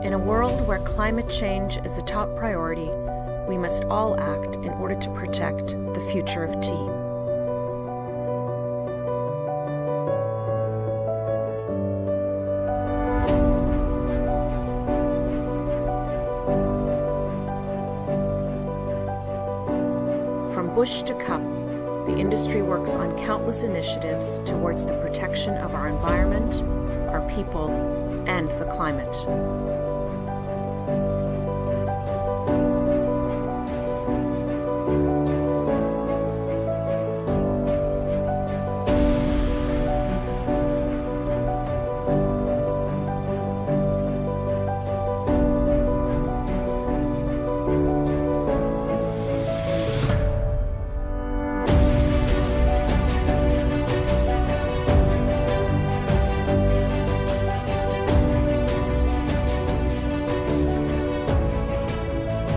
In a world where climate change is a top priority, we must all act in order to protect the future of tea. From bush to cup, the industry works on countless initiatives towards the protection of our environment, our people, and the climate.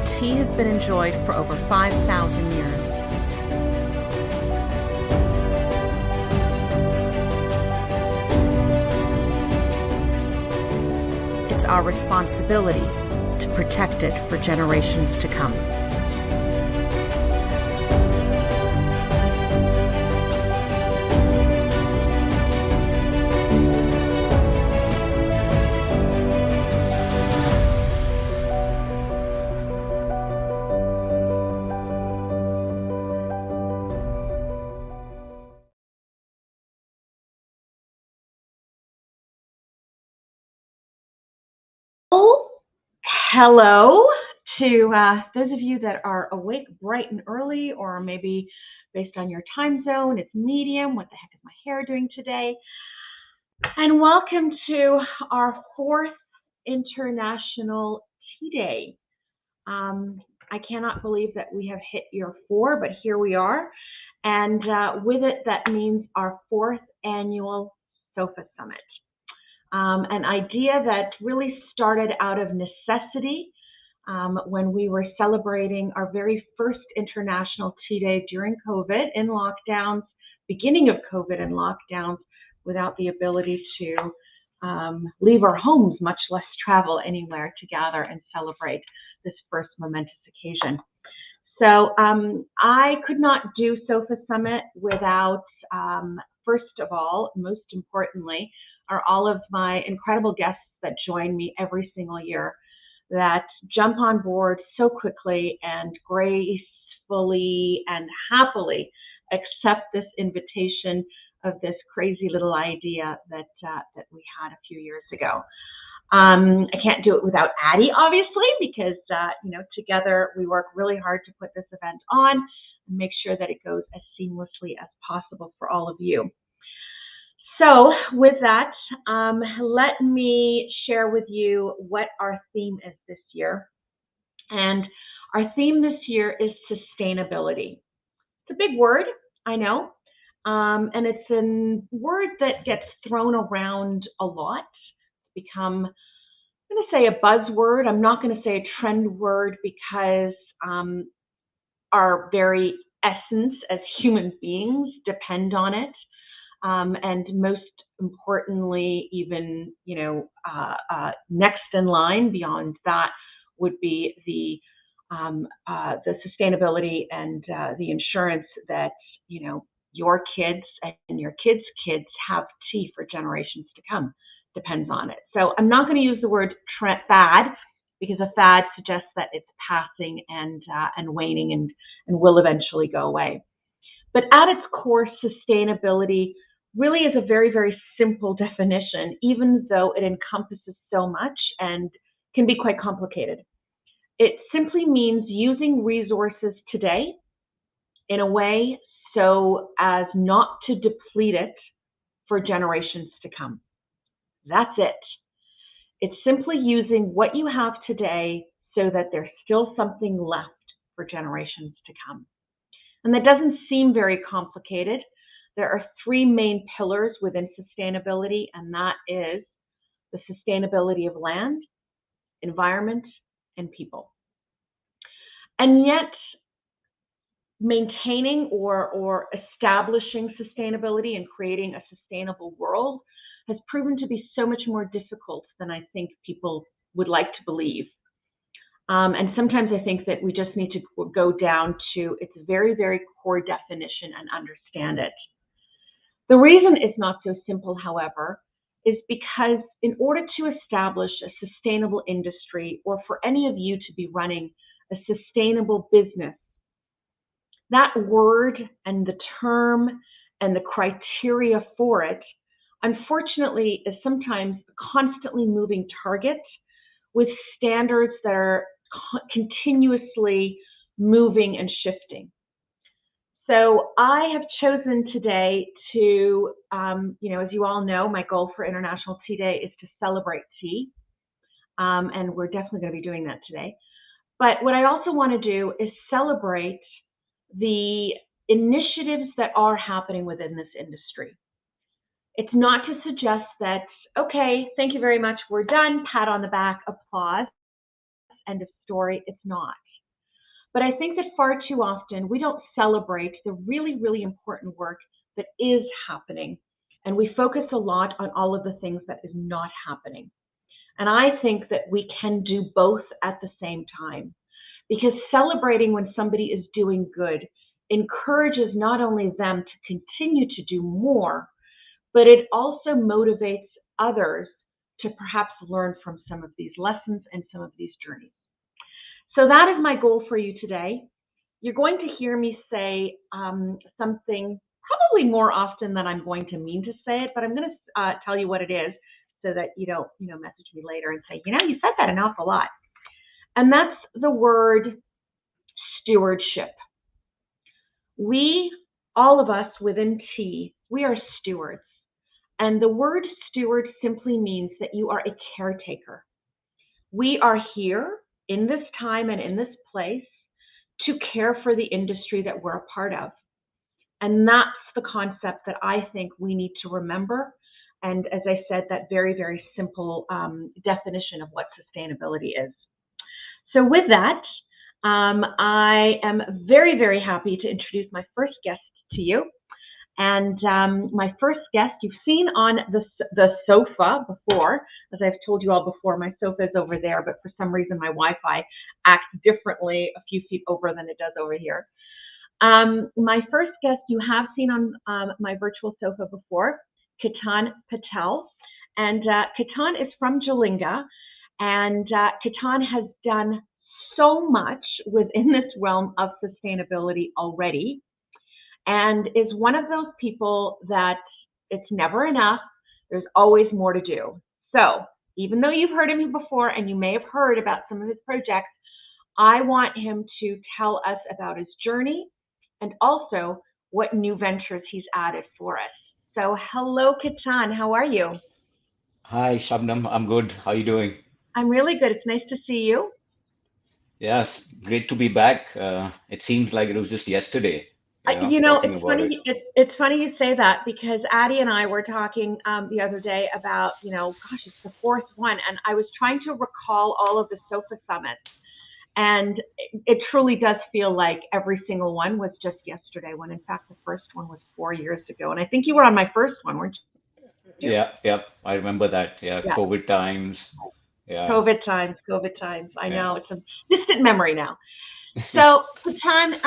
Tea has been enjoyed for over 5,000 years. It's our responsibility to protect it for generations to come. Hello to those of you that are awake bright and early, or maybe based on your time zone, it's medium. What the heck is my hair doing today? And welcome to our 4th International Tea Day. I cannot believe that we have hit year 4, but here we are. And with it, that means our 4th annual SOFA Summit. An idea that really started out of necessity when we were celebrating our very first International Tea Day during COVID in lockdowns, beginning of COVID in lockdowns, without the ability to leave our homes, much less travel anywhere to gather and celebrate this first momentous occasion. So I could not do SOFA Summit without, first of all, most importantly, are all of my incredible guests that join me every single year that jump on board so quickly and gracefully and happily accept this invitation of this crazy little idea that we had a few years ago. I can't do it without Addie, obviously, because together we work really hard to put this event on and make sure that it goes as seamlessly as possible for all of you. So with that, let me share with you what our theme is this year. And our theme this year is sustainability. It's a big word, I know, and it's a word that gets thrown around a lot. It's become, I'm going to say, a buzzword. I'm not going to say a trend word because our very essence as human beings depend on it. And most importantly, even, next in line beyond that would be the sustainability and the insurance that, your kids and your kids' kids have tea for generations to come depends on it. So I'm not going to use the word fad, because a fad suggests that it's passing and waning and will eventually go away. But at its core, sustainability really is a very, very simple definition, even though it encompasses so much and can be quite complicated. It simply means using resources today in a way so as not to deplete it for generations to come. That's it. It's simply using what you have today so that there's still something left for generations to come. And that doesn't seem very complicated. There are 3 main pillars within sustainability, and that is the sustainability of land, environment, and people. And yet, maintaining or establishing sustainability and creating a sustainable world has proven to be so much more difficult than I think people would like to believe. And sometimes I think that we just need to go down to its very, very core definition and understand it. The reason it's not so simple, however, is because in order to establish a sustainable industry, or for any of you to be running a sustainable business, that word and the term and the criteria for it, unfortunately, is sometimes a constantly moving target with standards that are continuously moving and shifting. So I have chosen today to, as you all know, my goal for International Tea Day is to celebrate tea. And we're definitely going to be doing that today. But what I also want to do is celebrate the initiatives that are happening within this industry. It's not to suggest that, okay, thank you very much, we're done, pat on the back, applause, end of story. It's not. But I think that far too often we don't celebrate the really, really important work that is happening. And we focus a lot on all of the things that is not happening. And I think that we can do both at the same time, because celebrating when somebody is doing good encourages not only them to continue to do more, but it also motivates others to perhaps learn from some of these lessons and some of these journeys. So that is my goal for you today. You're going to hear me say something probably more often than I'm going to mean to say it, but I'm going to tell you what it is so that you don't, message me later and say, you said that an awful lot. And that's the word stewardship. We, all of us within tea, we are stewards. And the word steward simply means that you are a caretaker. We are here in this time and in this place to care for the industry that we're a part of. And that's the concept that I think we need to remember. And as I said, that very, very simple definition of what sustainability is. So with that, I am very, very happy to introduce my first guest to you. And my first guest, you've seen on the sofa before. As I've told you all before, my sofa is over there, but for some reason my Wi-Fi acts differently a few feet over than it does over here. My first guest you have seen on my virtual sofa before, Ketan Patel. And Ketan is from Jalinga. And Ketan has done so much within this realm of sustainability already, and is one of those people that it's never enough. There's always more to do. So even though you've heard of him before and you may have heard about some of his projects, I want him to tell us about his journey and also what new ventures he's added for us. So hello, Ketan. How are you? Hi, Shabnam. I'm good. How are you doing? I'm really good. It's nice to see you. Yes, great to be back. It seems like it was just yesterday, talking about it. It's funny you say that, because Addie and I were talking the other day about, gosh, it's the fourth one. And I was trying to recall all of the SOFA summits. And it truly does feel like every single one was just yesterday, when in fact the first one was 4 years ago. And I think you were on my first one, weren't you? Yeah, I remember that. Yeah, COVID times. Yeah. COVID times. I know, it's a distant memory now. So, Ketan,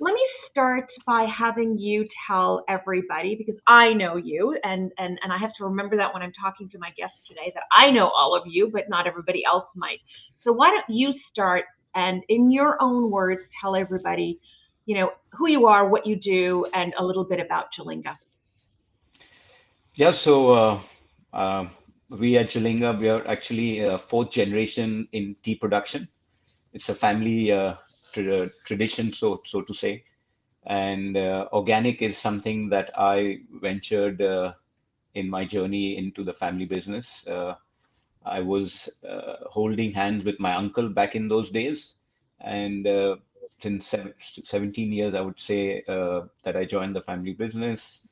let me start by having you tell everybody, because I know you, and I have to remember that when I'm talking to my guests today, that I know all of you, but not everybody else might. So why don't you start and, in your own words, tell everybody, who you are, what you do, and a little bit about Jalinga. Yeah, so we at Jalinga, we are actually fourth generation in tea production. It's a family tradition, so to say. And organic is something that I ventured in my journey into the family business. I was holding hands with my uncle back in those days. And since 17 years, I would say that I joined the family business.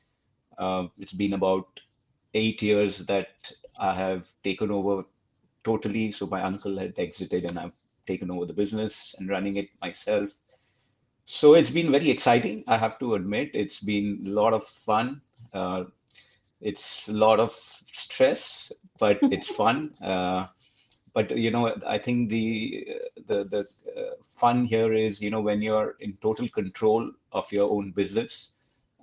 It's been about 8 years that I have taken over totally. So my uncle had exited and I've taken over the business and running it myself. So it's been very exciting, I have to admit. It's been a lot of fun. It's a lot of stress, but it's fun. But I think the fun here is when you're in total control of your own business,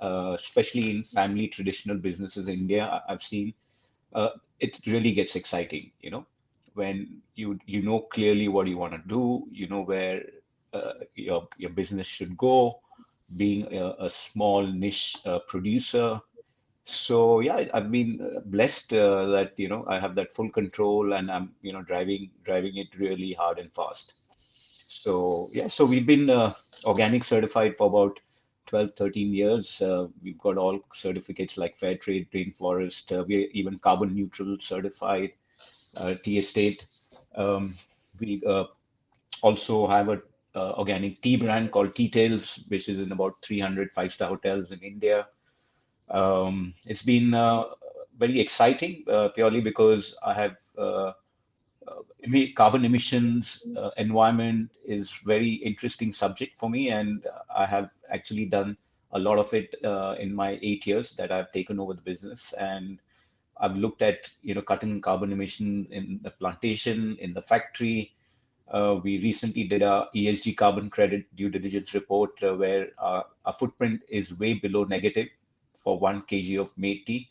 especially in family traditional businesses in India. I've seen uh, it really gets exciting. When you know clearly what you want to do, you know where your business should go, being a small niche producer. So yeah, I've been blessed that I have that full control, and I'm driving it really hard and fast. So yeah, so we've been organic certified for about 12, 13 years. We've got all certificates like Fair Trade, Rainforest. We're even carbon neutral certified, tea estate. Um, we also have a organic tea brand called Tea Tales, which is in about 300 five-star hotels in India. It's been very exciting purely because I have carbon emissions, environment is very interesting subject for me, and I have actually done a lot of it in my 8 years that I've taken over the business, and I've looked at cutting carbon emission in the plantation, in the factory. We recently did a ESG carbon credit due diligence report where our footprint is way below negative for 1 kg of made tea.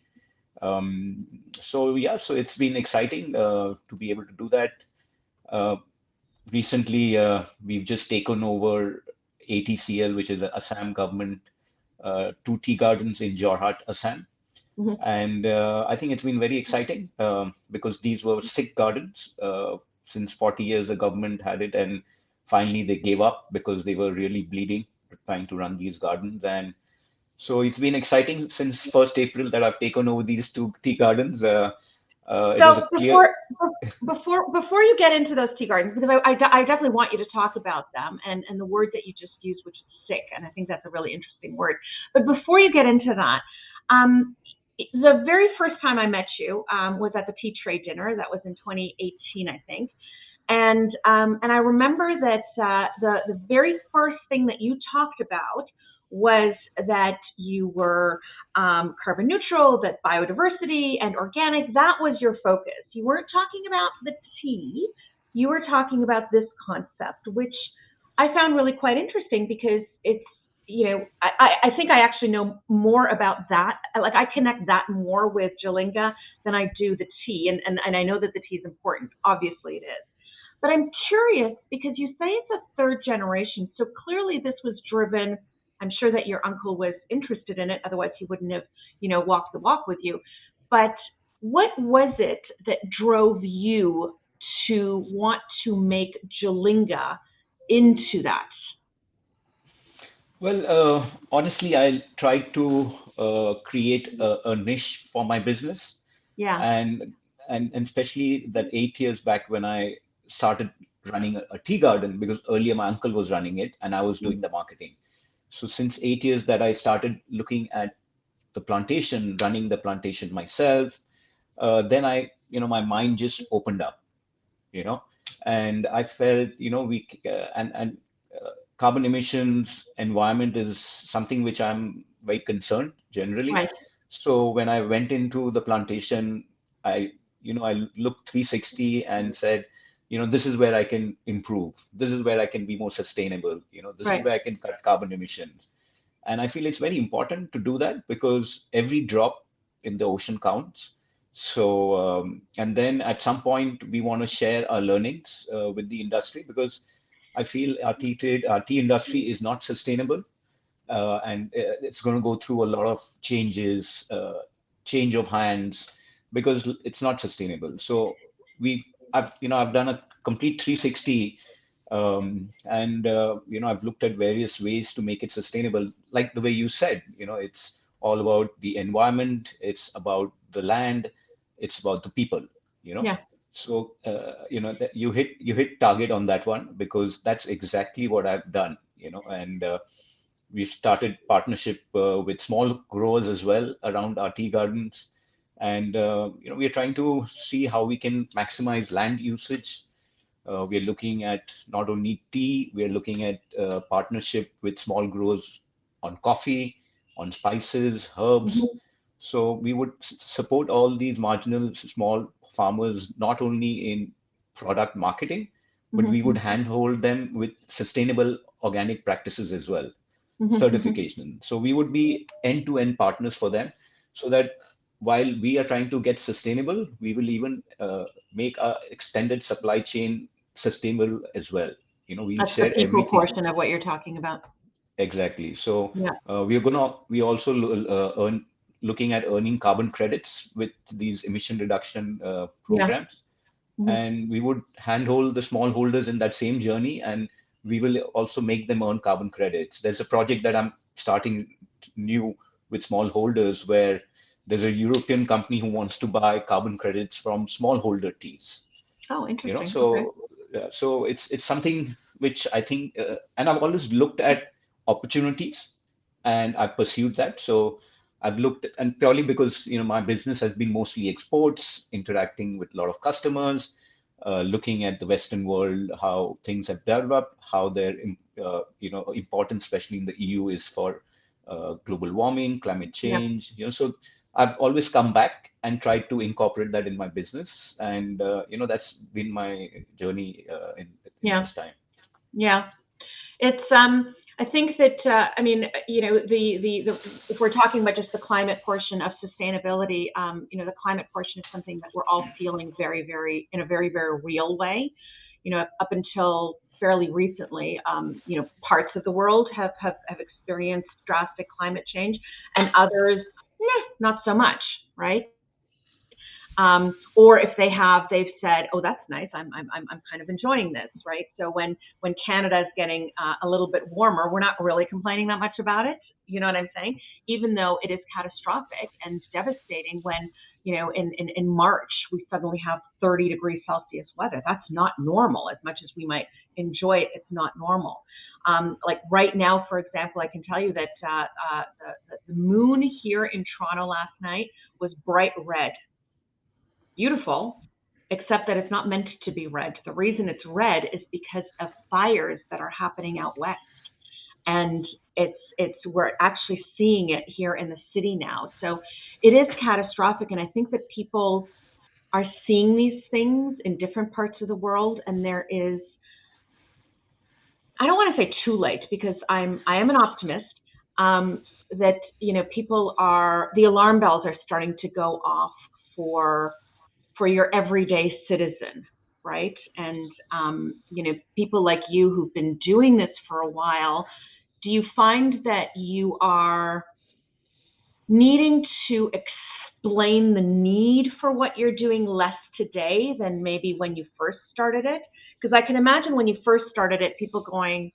So yeah, so it's been exciting to be able to do that. Uh, Recently, we've just taken over ATCL, which is the Assam government, two tea gardens in Jorhat, Assam. Mhm. And I think it's been very exciting because these were sick gardens. Since 40 years, the government had it, and finally they gave up because they were really bleeding trying to run these gardens. And so it's been exciting since 1st April that I've taken over these two tea gardens. It was a So clear. before you get into those tea gardens, because I definitely want you to talk about them and the word that you just used, which is sick, and I think that's a really interesting word. But before you get into that, the very first time I met you was at the tea trade dinner. That was in 2018, I think. And I remember that the very first thing that you talked about was that you were carbon neutral, that biodiversity and organic, that was your focus. You weren't talking about the tea, you were talking about this concept, which I found really quite interesting because it's, I think I actually know more about that. Like I connect that more with Jalinga than I do the tea. And I know that the tea is important. Obviously it is. But I'm curious because you say it's a third generation. So clearly this was driven. I'm sure that your uncle was interested in it. Otherwise he wouldn't have, walked the walk with you. But what was it that drove you to want to make Jalinga into that? Well, honestly, I tried to create a niche for my business, Yeah. and and especially that 8 years back when I started running a tea garden, because earlier my uncle was running it and I was doing the marketing. So since 8 years that I started looking at the plantation, running the plantation myself, then my mind just opened up, you know, and I felt, and carbon emissions, environment is something which I'm very concerned generally. Right. So when I went into the plantation, I looked 360 and said, this is where I can improve. This is where I can be more sustainable. This is Right. where I can cut carbon emissions. And I feel it's very important to do that because every drop in the ocean counts. So, and then at some point, we want to share our learnings with the industry because I feel our tea industry is not sustainable, and it's going to go through a lot of changes, change of hands, because it's not sustainable. So I've done a complete 360, and I've looked at various ways to make it sustainable. Like the way you said, it's all about the environment, it's about the land, it's about the people. You know, Yeah. so that you hit target on that one because that's exactly what I've done. And we started partnership with small growers as well around our tea gardens, and we are trying to see how we can maximize land usage. We are looking at not only tea, we are looking at partnership with small growers on coffee, on spices, herbs. Mhm. So we would support all these marginal small farmers, not only in product marketing, but we would handhold them with sustainable organic practices as well, certification. So we would be end-to-end partners for them, so that while we are trying to get sustainable, we will even make our extended supply chain sustainable as well. We'll That's the share people everything. portion of what you're talking about. Exactly. So Yeah. we also looking at earning carbon credits with these emission reduction Yeah. programs, and we would handhold the smallholders in that same journey, and we will also make them earn carbon credits. There's a project that I'm starting new with smallholders, where there's a European company who wants to buy carbon credits from smallholder teas. Oh, interesting. Okay. So it's something which I think, and I've always looked at opportunities, and I've pursued that. So I've looked at, and purely because my business has been mostly exports, interacting with a lot of customers, looking at the Western world, how things have developed, how their importance, especially in the EU, is for global warming, climate Yeah. change. So I've always come back and tried to incorporate that in my business, and that's been my journey in Yeah. this time. Yeah. It's I think that the if we're talking about just the climate portion of sustainability, the climate portion is something that we're all feeling in a very, very real way. Up until fairly recently, parts of the world have experienced drastic climate change, and others, not so much, right? Or if they've said, "Oh, that's nice. I'm kind of enjoying this," right? So when Canada is getting a little bit warmer, we're not really complaining that much about it. You know what I'm saying? Even though it is catastrophic and devastating when in March we suddenly have 30 degrees Celsius weather. That's not normal. As much as we might enjoy it, it's not normal. Like right now, for example, I can tell you that the moon here in Toronto last night was bright red. Beautiful, except that it's not meant to be red. The reason it's red is because of fires that are happening out west, and we're actually seeing it here in the city now. So it is catastrophic, and I think that people are seeing these things in different parts of the world, and there is, I don't want to say too late, because I am an optimist, that the alarm bells are starting to go off for your everyday citizen, right? And people like you who've been doing this for a while, do you find that you are needing to explain the need for what you're doing less today than maybe when you first started it? Because I can imagine when you first started it, people going,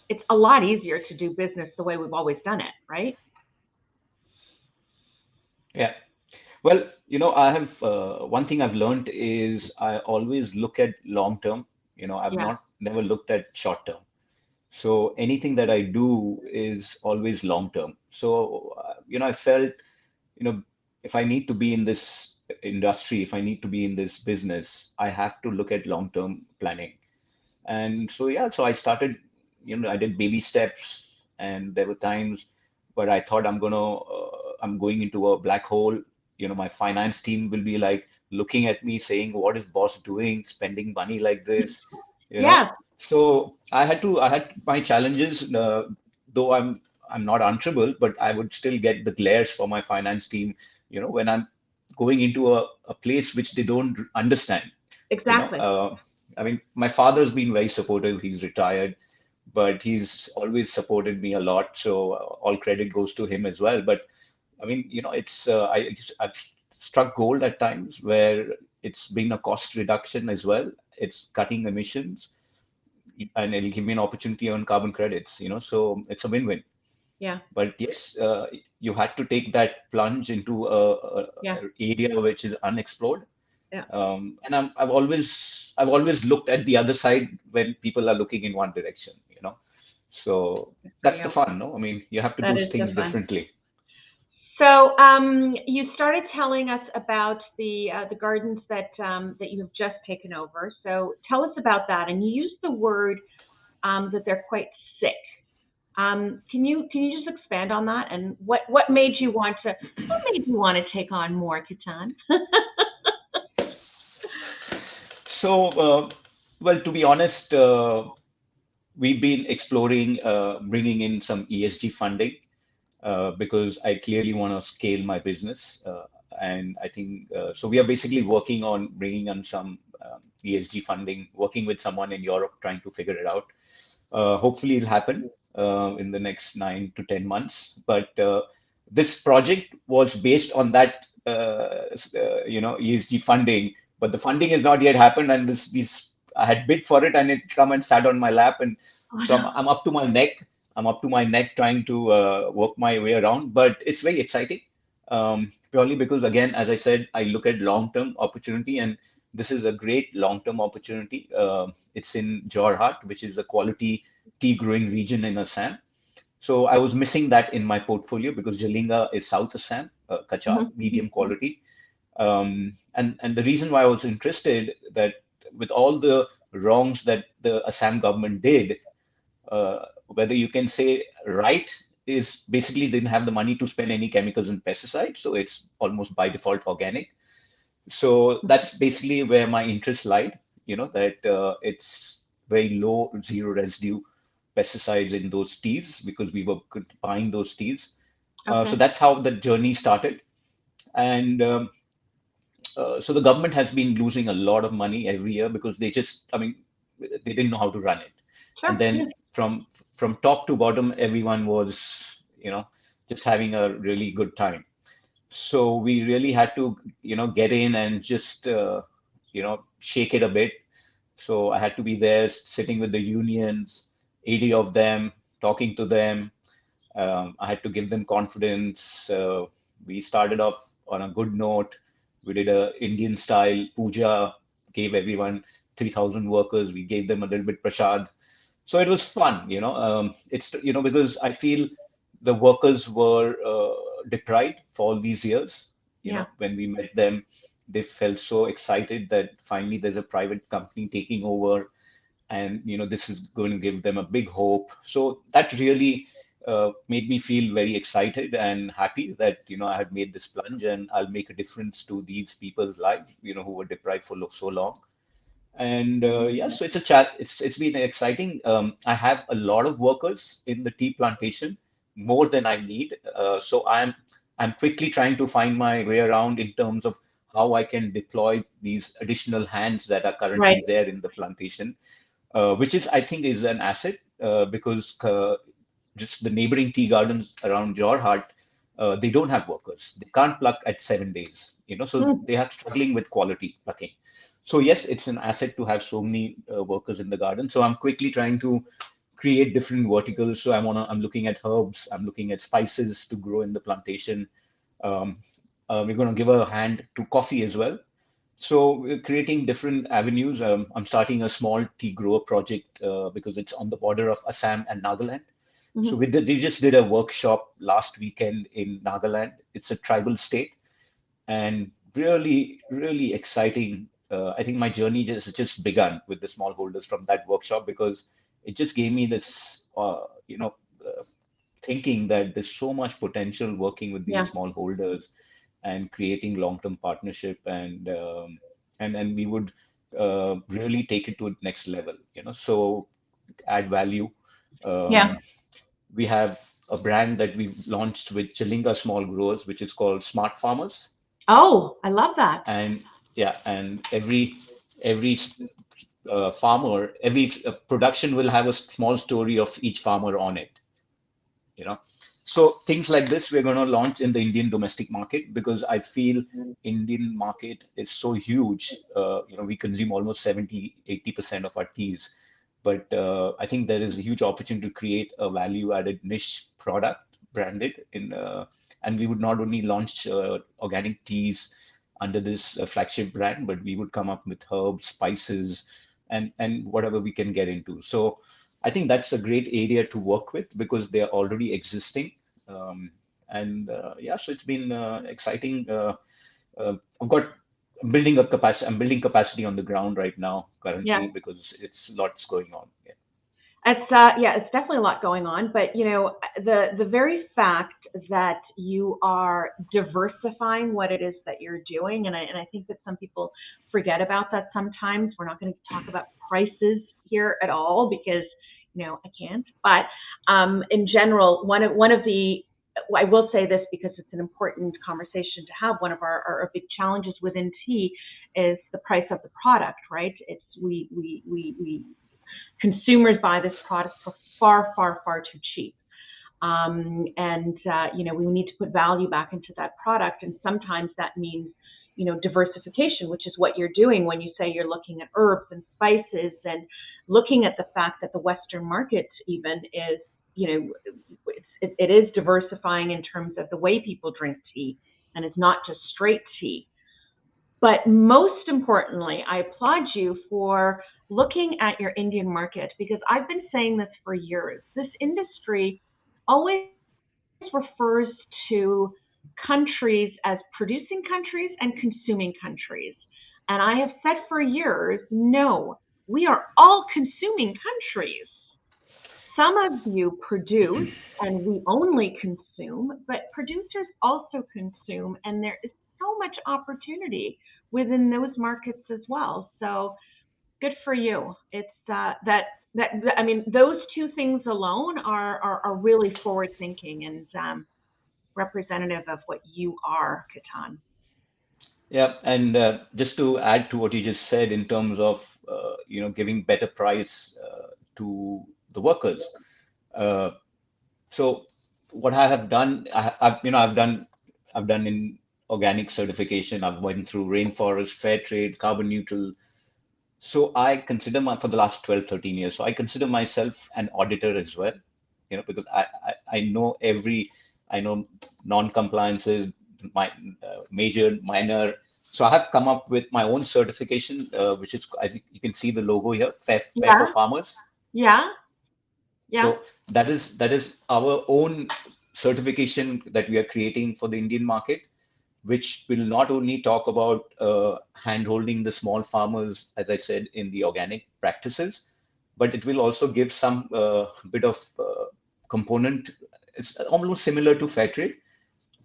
it's a lot easier to do business the way we've always done it, right? Yeah. Well, I have one thing I've learned is I always look at long term. I've Yeah. not never looked at short term. So anything that I do is always long term. So, I felt, if I need to be in this industry, if I need to be in this business, I have to look at long term planning. And so, yeah, so I started, I did baby steps, and there were times where I thought I'm going into a black hole. My finance team will be like looking at me saying, what is boss doing, spending money like this, you know? Yeah. So I had my challenges, though I'm not answerable, but I would still get the glares from my finance team, when I'm going into a place which they don't understand, you know. Exactly. I mean, my father's been very supportive. He's retired, but he's always supported me a lot. So all credit goes to him as well. But I mean, it's I've struck gold at times where it's been a cost reduction as well. It's cutting emissions, and it'll give me an opportunity on carbon credits. So it's a win-win. Yeah. But yes, you had to take that plunge into Yeah. a area which is unexplored. Yeah. And I've always looked at the other side when people are looking in one direction. So Good for that's the you. fun, no? I mean, you have to That do is the things fun. differently. So you started telling us about the gardens that you have just taken over. So tell us about that. And you used the word that they're quite sick. Can you just expand on that, and what made you want to take on more, Ketan? So, well, to be honest, we've been exploring bringing in some ESG funding because I clearly want to scale my business. And I think so. We are basically working on bringing in some ESG funding, working with someone in Europe, trying to figure it out. Hopefully, it'll happen in the next 9 to 10 months. But this project was based on that, ESG funding. But the funding has not yet happened, and these I had bid for it, and it come and sat on my lap, and Oh, so no. I'm up to my neck. I'm up to my neck trying to work my way around, but it's very exciting. Purely because, again, as I said, I look at long-term opportunity, and this is a great long-term opportunity. It's in Jorhat, which is a quality tea growing region in Assam. So I was missing that in my portfolio because Jalinga is South Assam, Kachar, medium quality. And the reason why I was interested that with all the wrongs that the Assam government did, whether you can say right is basically they didn't have the money to spend any chemicals and pesticides, so it's almost by default organic. So that's basically where my interest lied, that it's very low, zero residue pesticides in those teas because we were buying those teas. So Okay. that's how the journey started. And so the government has been losing a lot of money every year because I mean, they didn't know how to run it. And Sure. Yeah. then from top to bottom, everyone was, just having a really good time. So we really had to, get in and just, shake it a bit. So I had to be there sitting with the unions, 80 of them, talking to them. I had to give them confidence. We started off on a good note. We did a Indian style puja, gave everyone 3,000 workers. We gave them a little bit prasad. So it was fun, it's, because I feel the workers were deprived for all these years. Yeah. When we met them, they felt so excited that finally there's a private company taking over, and this is going to give them a big hope. So that really made me feel very excited and happy that I had made this plunge and I'll make a difference to these people's lives, who were deprived for so long. And yeah, so it's a chat. It's been exciting. I have a lot of workers in the tea plantation, more than I need. So I'm quickly trying to find my way around in terms of how I can deploy these additional hands that are Right. currently there in the plantation, which is I think is an asset because just the neighboring tea gardens around Jorhat, they don't have workers. They can't pluck at 7 days, so Mm. they are struggling with quality plucking. So yes, it's an asset to have so many workers in the garden. So I'm quickly trying to create different verticals. So I'm looking at herbs, I'm looking at spices to grow in the plantation. Um, we're going to give a hand to coffee as well. So we're creating different avenues. I'm starting a small tea grower project because it's on the border of Assam and Nagaland. So Mhm. we just did a workshop last weekend in Nagaland. It's a tribal state and really, really exciting. I think my journey just begun with the smallholders from that workshop because it just gave me this, thinking that there's so much potential working with Yeah. these smallholders and creating long-term partnership, and we would really take it to the next level. So add value. Yeah. Um, we have a brand that we've launched with Jalinga small growers, which is called Smart Farmers. Oh, I love that. And yeah, and every farmer, every production will have a small story of each farmer on it. you know so things like this we're going to launch in the Indian domestic market because I feel Indian market is so huge. We consume almost 70-80% of our teas, but I think there is a huge opportunity to create a value added niche product branded in and we would not only launch organic teas under this flagship brand, but we would come up with herbs, spices, and whatever we can get into. So I think that's a great area to work with because they are already existing. And yeah, so it's been exciting. I've got I'm building a capacity. I'm building capacity on the ground right now Yeah. currently because it's lots going on. Yeah. It's it's definitely a lot going on, but the very fact that you are diversifying what it is that you're doing, and I think that some people forget about that sometimes. We're not going to talk about prices here at all because I can't. But in general, one of the I will say this because it's an important conversation to have. One of our big challenges within tea is the price of the product, right? It's we consumers buy this product for far too cheap. And we need to put value back into that product. And sometimes that means, diversification, which is what you're doing when you say you're looking at herbs and spices and looking at the fact that the Western market even is, it is diversifying in terms of the way people drink tea, and it's not just straight tea. But most importantly, I applaud you for looking at your Indian market, because I've been saying this for years. This industry always refers to countries as producing countries and consuming countries. And I have said for years, no, we are all consuming countries. Some of you produce and we only consume, but producers also consume, and there is so much opportunity within those markets as well. So good for you. It's I mean, those two things alone are really forward thinking and representative of what you are, Ketan. Yeah, and just to add to what you just said in terms of giving better price to the workers. So what I have done, I've done in organic certification. I've went through Rainforest, Fair Trade, Carbon Neutral. So I consider for the last 12, 13 years. So I consider myself an auditor as well, because I know I know non-compliances, my major, minor. So I have come up with my own certification, which is, I think you can see the logo here, Fair for Farmers. Yeah. So that is our own certification that we are creating for the Indian market, which will not only talk about hand-holding the small farmers, as I said, in the organic practices, but it will also give some bit of component. It's almost similar to fair trade,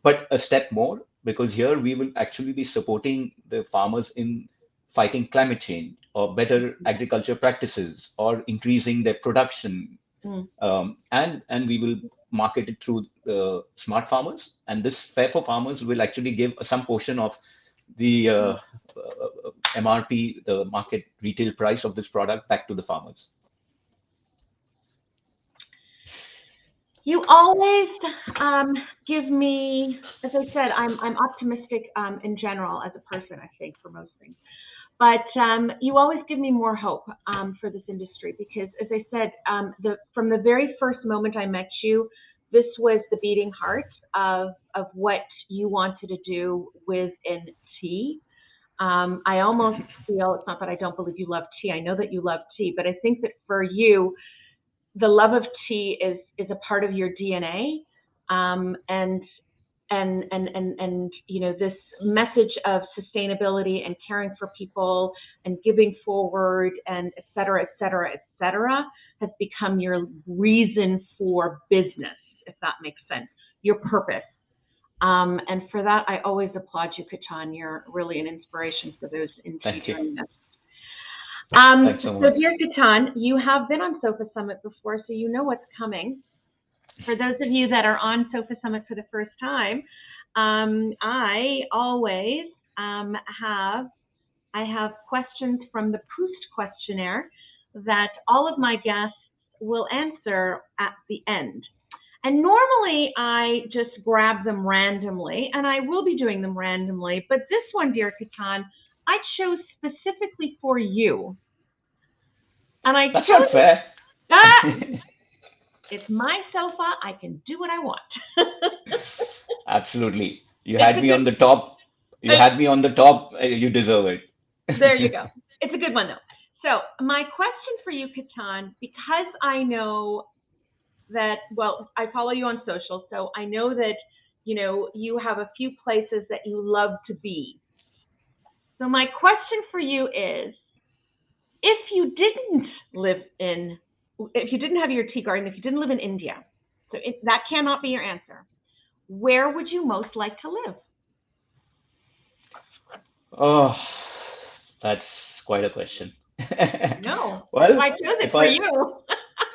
but a step more, because here we will actually be supporting the farmers in fighting climate change or better agriculture practices or increasing their production. And we will market it through smart farmers, and this fair for farmers will actually give some portion of the MRP, the market retail price of this product, back to the farmers. You always give me, as I said, I'm optimistic in general as a person, I think, for most things. But you always give me more hope for this industry, because, as I said, from the very first moment I met you, this was the beating heart of what you wanted to do within tea. I almost feel, it's not that I don't believe you love tea. I know that you love tea, but I think that for you, the love of tea is a part of your DNA, and this message of sustainability and caring for people and giving forward and et cetera, has become your reason for business, if that makes sense, your purpose. And for that, I always applaud you, Ketan. You're really an inspiration for those in tea doing this. Thanks so much. So dear Ketan, you have been on SOFA Summit before, so you know what's coming. For those of you that are on SOFA Summit for the first time, I always have questions from the Proust questionnaire that all of my guests will answer at the end. And normally I just grab them randomly, and I will be doing them randomly, but this one, dear Ketan, I chose specifically for you. And That's not fair. It's my sofa. I can do what I want. Absolutely. You had me on the top. You had me on the top. You deserve it. There you go. It's a good one, though. So my question for you, Ketan, because I know that, well, I follow you on social, so I know that, you have a few places that you love to be. So my question for you is, if you didn't live in if you didn't have your tea garden, if you didn't live in India, so that cannot be your answer, where would you most like to live? Oh, that's quite a question. No, that's Well, why I chose it if for I, you.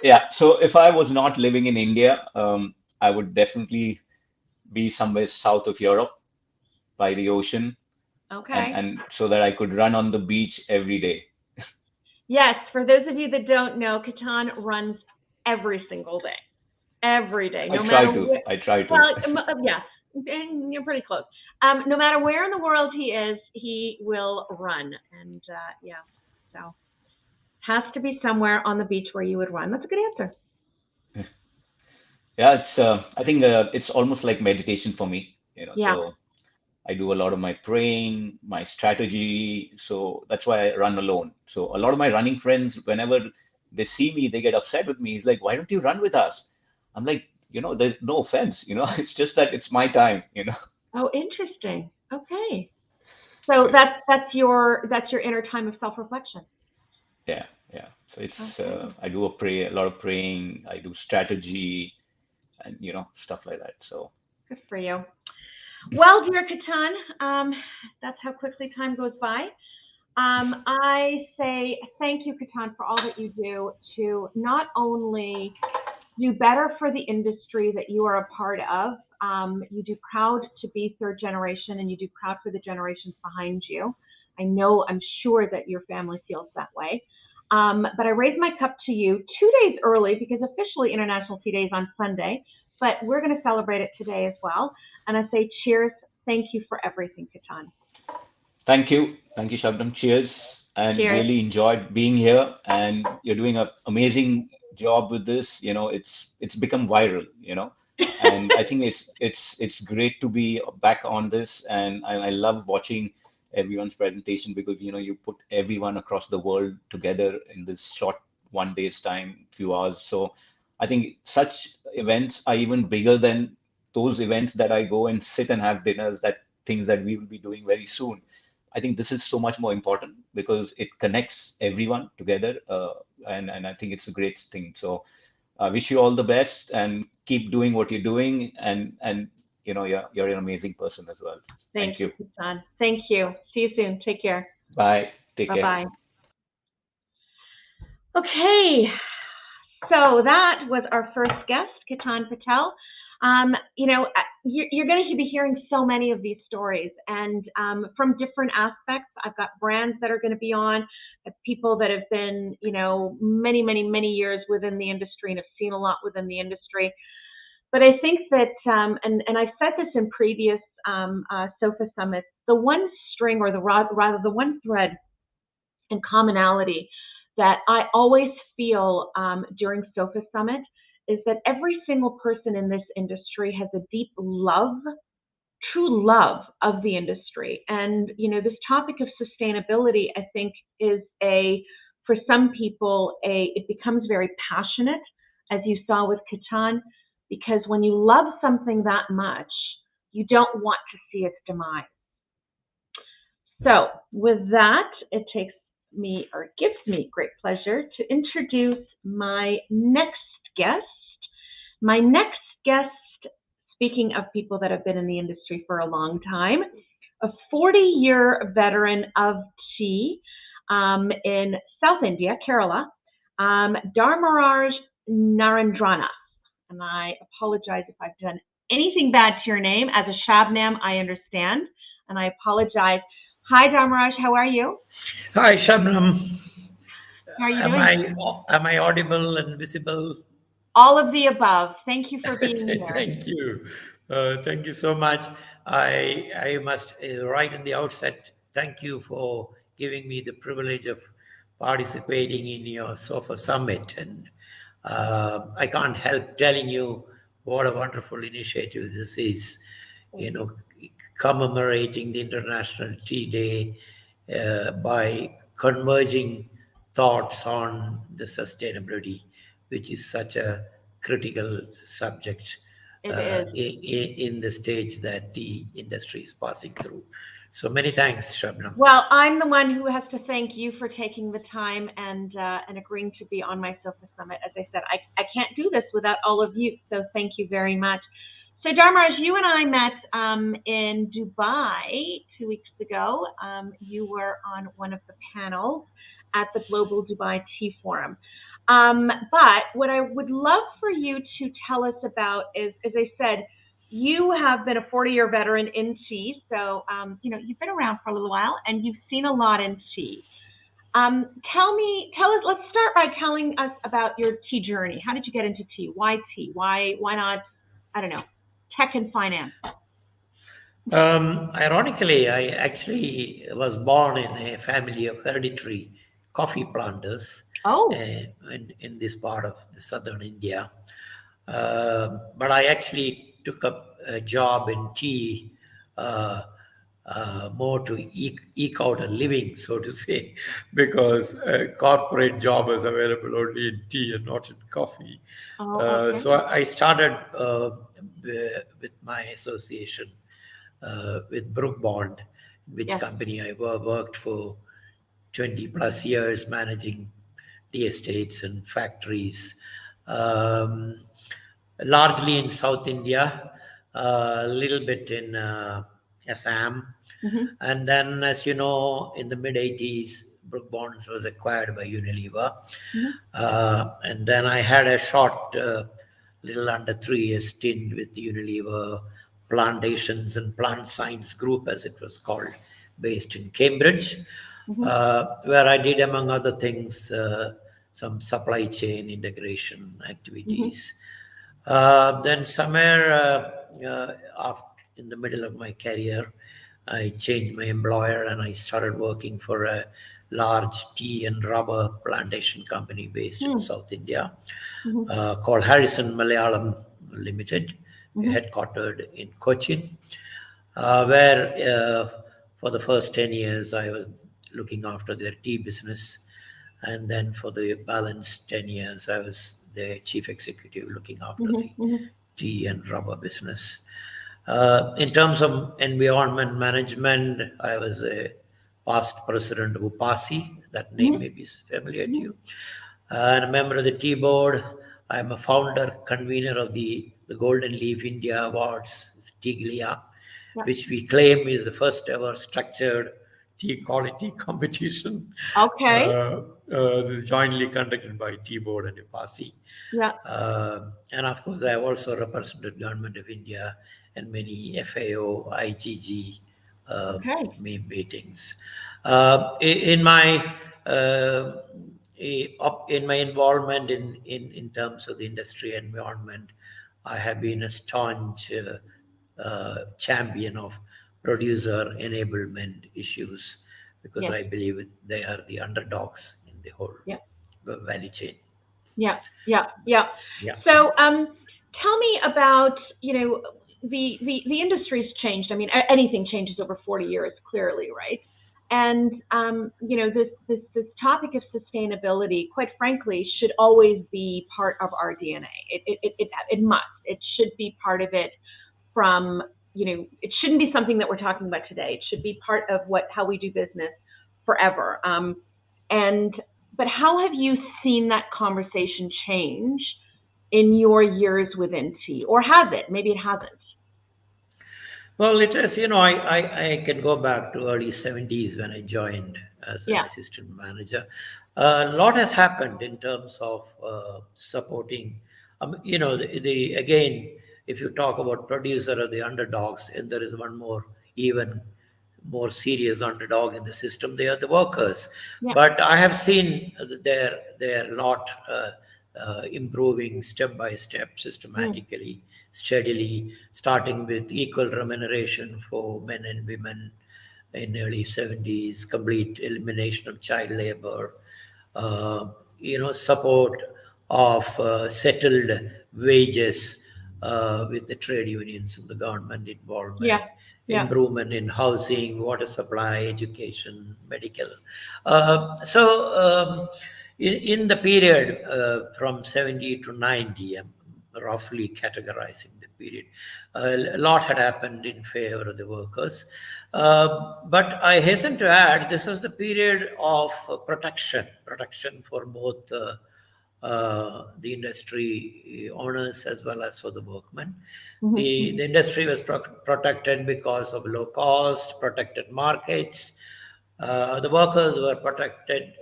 yeah, so if I was not living in India, I would definitely be somewhere south of Europe by the ocean, Okay. and so that I could run on the beach every day. Yes, for those of you that don't know, Ketan runs every single day, every day, I no try matter to. where. I try to. Well, yes, and you're pretty close. No matter where in the world he is, he will run, and yeah, so has to be somewhere on the beach where you would run. That's a good answer. Yeah, it's. I think it's almost like meditation for me. Yeah. So I do a lot of my praying, my strategy. So that's why I run alone. So a lot of my running friends, whenever they see me, they get upset with me. It's like, why don't you run with us? I'm like, there's no offense. It's just that it's my time. Oh, interesting. Okay. So Yeah, that's your inner time of self-reflection. yeah, yeah. So it's Okay. I do a lot of praying. I do strategy and stuff like that. So Good for you. Well, dear Ketan, that's how quickly time goes by. I say thank you, Ketan, for all that you do to not only do better for the industry that you are a part of. You do proud to be third generation, and you do proud for the generations behind you. I'm sure that your family feels that way. But I raise my cup to you 2 days early because officially International Tea Day is on Sunday, but we're going to celebrate it today as well. And I say cheers. Thank you for everything, Ketan. thank you, Shabnam. Cheers, and Cheers. really enjoyed being here. And you're doing an amazing job with this. It's become viral. And I think it's great to be back on this. And I love watching everyone's presentation because you put everyone across the world together in this short 1 day's time, few hours. So I think such events are even bigger than those events that I go and sit and have dinners, that things that we will be doing very soon. I think this is so much more important because it connects everyone together, and I think it's a great thing. So I wish you all the best and keep doing what you're doing, and you're an amazing person as well. Thank Thank you, you. Ketan. Thank you. See you soon. Take care. Bye. Take care. Bye-bye. Okay, so that was our first guest, Ketan Patel. You're going to be hearing so many of these stories, and from different aspects. I've got brands that are going to be on, people that have been, many, many, many years within the industry and have seen a lot within the industry. But I think that, and I've said this in previous SOFA summits, the one string, or rather the one thread and commonality that I always feel during SOFA Summit is that every single person in this industry has a deep love, true love of the industry. And, this topic of sustainability, I think, is for some people, it becomes very passionate, as you saw with Ketan, because when you love something that much, you don't want to see its demise. So with that, it gives me great pleasure to introduce my next guest. My next guest, speaking of people that have been in the industry for a long time, a 40-year veteran of tea in South India, Kerala, Dharmaraj Narendranath. And I apologize if I've done anything bad to your name. As a Shabnam, I understand, and I apologize. Hi, Dharmaraj. How are you? Hi, Shabnam. How are you doing? Am I audible and visible? All of the above. Thank you for being here. Thank you. Thank you so much. I must, right in the outset, thank you for giving me the privilege of participating in your SOFA Summit. And I can't help telling you what a wonderful initiative this is. Commemorating the International Tea Day by converging thoughts on the sustainability, which is such a critical subject in the stage that the industry is passing through. So many thanks, Shabnam. Well, I'm the one who has to thank you for taking the time and agreeing to be on my SOFA Summit. As I said, I can't do this without all of you, so thank you very much. So Dharmaraj, you and I met in Dubai 2 weeks ago. You were on one of the panels at the Global Dubai Tea Forum. But what I would love for you to tell us about is, as I said, you have been a 40-year veteran in tea. So, you've been around for a little while and you've seen a lot in tea. Let's start by telling us about your tea journey. How did you get into tea? Why tea? Why not, I don't know, tech and finance? Ironically, I actually was born in a family of hereditary coffee planters. Oh. In this part of the southern India. But I actually took up a job in tea more to eke out a living, so to say, because a corporate job is available only in tea and not in coffee. Okay. So I started with my association with Brook Bond, which Yes. company I worked for 20 plus years, managing tea estates and factories, largely in South India, a little bit in Assam. Mm-hmm. And then, as you know, in the mid-80s, Brook Bonds was acquired by Unilever. Mm-hmm. And then I had a short, little under 3 years stint with the Unilever Plantations and Plant Science Group, as it was called, based in Cambridge. Mm-hmm. Where I did, among other things, some supply chain integration activities. Then somewhere in the middle of my career, I changed my employer and I started working for a large tea and rubber plantation company based in South India, called Harrison Malayalam Limited, headquartered in Cochin, where for the first 10 years I was looking after their tea business, and then for the balance 10 years I was the chief executive looking after the tea and rubber business. In terms of environment management, I was a past president of UPASI, that name may be familiar to you, and a member of the tea board. I'm a founder, convener of the Golden Leaf India Awards, Tiglia, which we claim is the first ever structured tea quality competition. Okay. This is jointly conducted by Tea Board and UPASI. Yeah. And of course, I have also represented Government of India and many FAO, IGG meetings. In my involvement in terms of the industry environment, I have been a staunch champion of producer enablement issues, because I believe they are the underdogs in the whole value chain. Yeah. So tell me about, the industry's changed. I mean, anything changes over 40 years, clearly, right? And this topic of sustainability, quite frankly, should always be part of our DNA. It must. It should be part of it from, it shouldn't be something that we're talking about today. It should be part of how we do business forever. But how have you seen that conversation change in your years within tea? Or has it? Maybe it hasn't. Well, it is, I can go back to early 70s when I joined as an assistant manager. A lot has happened in terms of supporting, again, if you talk about producer or the underdogs, and there is one more, even more serious underdog in the system, they are the workers. But I have seen their lot improving step by step, systematically, steadily, starting with equal remuneration for men and women in early 70s, complete elimination of child labor, support of settled wages with the trade unions and the government involvement. Improvement in housing, water supply, education, medical. In the period from 70 to 90, I'm roughly categorizing the period. A lot had happened in favor of the workers. But I hasten to add, this was the period of protection for both the industry owners as well as for the workmen. The industry was protected because of low cost, protected markets. The workers were protected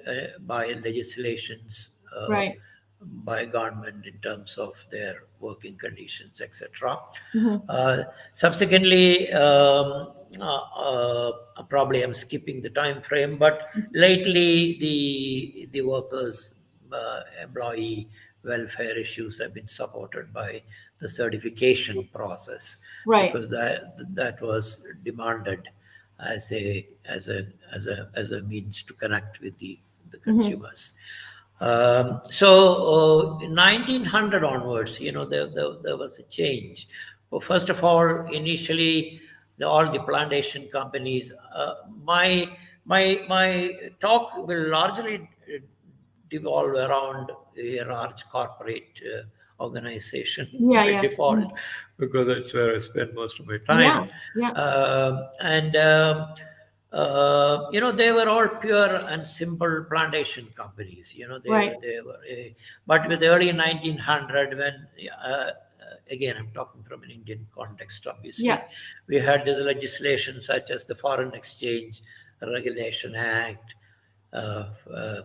by legislations, Right. by government in terms of their working conditions, etc. Mm-hmm. Subsequently, probably I'm skipping the time frame, but lately the workers' employee welfare issues have been supported by the certification process, Right. because that was demanded as a means to connect with the consumers. So 1900 onwards, there was a change. Well, first of all, initially, all the plantation companies. My talk will largely devolve around a large corporate organization by default, because that's where I spend most of my time. They were all pure and simple plantation companies. They were, but with the early 1900, when again, I'm talking from an Indian context, obviously, we had this legislation such as the Foreign Exchange Regulation Act,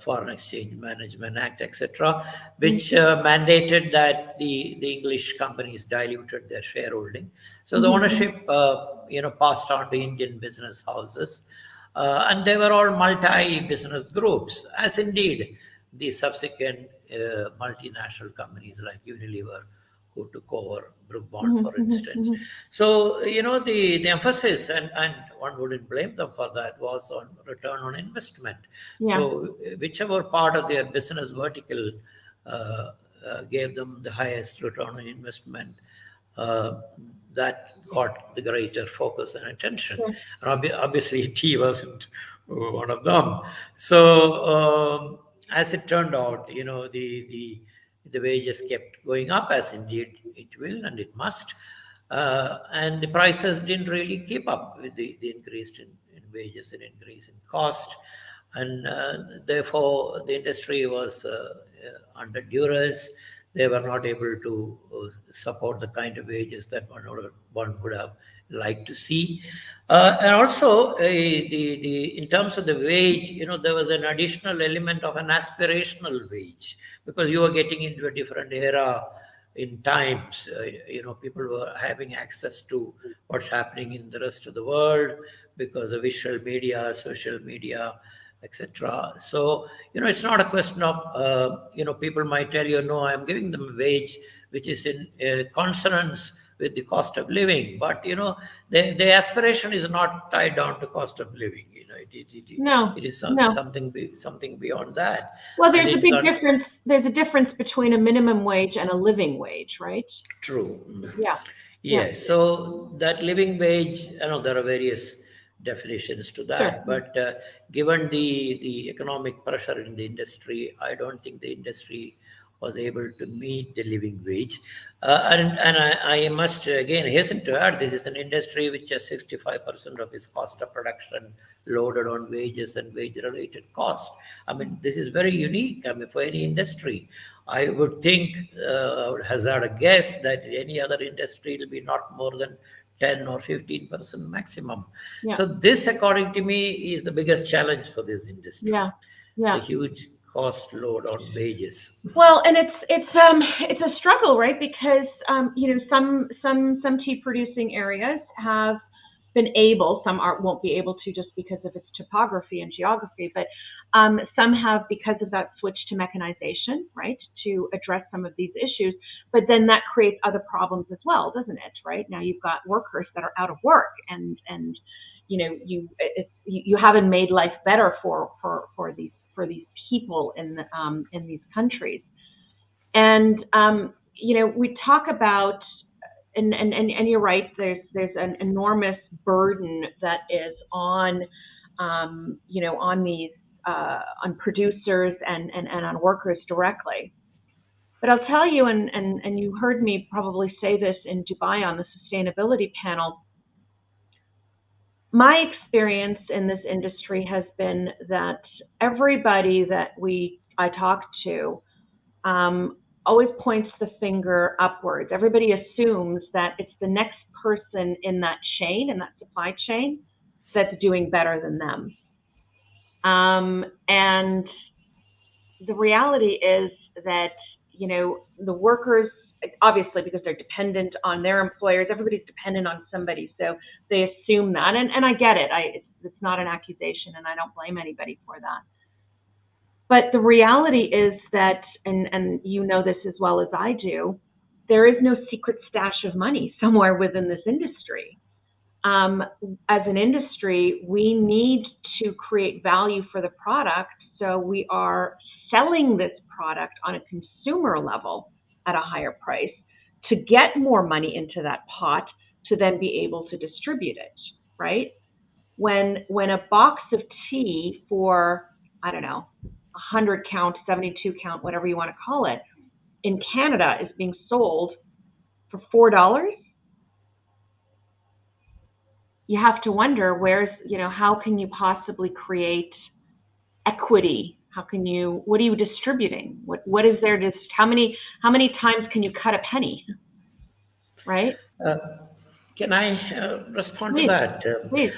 Foreign Exchange Management Act, etc., which mandated that the English companies diluted their shareholding. So the ownership, passed on to Indian business houses, and they were all multi-business groups, as indeed the subsequent multinational companies like Unilever, who took over Brook Bond, for instance. So, the emphasis, and one wouldn't blame them for that, was on return on investment. So whichever part of their business vertical gave them the highest return on investment, that got the greater focus and attention. And obviously, tea wasn't one of them. So as it turned out, the wages kept going up, as indeed it will and it must. And the prices didn't really keep up with the increase in wages and increase in cost. And therefore, the industry was under duress. They were not able to support the kind of wages that one would have liked to see. And also, in terms of the wage, there was an additional element of an aspirational wage, because you were getting into a different era in times. People were having access to what's happening in the rest of the world because of visual media, social media, etc. So, it's not a question of, people might tell you, no, I'm giving them a wage which is in consonance with the cost of living. But, the aspiration is not tied down to cost of living. It is something beyond that. Well, there's a big difference. There's a difference between a minimum wage and a living wage, right? True. Yeah. So that living wage, there are various definitions to that, but given the economic pressure in the industry, I don't think the industry was able to meet the living wage. And I must again hasten to add, this is an industry which has 65% of its cost of production loaded on wages and wage-related costs. I mean, this is very unique. I mean, for any industry, I would think, I would hazard a guess that any other industry will be not more than 10 or 15% maximum. So this, according to me, is the biggest challenge for this industry. The huge cost load on wages. Well, and it's a struggle, right? Because some tea producing areas have been able, some won't be able to just because of its topography and geography, but some have, because of that switch to mechanization, right, to address some of these issues. But then that creates other problems as well, doesn't it? Right now, you've got workers that are out of work, and you haven't made life better for these people in these countries. And we talk about, and you're right, there's an enormous burden that is on on these on producers and on workers directly. But I'll tell you, and you heard me probably say this in Dubai on the sustainability panel, my experience in this industry has been that everybody that I talk to always points the finger upwards. Everybody assumes that it's the next person in that chain, in that supply chain, that's doing better than them. And the reality is that, you know, the workers, obviously because they're dependent on their employers, everybody's dependent on somebody, so they assume that, and I get it. It's not an accusation, and I don't blame anybody for that. But the reality is that, and you know this as well as I do, there is no secret stash of money somewhere within this industry. As an industry, we need to create value for the product, so we are selling this product on a consumer level at a higher price to get more money into that pot to then be able to distribute it, right? When a box of tea for, I don't know, 100 count, 72 count, whatever you want to call it, in Canada is being sold for $4, you have to wonder how can you possibly create equity? What are you distributing? What is there to, how many times can you cut a penny? Right? Can I respond Please, to that? Please.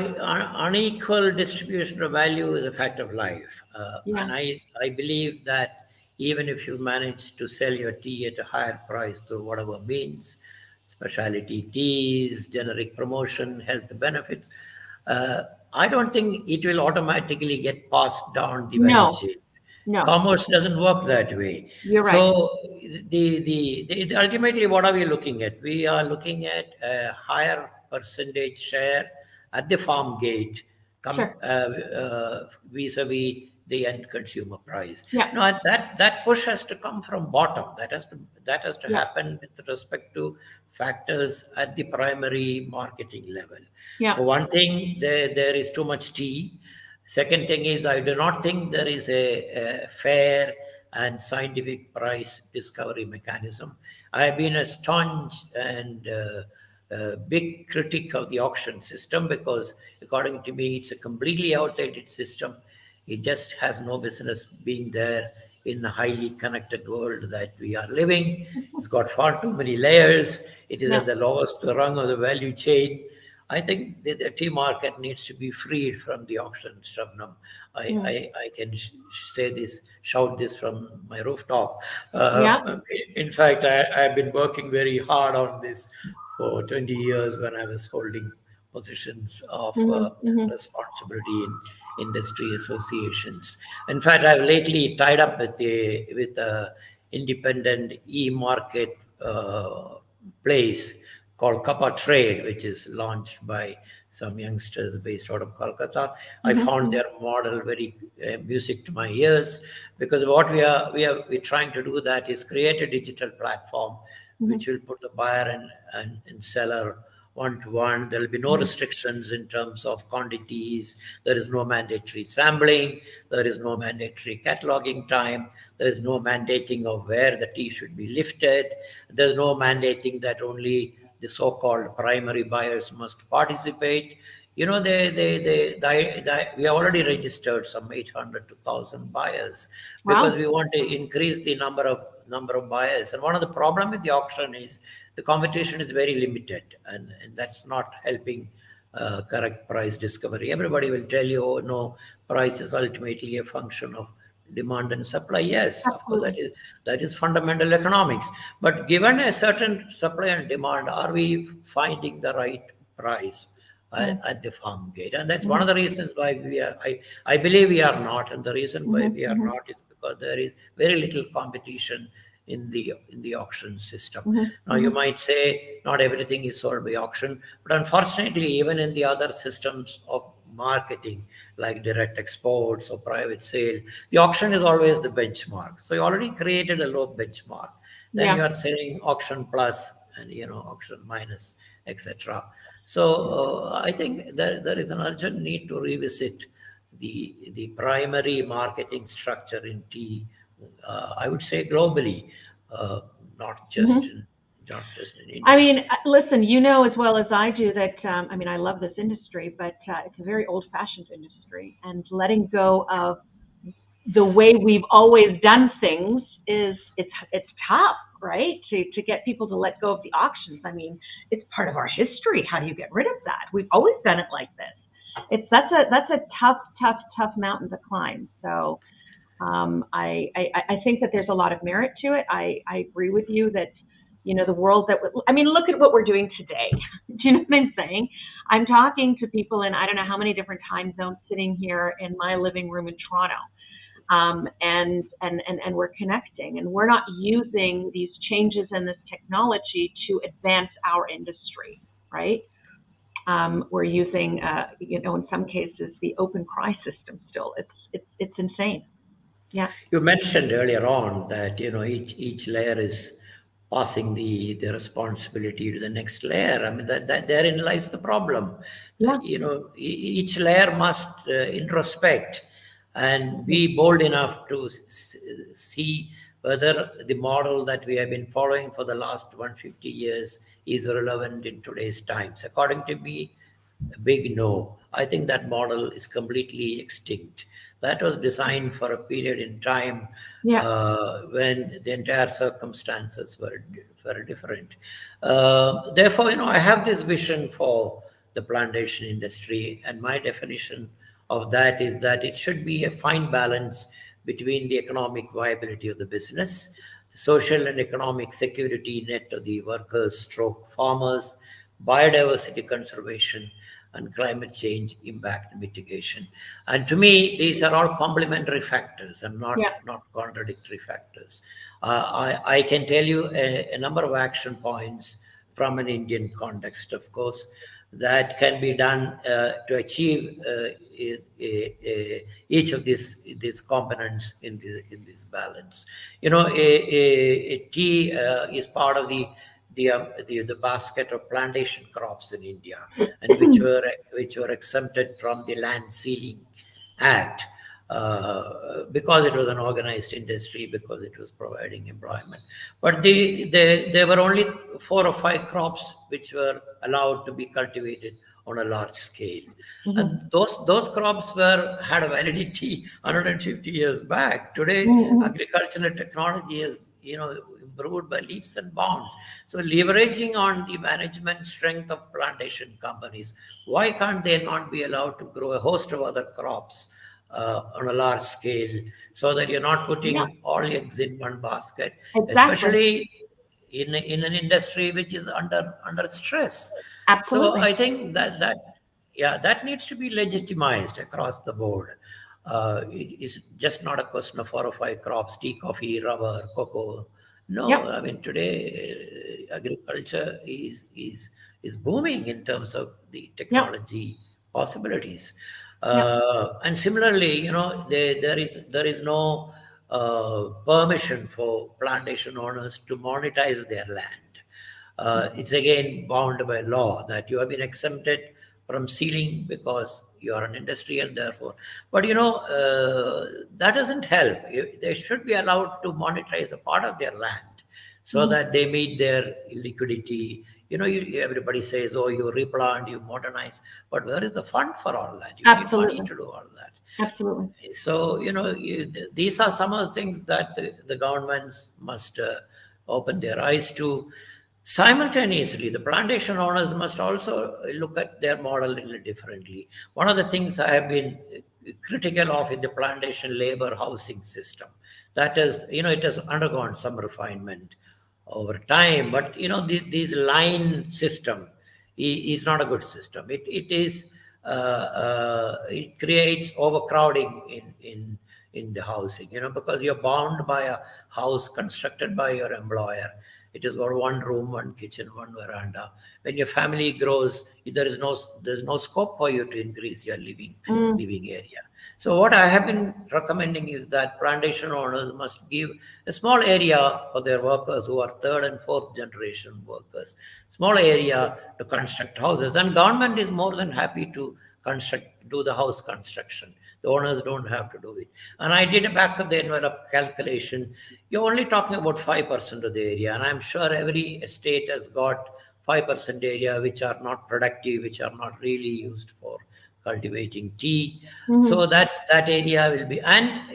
Unequal distribution of value is a fact of life. And I believe that even if you manage to sell your tea at a higher price through whatever means, specialty teas, generic promotion, health benefits, I don't think it will automatically get passed down the value chain. No. Commerce doesn't work that way. You're right. So ultimately, what are we looking at? We are looking at a higher percentage share at the farm gate vis-a-vis the end consumer price. Yeah. Now, that push has to come from bottom. That has to happen with respect to factors at the primary marketing level. Yeah. One thing, there is too much tea. Second thing is, I do not think there is a fair and scientific price discovery mechanism. I have been a staunch and big critic of the auction system because, according to me, it's a completely outdated system. It just has no business being there in a highly connected world that we are living. It's got far too many layers. It is at the lowest rung of the value chain. I think the tea market needs to be freed from the auction stubnum. I can shout this from my rooftop. In fact, I've been working very hard on this for 20 years when I was holding positions of responsibility in industry associations. In fact, I've lately tied up with a independent e-market place called Kappa Trade, which is launched by some youngsters based out of Kolkata. I found their model very music to my ears, because what we're trying to do that is create a digital platform which will put the buyer and seller one-to-one. There will be no restrictions in terms of quantities. There is no mandatory sampling. There is no mandatory cataloging time. There is no mandating of where the tea should be lifted. There's no mandating that only the so-called primary buyers must participate. You know, we already registered some 800 to 1,000 buyers because we want to increase the number of buyers. And one of the problems with the auction is the competition is very limited, and that's not helping correct price discovery. Everybody will tell you, oh no, price is ultimately a function of demand and supply. Yes, of course, that is fundamental economics. But given a certain supply and demand, are we finding the right price at the farm gate? And that's one of the reasons why I believe we are not. And the reason why we are not is because there is very little competition in the auction system. Now, you might say not everything is sold by auction, but unfortunately, even in the other systems of marketing, like direct exports or private sale, the auction is always the benchmark. So you already created a low benchmark. Then you are saying auction plus and auction minus, etc. So I think there is an urgent need to revisit the primary marketing structure in tea I would say globally, not just in India. I mean, listen, you know as well as I do that, I mean, I love this industry, but it's a very old-fashioned industry, and letting go of the way we've always done things it's tough, right? To get people to let go of the auctions. I mean, it's part of our history. How do you get rid of that? We've always done it like this. That's a tough mountain to climb. So I think that there's a lot of merit to it. I agree with you that, you know, the world I mean, look at what we're doing today. Do you know what I'm saying? I'm talking to people in I don't know how many different time zones sitting here in my living room in Toronto. And we're connecting, and we're not using these changes in this technology to advance our industry, right? We're using, you know, in some cases, the open cry system still. It's insane. Yeah. You mentioned earlier on that, you know, each layer is passing the responsibility to the next layer. I mean, that therein lies the problem. Yeah. You know, each layer must introspect and be bold enough to see whether the model that we have been following for the last 150 years is relevant in today's times. According to me, a big no. I think that model is completely extinct. That was designed for a period in time when the entire circumstances were different. Therefore, you know, I have this vision for the plantation industry, and my definition of that is that it should be a fine balance between the economic viability of the business, the social and economic security net of the workers, farmers, biodiversity conservation, and climate change impact mitigation. And to me, these are all complementary factors and not contradictory factors. I can tell you a number of action points from an Indian context, of course, that can be done to achieve each of these components in this balance. You know, a tea is part of the basket of plantation crops in India, and which were exempted from the Land Ceiling Act because it was an organized industry, because it was providing employment. But there were only 4 or 5 crops which were allowed to be cultivated on a large scale. Mm-hmm. And those crops had a validity 150 years back. Today, agricultural technology is, you know, improved by leaps and bounds. So leveraging on the management strength of plantation companies, why can't they not be allowed to grow a host of other crops on a large scale, so that you're not putting all eggs in one basket, especially in an industry which is under stress. Absolutely. So I think that needs to be legitimized across the board. It is just not a question of 4 or 5 crops: tea, coffee, rubber, cocoa. No, I mean, today agriculture is booming in terms of the technology possibilities. And similarly, you know, there is no permission for plantation owners to monetize their land. It's again bound by law that you have been exempted from ceiling because you are an industry, and therefore. But you know, that doesn't help. They should be allowed to monetize a part of their land so that they meet their liquidity. You know, everybody says, oh, you replant, you modernize, but where is the fund for all that? You need money to do all that. Absolutely. So, you know, these are some of the things that the governments must open their eyes to. Simultaneously, the plantation owners must also look at their model a little differently. One of the things I have been critical of in the plantation labor housing system, that is, you know, it has undergone some refinement over time, but you know, this line system is not a good system. It creates overcrowding in the housing, you know, because you're bound by a house constructed by your employer. It has got 1 room, 1 kitchen, 1 veranda. When your family grows, there's no scope for you to increase your living area. So what I have been recommending is that plantation owners must give a small area for their workers who are 3rd and 4th generation workers, small area to construct houses. And government is more than happy to do the house construction. The owners don't have to do it. And I did a back of the envelope calculation. You're only talking about 5% of the area. And I'm sure every estate has got 5% area which are not productive, which are not really used for cultivating tea. So that area will be, and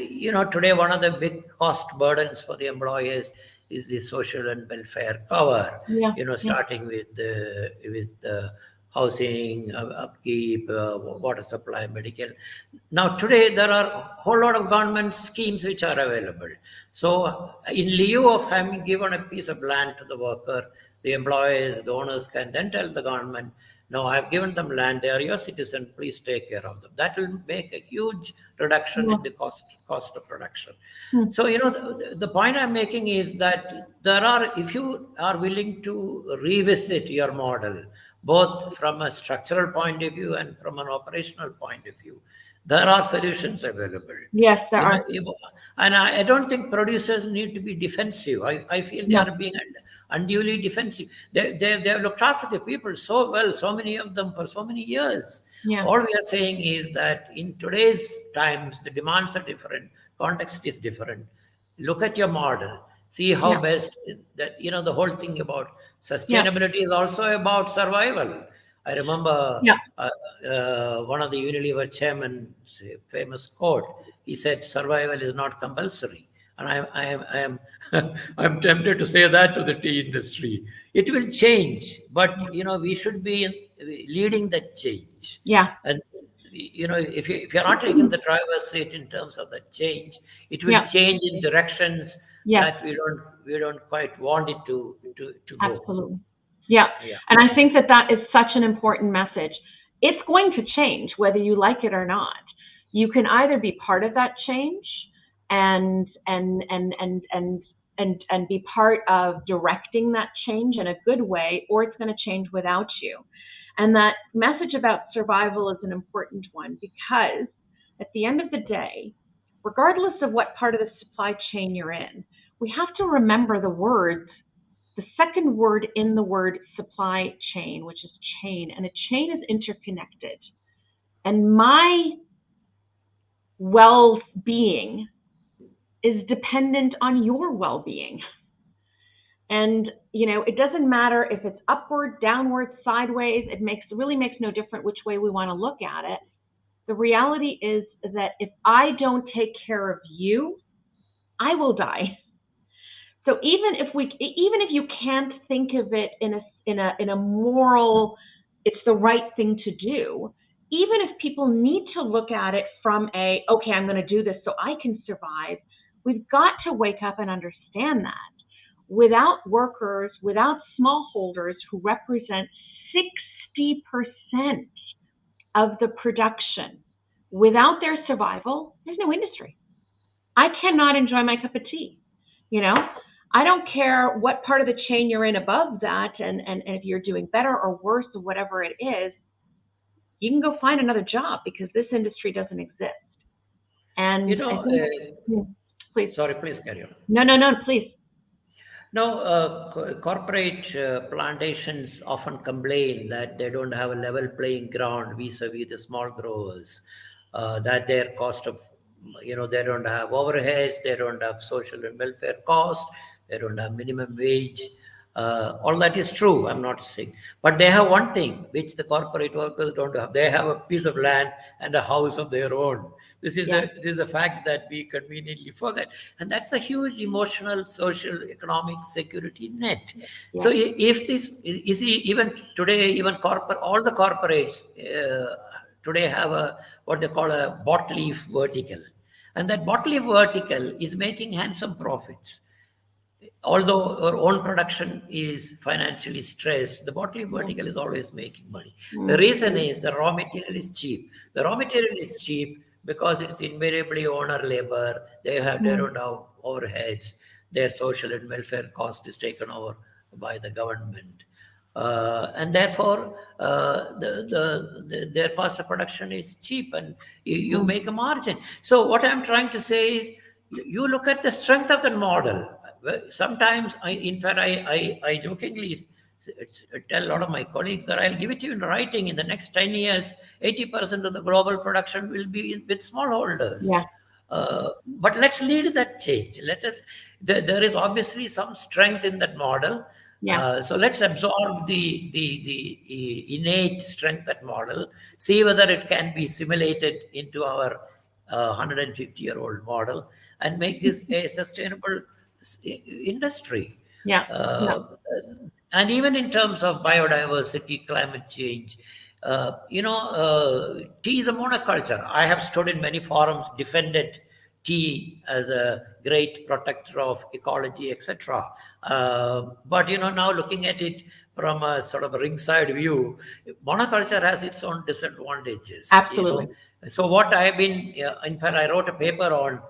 today one of the big cost burdens for the employers is the social and welfare cover. Starting with the housing, upkeep, water supply, medical. Now today there are a whole lot of government schemes which are available. So in lieu of having given a piece of land to the worker, the employers, the owners can then tell the government, no, I've given them land, they are your citizen, please take care of them. That will make a huge reduction in the cost of production. So, the point I'm making is that if you are willing to revisit your model, both from a structural point of view and from an operational point of view, there are solutions available. Yes, there are. And I don't think producers need to be defensive. I feel they are being unduly defensive. They have looked after the people so well, so many of them for so many years. All we are saying is that in today's times, the demands are different, context is different. Look at your model. See how best that, the whole thing about sustainability is also about survival. I remember one of the Unilever chairman's famous quote. He said, "Survival is not compulsory." And I am I'm tempted to say that to the tea industry. It will change, but we should be leading that change. And if you're not taking the driver's seat in terms of that change, it will change in directions that we don't quite want it to go. Absolutely. And I think that is such an important message. It's going to change whether you like it or not. You can either be part of that change and be part of directing that change in a good way, or it's going to change without you. And that message about survival is an important one, because at the end of the day, regardless of what part of the supply chain you're in, we have to remember the second word in the word supply chain, which is chain, and a chain is interconnected. And my well-being is dependent on your well-being. And, it doesn't matter if it's upward, downward, sideways. It really makes no difference which way we want to look at it. The reality is that if I don't take care of you, I will die. So even if you can't think of it in a moral, it's the right thing to do, even if people need to look at it from okay, I'm going to do this so I can survive, we've got to wake up and understand that. Without workers, without smallholders who represent 60% of the production, without their survival, there's no industry. I cannot enjoy my cup of tea. I don't care what part of the chain you're in above that, and if you're doing better or worse or whatever it is, you can go find another job, because this industry doesn't exist. And please. Sorry, please carry on. No, please. No, corporate plantations often complain that they don't have a level playing ground vis-a-vis the small growers, that their cost of, they don't have overheads, they don't have social and welfare costs, they don't have minimum wage. All that is true, I'm not saying. But they have one thing which the corporate workers don't have. They have a piece of land and a house of their own. This is a fact that we conveniently forget. And that's a huge emotional, social, economic security net. So if this, you see, even today, all the corporates today have what they call a bot leaf vertical. And that bot leaf vertical is making handsome profits. Although our own production is financially stressed, the bot leaf vertical is always making money. The reason is the raw material is cheap. The raw material is cheap because it's invariably owner labor. They don't have overheads. Their social and welfare cost is taken over by the government. And therefore, their cost of production is cheap, and you make a margin. So what I'm trying to say is, you look at the strength of the model. Sometimes, I jokingly tell a lot of my colleagues that I'll give it to you in writing. In the next 10 years, 80% of the global production will be with smallholders. Yeah. But let's lead that change. There is obviously some strength in that model. Yeah. So let's absorb the innate strength that model, see whether it can be simulated into our 150-year-old model, and make this a sustainable industry. Yeah. And even in terms of biodiversity, climate change, tea is a monoculture. I have stood in many forums, defended tea as a great protector of ecology, etc. But now looking at it from a sort of a ringside view, monoculture has its own disadvantages. Absolutely. So what I have been, in fact, I wrote a paper on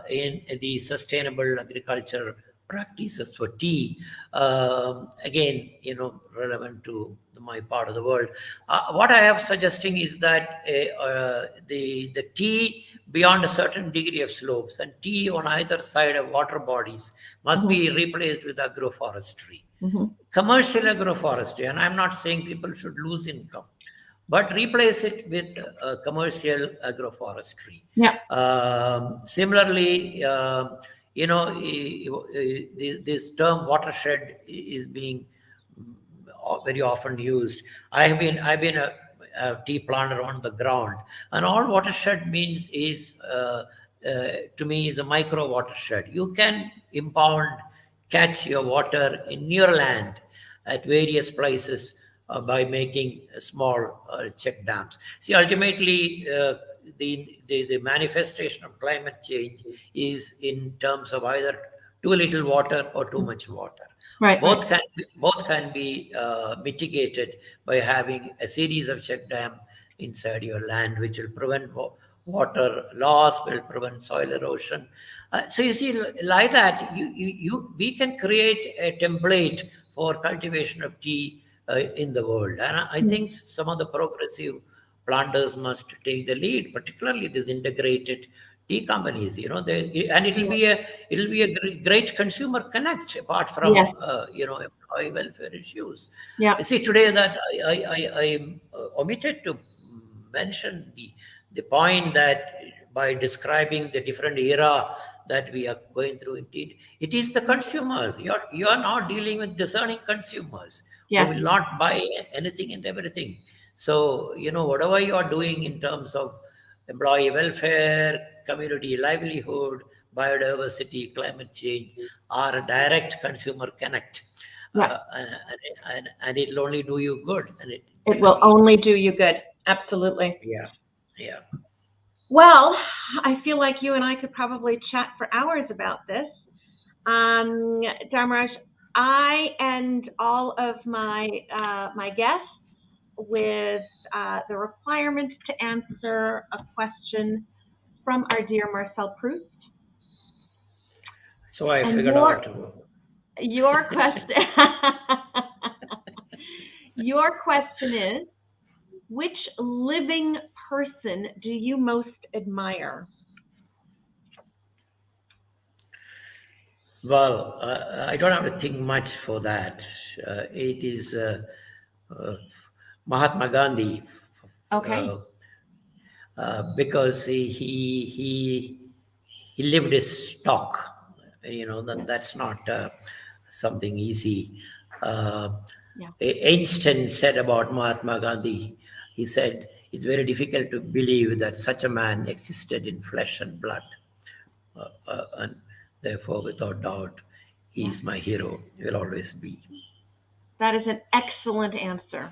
in the sustainable agriculture practices for tea, again, relevant to my part of the world. What I am suggesting is that the tea beyond a certain degree of slopes and tea on either side of water bodies must be replaced with agroforestry. Commercial agroforestry, and I'm not saying people should lose income, but replace it with commercial agroforestry. Yeah. Similarly, this term watershed is being very often used. I've been a tea planter on the ground, and all watershed means is to me is a micro watershed. You can catch your water in your land at various places by making small check dams. See, ultimately, the manifestation of climate change is in terms of either too little water or too much water. Right. Both can be mitigated by having a series of check dams inside your land, which will prevent water loss, will prevent soil erosion. So you see, like that, we can create a template for cultivation of tea in the world. And I think some of the progressive planters must take the lead, particularly these integrated tea companies. And it'll be a great consumer connect apart from employee welfare issues. Yeah. See, today that I omitted to mention the point that by describing the different era that we are going through, indeed, it is the consumers. You are now dealing with discerning consumers who will not buy anything and everything. So, whatever you are doing in terms of employee welfare, community livelihood, biodiversity, climate change are a direct consumer connect. And it'll only do you good. And it will only do you good. Absolutely. Yeah. Well, I feel like you and I could probably chat for hours about this. Dharmaraj, I end all of my my guests with the requirement to answer a question from our dear Marcel Proust. So I figured out your question. Your question is, which living person do you most admire? Well, I don't have to think much for that. It is Mahatma Gandhi. Okay. Because he lived his talk. That's not something easy. Einstein said about Mahatma Gandhi, he said, it's very difficult to believe that such a man existed in flesh and blood. And therefore, without doubt, he is my hero, will always be. That is an excellent answer.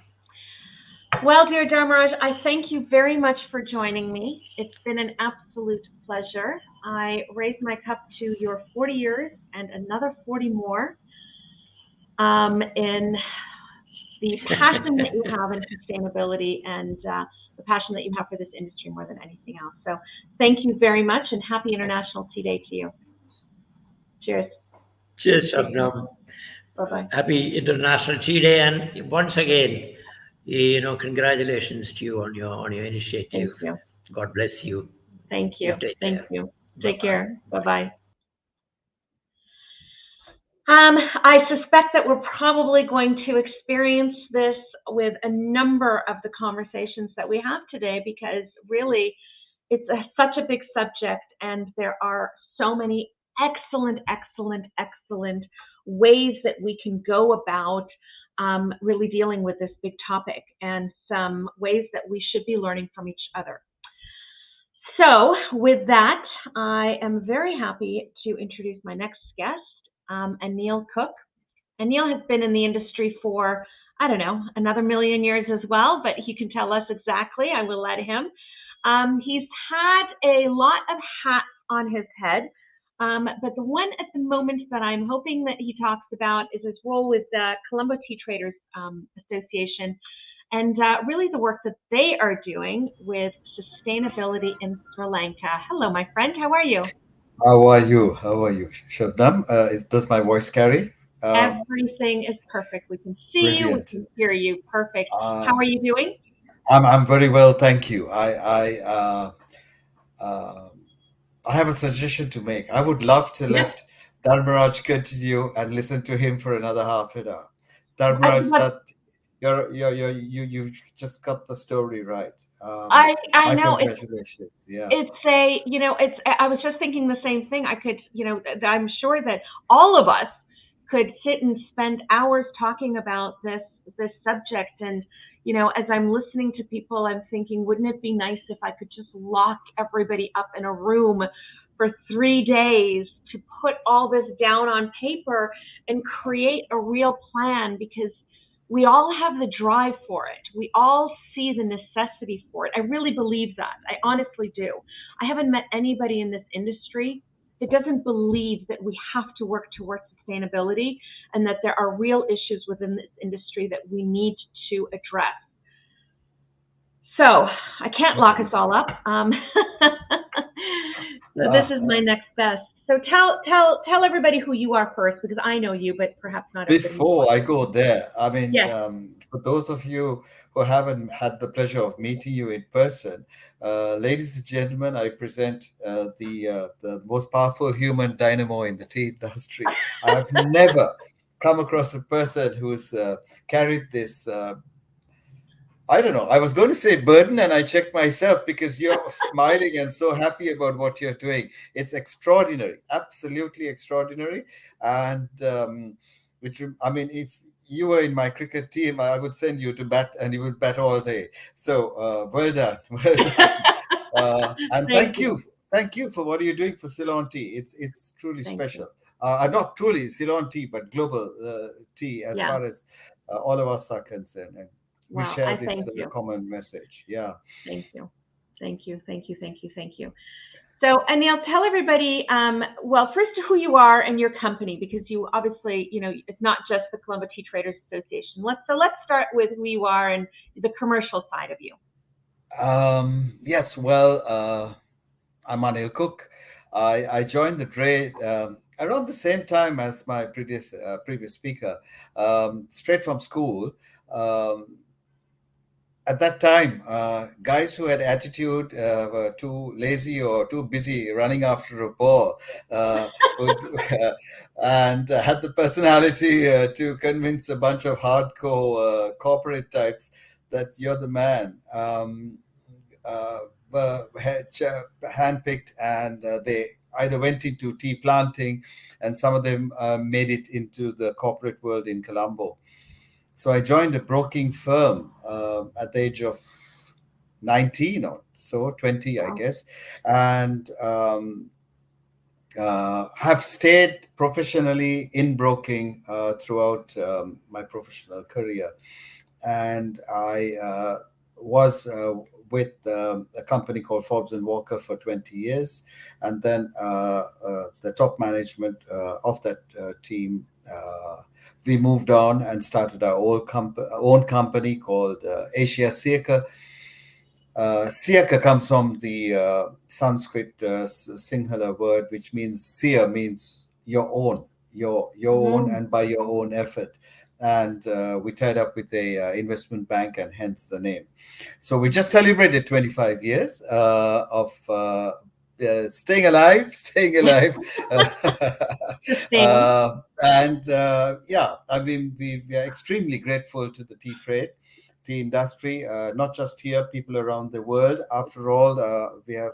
Well, dear Dharmaraj, I thank you very much for joining me. It's been an absolute pleasure. I raise my cup to your 40 years and another 40 more in the passion that you have in sustainability and the passion that you have for this industry more than anything else. So thank you very much and happy International Tea Day to you. Cheers. Cheers, Shabnam. Bye-bye. Happy International Tea Day, and once again, congratulations to you on your initiative. Thank you. God bless you. Thank you. Thank you. Take care. Bye-bye. I suspect that we're probably going to experience this with a number of the conversations that we have today, because really it's such a big subject, and there are so many excellent ways that we can go about really dealing with this big topic, and some ways that we should be learning from each other. So with that, I am very happy to introduce my next guest, Anil Cooke. Anil has been in the industry for, I don't know, another million years as well, but he can tell us exactly. I will let him. He's had a lot of hats on his head, but the one at the moment that I'm hoping that he talks about is his role with the Colombo Tea Traders Association, and really the work that they are doing with sustainability in Sri Lanka. Hello, my friend. How are you? How are you? Shabnam? Does my voice carry? Everything is perfect. We can see Brilliant. you. We can hear you. Perfect. How are you doing? I'm very well, thank you. I have a suggestion to make. I would love to let Dharmaraj continue and listen to him for another half an hour. Dharmaraj, you've just got the story right. I know. Congratulations. I was just thinking the same thing. I'm sure that all of us could sit and spend hours talking about this subject. And, as I'm listening to people, I'm thinking, wouldn't it be nice if I could just lock everybody up in a room for 3 days to put all this down on paper and create a real plan? Because we all have the drive for it. We all see the necessity for it. I really believe that. I honestly do. I haven't met anybody in this industry that doesn't believe that we have to work towards sustainability, and that there are real issues within this industry that we need to address. So I can't lock us all up. So this is my next best. So tell everybody who you are first, because I know you, but perhaps not. Before I go there, I mean, for those of you who haven't had the pleasure of meeting you in person, ladies and gentlemen, I present the most powerful human dynamo in the tea industry. I have never come across a person who's carried this. I don't know. I was going to say burden, and I checked myself, because you're smiling and so happy about what you're doing. It's extraordinary, absolutely extraordinary. And if you were in my cricket team, I would send you to bat, and you would bat all day. So well done, well done. And thank you for what you're doing for Ceylon tea. It's truly special. Not truly Ceylon tea, but global tea, as far as all of us are concerned. And we share this common message. Yeah. Thank you. So, Anil, tell everybody, first who you are and your company, because you obviously, it's not just the Colombo Tea Traders Association. Let's start with who you are and the commercial side of you. Yes. Well, I'm Anil Cooke. I joined the trade around the same time as my previous speaker, straight from school. At that time, guys who had attitude, were too lazy or too busy running after a ball, and had the personality to convince a bunch of hardcore corporate types that you're the man. Were handpicked, and they either went into tea planting, and some of them made it into the corporate world in Colombo. So I joined a broking firm at the age of 19 or so, 20, I guess, and have stayed professionally in broking throughout my professional career. And I was with a company called Forbes & Walker for 20 years. And then the top management of that team, we moved on and started our own company called Asia Siaka. Siaka comes from the Sanskrit Sinhala word, which means Siya means your own, your own, and by your own effort. And we tied up with a investment bank, and hence the name. So we just celebrated 25 years of staying alive. Sustaining. Yeah, I mean, we are extremely grateful to the tea industry, not just here, people around the world. After all, we're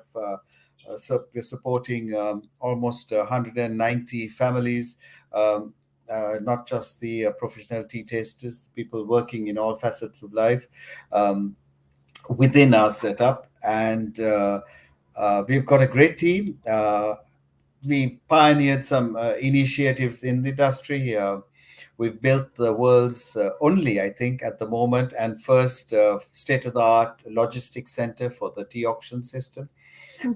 supporting almost 190 families, not just the professional tea tasters, people working in all facets of life within our setup. And we've got a great team. We pioneered some initiatives in the industry. We've built the world's only, I think, at the moment, and first state-of-the-art logistics center for the tea auction system.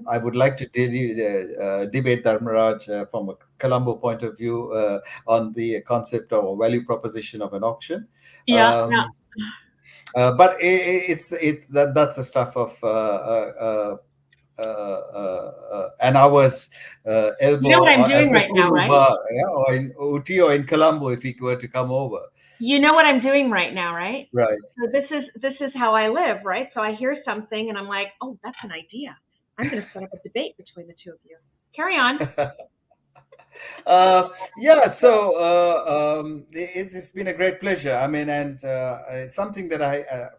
I would like to debate Dharmaraj from a Colombo point of view on the concept of a value proposition of an auction. Yeah. But that's the stuff of an hour's elbow You know what I'm doing at the right now, Kuru right? bar, or in Uti or in Colombo if he were to come over. You know what I'm doing right now, right? Right. So this is how I live, right? So I hear something and I'm like, oh, that's an idea. I'm going to set up a debate between the two of you. Carry on. It's been a great pleasure. I mean, and it's something that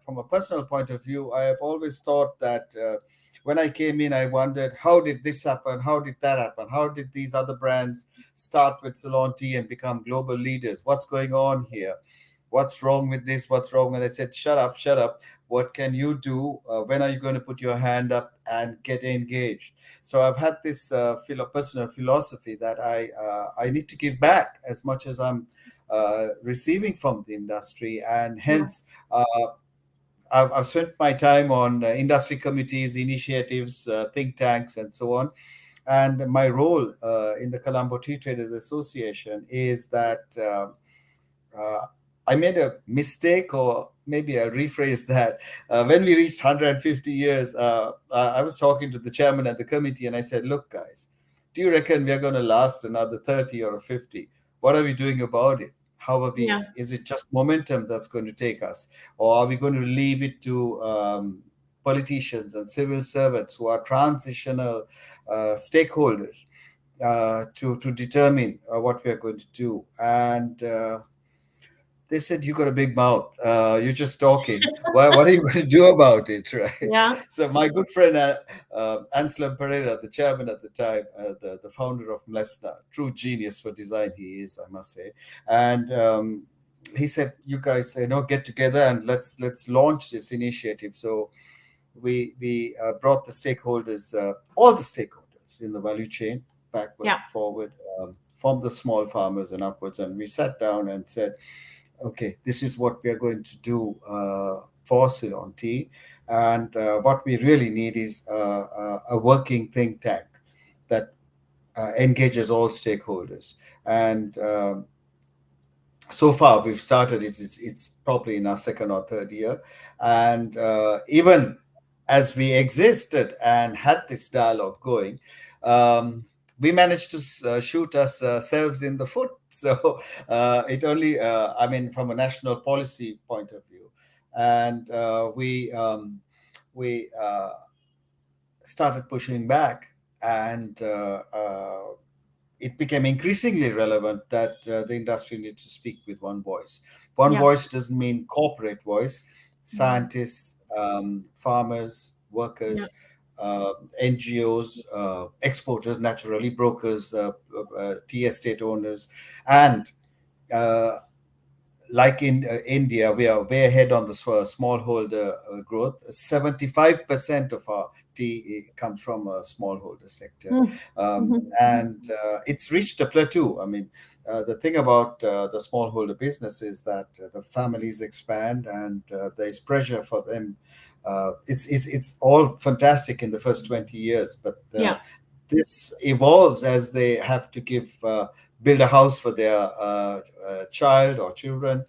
from a personal point of view, I have always thought that when I came in, I wondered, how did this happen? How did that happen? How did these other brands start with Ceylon tea and become global leaders? What's going on here? What's wrong with this? What's wrong? And I said, shut up. What can you do? When are you going to put your hand up and get engaged? So I've had this personal philosophy that I need to give back as much as I'm receiving from the industry. And hence, I've spent my time on industry committees, initiatives, think tanks, and so on. And my role in the Colombo Tea Traders Association is that I made a mistake, or maybe I rephrase that. When we reached 150 years, I was talking to the chairman of the committee and I said, look, guys, do you reckon we're going to last another 30 or 50? What are we doing about it? How are we? Yeah. Is it just momentum that's going to take us? Or are we going to leave it to politicians and civil servants who are transitional stakeholders to determine what we are going to do? And they said, you got a big mouth. You're just talking. What are you going to do about it, right? Yeah. So my good friend Anselm Pereira, the chairman at the time, the founder of Mlesna, true genius for design he is, I must say. And he said, you guys, get together and let's launch this initiative. So we brought the stakeholders, all the stakeholders in the value chain, backward, forward, from the small farmers and upwards. And we sat down and said, okay, this is what we are going to do for Ceylon Tea. And what we really need is a working think tank that engages all stakeholders. And so far, we've started, it's probably in our second or third year. And even as we existed and had this dialogue going, we managed to shoot ourselves in the foot. So it only, from a national policy point of view. And we started pushing back, and it became increasingly relevant that the industry needs to speak with one voice. One voice doesn't mean corporate voice. Scientists, farmers, workers, NGOs, exporters, naturally, brokers, tea estate owners, and like in India, we are way ahead on the smallholder growth. 75% of our tea comes from a smallholder sector. And it's reached a plateau. I mean, the thing about the smallholder business is that the families expand and there's pressure for them. It's all fantastic in the first 20 years, but this evolves as they have to build a house for their child or children,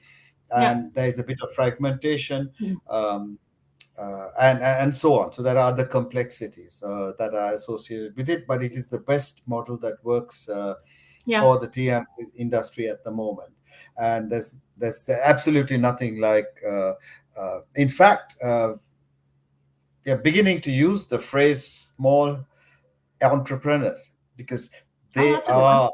and there is a bit of fragmentation, and so on. So there are other complexities that are associated with it, but it is the best model that works for the tea industry at the moment. And there's absolutely nothing like. In fact, we are beginning to use the phrase small entrepreneurs, because Oh, they that's a good one. are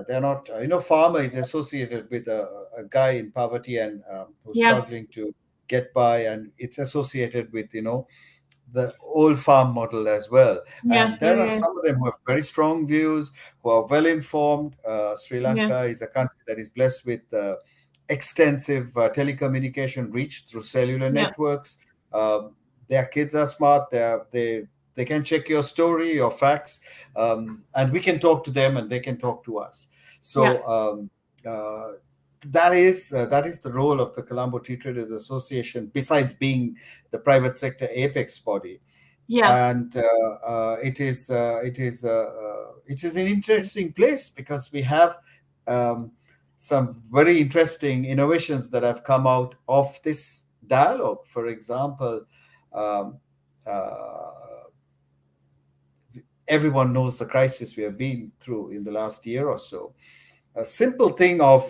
they're not farmer is associated with a guy in poverty and who's Yeah, struggling to get by, and it's associated with the old farm model as well. yeah, And yeah, there are yeah, some of them who have very strong views, who are well informed. Sri yeah, Lanka is a country that is blessed with extensive telecommunication reach through cellular yeah, networks. Their kids are smart. They can check your story, your facts, and we can talk to them, and they can talk to us. yeah, So that is the role of the Colombo Tea Traders Association, besides being the private sector apex body. yeah, And it is an interesting place because we have um, some very interesting innovations that have come out of this dialogue. For example, um, uh, everyone knows the crisis we have been through in the last year or so. A simple thing of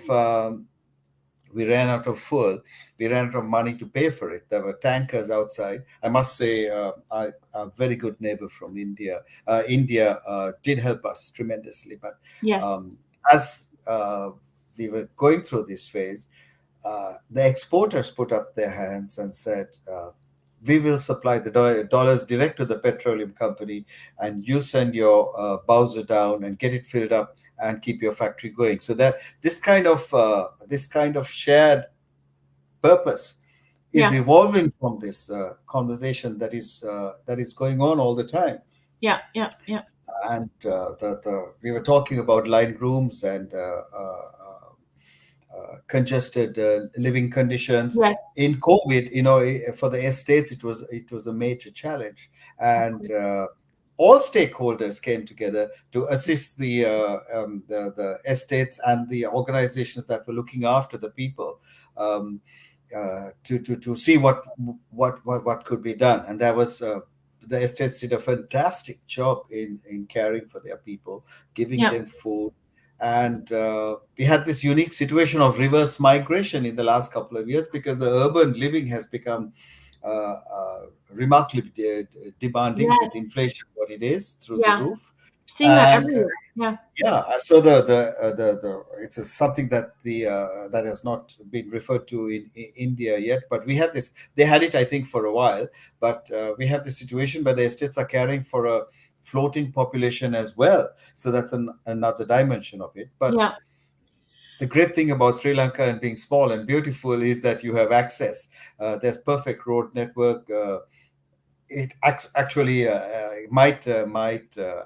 we ran out of fuel, we ran out of money to pay for it. There were tankers outside. I must say, a very good neighbor from India. India did help us tremendously, but yes, as we were going through this phase, the exporters put up their hands and said, we will supply the dollars direct to the petroleum company, and you send your Bowser down and get it filled up and keep your factory going. So that this kind of shared purpose is yeah, evolving from this conversation that is going on all the time. yeah, yeah, yeah, And we were talking about line rooms and congested living conditions yes, in COVID. For the estates, it was a major challenge, and all stakeholders came together to assist the estates and the organizations that were looking after the people, to see what could be done. And that was. The estates did a fantastic job in caring for their people, giving yeah, them food, and we had this unique situation of reverse migration in the last couple of years, because the urban living has become remarkably demanding, with yes, inflation what it is through the yeah. roof. Seeing that And everywhere. Yeah, yeah, so the it's something that has not been referred to in India yet, but we had this. They had it, I think, for a while, but we have the situation where the estates are caring for a floating population as well. So that's another dimension of it. But yeah, the great thing about Sri Lanka and being small and beautiful is that you have access. There's perfect road network. It actually might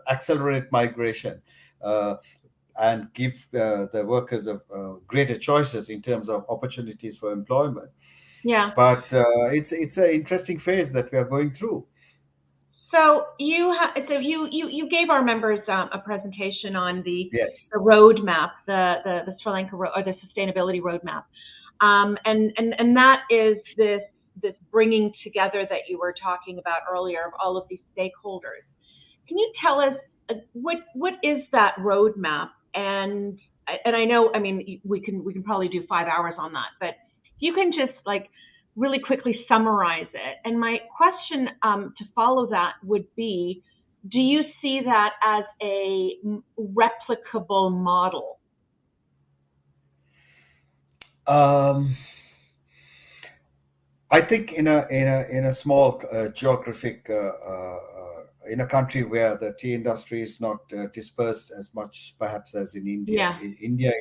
accelerate migration, uh, and give the workers of greater choices in terms of opportunities for employment. yeah. But it's an interesting phase that we are going through. So you gave our members a presentation on the Yes. roadmap, the Sri Lanka or the sustainability roadmap, and that is this bringing together that you were talking about earlier of all of these stakeholders. Can you tell us what is that roadmap? And I know, I mean, we can probably do 5 hours on that, but you can just like really quickly summarize it. And my question to follow that would be, do you see that as a replicable model? I think in a small geographic in a country where the tea industry is not dispersed as much, perhaps, as in India. Yeah, In India,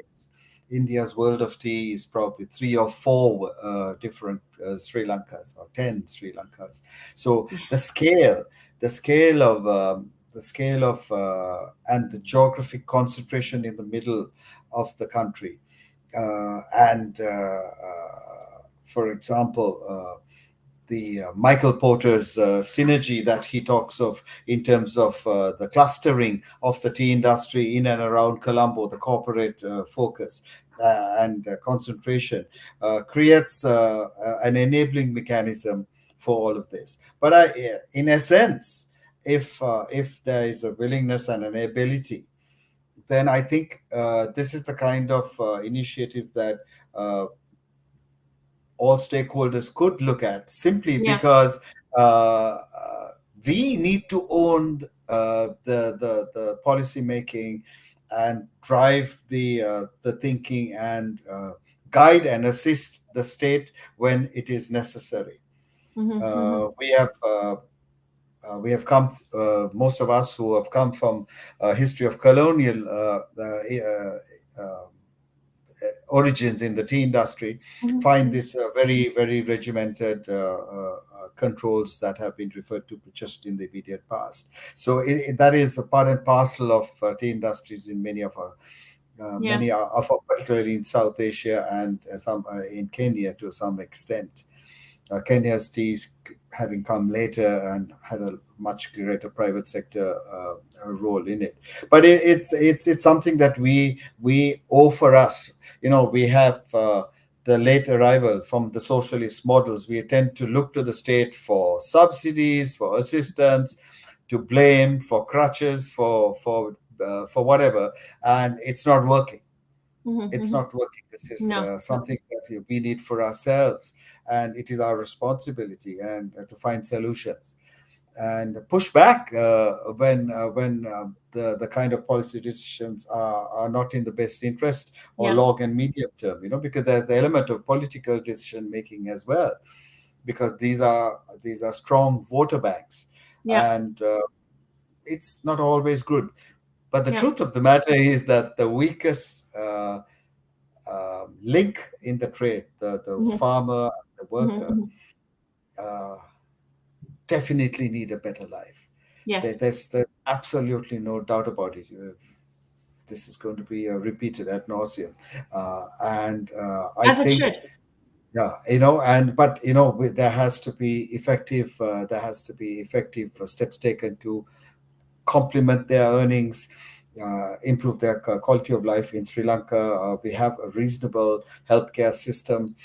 India's world of tea is probably 3 or 4 different Sri Lankas, or 10 Sri Lankas. So the scale of and the geographic concentration in the middle of the country, and for example, the Michael Porter's synergy that he talks of in terms of the clustering of the tea industry in and around Colombo, the corporate focus and concentration, creates an enabling mechanism for all of this. But in essence, if there is a willingness and an ability, then I think this is the kind of initiative that all stakeholders could look at, simply yeah, because we need to own the policy making and drive the thinking and guide and assist the state when it is necessary. We have come, most of us who have come from a history of colonial origins in the tea industry, find this very, very regimented controls that have been referred to just in the immediate past. So that is a part and parcel of tea industries in many of our, particularly in South Asia and some in Kenya to some extent. Kenya's tea having come later and had a much greater private sector role in it, but it's something that we owe for us. We have the late arrival from the socialist models. We tend to look to the state for subsidies, for assistance, to blame, for crutches, for whatever, and it's not working. It's not working. This is something that we need for ourselves, and it is our responsibility and to find solutions and push back when the kind of policy decisions are not in the best interest or long and medium term. Because there's the element of political decision making as well, because these are strong voter banks, and it's not always good. But the truth of the matter is that the weakest link in the trade, the farmer, the worker, definitely need a better life. There's absolutely no doubt about it. This is going to be repeated ad nauseum, and I think. But there has to be effective. There has to be effective steps taken to complement their earnings, improve their quality of life. In Sri Lanka, we have a reasonable healthcare system.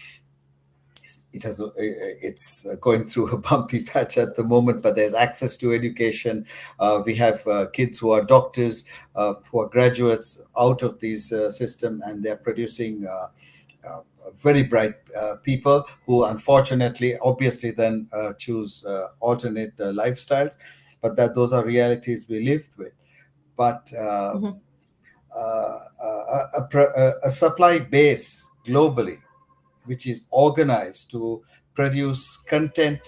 It's going through a bumpy patch at the moment, but there's access to education. We have kids who are doctors, who are graduates out of these system, and they're producing very bright people who unfortunately, obviously, then choose alternate lifestyles. But those are realities we lived with. But a supply base globally, which is organized to produce content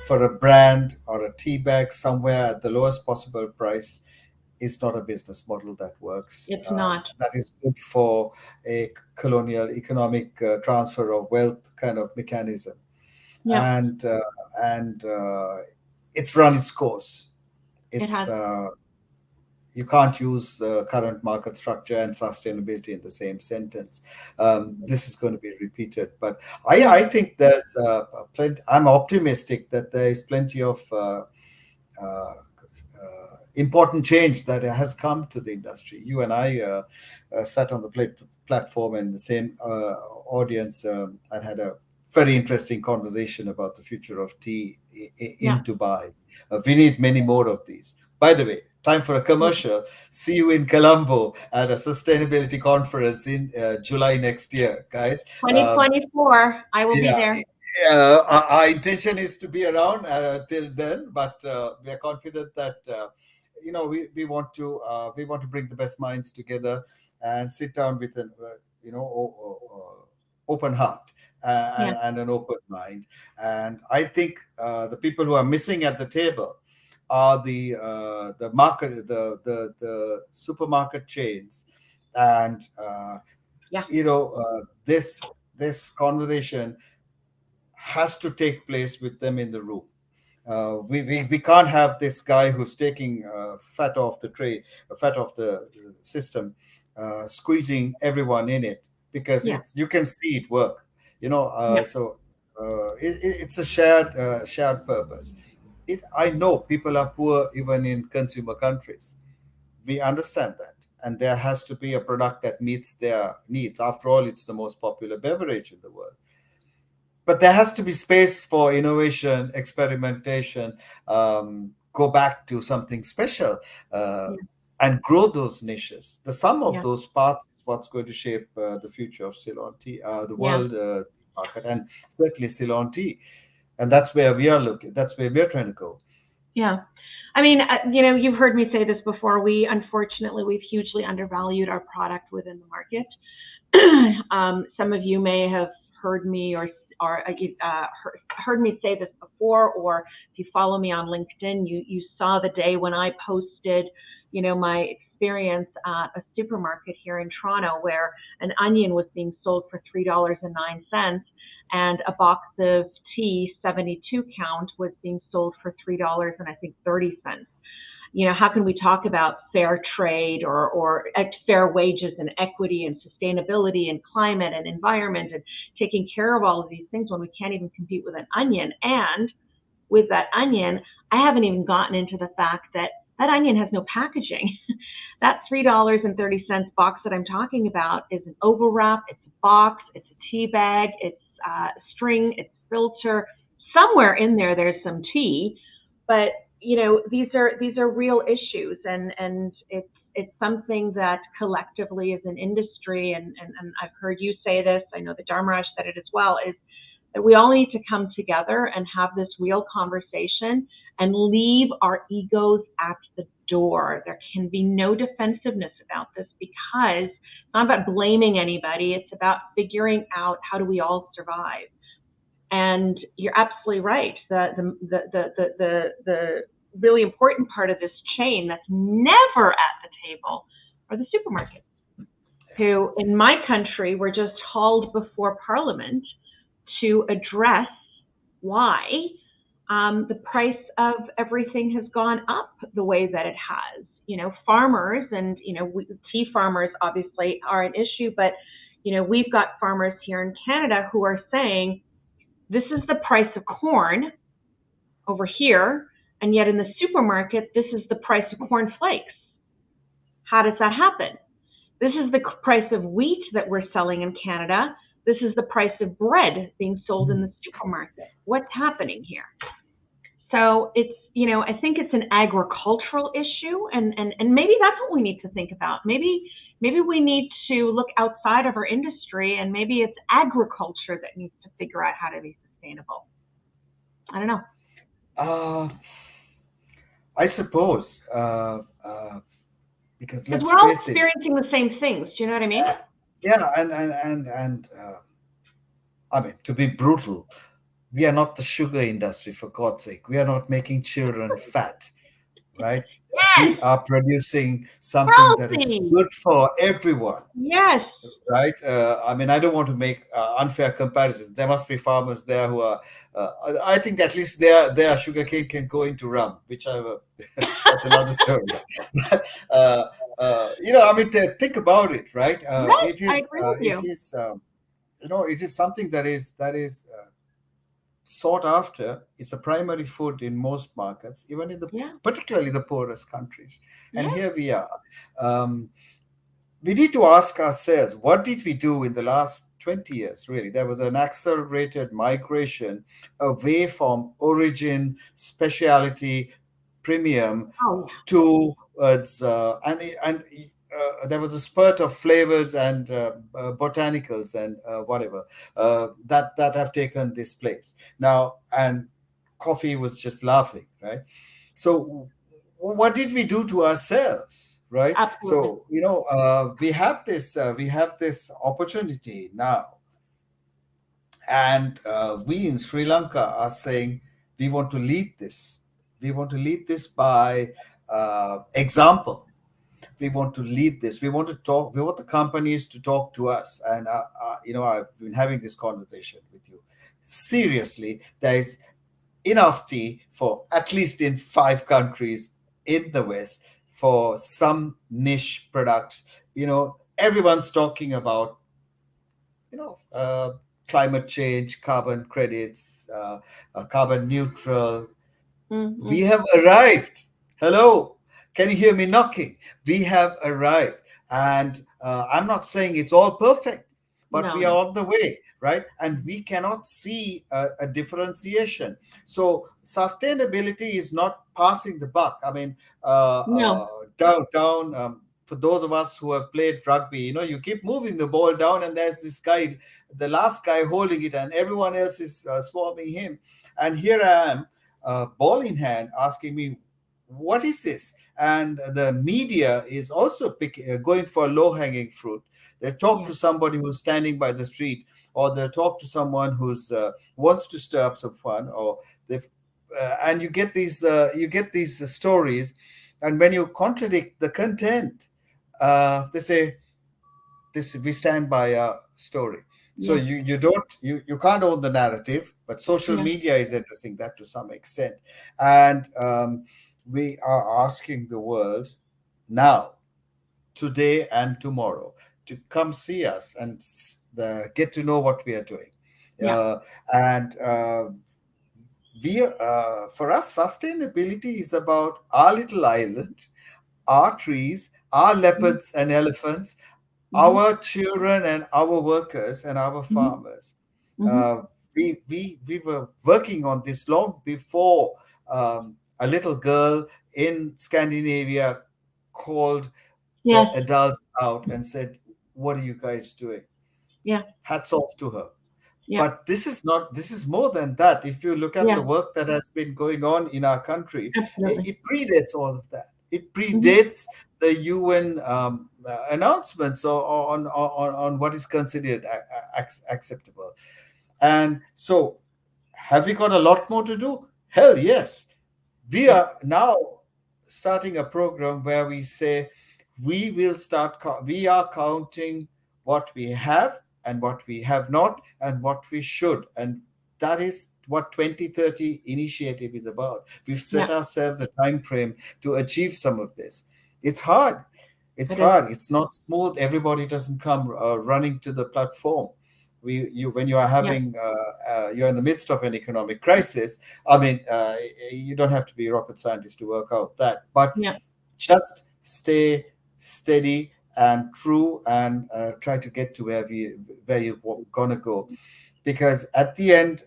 for a brand or a tea bag somewhere at the lowest possible price, is not a business model that works. It's not. That is good for a colonial economic transfer of wealth kind of mechanism. And it's run its course. You can't use current market structure and sustainability in the same sentence. This is going to be repeated, but I think there's plenty. I'm optimistic that there is plenty of important change that has come to the industry. You and I sat on the platform in the same audience and had a very interesting conversation about the future of tea in Dubai. We need many more of these. By the way, time for a commercial. See you in Colombo at a sustainability conference in July next year, guys. 2024. I will be there. Our intention is to be around till then, but we are confident that we want to bring the best minds together and sit down with an open heart and an open mind. And I think the people who are missing at the table are the market, the supermarket chains, and this conversation has to take place with them in the room. We can't have this guy who's taking fat off the tray, fat off the system, squeezing everyone in it, because you can see it work. So it's a shared purpose. I know people are poor even in consumer countries. We understand that. And there has to be a product that meets their needs. After all, it's the most popular beverage in the world. But there has to be space for innovation, experimentation, go back to something special, and grow those niches. The sum of those parts is what's going to shape the future of Ceylon tea, the world market, and certainly Ceylon tea. And that's where we are looking. That's where we're trying to go. Yeah. I mean, you've heard me say this before. Unfortunately, we've hugely undervalued our product within the market. Some of you may have heard me heard me say this before, or if you follow me on LinkedIn, you saw the day when I posted, my experience at a supermarket here in Toronto where an onion was being sold for $3.09 and a box of tea, 72 count, was being sold for $3 and I think 30 cents. How can we talk about fair trade or fair wages and equity and sustainability and climate and environment and taking care of all of these things when we can't even compete with an onion? And with that onion, I haven't even gotten into the fact that that onion has no packaging. That $3.30 box that I'm talking about is an overwrap, it's a box, it's a tea bag, it's a string, it's filter. Somewhere in there's some tea, but these are real issues, and it's something that collectively as an industry, and I've heard you say this, I know that Dharmaraj said it as well, is that we all need to come together and have this real conversation and leave our egos at the door. There can be no defensiveness about this because it's not about blaming anybody. It's about figuring out how do we all survive. And you're absolutely right. The really important part of this chain that's never at the table are the supermarkets, who in my country were just hauled before Parliament to address why the price of everything has gone up the way that it has. Farmers and, tea farmers obviously are an issue, but, we've got farmers here in Canada who are saying, this is the price of corn over here, and yet in the supermarket, this is the price of corn flakes. How does that happen? This is the price of wheat that we're selling in Canada. This is the price of bread being sold in the supermarket. What's happening here? So it's, I think it's an agricultural issue, and maybe that's what we need to think about. Maybe we need to look outside of our industry, and maybe it's agriculture that needs to figure out how to be sustainable. I don't know. I suppose, because let's we're all face it. experiencing the same things. Do you know what I mean? Yeah, and I mean, to be brutal, we are not the sugar industry, for God's sake. We are not making children fat, right? Yes. We are producing something that is good for everyone. Yes. Right? I mean, I don't want to make unfair comparisons. There must be farmers there who are, I think at least their sugarcane can go into rum, whichever, that's another story. But, I mean, think about it, right? Right. It is, I agree with you. It is, it is something that is sought after. It's a primary food in most markets, even in particularly the poorest countries. And here we are. We need to ask ourselves, what did we do in the last 20 years, really? There was an accelerated migration away from origin, specialty, premium towards, and there was a spurt of flavors and botanicals and whatever that have taken this place now, and coffee was just laughing, right? So what did we do to ourselves, right? Absolutely. So we have this opportunity now, and we in Sri Lanka are saying we want to lead this. We want to lead this by example. We want to lead this. We want to talk. We want the companies to talk to us. And I've been having this conversation with you. Seriously, there is enough tea for at least in 5 countries in the West for some niche products. Everyone's talking about climate change, carbon credits, carbon neutral. Mm-hmm. We have arrived. Hello. Can you hear me knocking? We have arrived. And I'm not saying it's all perfect, but we are on the way, right? And we cannot see a differentiation. So sustainability is not passing the buck. I mean, down. For those of us who have played rugby, you keep moving the ball down, and there's this guy, the last guy holding it, and everyone else is swarming him. And here I am, ball in hand, asking me, what is this? And the media is also going for low-hanging fruit. They talk to somebody who's standing by the street, or they talk to someone who's wants to stir up some fun, or they've and you get these stories, and when you contradict the content, they say, this we stand by our story. So you can't own the narrative, but social media is addressing that to some extent. And we are asking the world now, today and tomorrow, to come see us and get to know what we are doing. And for us, sustainability is about our little island, our trees, our leopards and elephants, our children and our workers and our farmers. We were working on this long before a little girl in Scandinavia called the adults out and said, "What are you guys doing?" Hats off to her. But this is more than that. If you look at the work that has been going on in our country, it predates all of that. It predates the UN announcements on what is considered acceptable. And so, have we got a lot more to do? Hell yes. We are now starting a program where we say we are counting what we have and what we have not and what we should. And that is what 2030 initiative is about. We've set ourselves a time frame to achieve some of this. It's hard. It's not smooth. Everybody doesn't come running to the platform. When you are having you're in the midst of an economic crisis, I mean, you don't have to be a rocket scientist to work out that, but just stay steady and true, and try to get to where you're gonna go. Because at the end,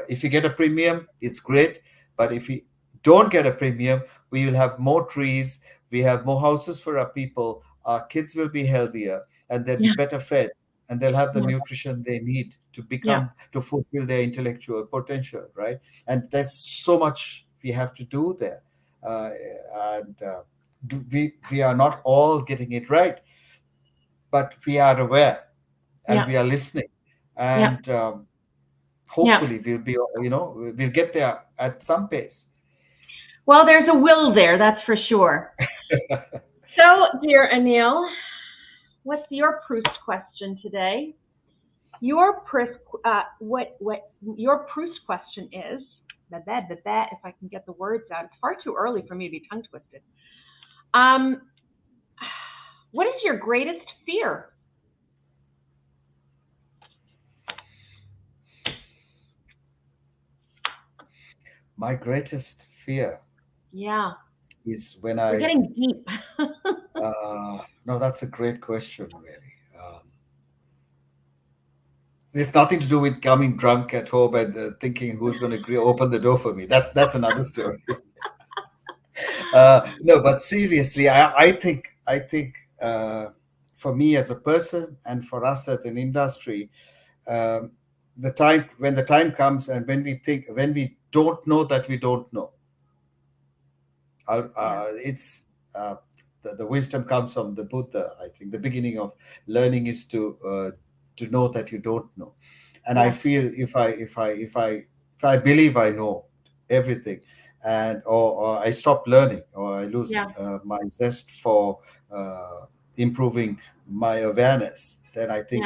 if you get a premium, it's great. But if we don't get a premium, we will have more trees, we have more houses for our people, our kids will be healthier, and they'll be better fed, and they'll have the nutrition they need to fulfill their intellectual potential, right? And there's so much we have to do there. We are not all getting it right, but we are aware, and we are listening, and hopefully we'll get there at some pace. Well, there's a will there, that's for sure. So, dear Anil, what's your Proust question today? Your Proust question is, if I can get the words out, it's far too early for me to be tongue twisted. What is your greatest fear? My greatest fear is when We're getting deep. No, that's a great question, really. There's nothing to do with coming drunk at home and thinking who's going to open the door for me. That's another story. No, but seriously, I think for me as a person and for us as an industry, when the time comes and when we don't know that we don't know, it's the wisdom comes from the Buddha. I think the beginning of learning is to know that you don't know. And I feel if I believe I know everything, and or I stop learning, or I lose my zest for improving my awareness, then I think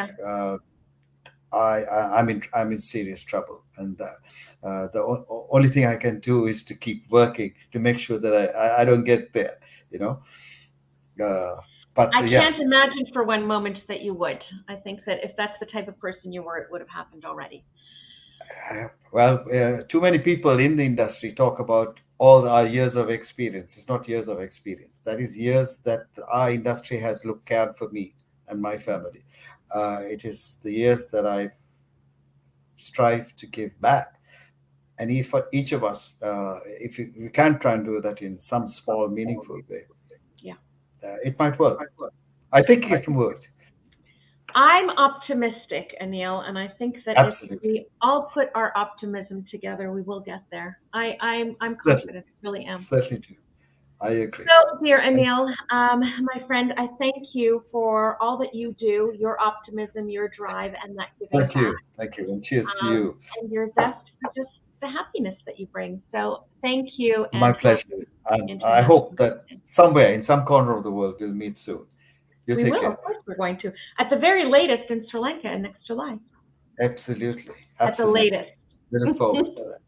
I'm in serious trouble. And the only thing I can do is to keep working to make sure that I don't get there. But I can't imagine for one moment that you would. I think that if that's the type of person you were, it would have happened already. Well, too many people in the industry talk about all our years of experience. It's not years of experience. That is years that our industry has looked out for me and my family. It is the years that I've strived to give back. And if each of us, if we can try and do that in some small, meaningful way, it might work. I think it can work. I'm optimistic, Anil, and I think that if we all put our optimism together, we will get there. I'm confident, really am. Certainly do. I agree. So, dear Anil, my friend, I thank you for all that you do, your optimism, your drive, and that giving Thank back. you. Thank you. And cheers to you. And your zest for just the happiness that you bring. So thank you. My And pleasure. And I hope that somewhere in some corner of the world we'll meet soon. You we take will, care. of course we're going to. At the very latest in Sri Lanka next July. Absolutely. At the latest. We look forward to that.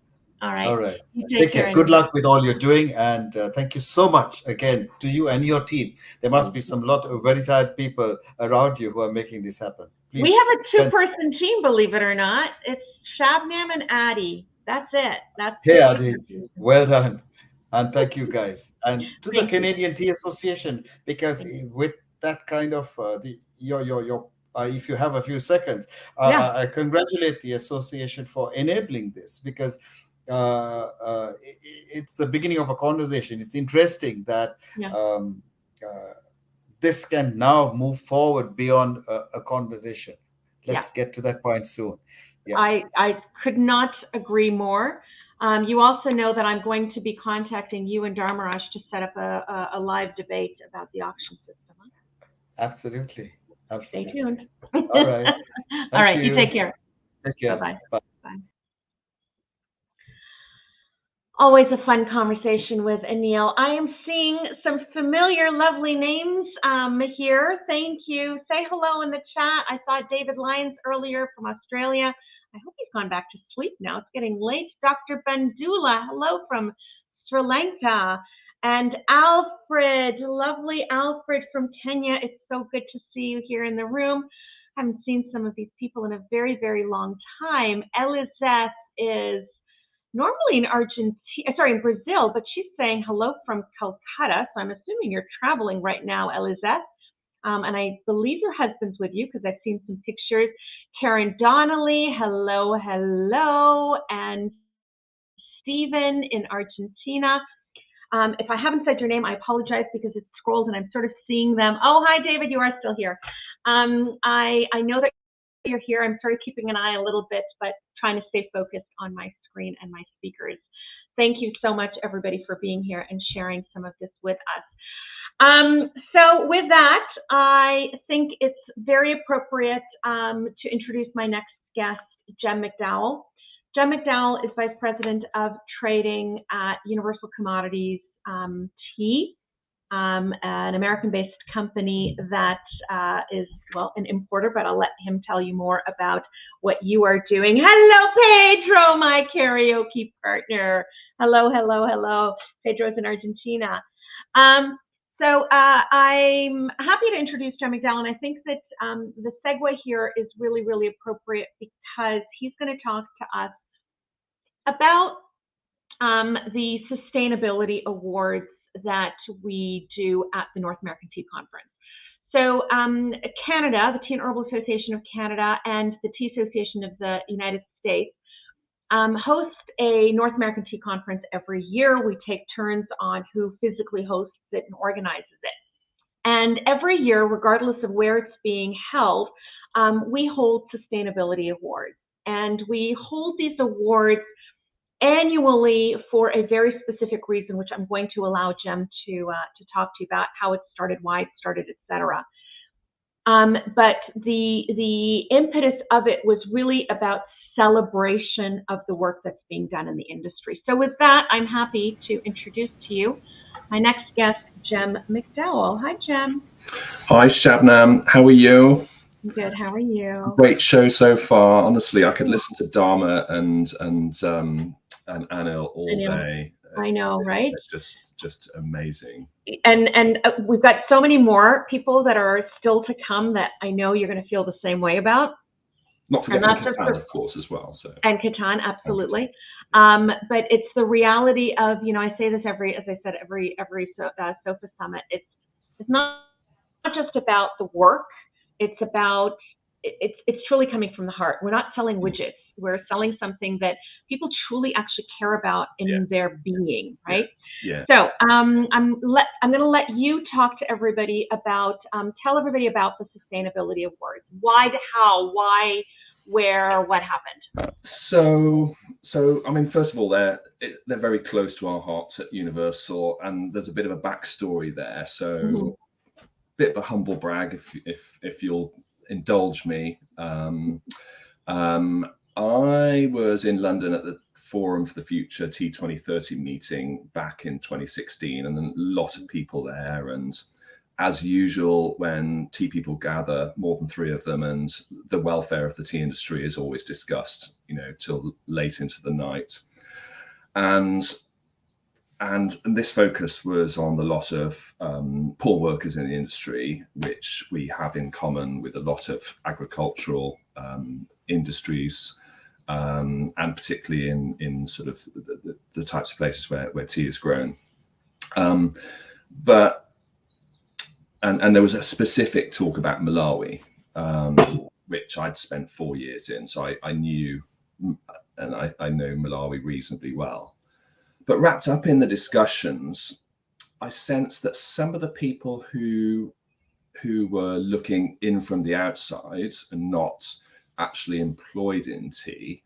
All right. All right. You Take care. Good luck with all you're doing. And thank you so much again to you and your team. There must be some lot of very tired people around you who are making this happen. Please, we have a two-person team, believe it or not. It's Shabnam and Aarti. That's it. That's Hey, Aarti. Well done. And thank you, guys. And to the Canadian Tea Association, because with that kind of if you have a few seconds, I congratulate the association for enabling this, because it's the beginning of a conversation. It's interesting that this can now move forward beyond a conversation. Let's get to that point soon. I could not agree more. You also know that I'm going to be contacting you and Dharmaraj to set up a live debate about the auction system. Huh? Absolutely. Stay tuned. All right. All right. You take care. Take care. Bye-bye. Bye. Always a fun conversation with Anil. I am seeing some familiar, lovely names here. Thank you. Say hello in the chat. I saw David Lyons earlier from Australia. I hope he's gone back to sleep now. It's getting late. Dr. Bandula, hello from Sri Lanka. And Alfred, lovely Alfred from Kenya. It's so good to see you here in the room. I haven't seen some of these people in a very, very long time. Elizeth is normally in in Brazil, but she's saying hello from Calcutta. So I'm assuming you're traveling right now, Elizeth. And I believe your husband's with you because I've seen some pictures. Karen Donnelly, hello, hello. And Stephen in Argentina. If I haven't said your name, I apologize because it's scrolled and I'm sort of seeing them. Oh, hi, David, you are still here. I know that you're here. I'm sort of keeping an eye a little bit, but trying to stay focused on my screen and my speakers. Thank you so much, everybody, for being here and sharing some of this with us. So with that, I think it's very appropriate to introduce my next guest, Jem McDowall. Jem McDowall is Vice President of Trading at Universal Commodities Tea, an American-based company that is, well, an importer, but I'll let him tell you more about what you are doing. Hello, Pedro, my karaoke partner. Hello, hello, hello. Pedro's in Argentina. So I'm happy to introduce Jem McDowall, and I think that the segue here is really, really appropriate because he's going to talk to us about the sustainability awards that we do at the North American Tea Conference. So Canada, the Tea and Herbal Association of Canada and the Tea Association of the United States host a North American Tea Conference every year. We take turns on who physically hosts it and organizes it. And every year, regardless of where it's being held, we hold sustainability awards. And we hold these awards annually for a very specific reason, which I'm going to allow Jem to talk to you about, how it started, why it started, etc. But the impetus of it was really about celebration of the work that's being done in the industry. So with that, I'm happy to introduce to you my next guest, Jem McDowall. Hi, Jem. Hi, Shabnam. How are you? Good. How are you? Great show so far. Honestly, I could listen to Dharma and Anil all day. I know, right? Just amazing. And we've got so many more people that are still to come that I know you're going to feel the same way about. Not forgetting Ketan, of course, as well. So. And Ketan, absolutely. But it's the reality of, I say this every SOFA summit. It's not just about the work. It's about, it's truly coming from the heart. We're not selling widgets. We're selling something that people truly actually care about in their being, right? Yeah. So I'm going to let you talk to everybody about, tell everybody about the Sustainability Awards. Why, how, why, where, what happened? So So, I mean, first of all, they're very close to our hearts at Universal, and there's a bit of a backstory there. So, bit of a humble brag, if you'll indulge me. I was in London at the Forum for the Future T2030 meeting back in 2016, and a lot of people there. And as usual, when tea people gather, more than 3 of them, and the welfare of the tea industry is always discussed, till late into the night. And this focus was on the lot of poor workers in the industry, which we have in common with a lot of agricultural industries, and particularly in sort of the types of places where tea is grown. And there was a specific talk about Malawi, which I'd spent 4 years in, so I knew, and I know Malawi reasonably well. But wrapped up in the discussions, I sensed that some of the people who were looking in from the outside and not actually employed in tea,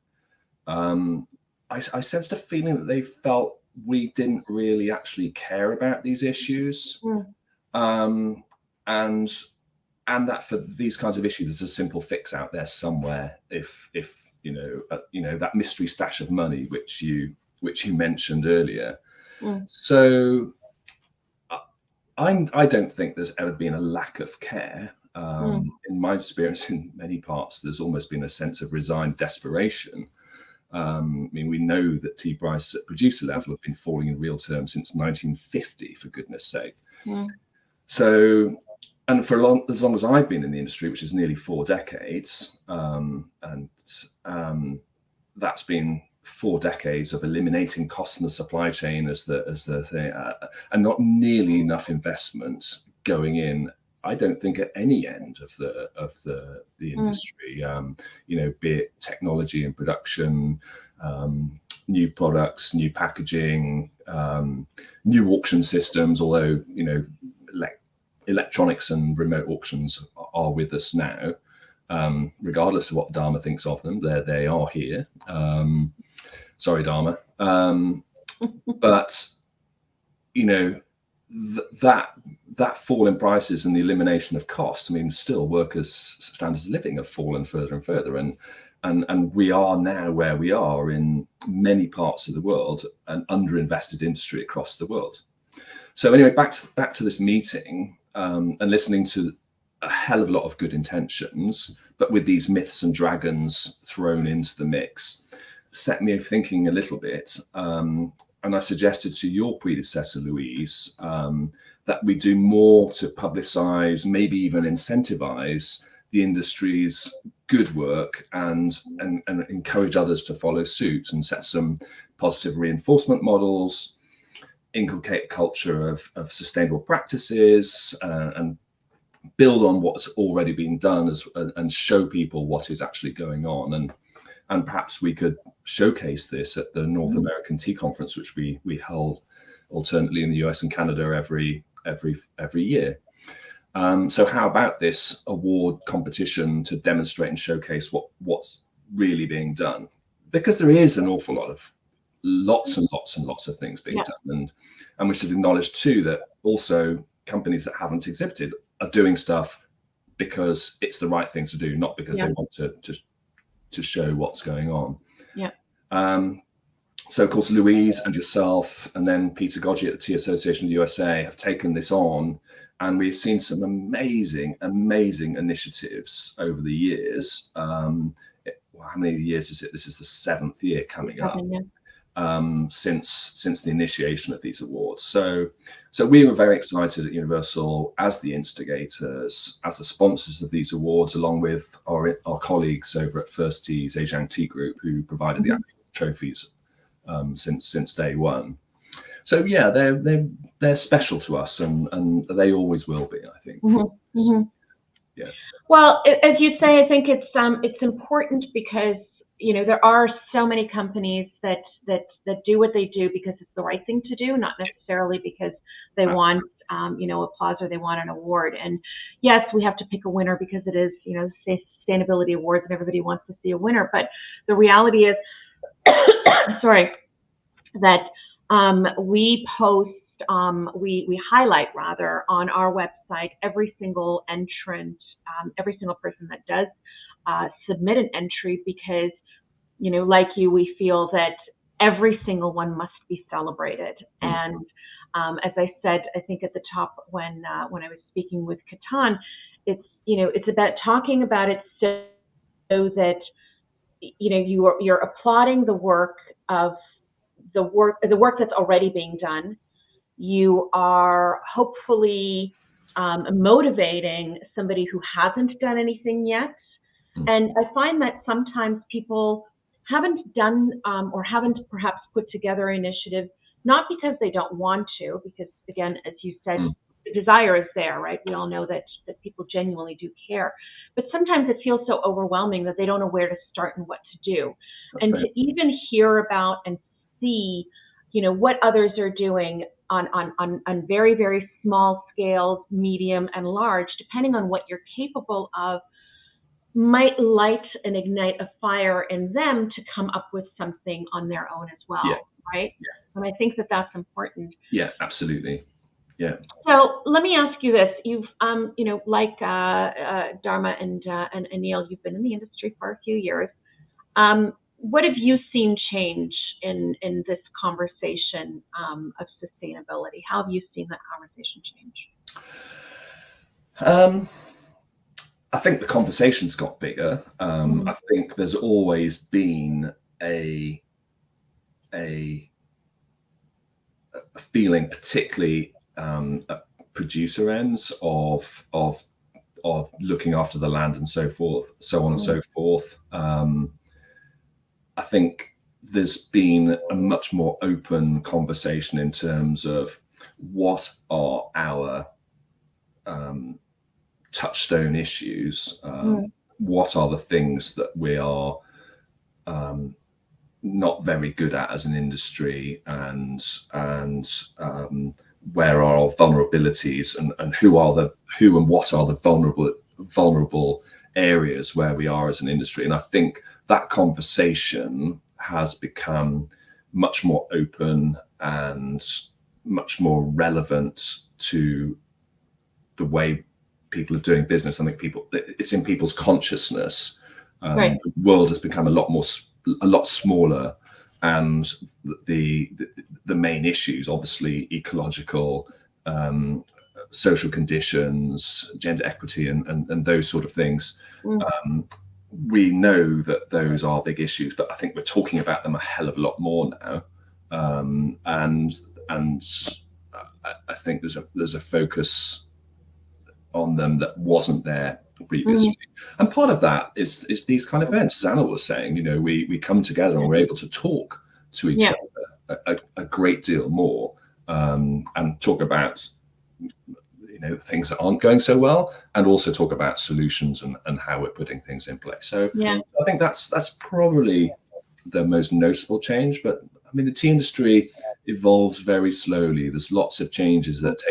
I sensed a feeling that they felt we didn't really actually care about these issues. And that for these kinds of issues, there's a simple fix out there somewhere. If that mystery stash of money which you mentioned earlier. So I don't think there's ever been a lack of care. In my experience, in many parts, there's almost been a sense of resigned desperation. I mean, we know that tea prices at producer level have been falling in real terms since 1950, for goodness sake. So, and for as long as I've been in the industry, which is nearly 4 decades, that's been 4 decades of eliminating costs in the supply chain as the thing, and not nearly enough investment going in. I don't think at any end of the industry, be it technology and production, new products, new packaging, new auction systems. Although electronics and remote auctions are with us now, regardless of what Dharma thinks of them. They are here. Sorry, Dharma. But that fall in prices and the elimination of costs. I mean, still workers' standards of living have fallen further and further, and we are now where we are in many parts of the world, an underinvested industry across the world. So anyway, back to this meeting, and listening to a hell of a lot of good intentions, but with these myths and dragons thrown into the mix, set me thinking a little bit. And I suggested to your predecessor, Louise, that we do more to publicize, maybe even incentivize the industry's good work and encourage others to follow suit and set some positive reinforcement models, inculcate a culture of sustainable practices, and build on what's already been done and show people what is actually going on. And perhaps we could showcase this at the North American Tea Conference, which we hold alternately in the US and Canada every year. So how about this award competition to demonstrate and showcase what's really being done? Because there is an awful lot of lots and lots of things being done, and we should acknowledge too that also companies that haven't exhibited are doing stuff because it's the right thing to do, not because they want to show what's going on. So of course Louise and yourself and then Peter Goggi at the Tea Association of the USA have taken this on, and we've seen some amazing initiatives over the years. How many years is it? This is the 7th year coming up. Since the initiation of these awards. So we were very excited at Universal as the instigators, as the sponsors of these awards, along with our colleagues over at First Tea's Zhejiang Tea Group, who provided the actual trophies since day one. So yeah, they're special to us, and they always will be, I think. Yeah. Well, as you say, I think it's important because there are so many companies that do what they do because it's the right thing to do, not necessarily because they want applause or they want an award. And yes, we have to pick a winner because it is sustainability awards and everybody wants to see a winner. But the reality is sorry, that we post, we highlight rather on our website every single entrant, every single person that does submit an entry, because, you know, like you, we feel that every single one must be celebrated. And as I said, I think at the top when I was speaking with Ketan, it's, you know, it's about talking about it so that, you know, you're applauding the work that's already being done. You are hopefully motivating somebody who hasn't done anything yet. And I find that sometimes people haven't done or haven't perhaps put together initiatives, not because they don't want to, because again, as you said, the desire is there, right? We all know that people genuinely do care, but sometimes it feels so overwhelming that they don't know where to start and what to do. That's and fair. To even hear about and see, you know, what others are doing on very, very small scales, medium and large, depending on what you're capable of, might light and ignite a fire in them to come up with something on their own as well, right? Yeah. And I think that that's important. Yeah, absolutely. Yeah. So let me ask you this: you've, you know, like Dharma and Anil, you've been in the industry for a few years. What have you seen change in this conversation of sustainability? How have you seen that conversation change? I think the conversation's got bigger. I think there's always been a feeling, particularly at producer ends, of looking after the land and so forth, so on and so forth. I think there's been a much more open conversation in terms of what are our touchstone issues, what are the things that we are not very good at as an industry, and where are our vulnerabilities, and who and what are the vulnerable areas where we are as an industry. And I think that conversation has become much more open and much more relevant to the way people are doing business. I think it's in people's consciousness. Right. The world has become a lot smaller, and the main issues, obviously ecological, social conditions, gender equity, and those sort of things. We know that those are big issues, but I think we're talking about them a hell of a lot more now, and I think there's a focus on them that wasn't there previously. And part of that is these kind of events, as Anil was saying. You know, we come together and we're able to talk to each other a great deal more, and talk about, you know, things that aren't going so well, and also talk about solutions and how we're putting things in place. So I think that's probably the most noticeable change. But I mean, the tea industry evolves very slowly. There's lots of changes that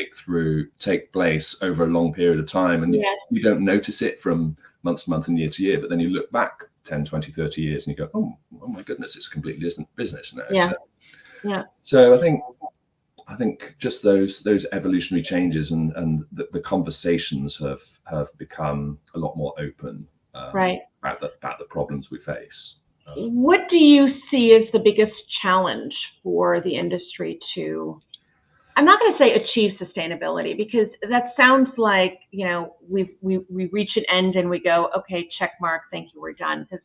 take place over a long period of time, and you don't notice it from month to month and year to year, but then you look back 10, 20, 30 years and you go, oh my goodness, it's a completely different business now. So I think just those evolutionary changes and the conversations have become a lot more open about the problems we face. What do you see as the biggest challenge for the industry to, I'm not going to say achieve sustainability, because that sounds like, you know, we reach an end and we go, okay, check mark, thank you, we're done. Because,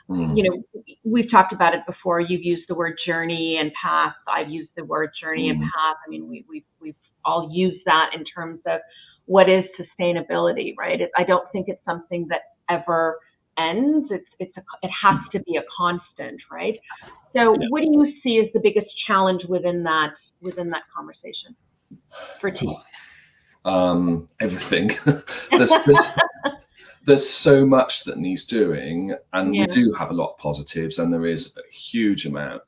you know, we've talked about it before. You've used the word journey and path. I've used the word journey and path. I mean, we've all used that in terms of what is sustainability, right? I don't think it's something that ever ends. It has to be a constant, right? So what do you see as the biggest challenge within that conversation for tea? Everything. There's so much that needs doing, and we do have a lot of positives, and there is a huge amount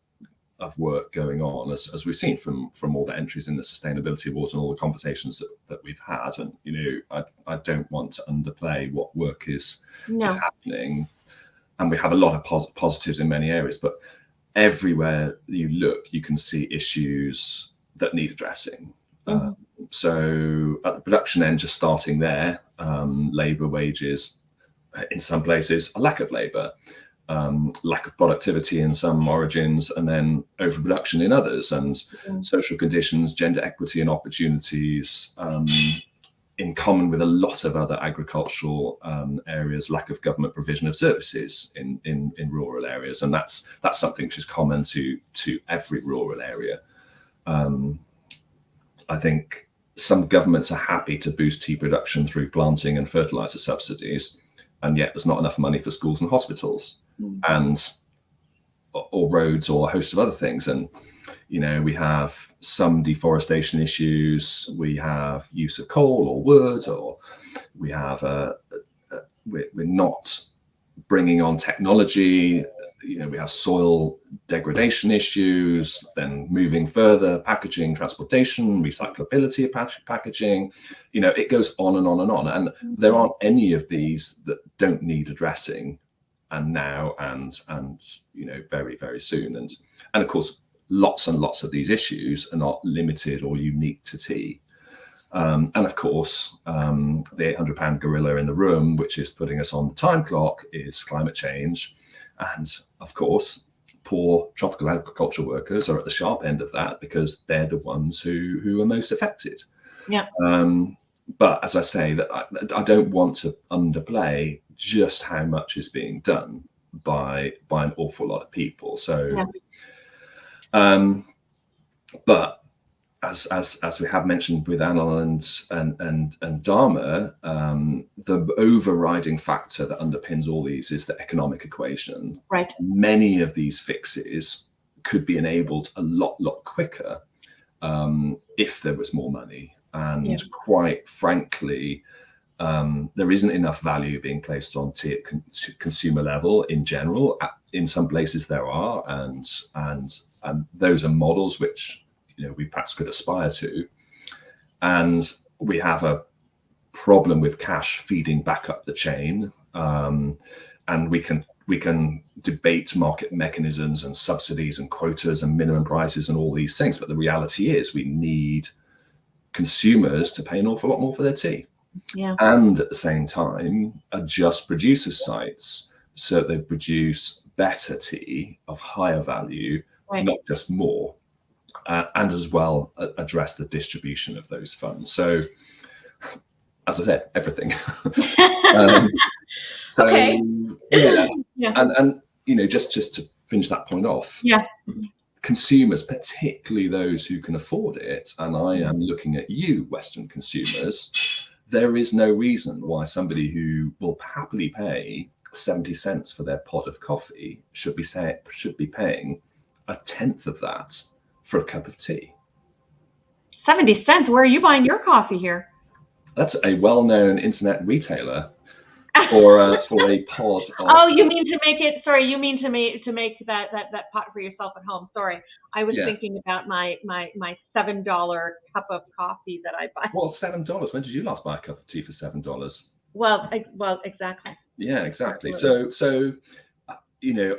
of work going on, as we've seen from all the entries in the sustainability awards and all the conversations that we've had. And you know, I don't want to underplay what work is happening, and we have a lot of positives in many areas, but everywhere you look, you can see issues that need addressing. So at the production end, just starting there, labour wages in some places, a lack of labour, lack of productivity in some origins, and then overproduction in others, and social conditions, gender equity and opportunities, in common with a lot of other agricultural areas, lack of government provision of services in rural areas, and that's something which is common to every rural area. I think some governments are happy to boost tea production through planting and fertilizer subsidies, and yet there's not enough money for schools and hospitals, or roads, or a host of other things. And we have some deforestation issues, we have use of coal or wood, or we have we're not bringing on technology. We have soil degradation issues, then moving further, packaging, transportation, recyclability of packaging. It goes on and on and on. And there aren't any of these that don't need addressing, and now and very, very soon. And of course, lots and lots of these issues are not limited or unique to tea. And of course, the 800-pound gorilla in the room, which is putting us on the time clock, is climate change. And of course, poor tropical agriculture workers are at the sharp end of that, because they're the ones who are most affected. Yeah. But as I say, that I don't want to underplay just how much is being done by an awful lot of people. So, but as we have mentioned with Anil and Dharma, the overriding factor that underpins all these is the economic equation. Right. Many of these fixes could be enabled a lot quicker if there was more money. And quite frankly, there isn't enough value being placed on tea at consumer level in general. In some places there are, and those are models which we perhaps could aspire to. And we have a problem with cash feeding back up the chain. And we can debate market mechanisms and subsidies and quotas and minimum prices and all these things. But the reality is we need consumers to pay an awful lot more for their tea. Yeah. And at the same time, adjust producers' sites so that they produce better tea of higher value, not just more. And as well address the distribution of those funds. So, as I said, everything. And just to finish that point off, consumers, particularly those who can afford it, and I am looking at you, Western consumers, there is no reason why somebody who will happily pay 70 cents for their pot of coffee should be paying a tenth of that for a cup of tea. 70 cents? Where are you buying your coffee here? That's a well-known internet retailer for a pod of... Oh, you mean to make it, sorry, you mean to make that pot for yourself at home. Sorry. I was thinking about my $7 cup of coffee that I buy. Well, $7. When did you last buy a cup of tea for $7? Well, exactly. Yeah, exactly. Absolutely. So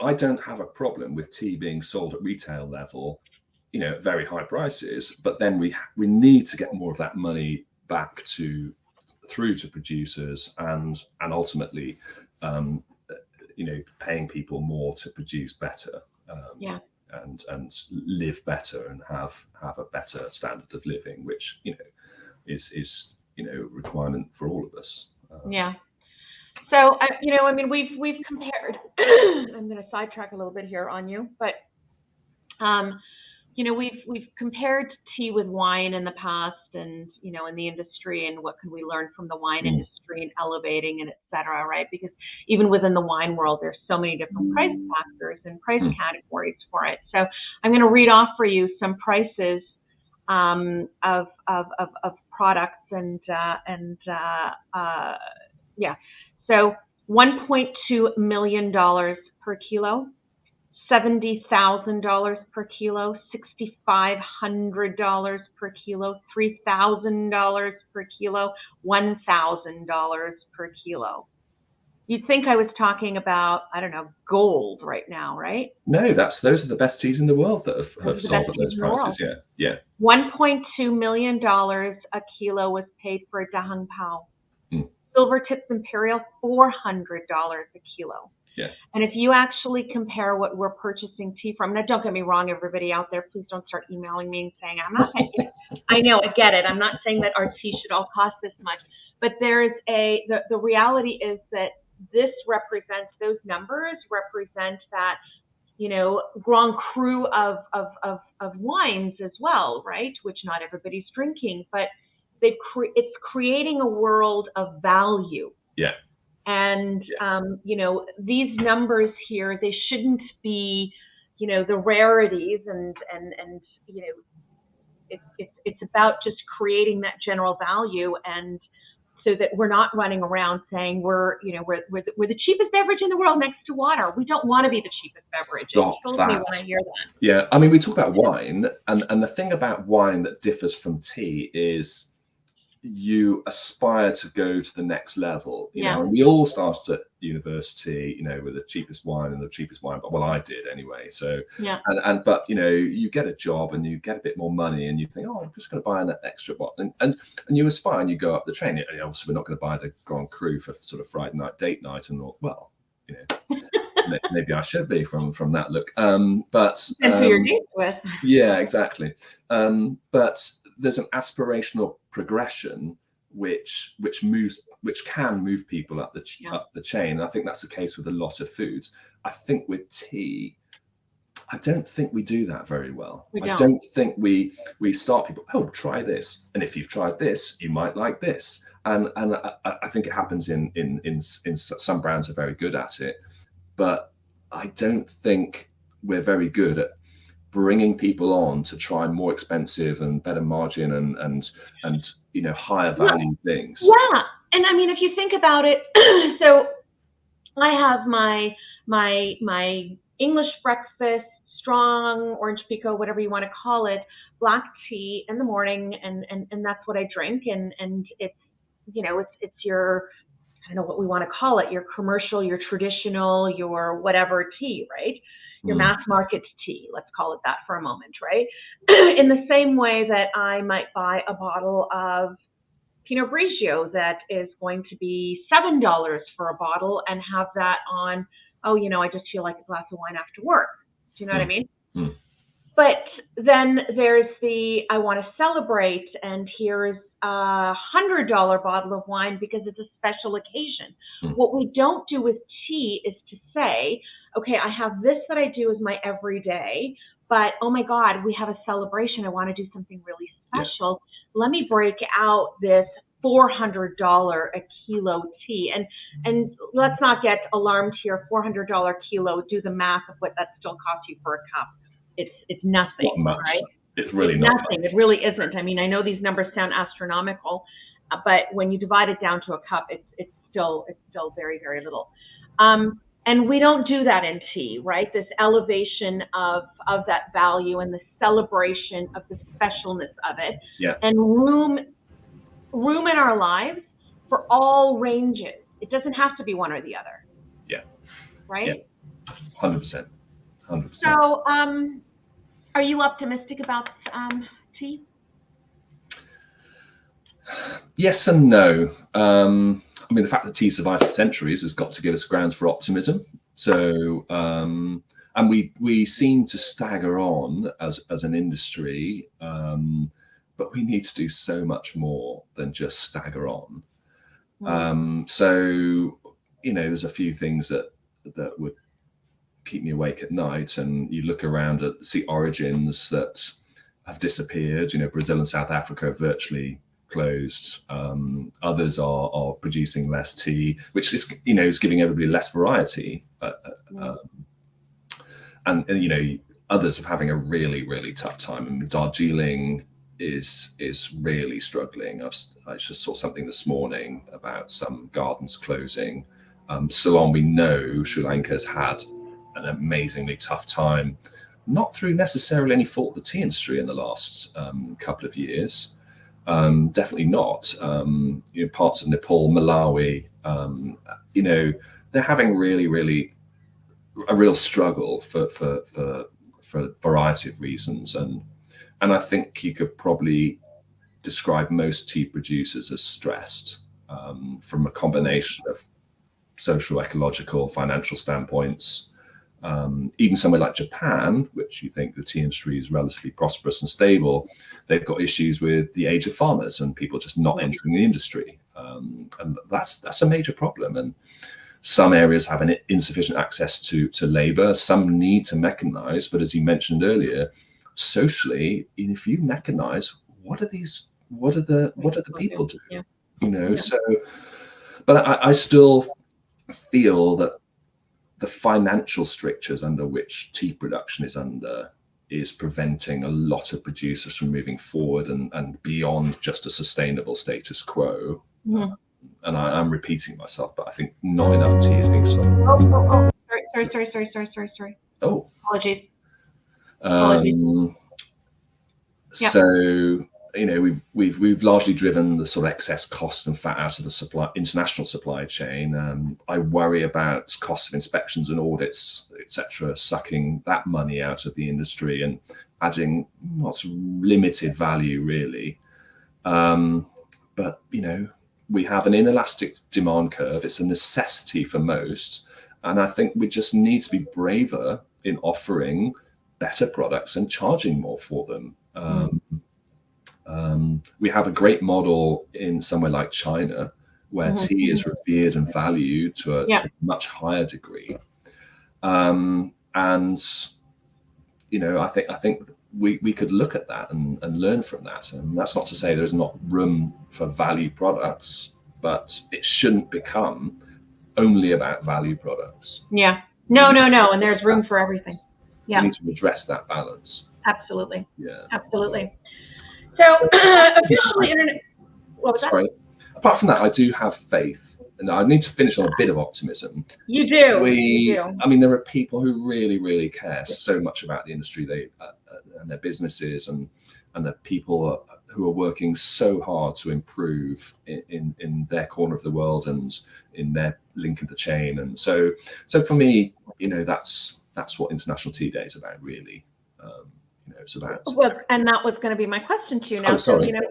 I don't have a problem with tea being sold at retail level, at very high prices, but then we need to get more of that money back through to producers and ultimately, paying people more to produce better, and live better and have a better standard of living, which is a requirement for all of us. So we've compared. I'm going to sidetrack a little bit here on you, but we've compared tea with wine in the past, and in the industry, and what can we learn from the wine industry and elevating and et cetera, right? Because even within the wine world, there's so many different price factors and price categories for it. So I'm going to read off for you some prices of products So $1.2 million per kilo. $70,000 per kilo, $6,500 per kilo, $3,000 per kilo, $1,000 per kilo. You'd think I was talking about, I don't know, gold right now, right? No, those are the best teas in the world that have sold at those prices. Yeah. $1.2 million a kilo was paid for Dahang Pao. Silvertips Imperial, $400 a kilo. Yeah. And if you actually compare what we're purchasing tea from, now don't get me wrong, everybody out there, please don't start emailing me and saying, I'm not paying. I know, I get it. I'm not saying that our tea should all cost this much, but there's the reality is that this represents, those numbers represent that, Grand Cru of wines as well, right? Which not everybody's drinking, but it's creating a world of value. Yeah. And, these numbers here, they shouldn't be, the rarities and it's about just creating that general value. And so that we're not running around saying we're the cheapest beverage in the world next to water. We don't want to be the cheapest beverage. It kills me when I hear that. Yeah. I mean, we talk about wine and the thing about wine that differs from tea is you aspire to go to the next level, you know, and we all started at university, with the cheapest wine and the cheapest wine, but I did anyway. So, but you get a job and you get a bit more money and you think, oh, I'm just going to buy an extra bottle and you aspire and you go up the train. And obviously we're not going to buy the Grand Cru for sort of Friday night date night and all, maybe I should be from that look. But who you're dating with. Yeah, exactly. But there's an aspirational progression which can move people up the chain. And I think that's the case with a lot of foods. I think with tea, I don't think we do that very well. I don't think we start people, oh, try this, and if you've tried this, you might like this. And I think it happens in some brands are very good at it, but I don't think we're very good at bringing people on to try more expensive and better margin and higher value things. Yeah, and I mean, if you think about it, so I have my English breakfast, strong orange pekoe, whatever you want to call it, black tea in the morning, and that's what I drink, and it's it's your, I don't know what we want to call it, your commercial, your traditional, your whatever tea, right? Your mass market tea, let's call it that for a moment, right? In the same way that I might buy a bottle of Pinot Grigio that is going to be $7 for a bottle and have that on, I just feel like a glass of wine after work. Do you know what I mean? But then there's I want to celebrate, and here's a $100 bottle of wine because it's a special occasion. What we don't do with tea is to say, okay, I have this that I do as my everyday, but oh my God, we have a celebration. I want to do something really special. Let me break out this $400 a kilo tea. And let's not get alarmed here. $400 kilo, do the math of what that still costs you for a cup. It's nothing, right? It's really not nothing. It really isn't. I mean, I know these numbers sound astronomical, but when you divide it down to a cup, it's still very, very little. And we don't do that in tea, right? This elevation of that value and the celebration of the specialness of it, and room in our lives for all ranges. It doesn't have to be one or the other. Yeah. Right? Yeah. 100%. So, are you optimistic about tea? Yes and no. I mean, the fact that tea survived for centuries has got to give us grounds for optimism. So, and we seem to stagger on as an industry, but we need to do so much more than just stagger on. So, there's a few things that would keep me awake at night. And you look around at see origins that have disappeared. Brazil and South Africa are virtually closed. Others are producing less tea, which is giving everybody less variety. And others are having a really, really tough time. I mean, Darjeeling is really struggling. I just saw something this morning about some gardens closing. Ceylon, we know Sri Lanka has had an amazingly tough time, not through necessarily any fault of the tea industry in the last couple of years. Definitely not. Parts of Nepal, Malawi, they're having really a real struggle for a variety of reasons, and I think you could probably describe most tea producers as stressed from a combination of social, ecological, financial standpoints. Even somewhere like Japan, which you think the tea industry is relatively prosperous and stable, they've got issues with the age of farmers and people just not entering the industry, and that's a major problem. And some areas have an insufficient access to labor. Some need to mechanize, but as you mentioned earlier, socially, if you mechanize, what do the people do? Yeah. You know, so. But I still feel that the financial strictures under which tea production is under is preventing a lot of producers from moving forward and beyond just a sustainable status quo. Mm-hmm. And I'm repeating myself, but I think not enough tea is being sold. Oh. Sorry. Oh. Apologies. So, you know, we've largely driven the sort of excess cost and fat out of the international supply chain. I worry about costs of inspections and audits, etc., sucking that money out of the industry and adding what's limited value, really. But you know, we have an inelastic demand curve. It's a necessity for most, and I think we just need to be braver in offering better products and charging more for them. We have a great model in somewhere like China, where tea is revered and valued to a much higher degree. And you know, I think we could look at that and learn from that. And that's not to say there's not room for value products, but it shouldn't become only about value products. Yeah. No. And there's room for everything. Yeah. We need to address that balance. Absolutely. Yeah. Absolutely. So, officially, what was Sorry. that? Apart from that, I do have faith, and I need to finish on a bit of optimism. You do. I mean, there are people who really care so much about the industry, and their businesses, and the people who are working so hard to improve in their corner of the world and in their link of the chain. And so for me, you know, that's what International Tea Day is about, really. You know, it's about. Well, and that was going to be my question to you now. Oh, sorry. So, you know,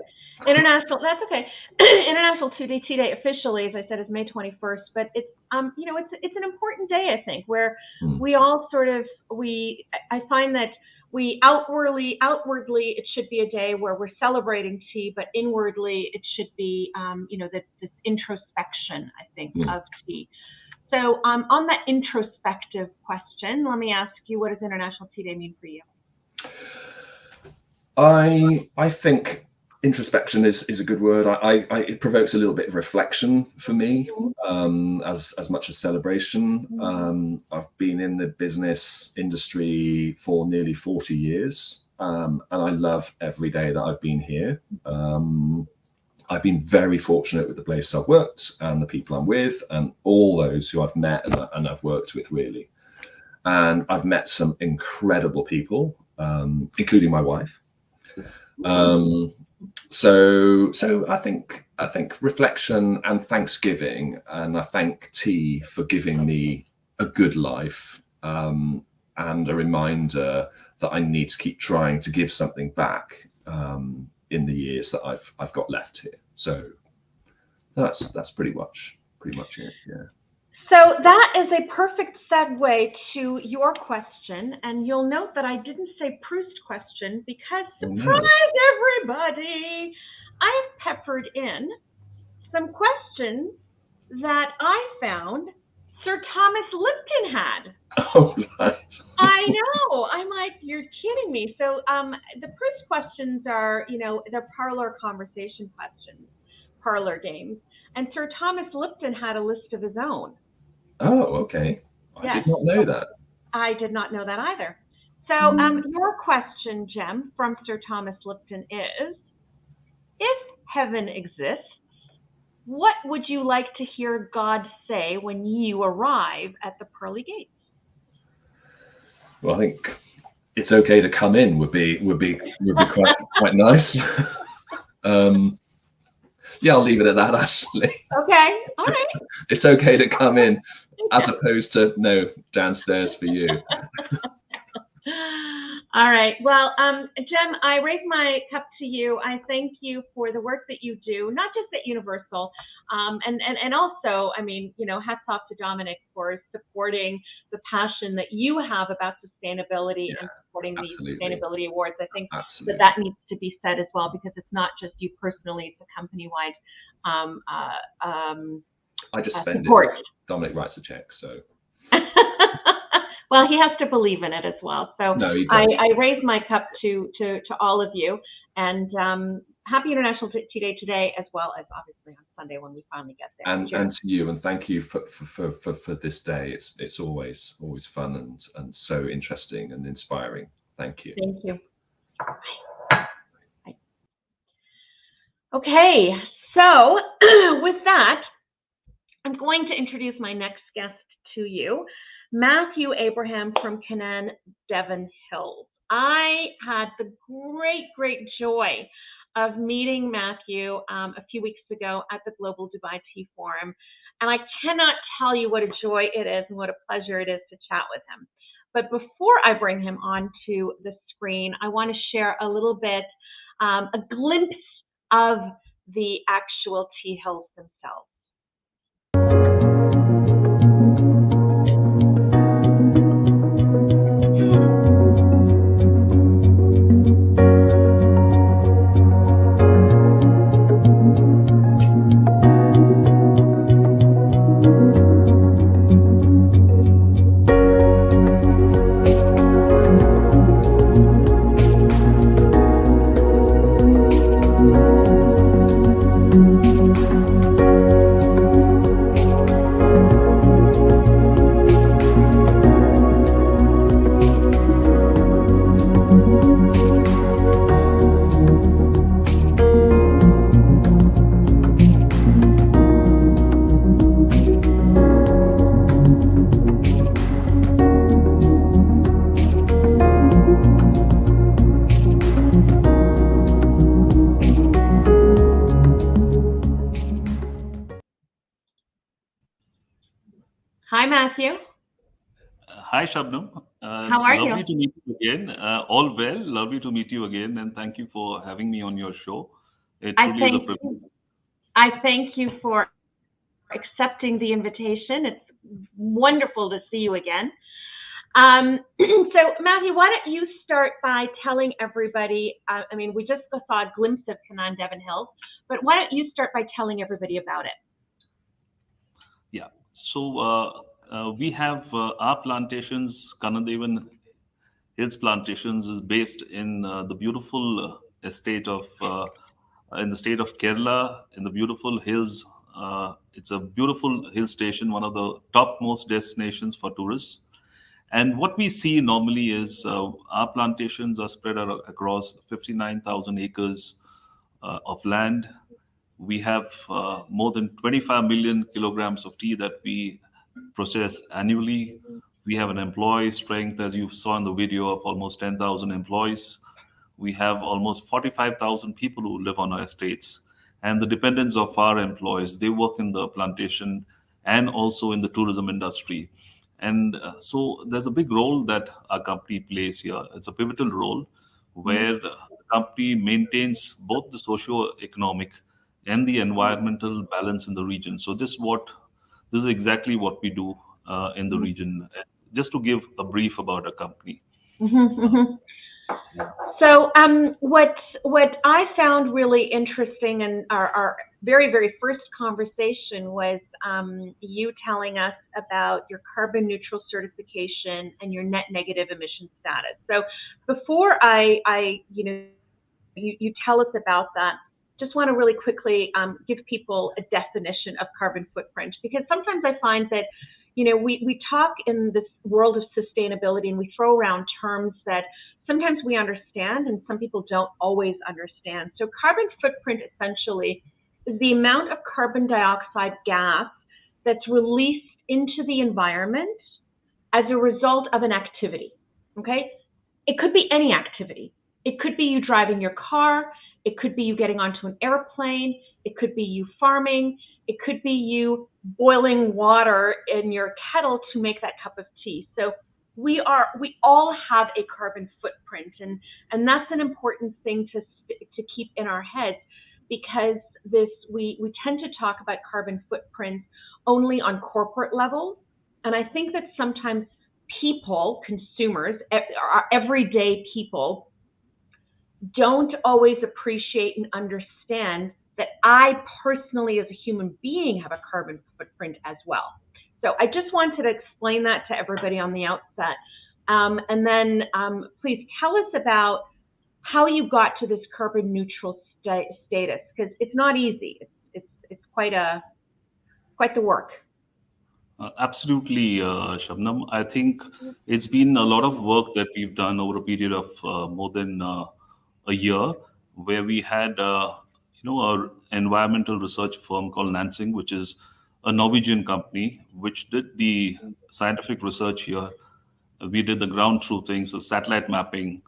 that's okay. International Tea Day officially, as I said, is May 21st, but it's you know, it's an important day, I think, where we all sort of I find that we outwardly it should be a day where we're celebrating tea, but inwardly it should be you know, this introspection, I think, of tea. So on that introspective question, let me ask you, what does International Tea Day mean for you? I think introspection is a good word. It provokes a little bit of reflection for me, as much as celebration. I've been in the business industry for nearly 40 years, and I love every day that I've been here. I've been very fortunate with the place I've worked and the people I'm with and all those who I've met and I've worked with, really. And I've met some incredible people, including my wife. So I think reflection and thanksgiving, and I thank tea for giving me a good life, and a reminder that I need to keep trying to give something back in the years that I've got left here. So that's pretty much it. Yeah. So that is a perfect segue to your question, and you'll note that I didn't say Proust question because, surprise everybody, I've peppered in some questions that I found Sir Thomas Lipton had. Oh, right. I know. I'm like, you're kidding me. So the Proust questions are, you know, they're parlor conversation questions, parlor games, and Sir Thomas Lipton had a list of his own. Oh, okay. I did not know that. I did not know that either. So your question, Jem, from Sir Thomas Lipton is, if heaven exists, what would you like to hear God say when you arrive at the pearly gates? Well, I think it's okay to come in would be quite nice. Yeah, I'll leave it at that, actually. Okay, all right. It's okay to come in as opposed to no, downstairs for you. All right. Well, Jem, I raise my cup to you. I thank you for the work that you do, not just at Universal, and also, I mean, you know, hats off to Dominic for supporting the passion that you have about sustainability and supporting these sustainability awards. I think that needs to be said as well, because it's not just you personally; it's a company-wide. I just spend support. it. Dominic writes a check, so. Well, he has to believe in it as well. So no, he does. I raise my cup to all of you, and happy International Tea Day today, as well as obviously on Sunday when we finally get there. And to you, and thank you for this day. It's always fun and so interesting and inspiring. Thank you. Thank you. Bye. Okay, so with that, I'm going to introduce my next guest to you. Matthew Abraham from Kanan, Devon Hills. I had the great joy of meeting Matthew a few weeks ago at the Global Dubai Tea Forum, and I cannot tell you what a joy it is and what a pleasure it is to chat with him. But before I bring him onto the screen, I want to share a little bit, a glimpse of the actual tea hills themselves. Hi, Matthew. Hi, Shabnam. How are you? Lovely to meet you again. All well. Lovely to meet you again, and thank you for having me on your show. It truly is a privilege. I thank you for accepting the invitation. It's wonderful to see you again. So, Matthew, why don't you start by telling everybody, I mean, we just saw a glimpse of Kanan Devon Hills, but why don't you start by telling everybody about it? Yeah. So we have our plantations, Kanan Devon Hills Plantations is based in the beautiful estate of, in the state of Kerala, in the beautiful hills. It's a beautiful hill station, one of the topmost destinations for tourists. And what we see normally is our plantations are spread across 59,000 acres of land. We have more than 25 million kilograms of tea that we process annually. We have an employee strength, as you saw in the video, of almost 10,000 employees. We have almost 45,000 people who live on our estates. And the dependents of our employees, they work in the plantation and also in the tourism industry. And so there's a big role that our company plays here. It's a pivotal role where the company maintains both the socio-economic and the environmental balance in the region. So this is exactly what we do in the region. Just to give a brief about our company. So what I found really interesting in our very first conversation was you telling us about your carbon neutral certification and your net negative emission status. So before you tell us about that, just want to really quickly give people a definition of carbon footprint, because sometimes I find that, you know, we talk in this world of sustainability and we throw around terms that sometimes we understand and some people don't always understand. So carbon footprint essentially is the amount of carbon dioxide gas that's released into the environment as a result of an activity, okay? It could be any activity. It could be you driving your car. It could be you getting onto an airplane. It could be you farming. It could be you boiling water in your kettle to make that cup of tea. So we all have a carbon footprint, and that's an important thing to keep in our heads, because we tend to talk about carbon footprints only on corporate levels, and I think that sometimes people, consumers, our everyday people, don't always appreciate and understand that I personally, as a human being, have a carbon footprint as well. So I just wanted to explain that to everybody on the outset. And then please tell us about how you got to this carbon neutral status, because it's not easy. It's quite the work. Absolutely, Shabnam. I think it's been a lot of work that we've done over a period of more than a year, where we had our environmental research firm called Nansing, which is a Norwegian company, which did the scientific research here. We did the ground truthing, the satellite mapping,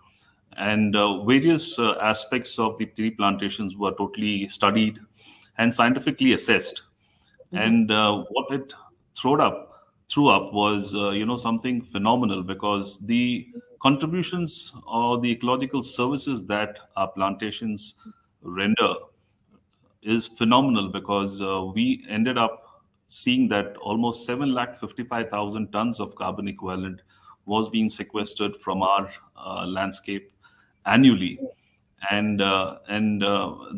and various aspects of the tea plantations were totally studied and scientifically assessed. And what it threw up was something phenomenal, because the contributions or the ecological services that our plantations render is phenomenal, because we ended up seeing that almost 755,000 tons of carbon equivalent was being sequestered from our landscape annually. And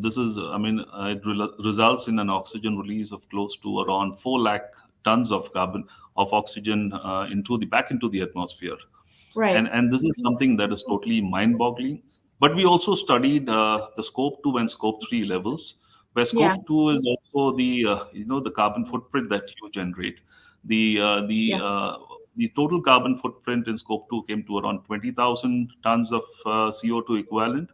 this is, it results in an oxygen release of close to around 4 lakh tons of oxygen back into the atmosphere. Right. And this is something that is totally mind-boggling. But we also studied the Scope 2 and Scope 3 levels, where Scope 2 is also the carbon footprint that you generate. The total carbon footprint in Scope 2 came to around 20,000 tons of CO2 equivalent.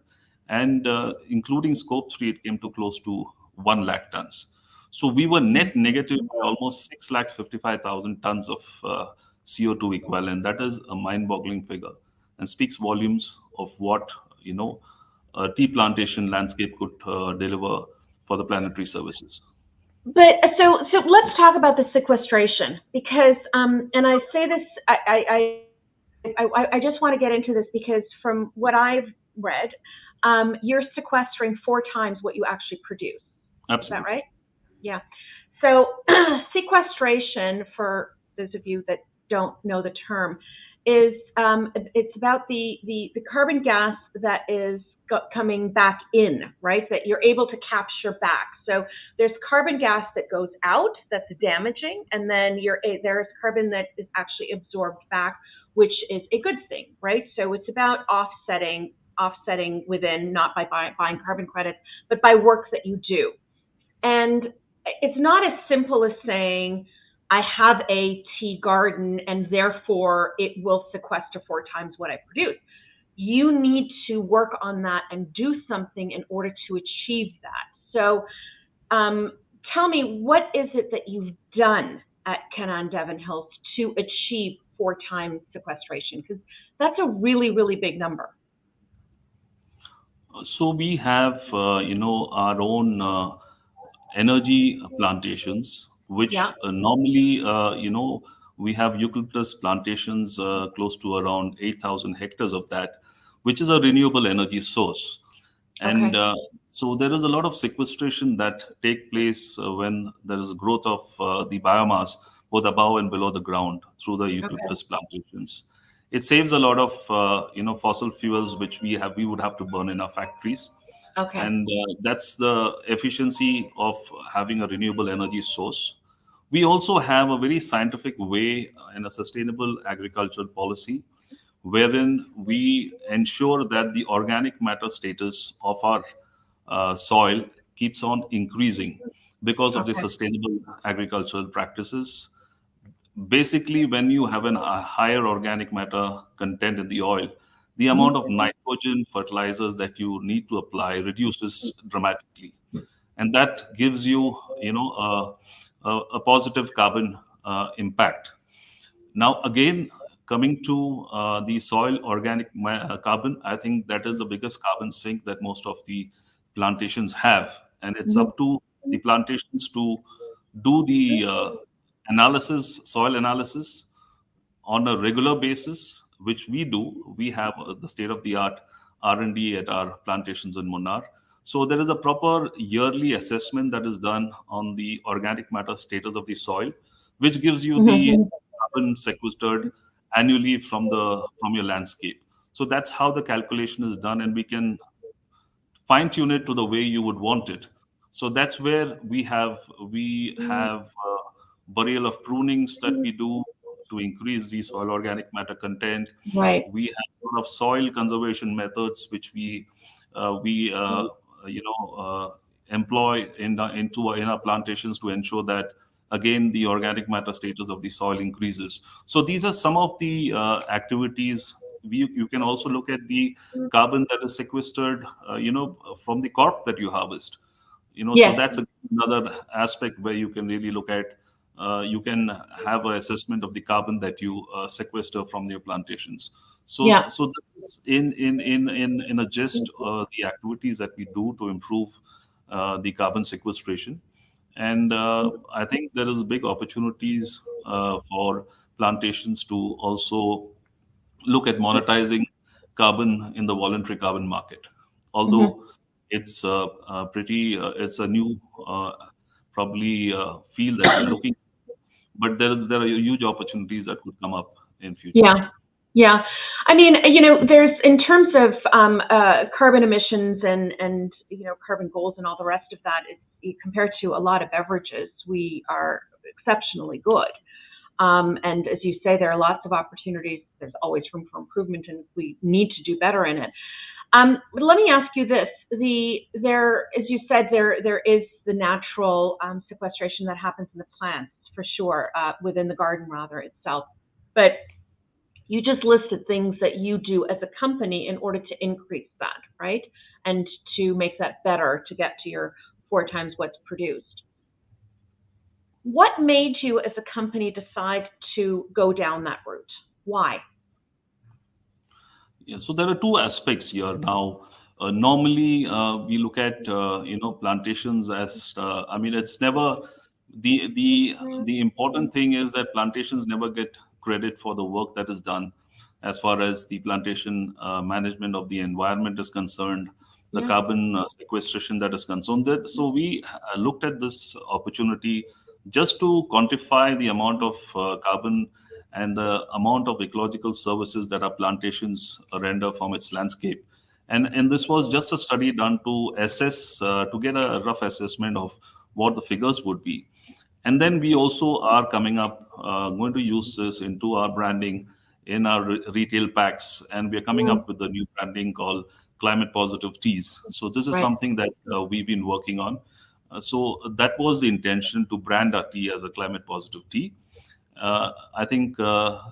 And including Scope 3, it came to close to 1 lakh tons. So we were net negative by almost 655,000 tons of CO2 equivalent. That is a mind-boggling figure, and speaks volumes of what a tea plantation landscape could deliver for the planetary services. But so let's talk about the sequestration, because and I say this, I just want to get into this, because from what I've read, you're sequestering 4 times what you actually produce. Absolutely. Is that right? Yeah. So sequestration, for those of you that don't know the term, is it's about the carbon gas that is coming back in, right? That you're able to capture back. So there's carbon gas that goes out that's damaging, and then there's carbon that is actually absorbed back, which is a good thing, right? So it's about offsetting within, not by buying carbon credits, but by work that you do. And it's not as simple as saying, I have a tea garden and therefore it will sequester 4 times what I produce. You need to work on that and do something in order to achieve that. So tell me, what is it that you've done at Kanan Devon Hills to achieve 4 times sequestration? Because that's a really, really big number. So we have, our own energy plantations, which normally, we have eucalyptus plantations close to around 8,000 hectares of that, which is a renewable energy source. And so there is a lot of sequestration that take place when there is a growth of the biomass both above and below the ground through the eucalyptus plantations. It saves a lot of fossil fuels which we would have to burn in our factories. And that's the efficiency of having a renewable energy source. We also have a very scientific way and a sustainable agricultural policy, wherein we ensure that the organic matter status of our soil keeps on increasing because of the sustainable agricultural practices. Basically, when you have a higher organic matter content in the oil, the amount of nitrogen fertilizers that you need to apply reduces dramatically, and that gives you, a positive carbon impact. Now, again, coming to the soil organic carbon, I think that is the biggest carbon sink that most of the plantations have, and it's up to the plantations to do the soil analysis on a regular basis, which we do. We have the state-of-the-art R&D at our plantations in Munnar. So there is a proper yearly assessment that is done on the organic matter status of the soil, which gives you the carbon sequestered annually from your landscape. So that's how the calculation is done, and we can fine tune it to the way you would want it. So that's where we have burial of prunings that we do to increase the soil organic matter content. Right. We have a lot of soil conservation methods which we employ in our plantations to ensure that, again, the organic matter status of the soil increases. So these are some of the activities. You can also look at the carbon that is sequestered, from the crop that you harvest. So that's another aspect where you can really look at. You can have an assessment of the carbon that you sequester from your plantations. So this is in a gist, the activities that we do to improve the carbon sequestration. And I think there is big opportunities for plantations to also look at monetizing carbon in the voluntary carbon market. Although it's it's a new probably field that we're looking at, but there are huge opportunities that could come up in future. Yeah. I mean, there's, in terms of carbon emissions and carbon goals and all the rest of that, compared to a lot of beverages, we are exceptionally good. And as you say, there are lots of opportunities. There's always room for improvement, and we need to do better in it. But let me ask you this: as you said, there is the natural sequestration that happens in the plants, for sure, within the garden rather itself. But you just listed things that you do as a company in order to increase that, right? And to make that better, to get to your 4 times what's produced. What made you as a company decide to go down that route? Why? Yeah, so there are 2 aspects here. Now, normally we look at plantations as it's never the important thing is that plantations never get credit for the work that is done as far as the plantation management of the environment is concerned, the carbon sequestration that is concerned. So we looked at this opportunity just to quantify the amount of carbon and the amount of ecological services that our plantations render from its landscape. And this was just a study done to assess, to get a rough assessment of what the figures would be. And then we also are coming up, going to use this into our branding in our retail packs. And we are coming up with a new branding called Climate Positive Teas. So this is something that we've been working on. So that was the intention, to brand our tea as a climate positive tea. I think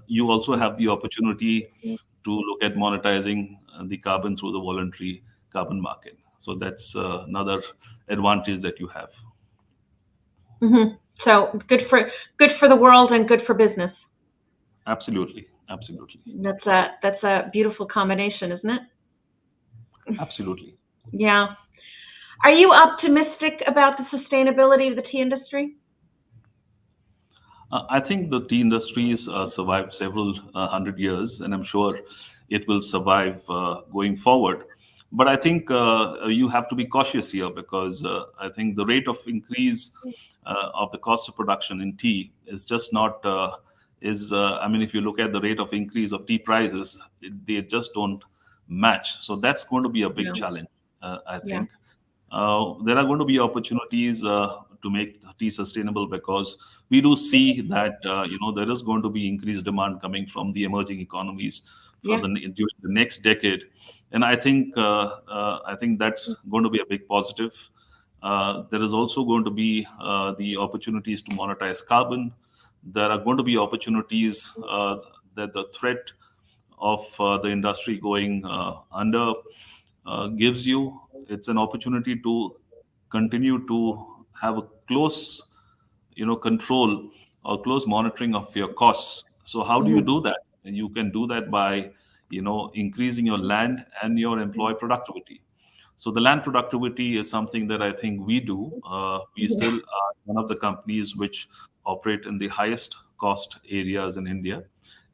you also have the opportunity to look at monetizing the carbon through the voluntary carbon market. So that's another advantage that you have. So good for the world and good for business. Absolutely. That's a beautiful combination, isn't it? Absolutely. Yeah. Are you optimistic about the sustainability of the tea industry? I think the tea industry has survived several 100 years, and I'm sure it will survive going forward. But I think you have to be cautious here, because I think the rate of increase of the cost of production in tea is just not, if you look at the rate of increase of tea prices, they just don't match. So that's going to be a big challenge, I think. There are going to be opportunities to make tea sustainable, because we do see that there is going to be increased demand coming from the emerging economies for during the next decade, and I think that's going to be a big positive. There is also going to be the opportunities to monetize carbon. There are going to be opportunities that the threat of the industry going under gives you. It's an opportunity to continue to have a close, control or close monitoring of your costs. So how do you do that? And you can do that by, increasing your land and your employee productivity. So the land productivity is something that I think we do. We still are one of the companies which operate in the highest cost areas in India,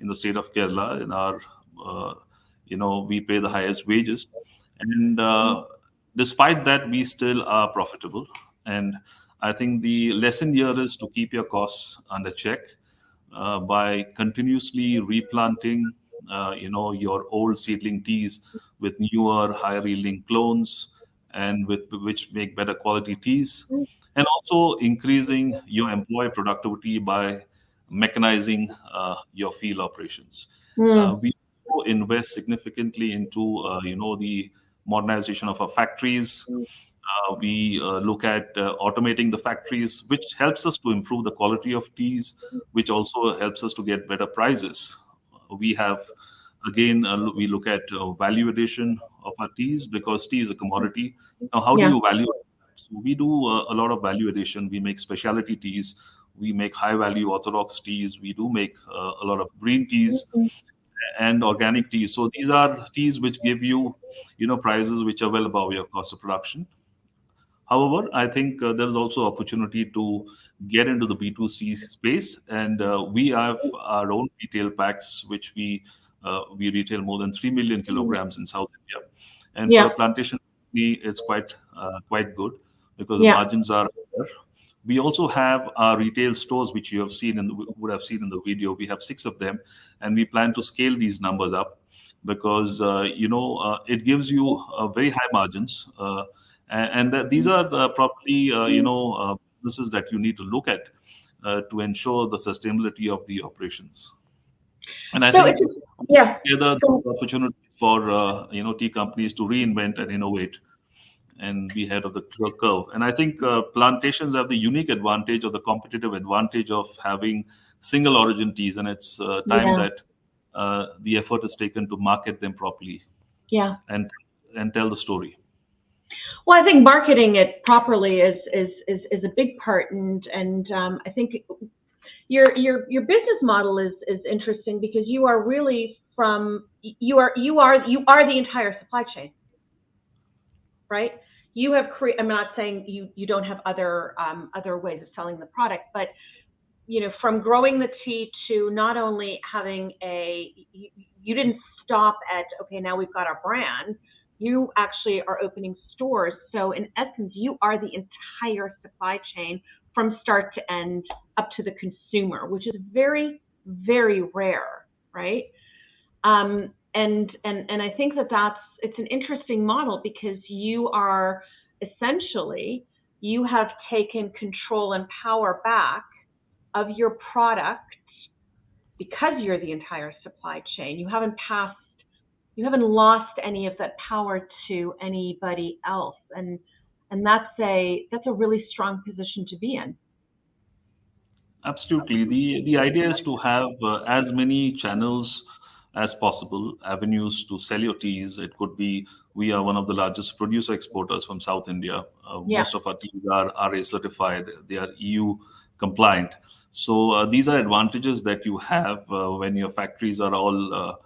in the state of Kerala. In our, we pay the highest wages, and despite that, we still are profitable. And I think the lesson here is to keep your costs under check by continuously replanting, your old seedling teas with newer, higher yielding clones, and with which make better quality teas, and also increasing your employee productivity by mechanizing your field operations. We also invest significantly into, the modernization of our factories. We look at automating the factories, which helps us to improve the quality of teas, which also helps us to get better prices. We have, again, we look at value addition of our teas, because tea is a commodity. Now, how do you value it? So we do a lot of value addition. We make specialty teas. We make high value orthodox teas. We do make a lot of green teas and organic teas. So these are teas which give you, prices which are well above your cost of production. However, I think there's also opportunity to get into the B2C space, and we have our own retail packs, which we retail more than 3 million kilograms in South India. And for a plantation company, it's quite good, because the margins are there. We also have our retail stores, which you have seen would have seen in the video. We have 6 of them, and we plan to scale these numbers up, because it gives you very high margins. And that these are probably businesses that you need to look at to ensure the sustainability of the operations. And I think the opportunities for tea companies to reinvent and innovate and be ahead of the curve. And I think plantations have the unique advantage, or the competitive advantage, of having single origin teas, and it's time that the effort is taken to market them properly. And tell the story. Well, I think marketing it properly is a big part, and I think your business model is interesting, because you are really you are the entire supply chain, right? You have I'm not saying you don't have other ways of selling the product, but from growing the tea to not only having you didn't stop at, okay, now we've got our brand. You actually are opening stores. So in essence, you are the entire supply chain from start to end up to the consumer, which is very, very rare, right? And I think it's an interesting model, because you are essentially, you have taken control and power back of your product, because you're the entire supply chain. You haven't lost any of that power to anybody else, and that's a really strong position to be in. Absolutely. The idea is to have as many channels as possible, avenues to sell your teas. It could be, we are one of the largest producer exporters from South India. Most of our teas are RA certified. They are EU compliant. So these are advantages that you have when your factories are all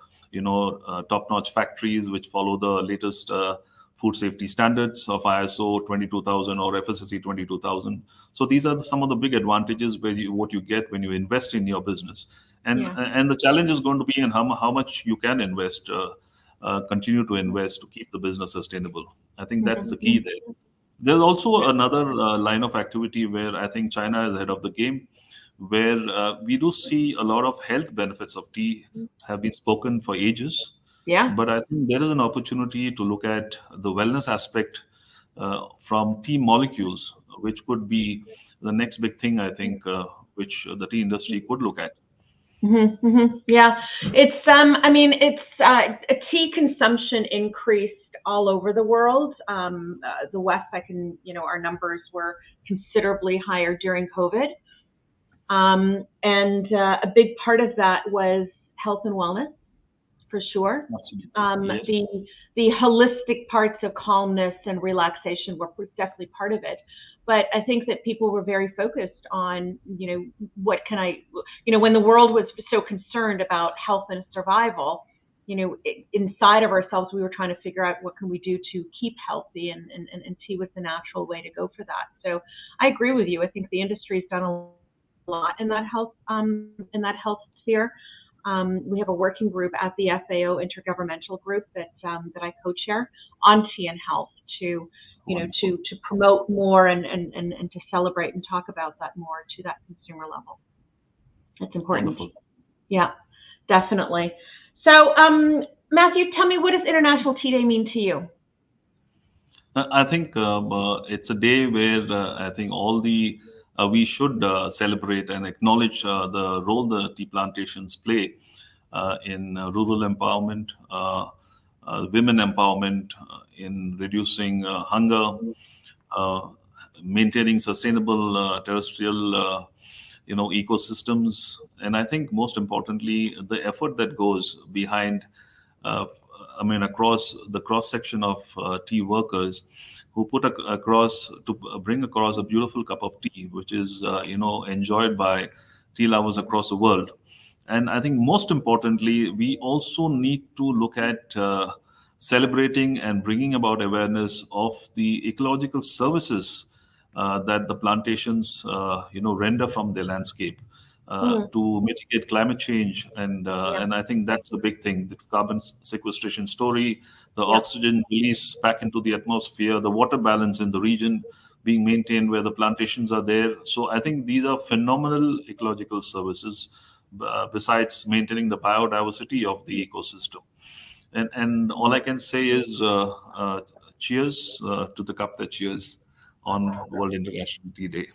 top-notch factories which follow the latest food safety standards of ISO 22000 or FSSC 22000. So these are some of the big advantages what you get when you invest in your business. And the challenge is going to be in how much you can invest, continue to invest to keep the business sustainable. I think that's the key there. There's also another line of activity where I think China is ahead of the game, where we do see a lot of health benefits of tea have been spoken for ages. But I think there is an opportunity to look at the wellness aspect from tea molecules, which could be the next big thing, I think, which the tea industry could look at. Yeah, it's tea consumption increased all over the world. The West, our numbers were considerably higher during COVID. And a big part of that was health and wellness, for sure. Yes. The holistic parts of calmness and relaxation were definitely part of it. But I think that people were very focused on, when the world was so concerned about health and survival, inside of ourselves, we were trying to figure out what can we do to keep healthy and tea was the natural way to go for that. So I agree with you. I think the industry's done a lot in that health sphere. We have a working group at the FAO intergovernmental group that I co-chair on tea and health to to promote more and to celebrate and talk about that more to that consumer level. That's important. Wonderful. Yeah, definitely. So, Matthew, tell me, what does International Tea Day mean to you? I think it's a day where I think we should celebrate and acknowledge the role the tea plantations play in rural empowerment, women empowerment, in reducing hunger, maintaining sustainable terrestrial ecosystems, and I think most importantly the effort that goes behind across the cross section of tea workers who put across to bring across a beautiful cup of tea, which is enjoyed by tea lovers across the world. And I think most importantly, we also need to look at celebrating and bringing about awareness of the ecological services that the plantations render from their landscape to mitigate climate change, and I think that's a big thing. This carbon sequestration story, the oxygen release back into the atmosphere, the water balance in the region being maintained where the plantations are there. So I think these are phenomenal ecological services besides maintaining the biodiversity of the ecosystem. And all I can say is cheers to the cup that cheers on World International Tea Day.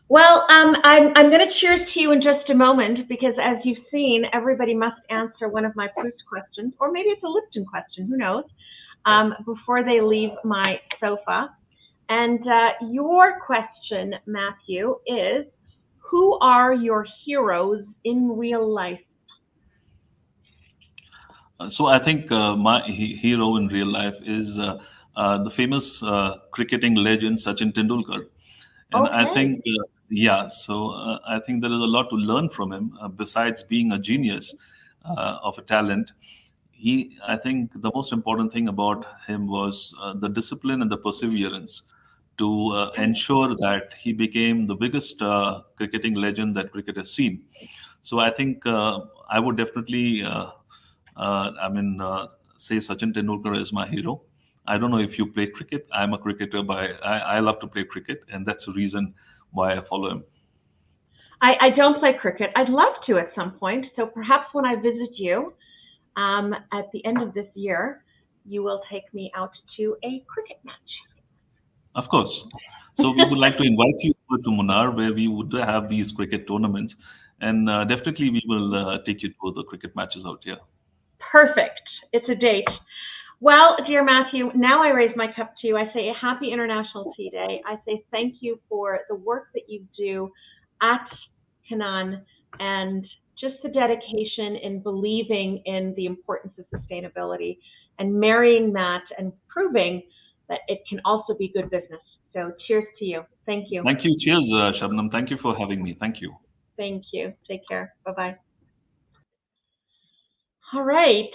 Well, I'm going to cheers to you in just a moment, because as you've seen, everybody must answer one of my Proust questions, or maybe it's a Lipton question, who knows, before they leave my sofa. And your question, Matthew, is, who are your heroes in real life? So I think my hero in real life is the famous cricketing legend Sachin Tendulkar. And I think, I think there is a lot to learn from him. Besides being a genius of a talent, I think the most important thing about him was the discipline and the perseverance to ensure that he became the biggest cricketing legend that cricket has seen. So I think I would definitely, say Sachin Tendulkar is my hero. I don't know if you play cricket. I'm a cricketer, I love to play cricket, and that's the reason why I follow him. I don't play cricket. I'd love to at some point. So perhaps when I visit you at the end of this year, you will take me out to a cricket match. Of course. So we would like to invite you to Munnar, where we would have these cricket tournaments, and definitely we will take you to the cricket matches out here. Perfect. It's a date. Well, dear Matthew, now I raise my cup to you. I say happy International Tea Day. I say thank you for the work that you do at Kanan, and just the dedication in believing in the importance of sustainability and marrying that and proving that it can also be good business. So cheers to you. Thank you. Thank you. Cheers, Shabnam. Thank you for having me. Thank you. Thank you. Take care. Bye-bye. All right.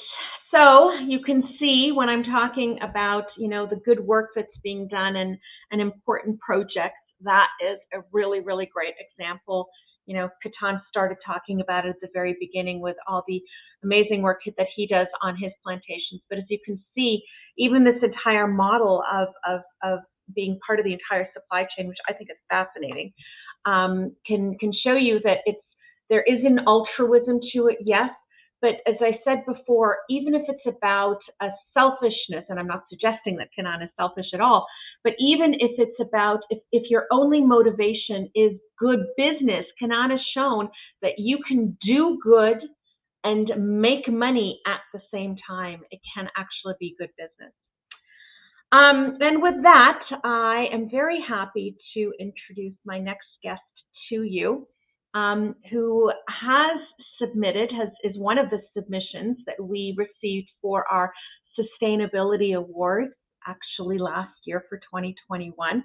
So you can see when I'm talking about, the good work that's being done and important projects, that is a really, really great example. Ketan started talking about it at the very beginning with all the amazing work that he does on his plantations. But as you can see, even this entire model of being part of the entire supply chain, which I think is fascinating, can show you that there is an altruism to it, yes. But as I said before, even if it's about a selfishness, and I'm not suggesting that Kanan is selfish at all, but even if it's about, if your only motivation is good business, Kanan has shown that you can do good and make money at the same time. It can actually be good business. And with that, I am very happy to introduce my next guest to you. Who has submitted, is one of the submissions that we received for our Sustainability Award, actually last year for 2021.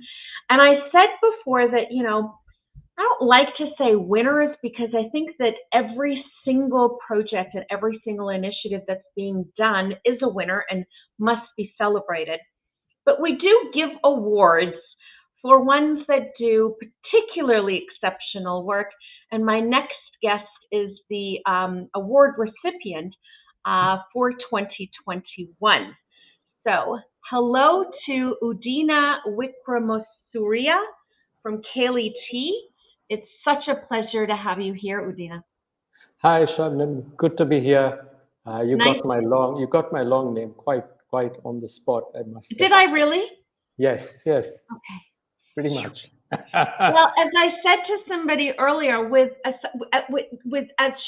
And I said before that, I don't like to say winners because I think that every single project and every single initiative that's being done is a winner and must be celebrated. But we do give awards for ones that do particularly exceptional work. And my next guest is the award recipient for 2021. So hello to Udena Wickremosooriya from Kaley Tea. It's such a pleasure to have you here, Udena. Hi, Shabnam. Good to be here. You Nice. got my long name quite on the spot, I must say. Did I really? Yes. Okay. Pretty much. Well, as I said to somebody earlier, with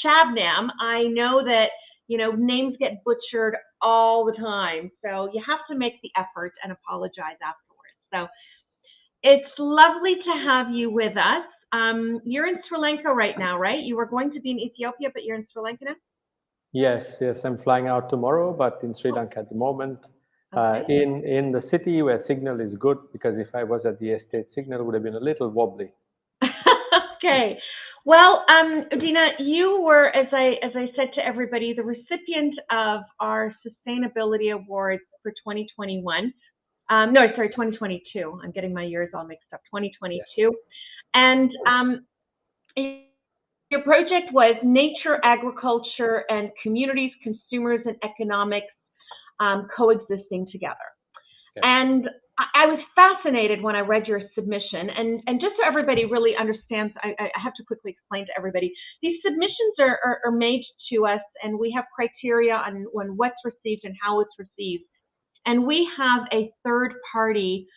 Shabnam, I know that names get butchered all the time, so you have to make the effort and apologize afterwards. So it's lovely to have you with us. You're in Sri Lanka right now, right? You were going to be in Ethiopia, but you're in Sri Lanka now? Yes. I'm flying out tomorrow, but in Sri Lanka at the moment. Okay. In the city where signal is good, because if I was at the estate, signal would have been a little wobbly. Okay. Well, Udena, you were, as I said to everybody, the recipient of our Sustainability Awards for 2021. 2022. I'm getting my years all mixed up. 2022. Yes. And your project was Nature, Agriculture, and Communities, Consumers, and Economics Coexisting Together. Yes. And I was fascinated when I read your submission. And just so everybody really understands, I have to quickly explain to everybody, these submissions are made to us, and we have criteria on what's received and how it's received. And we have a third-party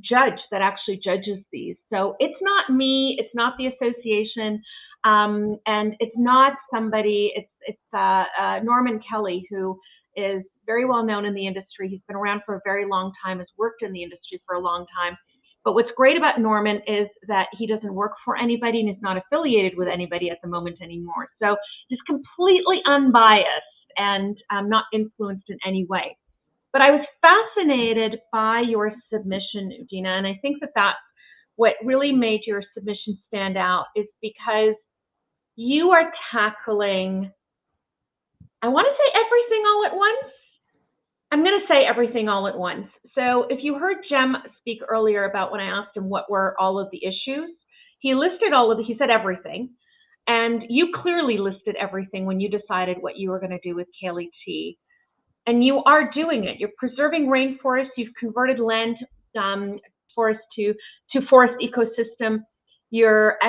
judge that actually judges these. So it's not me, it's not the association, and it's not somebody, it's Norman Kelly, who is very well known in the industry. He's been around for a very long time, has worked in the industry for a long time. But what's great about Norman is that he doesn't work for anybody and is not affiliated with anybody at the moment anymore. So he's completely unbiased and not influenced in any way. But I was fascinated by your submission, Udena, and I think that that's what really made your submission stand out, is because you are tackling, I want to say everything all at once. I'm going to say everything all at once. So if you heard Jem speak earlier about when I asked him what were all of the issues, he listed he said everything. And you clearly listed everything when you decided what you were going to do with Kaley Tea. And you are doing it. You're preserving rainforests. You've converted land forest to forest ecosystem. You're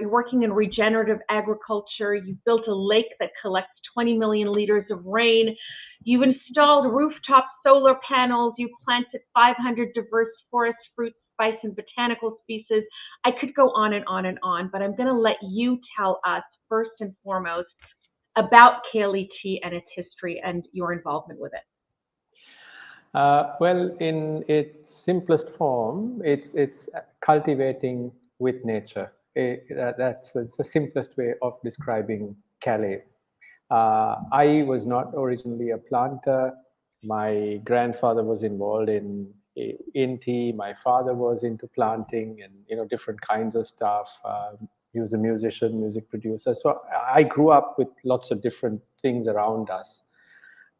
working in regenerative agriculture. You've built a lake that collects 20 million liters of rain. You've installed rooftop solar panels. You've planted 500 diverse forest, fruit, spice, and botanical species. I could go on and on and on, but I'm going to let you tell us first and foremost about Kaley Tea and its history and your involvement with it. Well, in its simplest form, it's cultivating with nature. That's the simplest way of describing Kaley. I was not originally a planter. My grandfather was involved in tea. My father was into planting and different kinds of stuff. He was a musician, music producer. So I grew up with lots of different things around us.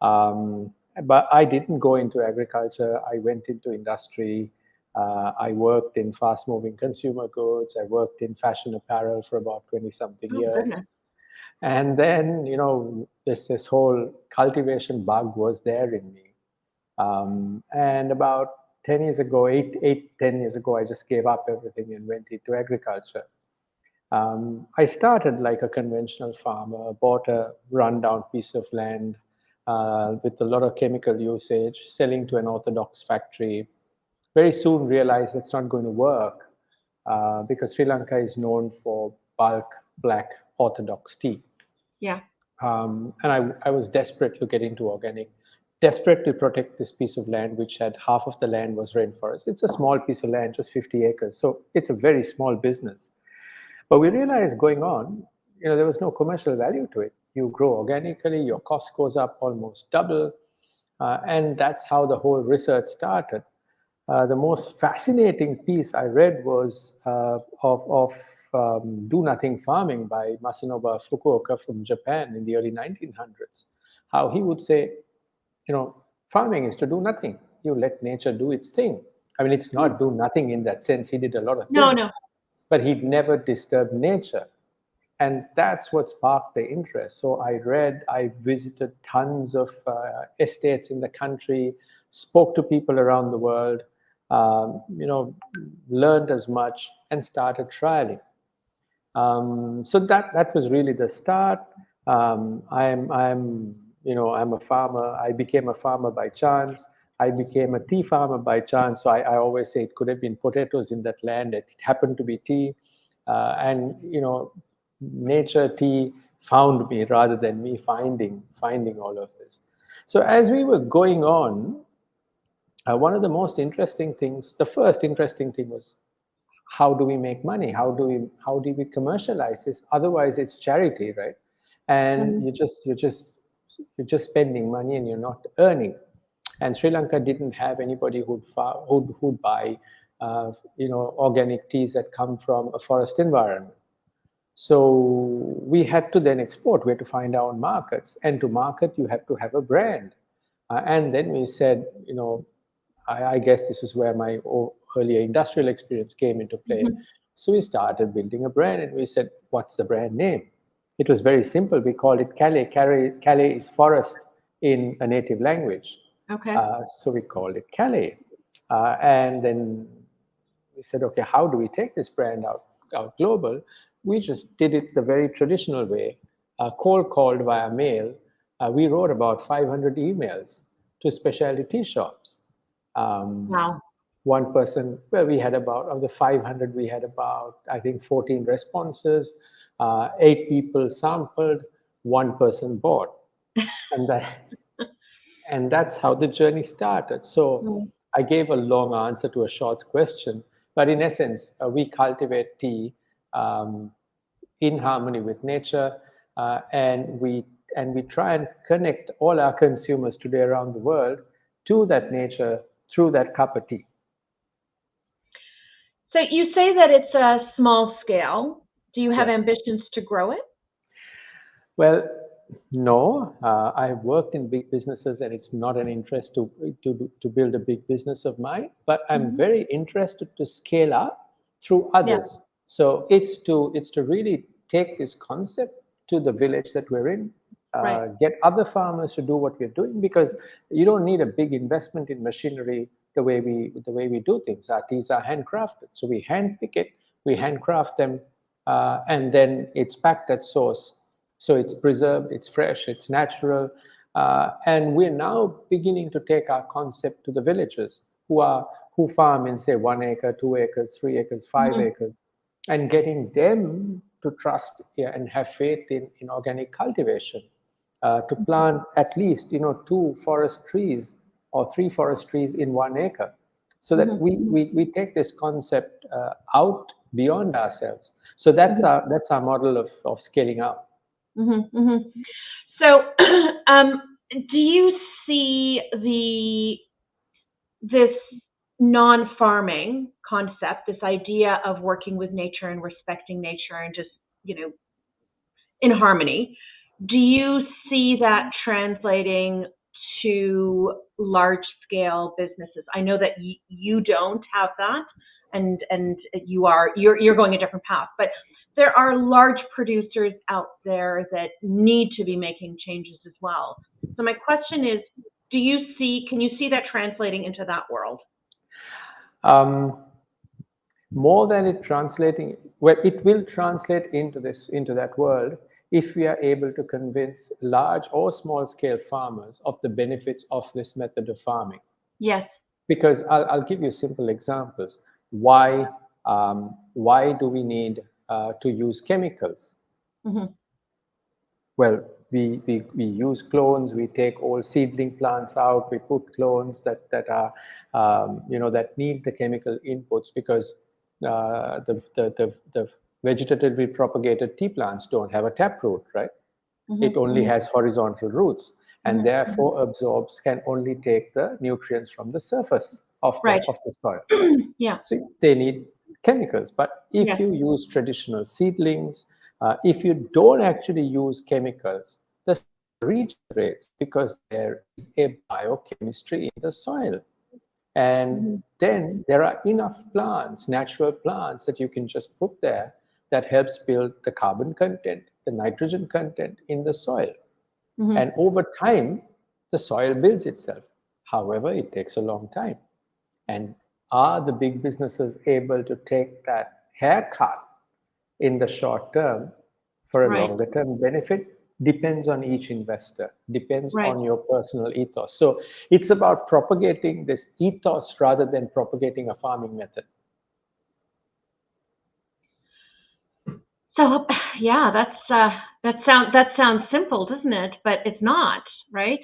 But I didn't go into agriculture. I went into industry. I worked in fast-moving consumer goods. I worked in fashion apparel for about 20-something years. Goodness. And then, this whole cultivation bug was there in me. And about 10 years ago, 10 years ago, I just gave up everything and went into agriculture. I started like a conventional farmer, bought a rundown piece of land with a lot of chemical usage, selling to an orthodox factory. Very soon realized it's not going to work because Sri Lanka is known for bulk black orthodox tea. Yeah. And I was desperate to get into organic, desperate to protect this piece of land, which had half of the land was rainforest. It's a small piece of land, just 50 acres. So it's a very small business. But we realized going on, there was no commercial value to it. You grow organically, your cost goes up almost double. And that's how the whole research started. The most fascinating piece I read was of do-nothing farming by Masanobu Fukuoka from Japan in the early 1900s. How he would say, farming is to do nothing. You let nature do its thing. I mean, it's not do nothing in that sense. He did a lot of things. No. But he'd never disturb nature. And that's what sparked the interest. So I visited tons of estates in the country, spoke to people around the world, learned as much and started trialing. So that was really the start. I'm a farmer. I became a farmer by chance. I became a tea farmer by chance. So I always say it could have been potatoes in that land. It happened to be tea. Nature tea found me rather than me finding all of this. So as we were going on, one of the most interesting things, the first interesting thing was, how do we make money? How do we commercialize this? Otherwise, it's charity, right? And you're just spending money and you're not earning. And Sri Lanka didn't have anybody who'd buy, organic teas that come from a forest environment. So we had to then export. We had to find our own markets, and to market, you have to have a brand. And then we said, I guess this is where my earlier industrial experience came into play. So we started building a brand, and we said, what's the brand name? It was very simple. We called it Kaley. Kaley is forest in a native language. Okay. So we called it Kaley. And then we said, okay, how do we take this brand out global? We just did it the very traditional way, cold called via mail. We wrote about 500 emails to specialty tea shops. Wow. One person, we had of the 500, we had about, I think, 14 responses, 8 people sampled, 1 person bought. And that's how the journey started. So I gave a long answer to a short question, but in essence, we cultivate tea in harmony with nature, and we try and connect all our consumers today around the world to that nature through that cup of tea. So you say that it's a small scale. Do you have Yes. ambitions to grow it? Well, no. I've worked in big businesses, and it's not an interest to build a big business of mine. But I'm very interested to scale up through others. Yeah. So it's to really take this concept to the village that we're in. Right. Get other farmers to do what we're doing, because you don't need a big investment in machinery the way we do things. Our teas are handcrafted, so we handpick it, we handcraft them, and then it's packed at source, so it's preserved, it's fresh, it's natural, and we're now beginning to take our concept to the villagers who farm in, say, 1 acre, 2 acres, 3 acres, 5 acres, and getting them to trust and have faith in organic cultivation. To plant at least 2 forest trees or 3 forest trees in 1 acre, so that we take this concept out beyond ourselves. So that's our model of scaling up. So, do you see this non-farming concept, this idea of working with nature and respecting nature and just in harmony? Do you see that translating to large-scale businesses? I know that you don't have that, and you're going a different path. But there are large producers out there that need to be making changes as well. So my question is, can you see that translating into that world? More than it translating, it will translate into that world if we are able to convince large or small scale farmers of the benefits of this method of farming. Yes. Because I'll give you simple examples. Why do we need to use chemicals? Well, we use clones. We take all seedling plants out. We put clones that are that need the chemical inputs, because the vegetatively propagated tea plants don't have a taproot, right? It only has horizontal roots, and therefore can only take the nutrients from the surface of the soil. Yeah. So they need chemicals. But if Yes. you use traditional seedlings, if you don't actually use chemicals, the soil regenerates because there is a biochemistry in the soil. And then there are enough plants, natural plants, that you can just put there that helps build the carbon content, the nitrogen content in the soil. And over time, the soil builds itself. However, it takes a long time. And are the big businesses able to take that haircut in the short term for a Right. longer term benefit? Depends on each investor, depends Right. on your personal ethos. So it's about propagating this ethos rather than propagating a farming method. So yeah, that sounds simple, doesn't it? But it's not, right?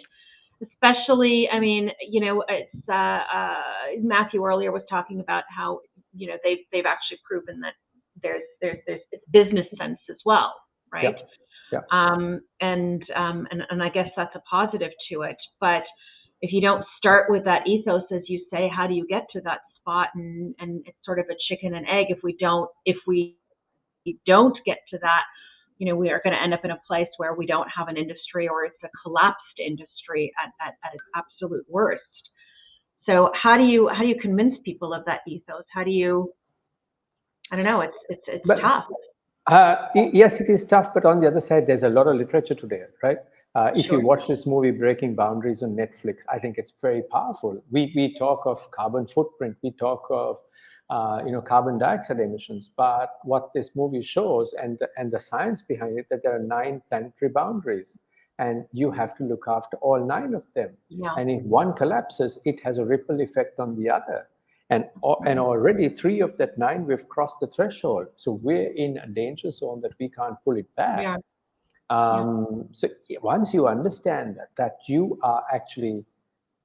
Especially, I mean, you know, it's Matthew earlier was talking about how, you know, they've actually proven that there's it's business sense as well, right? Yeah. And I guess that's a positive to it. But if you don't start with that ethos, as you say, how do you get to that spot? And it's sort of a chicken and egg. If we don't get to that, you know, we are going to end up in a place where we don't have an industry, or it's a collapsed industry at its absolute worst. So how do you convince people of that ethos? How do you? I don't know. It's tough. Yes, it is tough, but on the other side, there's a lot of literature today, right? If Sure. you watch this movie Breaking Boundaries on Netflix, I think it's very powerful. We talk of carbon footprint, we talk of carbon dioxide emissions, but what this movie shows and the science behind it, that there are 9 planetary boundaries, and you have to look after all 9 of them. Yeah. And if one collapses, it has a ripple effect on the other. And already 3 of that 9, we've crossed the threshold. So we're in a danger zone that we can't pull it back. Yeah. So once you understand that you are actually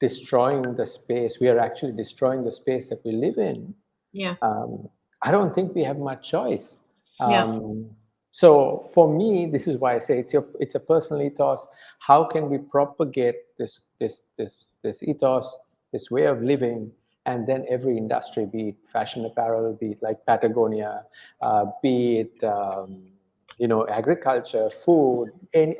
destroying the space, we are actually destroying the space that we live in. Yeah. I don't think we have much choice. Yeah. So for me, this is why I say it's a personal ethos. How can we propagate this ethos, this way of living? And then every industry, be it fashion apparel, be it like Patagonia, be it agriculture, food,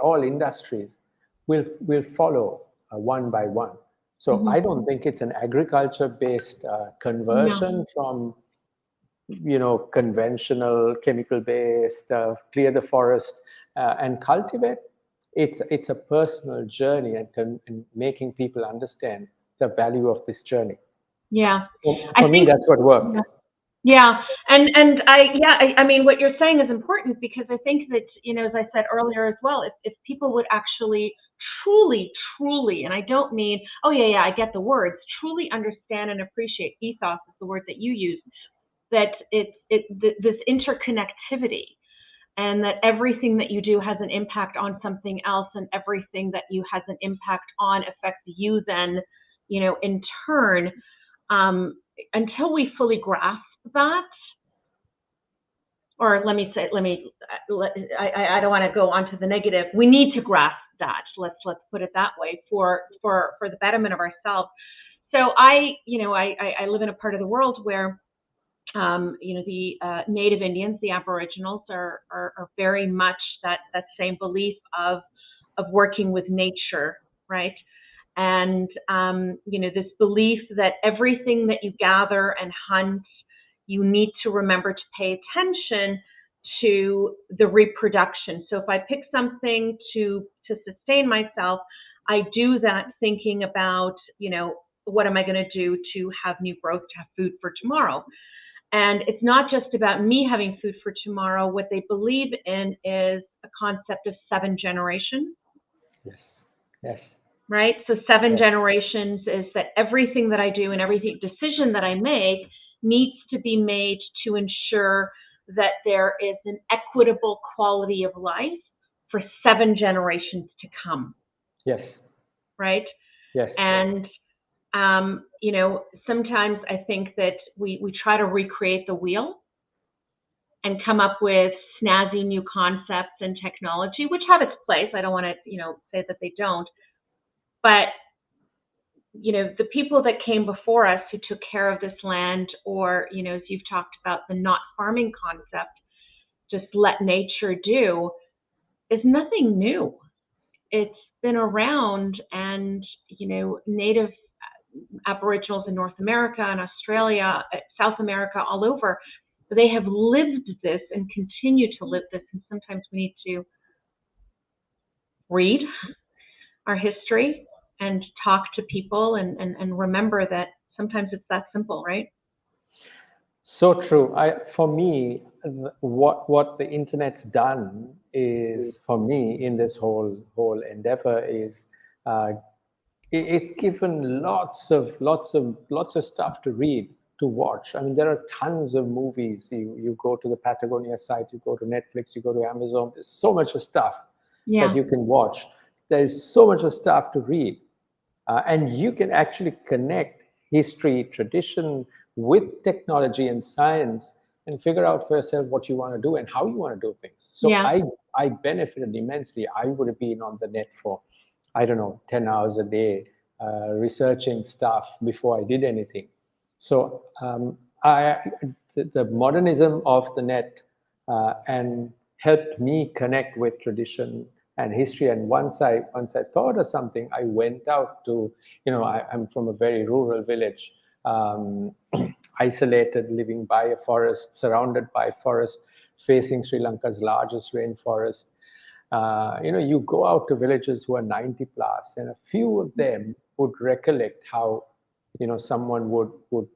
all industries will follow one by one. So I don't think it's an agriculture-based conversion from conventional chemical-based clear the forest and cultivate. It's a personal journey and making people understand the value of this journey. Yeah. For me, that's what worked. Yeah. And I mean, what you're saying is important, because I think that, as I said earlier as well, if people would actually truly, and I don't mean, I get the words, truly understand and appreciate, ethos is the word that you use, that this interconnectivity, and that everything that you do has an impact on something else, and everything that you has an impact on affects you then, in turn. Until we fully grasp that, or I don't want to go on to the negative. We need to grasp that. Let's put it that way, for the betterment of ourselves. So I live in a part of the world where the Native Indians, the Aboriginals, are very much that same belief of working with nature, right? And, this belief that everything that you gather and hunt, you need to remember to pay attention to the reproduction. So if I pick something to sustain myself, I do that thinking about, what am I going to do to have new growth, to have food for tomorrow? And it's not just about me having food for tomorrow. What they believe in is a concept of 7 generations. Yes. Yes. Right? So 7 generations is that everything that I do and every decision that I make needs to be made to ensure that there is an equitable quality of life for 7 generations to come. Yes. Right? Yes. And, sometimes I think that we try to recreate the wheel and come up with snazzy new concepts and technology, which have its place. I don't want to, say that they don't. But the people that came before us who took care of this land, or, as you've talked about, the not farming concept, just let nature do, is nothing new. It's been around, and, native Aboriginals in North America and Australia, South America, all over, they have lived this and continue to live this. And sometimes we need to read our history and talk to people and remember that sometimes it's that simple, right? So true. For me, what the internet's done is, for me, in this whole endeavor, is it's given lots of stuff to read, to watch. I mean, there are tons of movies. You go to the Patagonia site, you go to Netflix, you go to Amazon. There's so much of stuff that you can watch. There's so much of stuff to read, and you can actually connect history, tradition with technology and science, and figure out for yourself what you want to do and how you want to do things. So I benefited immensely. I would have been on the net for, I don't know, 10 hours a day researching stuff before I did anything. So the modernism of the net and helped me connect with tradition and history. And once I thought of something, I went out to, I'm from a very rural village, isolated, living by a forest, surrounded by forest, facing Sri Lanka's largest rainforest. You go out to villages who are 90 plus, and a few of them would recollect how, someone would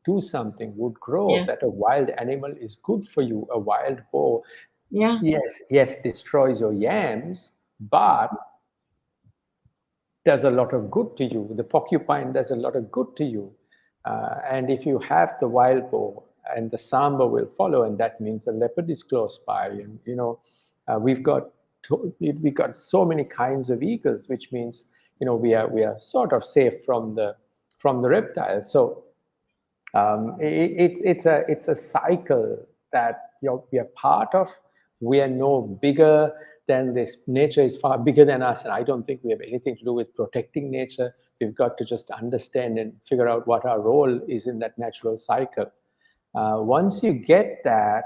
do something, would grow, that a wild animal is good for you. A wild boar, yes, destroys your yams, but does a lot of good to you. The porcupine does a lot of good to you. And if you have the wild boar, and the samba will follow, and that means the leopard is close by. And, we've got so many kinds of eagles, which means, we are sort of safe from the reptiles. So it's a cycle that we are part of. We are no bigger than this. Nature is far bigger than us, and I don't think we have anything to do with protecting nature. We've got to just understand and figure out what our role is in that natural cycle. Once you get that,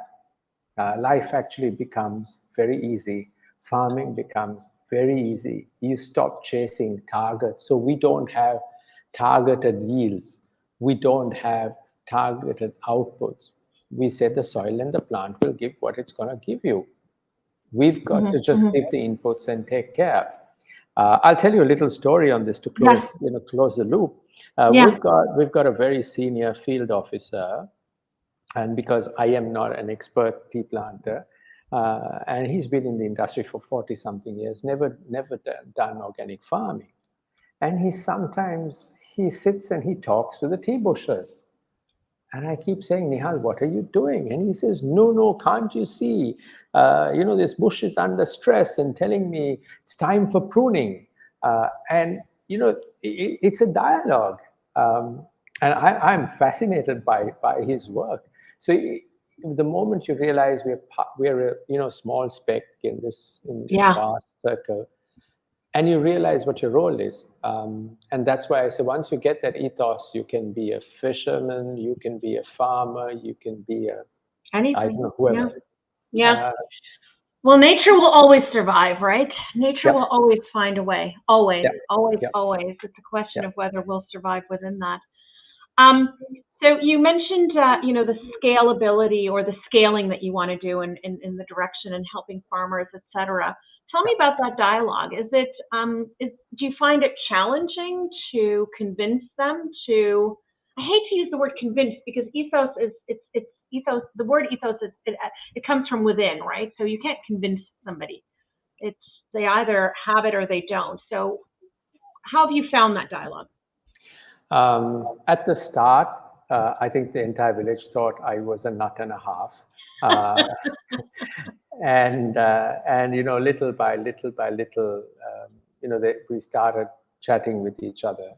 life actually becomes very easy. Farming becomes very easy. You stop chasing targets. So we don't have targeted yields. We don't have targeted outputs. We say the soil and the plant will give what it's going to give you. We've got to just give the inputs and take care. I'll tell you a little story on this to close the loop. We've got a very senior field officer, and because I am not an expert tea planter, and he's been in the industry for 40-something years, never done organic farming. And he sits and he talks to the tea bushes. And I keep saying, Nihal, what are you doing? And he says, no, can't you see? This bush is under stress, and telling me it's time for pruning. It's a dialogue. And I'm fascinated by his work. So the moment you realize we're a small speck in this vast circle, and you realize what your role is. And that's why I say, once you get that ethos, you can be a fisherman, you can be a farmer, you can be anything. I don't know, whoever. Well, nature will always survive, right? Nature will always find a way. Always. It's a question of whether we'll survive within that. So you mentioned, the scalability or the scaling that you want to do in the direction and helping farmers, et cetera. Tell me about that dialogue. Do you find it challenging to convince them to? I hate to use the word convince, because ethos is ethos. The word ethos it comes from within, right? So you can't convince somebody. They either have it or they don't. So how have you found that dialogue? At the start, I think the entire village thought I was a nut and a half. And little by little, we started chatting with each other.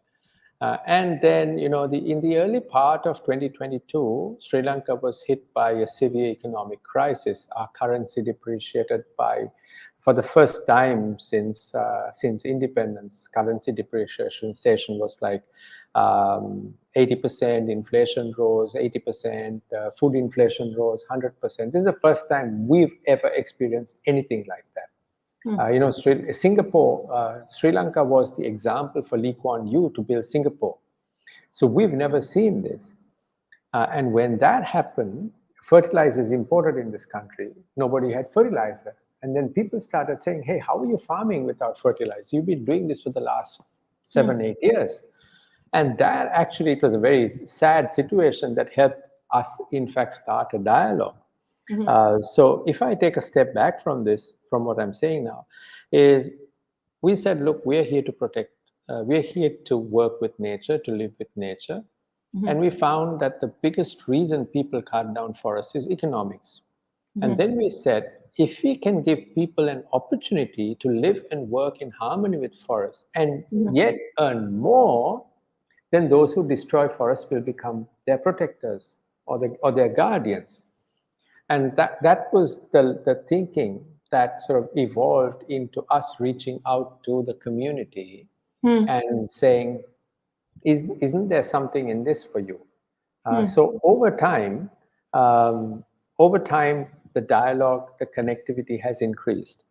And then, in the early part of 2022, Sri Lanka was hit by a severe economic crisis. Our currency depreciated by for the first time since independence, currency depreciation was like 80%, inflation rose 80%, food inflation rose 100%. This is the first time we've ever experienced anything like that. You know, Singapore, Sri Lanka was the example for Lee Kuan Yew to build Singapore. So we've never seen this. And when that happened, fertilizer is imported in this country. Nobody had fertilizer. And then people started saying, hey, how are you farming without fertilizer? You've been doing this for the last 7-8 years. And that actually, it was a very sad situation that helped us, in fact, start a dialogue. So if I take a step back from this, from what I'm saying now, is we said, look, we're here to protect, we're here to work with nature, to live with nature. And we found that the biggest reason people cut down forests is economics. And then we said, if we can give people an opportunity to live and work in harmony with forests and yet earn more, then those who destroy forests will become their protectors or their guardians. And that was the thinking that sort of evolved into us reaching out to the community and saying, isn't there something in this for you? So over time, the dialogue, the connectivity has increased.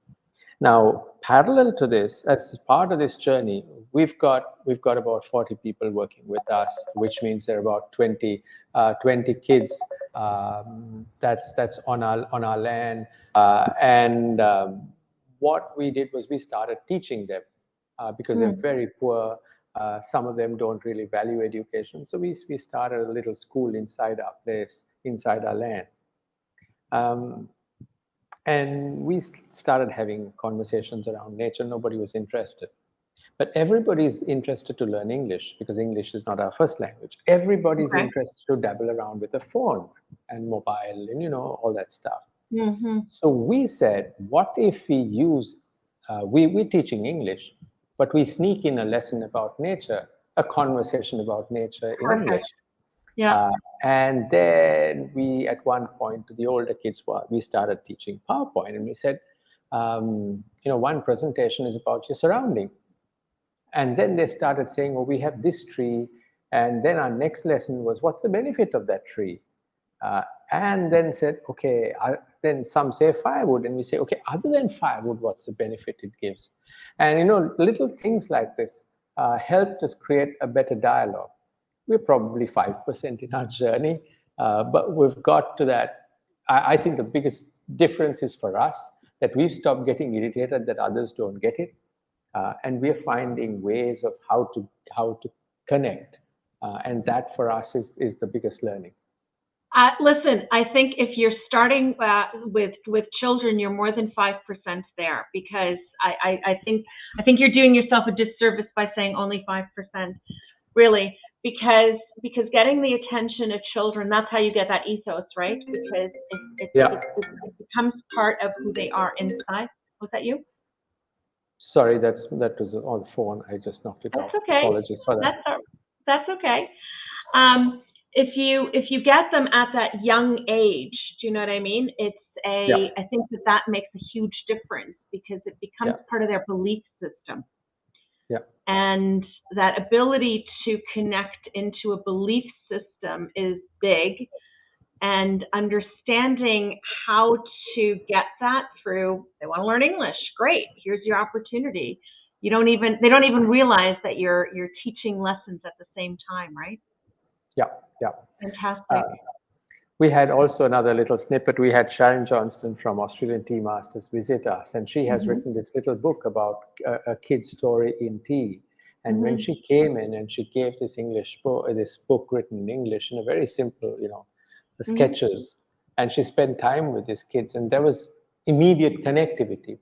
Now, parallel to this, as part of this journey, we've got about 40 people working with us, which means there are about 20 kids that's on our land. What we did was we started teaching them because they're very poor. Some of them don't really value education. So we started a little school inside our place, inside our land. And we started having conversations around nature. Nobody was interested. But everybody's interested to learn English because English is not our first language. Everybody's interested to dabble around with a phone and mobile and, you know, all that stuff. So we said, what if we use, we're teaching English, but we sneak in a lesson about nature, a conversation about nature in English. And then we, at one point, to the older kids, we started teaching PowerPoint, and we said, you know, one presentation is about your surrounding. And then they started saying, well, we have this tree. And then our next lesson was, what's the benefit of that tree? And then said, okay, then some say firewood. And we say, okay, other than firewood, what's the benefit it gives? And, you know, little things like this helped us create a better dialogue. We're probably 5% in our journey, but we've got to that. I think the biggest difference is for us that we've stopped getting irritated that others don't get it. And we're finding ways of how to connect. And that for us is the biggest learning. Listen, I think if you're starting with children, you're more than 5% there, because I think you're doing yourself a disservice by saying only 5%, really, because getting the attention of children, that's how you get that ethos, right? Because it becomes part of who they are inside. Was that you? Sorry, that was on the phone. I just knocked it off. That's okay. Apologies for that. That's okay. If you get them at that young age, do you know what I mean? I think that makes a huge difference because it becomes part of their belief system. Yeah. And that ability to connect into a belief system is big, and understanding how to get that through. They want to learn English. Great. Here's your opportunity. They don't even realize that you're teaching lessons at the same time, right? Yeah. Fantastic. We had also another little snippet. We had Sharon Johnston from Australian Tea Masters visit us, and she has written this little book about a kid's story in tea. And when she came in and she gave this this book written in English in a very simple, you know, the sketches, and she spent time with these kids, and there was immediate connectivity.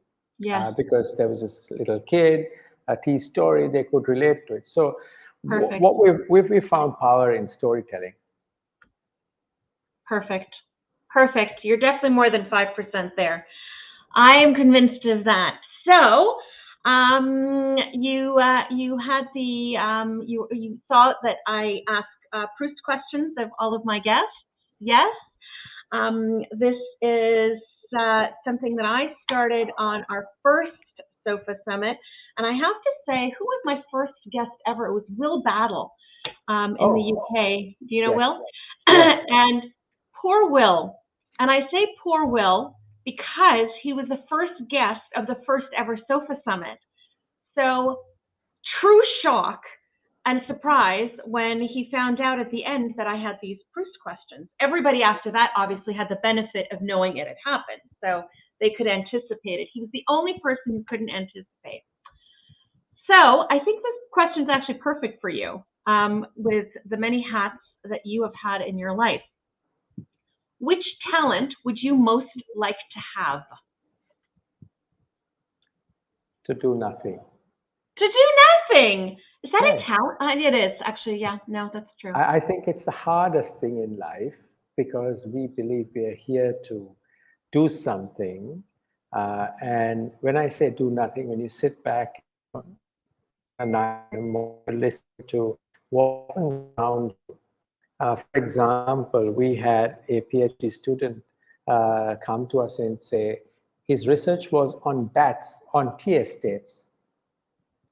Because there was this little kid, a tea story, they could relate to it. So what we found power in storytelling. Perfect. You're definitely more than 5% there. I am convinced of that. So you had you saw that I ask Proust questions of all of my guests. Yes. This is something that I started on our first SOFA Summit. And I have to say, who was my first guest ever? It was Will Battle in the UK. Do you know Will? Yes. And poor Will. And I say poor Will because he was the first guest of the first ever SOFA Summit. So true shock and surprise when he found out at the end that I had these Proust questions. Everybody after that obviously had the benefit of knowing it had happened, so they could anticipate it. He was the only person who couldn't anticipate. So I think this question is actually perfect for you with the many hats that you have had in your life. Which talent would you most like to have? To do nothing. To do nothing. Is that Yes. a talent? It is actually. Yeah. No, that's true. I think it's the hardest thing in life because we believe we are here to do something. And when I say do nothing, when you sit back and listen to what's around you. For example, we had a PhD student come to us and say his research was on bats on tea estates.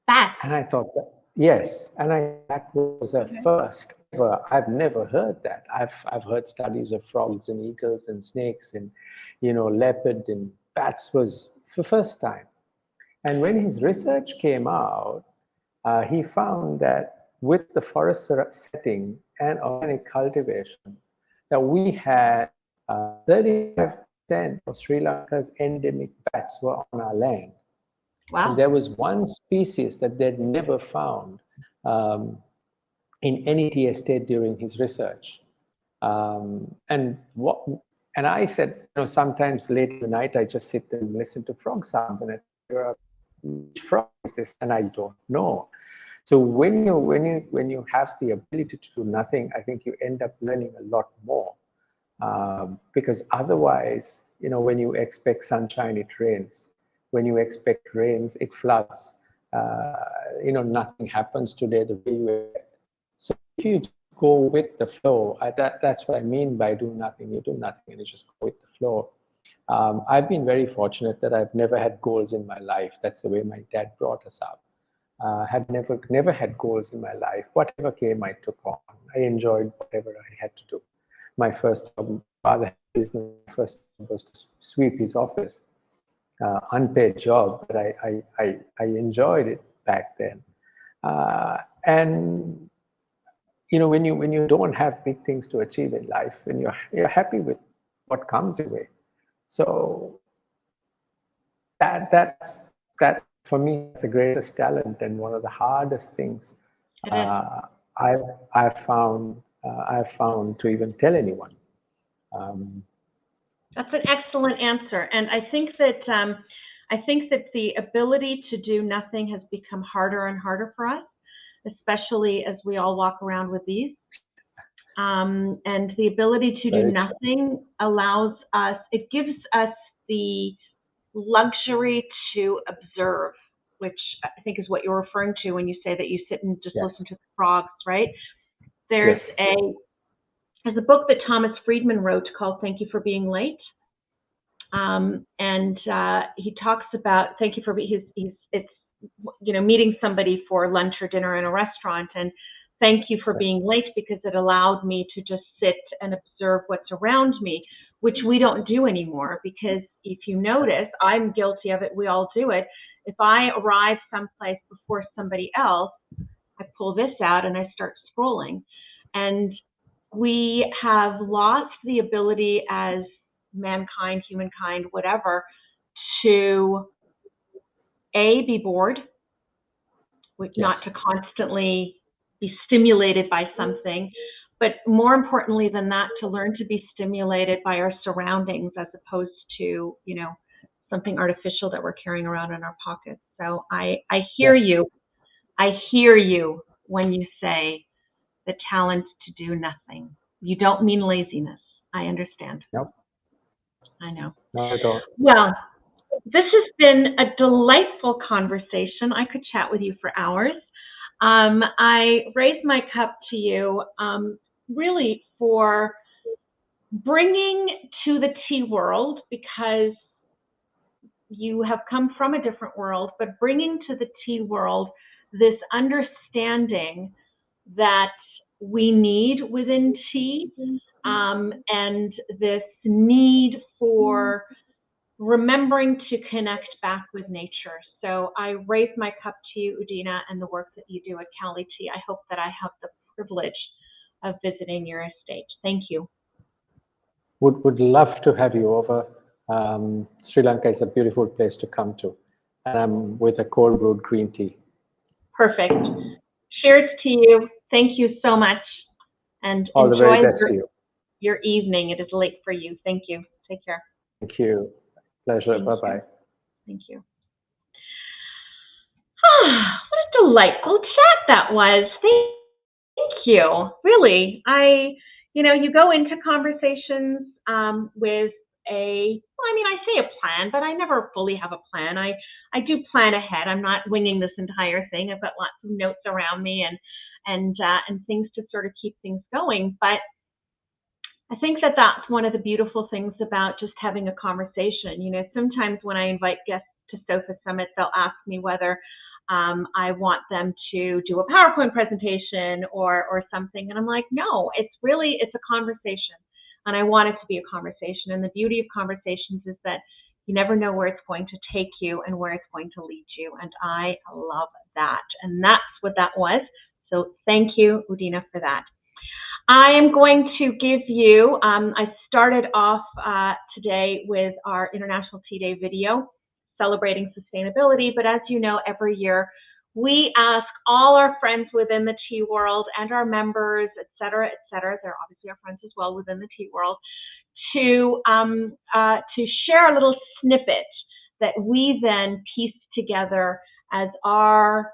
Bats. And I thought that, yes, that was a first ever. I've never heard that. I've heard studies of frogs and eagles and snakes and leopard, and bats was the first time. And when his research came out, he found that with the forest setting and organic cultivation, that we had 35% of Sri Lanka's endemic bats were on our land. Wow. And there was one species that they'd never found in any tea estate during his research. And I said, sometimes late at night, I just sit and listen to frog sounds and I figure out which frog is this, and I don't know. So when you have the ability to do nothing, I think you end up learning a lot more. Because otherwise, when you expect sunshine, it rains. When you expect rains, it floods. Nothing happens today the way you expect. So if you just go with the flow, that's what I mean by do nothing. You do nothing and you just go with the flow. I've been very fortunate that I've never had goals in my life. That's the way my dad brought us up. Had never had goals in my life. Whatever came, I took on. I enjoyed whatever I had to do. My first job, my father had business. My first job was to sweep his office. Unpaid job, but I enjoyed it back then. And when you don't have big things to achieve in life, and you're happy with what comes your way. So that for me is the greatest talent and one of the hardest things I've found to even tell anyone. That's an excellent answer, and I think that the ability to do nothing has become harder and harder for us, especially as we all walk around with these. And the ability to do nothing allows us. It gives us the luxury to observe, which I think is what you're referring to when you say that you sit and just listen to the frogs, right? There's a book that Thomas Friedman wrote called Thank You for Being Late. And he talks about it's meeting somebody for lunch or dinner in a restaurant, and thank you for being late because it allowed me to just sit and observe what's around me, which we don't do anymore. Because if you notice, I'm guilty of it, we all do it. If I arrive someplace before somebody else, I pull this out and I start scrolling. And we have lost the ability as mankind, humankind, whatever, to be bored, not to constantly be stimulated by something, but more importantly than that, to learn to be stimulated by our surroundings as opposed to, something artificial that we're carrying around in our pockets. So I hear you. I hear you when you say the talent to do nothing. You don't mean laziness. I understand. Nope. I know. Not at all. Well, this has been a delightful conversation. I could chat with you for hours. I raise my cup to you really for bringing to the tea world, because you have come from a different world, but bringing to the tea world this understanding that we need within tea, and this need for remembering to connect back with nature. So I raise my cup to you, Udena, and the work that you do at Kaley Tea. I hope that I have the privilege of visiting your estate. Thank you. Would love to have you over. Sri Lanka is a beautiful place to come to, and I'm with a cold brewed green tea. Perfect. Cheers to you. Thank you so much, and all the very best enjoy to you. Your evening. It is late for you. Thank you. Take care. Thank you. Pleasure. Bye-bye. Thank you. What a delightful chat that was. Thank you. Really, you go into conversations with I say a plan, but I never fully have a plan. I do plan ahead. I'm not winging this entire thing. I've got lots of notes around me and things to sort of keep things going. But I think that that's one of the beautiful things about just having a conversation. Sometimes when I invite guests to SOFA Summit, they'll ask me whether I want them to do a PowerPoint presentation or something. And I'm like, no, it's a conversation. And I want it to be a conversation. And the beauty of conversations is that you never know where it's going to take you and where it's going to lead you. And I love that. And that's what that was. So thank you, Udena, for that. I am going to give you, I started off today with our International Tea Day video celebrating sustainability. But as you know, every year we ask all our friends within the tea world and our members, et cetera, they're obviously our friends as well within the tea world, to share a little snippet that we then piece together as our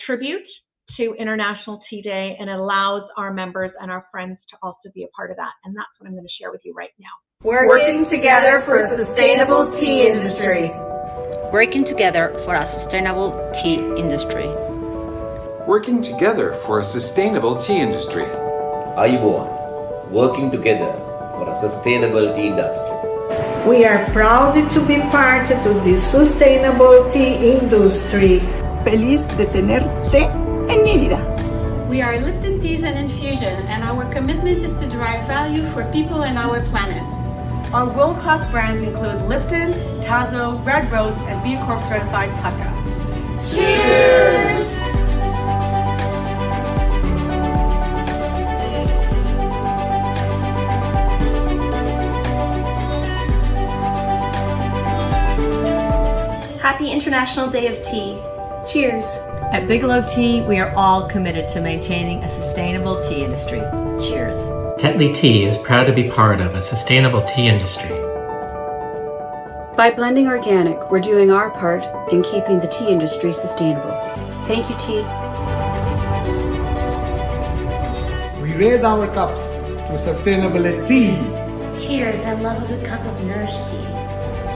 tribute to International Tea Day, and it allows our members and our friends to also be a part of that. And that's what I'm going to share with you right now. Working together for a sustainable tea industry. Working together for a sustainable tea industry. Working together for a sustainable tea industry. Ayubowan, working together for a sustainable tea industry. We are proud to be part of the sustainable tea industry. Feliz de tenerte en mi vida. We are Lipton Teas and Infusion, and our commitment is to derive value for people and our planet. Our world-class brands include Lipton, Tazo, Red Rose, and B Corp certified Pukka. Cheers! Happy International Day of Tea. Cheers. At Bigelow Tea, we are all committed to maintaining a sustainable tea industry. Cheers. Tetley Tea is proud to be part of a sustainable tea industry. By blending organic, we're doing our part in keeping the tea industry sustainable. Thank you, tea. We raise our cups to sustainability. Cheers, I love a good cup of nourished tea.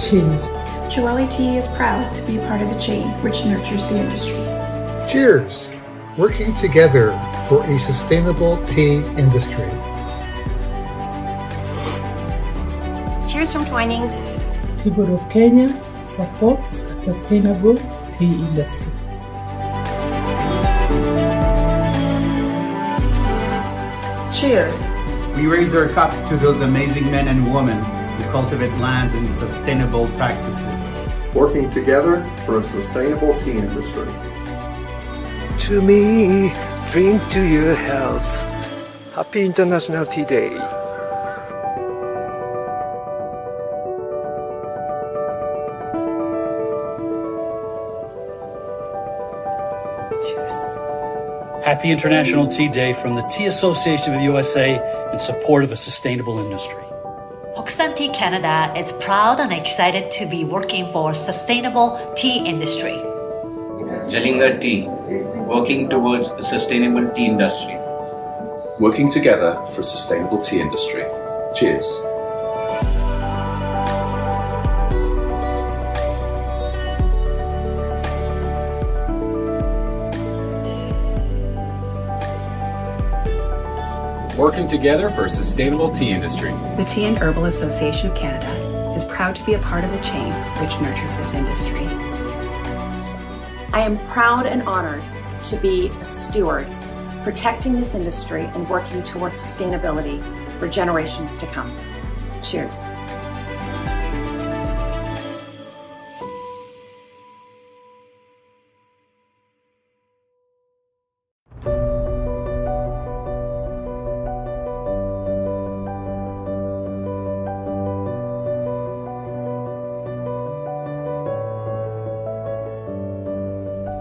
Cheers. Joelle Tea is proud to be part of the chain which nurtures the industry. Cheers! Working together for a sustainable tea industry. Cheers from Twinings. Tea Board of Kenya supports a sustainable tea industry. Cheers! We raise our cups to those amazing men and women who cultivate lands and sustainable practices. Working together for a sustainable tea industry. To me, drink to your health. Happy International Tea Day. Happy International Tea Day from the Tea Association of the USA in support of a sustainable industry. Hoxton Tea Canada is proud and excited to be working for sustainable tea industry. Jalinga Tea, working towards a sustainable tea industry. Working together for a sustainable tea industry. Cheers. working together for a sustainable tea industry. The Tea and Herbal Association of Canada is proud to be a part of the chain which nurtures this industry. I am proud and honored to be a steward, protecting this industry and working towards sustainability for generations to come. Cheers.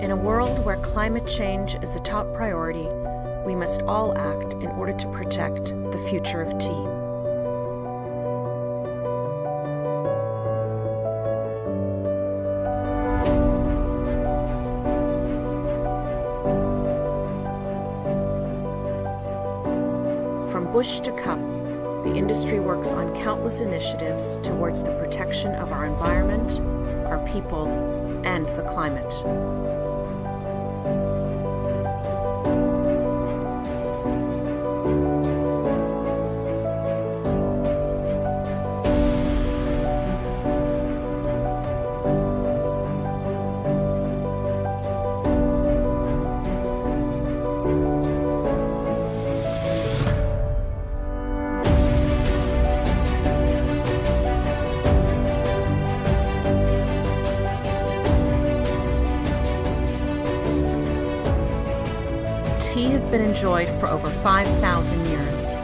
In a world where climate change is a top priority, we must all act in order to protect the future of tea. From bush to cup, the industry works on countless initiatives towards the protection of our environment, our people, and the climate. Tea has been enjoyed for over 5,000 years.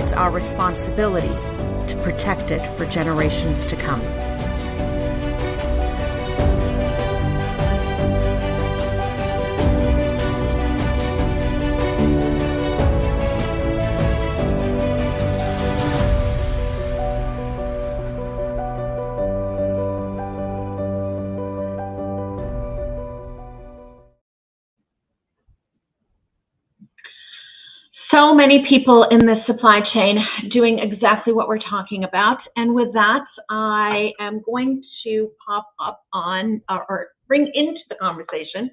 It's our responsibility to protect it for generations to come. So many people in this supply chain doing exactly what we're talking about. And with that, I am going to pop up on or bring into the conversation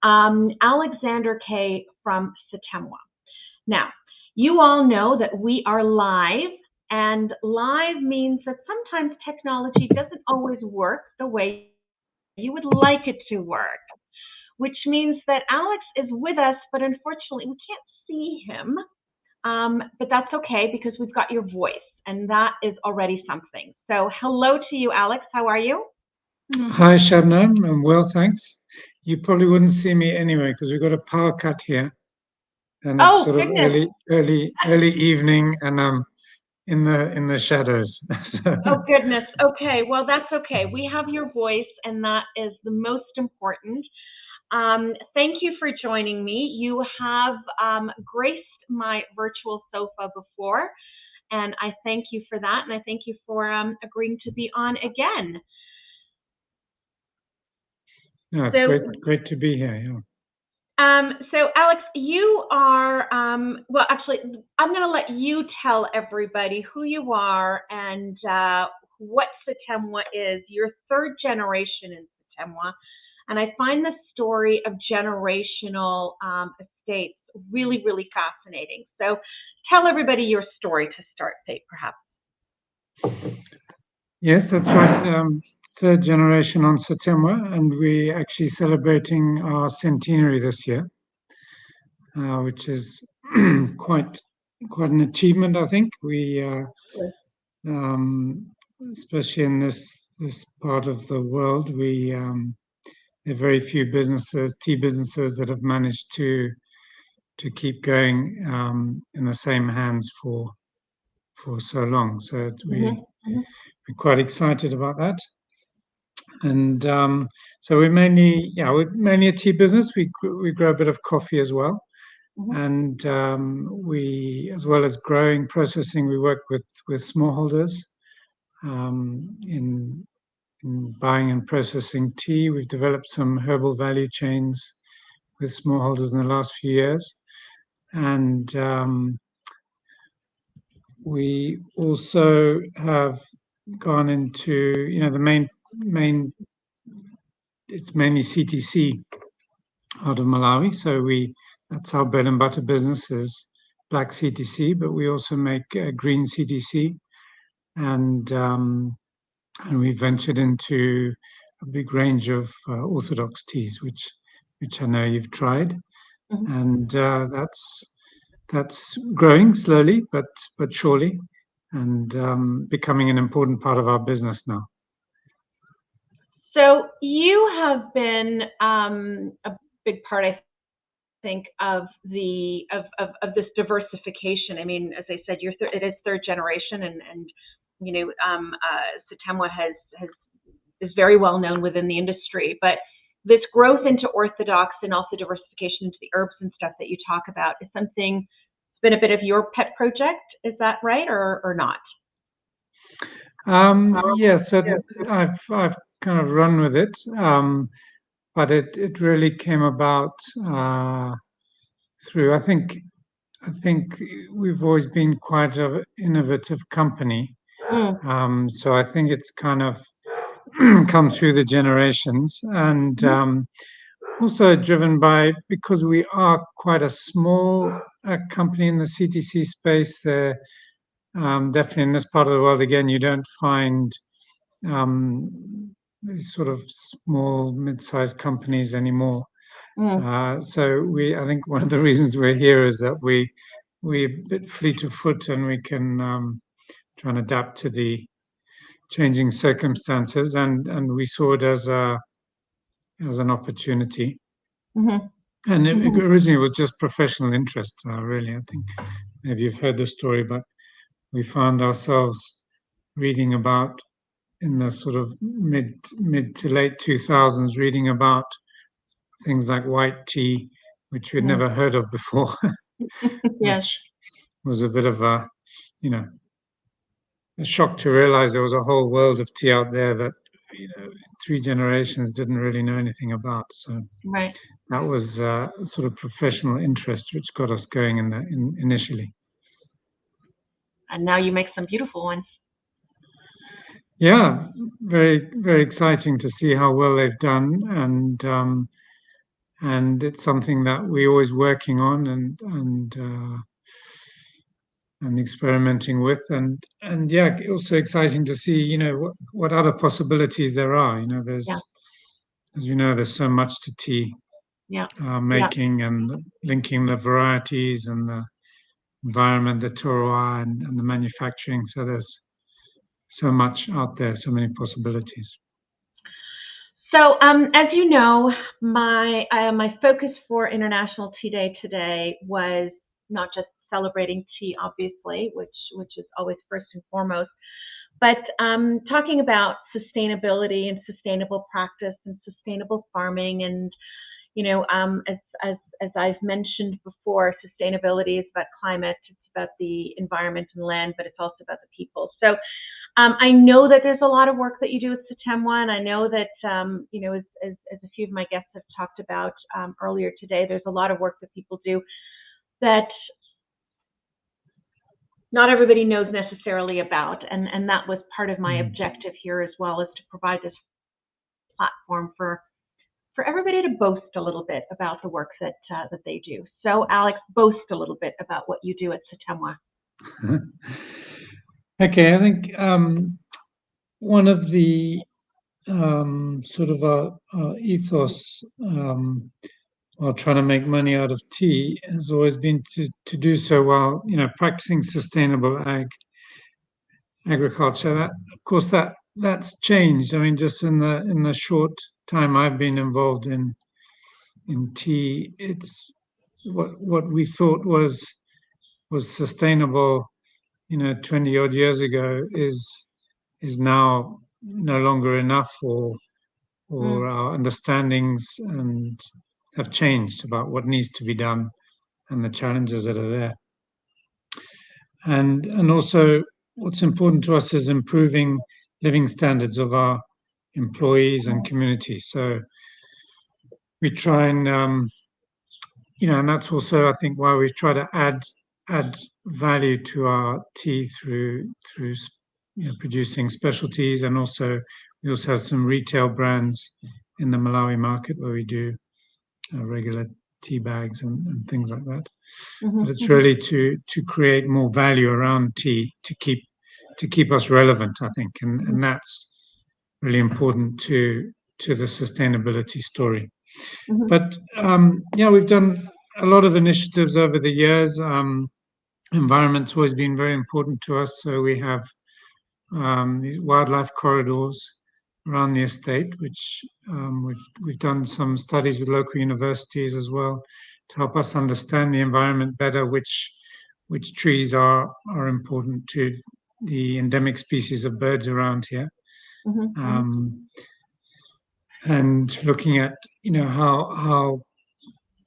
Alexander K. from Satemwa. Now, you all know that we are live, and live means that sometimes technology doesn't always work the way you would like it to work, which means that Alex is with us, but unfortunately we can't see him, but that's okay because we've got your voice, and that is already something. So hello to you, Alex. How are you? Hi, Shabnam. I'm well, thanks. You probably wouldn't see me anyway because we've got a power cut here, and it's sort of early evening, and I'm in the shadows. Oh goodness. Okay. Well, that's okay. We have your voice, and that is the most important. Thank you for joining me. You have graced my virtual sofa before, and I thank you for that, and I thank you for agreeing to be on again. No, it's great to be here. Yeah. So Alex, you are, well, actually, I'm going to let you tell everybody who you are and what Satemwa is. You're third generation in Satemwa. And I find the story of generational estates really, really fascinating. So tell everybody your story to start, Fate, perhaps. Yes, that's right. Third generation on Satemwa, and we're actually celebrating our centenary this year, which is quite an achievement, I think. We, especially in this part of the world, there are very few tea businesses that have managed to keep going in the same hands for so long. So we're quite excited about that. And so we're mainly a tea business. We grow a bit of coffee as well, and we, as well as growing, processing, we work with smallholders in buying and processing tea. We've developed some herbal value chains with smallholders in the last few years, and we also have gone into, the main it's mainly CTC out of Malawi. So that's our bread and butter business is black CTC, but we also make green CTC, and we ventured into a big range of orthodox teas, which I know you've tried, and that's growing slowly but surely, and becoming an important part of our business now. So you have been a big part, I think, of this diversification. I mean, as I said, it is third generation, and you know, Satemwa is very well known within the industry. But this growth into orthodox and also diversification into the herbs and stuff that you talk about is something that's been a bit of your pet project. Is that right, or not? Yes, I've kind of run with it, but it really came about through. I think we've always been quite an innovative company, so I think it's kind of come through the generations, and also driven by, because we are quite a small company in the CTC space. There, definitely in this part of the world, again, you don't find these sort of small, mid-sized companies anymore. So I think one of the reasons we're here is that we're a bit fleet of foot, and we can try and adapt to the changing circumstances, and we saw it as an opportunity. And it originally was just professional interest, really. I think maybe you've heard the story, but we found ourselves reading about, in the sort of mid to late 2000s, reading about things like white tea, which we'd never heard of before, which was a bit of a shock to realize there was a whole world of tea out there that 3 generations didn't really know anything about. So that was sort of professional interest which got us going initially. And now you make some beautiful ones. Yeah, very, very exciting to see how well they've done, and it's something that we're always working on and experimenting with, and yeah, also exciting to see what other possibilities there are. There's as you know, there's so much to tea making, and linking the varieties and the environment, the terroir, and the manufacturing. So there's so much out there, so many possibilities. So, as you know, my focus for International Tea Day today was not just celebrating tea, obviously, which is always first and foremost, but talking about sustainability and sustainable practice and sustainable farming. And as I've mentioned before, sustainability is about climate, it's about the environment and land, but it's also about the people. So I know that there's a lot of work that you do at Satemwa, and I know that as a few of my guests have talked about earlier today, there's a lot of work that people do that not everybody knows necessarily about, and that was part of my objective here as well, is to provide this platform for everybody to boast a little bit about the work that they do. So, Alex, boast a little bit about what you do at Satemwa. Okay, I think one of the sort of our ethos while trying to make money out of tea has always been to do so while practicing sustainable agriculture. That, of course, that's changed. I mean, just in the short time I've been involved in tea, it's what we thought was sustainable 20 odd years ago is now no longer enough, or our understandings and have changed about what needs to be done and the challenges that are there. And also what's important to us is improving living standards of our employees and communities. So we try and and that's also, I think, why we try to add value to our tea through producing specialties, and also we also have some retail brands in the Malawi market where we do regular tea bags and things like that. But it's really to create more value around tea to keep us relevant, I think, and that's really important to the sustainability story. But we've done a lot of initiatives over the years. Environment's always been very important to us, so we have these wildlife corridors around the estate, which we've done some studies with local universities as well to help us understand the environment better, which trees are important to the endemic species of birds around here. And looking at how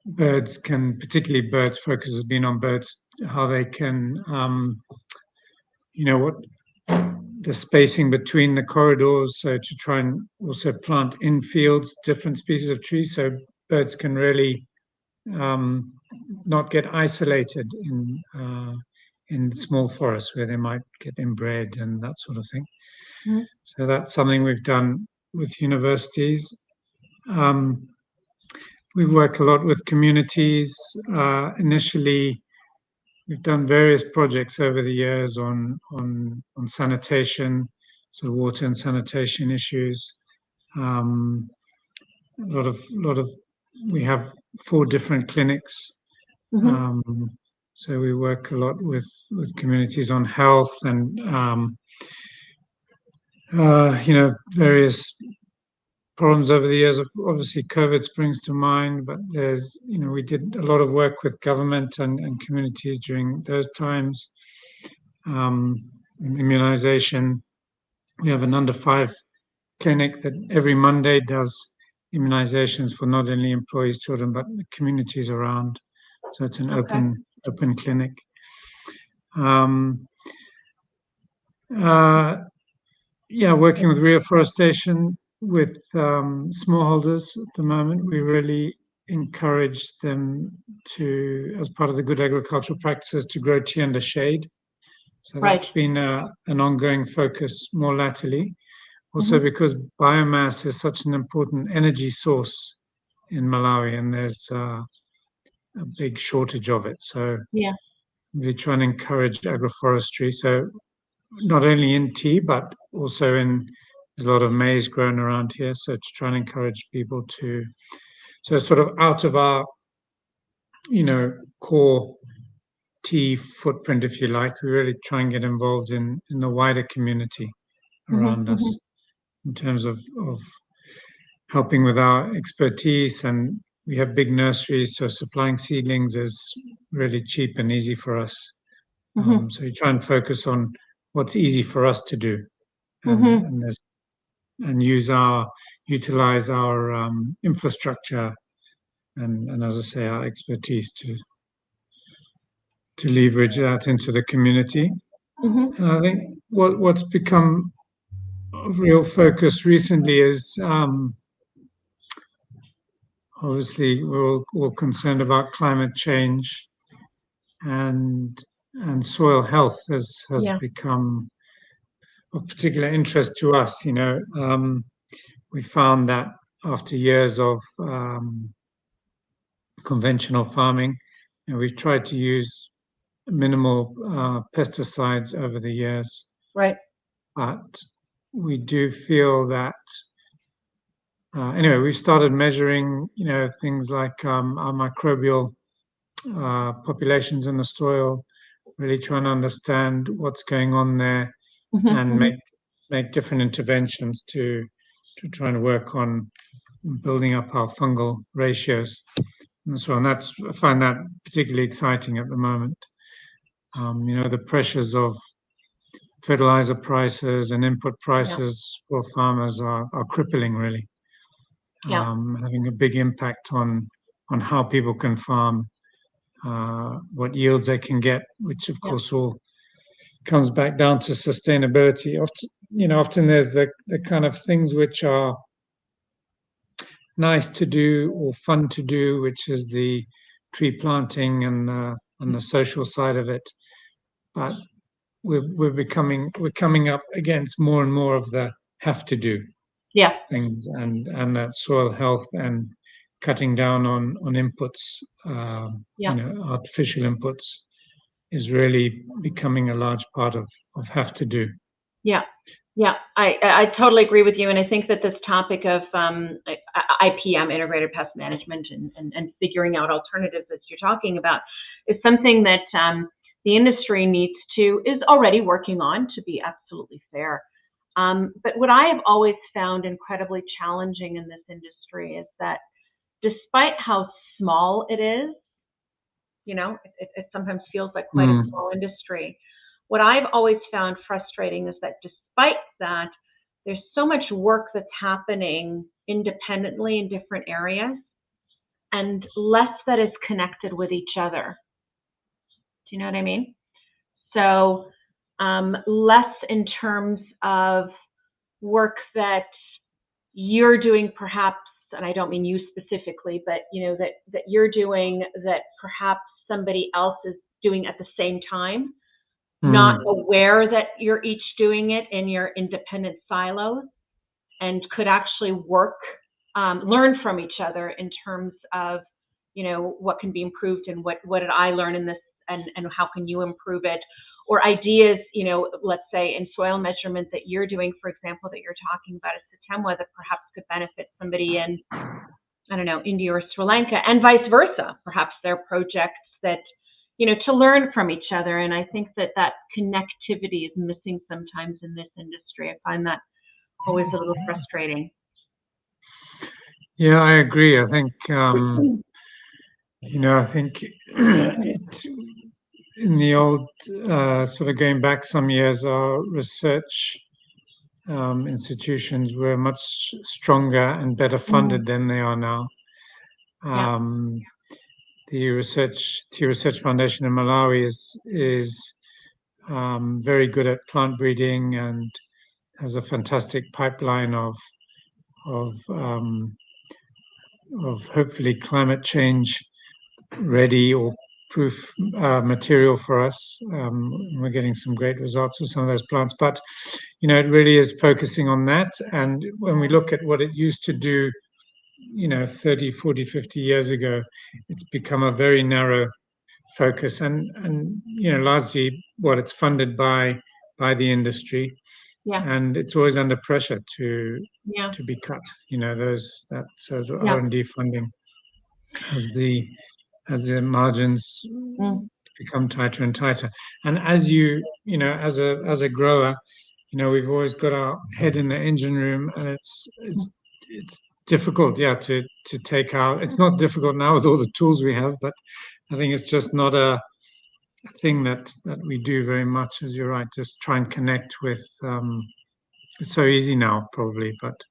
birds can, particularly birds, focus has been on birds, how they can what the spacing between the corridors, so to try and also plant in fields different species of trees, so birds can really not get isolated in small forests where they might get inbred and that sort of thing. So that's something we've done with universities. We work a lot with communities. Initially, we've done various projects over the years on sanitation, so water and sanitation issues. We have 4 different clinics. So we work a lot with communities on health and various problems over the years. Obviously, COVID springs to mind, but there's we did a lot of work with government and communities during those times. Immunization. We have an under 5 clinic that every Monday does immunizations for not only employees, children, but the communities around. So it's an open clinic. Working with reforestation with smallholders at the moment. We really encourage them to, as part of the good agricultural practices, to grow tea under shade. So that's been an ongoing focus more latterly. Also because biomass is such an important energy source in Malawi, and there's a big shortage of it. So we try and encourage agroforestry. So not only in tea, but also there's a lot of maize grown around here. So to try and encourage people to, so sort of out of our, core tea footprint, if you like, we really try and get involved in the wider community around us in terms of helping with our expertise. And we have big nurseries, so supplying seedlings is really cheap and easy for us. So we try and focus on what's easy for us to do, and utilize our infrastructure and as I say, our expertise to leverage that into the community. And I think what's become a real focus recently is obviously we're all concerned about climate change, and soil health has become of particular interest to us. We found that after years of conventional farming, we've tried to use minimal pesticides over the years. But we do feel that we've started measuring, things like our microbial populations in the soil, really trying to understand what's going on there, and make different interventions to try and work on building up our fungal ratios as well. And I find that particularly exciting at the moment. The pressures of fertilizer prices and input prices for farmers are crippling, really. Having a big impact on how people can farm, what yields they can get, which of course all comes back down to sustainability. Often there's the kind of things which are nice to do or fun to do, which is the tree planting and the social side of it. But we're coming up against more and more of the have to do. things, and that soil health and cutting down on inputs, artificial inputs, is really becoming a large part of have to do. Yeah, I totally agree with you, and I think that this topic of IPM, integrated pest management, and figuring out alternatives that you're talking about is something that the industry is already working on, to be absolutely fair. But what I have always found incredibly challenging in this industry is that despite how small it is, it sometimes feels like quite a small industry. What I've always found frustrating is that despite that, there's so much work that's happening independently in different areas and less that is connected with each other. Do you know what I mean? So less in terms of work that you're doing perhaps, and I don't mean you specifically, but that you're doing that perhaps somebody else is doing at the same time, not aware that you're each doing it in your independent silos, and could actually learn from each other in terms of, what can be improved and what did I learn in this, and how can you improve it, or ideas, let's say in soil measurement that you're doing, for example, that you're talking about at Satemwa, that perhaps could benefit somebody in, I don't know, India or Sri Lanka, and vice versa. Perhaps there are projects that, to learn from each other. And I think that connectivity is missing sometimes in this industry. I find that always a little frustrating. Yeah, I agree. I think, I think in the old, sort of going back some years, our research institutions were much stronger and better funded than they are now. The Research Foundation in Malawi is very good at plant breeding and has a fantastic pipeline of hopefully climate change ready or proof material for us. We're getting some great results with some of those plants, but it really is focusing on that. And when we look at what it used to do, 30, 40, 50 years ago, it's become a very narrow focus, and largely what it's funded by the industry. And it's always under pressure to be cut. That sort of R&D funding as the margins become tighter and tighter. And as as a grower, we've always got our head in the engine room, and it's difficult, to take out. It's not difficult now with all the tools we have, but I think it's just not a thing that we do very much, as you're right, just try and connect with. It's so easy now, probably, but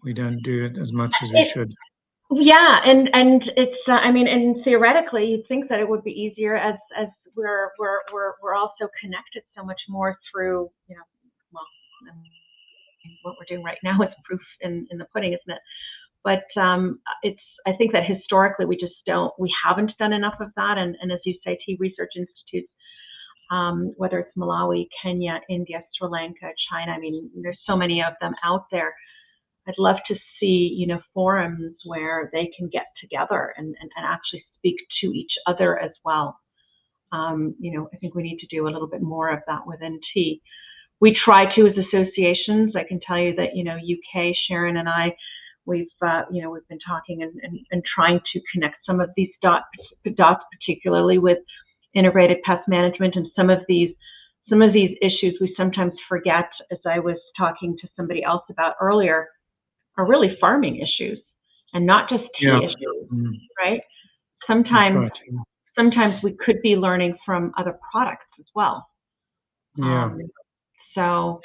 we don't do it as much as we should. Yeah, and it's and theoretically, you'd think that it would be easier as we're also connected so much more through what we're doing right now is proof in the pudding, isn't it? But I think that historically we haven't done enough of that, and as you say, tea research institutes, whether it's Malawi, Kenya, India, Sri Lanka, China, there's so many of them out there. I'd love to see, forums where they can get together and actually speak to each other as well. I think we need to do a little bit more of that within tea. We try to as associations. I can tell you that, UK, Sharon and I, we've been talking and trying to connect some of these dots, particularly with integrated pest management, and some of these issues we sometimes forget, as I was talking to somebody else about earlier, are really farming issues and not just tea issues, right? Sometimes we could be learning from other products as well. So,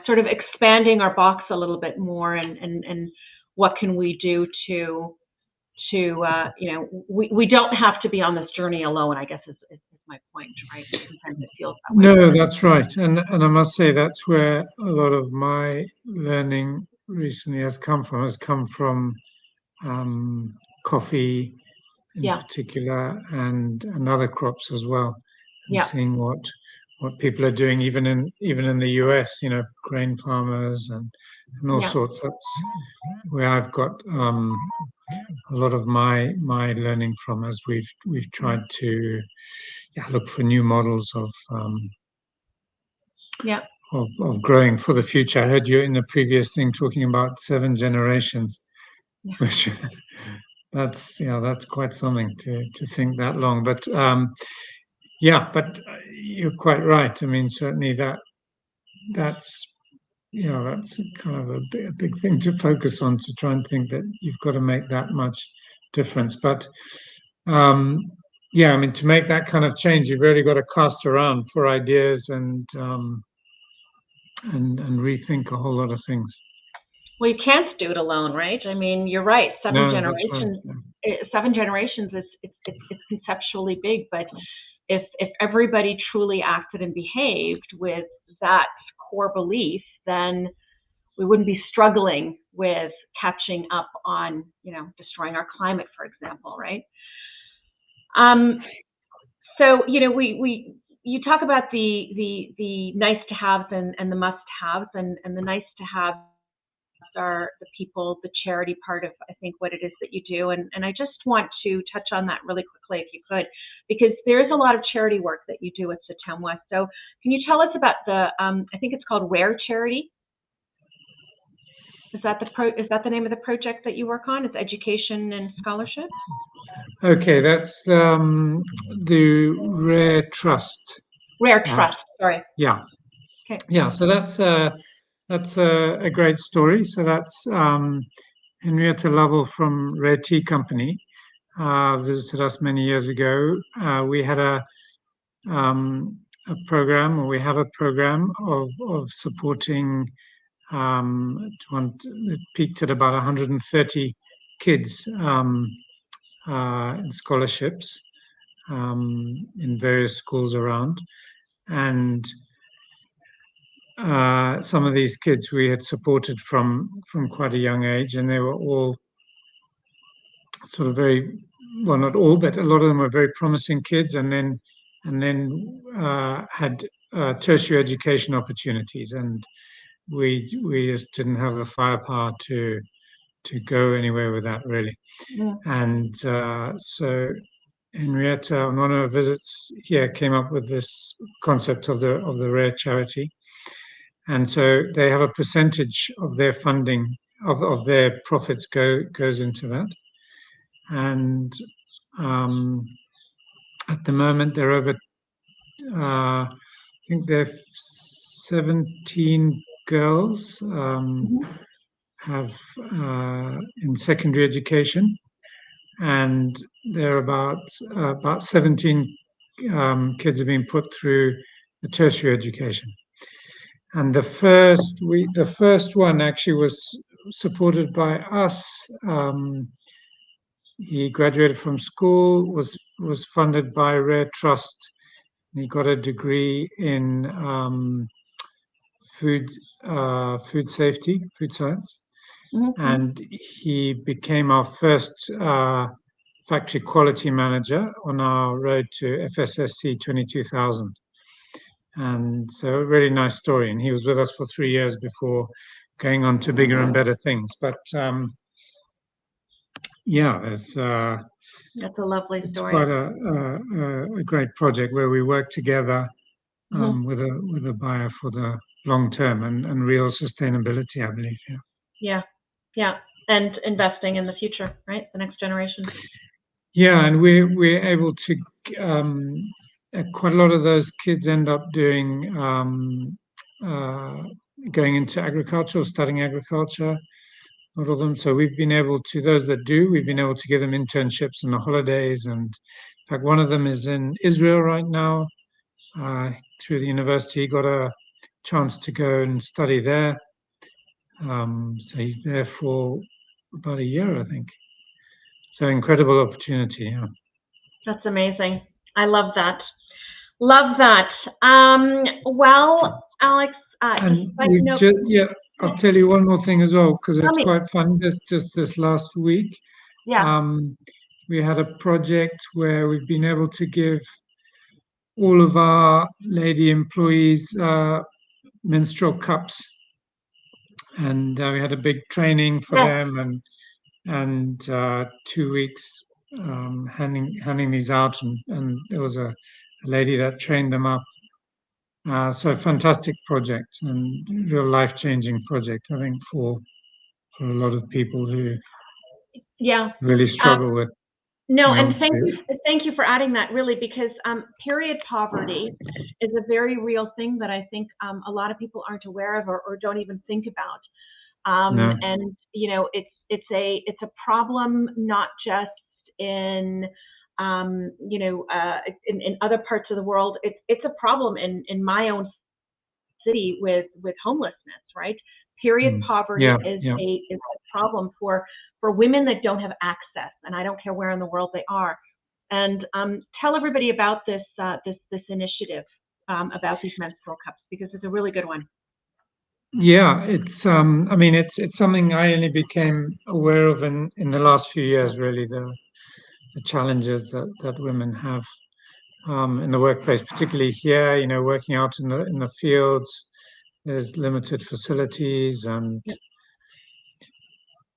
sort of expanding our box a little bit more, and what can we do to we don't have to be on this journey alone, I guess is my point, right? Sometimes it feels that way. No, that's right. And I must say that's where a lot of my learning recently has come from coffee in particular, and other crops as well. And seeing what people are doing, even in the US, grain farmers and and all sorts. That's where I've got a lot of my learning from, as we've tried to look for new models of growing for the future. I heard you in the previous thing talking about 7 generations, which that's quite something to think that long. But but you're quite right. I mean, certainly that's kind of a big thing to focus on, to try and think that you've got to make that much difference. But I mean, to make that kind of change, you've really got to cast around for ideas and rethink a whole lot of things. Well, you can't do it alone, right? I mean, you're right. 7 generations. Right. 7 generations is it's conceptually big, but if everybody truly acted and behaved with that core belief, then we wouldn't be struggling with catching up on, destroying our climate, for example, right? So, you talk about the nice to haves and the must haves, and the nice to haves are the people, the charity part of, I think, what it is that you do. And I just want to touch on that really quickly, if you could, because there's a lot of charity work that you do at Satemwa. So can you tell us about the, I think it's called Where Charity? Is that the name of the project that you work on? It's education and scholarship? Okay, that's the Rare Trust. Rare Trust, sorry. Yeah. Okay. Yeah, so that's a great story. So that's Henrietta Lovell from Rare Teekampagne visited us many years ago. We had a program, or we have a program of supporting. It peaked at about 130 kids in scholarships in various schools around, and some of these kids we had supported from quite a young age, and they were all sort of well, not all, but a lot of them were very promising kids, and then had tertiary education opportunities, and we just didn't have the firepower to go anywhere with that, really. Yeah. And so Henrietta, on one of her visits here, came up with this concept of the Rare Charity. And so they have a percentage of their funding, of their profits goes into that. And at the moment, they're over, I think they're 17 girls have in secondary education, and there are about 17 kids have been put through the tertiary education. And the first one actually was supported by us. He graduated from school, was funded by Rare Trust, and he got a degree in food safety, food science. Mm-hmm. And he became our first factory quality manager on our road to FSSC 22,000. And so a really nice story. And he was with us for 3 years before going on to bigger and better things. But that's a lovely story. It's quite a great project where we work together with a buyer for the long term and real sustainability, I believe. Yeah, and investing in the future, right? The next generation. Yeah, and we're able to. Quite a lot of those kids end up doing going into agriculture or studying agriculture. A lot of them. So we've been able to, those that do, we've been able to give them internships in the holidays. And in fact, one of them is in Israel right now. Through the university, he got a chance to go and study there. So he's there for about a year, I think. So incredible opportunity. Yeah. That's amazing. I love that. Love that. Well, Alex, I'll tell you one more thing as well, because it's quite fun. Just this last week, we had a project where we've been able to give all of our lady employees menstrual cups and we had a big training for them, and 2 weeks handing these out, and there was a lady that trained them up. So fantastic project and real life-changing project, I think, for a lot of people who really struggle with. No, and thank you for adding that, really, because period poverty is a very real thing that I think a lot of people aren't aware of or don't even think about. No. And it's a problem not just in in other parts of the world. It's a problem in my own city with homelessness, right? Period poverty is a problem for women that don't have access, and I don't care where in the world they are. And tell everybody about this initiative about these menstrual cups, because it's a really good one. Yeah, it's I mean, it's something I only became aware of in the last few years, really, the challenges that women have in the workplace, particularly here, working out in the fields. There's limited facilities and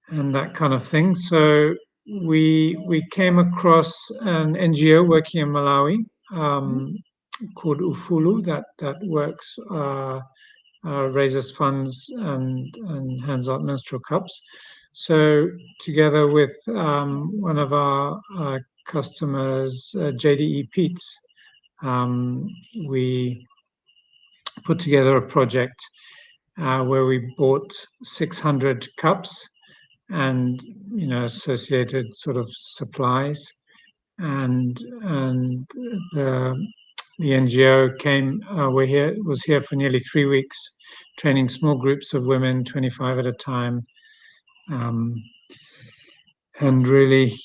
that kind of thing. So we came across an NGO working in Malawi called Ufulu that works raises funds and hands out menstrual cups. So together with one of our customers, JDE Peets, we put together a project where we bought 600 cups and associated sort of supplies, and the NGO was here for nearly 3 weeks, training small groups of women, 25 at a time, and really,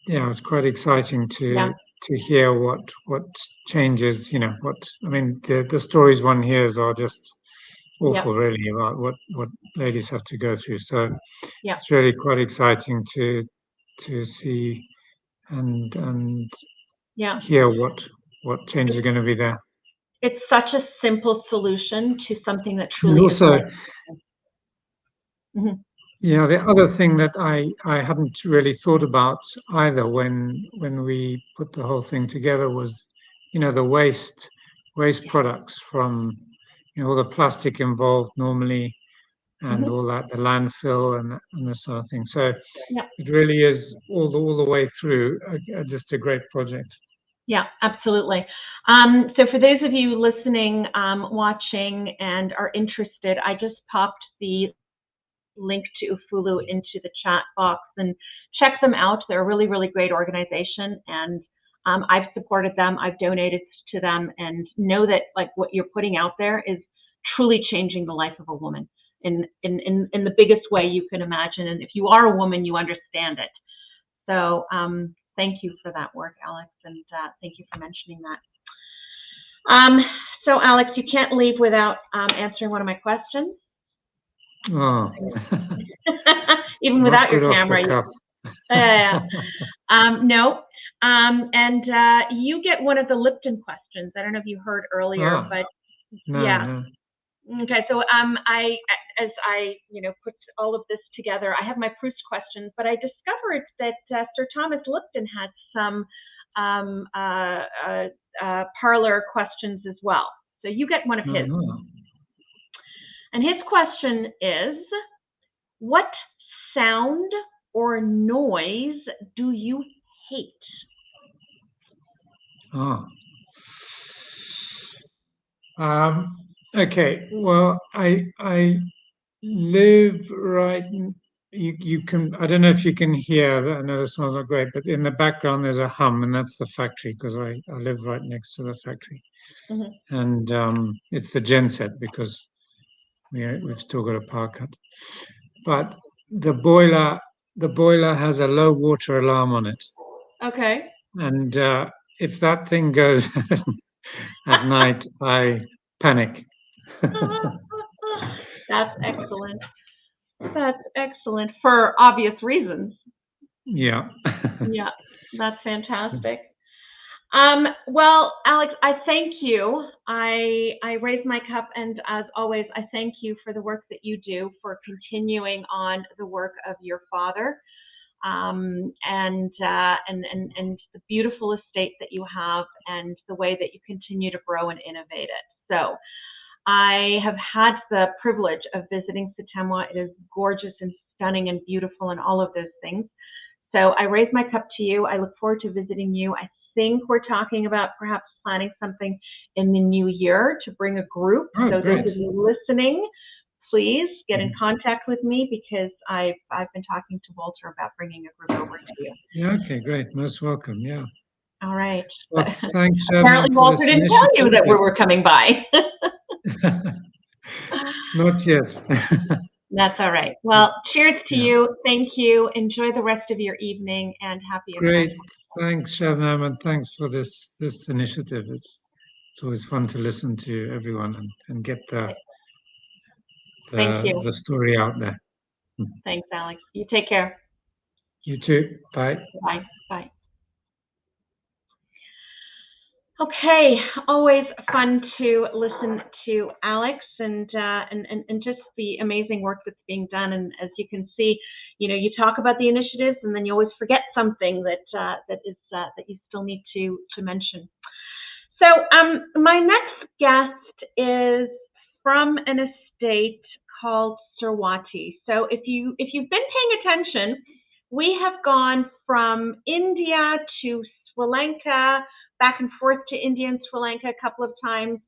it's quite exciting to hear what changes. The stories one hears are just awful, really, about what ladies have to go through. So it's really quite exciting to see and hear what changes are going to be there. It's such a simple solution to something that truly and also, is. Yeah, the other thing that I hadn't really thought about either when we put the whole thing together was, the waste products from, all the plastic involved normally, and all that, the landfill and this sort of thing. So it really is all the way through just a great project. Yeah, absolutely. So for those of you listening, watching, and are interested, I just popped the link to Ufulu into the chat box, and check them out. They're a really, really great organization, and I've supported them, I've donated to them, and know that what you're putting out there is truly changing the life of a woman in the biggest way you can imagine. And if you are a woman, you understand it. So thank you for that work, Alex, and thank you for mentioning that. So Alex, you can't leave without answering one of my questions. Oh. Even without your camera. No. And you get one of the Lipton questions. I don't know if you heard earlier, but no. Okay, so as I put all of this together, I have my Proust questions, but I discovered that Sir Thomas Lipton had some parlor questions as well. So you get one of his. And his question is, what sound or noise do you hate? Okay. Well, I live right. You can. I don't know if you can hear. I know the sound's not great, but in the background there's a hum, and that's the factory, because I live right next to the factory, and it's the genset because we've still got a power cut. But the boiler has a low water alarm on it. Okay. And if that thing goes at night, I panic. That's excellent. That's excellent for obvious reasons. Yeah. Yeah, that's fantastic. Well, Alex, I thank you. I raise my cup, and as always, I thank you for the work that you do, for continuing on the work of your father, and the beautiful estate that you have, and the way that you continue to grow and innovate it. So, I have had the privilege of visiting Satemwa. It is gorgeous and stunning and beautiful and all of those things. So I raise my cup to you. I look forward to visiting you. I think we're talking about perhaps planning something in the new year to bring a group. So those of you listening, please get in contact with me, because I've been talking to Walter about bringing a group over to you. Yeah, okay, great. Most welcome. Yeah. All right. Well, thanks. Apparently Walter didn't tell you that we were coming by. Not yet. That's all right. Well, cheers to you. Thank you. Enjoy the rest of your evening, and happy. Great. Thanks, Shabnam, and thanks for this initiative. It's always fun to listen to everyone and get the story out there. Thanks, Alex. You take care. You too. Bye. Bye. Bye. Okay, always fun to listen to Alex and just the amazing work that's being done. And as you can see, you talk about the initiatives, and then you always forget something that you still need to mention. So my next guest is from an estate called Sorwathe. So if you've been paying attention, we have gone from India to Sri Lanka, back and forth to India and Sri Lanka a couple of times.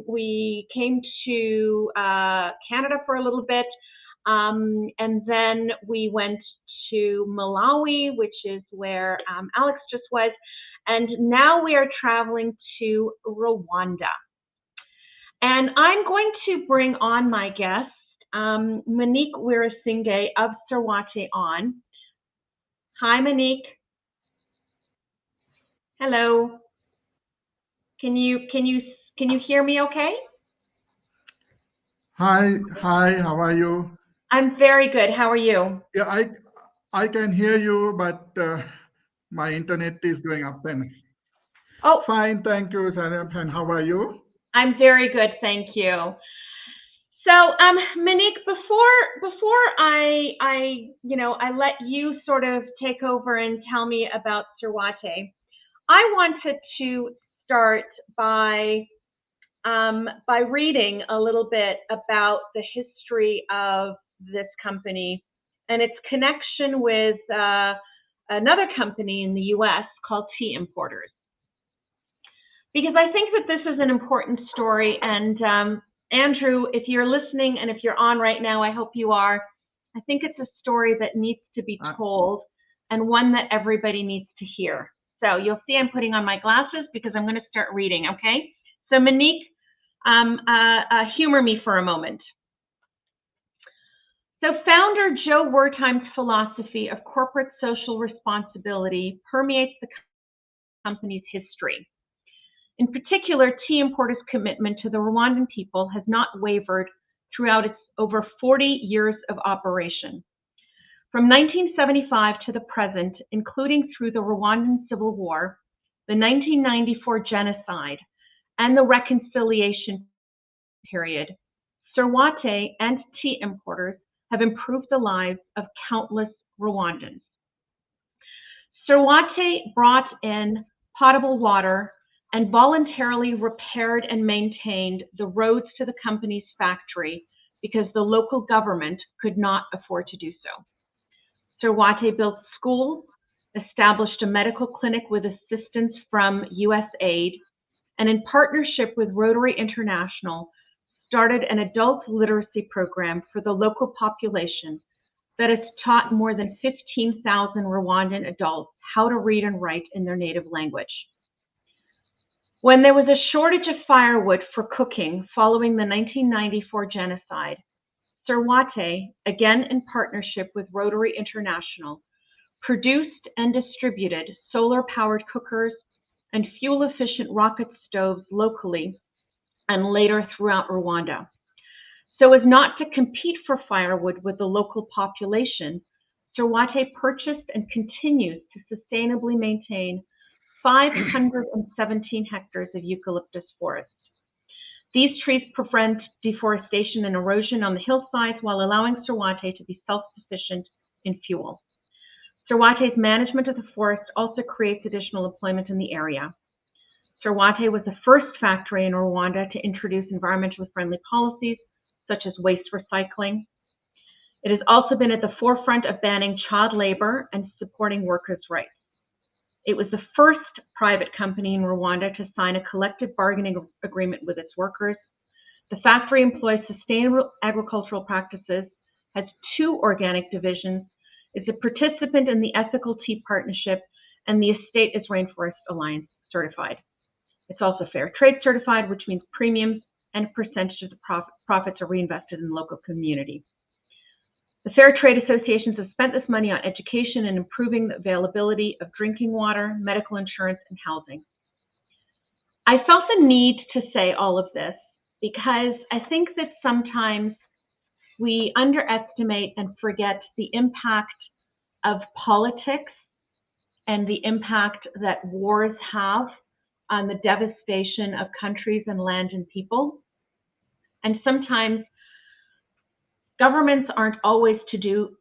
We came to Canada for a little bit, and then we went to Malawi, which is where Alex just was, and now we are traveling to Rwanda. And I'm going to bring on my guest, Manik Weerasinghe of Sorwathe on. Hi, Manik. Hello. Can you hear me okay? Hi, how are you? I'm very good. How are you? Yeah, I can hear you, but my internet is going up and fine, thank you, Sarah. And how are you? I'm very good, thank you. So, Manik, before I let you sort of take over and tell me about Sorwathe, I wanted to start by reading a little bit about the history of this company and its connection with another company in the U.S. called Tea Importers. Because I think that this is an important story, and Andrew, if you're listening and if you're on right now, I hope you are, I think it's a story that needs to be told and one that everybody needs to hear. So you'll see I'm putting on my glasses because I'm going to start reading, okay? So Manik, humor me for a moment. So founder Joe Wertheim's philosophy of corporate social responsibility permeates the company's history. In particular, Tea Importers' commitment to the Rwandan people has not wavered throughout its over 40 years of operation. From 1975 to the present, including through the Rwandan Civil War, the 1994 genocide, and the reconciliation period, Sorwathe and Tea Importers have improved the lives of countless Rwandans. Sorwathe brought in potable water and voluntarily repaired and maintained the roads to the company's factory because the local government could not afford to do so. Sorwathe built schools, established a medical clinic with assistance from US Aid, and in partnership with Rotary International, started an adult literacy program for the local population that has taught more than 15,000 Rwandan adults how to read and write in their native language. When there was a shortage of firewood for cooking following the 1994 genocide, Sorwathe, again in partnership with Rotary International, produced and distributed solar-powered cookers and fuel-efficient rocket stoves locally and later throughout Rwanda. So as not to compete for firewood with the local population, Sorwathe purchased and continues to sustainably maintain 517 hectares of eucalyptus forest. These trees prevent deforestation and erosion on the hillsides while allowing Sorwathe to be self-sufficient in fuel. Sorwathe's management of the forest also creates additional employment in the area. Sorwathe was the first factory in Rwanda to introduce environmentally friendly policies, such as waste recycling. It has also been at the forefront of banning child labor and supporting workers' rights. It was the first private company in Rwanda to sign a collective bargaining agreement with its workers. The factory employs sustainable agricultural practices, has 2 organic divisions, is a participant in the Ethical Tea Partnership, and the estate is Rainforest Alliance certified. It's also fair trade certified, which means premiums and a percentage of the profits are reinvested in the local community. The Fair Trade Associations have spent this money on education and improving the availability of drinking water, medical insurance, and housing. I felt the need to say all of this because I think that sometimes we underestimate and forget the impact of politics and the impact that wars have on the devastation of countries and land and people. And sometimes governments aren't always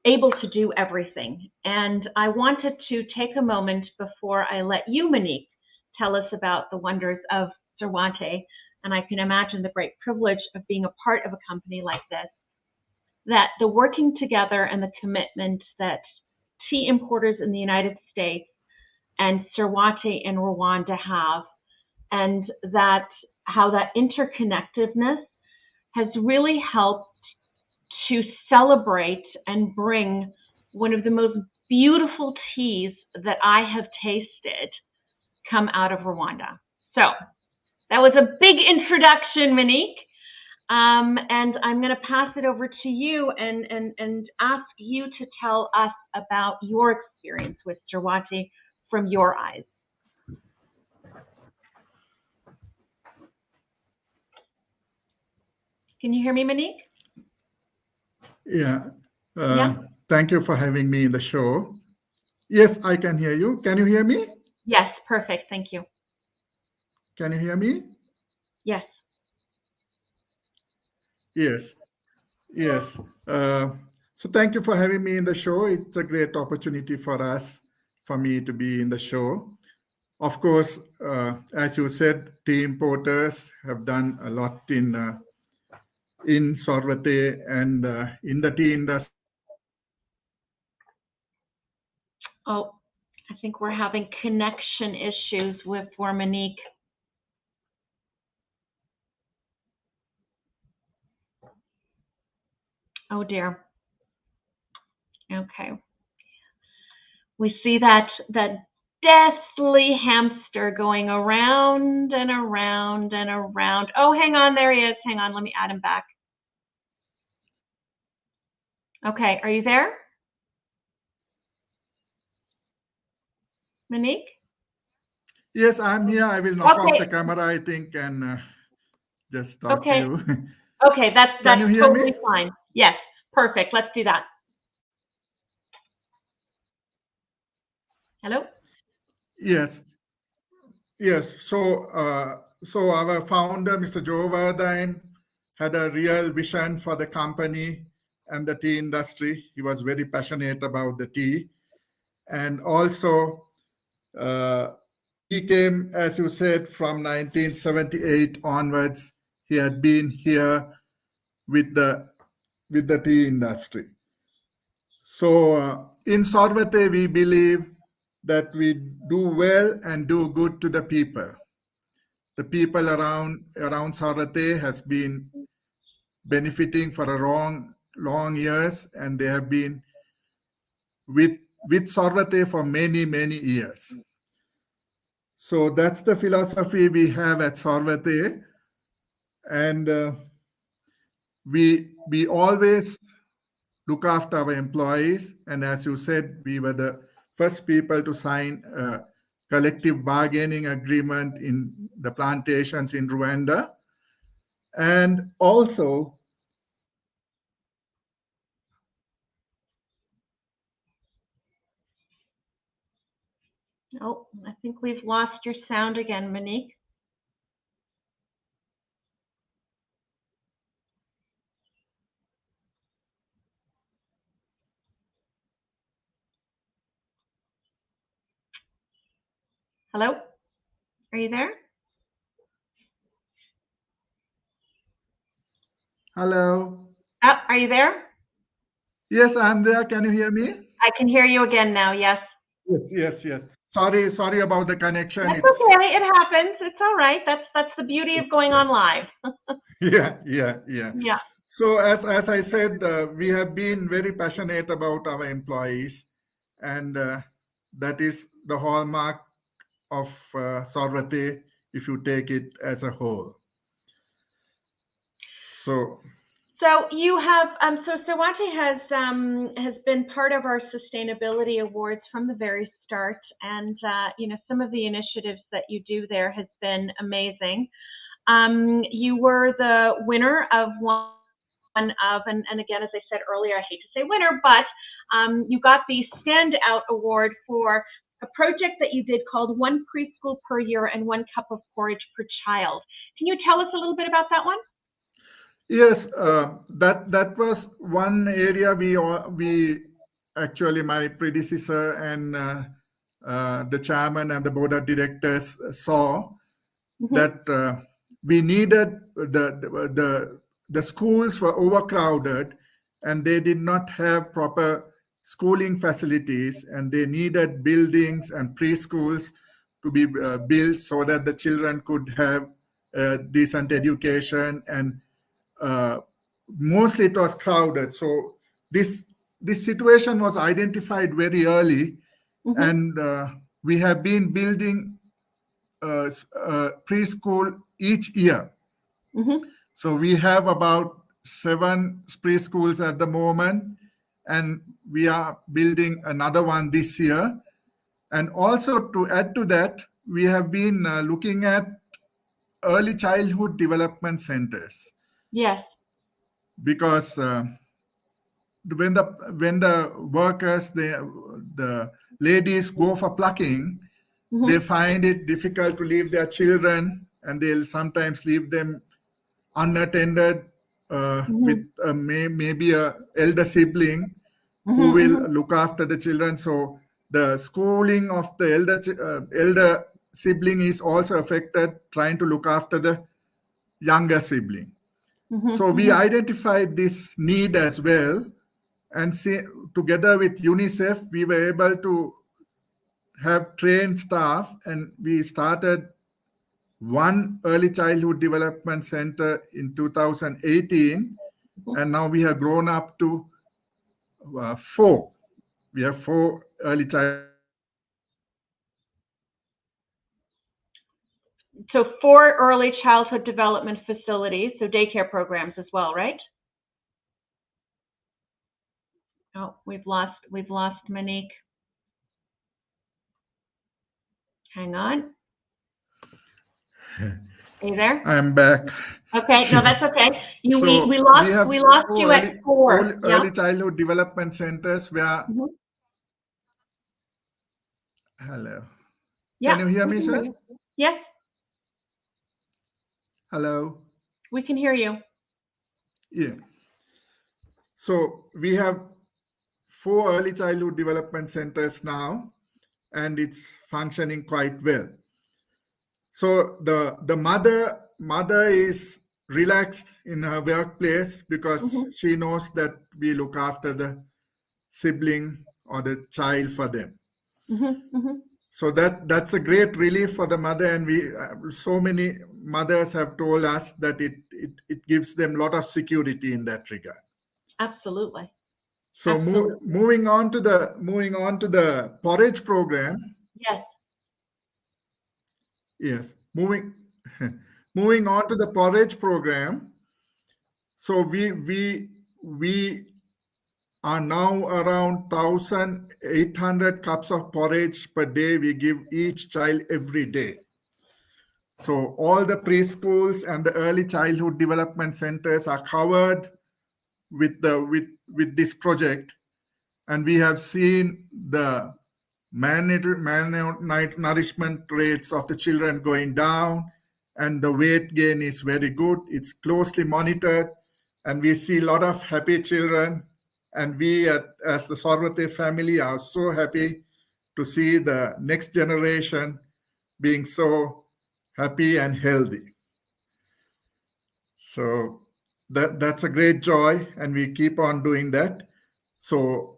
able to do everything. And I wanted to take a moment before I let you, Manik, tell us about the wonders of Sorwathe. And I can imagine the great privilege of being a part of a company like this, that the working together and the commitment that tea importers in the United States and Sorwathe in Rwanda have, and that how that interconnectedness has really helped to celebrate and bring one of the most beautiful teas that I have tasted come out of Rwanda. So that was a big introduction, Manik. And I'm going to pass it over to you and ask you to tell us about your experience with Sorwathe from your eyes. Can you hear me, Manik? Yeah. Thank you for having me in the show. Yes, I can hear you. Can you hear me? Yes, perfect. Thank you. Can you hear me? Yes. Yes. Yes. So thank you for having me in the show. It's a great opportunity for me to be in the show. Of course, as you said, tea importers have done a lot in Sorwathe and in the tea industry. Oh, I think we're having connection issues with Manik. Oh dear. Okay. We see that deathly hamster going around and around and around. Oh, hang on, there he is. Hang on, let me add him back. Okay, are you there? Manik? Yes, I'm here. I will knock off the camera, I think, and just talk to you. Okay, that's totally fine. Yes, perfect. Let's do that. Hello? Yes. Yes. So our founder, Mr. Joe Verdine, had a real vision for the company and the tea industry. He was very passionate about the tea. And also, he came, as you said, from 1978 onwards. He had been here with the tea industry. So in Sorwathe, we believe that we do well and do good to the people. The people around Sorwathe has been benefiting for a long years, and they have been with Sorwathe for many, many years. So that's the philosophy we have at Sorwathe, and we always look after our employees. And as you said, we were the first people to sign a collective bargaining agreement in the plantations in Rwanda. And also, Oh, I think we've lost your sound again, Manik. Hello? Are you there? Hello. Oh, are you there? Yes, I'm there. Can you hear me? I can hear you again now, yes. Yes. Sorry about the connection. That's okay. It happens. It's all right. That's the beauty of going on live. Yeah. So as I said, we have been very passionate about our employees, and that is the hallmark of Sorwathe if you take it as a whole. So you have so Sorwathe has been part of our sustainability awards from the very start, and some of the initiatives that you do there has been amazing. You were the winner of one of, and again, as I said earlier, I hate to say winner, but you got the Standout Award for a project that you did called One Preschool Per Year and One Cup of Porridge Per Child. Can you tell us a little bit about that one? Yes, that was one area we actually, my predecessor and the chairman and the board of directors saw that we needed the schools were overcrowded and they did not have proper schooling facilities, and they needed buildings and preschools to be built so that the children could have a decent education, and mostly it was crowded. So this situation was identified very early, and we have been building preschool each year. So we have about 7 preschools at the moment, and we are building another one this year. And also to add to that, we have been looking at early childhood development centers. Yes. Because when the workers, the ladies go for plucking, they find it difficult to leave their children, and they'll sometimes leave them unattended with maybe a elder sibling who will look after the children. So the schooling of the elder sibling is also affected, trying to look after the younger sibling. So we identified this need as well, and together with UNICEF, we were able to have trained staff, and we started one early childhood development center in 2018, and now we have grown up to 4. We have 4 early childhood. So 4 early childhood development facilities, so daycare programs as well, right? Oh, we've lost Manik. Hang on. Are you there? I'm back. Okay, no, that's okay. We lost you at 4. Early childhood development centers where. Hello. Yeah, can you hear me, sir? Yes. Hello. We can hear you. Yeah. So we have 4 early childhood development centers now, and it's functioning quite well. So the mother is relaxed in her workplace because she knows that we look after the sibling or the child for them. So that's a great relief for the mother, and we so many mothers have told us that it gives them a lot of security in that regard. Absolutely. So moving on to the porridge program. Yes. Yes. Moving on to the porridge program. So we are now around 1,800 cups of porridge per day we give each child every day. So all the preschools and the early childhood development centers are covered with this project, and we have seen the malnourishment rates of the children going down, and the weight gain is very good. It's closely monitored, and we see a lot of happy children. And we, as the Sorwathe family, are so happy to see the next generation being so happy and healthy. So that's a great joy, and we keep on doing that. So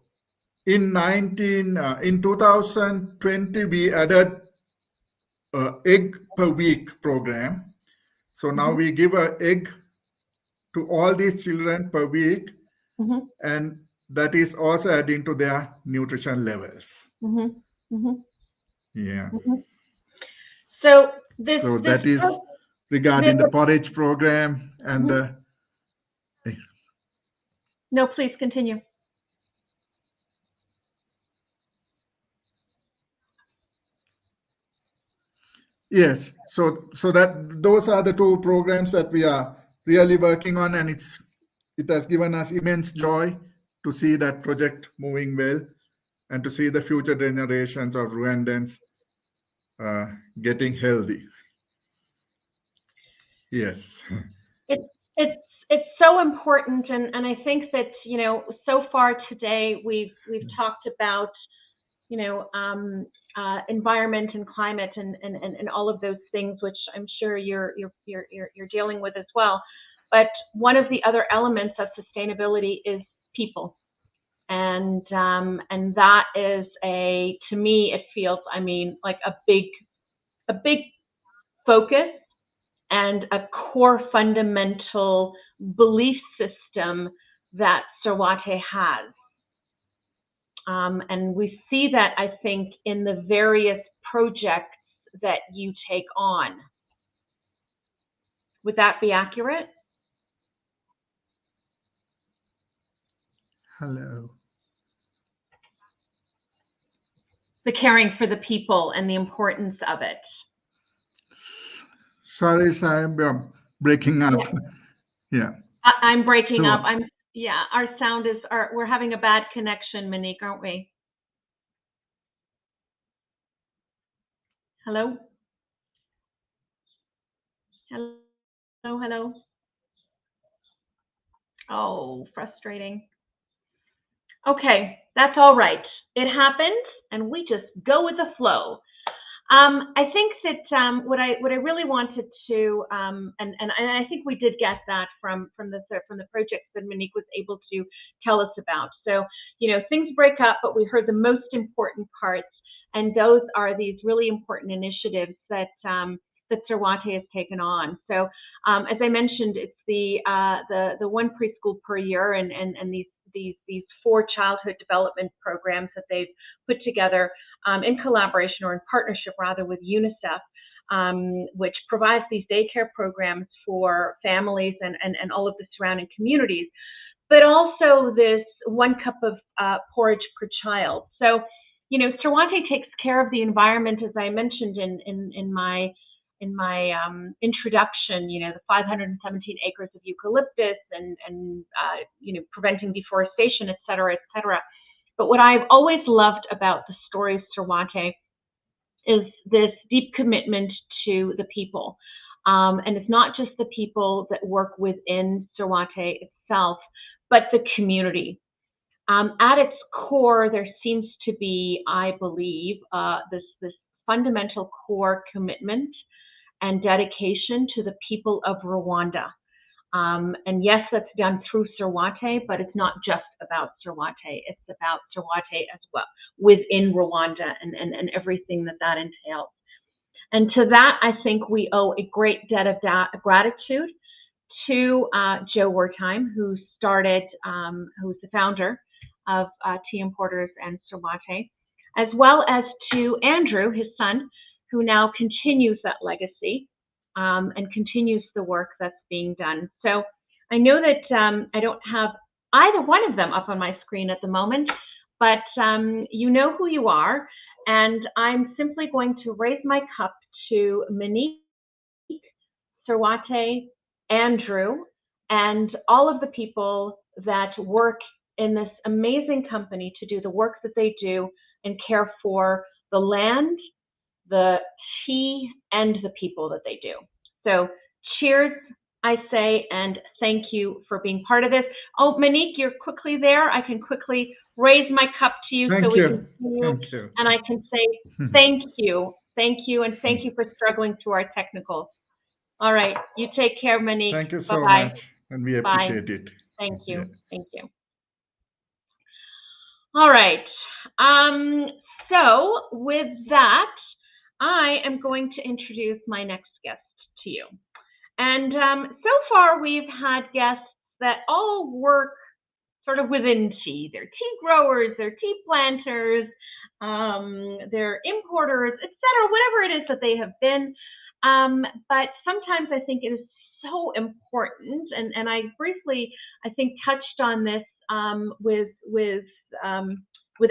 in 2020, we added an egg per week program. So now we give an egg to all these children per week, and that is also adding to their nutrition levels. Yeah. So that is regarding the porridge program and the. No, please continue. Yes, so that those are the two programs that we are really working on, and it has given us immense joy to see that project moving well, and to see the future generations of Rwandans getting healthy. Yes. It's so important, and I think that, you know, so far today we've talked about, you know, environment and climate and all of those things, which I'm sure you're dealing with as well. But one of the other elements of sustainability is people, and that is to me, it feels, I mean, like a big focus and a core fundamental belief system that Sorwathe has. And we see that, I think, in the various projects that you take on. Would that be accurate? Hello. The caring for the people and the importance of it. Sorry, I'm breaking up. Yeah. I'm breaking up. Our sound is, we're having a bad connection, Manik, aren't we? Hello? Hello? Oh, frustrating. Okay, that's all right. It happened, and we just go with the flow. I think that what I really wanted to, and I think we did get that from the projects that Manik was able to tell us about. So, you know, things break up, but we heard the most important parts, and those are these really important initiatives that Sorwathe has taken on. So, as I mentioned, it's the one preschool per year, and these 4 childhood development programs that they've put together in collaboration, or in partnership rather, with UNICEF, which provides these daycare programs for families and all of the surrounding communities, but also this 1 cup of porridge per child. So, you know, Sorwathe takes care of the environment, as I mentioned in my introduction, you know, the 517 acres of eucalyptus and you know, preventing deforestation, et cetera, et cetera. But what I've always loved about the story of Sorwathe is this deep commitment to the people. And it's not just the people that work within Sorwathe itself, but the community. At its core, there seems to be, I believe, this fundamental core commitment and dedication to the people of Rwanda. And yes, that's done through Sorwathe, but it's not just about Sorwathe. It's about Sorwathe as well, within Rwanda and everything that entails. And to that, I think we owe a great debt of gratitude to Joe Wertheim, who's the founder of Tea Importers and Sorwathe, as well as to Andrew, his son, who now continues that legacy and continues the work that's being done. So I know that I don't have either one of them up on my screen at the moment, but you know who you are, and I'm simply going to raise my cup to Manik, Sorwathe, Andrew, and all of the people that work in this amazing company to do the work that they do and care for the land, the tea, and the people that they do. So cheers, I say, and thank you for being part of this. Oh, Manik, you're quickly there. I can quickly raise my cup to you Thank so we you. can see you. Thank you. And I can say thank you, and thank you for struggling through our technicals. All right, you take care, Manik. Thank you so Bye-bye. much, and we Bye. appreciate it. Thank you. Yeah. Thank you. All right. So with that, I am going to introduce my next guest to you. And so far, we've had guests that all work sort of within tea. They're tea growers, they're tea planters, they're importers, etc., whatever it is that they have been. But sometimes I think it is so important, and I briefly, I think, touched on this with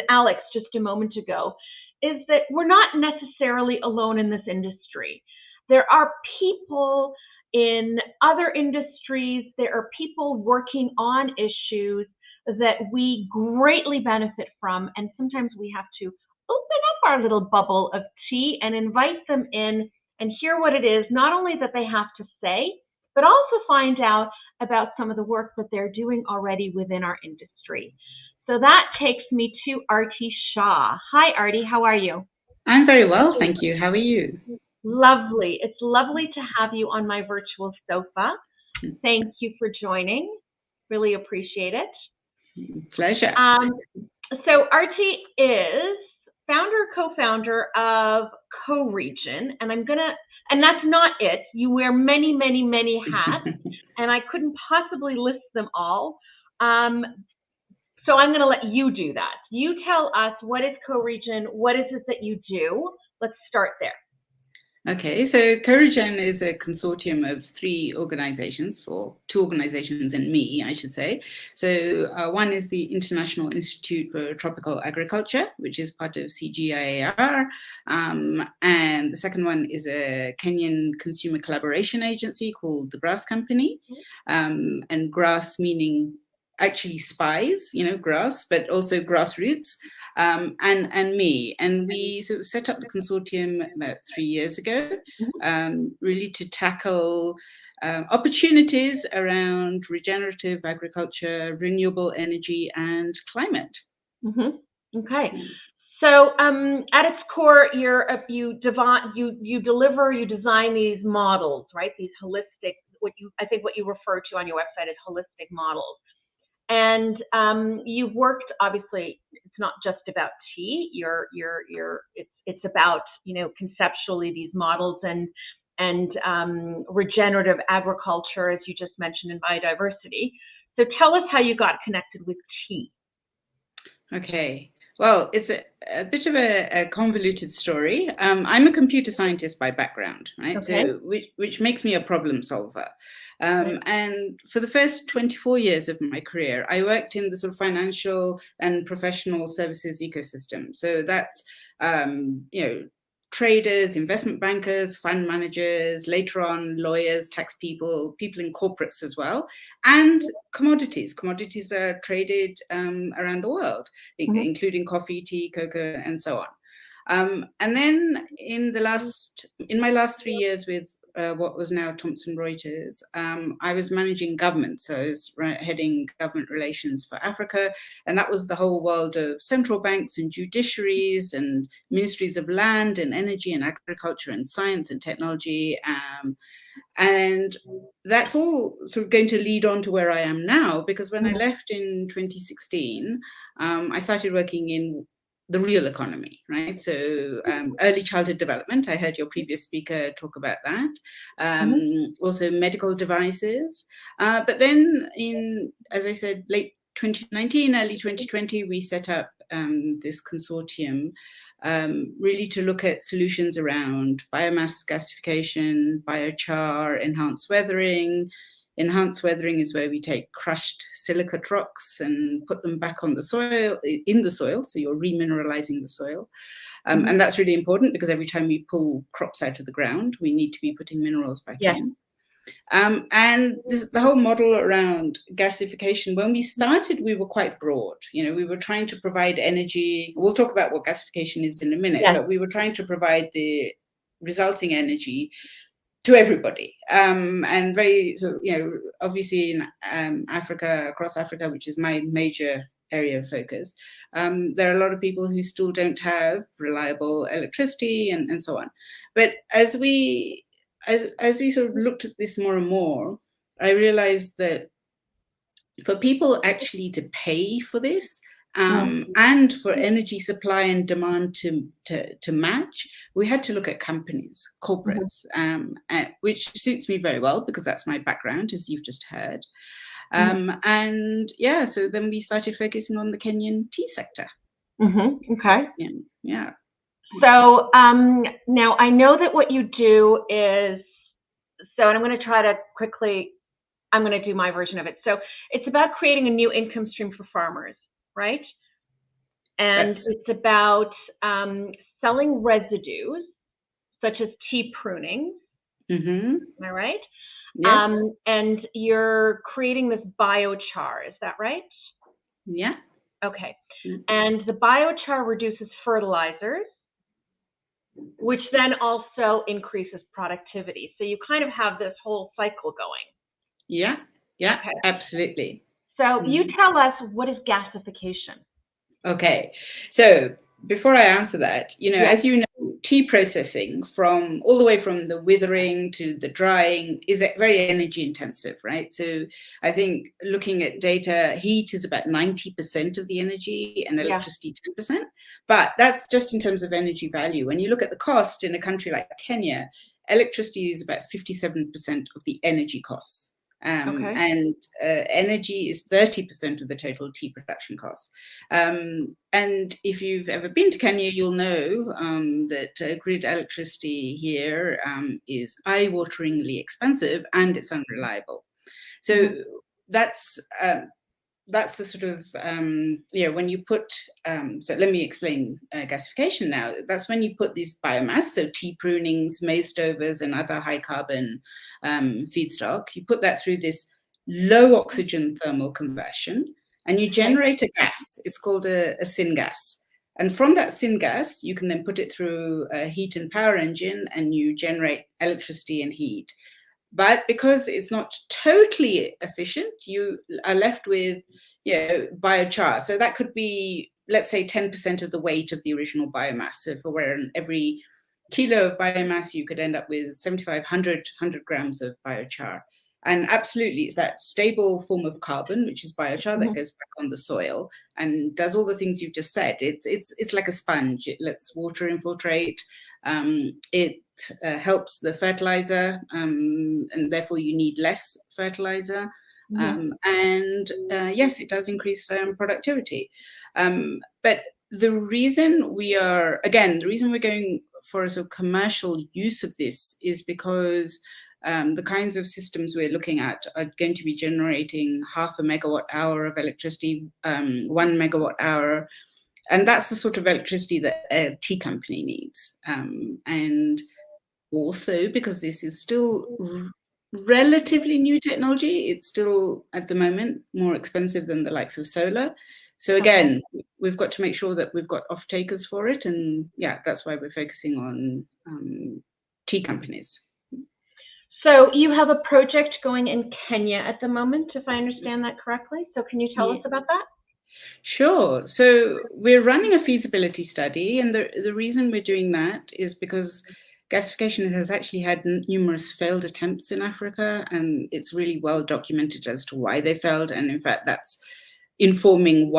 Alex just a moment ago, is that we're not necessarily alone in this industry. There are people in other industries, there are people working on issues that we greatly benefit from, and sometimes we have to open up our little bubble of tea and invite them in and hear what it is, not only that they have to say, but also find out about some of the work that they're doing already within our industry. So that takes me to Aarti Shah. Hi, Aarti, how are you? I'm very well, thank you. How are you? Lovely. It's lovely to have you on my virtual sofa. Thank you for joining. Really appreciate it. Pleasure. So Aarti is co-founder of CoRegion, and that's not it. You wear many, many, many hats, and I couldn't possibly list them all. So I'm going to let you do that. You tell us, what is CoRegion? What is it that you do? Let's start there. Okay, so CoRegion is a consortium of 3 organizations, or 2 organizations and me, I should say. So one is the International Institute for Tropical Agriculture, which is part of CGIAR. And the second one is a Kenyan consumer collaboration agency called the Grass Company. And grass meaning actually spies, grass, but also grassroots, and me. And we sort of set up the consortium about 3 years ago, really to tackle opportunities around regenerative agriculture, renewable energy, and climate. Okay. So at its core, you design these models, right? These holistic, what you refer to on your website as holistic models. And you've worked, obviously, it's not just about tea. It's about, conceptually these models and regenerative agriculture, as you just mentioned, and biodiversity. So tell us how you got connected with tea. Okay. Well, it's a bit of a convoluted story. I'm a computer scientist by background, right? Okay. So which makes me a problem solver. And for the first 24 years of my career, I worked in the sort of financial and professional services ecosystem. So that's, traders, investment bankers, fund managers, later on lawyers, tax people, people in corporates as well, and commodities. Commodities are traded around the world, including coffee, tea, cocoa, and so on. And then in my last 3 years with what was now Thomson Reuters, I was managing government. So I was heading government relations for Africa. And that was the whole world of central banks and judiciaries and ministries of land and energy and agriculture and science and technology. And that's all sort of going to lead on to where I am now, because when I left in 2016, I started working in the real economy, right? So early childhood development, I heard your previous speaker talk about that. Also medical devices. But then as I said, late 2019, early 2020, we set up this consortium really to look at solutions around biomass gasification, biochar, enhanced weathering. Enhanced weathering is where we take crushed silicate rocks and put them back on the soil, in the soil, so you're remineralizing the soil. And that's really important because every time we pull crops out of the ground, we need to be putting minerals back in. And the whole model around gasification, when we started, we were quite broad. We were trying to provide energy. We'll talk about what gasification is in a minute, but we were trying to provide the resulting energy to everybody. And very, obviously in Africa, across Africa, which is my major area of focus, there are a lot of people who still don't have reliable electricity and so on. But as we sort of looked at this more and more, I realized that for people actually to pay for this, and for energy supply and demand to match, we had to look at companies, corporates, which suits me very well because that's my background, as you've just heard. And so then we started focusing on the Kenyan tea sector. Okay. Yeah. So now I know that what you do is, and I'm going to try to quickly, I'm going to do my version of it. So it's about creating a new income stream for farmers, right? And it's about selling residues such as tea pruning. Am I right? Yes. And you're creating this biochar, is that right? Yeah. Okay. And the biochar reduces fertilizers, which then also increases productivity. So you kind of have this whole cycle going. Yeah, okay. Absolutely. So you tell us, what is gasification? Okay, so before I answer that, as you know, tea processing all the way from the withering to the drying is very energy intensive, right? So I think looking at data, heat is about 90% of the energy and electricity 10%, but that's just in terms of energy value. When you look at the cost in a country like Kenya, electricity is about 57% of the energy costs. And energy is 30% of the total tea production costs. And if you've ever been to Kenya, you'll know that grid electricity here is eye-wateringly expensive and it's unreliable. So that's the sort of, when you put, so let me explain gasification now. That's when you put these biomass, so tea prunings, maize stovers, and other high carbon feedstock, you put that through this low oxygen thermal conversion, and you generate a gas. It's called a syngas. And from that syngas, you can then put it through a heat and power engine, and you generate electricity and heat. But because it's not totally efficient, you are left with biochar. So that could be, let's say, 10% of the weight of the original biomass. So for every kilo of biomass, you could end up with 100 grams of biochar. And absolutely, it's that stable form of carbon, which is biochar, that goes back on the soil and does all the things you've just said. It's like a sponge. It lets water infiltrate. It helps the fertilizer, and therefore you need less fertilizer. Yes, it does increase productivity. But the reason we're going for a sort of commercial use of this is because the kinds of systems we're looking at are going to be generating 0.5 megawatt hour of electricity, 1 megawatt hour. And that's the sort of electricity that a tea company needs. And also because this is still relatively new technology, it's still at the moment more expensive than the likes of solar. So again, we've got to make sure that we've got off-takers for it. And that's why we're focusing on tea companies. So you have a project going in Kenya at the moment, if I understand that correctly. So can you tell us about that? Sure. So we're running a feasibility study, and the reason we're doing that is because gasification has actually had numerous failed attempts in Africa, and it's really well documented as to why they failed. And in fact, that's informing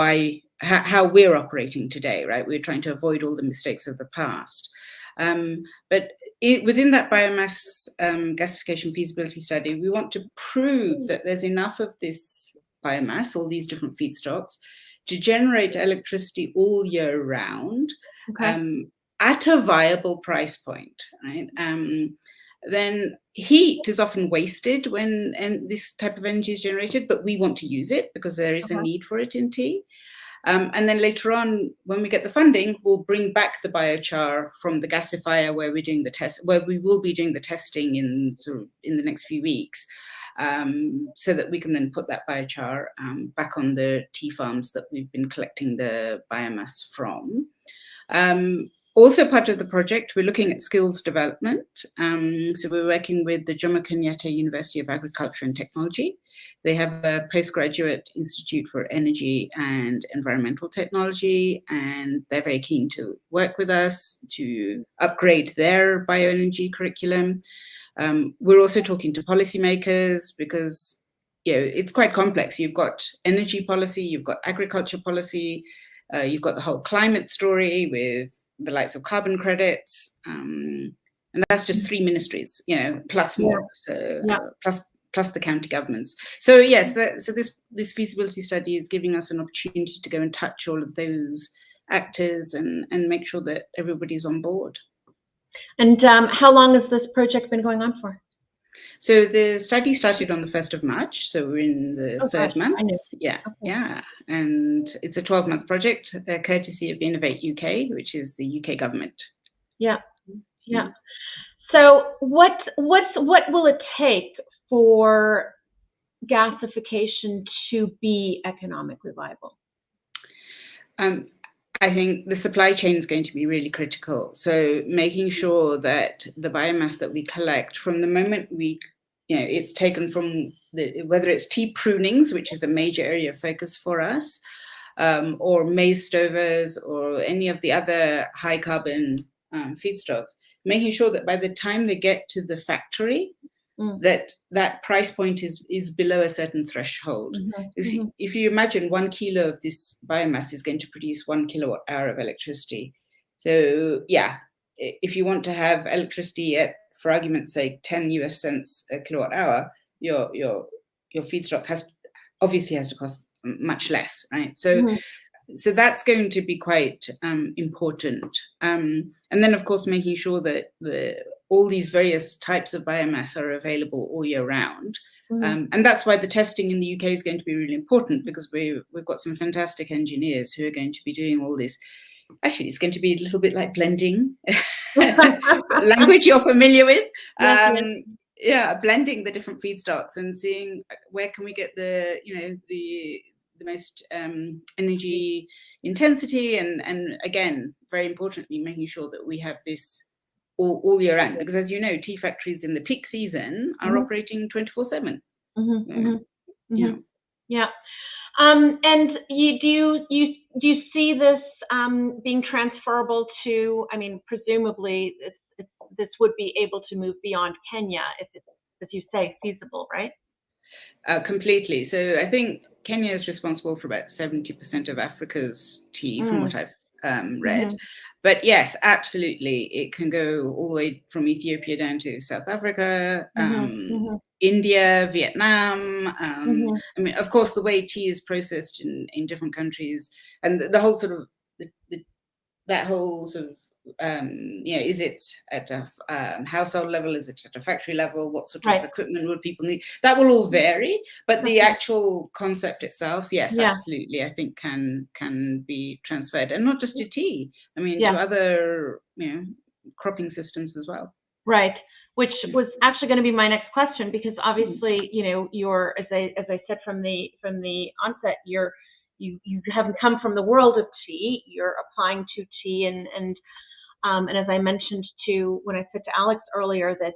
how we're operating today, right? We're trying to avoid all the mistakes of the past. But within that biomass gasification feasibility study, we want to prove that there's enough of this biomass, all these different feedstocks, to generate electricity all year round at a viable price point, right? Then heat is often wasted when this type of energy is generated, but we want to use it because there is a need for it in tea. And then later on, when we get the funding, we'll bring back the biochar from the gasifier where we're doing the test, where we will be doing the testing in the next few weeks, so that we can then put that biochar back on the tea farms that we've been collecting the biomass from. Also part of the project, we're looking at skills development. So we're working with the Jomo Kenyatta University of Agriculture and Technology. They have a postgraduate institute for energy and environmental technology, and they're very keen to work with us to upgrade their bioenergy curriculum. We're also talking to policymakers because it's quite complex. You've got energy policy, you've got agriculture policy, you've got the whole climate story with the likes of carbon credits, and that's just 3 ministries, plus more, plus the county governments. So yes, so this feasibility study is giving us an opportunity to go and touch all of those actors and make sure that everybody's on board. And how long has this project been going on for? So the study started on the 1st of March, so we're in the third month. Yeah, okay. Yeah, and it's a 12-month project, courtesy of Innovate UK, which is the UK government. Yeah, yeah. So what will it take for gasification to be economically viable? I think the supply chain is going to be really critical. So making sure that the biomass that we collect from the moment it's taken from whether it's tea prunings, which is a major area of focus for us, or maize stovers or any of the other high carbon feedstocks, making sure that by the time they get to the factory, that price point is below a certain threshold. If you imagine 1 kilo of this biomass is going to produce 1 kilowatt hour of electricity. So yeah, if you want to have electricity at, for argument's sake, 10 US cents a kilowatt hour, your feedstock obviously has to cost much less, right? So so that's going to be quite important. And then of course making sure that all these various types of biomass are available all year round. And that's why the testing in the UK is going to be really important, because we've got some fantastic engineers who are going to be doing all this. Actually, it's going to be a little bit like blending, language you're familiar with. Yeah, blending the different feedstocks and seeing where can we get the most energy intensity, and again, very importantly, making sure that we have this all year round, because as you know, tea factories in the peak season are operating 24/7. Yeah. And do you see this being transferable to? I mean, presumably this would be able to move beyond Kenya if it's, as you say, feasible, right? Completely. So I think Kenya is responsible for about 70% of Africa's tea, from what I've read. But yes, absolutely, it can go all the way from Ethiopia down to South Africa, India, Vietnam. I mean, of course, the way tea is processed in different countries, and the whole sort of that whole sort of is it at a household level? Is it at a factory level? What sort of equipment would people need? That will all vary, but the actual concept itself, yes, absolutely, I think can be transferred, and not just to tea. I mean, to other cropping systems as well. Right, which was actually going to be my next question, because obviously, you're as I said from the onset, you haven't come from the world of tea. You're applying to tea, and as I mentioned when I said to Alex earlier that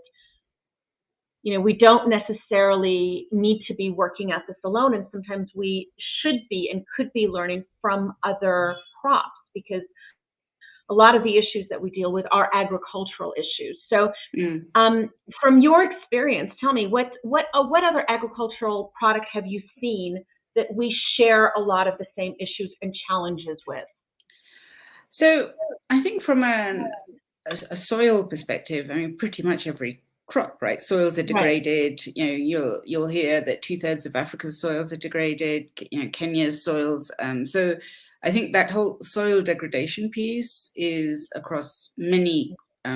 we don't necessarily need to be working at this alone, and sometimes we should be and could be learning from other crops, because a lot of the issues that we deal with are agricultural issues. So from your experience, tell me what other agricultural product have you seen that we share a lot of the same issues and challenges with? So I think from a soil perspective, I mean, pretty much every crop, right? Soils are degraded. You'll hear that 2/3 of Africa's soils are degraded. Kenya's soils. So I think that whole soil degradation piece is across many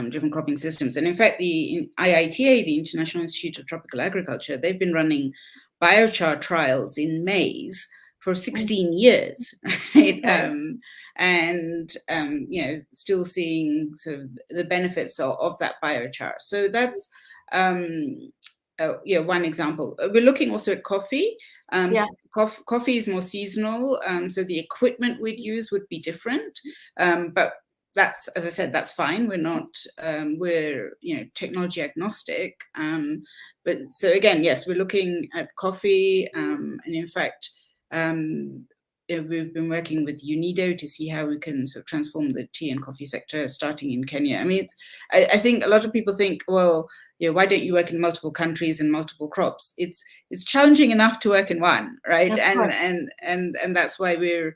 different cropping systems. And in fact, the IITA, the International Institute of Tropical Agriculture, they've been running biochar trials in maize for 16 years, right? And still seeing sort of the benefits of that biochar. So that's one example. We're looking also at coffee. Coffee is more seasonal, so the equipment we'd use would be different. But that's, as I said, that's fine. We're not, we're technology agnostic. But so again, yes, we're looking at coffee, and in fact, we've been working with UNIDO to see how we can sort of transform the tea and coffee sector, starting in Kenya. I mean, I think a lot of people think, well, why don't you work in multiple countries and multiple crops? It's challenging enough to work in one, right? And that's why we're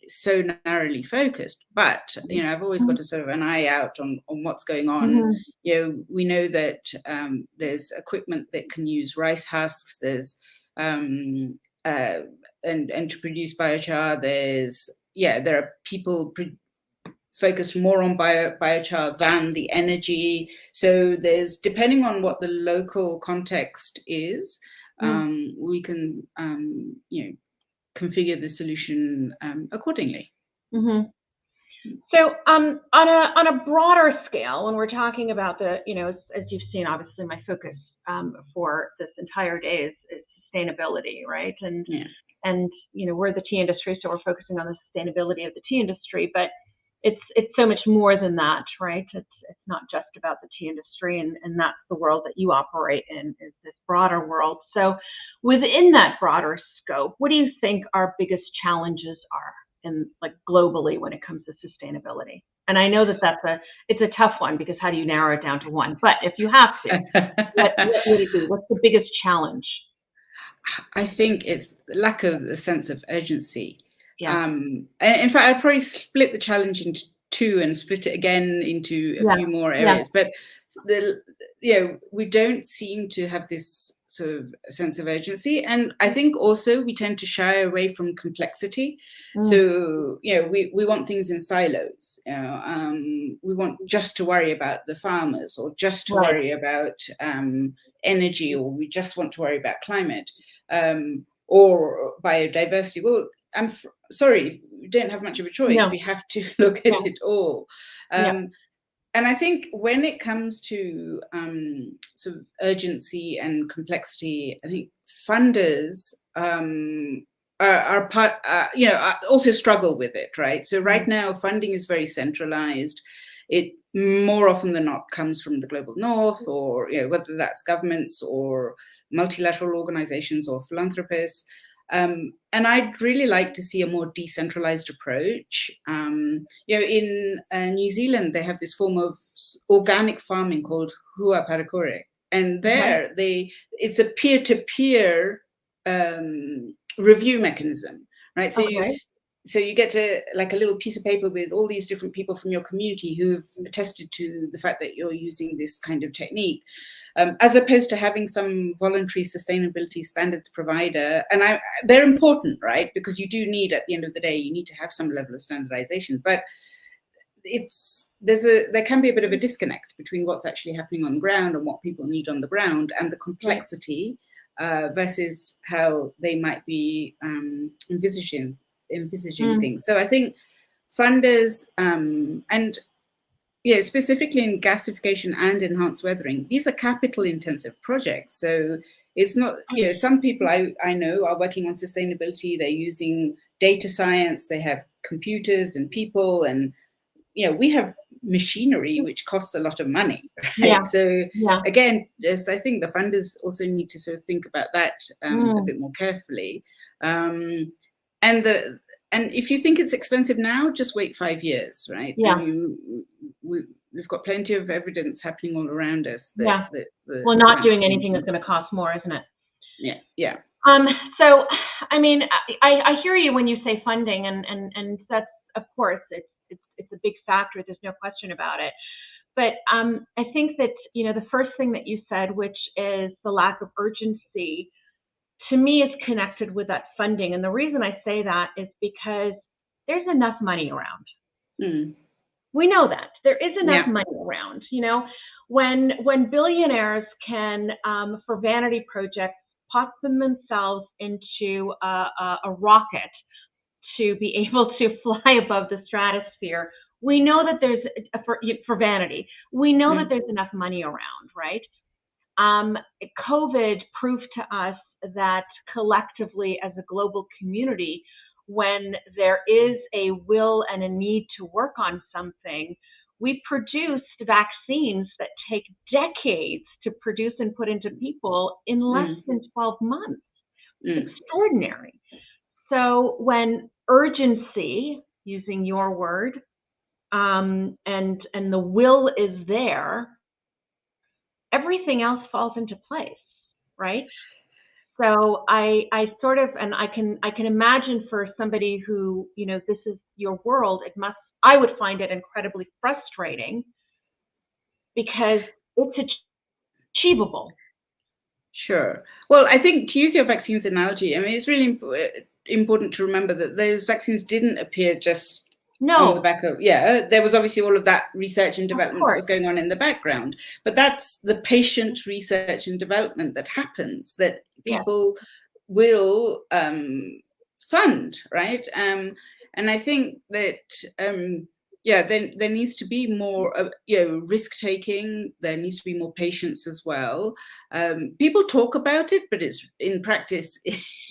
so narrowly focused. But I've always got a sort of an eye out on what's going on. We know that there's equipment that can use rice husks. There's and to produce biochar, there are people focused more on biochar than the energy. So there's, depending on what the local context is, we can configure the solution accordingly. So on a broader scale, when we're talking about the, as you've seen, obviously my focus for this entire day is sustainability, right? And we're the tea industry, so we're focusing on the sustainability of the tea industry, but it's so much more than that, right? It's not just about the tea industry, and that's the world that you operate in, is this broader world. So within that broader scope, what do you think our biggest challenges are in, like, globally when it comes to sustainability? And I know that it's a tough one, because how do you narrow it down to one? But if you have to, what would it be? What's the biggest challenge? I think it's the lack of a sense of urgency. And in fact, I'd probably split the challenge into two and split it again into a few more areas. But we don't seem to have this sort of sense of urgency, and I think also we tend to shy away from complexity. So we want things in silos. We want just to worry about the farmers, or just to worry about energy, or we just want to worry about climate, or biodiversity. Well, I'm sorry, we don't have much of a choice. We have to look at it all. And I think when it comes to sort of urgency and complexity, I think funders are part, also struggle with it, right? So right now, funding is very centralized. It more often than not comes from the global north, or whether that's governments or multilateral organizations or philanthropists. And I'd really like to see a more decentralized approach. In New Zealand, they have this form of organic farming called Hua Parakore. And there, it's a peer-to-peer review mechanism, right? So you get like a little piece of paper with all these different people from your community who've attested to the fact that you're using this kind of technique. As opposed to having some voluntary sustainability standards provider. And they're important, right? Because you do need, at the end of the day, you need to have some level of standardization. But there can be a bit of a disconnect between what's actually happening on the ground and what people need on the ground, and the complexity versus how they might be envisaging things. So I think funders and specifically in gasification and enhanced weathering, these are capital intensive projects. So it's not, some people I know are working on sustainability. They're using data science, they have computers and people, and we have machinery which costs a lot of money, right? So again, I think the funders also need to sort of think about that a bit more carefully. And if you think it's expensive now, just wait 5 years, right? I mean, we've got plenty of evidence happening all around us. Well, not doing anything is going to cost more, isn't it? Yeah. So, I mean, I hear you when you say funding, and that's, of course, it's a big factor. There's no question about it. But I think that the first thing that you said, which is the lack of urgency, to me, is connected with that funding. And the reason I say that is because there's enough money around. We know that there is enough money around. When billionaires can, for vanity projects, pop themselves into a rocket to be able to fly above the stratosphere. We know that there's, for vanity, we know that there's enough money around, right? COVID proved to us that collectively as a global community, when there is a will and a need to work on something, we produced vaccines that take decades to produce and put into people in less than 12 months. Extraordinary. So when urgency, using your word, and the will is there, everything else falls into place, right? So I sort of, and I can imagine for somebody who, you know, this is your world, I would find it incredibly frustrating because it's achievable. Sure. Well, I think to use your vaccines analogy, I mean, it's really important to remember that those vaccines didn't appear just on the back of, there was obviously all of that research and development that was going on in the background, but that's the patient research and development that happens, that people will fund, right? And I think that, there needs to be more, risk taking. There needs to be more patience as well. People talk about it, but it's in practice.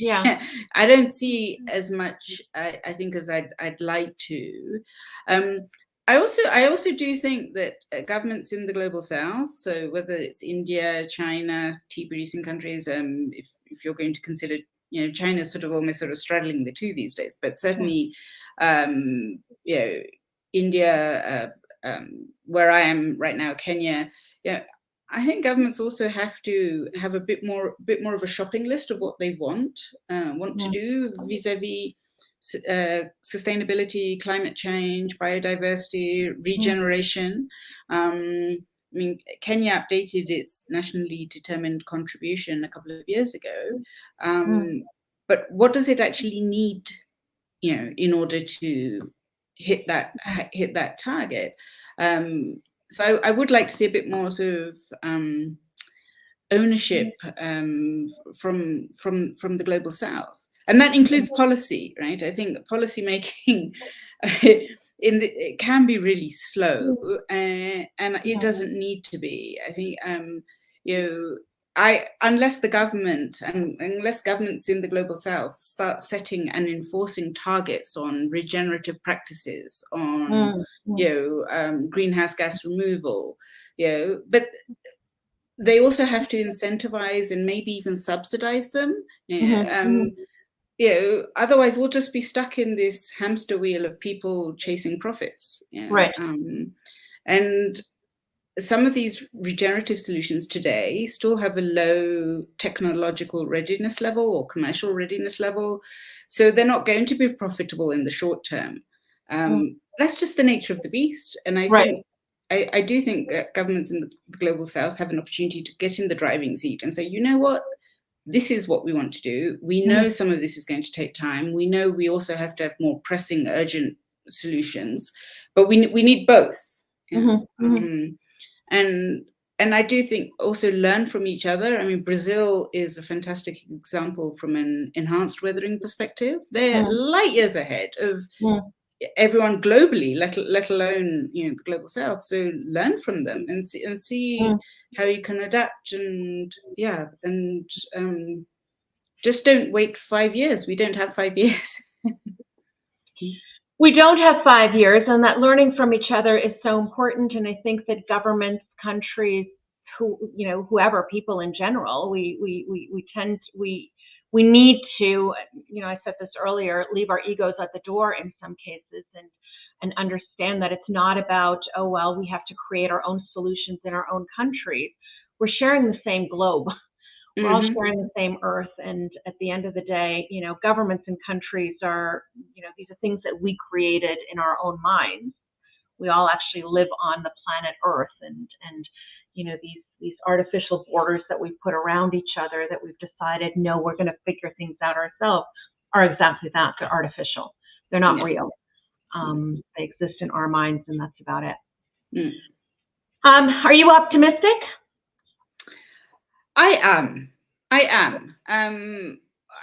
I don't see as much. I think as I'd like to. I also do think that governments in the global south, so whether it's India, China, tea-producing countries, if you're going to consider, you know, China's sort of straddling the two these days, but certainly, India, where I am right now, Kenya, I think governments also have to have a bit more of a shopping list of what they want to do vis-a-vis sustainability, climate change, biodiversity, regeneration. I mean, Kenya updated its nationally determined contribution a couple of years ago, but what does it actually need, you know, in order to hit that target? So I would like to see a bit more sort of ownership from the global south, and that includes policy, right? I think policy making it can be really slow, and it doesn't need to be. I think unless governments in the global south start setting and enforcing targets on regenerative practices, on greenhouse gas removal, but they also have to incentivize and maybe even subsidize them. Otherwise we'll just be stuck in this hamster wheel of people chasing profits. Right. And some of these regenerative solutions today still have a low technological readiness level or commercial readiness level, so they're not going to be profitable in the short term. That's just the nature of the beast, and I do think that governments in the global south have an opportunity to get in the driving seat and say, you know what, this is what we want to do. We know some of this is going to take time. We know we also have to have more pressing, urgent solutions, but we need both. And I do think also learn from each other. I mean, Brazil is a fantastic example from an enhanced weathering perspective. They're light years ahead of everyone globally, let alone, you know, the global south. So learn from them and see how you can adapt, and just don't wait 5 years. We don't have 5 years. We don't have 5 years, and that learning from each other is so important. And I think that governments, countries, whoever, people in general, we need to, I said this earlier, leave our egos at the door in some cases, and understand that it's not about, oh, well, we have to create our own solutions in our own countries. We're sharing the same globe. We're all sharing the same earth, and at the end of the day, governments and countries are, these are things that we created in our own minds. We all actually live on the planet Earth, and these artificial borders that we put around each other that we've decided, no, we're going to figure things out ourselves, are exactly that. They're artificial. They're not real. They exist in our minds, and that's about it. Are you optimistic? I am. I am.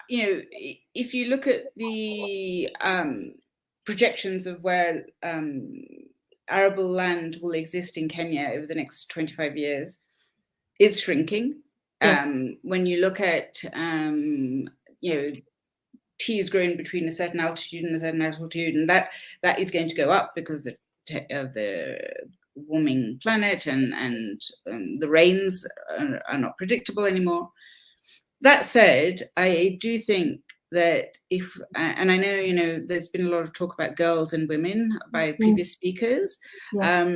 If you look at the projections of where arable land will exist in Kenya over the next 25 years, it's shrinking. Yeah. When you look at, tea is growing between a certain altitude and a certain altitude, and that is going to go up because of the warming planet and the rains are not predictable anymore. That said, I do think that and I know, there's been a lot of talk about girls and women by previous speakers. Yeah.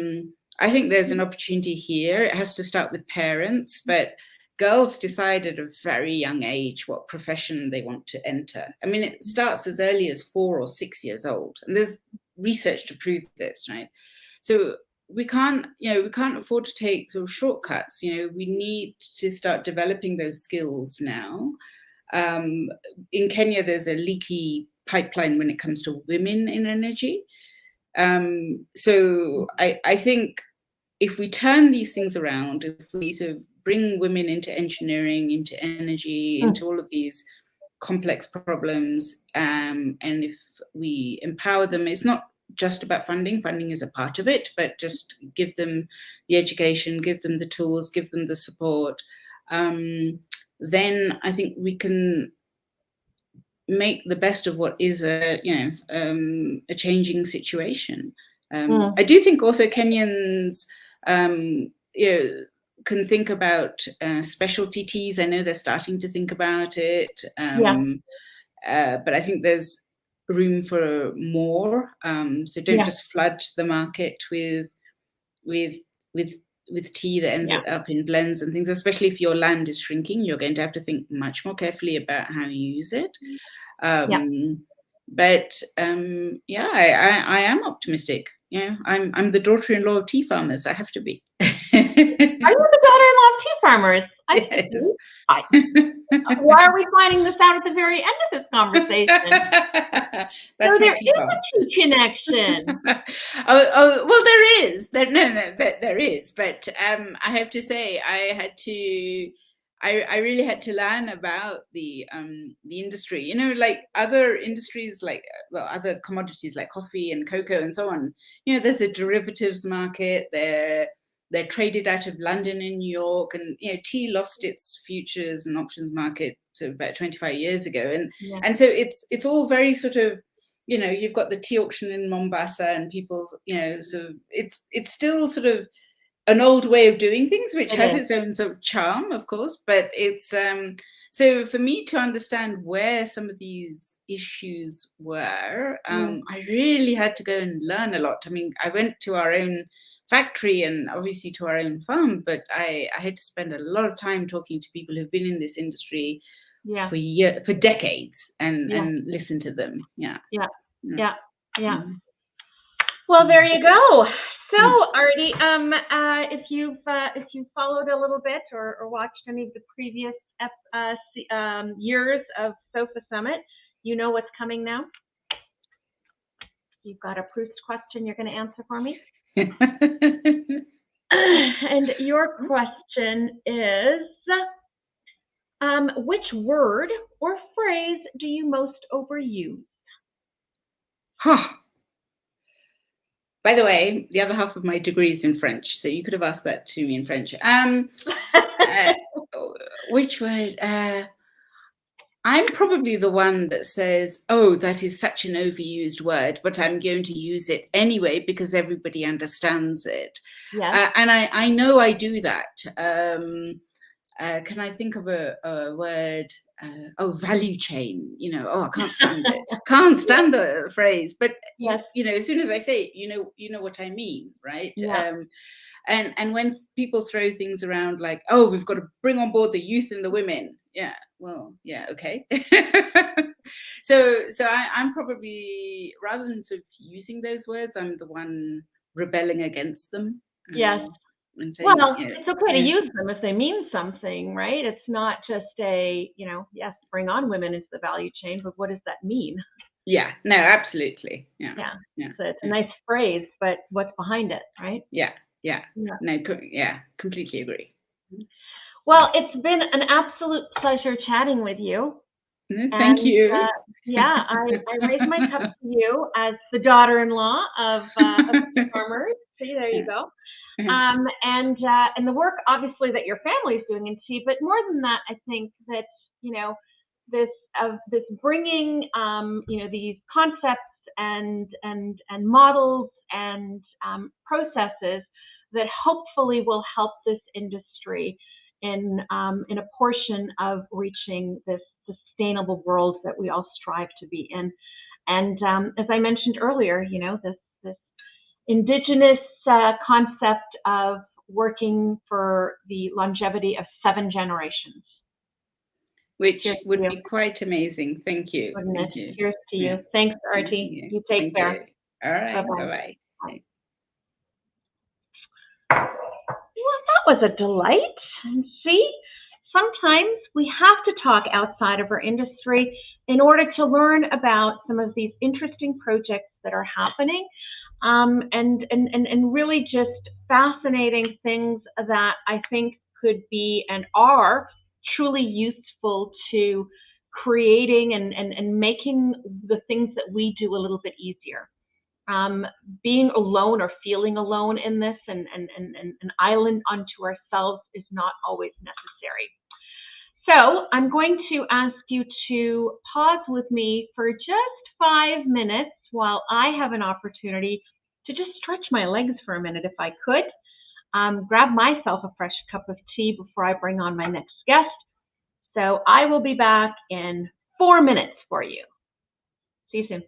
I think there's an opportunity here. It has to start with parents, but girls decide at a very young age what profession they want to enter. I mean, it starts as early as 4 or 6 years old, and there's research to prove this, right? So we can't afford to take sort of shortcuts. We need to start developing those skills now. In Kenya, there's a leaky pipeline when it comes to women in energy. So I think if we turn these things around, if we sort of bring women into engineering, into energy, into all of these complex problems, and if we empower them, it's not just about funding. Funding is a part of it, but just give them the education, give them the tools, give them the support. Then I think we can make the best of what is a changing situation. I do think also Kenyans, can think about specialty teas. I know they're starting to think about it, but I think there's room for more. So don't just flood the market with tea that ends up in blends and things. Especially if your land is shrinking, you're going to have to think much more carefully about how you use it. But I am optimistic. I'm the daughter-in-law of tea farmers. I have to be. Are you the daughter-in-law of tea farmers? Yes. Why are we finding this out at the very end of this conversation? That's so there is a tea connection. Well, there is. There is. But I have to say, I really had to learn about the industry. Like other industries, other commodities like coffee and cocoa and so on. There's a derivatives market. They're traded out of London and New York, and tea lost its futures and options market about 25 years ago, and so it's all very sort of, you've got the tea auction in Mombasa, and people, so it's still sort of an old way of doing things, which has its own sort of charm, of course, but it's so for me to understand where some of these issues were, I really had to go and learn a lot. I mean, I went to our own factory and obviously to our own farm, but I had to spend a lot of time talking to people who've been in this industry for decades and listen to them. Well, there you go. So, Aarti, if you've followed a little bit or watched any of the previous years of SOFA Summit, you know what's coming now. You've got a Proust question you're going to answer for me. And your question is, which word or phrase do you most overuse? By the way, the other half of my degree is in French, so you could have asked that to me in French. Which word? I'm probably the one that says, oh, that is such an overused word, but I'm going to use it anyway because everybody understands it. And I know I do that. Can I think of a word? Value chain. I can't stand it. Can't stand the phrase. But as soon as I say it, you know what I mean, right? And when people throw things around like, oh, we've got to bring on board the youth and the women. Okay. So I'm probably, rather than sort of using those words, I'm the one rebelling against them. And saying, it's okay to use them if they mean something, right? It's not just yes, bring on women into the value chain, but what does that mean? Yeah, no, absolutely. So it's a nice phrase, but what's behind it, right? No, completely agree. Well, it's been an absolute pleasure chatting with you. Thank you. Yeah, I raise my cup to you as the daughter-in-law of the farmers. See, there you go. And the work, obviously, that your family is doing in tea. But more than that, I think that this bringing these concepts and models and processes that hopefully will help this industry in a portion of reaching this sustainable world that we all strive to be in. And as I mentioned earlier, this indigenous concept of working for the longevity of 7 generations. Which would be quite amazing. Thank you. Thank you. Cheers to you. Thanks, Aarti. You take care. All right. Bye-bye. Bye-bye. Well, that was a delight. And see, sometimes we have to talk outside of our industry in order to learn about some of these interesting projects that are happening, and really just fascinating things that I think could be and are truly useful to creating and making the things that we do a little bit easier. Being alone or feeling alone in this and an island unto ourselves is not always necessary. So I'm going to ask you to pause with me for just 5 minutes while I have an opportunity to just stretch my legs for a minute if I could. Grab myself a fresh cup of tea before I bring on my next guest. So I will be back in 4 minutes for you. See you soon.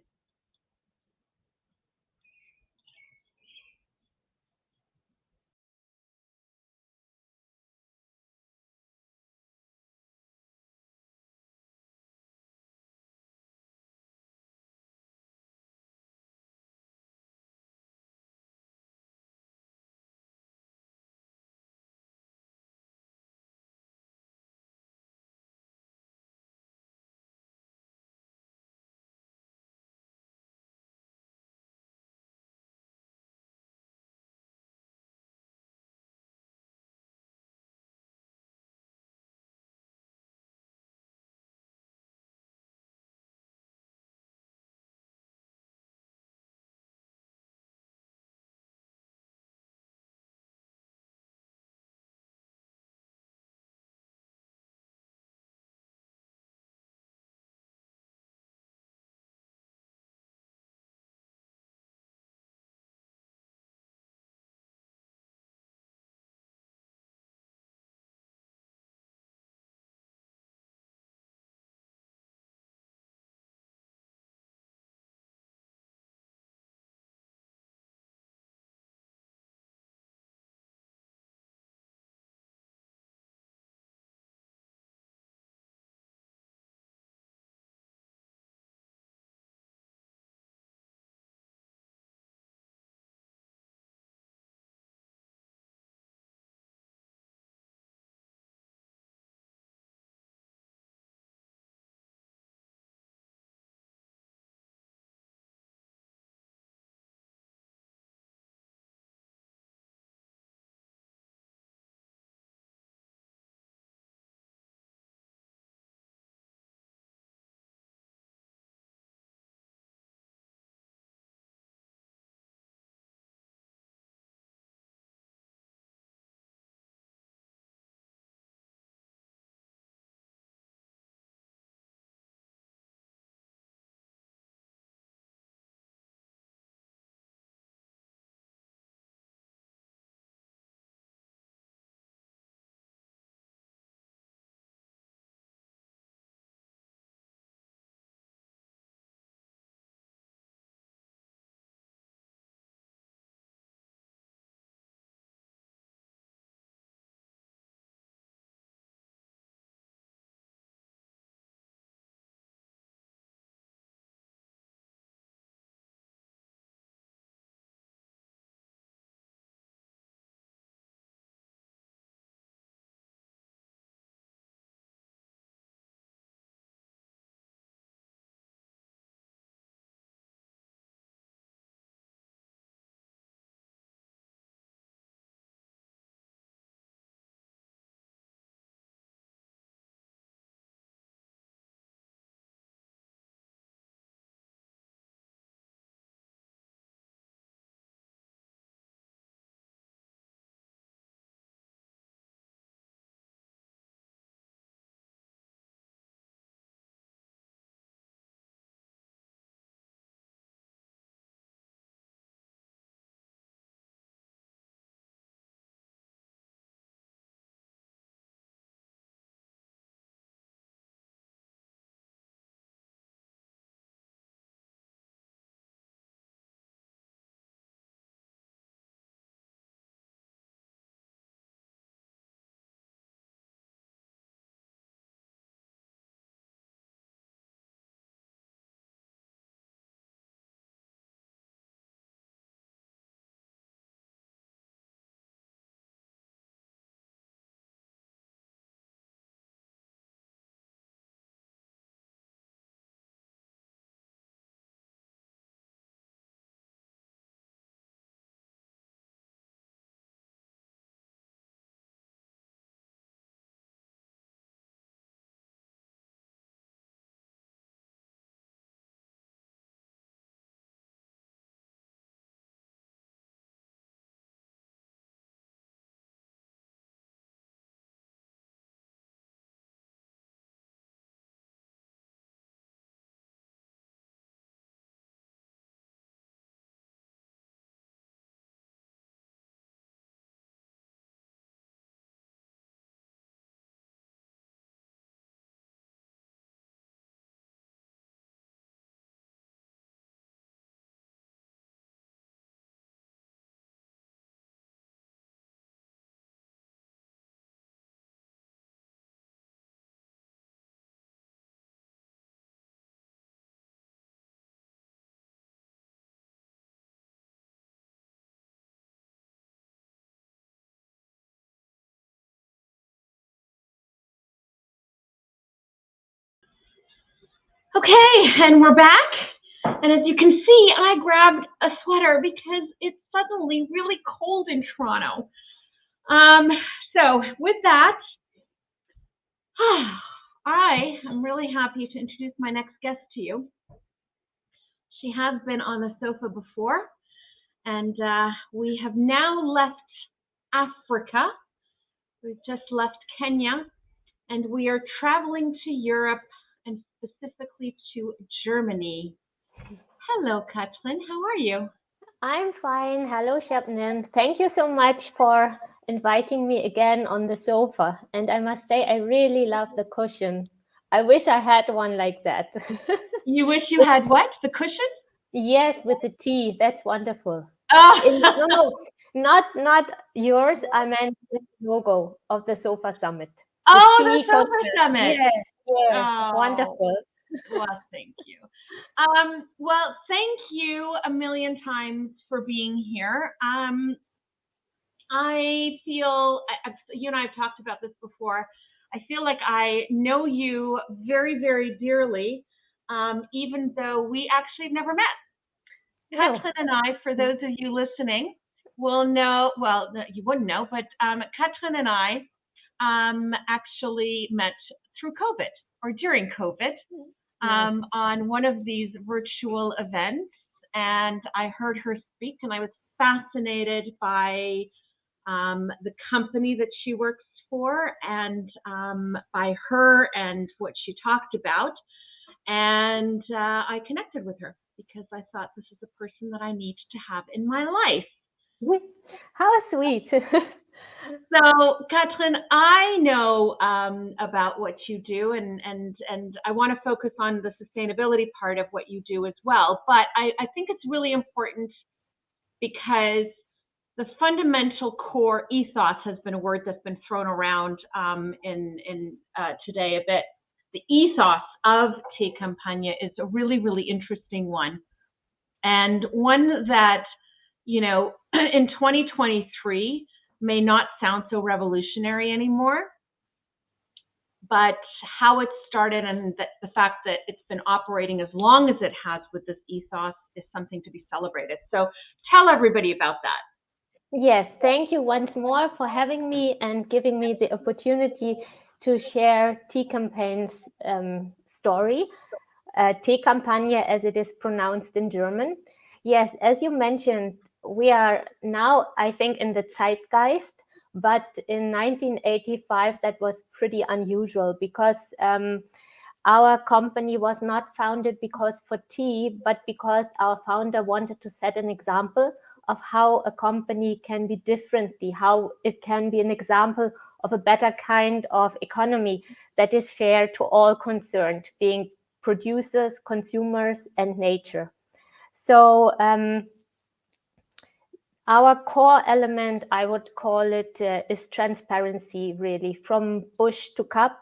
Okay, and we're back. And as you can see, I grabbed a sweater because it's suddenly really cold in Toronto. So with that, I am really happy to introduce my next guest to you. She has been on the sofa before, and we have now left Africa. We've just left Kenya, and we are traveling to Europe and specifically to Germany. Hello, Kathrin. How are you? I'm fine. Hello, Shabnam. Thank you so much for inviting me again on the sofa. And I must say, I really love the cushion. I wish I had one like that. You wish you had what? The cushion? Yes, with the T. That's wonderful. Oh. No, not yours. I meant the logo of the Sofa Summit. The Sofa Summit. Yes, Oh. wonderful. Well, thank you. Well, thank you a million times for being here. I feel, you and I have talked about this before, I feel like I know you very, very dearly, even though we actually have never met. Kathrin and I, for those of you listening, will know, well, you wouldn't know, but Kathrin and I actually met through COVID or during COVID on one of these virtual events. And I heard her speak and I was fascinated by the company that she works for and by her and what she talked about. And I connected with her because I thought this is a person that I need to have in my life. How sweet. So, Kathrin, I know about what you do, and I want to focus on the sustainability part of what you do as well. But I think it's really important because the fundamental core ethos has been a word that's been thrown around in today a bit. The ethos of Teekampagne is a really, really interesting one, and one that, you know, in 2023 may not sound so revolutionary anymore, but how it started and the fact that it's been operating as long as it has with this ethos is something to be celebrated. So tell everybody about that. Yes, thank you once more for having me and giving me the opportunity to share Teekampagne's story. Teekampagne, as it is pronounced in German. Yes, as you mentioned, we are now, I think, in the zeitgeist, but in 1985, that was pretty unusual because our company was not founded because for tea, but because our founder wanted to set an example of how a company can be differently, how it can be an example of a better kind of economy that is fair to all concerned, being producers, consumers, and nature. So our core element, I would call it, is transparency, really, from bush to cup,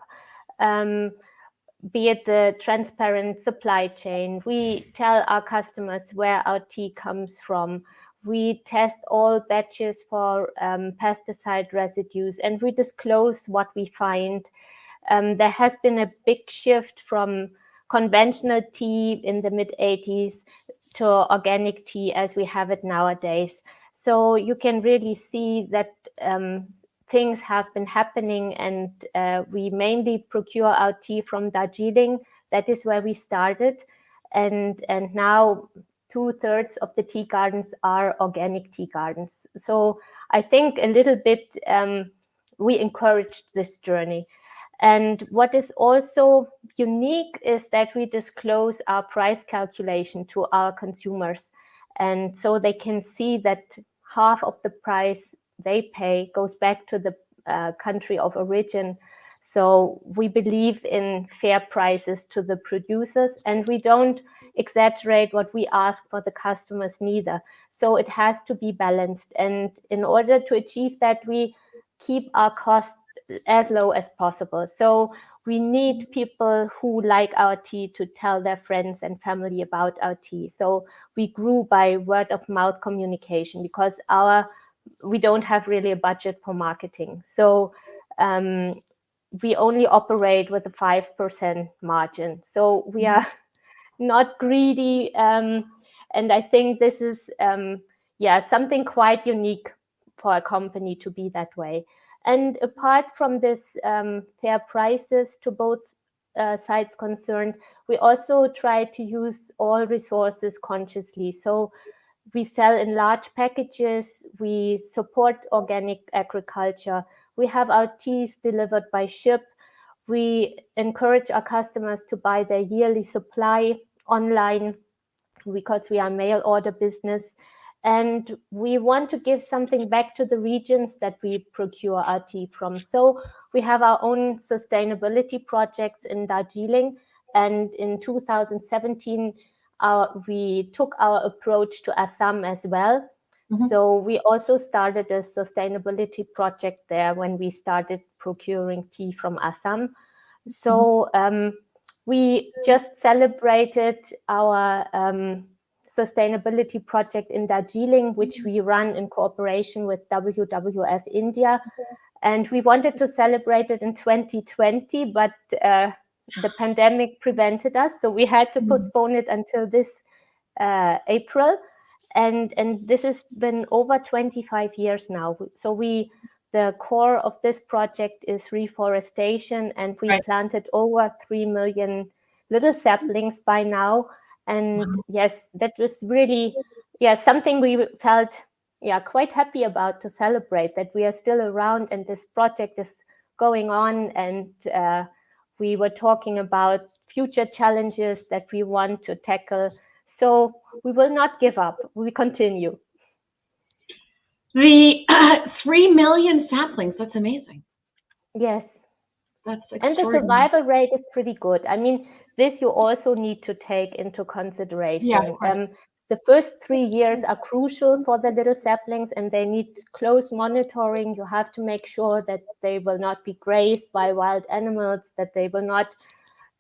be it the transparent supply chain. We tell our customers where our tea comes from. We test all batches for pesticide residues, and we disclose what we find. There has been a big shift from conventional tea in the mid-80s to organic tea as we have it nowadays. So you can really see that things have been happening, and we mainly procure our tea from Darjeeling. That is where we started. And now 2/3 of the tea gardens are organic tea gardens. So I think a little bit we encouraged this journey. And what is also unique is that we disclose our price calculation to our consumers. And so they can see that half of the price they pay goes back to the country of origin. So we believe in fair prices to the producers, and we don't exaggerate what we ask for the customers neither. So it has to be balanced. And in order to achieve that, we keep our costs as low as possible. So we need people who like our tea to tell their friends and family about our tea. So we grew by word of mouth communication because we don't have really a budget for marketing. So we only operate with a 5% margin. So we are not greedy. And I think this is, something quite unique for a company to be that way. And apart from this fair prices to both sides concerned, we also try to use all resources consciously. So we sell in large packages, we support organic agriculture, we have our teas delivered by ship, we encourage our customers to buy their yearly supply online because we are mail order business. And we want to give something back to the regions that we procure our tea from. So we have our own sustainability projects in Darjeeling. And in 2017, we took our approach to Assam as well. Mm-hmm. So we also started a sustainability project there when we started procuring tea from Assam. So we just celebrated our sustainability project in Darjeeling, which we run in cooperation with WWF India. And we wanted to celebrate it in 2020, but the pandemic prevented us. So we had to postpone it until this April. And this has been over 25 years now. So the core of this project is reforestation, and we planted over 3 million little saplings by now. And yes, that was really, something we felt, quite happy about, to celebrate that we are still around and this project is going on. And we were talking about future challenges that we want to tackle. So we will not give up. We continue. The 3 million saplings, that's amazing. Yes. That's and the survival rate is pretty good. I mean, this you also need to take into consideration. Yeah, the first 3 years are crucial for the little saplings, and they need close monitoring. You have to make sure that they will not be grazed by wild animals, that they will not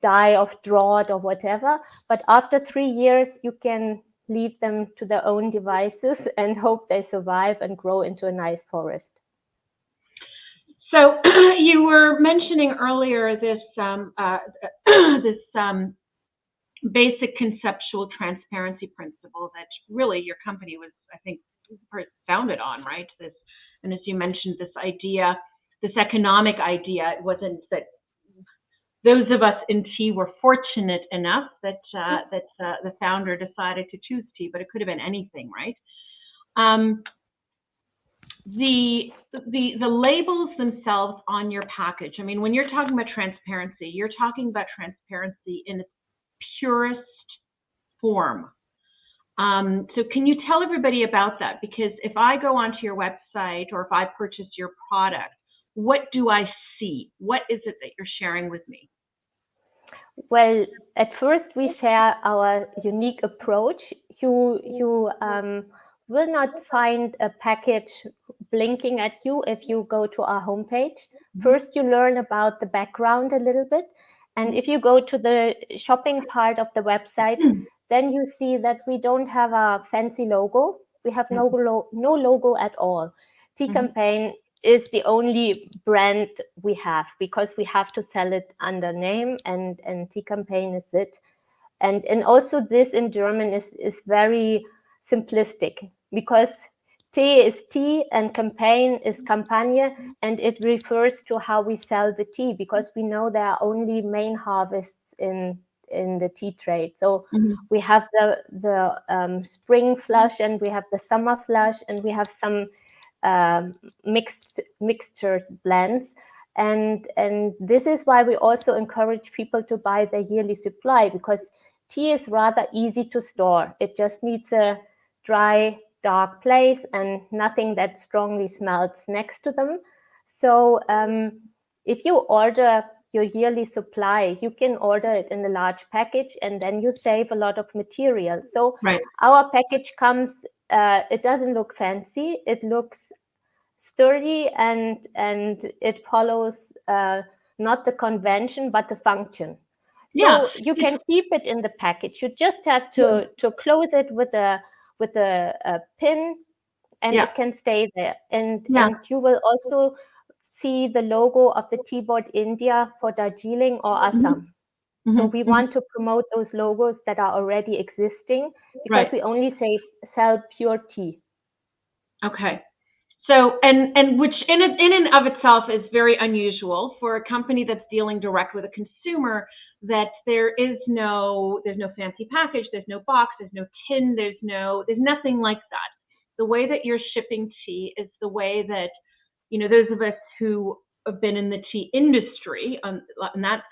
die of drought or whatever. But after 3 years, you can leave them to their own devices and hope they survive and grow into a nice forest. So you were mentioning earlier this basic conceptual transparency principle that really your company was, I think, founded on, right? This, and as you mentioned, this idea, this economic idea. It wasn't that those of us in tea were fortunate enough that the founder decided to choose tea, but it could have been anything, right? The labels themselves on your package. I mean, when you're talking about transparency, you're talking about transparency in its purest form. So can you tell everybody about that? Because if I go onto your website or if I purchase your product, what do I see? What is it that you're sharing with me? Well, at first we share our unique approach. You will not find a package blinking at you if you go to our homepage. First, you learn about the background a little bit. And if you go to the shopping part of the website, then you see that we don't have a fancy logo. We have no logo at all. Teekampagne is the only brand we have because we have to sell it under name, and Teekampagne is it. And also this in German is very simplistic because Tee is tea and Campagne is Kampagne, and it refers to how we sell the tea because we know there are only main harvests in the tea trade. So we have the spring flush and we have the summer flush and we have some mixture blends. And this is why we also encourage people to buy their yearly supply, because tea is rather easy to store. It just needs a dry, dark place and nothing that strongly smells next to them. So if you order your yearly supply, you can order it in a large package and then you save a lot of material. So our package comes, it doesn't look fancy, it looks sturdy and it follows not the convention but the function. So you can keep it in the package. You just have to close it with a pin, and it can stay there. And you will also see the logo of the Tea Board India for Darjeeling or Assam. So we want to promote those logos that are already existing, because we only sell pure tea. Okay. So, and which in and of itself is very unusual for a company that's dealing direct with a consumer, that there's no fancy package, there's no box, there's no tin, there's nothing like that. The way that you're shipping tea is the way that, those of us who have been in the tea industry, and that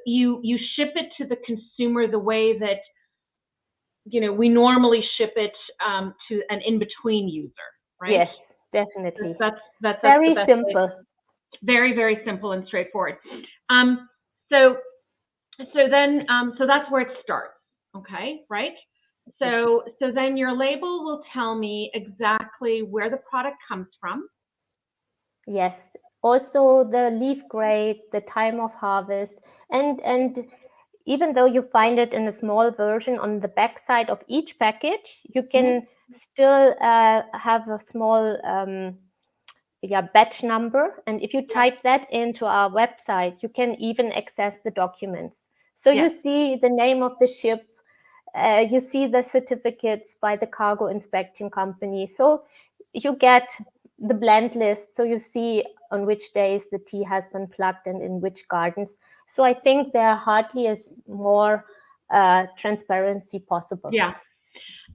you ship it to the consumer the way that, we normally ship it to an in-between user, right? Yes, definitely. That's very simple. Very, very simple and straightforward. So that's where it starts. Okay, right? So then your label will tell me exactly where the product comes from. Yes. Also the leaf grade, the time of harvest, and even though you find it in a small version on the back side of each package, you can still have a small batch number. And if you type that into our website, you can even access the documents. So you see the name of the ship, you see the certificates by the cargo inspection company. So you get the blend list. So you see on which days the tea has been plucked and in which gardens. So I think there hardly is more transparency possible. Yeah.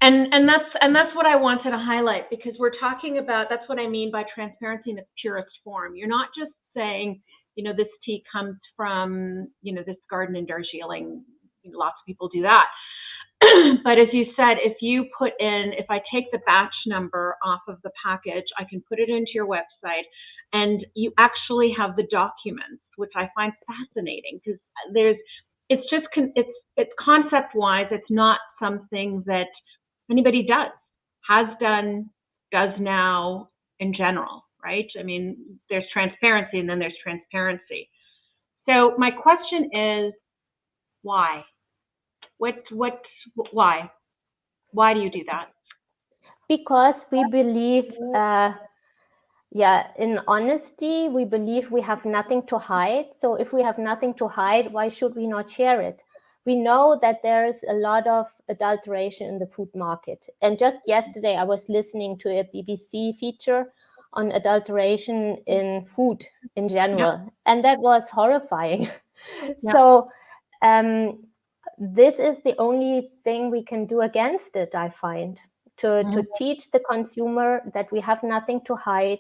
And that's what I wanted to highlight, because we're talking about, that's what I mean by transparency in its purest form. You're not just saying, this tea comes from, this garden in Darjeeling. Lots of people do that. But as you said, if I take the batch number off of the package, I can put it into your website, and you actually have the documents, which I find fascinating, because it's concept-wise, it's not something that anybody has done, does now in general, right? I mean, there's transparency and then there's transparency. So my question is, why? Why? Why do you do that? Because we believe, in honesty, we believe we have nothing to hide. So if we have nothing to hide, why should we not share it? We know that there's a lot of adulteration in the food market. And just yesterday, I was listening to a BBC feature on adulteration in food in general. And that was horrifying. So this is the only thing we can do against it, I find, to teach the consumer that we have nothing to hide.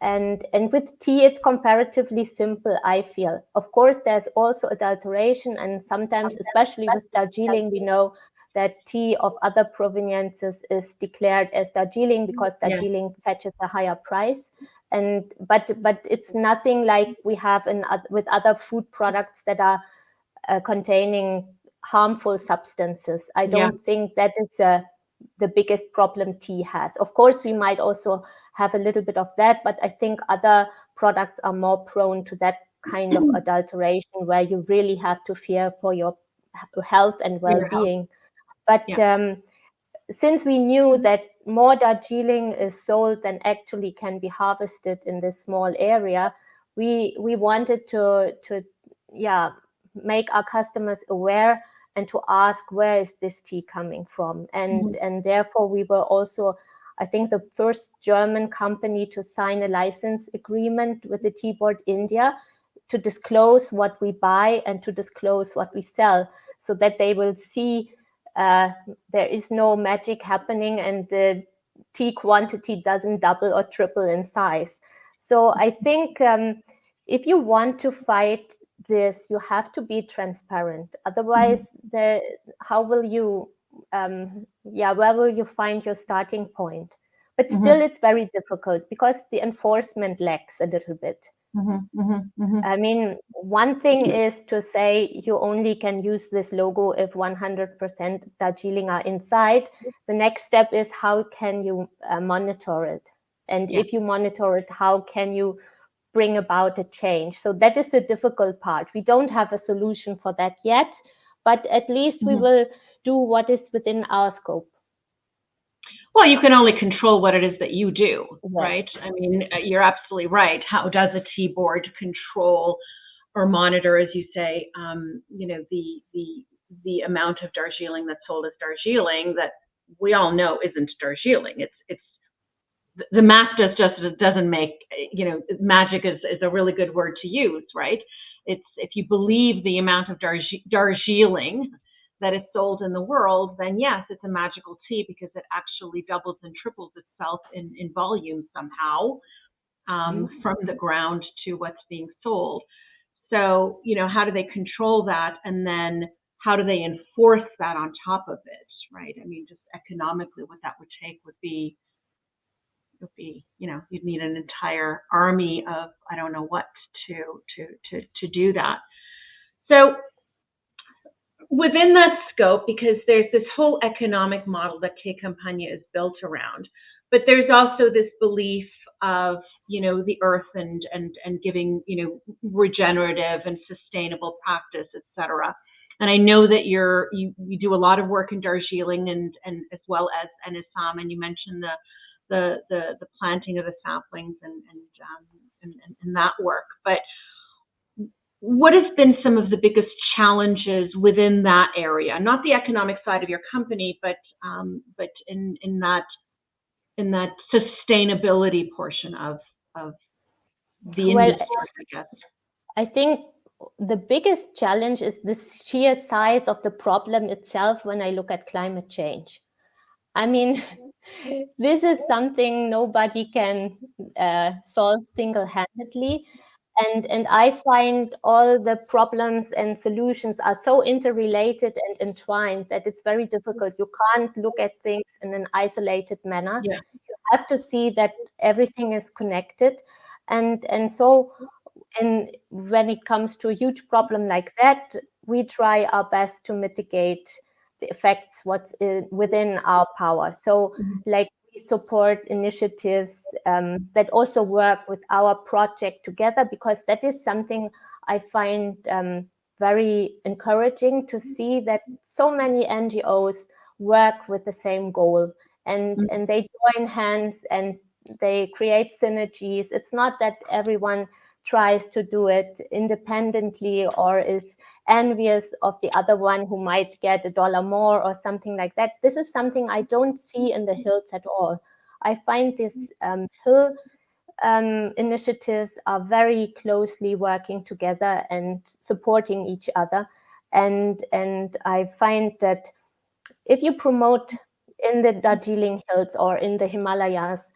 And with tea, it's comparatively simple, I feel. Of course, there's also adulteration, and sometimes, especially with Darjeeling, we know that tea of other proveniences is declared as Darjeeling because Darjeeling fetches a higher price. But it's nothing like we have with other food products that are containing harmful substances. I don't think that is the biggest problem tea has. Of course, we might also have a little bit of that, but I think other products are more prone to that kind of adulteration, where you really have to fear for your health and well-being. But since we knew that more Darjeeling is sold than actually can be harvested in this small area, we wanted to make our customers aware and to ask, where is this tea coming from? And therefore we were also, I think, the first German company to sign a license agreement with the Tea Board India to disclose what we buy and to disclose what we sell, so that they will see there is no magic happening and the tea quantity doesn't double or triple in size. So I think if you want to fight this, you have to be transparent. Otherwise, how will you, where will you find your starting point? But still, it's very difficult because the enforcement lacks a little bit. I mean, one thing is to say you only can use this logo if 100% Darjeeling are inside. The next step is, how can you monitor it? And if you monitor it, how can you bring about a change? So that is the difficult part. We don't have a solution for that yet, but at least we will do what is within our scope. Well, you can only control what it is that you do, right? I mean, you're absolutely right. How does a tea board control or monitor, as you say, the amount of Darjeeling that's sold as Darjeeling that we all know isn't Darjeeling. It's the math doesn't make, magic is a really good word to use, right? It's if you believe the amount of Darjeeling that is sold in the world, then yes, it's a magical tea because it actually doubles and triples itself in volume somehow, from the ground to what's being sold. So, how do they control that? And then how do they enforce that on top of it, right? I mean, just economically, what that would take would be, you'd need an entire army of, I don't know what to do that. So within that scope, because there's this whole economic model that Teekampagne is built around, but there's also this belief of, the earth and giving, regenerative and sustainable practice, etc. And I know that you do a lot of work in Darjeeling and as well as in Assam, and you mentioned the planting of the saplings and that work. But what has been some of the biggest challenges within that area? Not the economic side of your company, but in that sustainability portion of the industry, I guess. I think the biggest challenge is the sheer size of the problem itself when I look at climate change. I mean, this is something nobody can solve single-handedly. And I find all the problems and solutions are so interrelated and entwined that it's very difficult. You can't look at things in an isolated manner. Yeah. You have to see that everything is connected. And so when it comes to a huge problem like that, we try our best to mitigate the effects what's within our power. So like we support initiatives that also work with our project together, because that is something I find very encouraging to see, that so many NGOs work with the same goal, and they join hands and they create synergies. It's not that everyone tries to do it independently or is envious of the other one who might get $1 more or something like that. This is something I don't see in the hills at all. I find these hill initiatives are very closely working together and supporting each other. And I find that if you promote in the Darjeeling Hills or in the Himalayas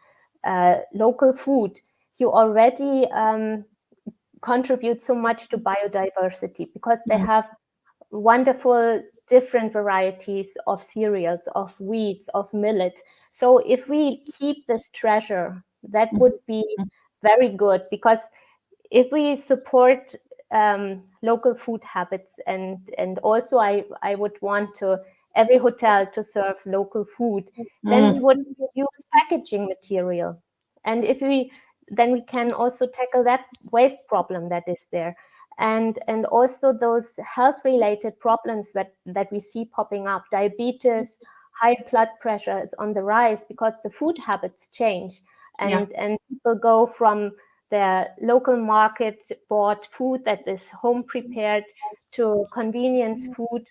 local food, you already contribute so much to biodiversity, because they have wonderful different varieties of cereals, of wheats, of millet. So if we keep this treasure, that would be very good, because if we support local food habits, and also I would want every hotel to serve local food, then we would use packaging material. And then we can also tackle that waste problem that is there. And also those health-related problems that we see popping up. Diabetes, high blood pressure is on the rise because the food habits change. And people go from their local market bought food that is home prepared to convenience food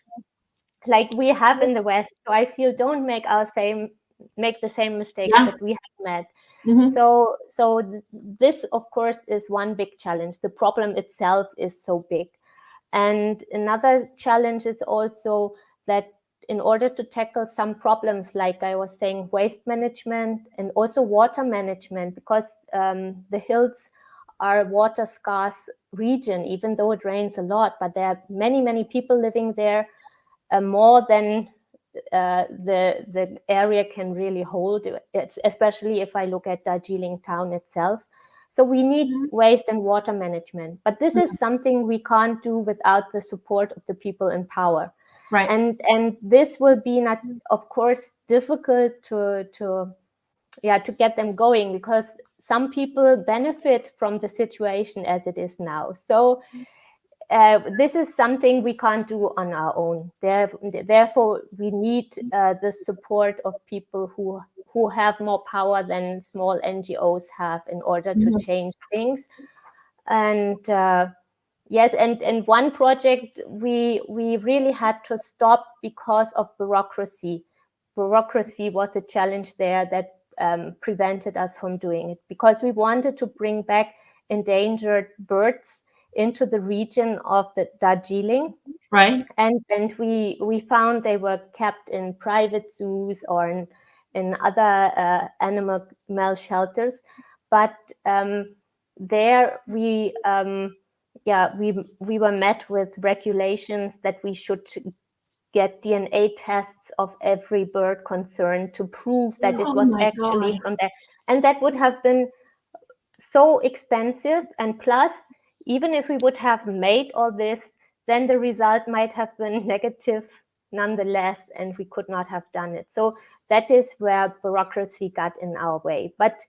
like we have in the West. So I feel don't make the same mistakes that we have made. So this, of course, is one big challenge. The problem itself is so big. And another challenge is also that in order to tackle some problems, like I was saying, waste management and also water management, because the hills are a water scarce region, even though it rains a lot, but there are many, many people living there, more than the area can really hold, especially if I look at Darjeeling town itself. So we need waste and water management, but this is something we can't do without the support of the people in power. Right. And this will be not, of course, difficult to get them going, because some people benefit from the situation as it is now. So this is something we can't do on our own. Therefore, we need the support of people who have more power than small NGOs have in order to change things. And Yes, and one project we really had to stop because of bureaucracy. Bureaucracy was a challenge there that prevented us from doing it, because we wanted to bring back endangered birds into the region of the Darjeeling. Right. And we found they were kept in private zoos or in other animal shelters. But there we were met with regulations that we should get DNA tests of every bird concerned to prove that it was actually from there. And that would have been so expensive. And plus, even if we would have made all this, then the result might have been negative nonetheless, and we could not have done it. So that is where bureaucracy got in our way. But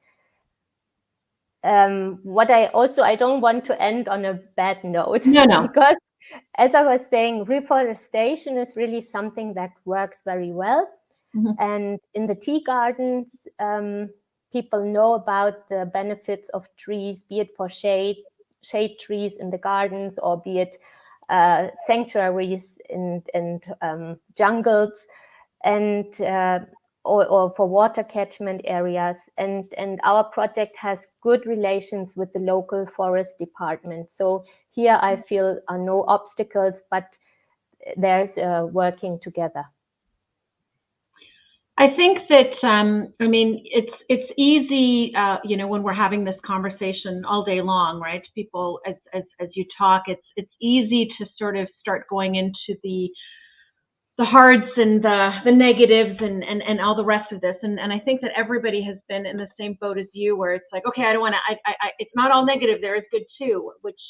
I don't want to end on a bad note. No. Because as I was saying, reforestation is really something that works very well. Mm-hmm. And in the tea gardens, people know about the benefits of trees, be it for shade trees in the gardens, or be it sanctuaries and jungles, and or for water catchment areas. And our project has good relations with the local forest department. So here I feel are no obstacles, but there's working together. I think that it's easy, when we're having this conversation all day long, right? People, as you talk, it's easy to sort of start going into the hards and the negatives and all the rest of this. And I think that everybody has been in the same boat as you, where it's like, okay, I don't want to. It's not all negative. There is good too, which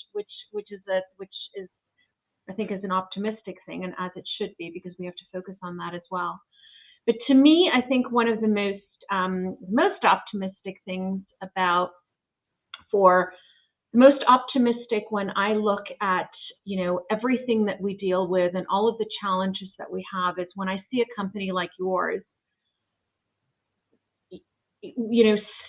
is I think is an optimistic thing, and as it should be, because we have to focus on that as well. But to me, I think one of the most optimistic things most optimistic when I look at, everything that we deal with and all of the challenges that we have, is when I see a company like yours,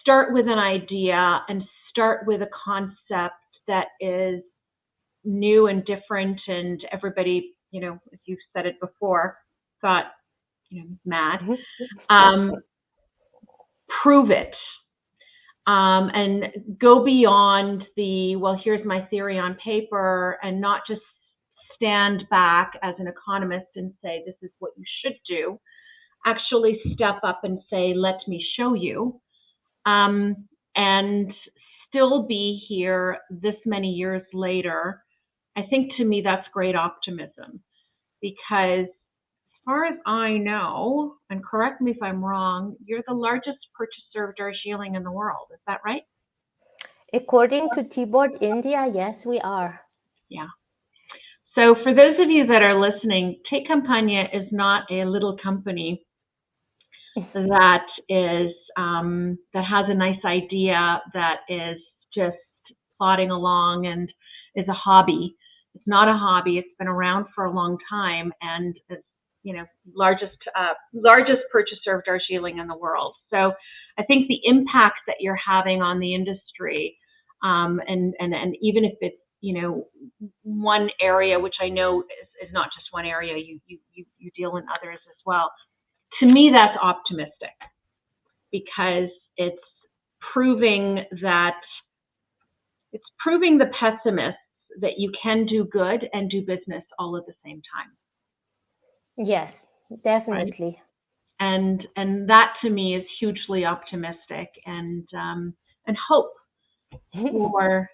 start with an idea and start with a concept that is new and different, and everybody, as you said it before, thought, mad. Prove it. And go beyond here's my theory on paper, and not just stand back as an economist and say, this is what you should do. Actually step up and say, let me show you. And still be here this many years later. I think, to me, that's great optimism, because as far as I know, and correct me if I'm wrong, you're the largest purchaser of Darjeeling in the world. Is that right? According to Tea Board India, yes, we are. Yeah. So for those of you that are listening, Teekampagne is not a little company that is that has a nice idea, that is just plodding along and is a hobby. It's not a hobby. It's been around for a long time, and it's, largest purchaser of Darjeeling in the world. So I think the impact that you're having on the industry, and even if it's, one area, which I know is not just one area, you deal in others as well. To me, that's optimistic, because it's proving the pessimists that you can do good and do business all at the same time. Yes, definitely. Right? And that, to me, is hugely optimistic, and hope for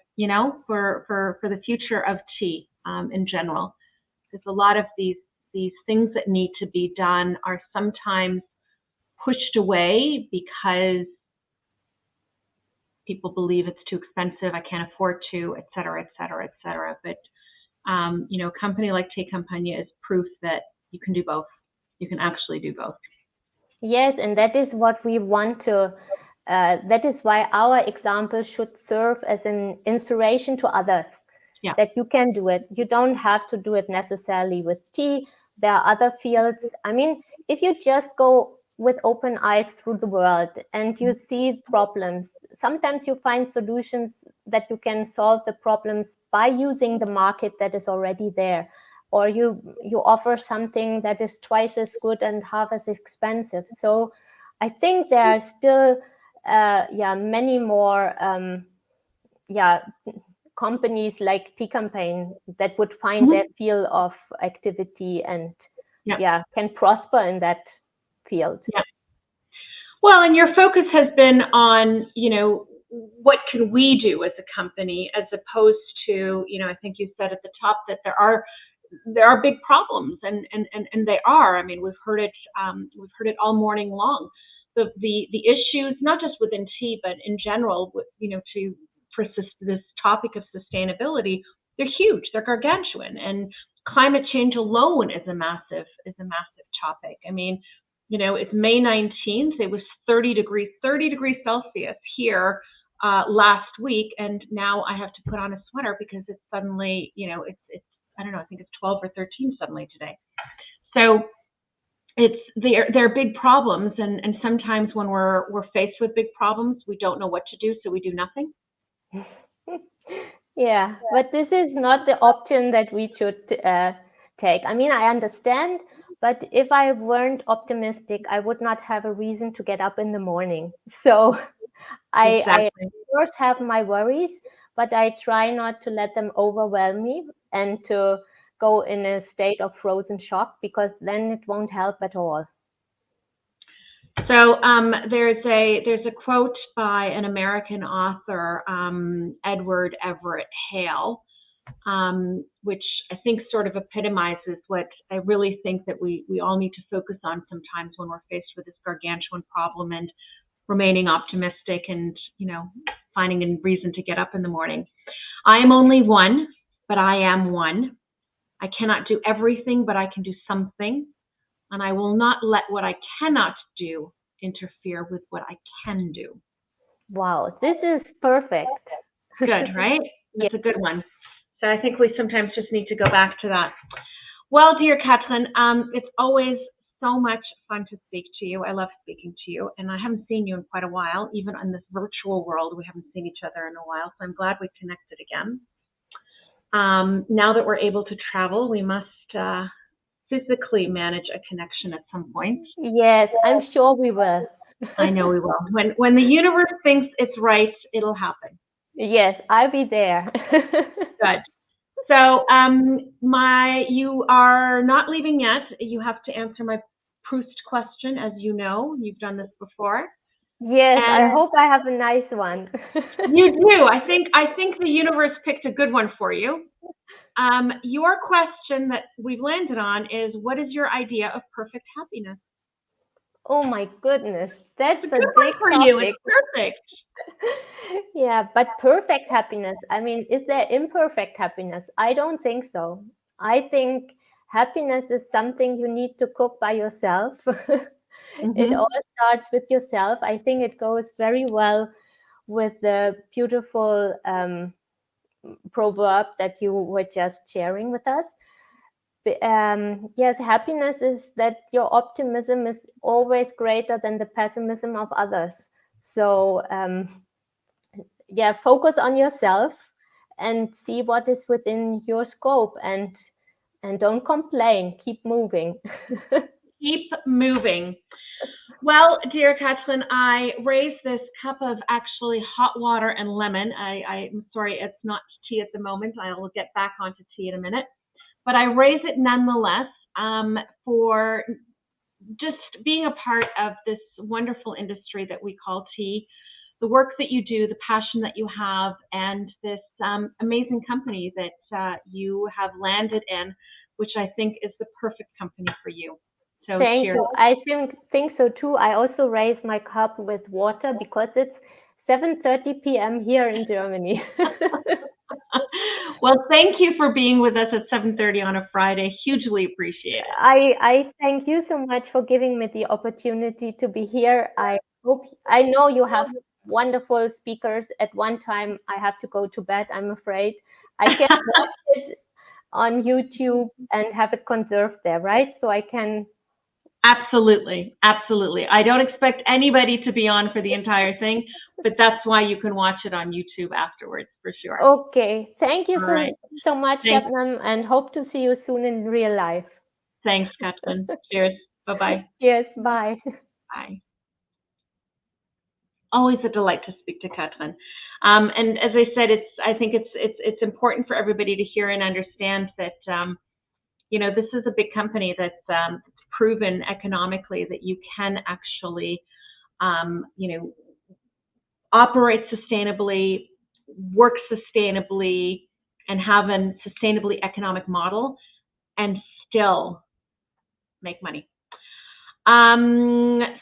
for the future of tea in general. Because a lot of these things that need to be done are sometimes pushed away because people believe it's too expensive, I can't afford to, et cetera, et cetera, et cetera. But a company like Teekampagne is proof that you can do both. You can actually do both. Yes, and that is what we want to. That is why our example should serve as an inspiration to others. Yeah. That you can do it. You don't have to do it necessarily with tea. There are other fields. I mean, if you just go with open eyes through the world and you see problems, sometimes you find solutions that you can solve the problems by using the market that is already there, or you offer something that is twice as good and half as expensive. So I think there are still many more companies like Teekampagne that would find their field of activity and can prosper in that field. Yeah. Well, and your focus has been on, what can we do as a company, as opposed to, I think you said at the top that there are big problems, and they are. I mean, we've heard it all morning long. The issues, not just within tea, but in general, for this topic of sustainability, they're huge, they're gargantuan, and climate change alone is a massive topic. I mean, it's May 19th. It was 30 degrees Celsius here last week, and now I have to put on a sweater because it's suddenly, it's I don't know, I think it's 12 or 13 suddenly today. So they're big problems, and sometimes when we're faced with big problems, we don't know what to do, so we do nothing. Yeah, but this is not the option that we should take. I mean, I understand, but if I weren't optimistic, I would not have a reason to get up in the morning. So I of course have my worries, but I try not to let them overwhelm me and to go in a state of frozen shock, because then it won't help at all. So there's a quote by an American author, Edward Everett Hale, which I think sort of epitomizes what I really think that we all need to focus on sometimes when we're faced with this gargantuan problem, and remaining optimistic and, finding a reason to get up in the morning. I am only one, but I am one. I cannot do everything, but I can do something. And I will not let what I cannot do interfere with what I can do. Wow, this is perfect. Good, right? That's a good one. So I think we sometimes just need to go back to that. Well, dear Kathrin, it's always so much fun to speak to you. I love speaking to you, and I haven't seen you in quite a while. Even in this virtual world, we haven't seen each other in a while, so I'm glad we connected again. Now that we're able to travel, we must physically manage a connection at some point. Yes, I'm sure we will. I know we will. When the universe thinks it's right, it'll happen. Yes, I'll be there. Good. So you are not leaving yet. You have to answer my Proust question, as you know. You've done this before. Yes, and I hope I have a nice one. You do. I think the universe picked a good one for you. Your question that we've landed on is, what is your idea of perfect happiness? Oh my goodness, that's a big for topic. You. It's perfect. Yeah, but perfect happiness. I mean, is there imperfect happiness? I don't think so. I think happiness is something you need to cook by yourself. It all starts with yourself. I think it goes very well with the beautiful proverb that you were just sharing with us. Yes, happiness is that your optimism is always greater than the pessimism of others. So focus on yourself and see what is within your scope, and don't complain. Keep moving. Keep moving. Well, dear Kathrin, I raised this cup of actually hot water and lemon. I'm sorry, it's not tea at the moment. I will get back onto tea in a minute. But I raise it nonetheless for just being a part of this wonderful industry that we call tea, the work that you do, the passion that you have, and this amazing company that you have landed in, which I think is the perfect company for you. So thank cheers. you. I think so too. I also raise my cup with water because it's 7:30 p.m. here in Germany. Well, thank you for being with us at 7:30 on a Friday. Hugely appreciate it. I thank you so much for giving me the opportunity to be here. I know you have wonderful speakers. At one time, I have to go to bed, I'm afraid. I can watch it on YouTube and have it conserved there, right? So I can Absolutely. Absolutely. I don't expect anybody to be on for the entire thing, but that's why you can watch it on YouTube afterwards for sure. Okay. Thank you All right. so much, Thanks. Shabnam, and hope to see you soon in real life. Thanks, Kathrin. Cheers. Bye-bye. Yes, bye. Bye. Always a delight to speak to Kathrin. And as I said, I think it's important for everybody to hear and understand that this is a big company that's proven economically that you can actually operate sustainably, work sustainably, and have a sustainably economic model and still make money.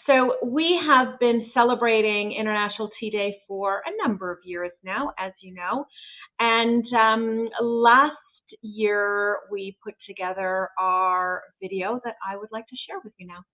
So we have been celebrating International Tea Day for a number of years now, as you know. And last year we put together our video that I would like to share with you now.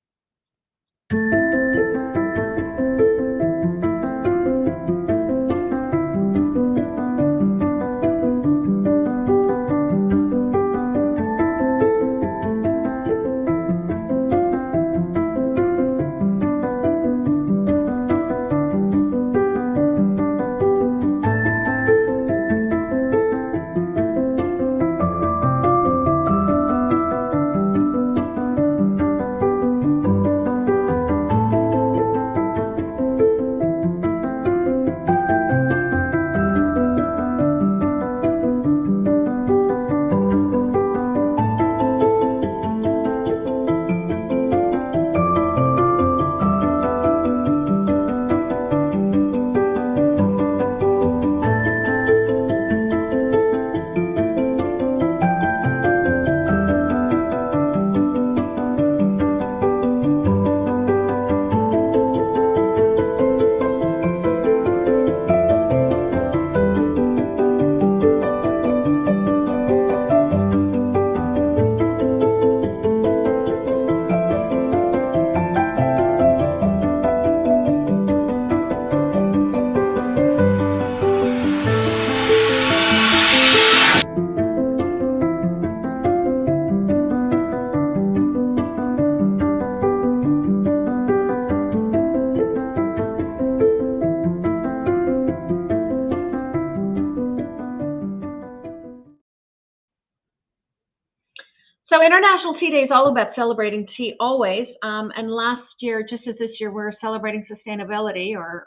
So International Tea Day is all about celebrating tea always. And last year, just as this year, we're celebrating sustainability or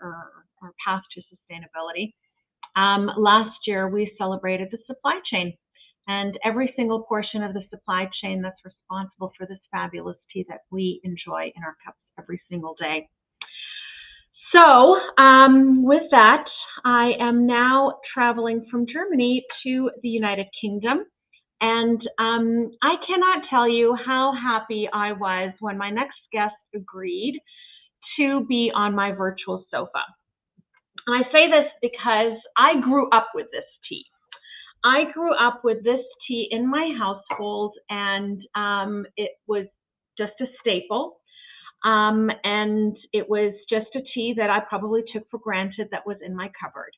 path to sustainability. Last year, we celebrated the supply chain and every single portion of the supply chain that's responsible for this fabulous tea that we enjoy in our cups every single day. So with that, I am now traveling from Germany to the United Kingdom. And I cannot tell you how happy I was when my next guest agreed to be on my virtual sofa. And I say this because I grew up with this tea. I grew up with this tea in my household, and it was just a staple. And it was just a tea that I probably took for granted that was in my cupboard.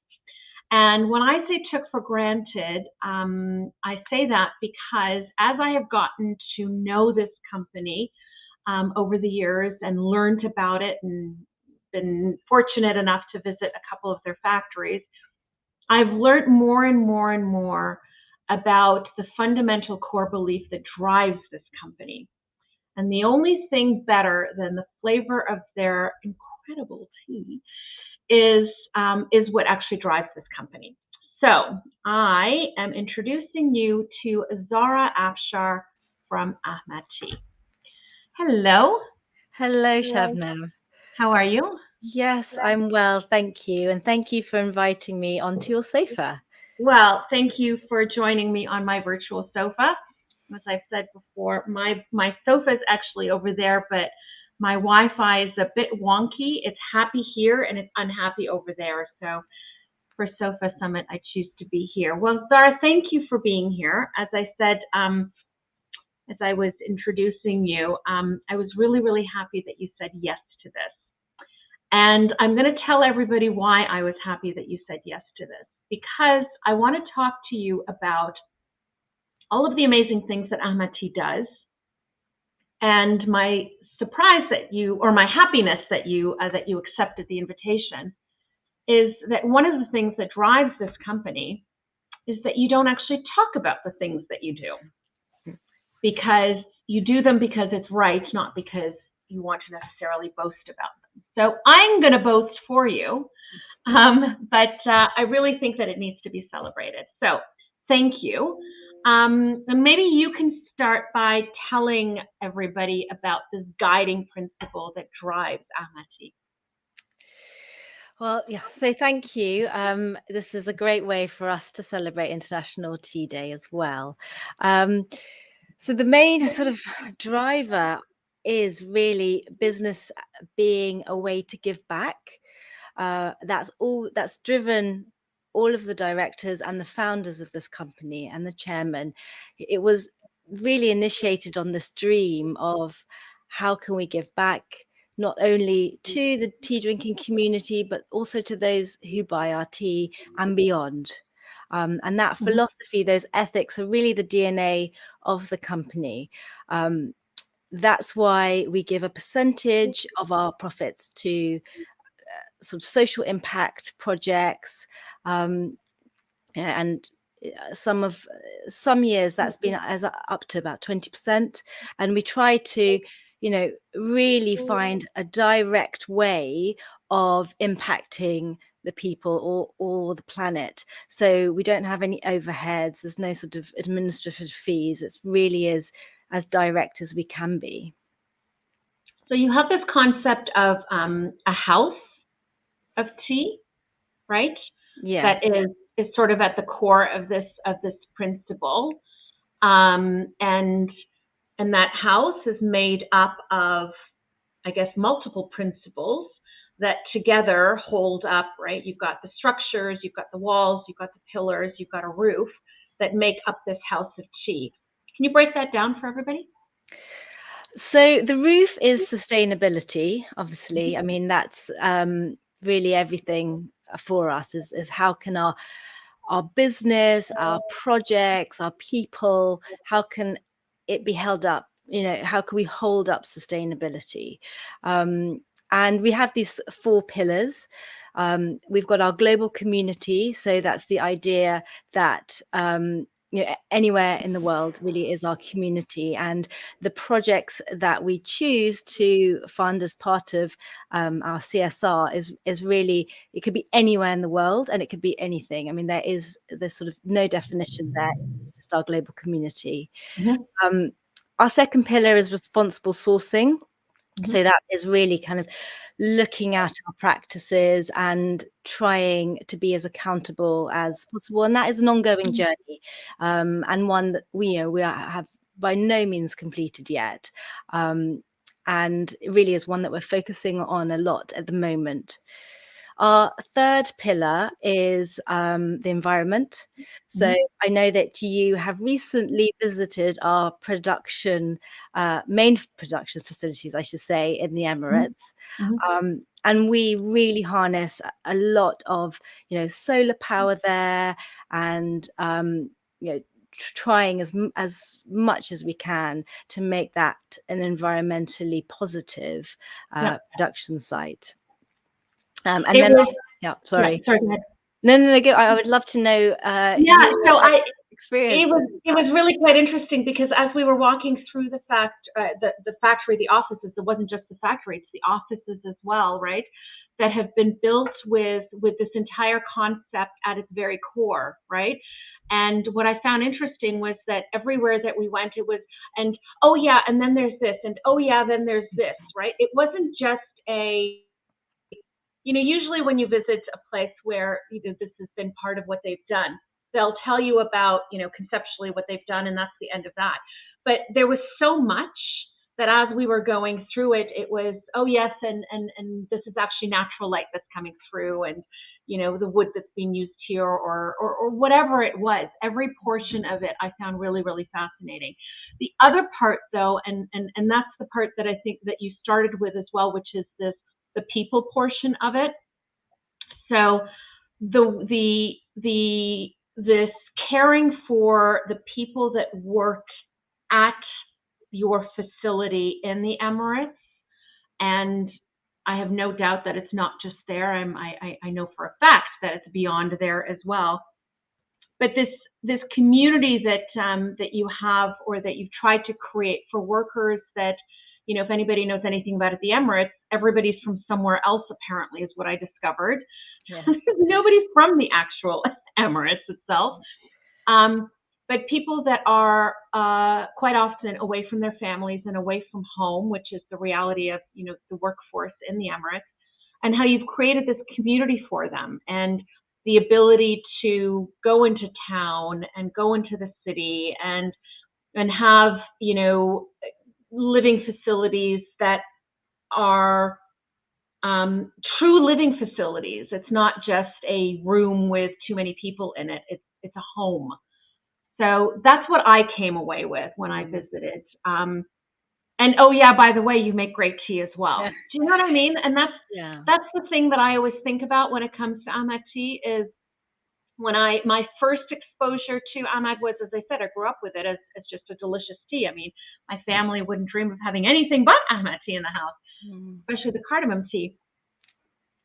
And when I say took for granted, I say that because as I have gotten to know this company over the years and learned about it and been fortunate enough to visit a couple of their factories, I've learned more and more and more about the fundamental core belief that drives this company. And the only thing better than the flavor of their incredible tea is what actually drives this company. So I am introducing you to Zahra Afshar from Ahmad Tea. Hello. Hello, Shabnam. How are you? Yes, I'm well, thank you. And thank you for inviting me onto your sofa. Well, thank you for joining me on my virtual sofa. As I've said before, my sofa is actually over there, but my Wi-Fi is a bit wonky. It's happy here and it's unhappy over there. So for Sofa Summit, I choose to be here. Well, Zahra, thank you for being here. As I said, as I was introducing you, I was really, really happy that you said yes to this. And I'm going to tell everybody why I was happy that you said yes to this, because I want to talk to you about all of the amazing things that Ahmad Tea does and my surprise that you, or my happiness that you accepted the invitation, is that one of the things that drives this company is that you don't actually talk about the things that you do, because you do them because it's right, not because you want to necessarily boast about them. So I'm going to boast for you, but I really think that it needs to be celebrated. So thank you. And maybe you can start by telling everybody about this guiding principle that drives Ahmad Tea. Well, yeah, so thank you. This is a great way for us to celebrate International Tea Day as well. So the main sort of driver is really business being a way to give back. That's driven all of the directors and the founders of this company and the chairman. It was really initiated on this dream of how can we give back, not only to the tea drinking community, but also to those who buy our tea and beyond. And that philosophy, those ethics are really the DNA of the company. That's why we give a percentage of our profits to sort of social impact projects. And some years that's been as up to about 20%. And we try to, really find a direct way of impacting the people or the planet. So we don't have any overheads. There's no sort of administrative fees. It really is as direct as we can be. So you have this concept of a house of tea, right? Yes. That is sort of at the core of this principle. And that house is made up of, I guess, multiple principles that together hold up, right? You've got the structures, you've got the walls, you've got the pillars, you've got a roof that make up this house of tea. Can you break that down for everybody? So the roof is sustainability, obviously. I mean, that's really everything for us is how can our business, our projects, our people, how can it be held up? How can we hold up sustainability? And we have these 4 pillars. We've got our global community. So that's the idea that anywhere in the world really is our community, and the projects that we choose to fund as part of our CSR is really, it could be anywhere in the world and it could be anything. I mean, there's sort of no definition there. It's just our global community. Our second pillar is responsible sourcing. So that is really kind of looking at our practices and trying to be as accountable as possible. And that is an ongoing journey, and one that we have by no means completed yet. And it really is one that we're focusing on a lot at the moment. Our third pillar is the environment. So I know that you have recently visited our main production facilities, I should say, in the Emirates. And we really harness a lot of, solar power there, and, trying as much as we can to make that an environmentally positive production site. And it then, was, sorry. Sorry, go ahead. No, go. I would love to know. Experience. It was really quite interesting, because as we were walking through the factory, the offices, it wasn't just the factory, it's the offices as well, right? That have been built with this entire concept at its very core, right? And what I found interesting was that everywhere that we went, it was, and oh yeah, and then there's this, and oh yeah, then there's this, right? It wasn't just usually when you visit a place where this has been part of what they've done, they'll tell you about, conceptually what they've done, and that's the end of that. But there was so much that as we were going through it, it was, oh yes, and this is actually natural light that's coming through, and the wood that's being used here, or whatever it was. Every portion of it I found really, really fascinating. The other part, though, and that's the part that I think that you started with as well, which is the people portion of it. So this caring for the people that work at your facility in the Emirates And I have no doubt that it's not just there. I know for a fact that it's beyond there as well. But this community that you have, or that you've tried to create for workers, that, you know, if anybody knows anything about it, the Emirates, everybody's from somewhere else, apparently, is what I discovered. Yes. Nobody's from the actual Emirates itself. But people that are quite often away from their families and away from home, which is the reality of, you know, the workforce in the Emirates, and how you've created this community for them, and the ability to go into town and go into the city and have, you know, living facilities that are true living facilities. It's not just a room with too many people in it. It's a home. So that's what I came away with when I visited. And oh yeah, by the way, you make great tea as well. Do you know what I mean? And that's the thing that I always think about when it comes to Ahmad tea, is when my first exposure to Ahmad was, as I said, I grew up with it as just a delicious tea. I mean, my family wouldn't dream of having anything but Ahmad tea in the house, especially the cardamom tea.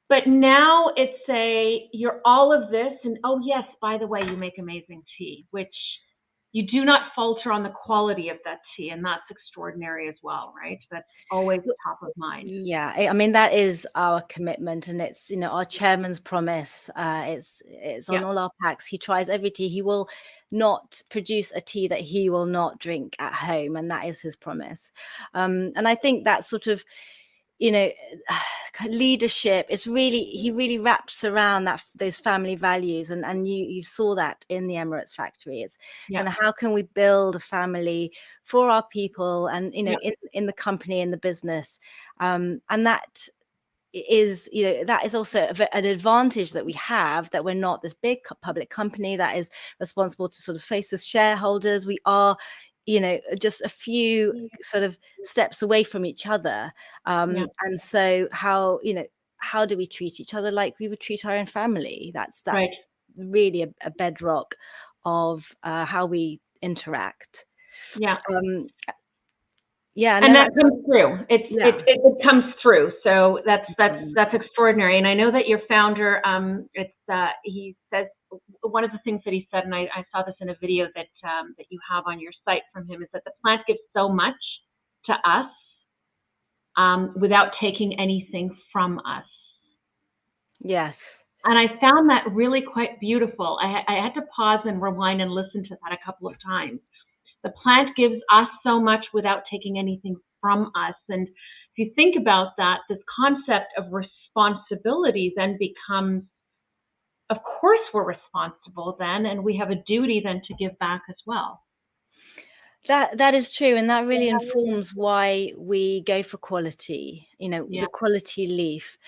But now it's you're all of this, and oh yes, by the way, you make amazing tea, which you do not falter on the quality of that tea, and that's extraordinary as well, right? That's always top of mind. Yeah, I mean, that is our commitment, and it's, you know, our chairman's promise. It's on all our packs. He tries every tea. He will not produce a tea that he will not drink at home, and that is his promise. And I think that sort of, you know, leadership is really, he really wraps around those family values, and you saw that in the Emirates factory. It's kind of, how can we build a family for our people, and, you know, in the company, in the business, and that is, you know, that is also an advantage that we have, that we're not this big public company that is responsible to sort of face as shareholders. We are, you know, just a few sort of steps away from each other. And so how do we treat each other like we would treat our own family? That's right. really a bedrock of how we interact. Yeah. Yeah, and that comes through. It comes through. So that's extraordinary. And I know that your founder, he says, one of the things that he said, and I saw this in a video that you have on your site from him, is that the plant gives so much to us without taking anything from us. Yes. And I found that really quite beautiful. I had to pause and rewind and listen to that a couple of times. The plant gives us so much without taking anything from us. And if you think about that, this concept of responsibility then becomes, of course we're responsible then, and we have a duty then to give back as well. That is true, and that really informs why we go for quality. You know, the quality leaf.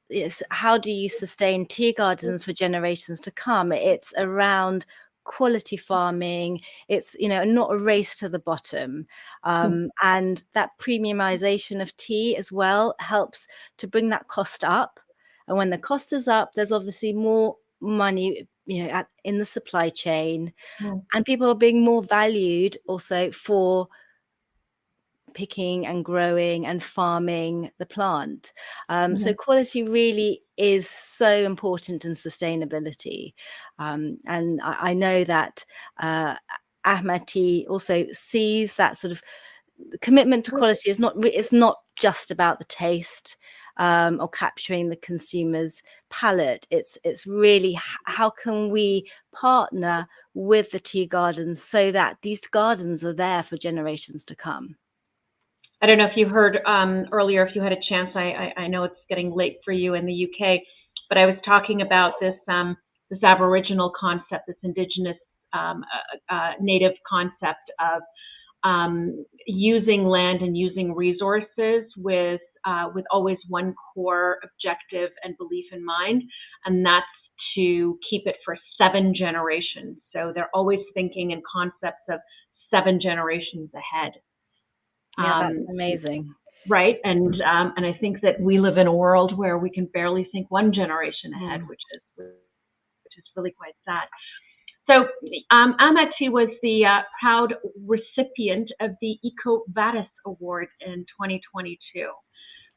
It's how do you sustain tea gardens for generations to come? It's around quality farming. It's, you know, not a race to the bottom, and that premiumization of tea as well helps to bring that cost up. And when the cost is up, there's obviously more money, you know, in the supply chain, and people are being more valued also for picking and growing and farming the plant. So quality really is so important in sustainability. And I know that Ahmad Tea also sees that sort of commitment to quality is not just about the taste or capturing the consumer's palate. It's really how can we partner with the tea gardens so that these gardens are there for generations to come. I don't know if you heard earlier, if you had a chance, I know it's getting late for you in the UK, but I was talking about this Aboriginal concept, this indigenous native concept of using land and using resources with always one core objective and belief in mind, and that's to keep it for 7 generations. So they're always thinking in concepts of 7 generations ahead. Yeah, that's amazing. Right. And I think that we live in a world where we can barely think 1 generation ahead, which is really quite sad. So Ahmad Tea was the proud recipient of the EcoVadis Award in 2022,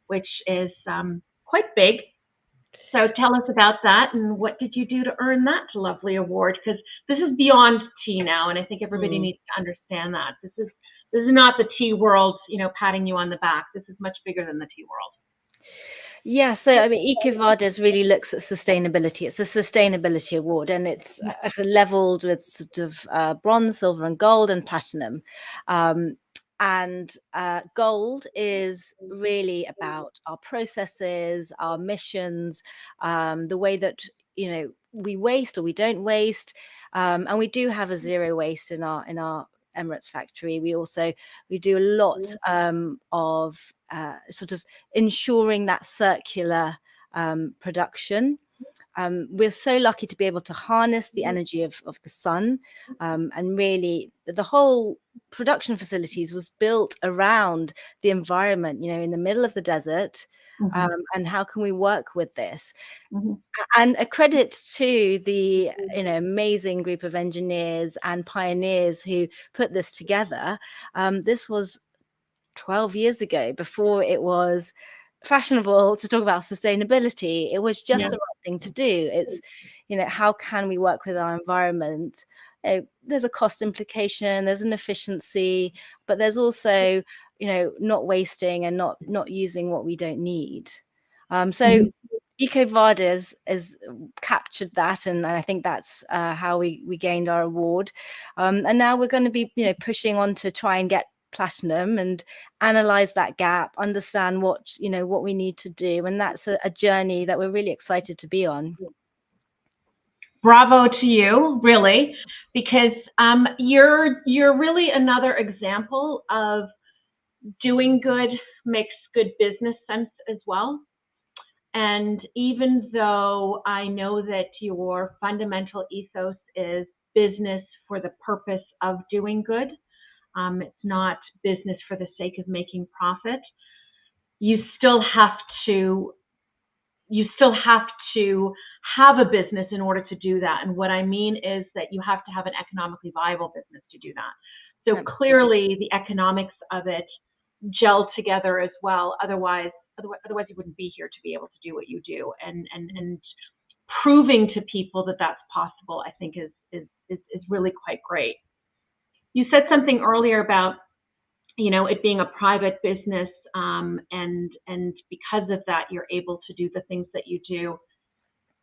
which is quite big. So tell us about that, and what did you do to earn that lovely award? Because this is beyond tea now, and I think everybody needs to understand that. This is not the tea world, patting you on the back. This is much bigger than the tea world. Yeah, so I mean, EcoVadis really looks at sustainability. It's a sustainability award, and it's leveled with sort of bronze, silver, and gold, and platinum. And gold is really about our processes, our missions, the way that we waste or we don't waste, and we do have a zero waste in our Emirates factory. We do a lot of sort of ensuring that circular production. We're so lucky to be able to harness the energy of the sun, and really the whole production facilities was built around the environment, in the middle of the desert. And how can we work with this? And a credit to the amazing group of engineers and pioneers who put this together. This was 12 years ago, before it was fashionable to talk about sustainability. It was just the right thing to do. It's how can we work with our environment? There's a cost implication, there's an efficiency, but there's also not wasting and not using what we don't need. So EcoVadis has captured that, and I think that's how we gained our award. And now we're going to be pushing on to try and get platinum and analyze that gap, understand what we need to do, and that's a journey that we're really excited to be on. Bravo to you, really, because you're really another example of doing good makes good business sense as well. And even though I know that your fundamental ethos is business for the purpose of doing good, it's not business for the sake of making profit, you still have to have a business in order to do that. And what I mean is that you have to have an economically viable business to do that. So clearly the economics of it gel together as well. Otherwise you wouldn't be here to be able to do what you do. And proving to people that that's possible, I think is really quite great. You said something earlier about it being a private business, and because of that, you're able to do the things that you do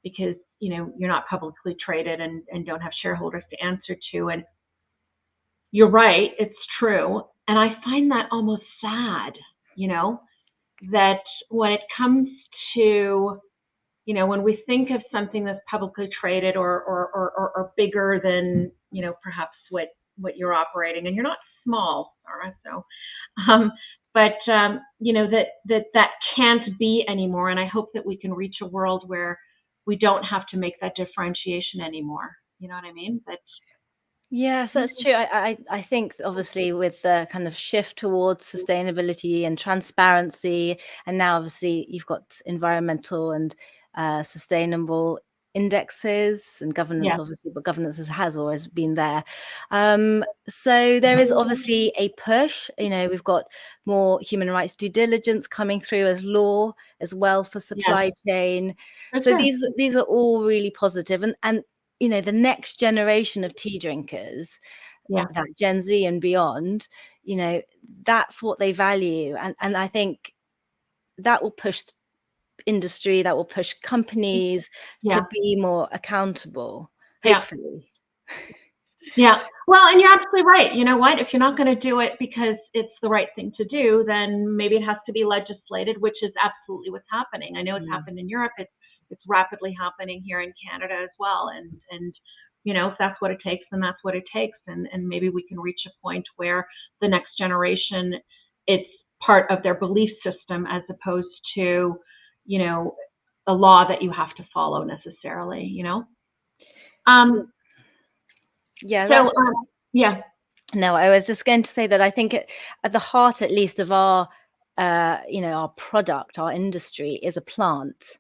because you're not publicly traded and don't have shareholders to answer to. And you're right, it's true. And I find that almost sad, that when it comes to when we think of something that's publicly traded or bigger than perhaps what you're operating, and you're not small, Zahra, so but that can't be anymore. And I hope that we can reach a world where we don't have to make that differentiation anymore. You know what I mean? Yes, that's true. I think obviously with the kind of shift towards sustainability and transparency, and now obviously you've got environmental and sustainable indexes and governance, obviously, but governance has always been there. So there is obviously a push. We've got more human rights due diligence coming through as law as well for supply chain. So these are all really positive, and the next generation of tea drinkers, that Gen Z and beyond, that's what they value, and I think that will push industry, that will push companies to be more accountable, hopefully. Well, and you're absolutely right. You know what? If you're not going to do it because it's the right thing to do, then maybe it has to be legislated, which is absolutely what's happening. I know it's happened in Europe. It's rapidly happening here in Canada as well. And if that's what it takes, then that's what it takes. And maybe we can reach a point where the next generation, it's part of their belief system as opposed to a law that you have to follow necessarily, No, I was just going to say that I think at the heart, at least, of our our product, our industry is a plant.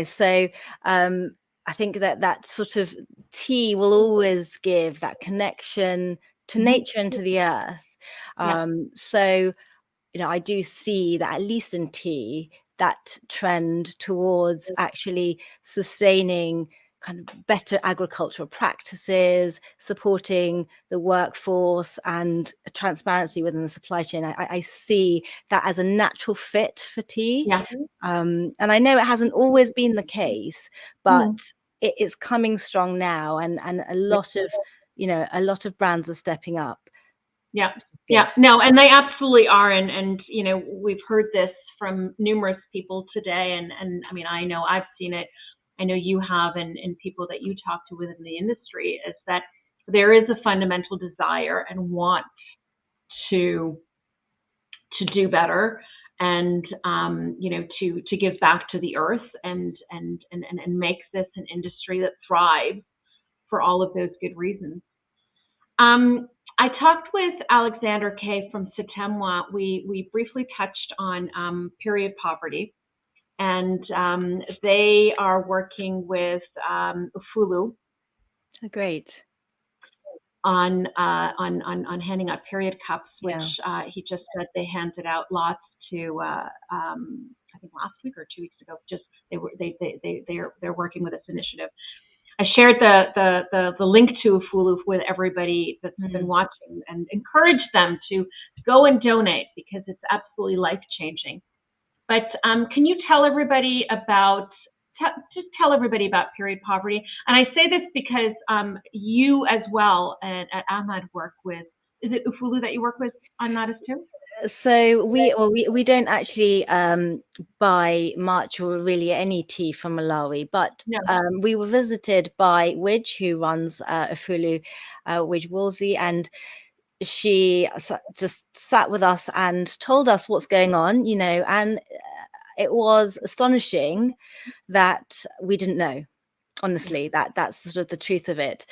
So I think that sort of tea will always give that connection to nature and to the earth. So I do see that, at least in tea, that trend towards actually sustaining kind of better agricultural practices, supporting the workforce, and transparency within the supply chain. I see that as a natural fit for tea. Yeah. And I know it hasn't always been the case, but it is coming strong now, and a lot of brands are stepping up. Yeah. Yeah. No, and they absolutely are. And we've heard this from numerous people today. And I mean, I know I've seen it. I know you have, and people that you talk to within the industry, is that there is a fundamental desire and want to do better, and to give back to the earth, and make this an industry that thrives for all of those good reasons. I talked with Alexander K. from Satemwa. We briefly touched on period poverty, and they are working with Ufulu. Oh, great. On handing out period cups, which he just said they handed out lots to. I think last week or 2 weeks ago. Just they're working with this initiative. I shared the link to Ufulu with everybody that's been watching, and encourage them to go and donate, because it's absolutely life-changing. But can you tell everybody about period poverty? And I say this because you as well at Ahmad work with, is it Ufulu that you work with on that as too? So we don't actually buy much or really any tea from Malawi, but we were visited by Widge, who runs Ufulu, Widge Woolsey, and she just sat with us and told us what's going on, and it was astonishing that we didn't know. Honestly, that's sort of the truth of it.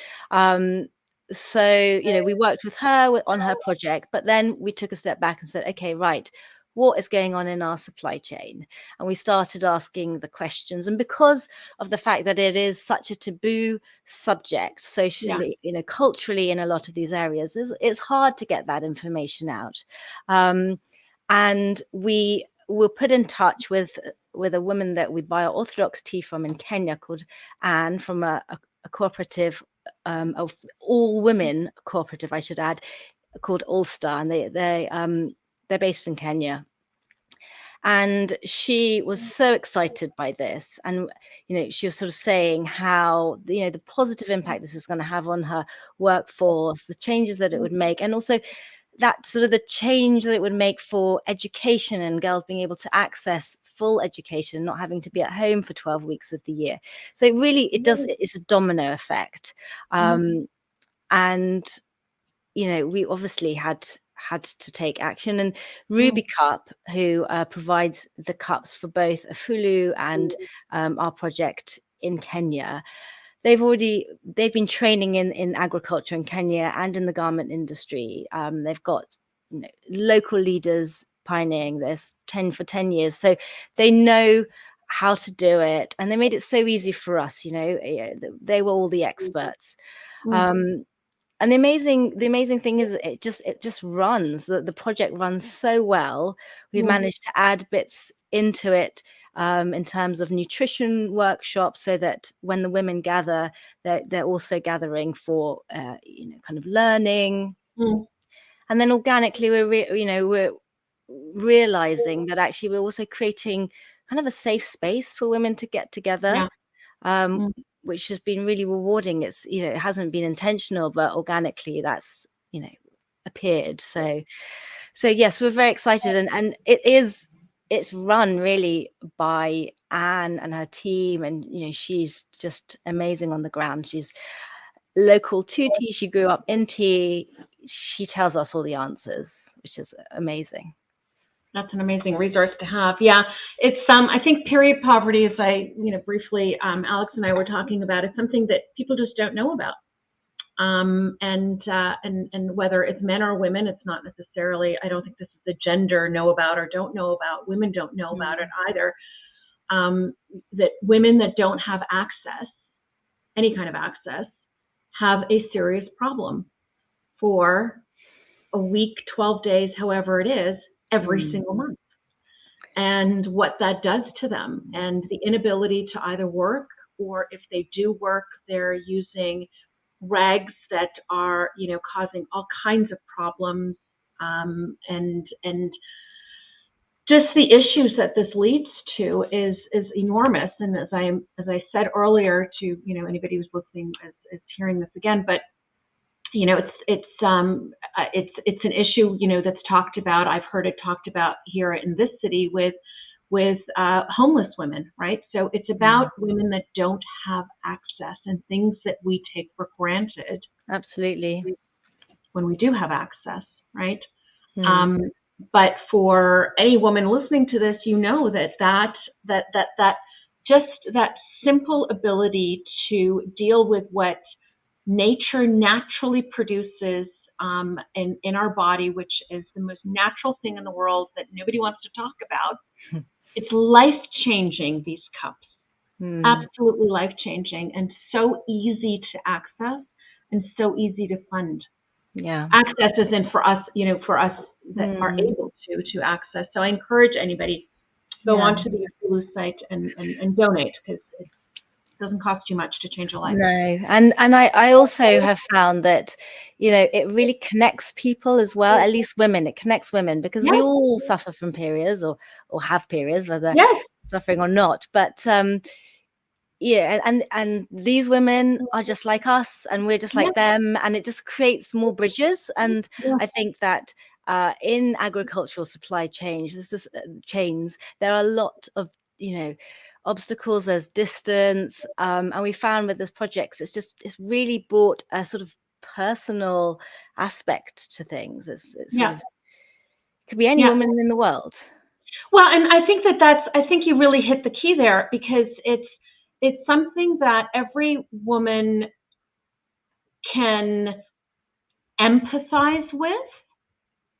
So, we worked with her on her project, but then we took a step back and said, okay, right, what is going on in our supply chain? And we started asking the questions. And because of the fact that it is such a taboo subject socially, culturally, in a lot of these areas, it's hard to get that information out. And we were put in touch with a woman that we buy our Orthodox tea from in Kenya, called Anne, from a cooperative, of all women cooperative, I should add, called Ulster, and they're based in Kenya. And she was so excited by this, and she was sort of saying how the positive impact this is going to have on her workforce, the changes that it would make, and also that sort of the change that it would make for education and girls being able to access full education, not having to be at home for 12 weeks of the year. So it's a domino effect. And we obviously had to take action, and Ruby Cup, who provides the cups for both Ufulu and our project in Kenya, they've been training in agriculture in Kenya and in the garment industry. They've got local leaders pioneering this for 10 years, so they know how to do it, and they made it so easy for us. They were all the experts. And the amazing thing is it just runs. The project runs so well. We've managed to add bits into it in terms of nutrition workshops, so that when the women gather, they're also gathering for kind of learning. And then organically, we're realizing that actually we're also creating kind of a safe space for women to get together. Which has been really rewarding. It's it hasn't been intentional, but organically that's appeared. So yes, we're very excited, and it's run really by Anne and her team, and she's just amazing on the ground. She's local to tea. She grew up in tea. She tells us all the answers, which is amazing. That's an amazing resource to have. Yeah, it's I think period poverty, as I briefly Alex and I were talking about, is something that people just don't know about. And whether it's men or women, it's not necessarily. I don't think this is the gender know about or don't know about. Women don't know about it either. That women that don't have access, any kind of access, have a serious problem for a week, 12 days, however it is. every single month, and what that does to them, and the inability to either work, or if they do work, they're using rags that are, causing all kinds of problems, and just the issues that this leads to is enormous. And as I said earlier to anybody who's listening is hearing this again, but it's an issue that's talked about. I've heard it talked about here in this city with homeless women, right? So it's about women that don't have access and things that we take for granted. Absolutely. When we do have access, right? But for any woman listening to this, that just that simple ability to deal with what nature naturally produces in our body, which is the most natural thing in the world that nobody wants to talk about. It's life-changing, these cups. Absolutely life-changing, and so easy to access and so easy to fund. Yeah. Access is in for us, for us that are able to access. So I encourage anybody, go onto the Hulu site and donate, because it doesn't cost you much to change a life. No, and I also have found that it really connects people as well. At least women, it connects women, because we all suffer from periods or have periods, whether suffering or not. But and these women are just like us, and we're just like them, and it just creates more bridges. And I think that in agricultural supply chains, there are a lot of obstacles. There's distance, and we found with this project, it's really brought a sort of personal aspect to things. It's sort of, could be any woman in the world. Well, and I think I think you really hit the key there, because it's something that every woman can empathize with,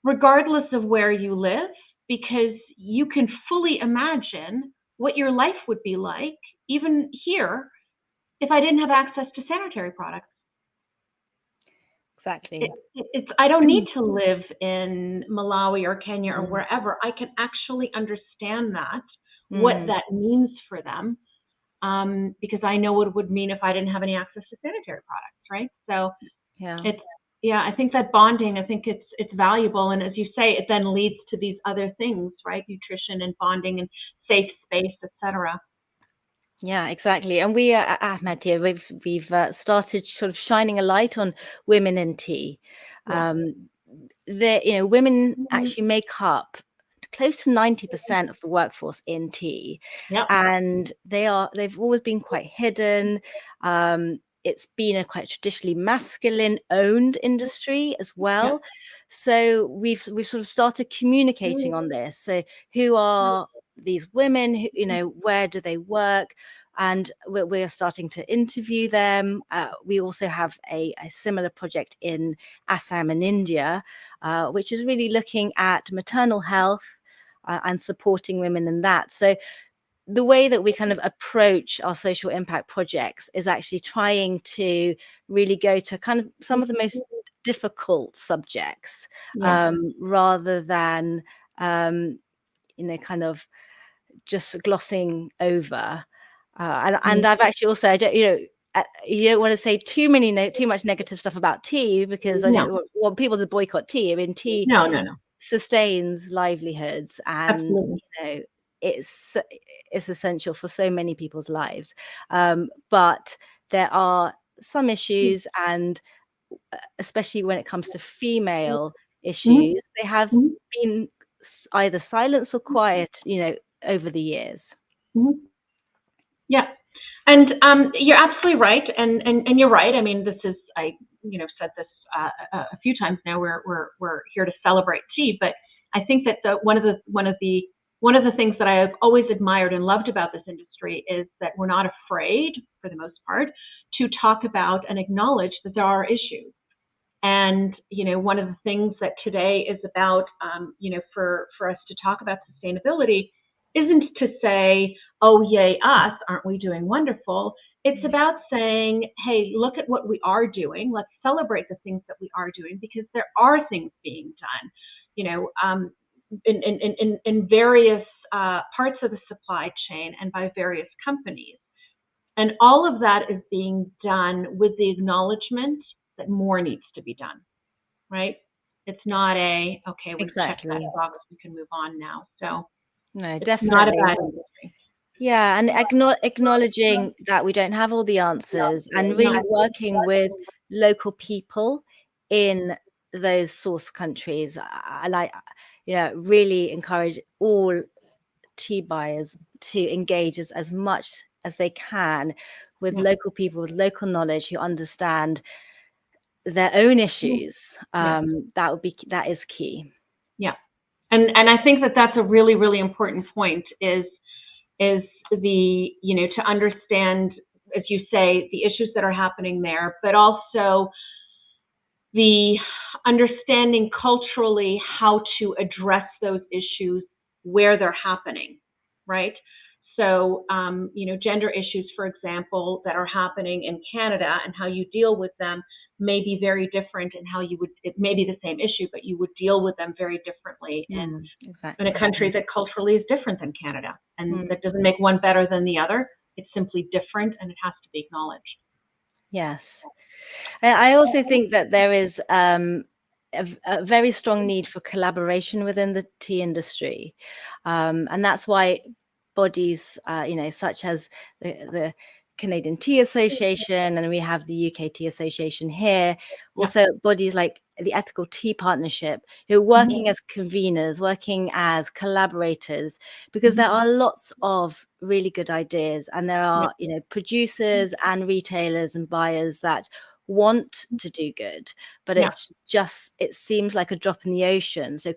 regardless of where you live, because you can fully imagine what your life would be like, even here, if I didn't have access to sanitary products. Exactly. I don't need to live in Malawi or Kenya or wherever. I can actually understand what that means for them, because I know what it would mean if I didn't have any access to sanitary products, right? So I think that bonding, I think it's valuable. And as you say, it then leads to these other things, right? Nutrition and bonding and safe space, etc. Yeah, exactly. And we at Ahmad here, we've started sort of shining a light on women in tea. Women actually make up close to 90% of the workforce in tea, and they've always been quite hidden. It's been a quite traditionally masculine owned industry as well. So we've sort of started communicating on this. So who are these women? Where do they work? And we're starting to interview them. We also have a similar project in Assam in India, which is really looking at maternal health and supporting women in that. So the way that we kind of approach our social impact projects is actually trying to really go to kind of some of the most difficult subjects, rather than kind of just glossing over. And I've actually also, I don't, you don't want to say too much negative stuff about tea, because I don't want people to boycott tea. I mean, tea sustains livelihoods, and it's essential for so many people's lives. But there are some issues, and especially when it comes to female issues, they have been either silenced or quiet, over the years. Yeah. And you're absolutely right. And you're right. I mean, this is, I said this a few times now. We're here to celebrate tea, but I think that one of the things that I have always admired and loved about this industry is that we're not afraid, for the most part, to talk about and acknowledge that there are issues. And one of the things that today is about, for us to talk about sustainability, isn't to say, oh, yay, us, aren't we doing wonderful? It's about saying, hey, look at what we are doing. Let's celebrate the things that we are doing, because there are things being done. in various parts of the supply chain and by various companies. And all of that is being done with the acknowledgement that more needs to be done, right? It's not okay, we've checked that box, we can move on now. So no, it's definitely not a bad industry. Yeah, and acknowledging that we don't have all the answers and really working with local people in those source countries. I like, really encourage all tea buyers to engage as much as they can with local people with local knowledge who understand their own issues. That is key. Yeah, and I think that that's a really, really important point is the, to understand, as you say, the issues that are happening there, but also the understanding culturally how to address those issues where they're happening, right? So, gender issues, for example, that are happening in Canada and how you deal with them may be very different, and how it may be the same issue, but you would deal with them very differently in a country that culturally is different than Canada. And that doesn't make one better than the other. It's simply different, and it has to be acknowledged. Yes. I also think that there is a very strong need for collaboration within the tea industry. And that's why bodies, such as the Canadian Tea Association, and we have the UK Tea Association here, also bodies like the Ethical Tea Partnership, who are working as conveners, working as collaborators, because there are lots of really good ideas, and there are producers and retailers and buyers that want to do good, but it seems like a drop in the ocean. So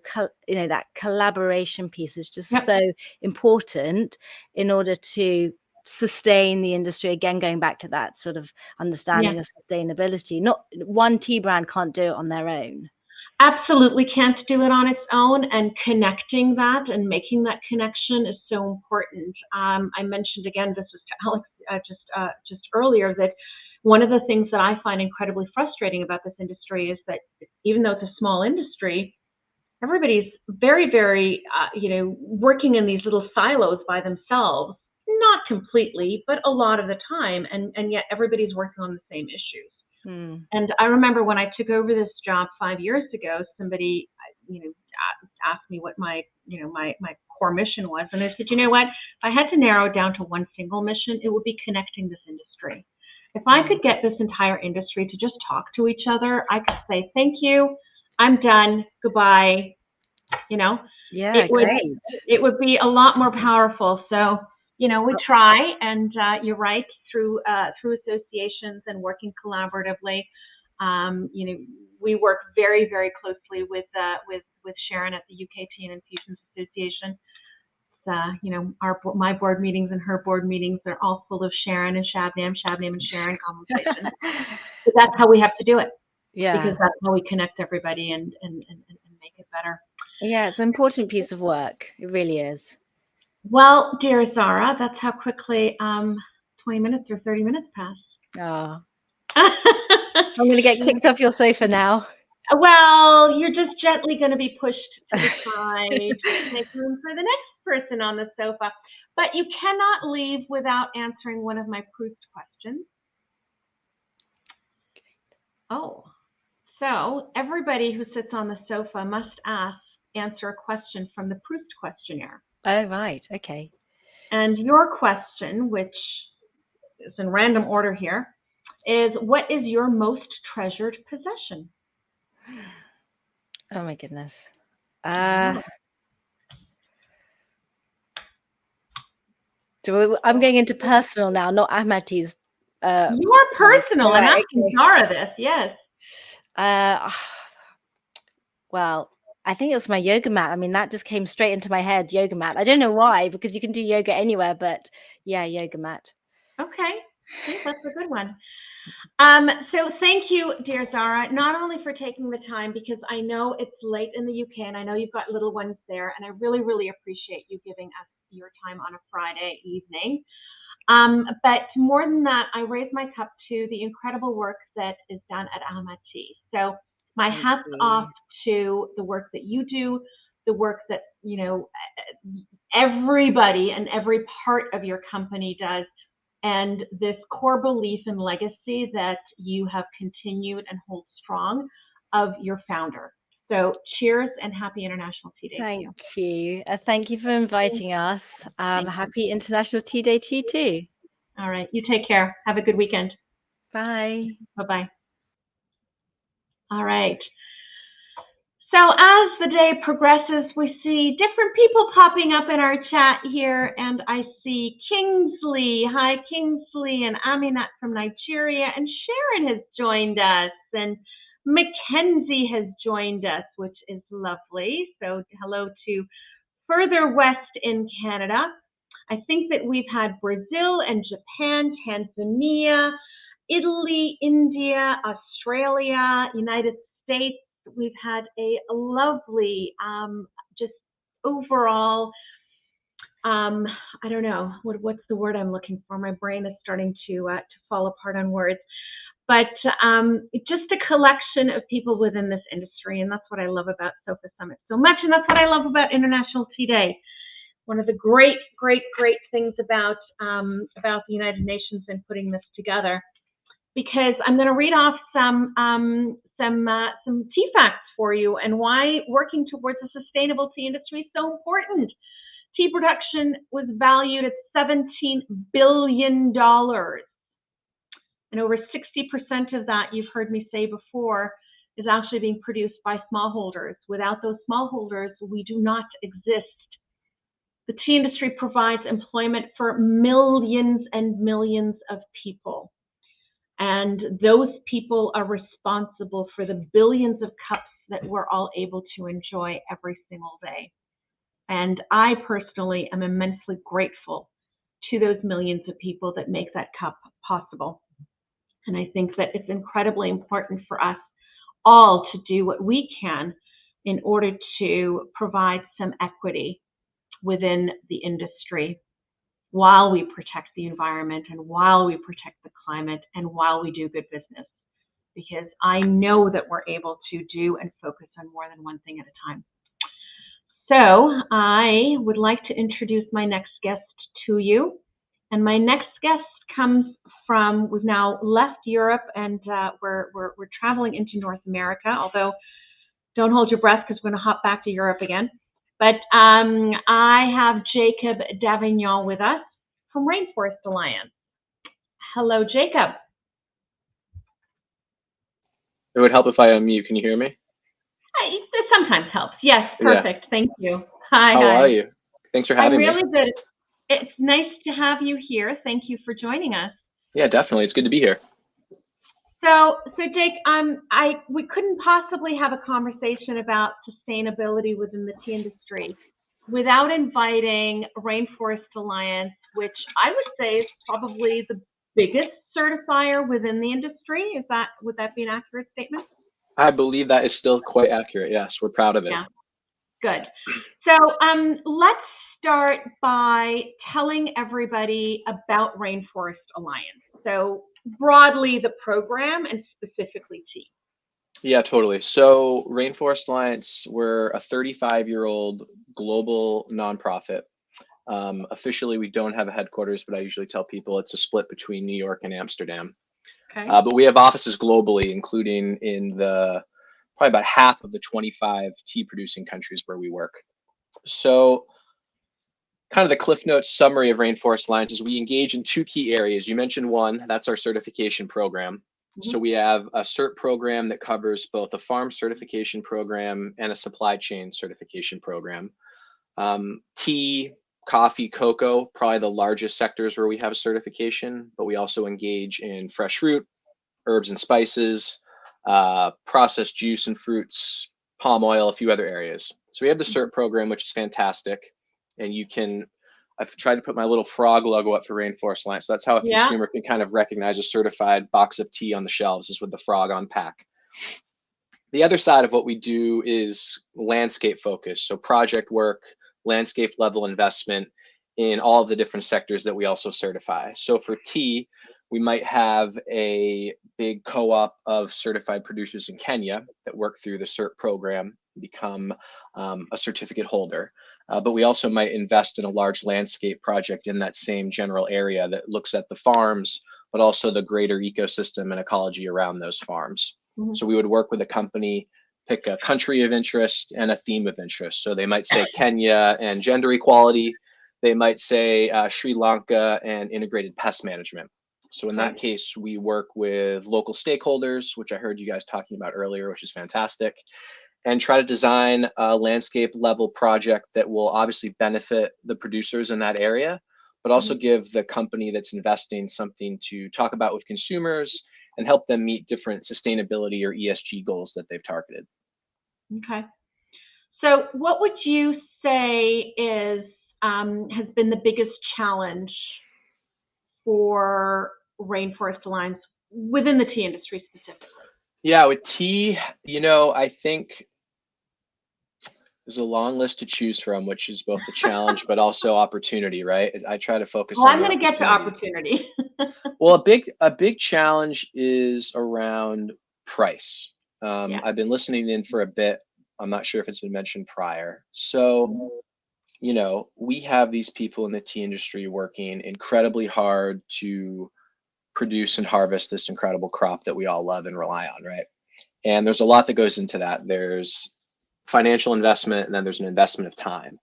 that collaboration piece is just so important in order to sustain the industry. Again, going back to that sort of understanding of sustainability. Not one tea brand can't do it on their own. Absolutely can't do it on its own, and connecting that and making that connection is so important. I mentioned, again, this was to Alex just earlier, that one of the things that I find incredibly frustrating about this industry is that even though it's a small industry, everybody's very, very, working in these little silos by themselves. Not completely, but a lot of the time, and yet everybody's working on the same issues. And I remember when I took over this job 5 years ago, somebody, asked me what my core mission was, and I said, you know what? If I had to narrow it down to one single mission, it would be connecting this industry. If I could get this entire industry to just talk to each other, I could say, thank you, I'm done, goodbye. It would be a lot more powerful. So, we try, and you're right, through associations and working collaboratively. We work very, very closely with Sharon at the UK Tea and Infusions Association. My board meetings and her board meetings are all full of Sharon and Shabnam and Sharon conversations. But that's how we have to do it. Yeah, because that's how we connect everybody and make it better. Yeah, it's an important piece of work. It really is. Well, dear Zahra, that's how quickly 20 minutes or 30 minutes pass. Oh. I'm going to get kicked off your sofa now. Well, you're just gently going to be pushed to the side to make room for the next person on the sofa. But you cannot leave without answering one of my Proust questions. Oh, so everybody who sits on the sofa must answer a question from the Proust questionnaire. Oh, right. Okay. And your question, which is in random order here, is what is your most treasured possession? Oh, my goodness. So I'm going into personal now, not Ahmad's. You are personal. I'm asking Zahra this, yes. Well, I think it was my yoga mat. I mean, that just came straight into my head, yoga mat. I don't know why, because you can do yoga anywhere, but yeah, yoga mat. Okay, that's a good one. So thank you, dear Zahra, not only for taking the time, because I know it's late in the UK and I know you've got little ones there, and I really, really appreciate you giving us your time on a Friday evening. But more than that, I raise my cup to the incredible work that is done at Ahmad Tea. So my hats off to the work that you do, the work that, you know, everybody and every part of your company does, and this core belief and legacy that you have continued and hold strong of your founder. So cheers and happy International Tea Day. Thank you. Thank you for inviting us. Happy International Tea Day to you too. All right. You take care. Have a good weekend. Bye. Bye-bye. All right. So as the day progresses, we see different people popping up in our chat here, and I see Kingsley. Hi, Kingsley, and Aminat from Nigeria, and Sharon has joined us, and Mackenzie has joined us, which is lovely. So hello to further west in Canada. I think that we've had Brazil and Japan, Tanzania, Italy, India, Australia, United States. We've had a lovely, just overall, I don't know, what's the word I'm looking for? My brain is starting to fall apart on words. But just a collection of people within this industry, and that's what I love about SOFA Summit so much, and that's what I love about International Tea Day. One of the great things about the United Nations and putting this together, because I'm going to read off some tea facts for you and why working towards a sustainable tea industry is so important. Tea production was valued at $17 billion. And over 60% of that, you've heard me say before, is actually being produced by smallholders. Without those smallholders, we do not exist. The tea industry provides employment for millions and millions of people. And those people are responsible for the billions of cups that we're all able to enjoy every single day. And I personally am immensely grateful to those millions of people that make that cup possible. And I think that it's incredibly important for us all to do what we can in order to provide some equity within the industry while we protect the environment and while we protect the climate and while we do good business. Because I know that we're able to do and focus on more than one thing at a time. So I would like to introduce my next guest to you. And my next guest comes from, we've now left Europe and we're traveling into North America, although don't hold your breath because we're going to hop back to Europe again. But I have Jacob Davignon with us from Rainforest Alliance. Hello, Jacob. It would help if I unmute. Can you hear me? It sometimes helps. Yes, perfect. Yeah. Thank you. Hi. How are you? Thanks for having me. I'm really good. It's nice to have you here. Thank you for joining us. Yeah, definitely. It's good to be here. So Jake, we couldn't possibly have a conversation about sustainability within the tea industry without inviting Rainforest Alliance, which I would say is probably the biggest certifier within the industry. Would that be an accurate statement? I believe that is still quite accurate. Yes, we're proud of it. Yeah, good. So let's start by telling everybody about Rainforest Alliance. So broadly the program and specifically tea. Yeah, totally. So Rainforest Alliance, we're a 35-year-old global nonprofit. Officially, we don't have a headquarters, but I usually tell people it's a split between New York and Amsterdam. Okay. But we have offices globally, including in probably about half of the 25 tea producing countries where we work. So kind of the Cliff Notes summary of Rainforest Alliance is we engage in two key areas. You mentioned one, that's our certification program. Mm-hmm. So we have a cert program that covers both a farm certification program and a supply chain certification program. Tea, coffee, cocoa, probably the largest sectors where we have a certification, but we also engage in fresh fruit, herbs and spices, processed juice and fruits, palm oil, a few other areas. So we have the cert program, which is fantastic. And I've tried to put my little frog logo up for Rainforest Alliance. So that's how a consumer can kind of recognize a certified box of tea on the shelves, is with the frog on pack. The other side of what we do is landscape focus. So project work, landscape level investment in all of the different sectors that we also certify. So for tea, We might have a big co-op of certified producers in Kenya that work through the CERT program, become a certificate holder. But we also might invest in a large landscape project in that same general area that looks at the farms, but also the greater ecosystem and ecology around those farms. Mm-hmm. So we would work with a company, pick a country of interest and a theme of interest. So they might say Kenya and gender equality. They might say Sri Lanka and integrated pest management. So in that case, we work with local stakeholders, which I heard you guys talking about earlier, which is fantastic, and try to design a landscape level project that will obviously benefit the producers in that area, but also give the company that's investing something to talk about with consumers and help them meet different sustainability or ESG goals that they've targeted. Okay. So what would you say has been the biggest challenge for Rainforest Alliance within the tea industry specifically? Yeah, with tea, I think there's a long list to choose from, which is both a challenge but also opportunity, right? I try to focus on. I'm going to get to opportunity. Well, a big challenge is around price. I've been listening in for a bit. I'm not sure if it's been mentioned prior. So, we have these people in the tea industry working incredibly hard to produce and harvest this incredible crop that we all love and rely on, right? And there's a lot that goes into that. There's financial investment, and then there's an investment of time.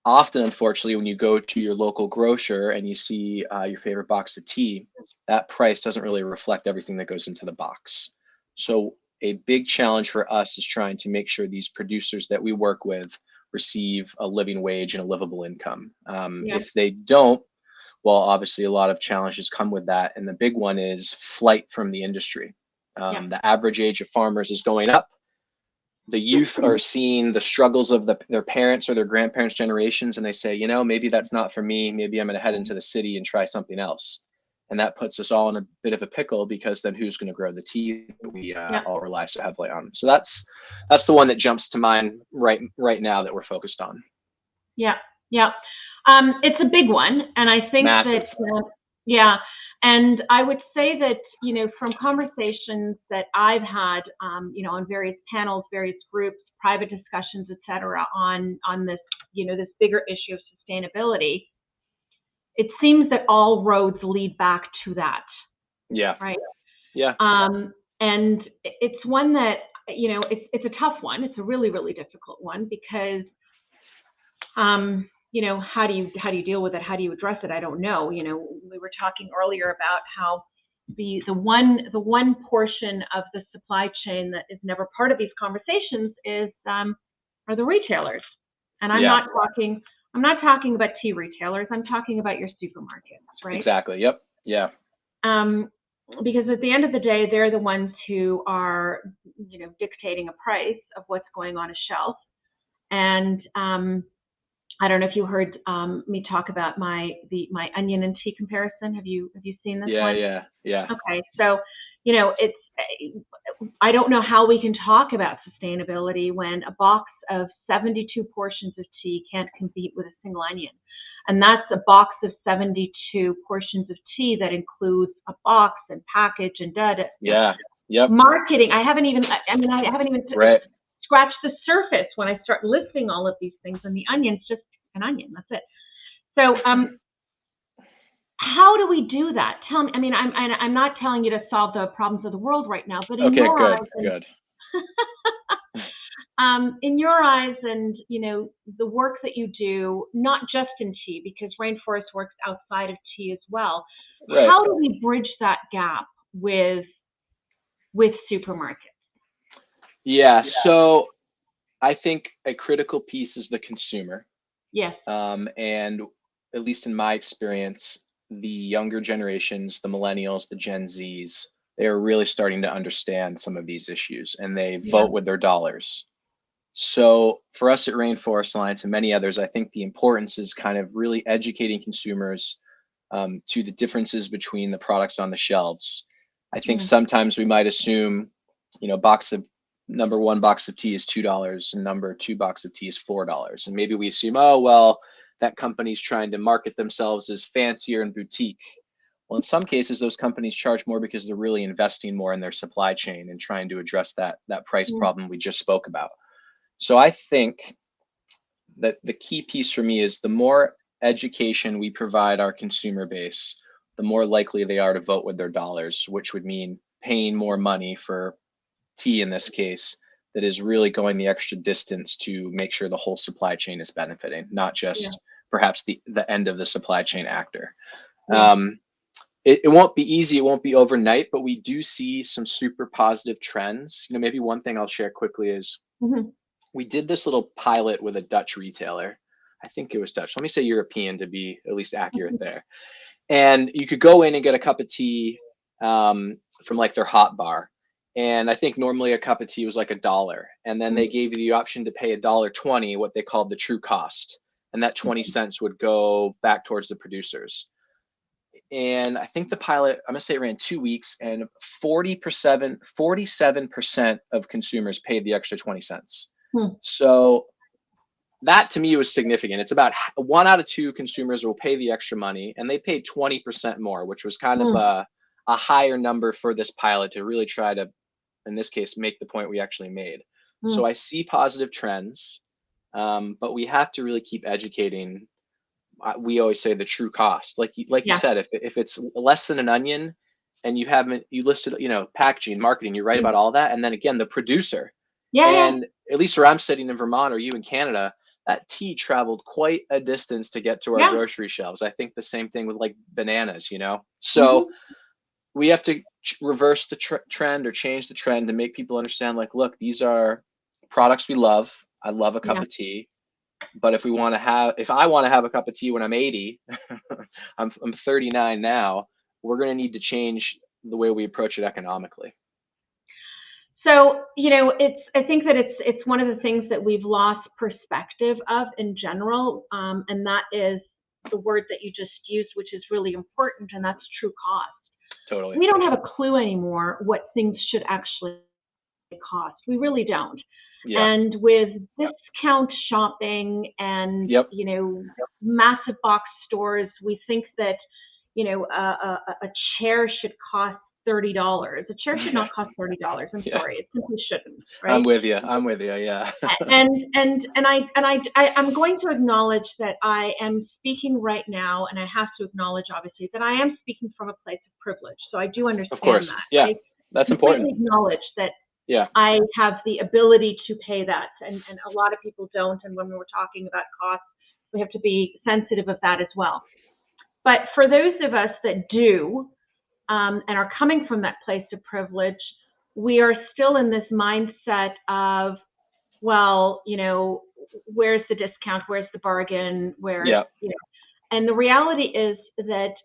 Often, unfortunately, when you go to your local grocer and you see your favorite box of tea, that price doesn't really reflect everything that goes into the box. So a big challenge for us is trying to make sure these producers that we work with receive a living wage and a livable income. If they don't, well, obviously a lot of challenges come with that. And the big one is flight from the industry. The average age of farmers is going up. The youth are seeing the struggles of their parents or their grandparents' generations, and they say, maybe that's not for me. Maybe I'm going to head into the city and try something else. And that puts us all in a bit of a pickle, because then who's going to grow the tea that we all rely so heavily on? So that's the one that jumps to mind right now that we're focused on. Yeah. It's a big one, and I think massive. And I would say that, from conversations that I've had, on various panels, various groups, private discussions, et cetera, on this, this bigger issue of sustainability, it seems that all roads lead back to that. Yeah. Right. Yeah. And it's one that, it's a tough one. It's a really, really difficult one, because, how do you deal with it? How do you address it? I don't know. We were talking earlier about how the one portion of the supply chain that is never part of these conversations are the retailers. And I'm not talking about tea retailers. I'm talking about your supermarkets, right? Exactly. Yep. Yeah. Because at the end of the day, they're the ones who are, dictating a price of what's going on a shelf. And I don't know if you heard me talk about my onion and tea comparison. Have you seen this one? Yeah. Okay, so it's I don't know how we can talk about sustainability when a box of 72 portions of tea can't compete with a single onion, and that's a box of 72 portions of tea that includes a box and package and Yeah. Yep. Marketing. I haven't even right. scratch the surface when I start listing all of these things, and the onion's just an onion. That's it. So, how do we do that? Tell me. I mean, I'm not telling you to solve the problems of the world right now, but in your eyes, good. In your eyes, and the work that you do, not just in tea, because Rainforest works outside of tea as well. Right. How do we bridge that gap with supermarkets? Yeah. So I think a critical piece is the consumer. Yes. And at least in my experience, the younger generations, the millennials, the Gen Zs, they are really starting to understand some of these issues, and they vote with their dollars. So for us at Rainforest Alliance and many others, I think the importance is kind of really educating consumers to the differences between the products on the shelves. I think sometimes we might assume, number one box of tea is $2 and number two box of tea is $4. And maybe we assume, oh, well, that company's trying to market themselves as fancier and boutique. Well, in some cases, those companies charge more because they're really investing more in their supply chain and trying to address that price problem we just spoke about. So I think that the key piece for me is the more education we provide our consumer base, the more likely they are to vote with their dollars, which would mean paying more money for tea in this case that is really going the extra distance to make sure the whole supply chain is benefiting, not just perhaps the end of the supply chain actor. It won't be easy, it won't be overnight, but we do see some super positive trends. You know, maybe one thing I'll share quickly is we did this little pilot with a Dutch retailer. I think it was Dutch. Let me say European to be at least accurate there. And you could go in and get a cup of tea from like their hot bar. And I think normally a cup of tea was like $1. And then they gave you the option to pay $1.20, what they called the true cost. And that 20 cents would go back towards the producers. And I think the pilot, I'm gonna say it ran 2 weeks, and 47% of consumers paid the extra 20 cents. So that to me was significant. It's about 1 out of 2 consumers will pay the extra money, and they paid 20% more, which was kind of a higher number for this pilot to really try to, in this case, make the point we actually made. So I see positive trends, but we have to really keep educating. We always say the true cost, like you said, if it's less than an onion, and you listed, packaging, marketing, you're right about all that, and then again the producer. And at least where I'm sitting in Vermont, or you in Canada, that tea traveled quite a distance to get to our grocery shelves. I think the same thing with like bananas, So we have to reverse the trend or change the trend to make people understand, like, look, these are products we love. I love a cup of tea. But if I want to have a cup of tea when I'm 80, I'm 39 now, we're going to need to change the way we approach it economically. So, I think that it's one of the things that we've lost perspective of in general, and that is the word that you just used, which is really important, and that's true cost. Totally. We don't have a clue anymore what things should actually cost. We really don't. And with discount shopping and massive box stores, we think that a chair should cost $30. A chair should not cost $30. I'm sorry, it simply shouldn't. Right? I'm with you. Yeah. I'm going to acknowledge that I am speaking right now, and I have to acknowledge, obviously, that I am speaking from a place of privilege. So I do understand of course. that. Yeah, that's important. Acknowledge that. I have the ability to pay that, and a lot of people don't. And when we're talking about costs, we have to be sensitive of that as well. But for those of us that do, and are coming from that place of privilege, we are still in this mindset of, well, where's the discount? Where's the bargain? And the reality is that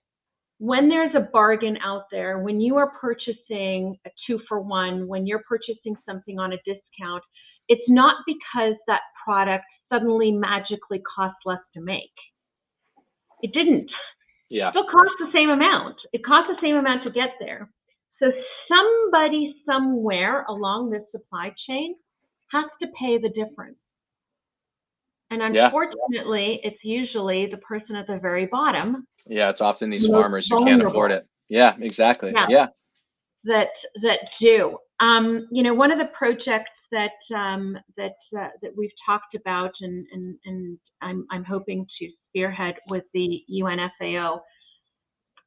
when there's a bargain out there, when you are purchasing a 2-for-1, when you're purchasing something on a discount, it's not because that product suddenly magically costs less to make. It didn't. It still cost the same amount. It cost the same amount to get there. So somebody somewhere along this supply chain has to pay the difference. And unfortunately, it's usually the person at the very bottom. Yeah, it's often these farmers who can't afford it. Yeah, exactly. Yeah. That do. One of the projects that we've talked about, and I'm hoping to spearhead with the UNFAO,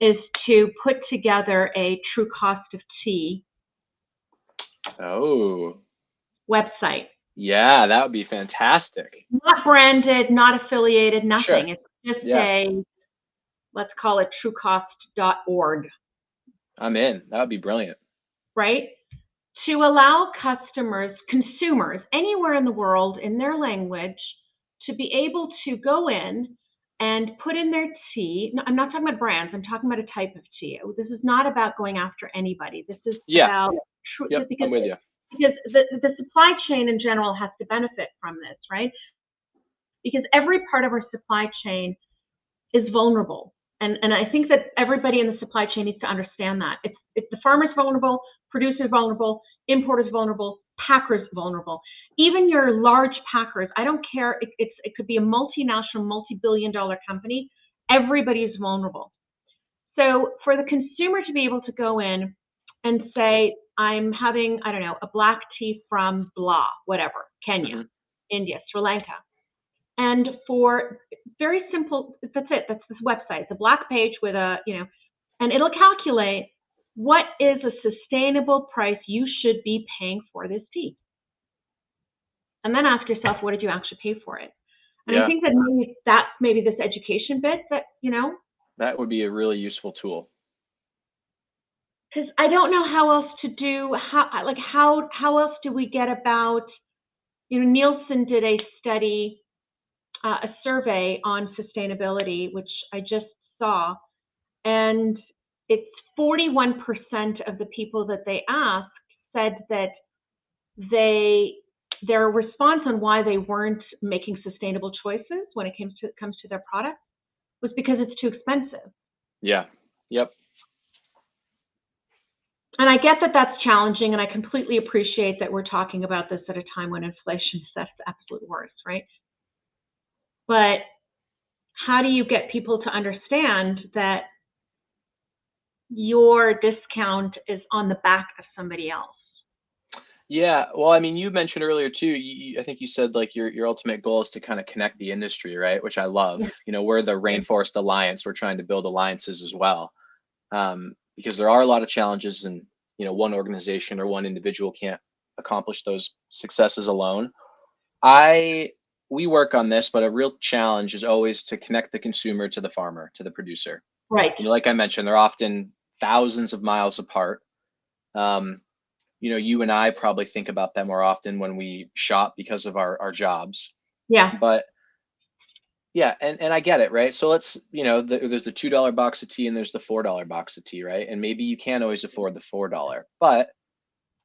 is to put together a true cost of tea website. Yeah, that would be fantastic. Not branded, not affiliated, nothing. It's just let's call it truecost.org. I'm in. That would be brilliant. Right? To allow consumers anywhere in the world in their language to be able to go in and put in their tea. No, I'm not talking about brands. I'm talking about a type of tea. This is not about going after anybody. This is about because I'm with you. Because the supply chain in general has to benefit from this, right? Because every part of our supply chain is vulnerable. And I think that everybody in the supply chain needs to understand that. It's the farmer's vulnerable, producer's vulnerable, importer's vulnerable, packer's vulnerable. Even your large packers, I don't care, it could be a multinational, multi-billion-dollar company, everybody is vulnerable. So for the consumer to be able to go in and say, I'm having, I don't know, a black tea from blah, whatever, Kenya, India, Sri Lanka. And for very simple, that's it, that's this website. It's a black page with a, and it'll calculate what is a sustainable price you should be paying for this tea. And then ask yourself, what did you actually pay for it? And I think that that's maybe this education bit that, that would be a really useful tool. Because I don't know how else to do, how else do we get about, Nielsen did a study, a survey on sustainability, which I just saw, and it's 41% of the people that they asked said that their response on why they weren't making sustainable choices when it comes to their product was because it's too expensive. Yeah. Yep. And I get that that's challenging, and I completely appreciate that we're talking about this at a time when inflation is at its absolute worst, right? But how do you get people to understand that your discount is on the back of somebody else? Yeah, well, I mean, you mentioned earlier too, I think you said like your ultimate goal is to kind of connect the industry, right? Which I love. We're the Rainforest Alliance. We're trying to build alliances as well. Because there are a lot of challenges, and one organization or one individual can't accomplish those successes alone. We work on this, but a real challenge is always to connect the consumer to the farmer, to the producer. Right. Like I mentioned, they're often thousands of miles apart. You and I probably think about that more often when we shop because of our jobs. Yeah. But yeah, and I get it, right? So let's, there's the $2 box of tea and there's the $4 box of tea, right? And maybe you can't always afford the $4, but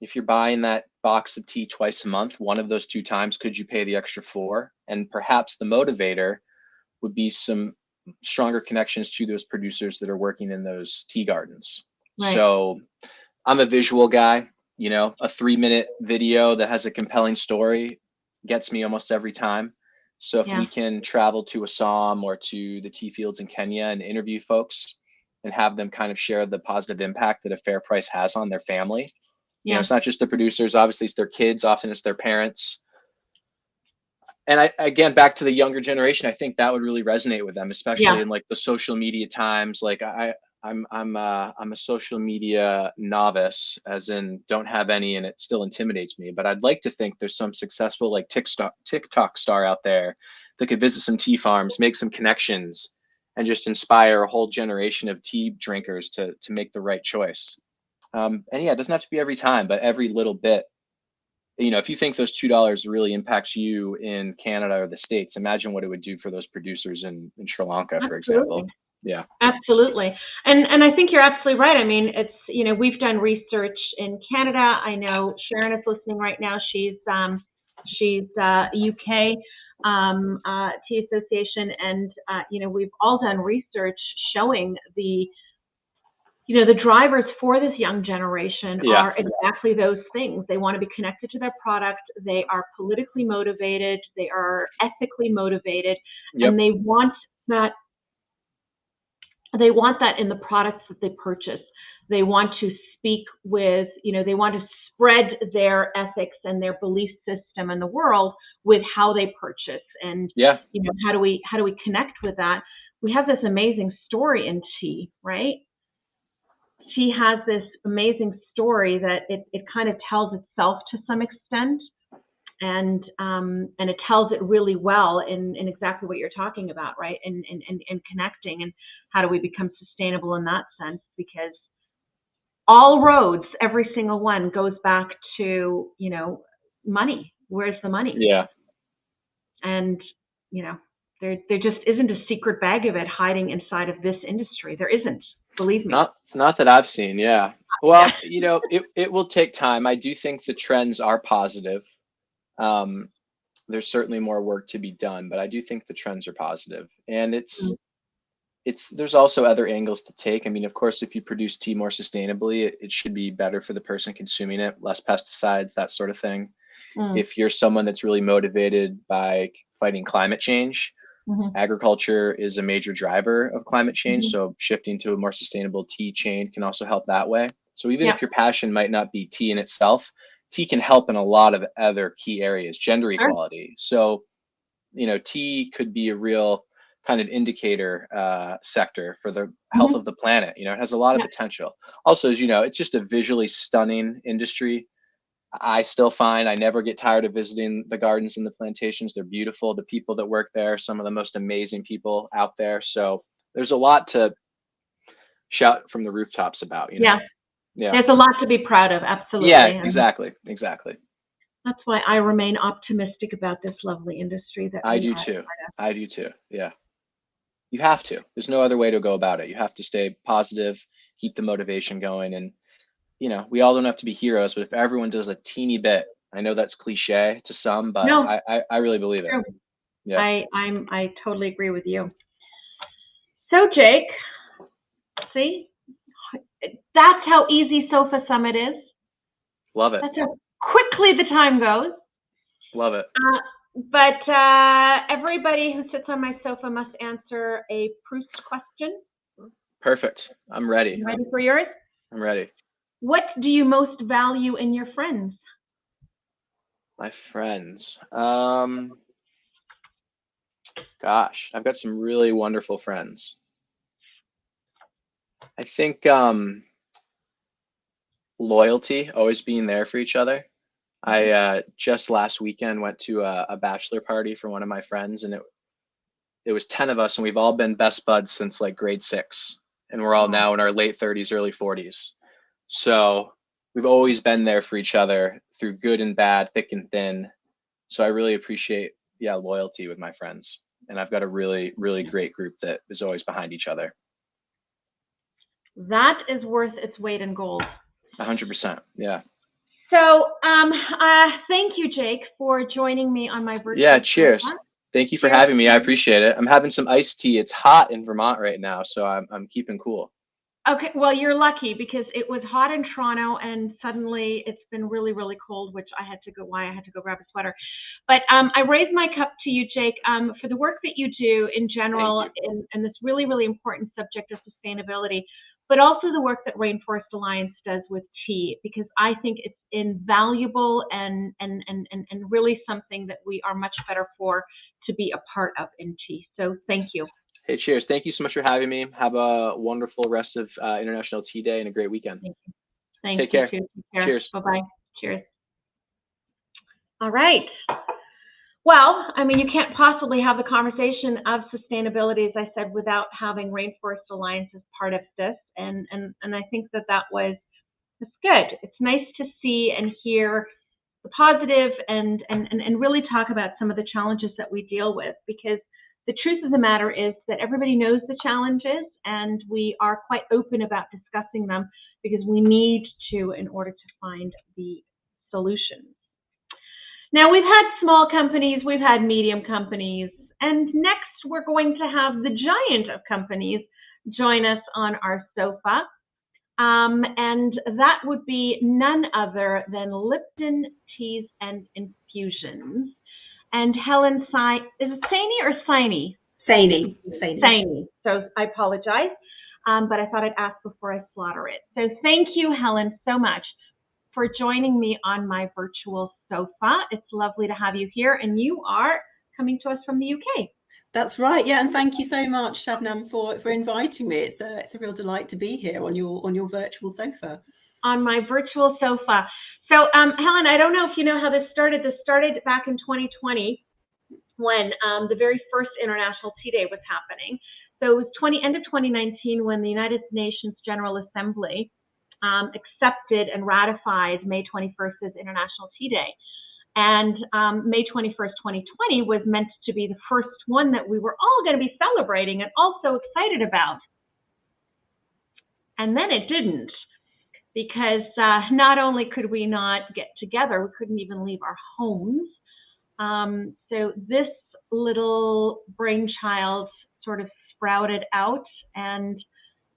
if you're buying that box of tea twice a month, one of those 2 times, could you pay the extra $4? And perhaps the motivator would be some stronger connections to those producers that are working in those tea gardens. Right. So I'm a visual guy, a 3-minute video that has a compelling story gets me almost every time. So if we can travel to Assam or to the tea fields in Kenya and interview folks and have them kind of share the positive impact that a fair price has on their family. It's not just the producers, obviously it's their kids, often it's their parents. And again, back to the younger generation, I think that would really resonate with them, especially in like the social media times. Like I'm a social media novice, as in don't have any, and it still intimidates me. But I'd like to think there's some successful like TikTok star out there that could visit some tea farms, make some connections, and just inspire a whole generation of tea drinkers to make the right choice. And yeah, it doesn't have to be every time, but every little bit. If you think those $2 really impacts you in Canada or the States, imagine what it would do for those producers in Sri Lanka, for example. Yeah, absolutely. And I think you're absolutely right. I mean, it's, we've done research in Canada. I know Sharon is listening right now. She's UK Tea Association. And, we've all done research showing the drivers for this young generation are exactly those things. They want to be connected to their product. They are politically motivated. They are ethically motivated, and they want that. They want that in the products that they purchase. They want to speak with, they want to spread their ethics and their belief system in the world with how they purchase. And how do we connect with that? We have this amazing story in tea, right? She has this amazing story that it kind of tells itself to some extent, and it tells it really well in exactly what you're talking about, right? And connecting, and how do we become sustainable in that sense? Because all roads, every single one, goes back to money. Where's the money? Yeah. And there just isn't a secret bag of it hiding inside of this industry. There isn't. Believe me. Not that I've seen. Yeah. Well, it will take time. I do think the trends are positive. There's certainly more work to be done, but I do think the trends are positive. And there's also other angles to take. I mean, of course, if you produce tea more sustainably, it should be better for the person consuming it, less pesticides, that sort of thing. If you're someone that's really motivated by fighting climate change, Agriculture is a major driver of climate change. So shifting to a more sustainable tea chain can also help that way. So even if your passion might not be tea in itself, tea can help in a lot of other key areas, gender equality. So, you know, tea could be a real kind of indicator sector for the health of the planet. You know, it has a lot of potential. Also, as you know, it's just a visually stunning industry. I still find I never get tired of visiting the gardens and the plantations. They're beautiful. The people that work there, some of the most amazing people out there. So there's a lot to shout from the rooftops about, you know? Yeah. There's a lot to be proud of. Absolutely. Yeah, exactly. Exactly. That's why I remain optimistic about this lovely industry that I do too. I do too. Yeah. You have to. There's no other way to go about it. You have to stay positive, keep the motivation going. And, you know, we all don't have to be heroes, but if everyone does a teeny bit, I know that's cliche to some, but I really believe it. Yeah. I totally agree with you. So Jake, see, that's how easy Sofa Summit is. Love it. That's how quickly the time goes. Love it. But everybody who sits on my sofa must answer a Proust question. Perfect. I'm ready. You ready for yours? I'm ready. What do you most value in your friends? My friends. Gosh, I've got some really wonderful friends. I think loyalty, always being there for each other. I just last weekend went to a bachelor party for one of my friends, and it was 10 of us, and we've all been best buds since like grade 6, and we're all now in our late 30s, early 40s. So we've always been there for each other through good and bad, thick and thin. So I really appreciate, loyalty with my friends, and I've got a really, really great group that is always behind each other. That is worth its weight in gold. 100%. Yeah. So thank you, Jake, for joining me on my virtual. Yeah, cheers. Thank you for having me. I appreciate it. I'm having some iced tea. It's hot in Vermont right now, so I'm keeping cool. Okay, well, you're lucky because it was hot in Toronto and suddenly it's been really, really cold, which I had to go grab a sweater. But I raise my cup to you, Jake, for the work that you do in general in this really, really important subject of sustainability, but also the work that Rainforest Alliance does with tea, because I think it's invaluable and really something that we are much better for to be a part of in tea. So thank you. Hey, cheers. Thank you so much for having me. Have a wonderful rest of International Tea Day and a great weekend. Thank you. Thank Take you. care. Cheers. Bye-bye. Cheers. All right. Well, I mean, you can't possibly have the conversation of sustainability, as I said, without having Rainforest Alliance as part of this. And I think it's good. It's nice to see and hear the positive and really talk about some of the challenges that we deal with, because the truth of the matter is that everybody knows the challenges and we are quite open about discussing them because we need to in order to find the solutions. Now, we've had small companies, we've had medium companies, and next we're going to have the giant of companies join us on our sofa. And that would be none other than Lipton Teas and Infusions. And Helen, is it Saini or Saini? Saini. Saini. So I apologize, but I thought I'd ask before I slaughter it. So thank you, Helen, so much for joining me on my virtual sofa. It's lovely to have you here, and you are coming to us from the UK. That's right, yeah, and thank you so much, Shabnam, for inviting me. It's a real delight to be here on your virtual sofa. On my virtual sofa. So, Helen, I don't know if you know how this started. This started back in 2020 when the very first International Tea Day was happening. So it was end of 2019 when the United Nations General Assembly accepted and ratified May 21st as International Tea Day. And May 21st, 2020 was meant to be the first one that we were all going to be celebrating and also excited about. And then it didn't. Because not only could we not get together, we couldn't even leave our homes. So this little brainchild sort of sprouted out. And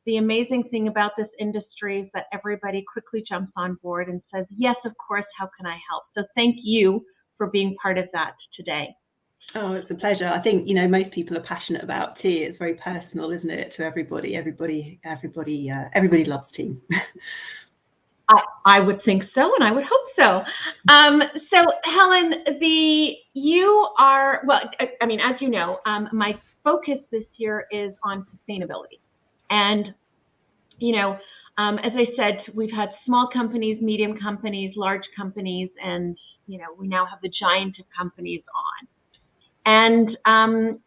the amazing thing about this industry is that everybody quickly jumps on board and says, yes, of course, how can I help? So thank you for being part of that today. Oh, it's a pleasure. I think, most people are passionate about tea. It's very personal, isn't it, to everybody? Everybody loves tea. I would think so, and I would hope so. So Helen, as you know, my focus this year is on sustainability. And, as I said, we've had small companies, medium companies, large companies, and, we now have the giant of companies on. And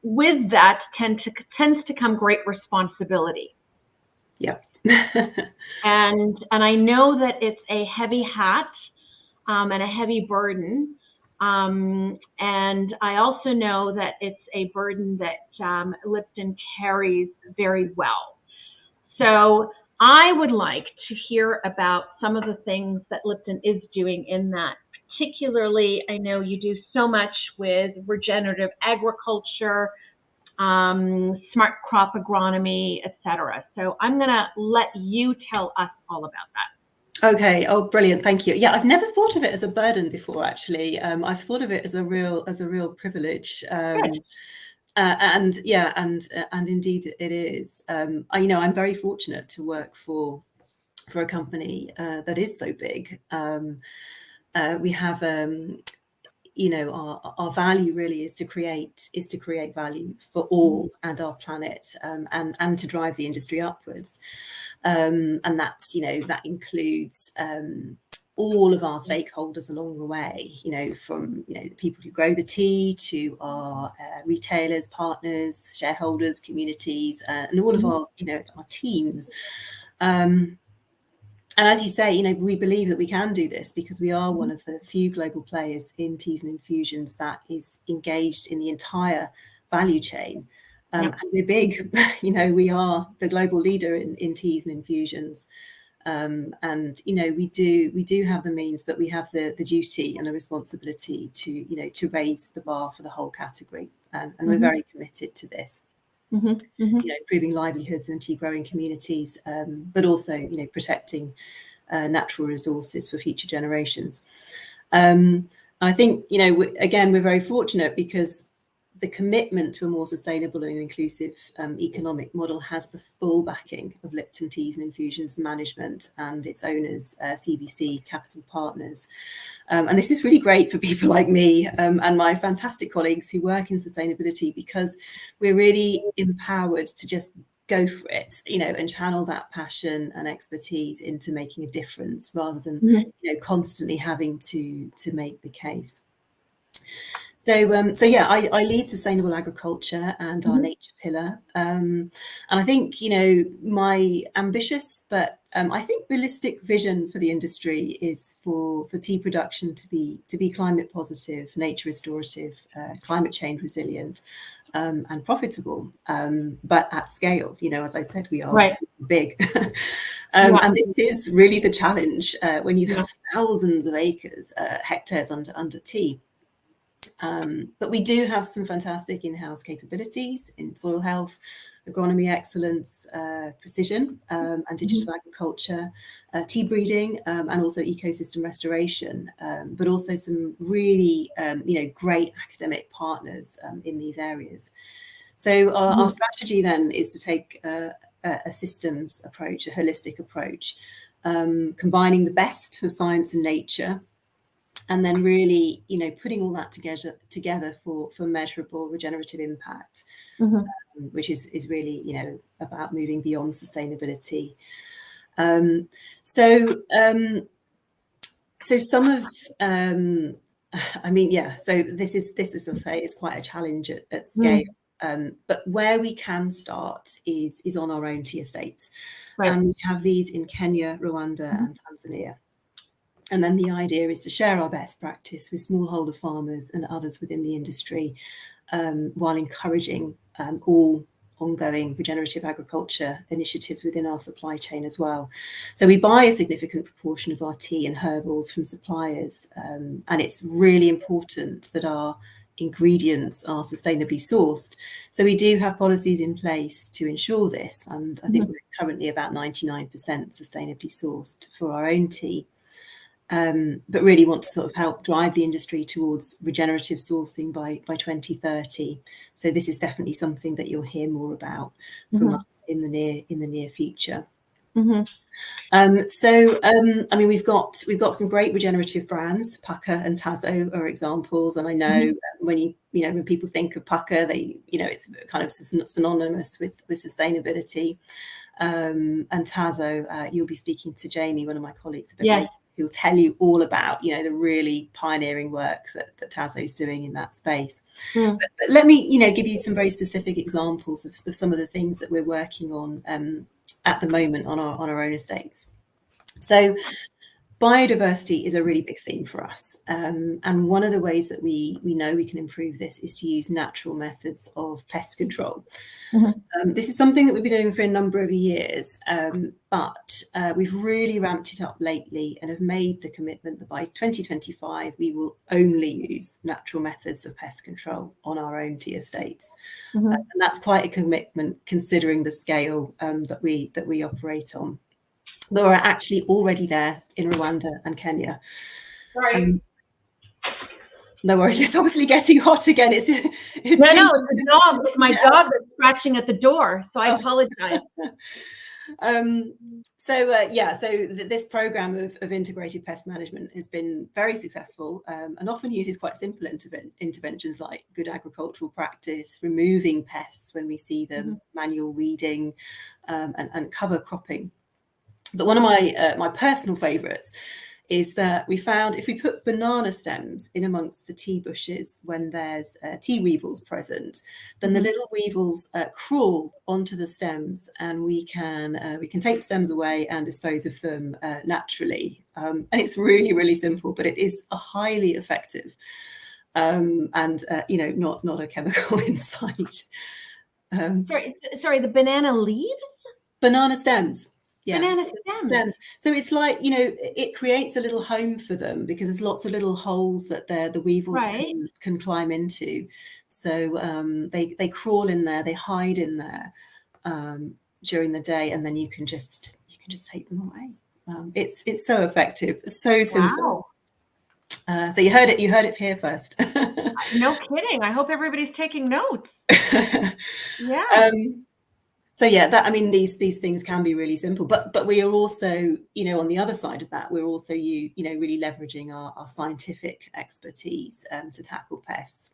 with that tends to come great responsibility. Yeah. and I know that it's a heavy hat and a heavy burden. And I also know that it's a burden that Lipton carries very well. So I would like to hear about some of the things that Lipton is doing in that. Particularly, I know you do so much with regenerative agriculture, smart crop agronomy, etc. So I'm going to let you tell us all about that. Okay. Oh, brilliant. Thank you. Yeah, I've never thought of it as a burden before, actually. I've thought of it as a real privilege. And indeed it is. I'm very fortunate to work for a company that is so big. We have our value really is to create value for all and our planet, and to drive the industry upwards, and that's that includes all of our stakeholders along the way, from the people who grow the tea to our retailers, partners, shareholders, communities, and all of our our teams. And as you say, we believe that we can do this because we are one of the few global players in teas and infusions that is engaged in the entire value chain. And we're big, we are the global leader in teas and infusions. And, we do have the means, but we have the duty and the responsibility to raise the bar for the whole category. And we're very committed to this. Improving livelihoods and tea growing communities, but also protecting natural resources for future generations. I think again we're very fortunate because the commitment to a more sustainable and inclusive economic model has the full backing of Lipton Teas and Infusions management and its owners, CVC Capital Partners. And this is really great for people like me and my fantastic colleagues who work in sustainability, because we're really empowered to just go for it, and channel that passion and expertise into making a difference rather than constantly having to make the case. So I lead sustainable agriculture and our nature pillar, and I think my ambitious but I think realistic vision for the industry is for tea production to be climate positive, nature restorative, climate change resilient, and profitable, but at scale. As I said, we are big. And this is really the challenge when you have thousands of acres, hectares under tea. But we do have some fantastic in-house capabilities in soil health, agronomy excellence, precision, and digital agriculture, tea breeding, and also ecosystem restoration, but also some really great academic partners in these areas. So our strategy then is to take a systems approach, a holistic approach, combining the best of science and nature, and then really, putting all that together for measurable regenerative impact, which is really, about moving beyond sustainability. So some of, so this is, I say, is quite a challenge at scale. But where we can start is on our own tea estates. And we have these in Kenya, Rwanda, and Tanzania. And then the idea is to share our best practice with smallholder farmers and others within the industry, while encouraging all ongoing regenerative agriculture initiatives within our supply chain as well. So we buy a significant proportion of our tea and herbals from suppliers, and it's really important that our ingredients are sustainably sourced. So we do have policies in place to ensure this, and I think we're currently about 99% sustainably sourced for our own tea. but really want to sort of help drive the industry towards regenerative sourcing by 2030. So this is definitely something that you'll hear more about from us in the near future. I mean, we've got some great regenerative brands. Pukka and Tazo are examples, and I know when when people think of Pukka, it's kind of synonymous with sustainability. And Tazo, you'll be speaking to Jamie, one of my colleagues, a bit later, who'll tell you all about the really pioneering work that Tazo is doing in that space. But let me give you some very specific examples of some of the things that we're working on at the moment on our own estates. So biodiversity is a really big theme for us, and one of the ways that we know we can improve this is to use natural methods of pest control. This is something that we've been doing for a number of years, but we've really ramped it up lately and have made the commitment that by 2025 we will only use natural methods of pest control on our own tea estates. And that's quite a commitment considering the scale that we operate on. But we're actually already there in Rwanda and Kenya. Sorry. No worries, it's obviously getting hot again. It's the dog. It's my dog that's scratching at the door, so I apologize. So this program of integrated pest management has been very successful, and often uses quite simple interventions like good agricultural practice, removing pests when we see them, manual weeding, and cover cropping. But one of my personal favourites is that we found if we put banana stems in amongst the tea bushes when there's tea weevils present, then the little weevils crawl onto the stems, and we can take the stems away and dispose of them naturally. And it's really, really simple, but it is a highly effective and not a chemical inside. Sorry, the banana leaves? Banana stems. Yeah, banana stems. So it's like, it creates a little home for them because there's lots of little holes that the weevils can climb into. So they crawl in there, they hide in there during the day, and then you can just take them away. It's so effective, so simple. Wow. So you heard it here first. No kidding. I hope everybody's taking notes. Yeah. So yeah, these things can be really simple, but we are also, on the other side of that, we're also really leveraging our scientific expertise to tackle pests.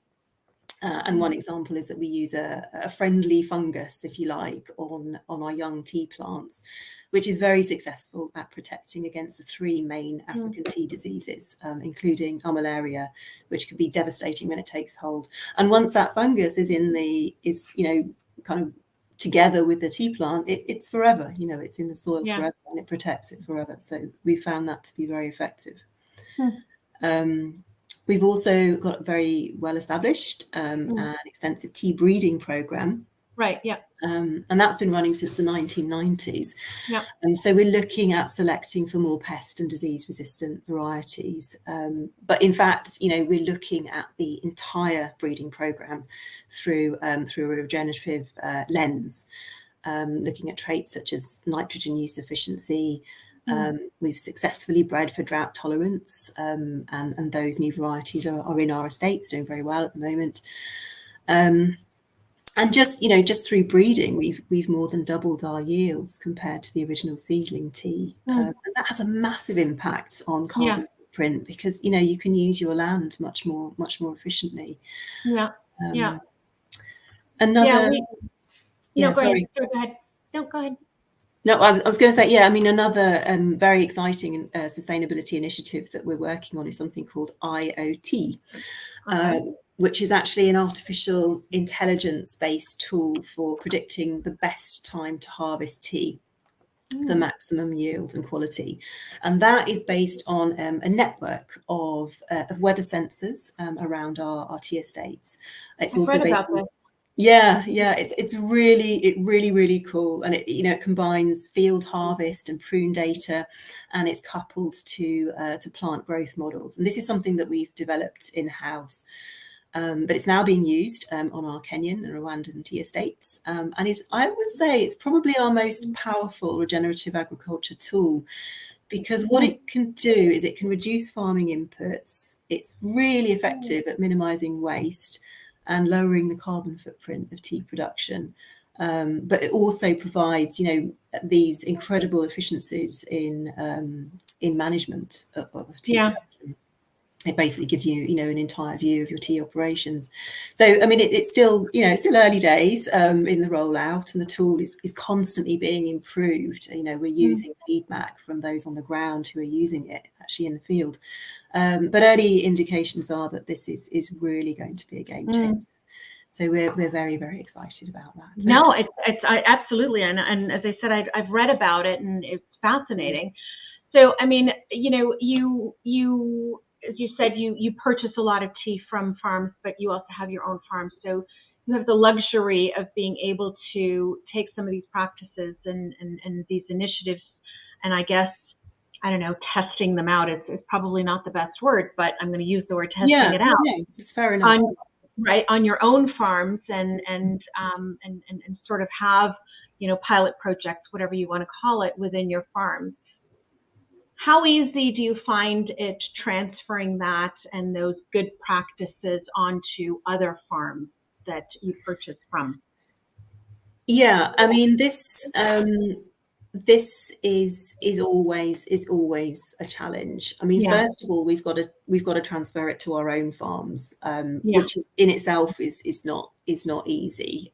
And one example is that we use a friendly fungus, if you like, on our young tea plants, which is very successful at protecting against the 3 main African tea diseases, including malaria, which can be devastating when it takes hold. And once that fungus is kind of together with the tea plant, it's forever. It's in the soil forever, and it protects it forever. So we found that to be very effective. We've also got a very well established and extensive tea breeding program. Right. Yeah. And that's been running since the 1990s. Yeah. And so we're looking at selecting for more pest and disease resistant varieties. But in fact, we're looking at the entire breeding program through a regenerative lens, looking at traits such as nitrogen use efficiency. We've successfully bred for drought tolerance, and those new varieties are in our estates, doing very well at the moment. And just through breeding, we've more than doubled our yields compared to the original seedling tea, and that has a massive impact on carbon footprint because you can use your land much more efficiently. Yeah. Another. Go ahead. No, go ahead. No, I was going to say, another very exciting sustainability initiative that we're working on is something called IoT, which is actually an artificial intelligence-based tool for predicting the best time to harvest tea for maximum yield and quality. And that is based on a network of weather sensors around our tea estates. It's also based on... It's really cool, and it combines field harvest and prune data, and it's coupled to plant growth models. And this is something that we've developed in-house, but it's now being used on our Kenyan and Rwandan tea estates, and I would say it's probably our most powerful regenerative agriculture tool, because what it can do is it can reduce farming inputs. It's really effective at minimizing waste and lowering the carbon footprint of tea production. But it also provides, these incredible efficiencies in management of tea production. It basically gives you, an entire view of your tea operations. So, I mean, it's still, it's still early days in the rollout, and the tool is constantly being improved. We're using feedback from those on the ground who are using it actually in the field. But early indications are that this is really going to be a game changer. So we're very, very excited about that. No, it's absolutely, and as I said, I've read about it, and it's fascinating. So, I mean, you as you said, you purchase a lot of tea from farms, but you also have your own farm. So you have the luxury of being able to take some of these practices and these initiatives, and I guess, I don't know, testing them out is probably not the best word, but I'm going to use the word testing it out. Yeah, it's fair enough. On your own farms and sort of have, pilot projects, whatever you want to call it, within your farms. How easy do you find it transferring that and those good practices onto other farms that you purchase from? Yeah, I mean, this is always a challenge. I mean, first of all, we've got to transfer it to our own farms, which is in itself is not easy.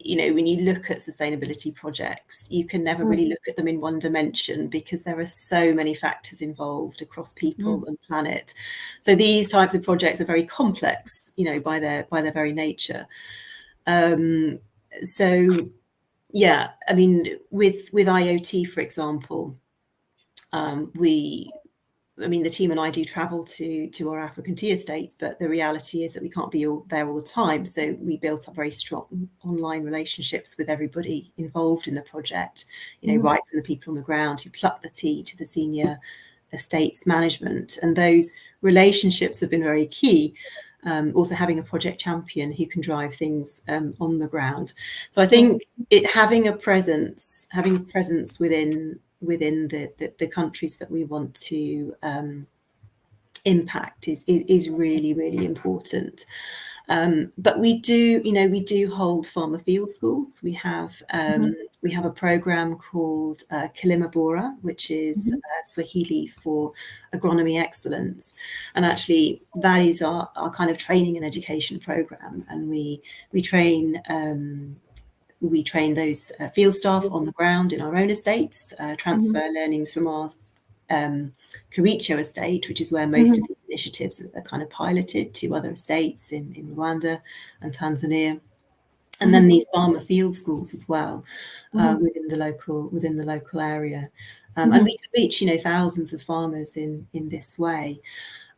When you look at sustainability projects, you can never really look at them in one dimension because there are so many factors involved across people and planet. So these types of projects are very complex, by their very nature. So yeah, I mean, with IoT, for example, the team and I do travel to our African tea estates, but the reality is that we can't be there all the time. So we built up very strong online relationships with everybody involved in the project, right from the people on the ground who pluck the tea to the senior estates management. And those relationships have been very key. Also having a project champion who can drive things on the ground. So I think having a presence within the countries that we want to impact is really, really important. But we do hold farmer field schools. We have a program called Kilima Bora, which is Swahili for agronomy excellence, and actually that is our kind of training and education program. And we train those field staff on the ground in our own estates, transfer learnings from our Kericho estate, which is where most of these initiatives are kind of piloted, to other estates in Rwanda and Tanzania, and then these farmer field schools as well within the local area, and we can reach thousands of farmers in this way.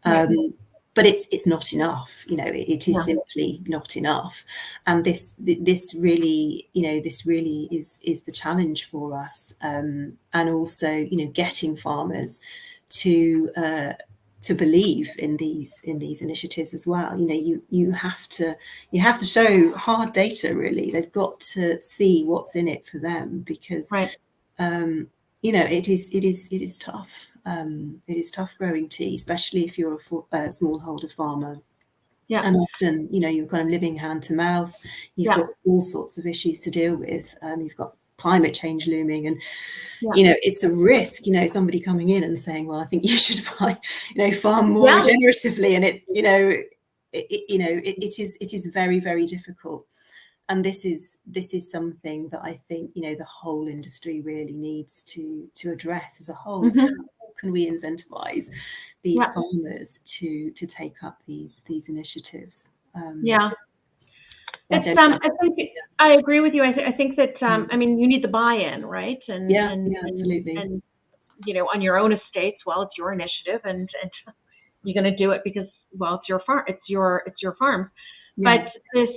But it's not enough, it is simply not enough. And this really is the challenge for us. And also, getting farmers to believe in these initiatives as well. You have to show hard data, really. They've got to see what's in it for them, because it is tough. It is tough growing tea, especially if you're a smallholder farmer. And often, you're kind of living hand to mouth. You've got all sorts of issues to deal with. You've got climate change looming, and it's a risk. Somebody coming in and saying, "Well, I think you should farm more regeneratively," and it is very, very difficult. And this is something that I think the whole industry really needs to address as a whole. How can we incentivize these farmers to take up these initiatives? I think I agree with you. I think that I mean, you need the buy-in, right? And absolutely. And on your own estates, well, it's your initiative, and you're going to do it because, well, it's your farm. It's your farm. But this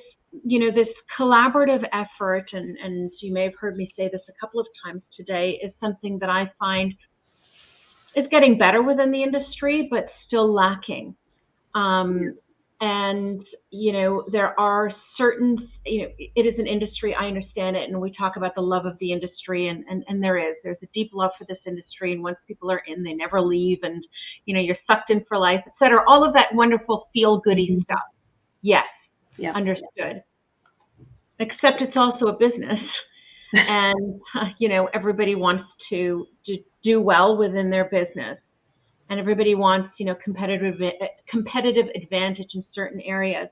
collaborative effort, and you may have heard me say this a couple of times today, is something that I find is getting better within the industry, but still lacking. And, you know, there are certain, you know, it is an industry, I understand it, and we talk about the love of the industry, and there's a deep love for this industry, and once people are in, they never leave, and, you know, you're sucked in for life, et cetera, all of that wonderful feel-goody stuff. Yes, yeah. Understood. Except it's also a business, and, you know, everybody wants to do well within their business. And everybody wants, you know, competitive advantage in certain areas.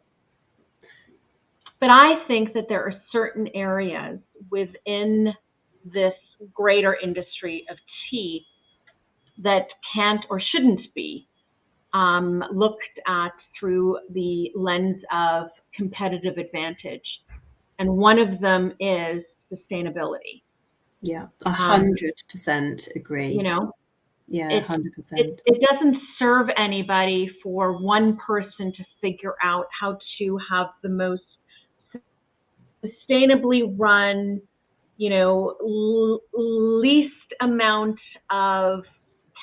But I think that there are certain areas within this greater industry of tea that can't or shouldn't be looked at through the lens of competitive advantage. And one of them is sustainability. Yeah, 100% agree. You know? Yeah, 100%. It doesn't serve anybody for one person to figure out how to have the most sustainably run, you know, least amount of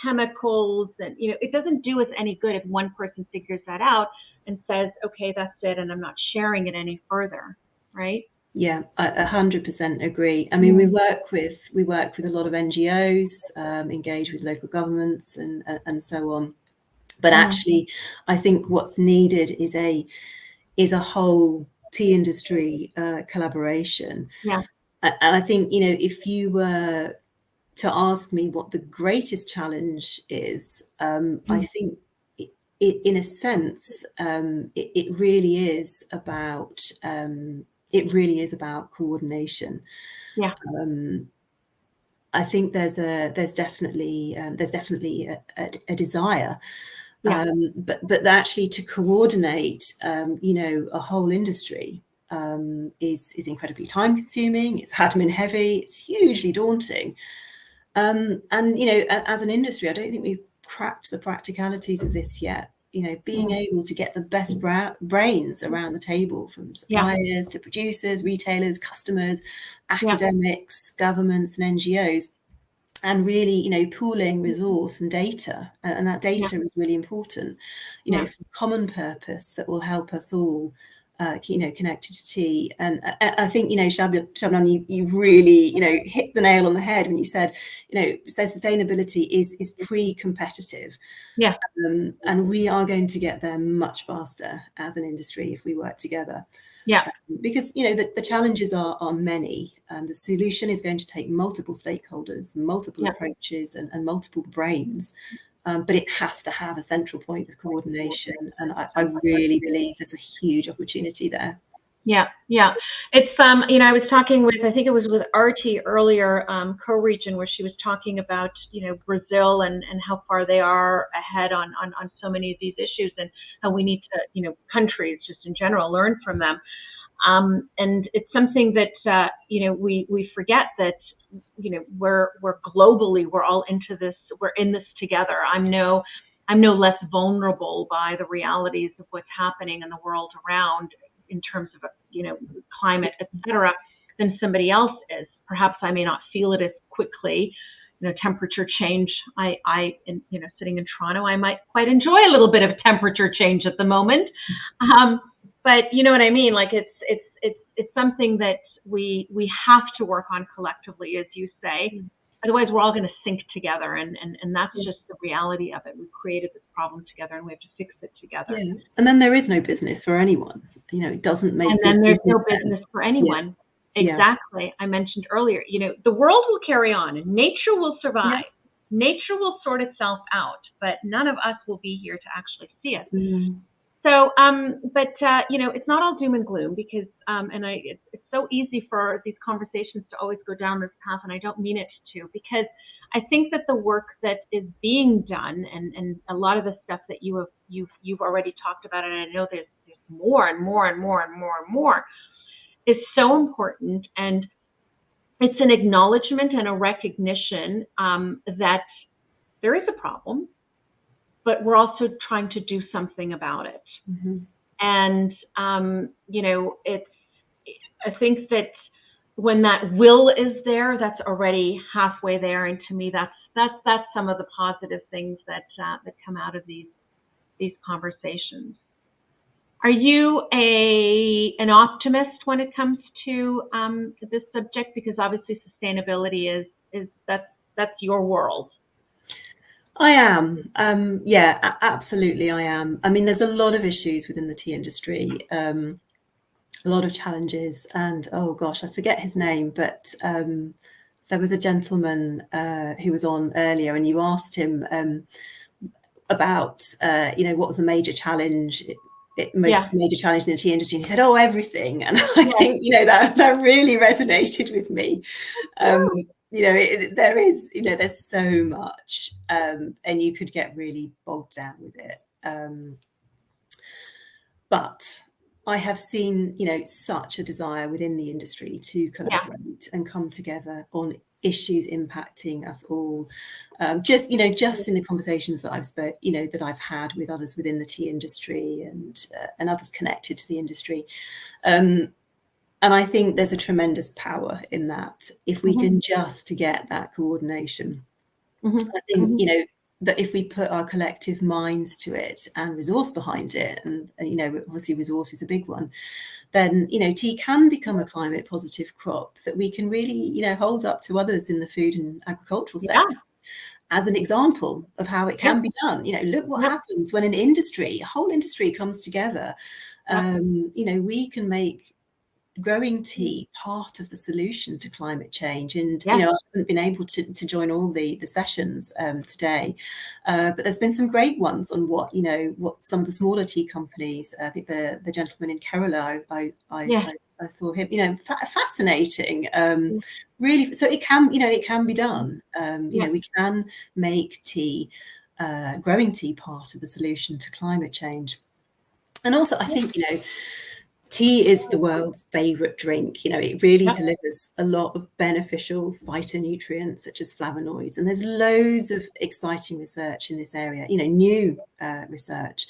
chemicals, and, you know, it doesn't do us any good if one person figures that out and says, okay, that's it, and I'm not sharing it any further, right? Yeah, I 100% agree. I mean, we work with a lot of NGOs, engage with local governments, and so on. But actually, I think what's needed is a whole tea industry collaboration. Yeah. And I think, you know, if you were to ask me what the greatest challenge is, I think in a sense, it really is about. It really is about coordination. Yeah. I think there's definitely a desire, yeah. But actually to coordinate, you know, a whole industry is incredibly time consuming. It's admin heavy. It's hugely daunting. And you know, as an industry, I don't think we've cracked the practicalities of this yet. You know, being able to get the best brains around the table, from suppliers to producers, retailers, customers, academics, governments, and NGOs, and really, you know, pooling resource and data, and that data is really important, you know, for a common purpose that will help us all, you know, connected to tea. And I think, you know, Shabnam, you really, you know, hit the nail on the head when you said, you know, sustainability is pre-competitive. Yeah. And we are going to get there much faster as an industry if we work together. Yeah. Because, you know, the challenges are many. The solution is going to take multiple stakeholders, multiple approaches, and multiple brains. But it has to have a central point of coordination. And I really believe there's a huge opportunity there. Yeah, yeah. It's, you know, I was talking with, I think it was with Aarti earlier, co-region, where she was talking about, you know, Brazil and how far they are ahead on so many of these issues, and how we need to, you know, countries just in general learn from them. And it's something that, you know, we forget that, you know, we're globally, we're all into this, we're in this together. I'm no less vulnerable by the realities of what's happening in the world around in terms of, you know, climate, et cetera, than somebody else is. Perhaps I may not feel it as quickly, you know, temperature change. You know, sitting in Toronto, I might quite enjoy a little bit of temperature change at the moment. But you know what I mean? Like it's something that we have to work on collectively, as you say. Otherwise, we're all going to sink together, and that's just the reality of it. We've created this problem together, and we have to fix it together. Yeah. And then there is no business for anyone. You know, it doesn't make. And then there's no business for anyone. Yeah. Exactly. Yeah. I mentioned earlier. You know, the world will carry on, and nature will survive. Yeah. Nature will sort itself out, but none of us will be here to actually see it. Mm. So, but you know, it's not all doom and gloom, because, it's so easy for these conversations to always go down this path, and I don't mean it to, because I think that the work that is being done, and a lot of the stuff that you've already talked about, and I know there's more and more and more and more and more, is so important, and it's an acknowledgement and a recognition that there is a problem, but we're also trying to do something about it. Mm-hmm. And, you know, I think that when that will is there, that's already halfway there. And to me, that's some of the positive things that come out of these conversations. Are you an optimist when it comes to this subject? Because obviously sustainability is that's your world. I am. Yeah, absolutely, I am. I mean, there's a lot of issues within the tea industry, a lot of challenges, and oh gosh, I forget his name, but there was a gentleman who was on earlier, and you asked him about, what was the major challenge, major challenge in the tea industry. And he said, "Oh, everything." And I think, that really resonated with me. There is, there's so much, and you could get really bogged down with it. But I have seen, such a desire within the industry to collaborate and come together on issues impacting us all. Just in the conversations that that I've had with others within the tea industry and others connected to the industry. And I think there's a tremendous power in that if we can just get that coordination. I think, that if we put our collective minds to it and resource behind it, and obviously resource is a big one, then, tea can become a climate positive crop that we can really, hold up to others in the food and agricultural sector as an example of how it can be done. Look what happens when a whole industry comes together. We can make growing tea part of the solution to climate change. And I haven't been able to join all the sessions today, but there's been some great ones on what some of the smaller tea companies. I think the gentleman in Kerala, I saw him, fascinating, really. So it can be done. We can make tea, growing tea, part of the solution to climate change. And also I think tea is the world's favorite drink. It really delivers a lot of beneficial phytonutrients such as flavonoids, and there's loads of exciting research in this area, new research.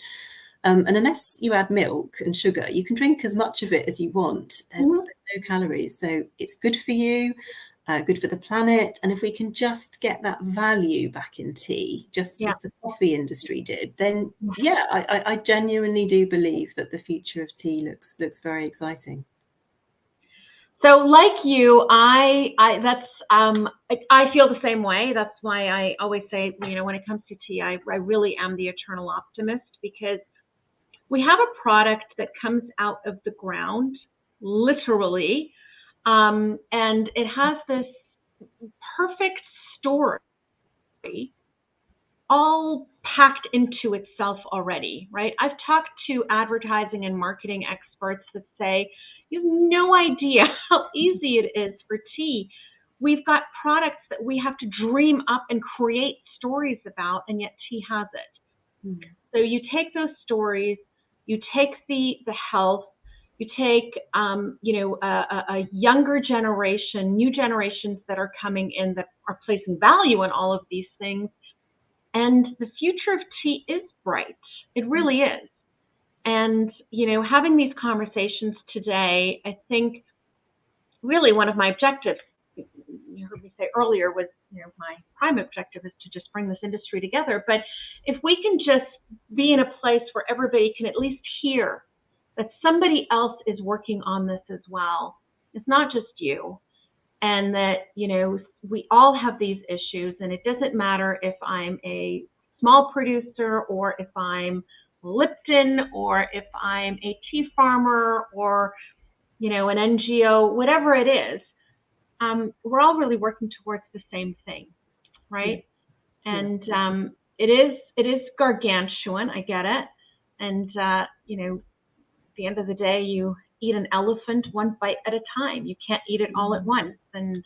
And unless you add milk and sugar, you can drink as much of it as you want. There's no calories, so it's good for you, good for the planet. And if we can just get that value back in tea, just as the coffee industry did, then I genuinely do believe that the future of tea looks very exciting. So like you, I feel the same way. That's why I always say, when it comes to tea, I really am the eternal optimist, because we have a product that comes out of the ground, literally, and it has this perfect story all packed into itself already, right? I've talked to advertising and marketing experts that say, you have no idea how easy it is for tea. We've got products that we have to dream up and create stories about, and yet tea has it. So you take those stories, you take the health, you take, a younger generation, new generations that are coming in that are placing value in all of these things. And the future of tea is bright. It really is. And, having these conversations today, I think really one of my objectives, you heard me say earlier, was, my prime objective is to just bring this industry together. But if we can just be in a place where everybody can at least hear that somebody else is working on this as well, it's not just you, and that, we all have these issues, and it doesn't matter if I'm a small producer or if I'm Lipton or if I'm a tea farmer or, an NGO, whatever it is. We're all really working towards the same thing, right? And it is gargantuan, I get it. And, at the end of the day, you eat an elephant one bite at a time. You can't eat it all at once. And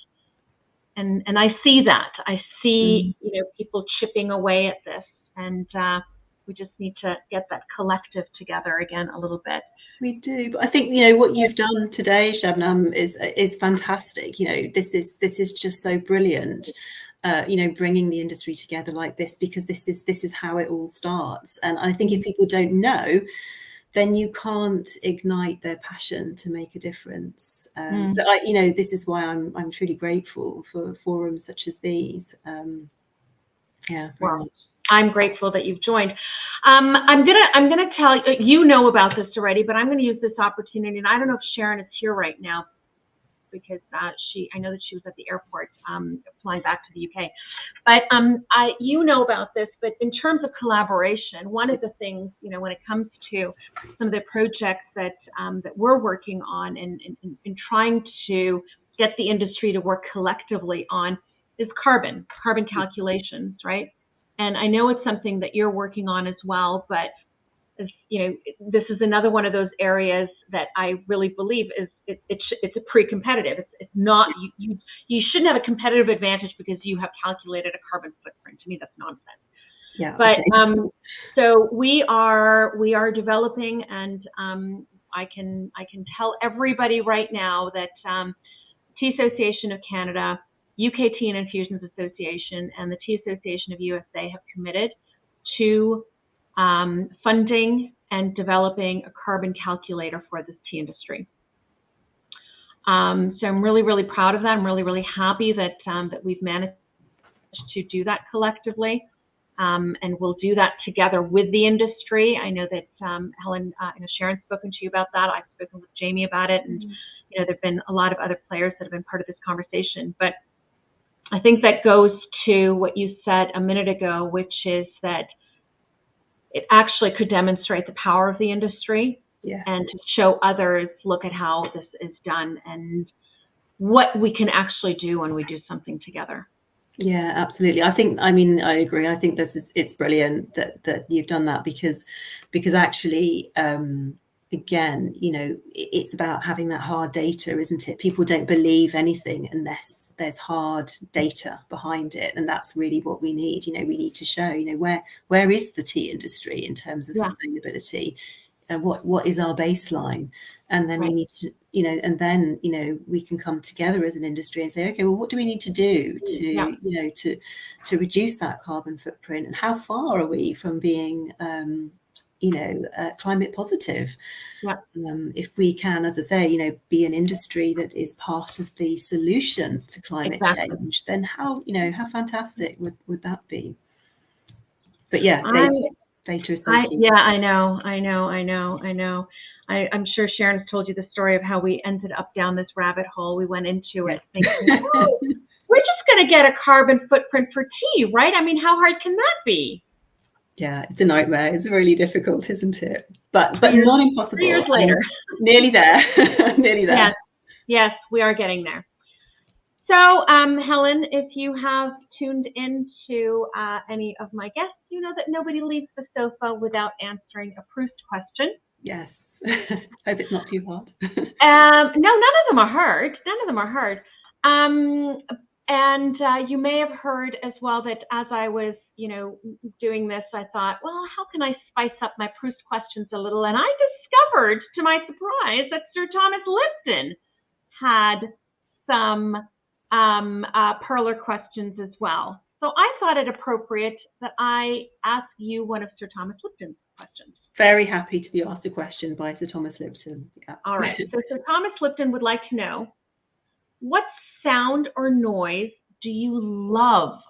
I see that. I see, people chipping away at this. And we just need to get that collective together again a little bit. We do, but I think what you've done today, Shabnam, is fantastic. This is just so brilliant. Bringing the industry together like this, because this is how it all starts. And I think if people don't know, then you can't ignite their passion to make a difference. So this is why I'm truly grateful for forums such as these. Very much. I'm grateful that you've joined. I'm gonna tell you, you know about this already, but I'm going to use this opportunity, and I don't know if Sharon is here right now, because I know that she was at the airport flying back to the UK. But you know about this, but in terms of collaboration, one of the things, when it comes to some of the projects that we're working on and trying to get the industry to work collectively on is carbon calculations, right? And I know it's something that you're working on as well, but this is another one of those areas that I really believe is it's a pre-competitive. It's not you shouldn't have a competitive advantage because you have calculated a carbon footprint. To me, that's nonsense. Yeah. But okay. So we are developing, and I can tell everybody right now that Tea Association of Canada, UK Tea and Infusions Association, and the Tea Association of USA have committed to funding and developing a carbon calculator for this tea industry. So I'm really, really proud of that. I'm really, really happy that that we've managed to do that collectively, and we'll do that together with the industry. I know that Helen, Sharon's spoken to you about that. I've spoken with Jamie about it, and there've been a lot of other players that have been part of this conversation. But I think that goes to what you said a minute ago, which is that it actually could demonstrate the power of the industry. Yes. And to show others, look at how this is done and what we can actually do when we do something together. Yeah, absolutely. I agree. I think it's brilliant that you've done that because actually, again, it's about having that hard data, isn't it? People don't believe anything unless there's hard data behind it, and that's really what we need. We need to show, where is the tea industry in terms of sustainability, and what is our baseline, and then we need to, and then we can come together as an industry and say, okay, well, what do we need to do to to reduce that carbon footprint, and how far are we from being climate positive? If we can, as I say, be an industry that is part of the solution to climate change, then how fantastic would that be? But yeah, data is so key. Yeah, I know. I'm sure Sharon's told you the story of how we ended up down this rabbit hole. We went into it thinking, oh, we're just going to get a carbon footprint for tea, right? I mean, how hard can that be? Yeah, it's a nightmare. It's really difficult, isn't it? But not impossible. 3 years later. Nearly there. Nearly there. Yes, we are getting there. So, Helen, if you have tuned into any of my guests, you know that nobody leaves the sofa without answering a Proust question. Yes. Hope it's not too hard. No, none of them are hard. And you may have heard as well that as I was, doing this, I thought, well, how can I spice up my Proust questions a little? And I discovered, to my surprise, that Sir Thomas Lipton had some Perler questions as well. So I thought it appropriate that I ask you one of Sir Thomas Lipton's questions. Very happy to be asked a question by Sir Thomas Lipton. Yeah. All right. So Sir Thomas Lipton would like to know, what sound or noise do you love?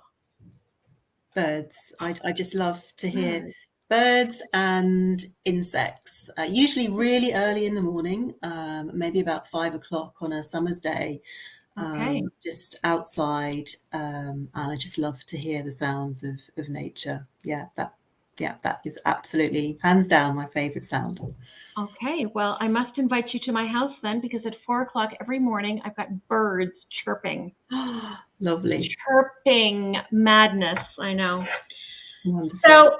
Birds. I just love to hear birds and insects, usually really early in the morning, maybe about 5 o'clock on a summer's day, just outside. And I just love to hear the sounds of nature. That is absolutely, hands down, my favorite sound. Okay, well, I must invite you to my house then, because at 4 o'clock every morning, I've got birds chirping. Lovely. Chirping madness, I know. Wonderful. So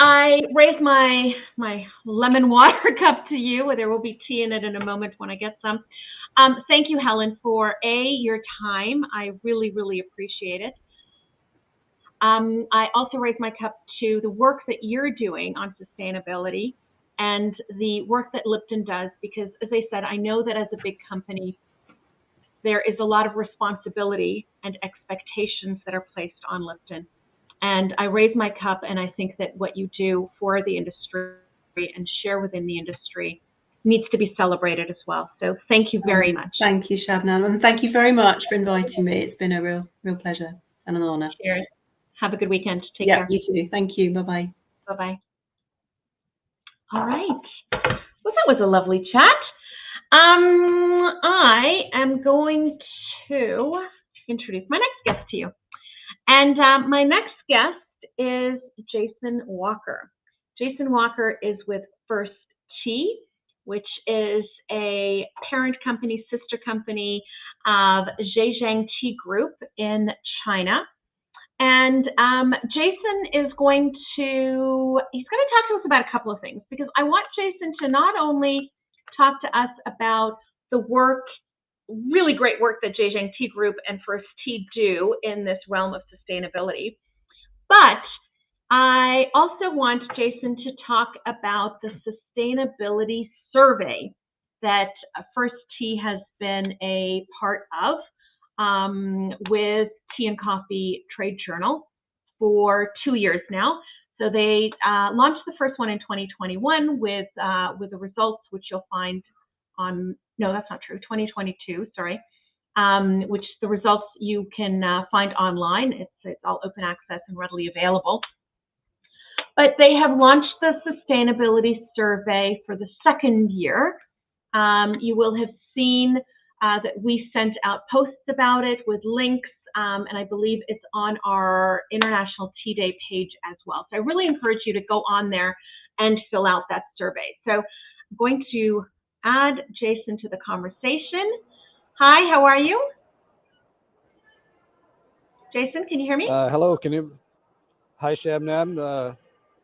I raise my lemon water cup to you. There will be tea in it in a moment when I get some. Thank you, Helen, for your time. I really, really appreciate it. I also raise my cup to the work that you're doing on sustainability and the work that Lipton does, because as I said, I know that as a big company, there is a lot of responsibility and expectations that are placed on Lipton. And I raise my cup, and I think that what you do for the industry and share within the industry needs to be celebrated as well. So thank you very much. Thank you, Shabnam, and thank you very much for inviting me. It's been a real pleasure and an honor. Cheers. Have a good weekend. Take care. Yeah, you too. Thank you. Bye-bye. Bye-bye. All right. Well, that was a lovely chat. I am going to introduce my next guest to you. And my next guest is Jason Walker. Jason Walker is with First Tea, which is a parent company, sister company of Zhejiang Tea Group in China. And Jason is going to talk to us about a couple of things, because I want Jason to not only talk to us about the work, really great work that Zhejiang Tea Group and First Tea do in this realm of sustainability, but I also want Jason to talk about the sustainability survey that First Tea has been a part of with Tea and Coffee Trade Journal for 2 years now. So they launched the first one in 2021 with the results, which you'll find on, no, that's not true, 2022, sorry, which the results you can find online. It's all open access and readily available. But they have launched the sustainability survey for the second year. You will have seen that we sent out posts about it with links, and I believe it's on our International Tea Day page as well. So I really encourage you to go on there and fill out that survey. So I'm going to add Jason to the conversation. Hi, how are you? Jason, can you hear me? Hello, can you? Hi, Shabnam.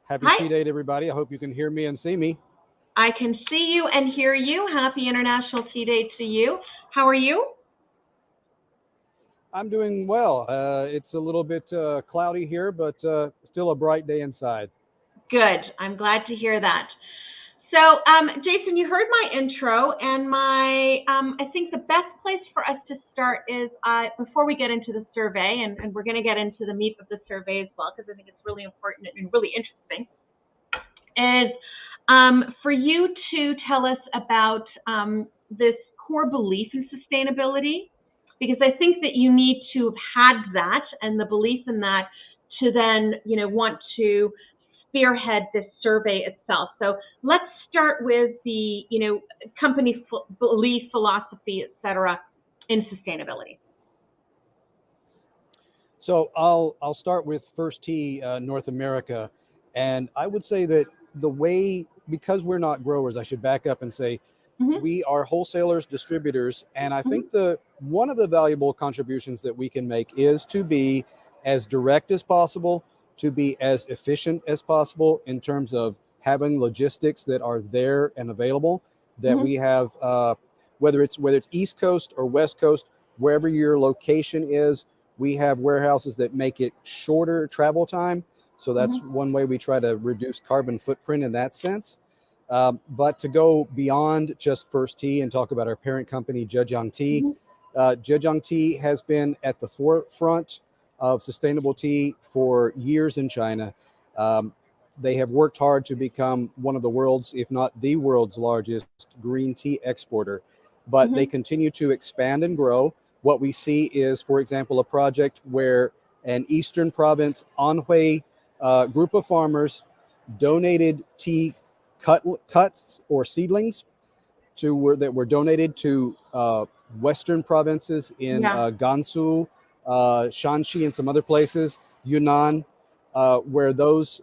Happy Hi. Tea Day to everybody. I hope you can hear me and see me. I can see you and hear you. Happy International Tea Day to you. How are you? I'm doing well. It's a little bit cloudy here, but still a bright day inside. Good. I'm glad to hear that. So, Jason, you heard my intro, and I think the best place for us to start is before we get into the survey, and we're going to get into the meat of the survey as well, because I think it's really important and really interesting, is for you to tell us about this core belief in sustainability, because I think that you need to have had that and the belief in that to then, want to spearhead this survey itself. So let's start with the, company belief, philosophy, et cetera, in sustainability. So I'll start with First Tea North America, and I would say that the way, because we're not growers, I should back up and say we are wholesalers, distributors, and I think one of the valuable contributions that we can make is to be as direct as possible, to be as efficient as possible in terms of having logistics that are there and available, that we have, whether it's East Coast or West Coast, wherever your location is, we have warehouses that make it shorter travel time. So that's one way we try to reduce carbon footprint in that sense. But to go beyond just First Tea and talk about our parent company, Zhejiang Tea, Zhejiang Tea has been at the forefront of sustainable tea for years in China. They have worked hard to become one of the world's, if not the world's largest green tea exporter, but they continue to expand and grow. What we see is, for example, a project where an Eastern province Anhui group of farmers donated tea cuts or seedlings that were donated to Western provinces in Gansu, Shanxi, and some other places, Yunnan, where those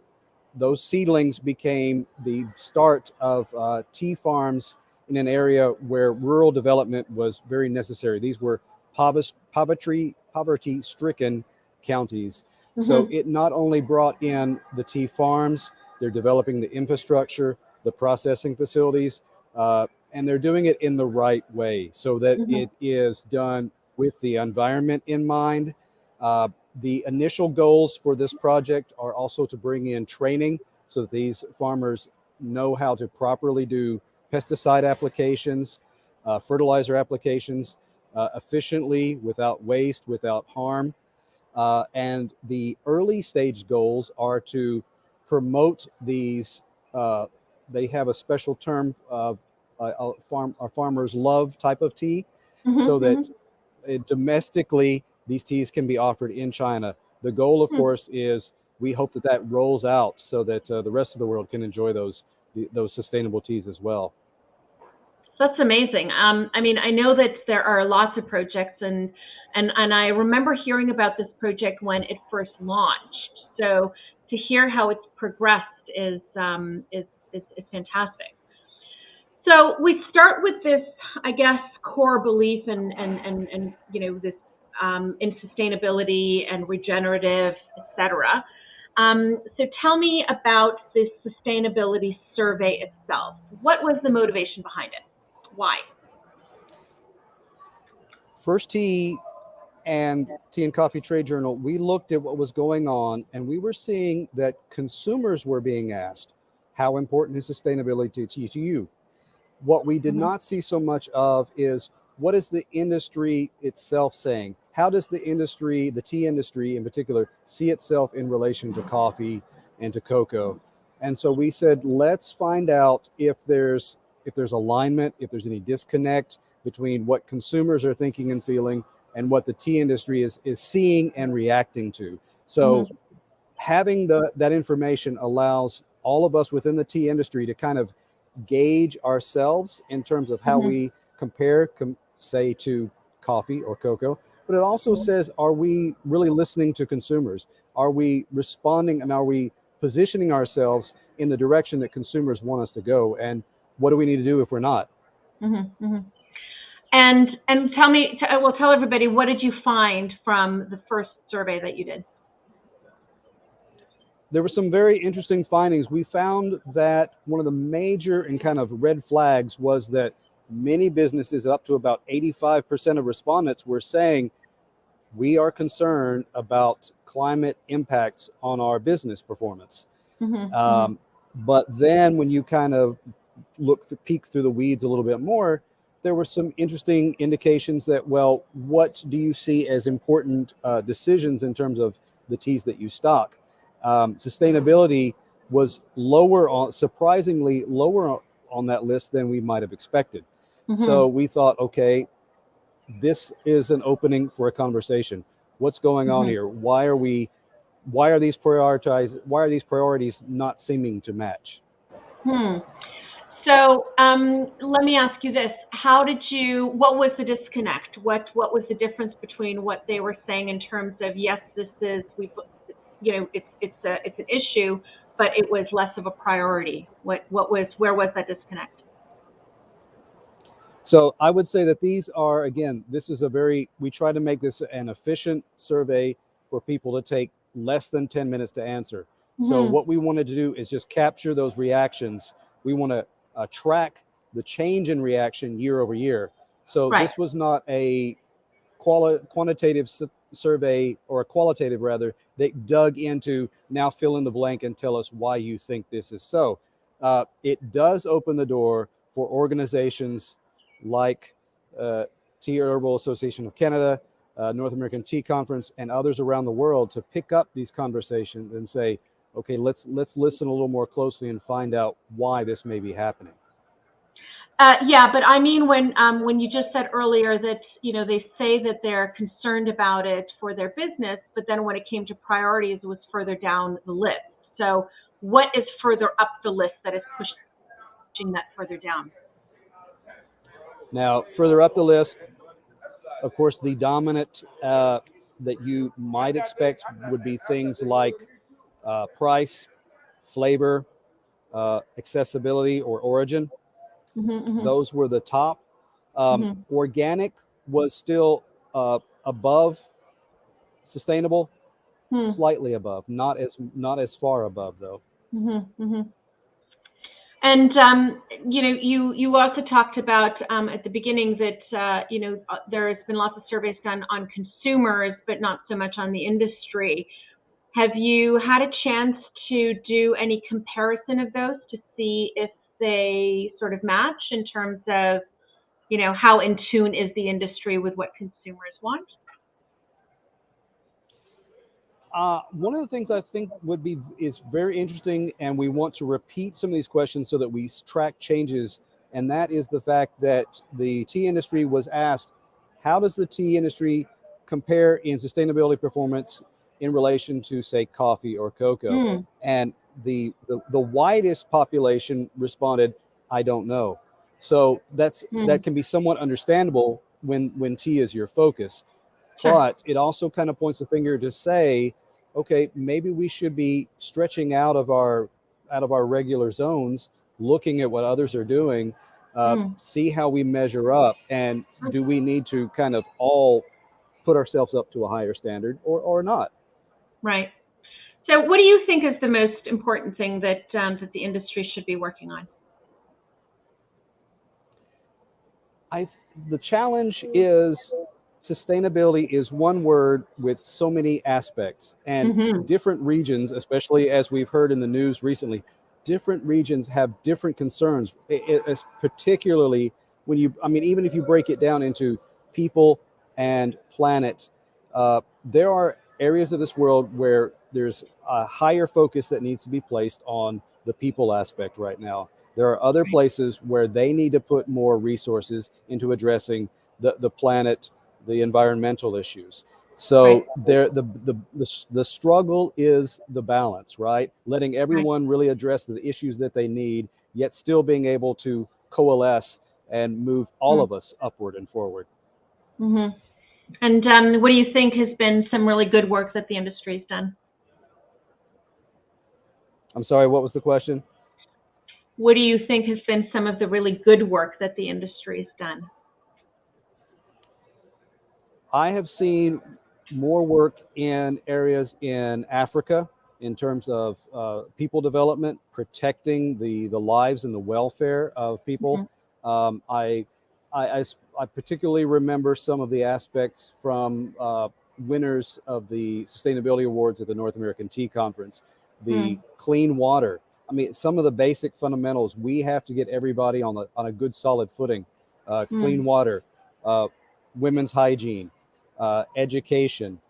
seedlings became the start of tea farms in an area where rural development was very necessary. These were poverty-stricken counties. So it not only brought in the tea farms, they're developing the infrastructure, the processing facilities, and they're doing it in the right way so that it is done with the environment in mind. The initial goals for this project are also to bring in training so that these farmers know how to properly do pesticide applications, fertilizer applications efficiently, without waste, without harm. And the early stage goals are to promote these. They have a special term of a farmer's love type of tea, so that domestically these teas can be offered in China. The goal, of course, is we hope that rolls out so that the rest of the world can enjoy those those sustainable teas as well. That's amazing. I mean, I know that there are lots of projects, and I remember hearing about this project when it first launched. So to hear how it's progressed is fantastic. So we start with this, I guess, core belief and you know, this in sustainability and regenerative, etc. So tell me about this sustainability survey itself. What was the motivation behind it? Why? First Tea and Tea and Coffee Trade Journal, we looked at what was going on, and we were seeing that consumers were being asked, how important is sustainability to you? What we did not see so much of is, what is the industry itself saying? How does the industry, the tea industry in particular, see itself in relation to coffee and to cocoa? And so we said, let's find out if there's alignment, if there's any disconnect between what consumers are thinking and feeling and what the tea industry is seeing and reacting to. So having that information allows all of us within the tea industry to kind of gauge ourselves in terms of how we compare, say, to coffee or cocoa. But it also says, are we really listening to consumers? Are we responding, and are we positioning ourselves in the direction that consumers want us to go? And what do we need to do if we're not? And tell me, tell everybody, what did you find from the first survey that you did? There were some very interesting findings. We found that one of the major and kind of red flags was that many businesses, up to about 85% of respondents, were saying, we are concerned about climate impacts on our business performance. But then when you kind of peek through the weeds a little bit more, there were some interesting indications that, well, what do you see as important decisions in terms of the teas that you stock? Sustainability was surprisingly lower on that list than we might have expected. So we thought, okay, this is an opening for a conversation. What's going on here? Why are these priorities not seeming to match? So let me ask you this: what was the disconnect? What was the difference between what they were saying in terms of, yes, this is, it's an issue, but it was less of a priority? Where was that disconnect? So I would say that these are, again, we try to make this an efficient survey for people to take less than 10 minutes to answer. So what we wanted to do is just capture those reactions. We want to track the change in reaction year over year. So this was not a quantitative survey, or a qualitative rather, that dug into, now fill in the blank and tell us why you think this is so. It does open the door for organizations like Tea Herbal Association of Canada, North American Tea Conference, and others around the world to pick up these conversations and say, okay, let's listen a little more closely and find out why this may be happening. Yeah, but I mean, when you just said earlier that, they say that they're concerned about it for their business, but then when it came to priorities, it was further down the list. So what is further up the list that is pushing that further down? Now, further up the list, of course, the dominant that you might expect would be things like price, flavor, accessibility, or origin. Those were the top. Organic was still above sustainable, slightly above, not as far above though. And you also talked about at the beginning that there has been lots of surveys done on consumers, but not so much on the industry. Have you had a chance to do any comparison of those to see if they sort of match in terms of, how in tune is the industry with what consumers want? One of the things I think is very interesting, and we want to repeat some of these questions so that we track changes, and that is the fact that the tea industry was asked, how does the tea industry compare in sustainability performance in relation to, say, coffee or cocoa? And the widest population responded, "I don't know." So that can be somewhat understandable when tea is your focus. Sure. But it also kind of points the finger to say, okay, maybe we should be stretching out of our regular zones, looking at what others are doing, see how we measure up, and do we need to kind of all put ourselves up to a higher standard or not? Right. So what do you think is the most important thing that that the industry should be working on? The challenge is sustainability is one word with so many aspects, and different regions, especially as we've heard in the news recently, different regions have different concerns, particularly when even if you break it down into people and planet, there are areas of this world where there's a higher focus that needs to be placed on the people aspect right now. There are other places where they need to put more resources into addressing the planet, the environmental issues. So the struggle is the balance, right? Letting everyone really address the issues that they need, yet still being able to coalesce and move all of us upward and forward. And what do you think has been some really good work that the industry's done? I'm sorry, what was the question? What do you think has been some of the really good work that the industry's done? I have seen more work in areas in Africa in terms of people development, protecting the lives and the welfare of people. I particularly remember some of the aspects from winners of the Sustainability Awards at the North American Tea Conference. The clean water. I mean, some of the basic fundamentals. We have to get everybody on a good solid footing. Clean water, women's hygiene, education.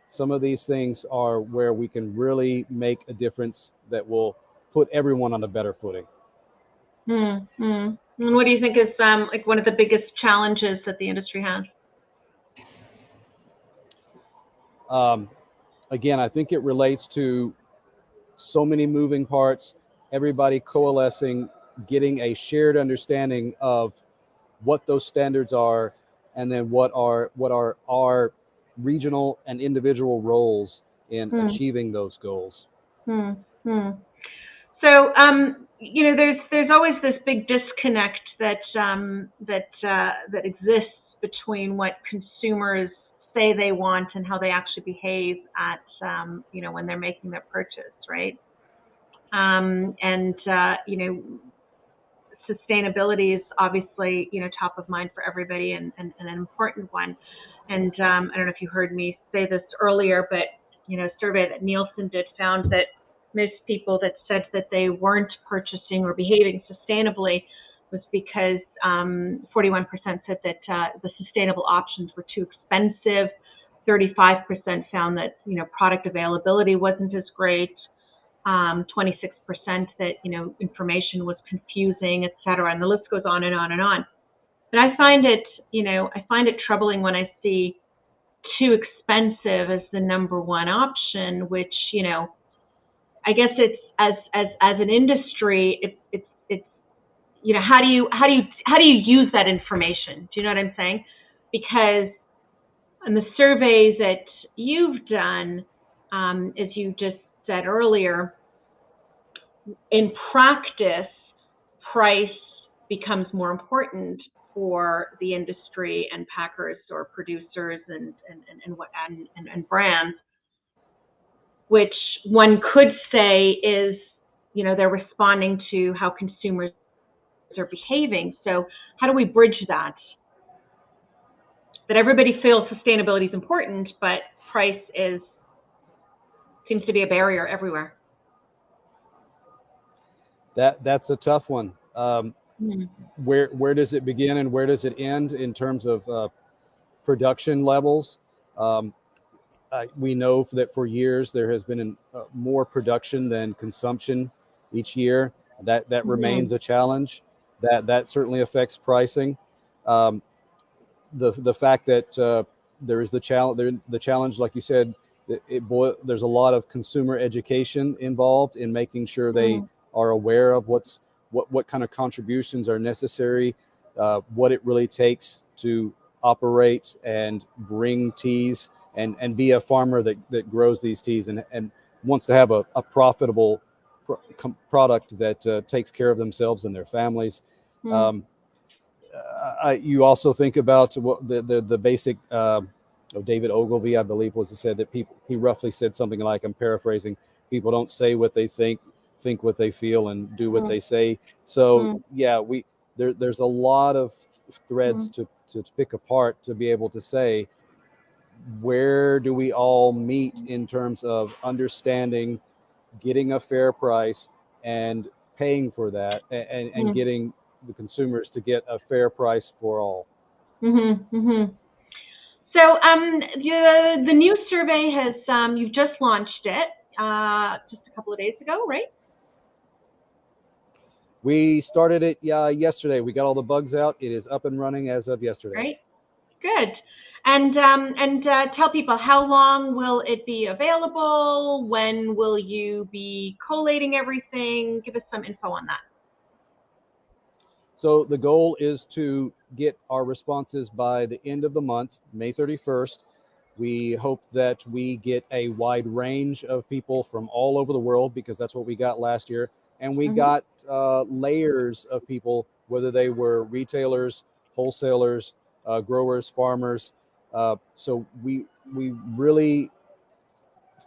Some of these things are where we can really make a difference that will put everyone on a better footing. And what do you think is like one of the biggest challenges that the industry has? Again, I think it relates to so many moving parts, everybody coalescing, getting a shared understanding of what those standards are, and then what are our regional and individual roles in achieving those goals. So you know, there's always this big disconnect that that exists between what consumers say they want and how they actually behave at you know, when they're making their purchase, right? You know, sustainability is obviously, you know, top of mind for everybody, and an important one. And I don't know if you heard me say this earlier, but you know, a survey that Nielsen did found that most people that said that they weren't purchasing or behaving sustainably was because 41% said that the sustainable options were too expensive. 35% found that, you know, product availability wasn't as great. 26% that, you know, information was confusing, et cetera. And the list goes on and on and on. But I find it, you know, I find it troubling when I see too expensive as the number one option, which, you know, I guess it's as an industry, it's you know, how do you use that information? Do you know what I'm saying? Because in the surveys that you've done, as you just said earlier, in practice, price becomes more important for the industry and packers or producers and brands, which one could say is, you know, they're responding to how consumers are behaving. So how do we bridge that? That everybody feels sustainability is important, but price seems to be a barrier everywhere. That's a tough one. Where does it begin and where does it end in terms of production levels? We know that for years there has been more production than consumption each year. That remains a challenge. That certainly affects pricing. The fact that there is the challenge, like you said, there's a lot of consumer education involved in making sure they are aware of what kind of contributions are necessary, what it really takes to operate and bring teas and be a farmer that grows these teas and wants to have a profitable product that takes care of themselves and their families. You also think about what the basic. David Ogilvy, I believe, said that he roughly said something like, I'm paraphrasing, people don't say what they think what they feel, and do what they say. So yeah, there's a lot of threads to pick apart to be able to say, where do we all meet in terms of understanding, getting a fair price, and paying for that, and getting the consumers to get a fair price for all. So the new survey has, you've just launched it just a couple of days ago, right? We started it yesterday. We got all the bugs out. It is up and running as of yesterday. Great, good. And tell people, how long will it be available? When will you be collating everything? Give us some info on that. So the goal is to get our responses by the end of the month, May 31st. We hope that we get a wide range of people from all over the world, because that's what we got last year. And we got layers of people, whether they were retailers, wholesalers, growers, farmers. So we really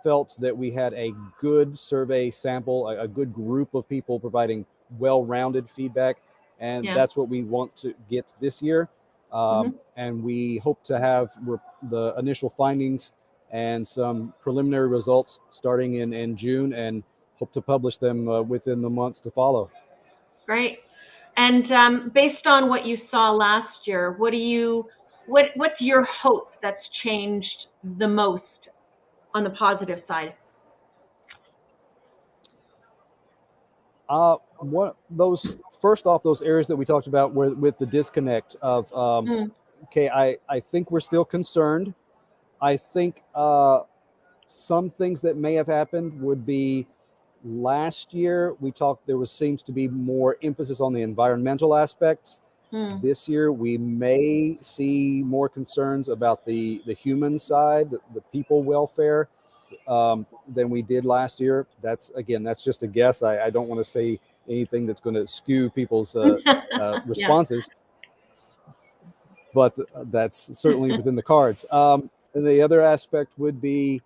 felt that we had a good survey sample, a good group of people providing well-rounded feedback. And that's what we want to get this year. And we hope to have the initial findings and some preliminary results starting in June, and hope to publish them within the months to follow. Great. And based on what you saw last year, what's your hope that's changed the most on the positive side? First off, those areas that we talked about with the disconnect of, okay, I think we're still concerned. I think some things that may have happened would be, last year we talked, seems to be more emphasis on the environmental aspects. This year we may see more concerns about the human side, the people welfare, than we did last year. That's just a guess. I don't want to say anything that's going to skew people's responses, but that's certainly within the cards. And the other aspect would be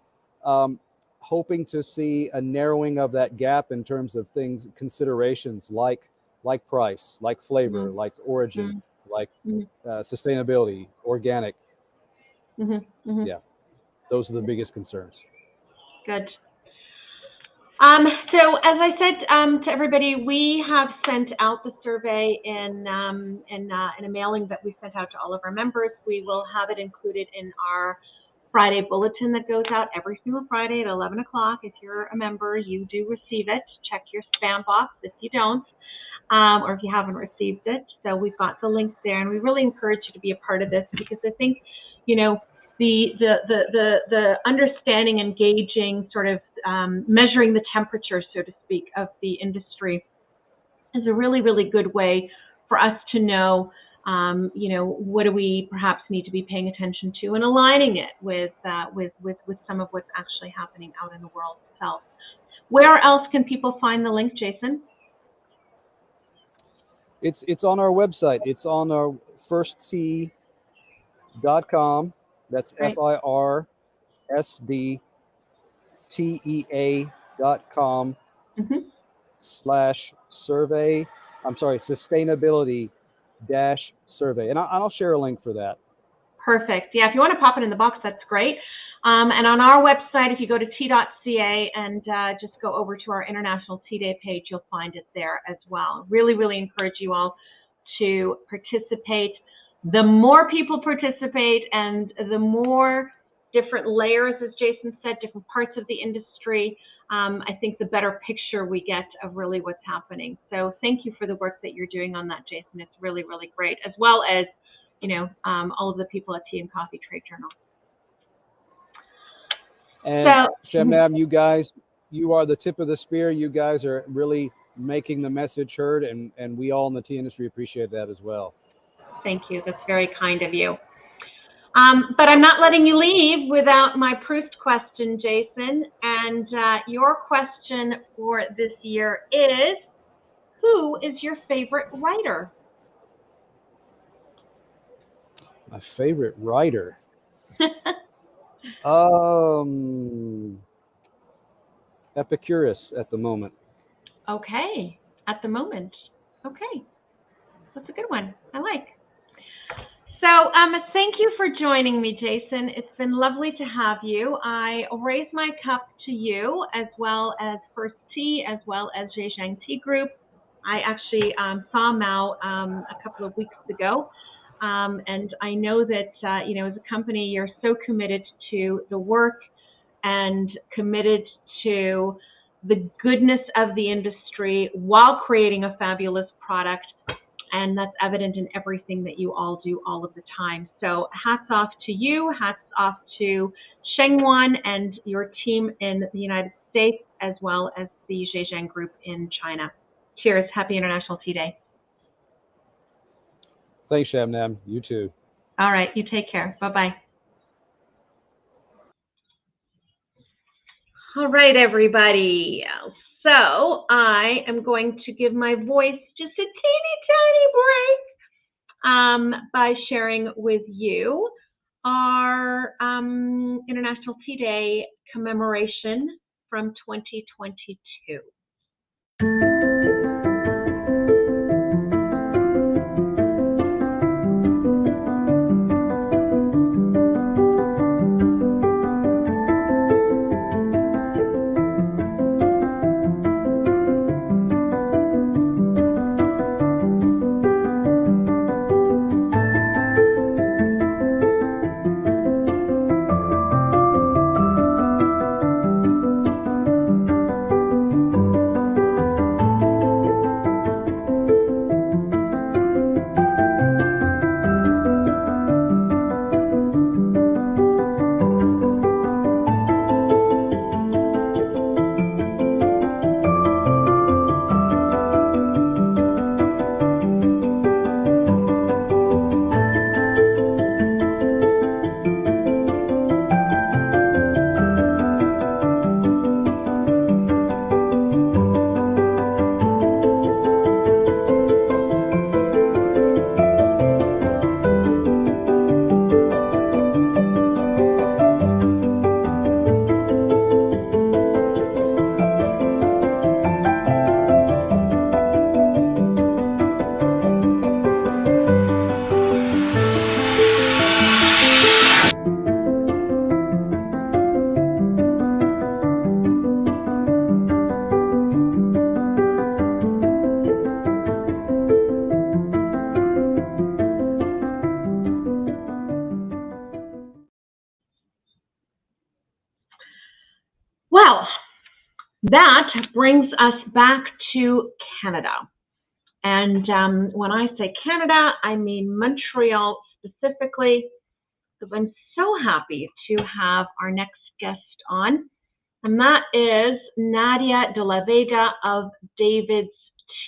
hoping to see a narrowing of that gap in terms of considerations like price, like flavor, like origin, like sustainability, organic. Yeah, those are the biggest concerns. Good. So as I said to everybody, we have sent out the survey in a mailing that we sent out to all of our members. We will have it included in our Friday bulletin that goes out every single Friday at 11 o'clock. If you're a member, you do receive it. Check your spam box if you don't, or if you haven't received it. So we've got the link there, and we really encourage you to be a part of this, because I think, the understanding, engaging, sort of measuring the temperature, so to speak, of the industry is a really, really good way for us to know, what do we perhaps need to be paying attention to, and aligning it with some of what's actually happening out in the world itself. Where else can people find the link, Jason? It's on our website. It's on our firsttea.com. That's Right. FIRSTEA.com /survey. I'm sorry, sustainability-survey. And I'll share a link for that. Perfect. Yeah, if you want to pop it in the box, that's great. And on our website, if you go to tea.ca and just go over to our International Tea Day page, you'll find it there as well. Really, really encourage you all to participate. The more people participate and the more different layers, as Jason said, different parts of the industry, I think the better picture we get of really what's happening. So thank you for the work that you're doing on that, Jason. It's really, really great, as well as, all of the people at Tea and Coffee Trade Journal. And Shabnam, you guys, you are the tip of the spear. You guys are really making the message heard, and we all in the tea industry appreciate that as well. Thank you. That's very kind of you. But I'm not letting you leave without my Proust question, Jason. And your question for this year is, who is your favorite writer? My favorite writer? Epicurus at the moment. Okay, at the moment. Okay, that's a good one. I like. So thank you for joining me, Jason. It's been lovely to have you. I raise my cup to you, as well as First Tea, as well as Zhejiang Tea Group. I actually saw Mao a couple of weeks ago, and I know that, you know, as a company, you're so committed to the work and committed to the goodness of the industry while creating a fabulous product. And that's evident in everything that you all do all of the time. So hats off to you, hats off to Shengwan and your team in the United States, as well as the Zhejiang Group in China. Cheers. Happy International Tea Day. Thanks, Shabnam. You too. All right. You take care. Bye-bye. All right, everybody. So I am going to give my voice just a teeny tiny break by sharing with you our International Tea Day commemoration from 2022. Well, that brings us back to Canada. And when I say Canada, I mean Montreal specifically, because I'm so happy to have our next guest on. And that is Nadia de la Vega of David's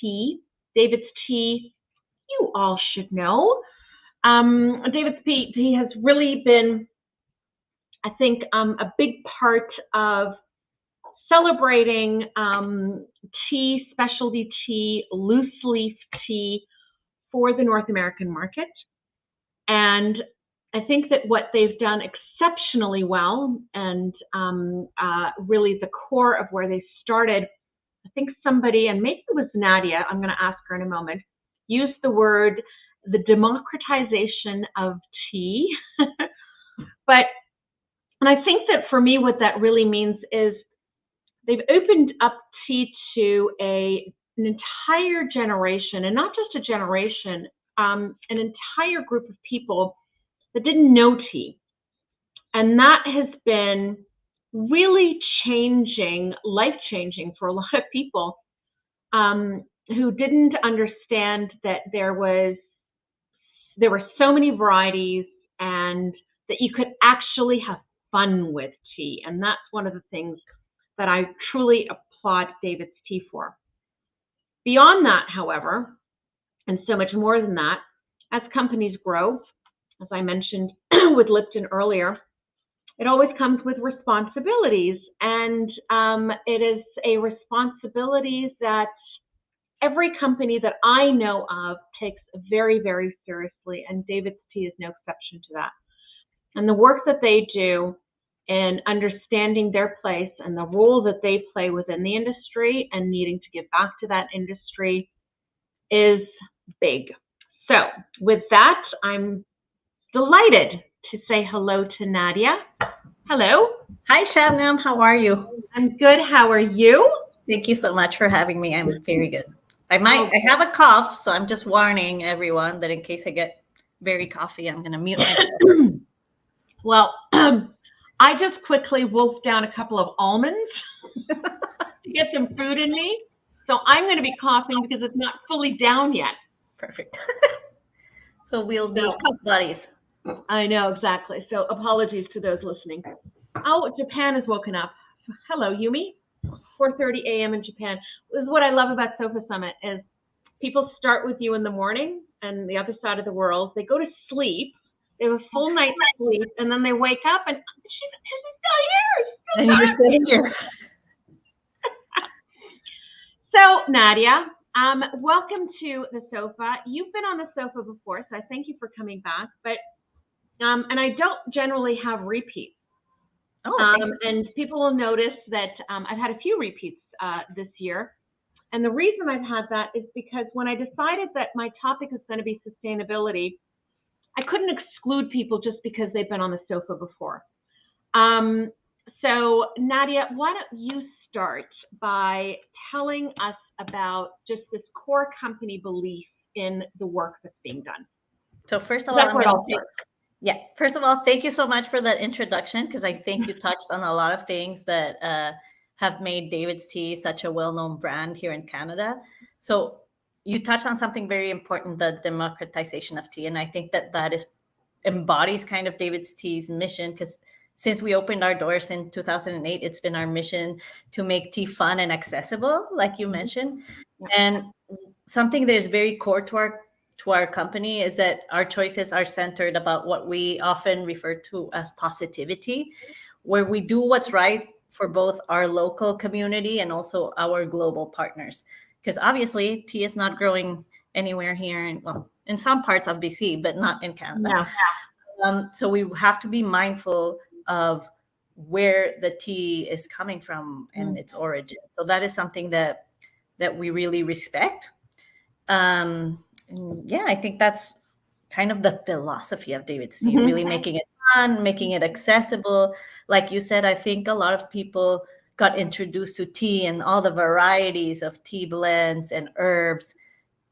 Tea. David's Tea, you all should know. David's Tea has really been, I think, a big part of celebrating tea, specialty tea, loose leaf tea for the North American market. And I think that what they've done exceptionally well, and really the core of where they started, I think somebody, and maybe it was Nadia, I'm going to ask her in a moment, used the word the democratization of tea. And I think that for me, what that really means is they've opened up tea to an entire generation, and not just a generation, an entire group of people that didn't know tea. And that has been really changing, life-changing for a lot of people who didn't understand that there were so many varieties, and that you could actually have fun with tea. And that's one of the things that I truly applaud David's Tea for. Beyond that, however, and so much more than that, as companies grow, as I mentioned with Lipton earlier, it always comes with responsibilities. And it is a responsibility that every company that I know of takes very, very seriously, and David's Tea is no exception to that. And the work that they do in understanding their place and the role that they play within the industry and needing to give back to that industry is big. So with that, I'm delighted to say hello to Nadia. Hello. Hi, Shabnam. How are you? I'm good. How are you? Thank you so much for having me. I'm very good. I have a cough, so I'm just warning everyone that in case I get very coughy, I'm going to mute myself. Well, I just quickly wolfed down a couple of almonds to get some food in me. So I'm going to be coughing because it's not fully down yet. Perfect. So we'll be cough buddies. I know, exactly. So apologies to those listening. Oh, Japan has woken up. Hello, Yumi. 4:30 a.m. in Japan. This is what I love about Sofa Summit is people start with you in the morning and the other side of the world, they go to sleep, they have a full night's sleep, and then they wake up and she's still here. And you're sitting here. So Nadia, welcome to the sofa. You've been on the sofa before, so I thank you for coming back. But and I don't generally have repeats. And people will notice that I've had a few repeats this year. And the reason I've had that is because when I decided that my topic is going to be sustainability, I couldn't exclude people just because they've been on the sofa before. So Nadia, why don't you start by telling us about just this core company belief in the work that's being done? So first of all, first of all, thank you so much for that introduction, because I think you touched on a lot of things that have made David's Tea such a well-known brand here in Canada. So you touched on something very important, the democratization of tea. And I think that embodies kind of David's Tea's mission, because since we opened our doors in 2008, it's been our mission to make tea fun and accessible, like you mentioned. And something that is very core to our company is that our choices are centered about what we often refer to as positivity, where we do what's right for both our local community and also our global partners. Because obviously tea is not growing anywhere here in some parts of BC, but not in Canada. No. So we have to be mindful of where the tea is coming from and its origin. So that is something that we really respect. I think that's kind of the philosophy of David's Tea, really making it fun, making it accessible. Like you said, I think a lot of people got introduced to tea and all the varieties of tea blends and herbs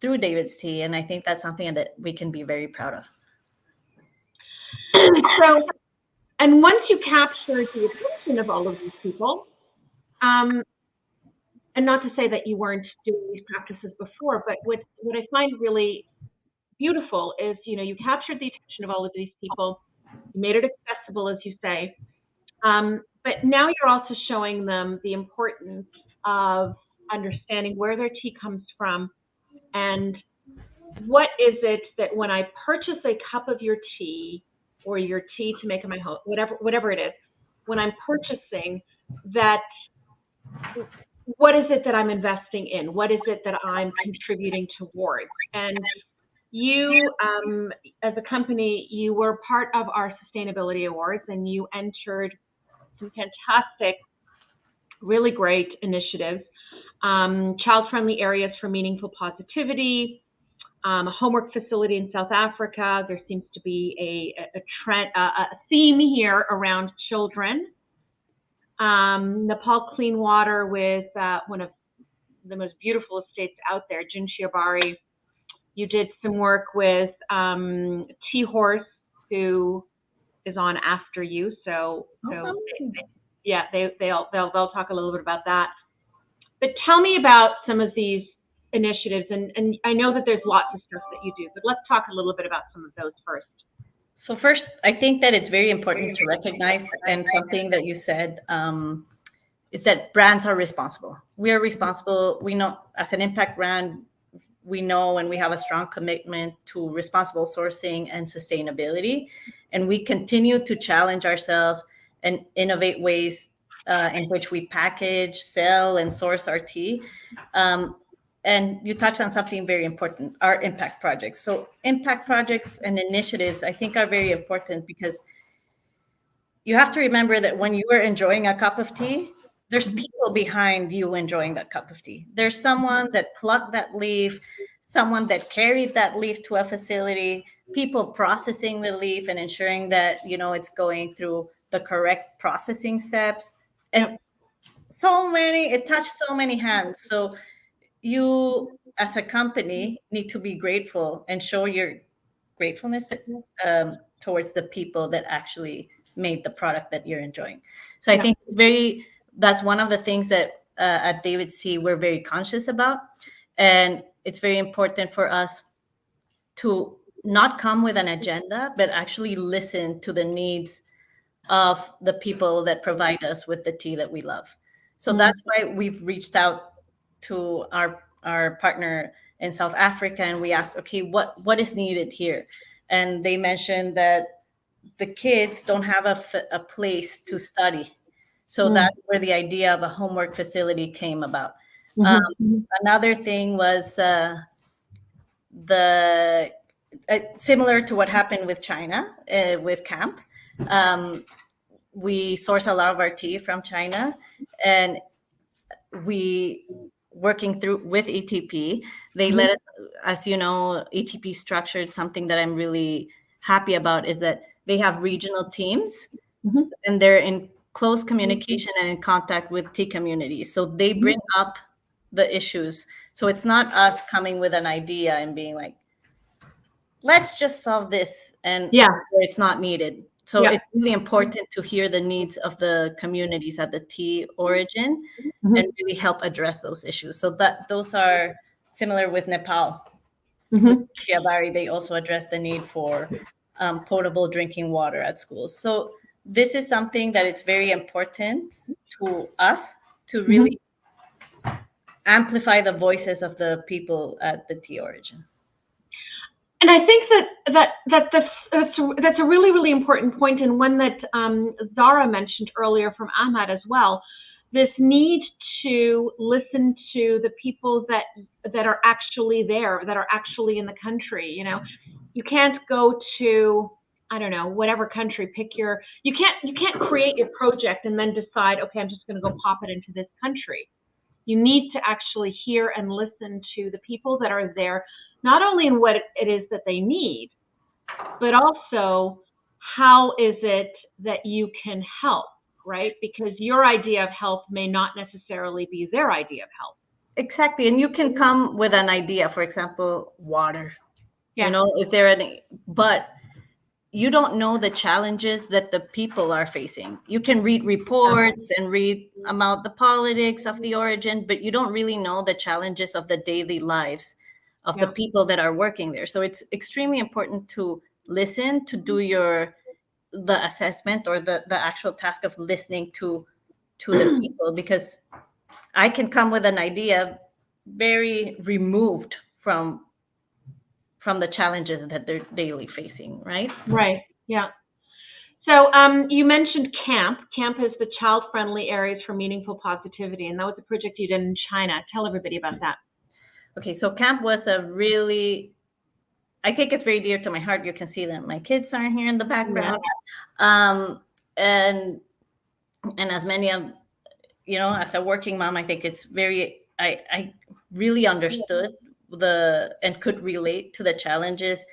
through David's Tea. And I think that's something that we can be very proud of. So, and once you captured the attention of all of these people, and not to say that you weren't doing these practices before, but what I find really beautiful is, you captured the attention of all of these people, you made it accessible, as you say, but now you're also showing them the importance of understanding where their tea comes from, and what is it that when I purchase a cup of your tea or your tea to make in my home, whatever it is, when I'm purchasing that, what is it that I'm investing in? What is it that I'm contributing towards? And you, as a company, you were part of our sustainability awards, and you entered some fantastic, really great initiatives. Child-friendly areas for meaningful positivity, a homework facility in South Africa. There seems to be a trend, a theme here around children. Nepal Clean Water with one of the most beautiful estates out there, Jinchiabari. You did some work with Tea Horse, who is on after you. So they'll talk a little bit about that. But tell me about some of these initiatives, and I know that there's lots of stuff that you do, but let's talk a little bit about some of those first. So first, I think that it's very important to recognize, and something that you said, is that brands are responsible. We are responsible. We know, as an impact brand, we know, and we have a strong commitment to responsible sourcing and sustainability. And we continue to challenge ourselves and innovate ways in which we package, sell, and source our tea. And you touched on something very important, our impact projects. So impact projects and initiatives, I think, are very important, because you have to remember that when you are enjoying a cup of tea, there's people behind you enjoying that cup of tea. There's someone that plucked that leaf, someone that carried that leaf to a facility, people processing the leaf and ensuring that, you know, it's going through the correct processing steps. And so many, it touched so many hands. So you, as a company, need to be grateful and show your gratefulness towards the people that actually made the product that you're enjoying. So I think that's one of the things that at David's Tea we're very conscious about. And it's very important for us to not come with an agenda, but actually listen to the needs of the people that provide us with the tea that we love. So that's why we've reached out to our partner in South Africa, and we asked, okay, what is needed here? And they mentioned that the kids don't have a place to study. So that's where the idea of a homework facility came about. Another thing was similar to what happened with China, with Camp. We source a lot of our tea from China, and we working through with ETP. They let us, as you know, ETP structured something that I'm really happy about, is that they have regional teams, and they're in close communication and in contact with tea communities. So they bring up the issues. So it's not us coming with an idea and being like, let's just solve this, and it's not needed. So it's really important to hear the needs of the communities at the tea origin and really help address those issues. So those are similar with Nepal. Chiabari, they also address the need for potable drinking water at schools. So this is something that it's very important to us to really amplify the voices of the people at the tea origin. And I think that's a really, really important point, and one that Zahra mentioned earlier from Ahmad as well. This need to listen to the people that are actually there, that are actually in the country. You know, you can't go to, I don't know, whatever country, you can't create your project and then decide, okay, I'm just going to go pop it into this country. You need to actually hear and listen to the people that are there, not only in what it is that they need, but also how is it that you can help, right? Because your idea of health may not necessarily be their idea of health. Exactly. And you can come with an idea, for example, water. You know, is there any, but you don't know the challenges that the people are facing. You can read reports and read about the politics of the origin, but you don't really know the challenges of the daily lives of the people that are working there. So it's extremely important to listen, to do the assessment or the actual task of listening to the people, because I can come with an idea very removed from the challenges that they're daily facing, right? Right, yeah. So you mentioned CAMP. CAMP is the Child-Friendly Areas for Meaningful Positivity, and that was a project you did in China. Tell everybody about that. Okay, so CAMP was a really, I think it's very dear to my heart. You can see that my kids are here in the background. And as many of, you know, as a working mom, I think it's very, I really understood and could relate to the challenges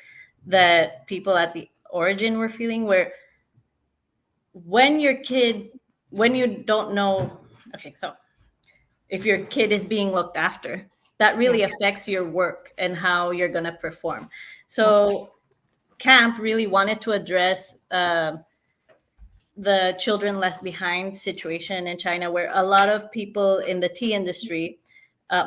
that people at the origin were feeling, where when you don't know, okay, so if your kid is being looked after, that really affects your work and how you're going to perform. So CAMP really wanted to address the children left behind situation in China, where a lot of people in the tea industry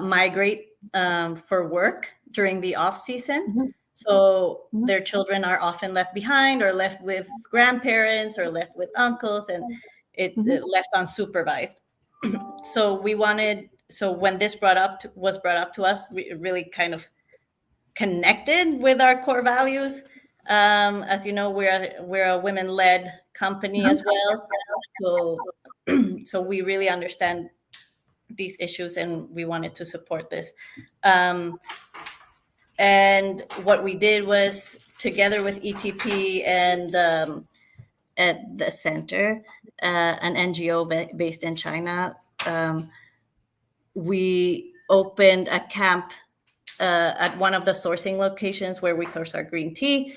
migrate for work during the off season. So their children are often left behind or left with grandparents or left with uncles, and it left unsupervised. So when this was brought up to us, we really kind of connected with our core values. As you know, we're a women-led company as well. So we really understand these issues, and we wanted to support this. And what we did was, together with ETP and at the center, an NGO based in China, we opened a camp at one of the sourcing locations where we source our green tea.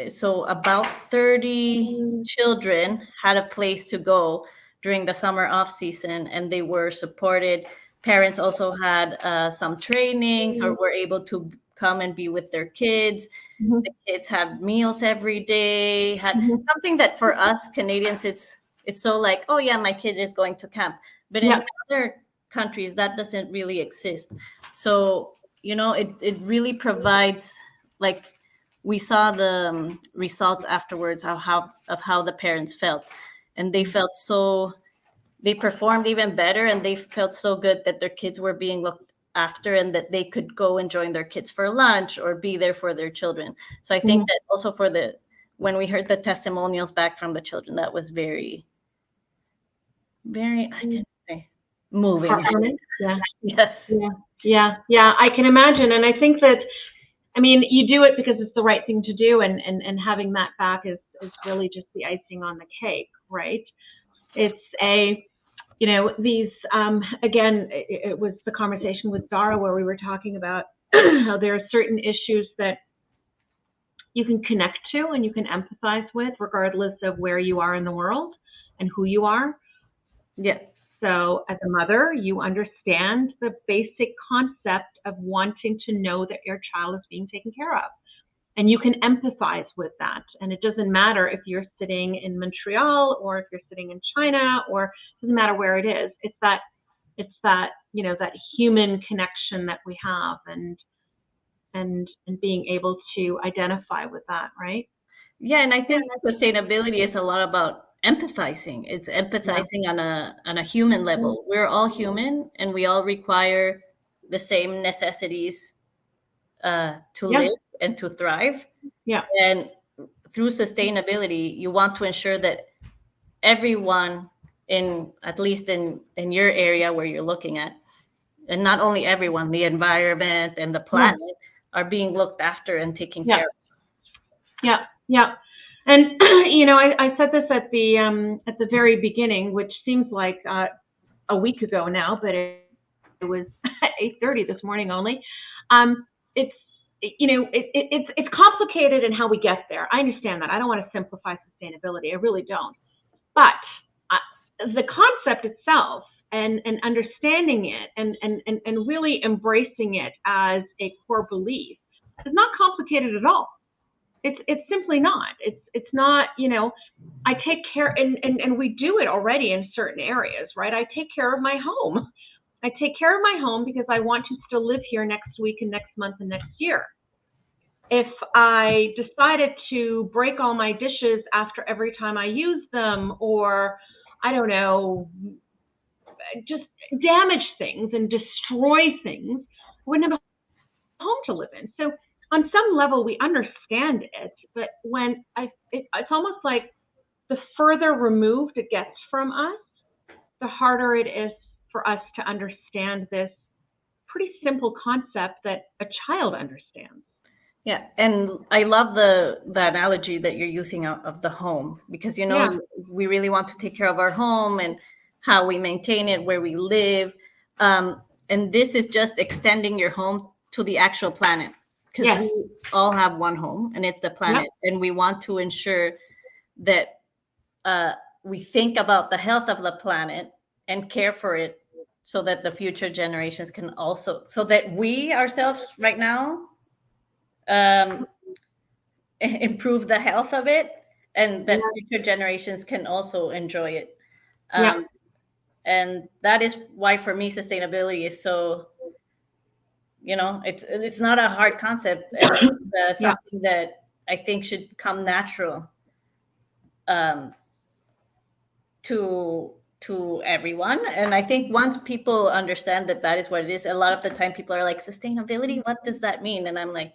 So about 30 children had a place to go during the summer off season, and they were supported. Parents also had some trainings or were able to come and be with their kids. The kids had meals every day, had something that for us Canadians, it's so like, oh yeah, my kid is going to camp. But in other countries, that doesn't really exist. So, it really provides, like, we saw the results afterwards of how the parents felt, and they felt they performed even better, and they felt so good that their kids were being looked after, and that they could go and join their kids for lunch or be there for their children. So I think that also when we heard the testimonials back from the children, that was very, very, I can say, moving. Yeah. Yes. Yeah. I can imagine. And I think that, you do it because it's the right thing to do, and having that back is really just the icing on the cake, right? It's these, again, it was the conversation with Zahra where we were talking about how there are certain issues that you can connect to and you can empathize with, regardless of where you are in the world and who you are. Yeah. So as a mother, you understand the basic concept of wanting to know that your child is being taken care of. And you can empathize with that. And it doesn't matter if you're sitting in Montreal or if you're sitting in China, or it doesn't matter where it is. It's that that human connection that we have, and being able to identify with that, right? Yeah, and I think sustainability is a lot about empathizing. It's empathizing on a human level. We're all human, and we all require the same necessities to live and to thrive. Yeah. And through sustainability, you want to ensure that everyone at least in your area where you're looking at, and not only everyone, the environment and the planet are being looked after and taken care of. Yeah. And I said this at the very beginning, which seems like a week ago now, but it was 8:30 this morning only. It's complicated in how we get there. I understand that. I don't want to simplify sustainability. I really don't. But the concept itself and understanding it and really embracing it as a core belief is not complicated at all. It's simply not. It's not, I take care, and we do it already in certain areas, right? I take care of my home. I take care of my home because I want to still live here next week and next month and next year. If I decided to break all my dishes after every time I use them, or I don't know, just damage things and destroy things, I wouldn't have a home to live in. So on some level, we understand it, but when it's almost like the further removed it gets from us, the harder it is for us to understand this pretty simple concept that a child understands. Yeah, and I love the analogy that you're using of the home, because we really want to take care of our home and how we maintain it, where we live, and this is just extending your home to the actual planet, because we all have one home, and it's the planet, and we want to ensure that we think about the health of the planet and care for it, so that the future generations can also, so that we ourselves right now improve the health of it, and that future generations can also enjoy it. And that is why, for me, sustainability is so it's not a hard concept, and it's something that I think should come natural to everyone. And I think once people understand that that is what it is, a lot of the time people are like, sustainability, what does that mean? And I'm like,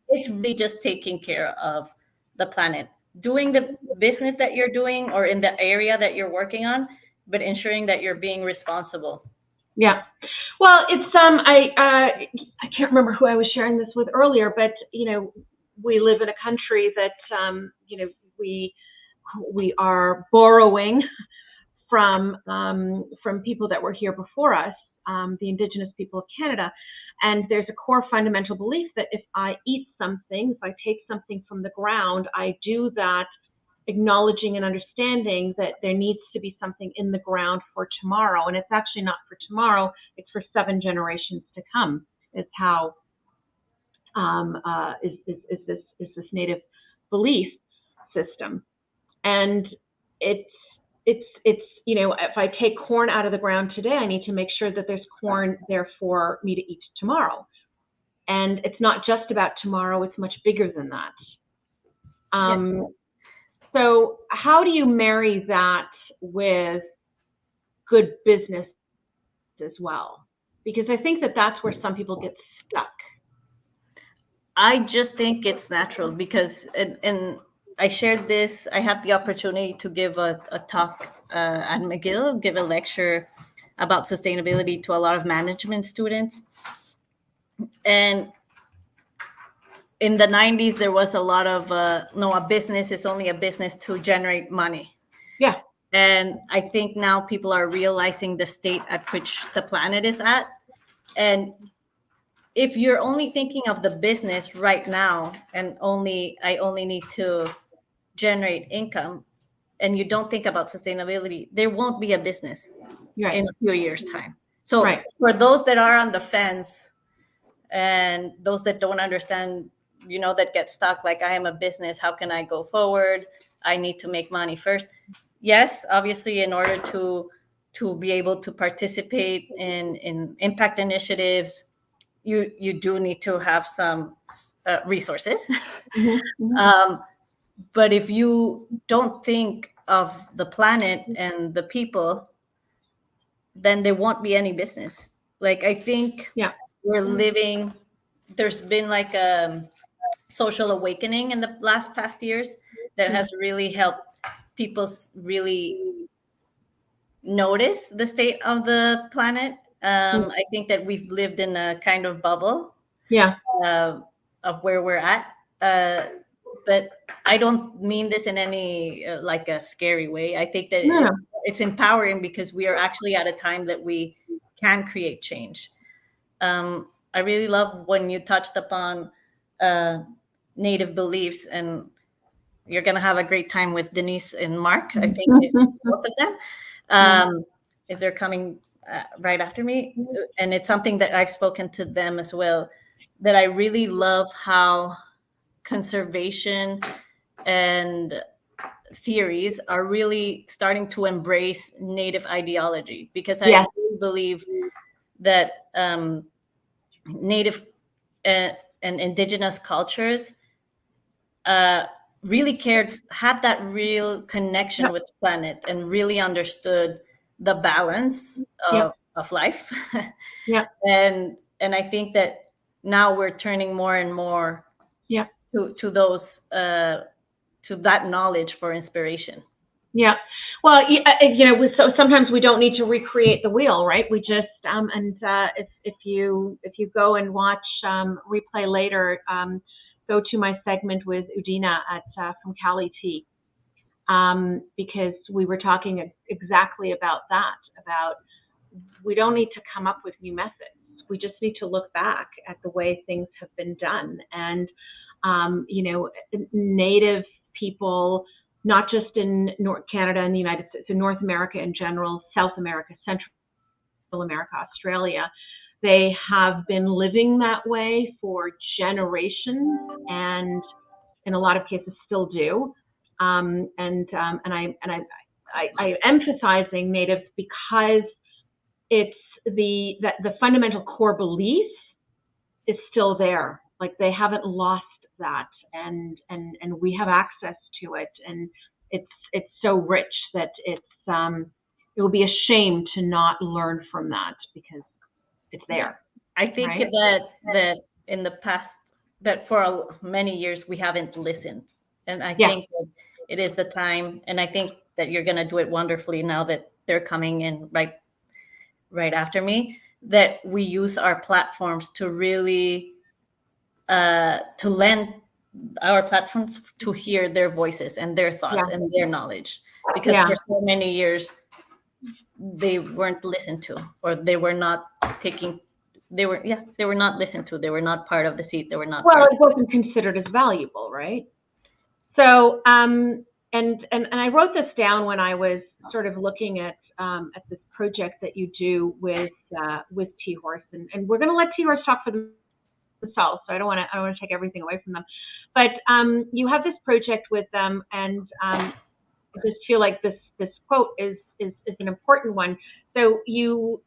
it's really just taking care of the planet, doing the business that you're doing or in the area that you're working on, but ensuring that you're being responsible. Yeah. Well, it's I can't remember who I was sharing this with earlier, but we live in a country that we are borrowing from people that were here before us, the Indigenous people of Canada. And there's a core fundamental belief that if I eat something, if I take something from the ground, I do that acknowledging and understanding that there needs to be something in the ground for tomorrow. And it's actually not for tomorrow, it's for 7 generations to come, is how is this native belief system. And it's if I take corn out of the ground today, I need to make sure that there's corn there for me to eat tomorrow. And it's not just about tomorrow, it's much bigger than that. So how do you marry that with good business as well? Because I think that that's where some people get stuck. I just think it's natural because, and I shared this, I had the opportunity to give a talk at McGill, give a lecture about sustainability to a lot of management students. And in the 90s, there was a lot of, no, a business is only a business to generate money. Yeah. And I think now people are realizing the state at which the planet is at. And if you're only thinking of the business right now and I only need to generate income, and you don't think about sustainability, there won't be a business in a few years' time. So for those that are on the fence and those that don't understand, that get stuck, like I am a business, how can I go forward? I need to make money first. Yes, obviously, in order to be able to participate in impact initiatives, you do need to have some resources. But if you don't think of the planet and the people, then there won't be any business. Like, I think we're living, there's been like a social awakening in the past years that has really helped people really notice the state of the planet. I think that we've lived in a kind of bubble of where we're at. But I don't mean this in any like a scary way. I think that it's empowering because we are actually at a time that we can create change. I really love when you touched upon Native beliefs, and you're going to have a great time with Denise and Mark. I think both of them, if they're coming right after me. And it's something that I've spoken to them as well, that I really love how conservation and theories are really starting to embrace Native ideology, because I believe that Native and Indigenous cultures really had that real connection with the planet and really understood the balance of life. And I think that now we're turning more and more to those to that knowledge for inspiration. Well, so sometimes we don't need to recreate the wheel, right? We just if you go and watch replay later, go to my segment with Udena from Kaley Tea, because we were talking exactly about that. About we don't need to come up with new methods. We just need to look back at the way things have been done, and Native people, not just in North Canada and the United States, in North America in general, South America, Central America, Australia, they have been living that way for generations, and in a lot of cases still do. I'm emphasizing Natives because it's the fundamental core belief is still there. Like they haven't lost that, and we have access to it, and it's so rich that it will be a shame to not learn from that because it's there. Yeah. I think right? that in the past, that for many years we haven't listened, and I Yeah. think that it is the time, and I think that you're going to do it wonderfully now that they're coming in right after me, that we use our platforms to really to lend our platforms to hear their voices and their thoughts Yeah. and their knowledge, because Yeah. for so many years they weren't listened to, or they were not not listened to. They were not part of the seat. They were not Well, part it wasn't considered as valuable, right? So, and I wrote this down when I was sort of looking at this project that you do with T-Horse, and we're going to let T-Horse talk for themselves. So I don't want to take everything away from them, but you have this project with them, and I just feel like this quote is an important one. So you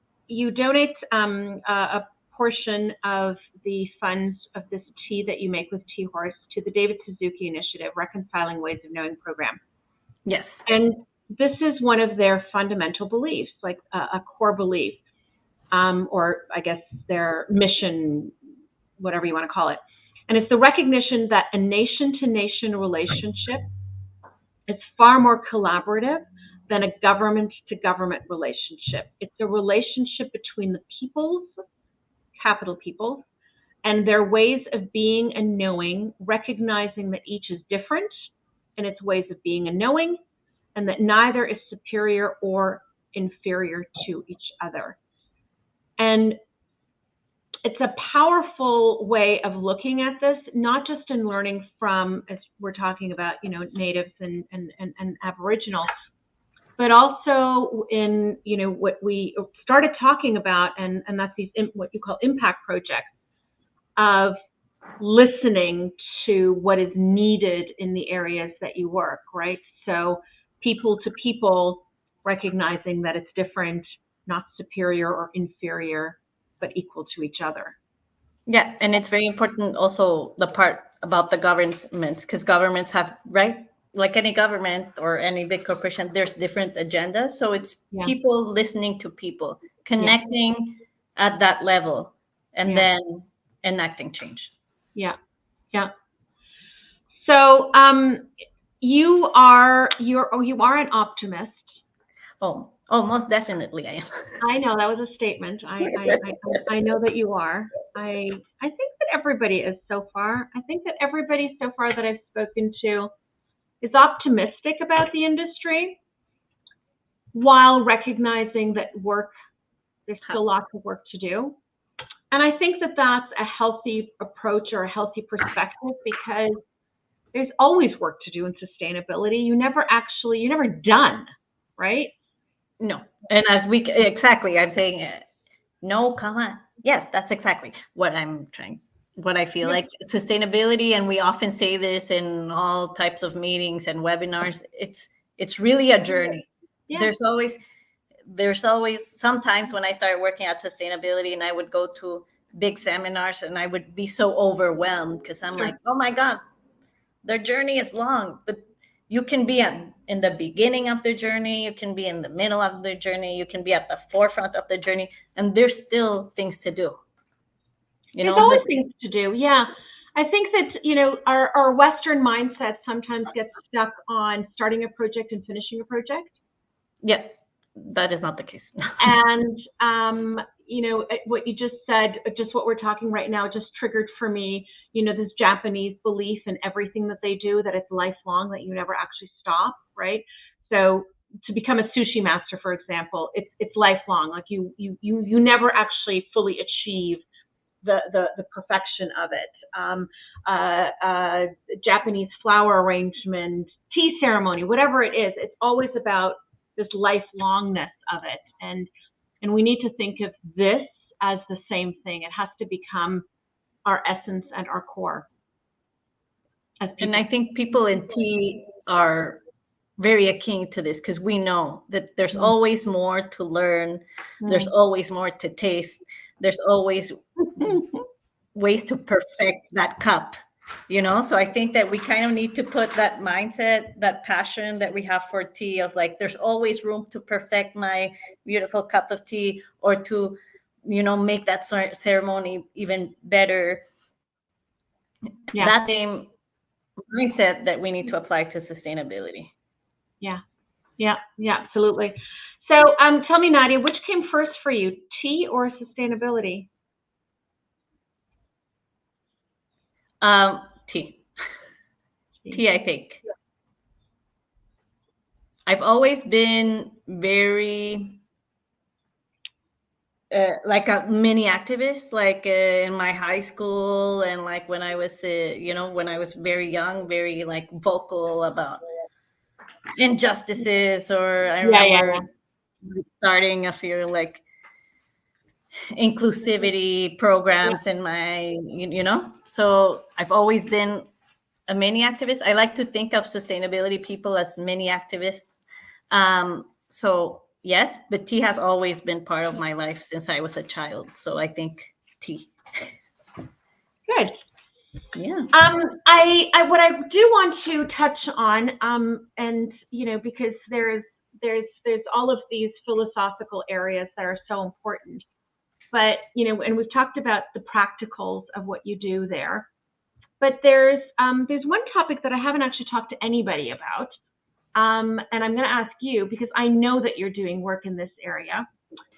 donate a portion of the funds of this tea that you make with T-Horse to the David Suzuki Initiative Reconciling Ways of Knowing program. Yes. And this is one of their fundamental beliefs, like a core belief, or I guess their mission, whatever you want to call it. And it's the recognition that a nation-to-nation relationship is far more collaborative than a government-to-government relationship. It's a relationship between the peoples, capital peoples, and their ways of being and knowing, recognizing that each is different in its ways of being and knowing, and that neither is superior or inferior to each other. And it's a powerful way of looking at this, not just in learning from, as we're talking about, natives and Aboriginals, but also in, what we started talking about, and that's these what you call impact projects, of listening to what is needed in the areas that you work, right? So people to people, recognizing that it's different, not superior or inferior, but equal to each other. Yeah, and it's very important also the part about the governments, because governments have, right? Like any government or any big corporation, there's different agendas. So it's people listening to people, connecting at that level, and then enacting change. Yeah, yeah. So you are an optimist. Oh, most definitely I am. I know that was a statement. I know that you are. I think that everybody is so far. I think that everybody so far that I've spoken to is optimistic about the industry, while recognizing that there's still lots of work to do. And I think that that's a healthy approach or a healthy perspective, because there's always work to do in sustainability. You're never done, right? No. And as I'm saying, no, come on. Yes, that's exactly what I feel like sustainability. And we often say this in all types of meetings and webinars. It's really a journey. Yeah. There's always sometimes when I started working at sustainability and I would go to big seminars and I would be so overwhelmed because I'm like, oh my God, their journey is long, but you can be in the beginning of the journey, you can be in the middle of the journey, you can be at the forefront of the journey, and there's still things to do. There's always things to do. Yeah. I think that, our Western mindset sometimes gets stuck on starting a project and finishing a project. Yeah, that is not the case. And, what you just said, just what we're talking right now, just triggered for me, this Japanese belief in everything that they do, that it's lifelong, that you never actually stop, right? So to become a sushi master, for example, it's lifelong. Like you never actually fully achieve the perfection of it. Japanese flower arrangement, tea ceremony, whatever it is, it's always about this lifelongness of it. And we need to think of this as the same thing. It has to become our essence and our core. And I think people in tea are very akin to this because we know that there's always more to learn. There's always more to taste. There's always ways to perfect that cup, So I think that we kind of need to put that mindset, that passion that we have for tea of like, there's always room to perfect my beautiful cup of tea or to, make that ceremony even better. Yeah. That same mindset that we need to apply to sustainability. Yeah, absolutely. So tell me, Nadia, which came first for you, tea or sustainability? Tea. Tea, I think. I've always been very like a mini activist, like in my high school and like when I was, when I was very young, very like vocal about injustices, or I remember starting a few like inclusivity programs in my, so I've always been a mini activist. I like to think of sustainability people as mini activists. So yes, but tea has always been part of my life since I was a child. So I think tea. Good. Yeah. I what I do want to touch on, and because there's all of these philosophical areas that are so important, but and we've talked about the practicals of what you do there, but there's one topic that I haven't actually talked to anybody about, and I'm going to ask you because I know that you're doing work in this area,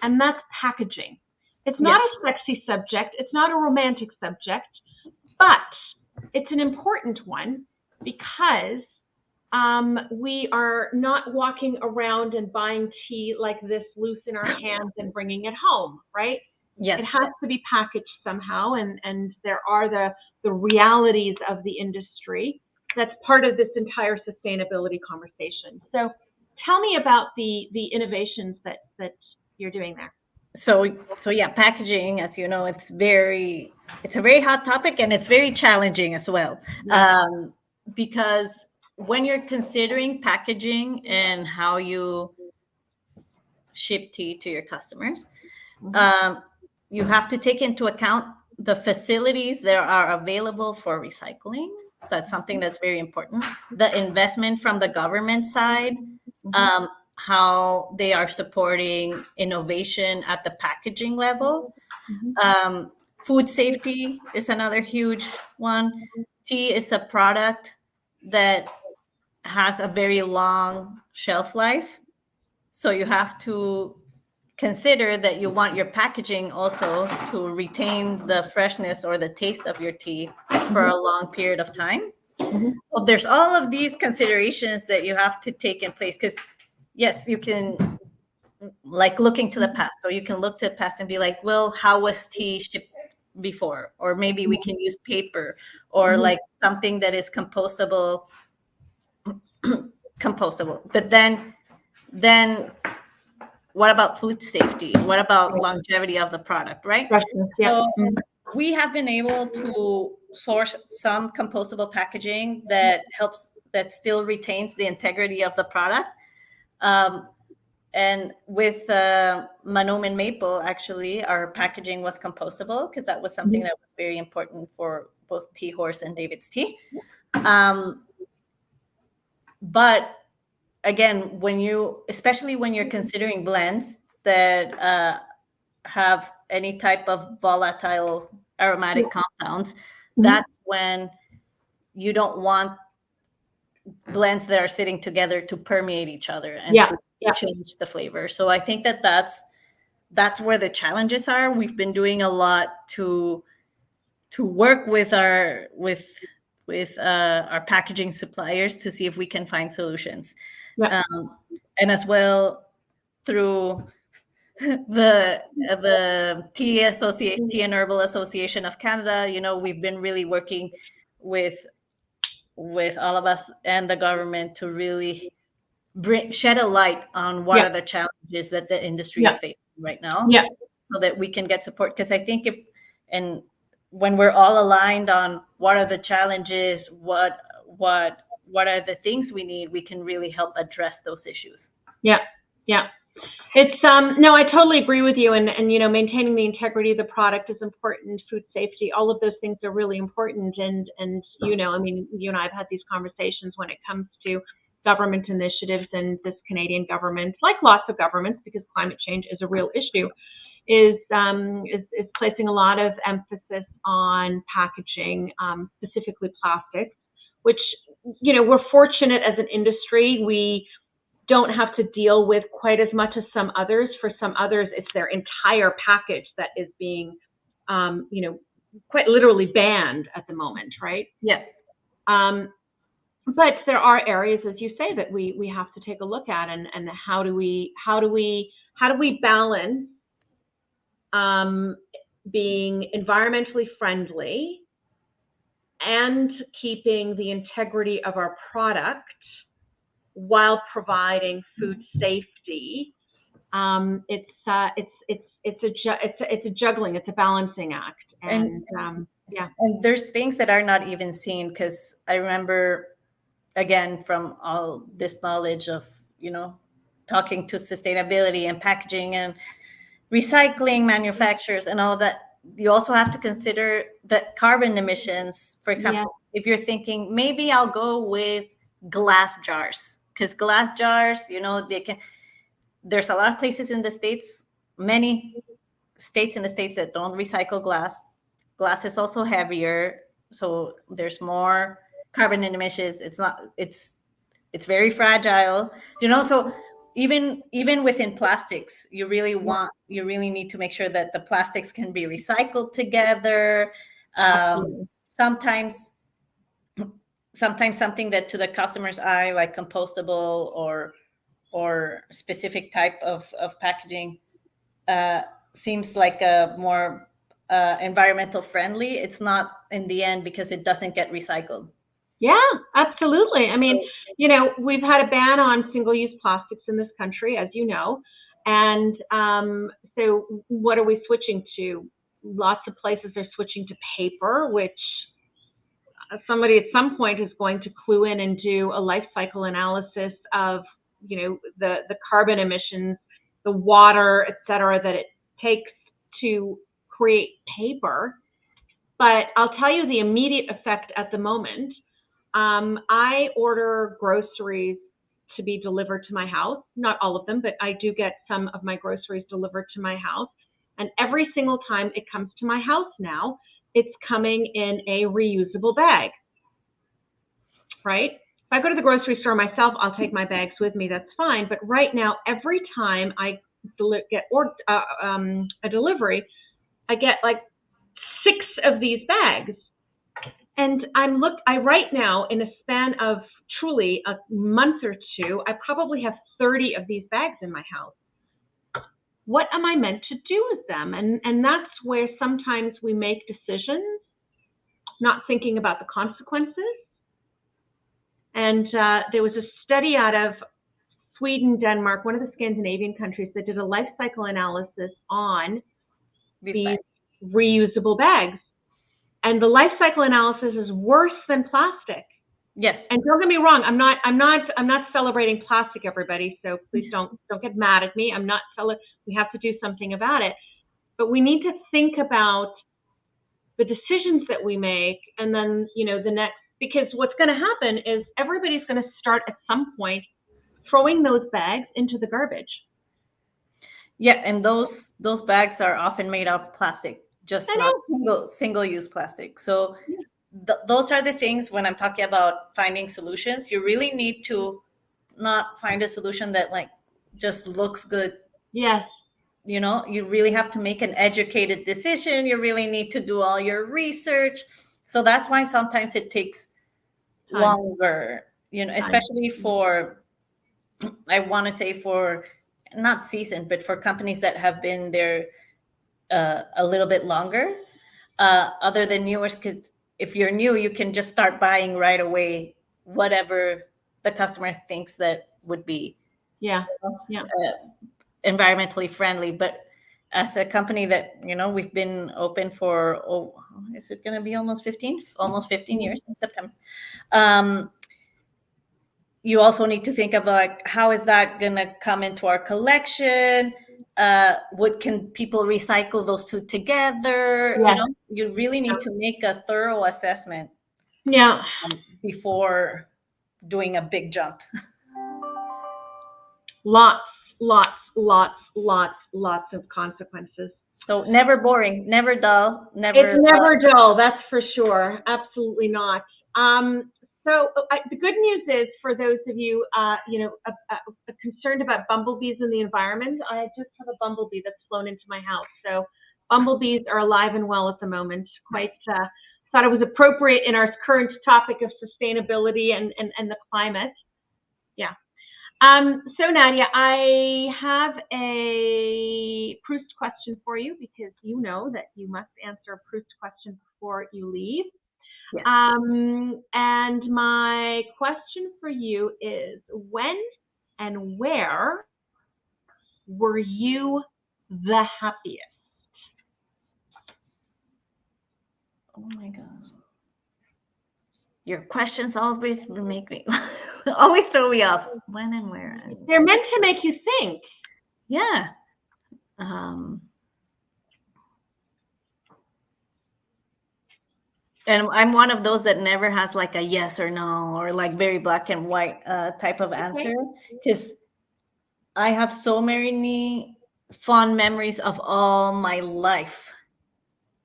and that's packaging. It's not a sexy subject, it's not a romantic subject, but it's an important one because we are not walking around and buying tea like this loose in our hands and bringing it home, right? Yes. It has to be packaged somehow, and there are the realities of the industry that's part of this entire sustainability conversation. So tell me about the innovations that you're doing there. So yeah, packaging, as you know, it's a very hot topic, and it's very challenging as well. Because when you're considering packaging and how you ship tea to your customers, you have to take into account the facilities that are available for recycling. That's something that's very important. The investment from the government side, how they are supporting innovation at the packaging level. Food safety is another huge one. Tea is a product that has a very long shelf life. So you have to consider that you want your packaging also to retain the freshness or the taste of your tea for a long period of time. Well, there's all of these considerations that you have to take in place because yes, you can like looking to the past. So you can look to the past and be like, well, how was tea shipped before? Or maybe we can use paper or like something that is compostable. But then what about food safety? What about longevity of the product, right? So we have been able to source some compostable packaging that still retains the integrity of the product. And with Manum and Maple, actually, our packaging was compostable because that was something that was very important for both Tea Horse and David's Tea. But again, especially when you're considering blends that have any type of volatile aromatic compounds, that's when you don't want blends that are sitting together to permeate each other and to change the flavor. So I think that's where the challenges are. We've been doing a lot to work with our packaging suppliers to see if we can find solutions. And as well through the Tea and Herbal Association of Canada, we've been really working with all of us and the government to really shed a light on what are the challenges that the industry is facing right now, so that we can get support. Because I think when we're all aligned on what are the challenges, what what are the things we need, we can really help address those issues. Yeah, yeah. It's no, I totally agree with you. And maintaining the integrity of the product is important. Food safety, all of those things are really important. And you and I have had these conversations when it comes to government initiatives, and this Canadian government, like lots of governments, because climate change is a real issue, is placing a lot of emphasis on packaging, specifically plastics, which, we're fortunate as an industry. We don't have to deal with quite as much as some others. For some others, it's their entire package that is being, quite literally banned at the moment, right? Yeah. But there are areas, as you say, that we have to take a look at, and how do we balance being environmentally friendly and keeping the integrity of our product while providing food safety. It's a juggling, it's a balancing act, and yeah. And there's things that are not even seen, because I remember, again, from all this knowledge of talking to sustainability and packaging and recycling manufacturers and all that, you also have to consider the carbon emissions. For example, if you're thinking maybe I'll go with glass jars, because glass jars, there's a lot of places in the States, many states in the States that don't recycle glass. Glass is also heavier, so there's more carbon emissions. It's very fragile, so even within plastics, you really need to make sure that the plastics can be recycled together. Sometimes something that to the customer's eye, like compostable or specific type of packaging, seems like a more environmental friendly. It's not in the end, because it doesn't get recycled. Yeah, absolutely. I mean, we've had a ban on single-use plastics in this country, as you know. And so what are we switching to? Lots of places are switching to paper, which somebody at some point is going to clue in and do a life cycle analysis of, the carbon emissions, the water, et cetera, that it takes to create paper. But I'll tell you the immediate effect at the moment. I order groceries to be delivered to my house. Not all of them, but I do get some of my groceries delivered to my house. And every single time it comes to my house now, it's coming in a reusable bag, right? If I go to the grocery store myself, I'll take my bags with me. That's fine. But right now, every time I get a delivery, I get like 6 of these bags. And I right now, in a span of truly a month or two, I probably have 30 of these bags in my house. What am I meant to do with them? And that's where sometimes we make decisions not thinking about the consequences. And there was a study out of Sweden, Denmark, one of the Scandinavian countries, that did a life cycle analysis on these reusable bags. And the life cycle analysis is worse than plastic. Yes. And don't get me wrong, I'm not celebrating plastic, everybody. So please don't get mad at me. I'm not we have to do something about it. But we need to think about the decisions that we make, and then the next, because what's going to happen is everybody's going to start at some point throwing those bags into the garbage. Yeah, and those bags are often made of plastic, just not single-use plastic. So those are the things when I'm talking about finding solutions. You really need to not find a solution that just looks good. Yes. You really have to make an educated decision. You really need to do all your research. So that's why sometimes it takes longer, especially for, I want to say for not seasoned, but for companies that have been there a little bit longer, other than newers, because if you're new, you can just start buying right away whatever the customer thinks that would be environmentally friendly. But as a company that, we've been open for, is it going to be almost 15 years in September. you also need to think of like, how is that going to come into our collection? What can people recycle those two together? Yeah. You know, you really need to make a thorough assessment. Yeah. Before doing a big jump. Lots of consequences. So never boring, never dull, never. It's never dull, that's for sure. Absolutely not. So the good news is, for those of you, concerned about bumblebees in the environment, I just have a bumblebee that's flown into my house. So bumblebees are alive and well at the moment. Quite thought it was appropriate in our current topic of sustainability and the climate. Yeah. So Nadia, I have a Proust question for you, because you know that you must answer a Proust question before you leave. Yes. And my question for you is, when and where were you the happiest? Oh my God. Your questions always make me, always throw me off. When and where? They're meant to make you think. Yeah. And I'm one of those that never has like a yes or no, or like very black and white type of answer, because I have so many fond memories of all my life,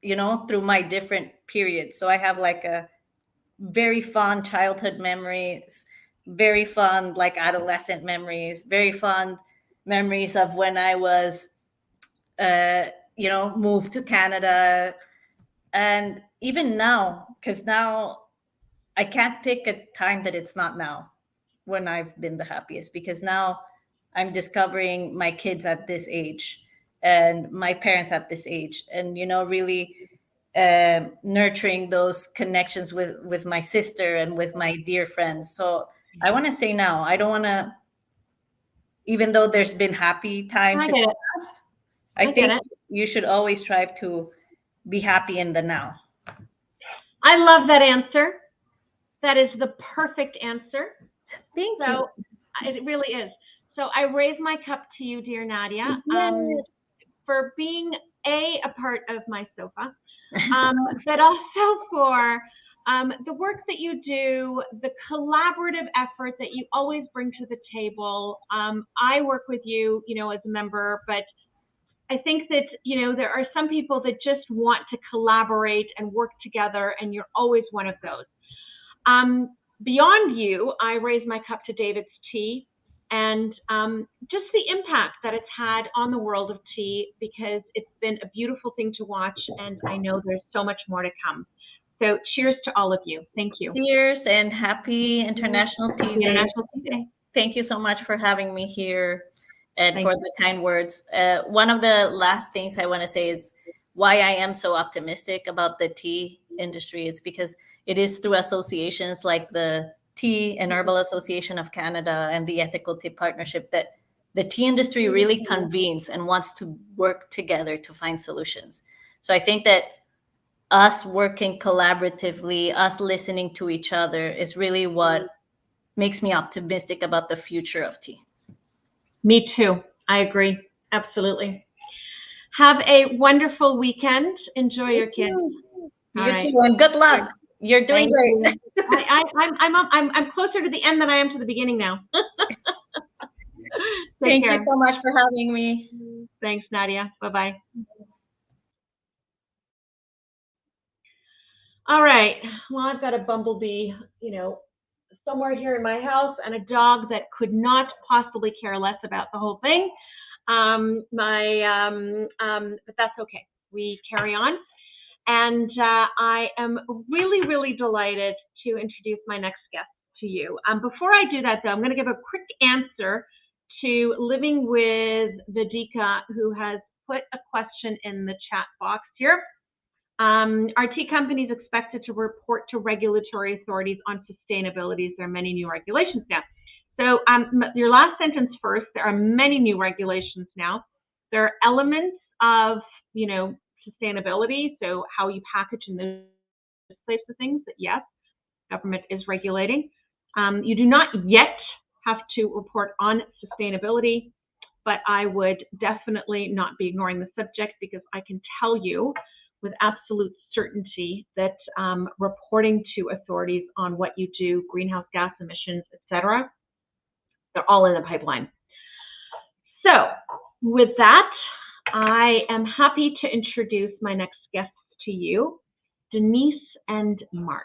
you know, through my different periods. So I have like a very fond childhood memories, very fond like adolescent memories, very fond memories of when I was, moved to Canada. And even now, because now I can't pick a time that it's not now when I've been the happiest, because now I'm discovering my kids at this age and my parents at this age, and, really nurturing those connections with my sister and with my dear friends. So I want to say now, I don't want to, even though there's been happy times in the past, I think you should always strive to be happy in the now. I love that answer. That is the perfect answer. Thank you. It really is. So I raise my cup to you, dear Nadia, for being a part of my sofa, but also for the work that you do, the collaborative effort that you always bring to the table. I work with you, as a member, but I think that, there are some people that just want to collaborate and work together, and you're always one of those. Beyond you, I raise my cup to David's tea, and just the impact that it's had on the world of tea, because it's been a beautiful thing to watch, and I know there's so much more to come. So cheers to all of you. Thank you. Cheers, and happy International Tea Day. International Tea Day. Thank you so much for having me here and for the kind words. One of the last things I want to say is why I am so optimistic about the tea industry. It's because it is through associations like the Tea and Herbal Association of Canada and the Ethical Tea Partnership that the tea industry really convenes and wants to work together to find solutions. So I think that us working collaboratively, us listening to each other is really what makes me optimistic about the future of tea. Me too. I agree. Absolutely. Have a wonderful weekend. Enjoy your kids. You too, and good luck. You're doing great. I'm closer to the end than I am to the beginning now. Thank you so much for having me. Thanks, Nadia. Bye-bye. All right. Well, I've got a bumblebee, somewhere here in my house, and a dog that could not possibly care less about the whole thing. But that's okay. We carry on. And I am really, really delighted to introduce my next guest to you. Before I do that, though, I'm going to give a quick answer to Living with Vedika, who has put a question in the chat box here. Our tea company is expected to report to regulatory authorities on sustainability. There are many new regulations now. So your last sentence first, there are many new regulations now. There are elements of, sustainability, so how you package and those types of things that, yes, government is regulating. You do not yet have to report on sustainability, but I would definitely not be ignoring the subject, because I can tell you with absolute certainty that reporting to authorities on what you do, greenhouse gas emissions, etc., they're all in the pipeline. So with that, I am happy to introduce my next guests to you, Denise and Mark.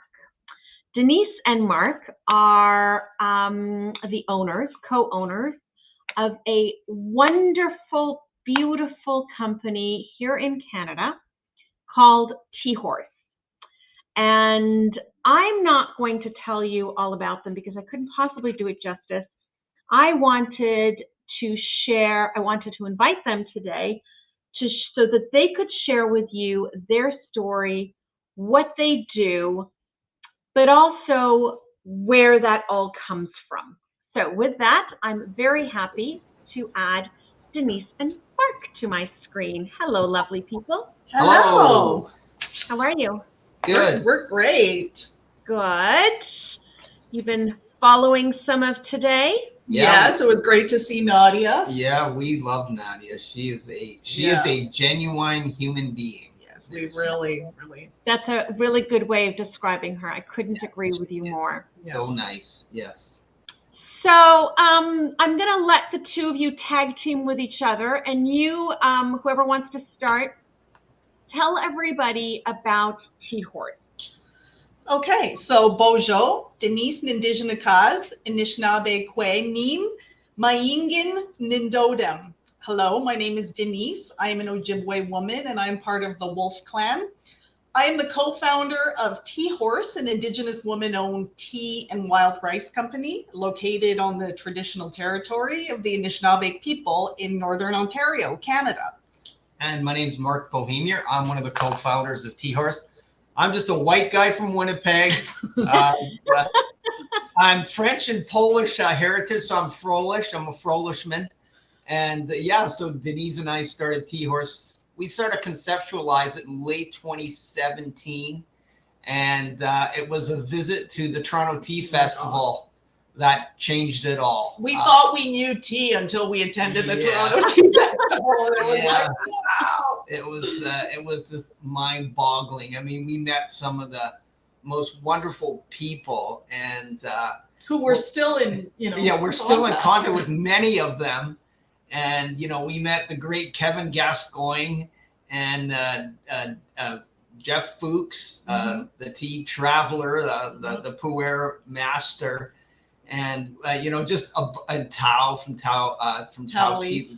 Denise and Mark are the owners, co-owners of a wonderful, beautiful company here in Canada called T-Horse. And I'm not going to tell you all about them because I couldn't possibly do it justice. I wanted to invite them today so that they could share with you their story, what they do, but also where that all comes from. So with that, I'm very happy to add Denise and Mark to my screen. Hello, lovely people. Hello. How are you? Good. We're great. Good. You've been following some of today? Yes, it was great to see Nadia. Yeah, we love Nadia. She is a genuine human being. Yes, we really. That's a really good way of describing her. I couldn't agree with you more. So nice. Yes. So I'm going to let the two of you tag team with each other, and you, whoever wants to start, tell everybody about T-Horse. Okay, so Bojo, Denise Nindijinakaz, Anishinaabe Kwe Neem, Mayingin Nindodem. Hello, my name is Denise. I am an Ojibwe woman and I am part of the Wolf Clan. I am the co-founder of T-Horse, an Indigenous woman-owned tea and wild rice company located on the traditional territory of the Anishinaabe people in Northern Ontario, Canada. And my name is Mark Bohemier. I'm one of the co-founders of T-Horse. I'm just a white guy from Winnipeg. I'm French and Polish heritage, so I'm Frolish. I'm a Frolishman. And so Denise and I started T-Horse. We started to conceptualize it in late 2017. And it was a visit to the Toronto Tea Festival that changed it all. We thought we knew tea until we attended the Toronto Tea Festival. And it was like, wow. It was just mind-boggling. I mean, we met some of the most wonderful people, and who we're still in, we're still in contact with many of them. And we met the great Kevin Gascoigne and Jeff Fuchs, the tea traveler, the pu'er master. And just a Tao from Tao Leaf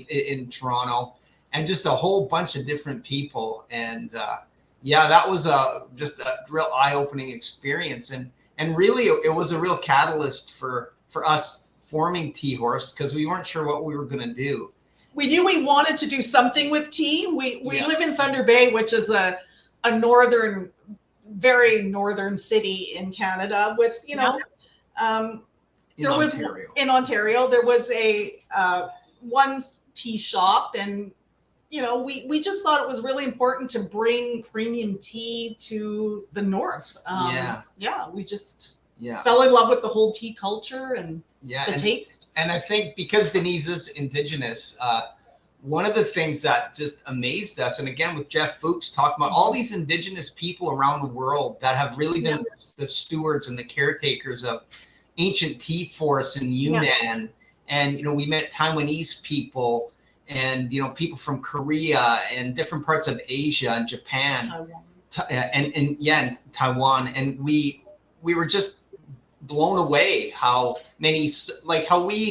in Toronto, and just a whole bunch of different people. And that was just a real eye-opening experience. And really, it was a real catalyst for us forming T-Horse, because we weren't sure what we were going to do. We knew we wanted to do something with tea. We live in Thunder Bay, which is a northern, very northern city in Canada with, in Ontario, there was a one tea shop, and we just thought it was really important to bring premium tea to the north. We just fell in love with the whole tea culture and the taste. And I think because Denise is Indigenous, one of the things that just amazed us, and again with Jeff Fuchs talking about all these Indigenous people around the world that have really been the stewards and the caretakers of ancient tea forests in Yunnan. And we met Taiwanese people and people from Korea and different parts of Asia and Japan, and Taiwan. And we were just blown away how we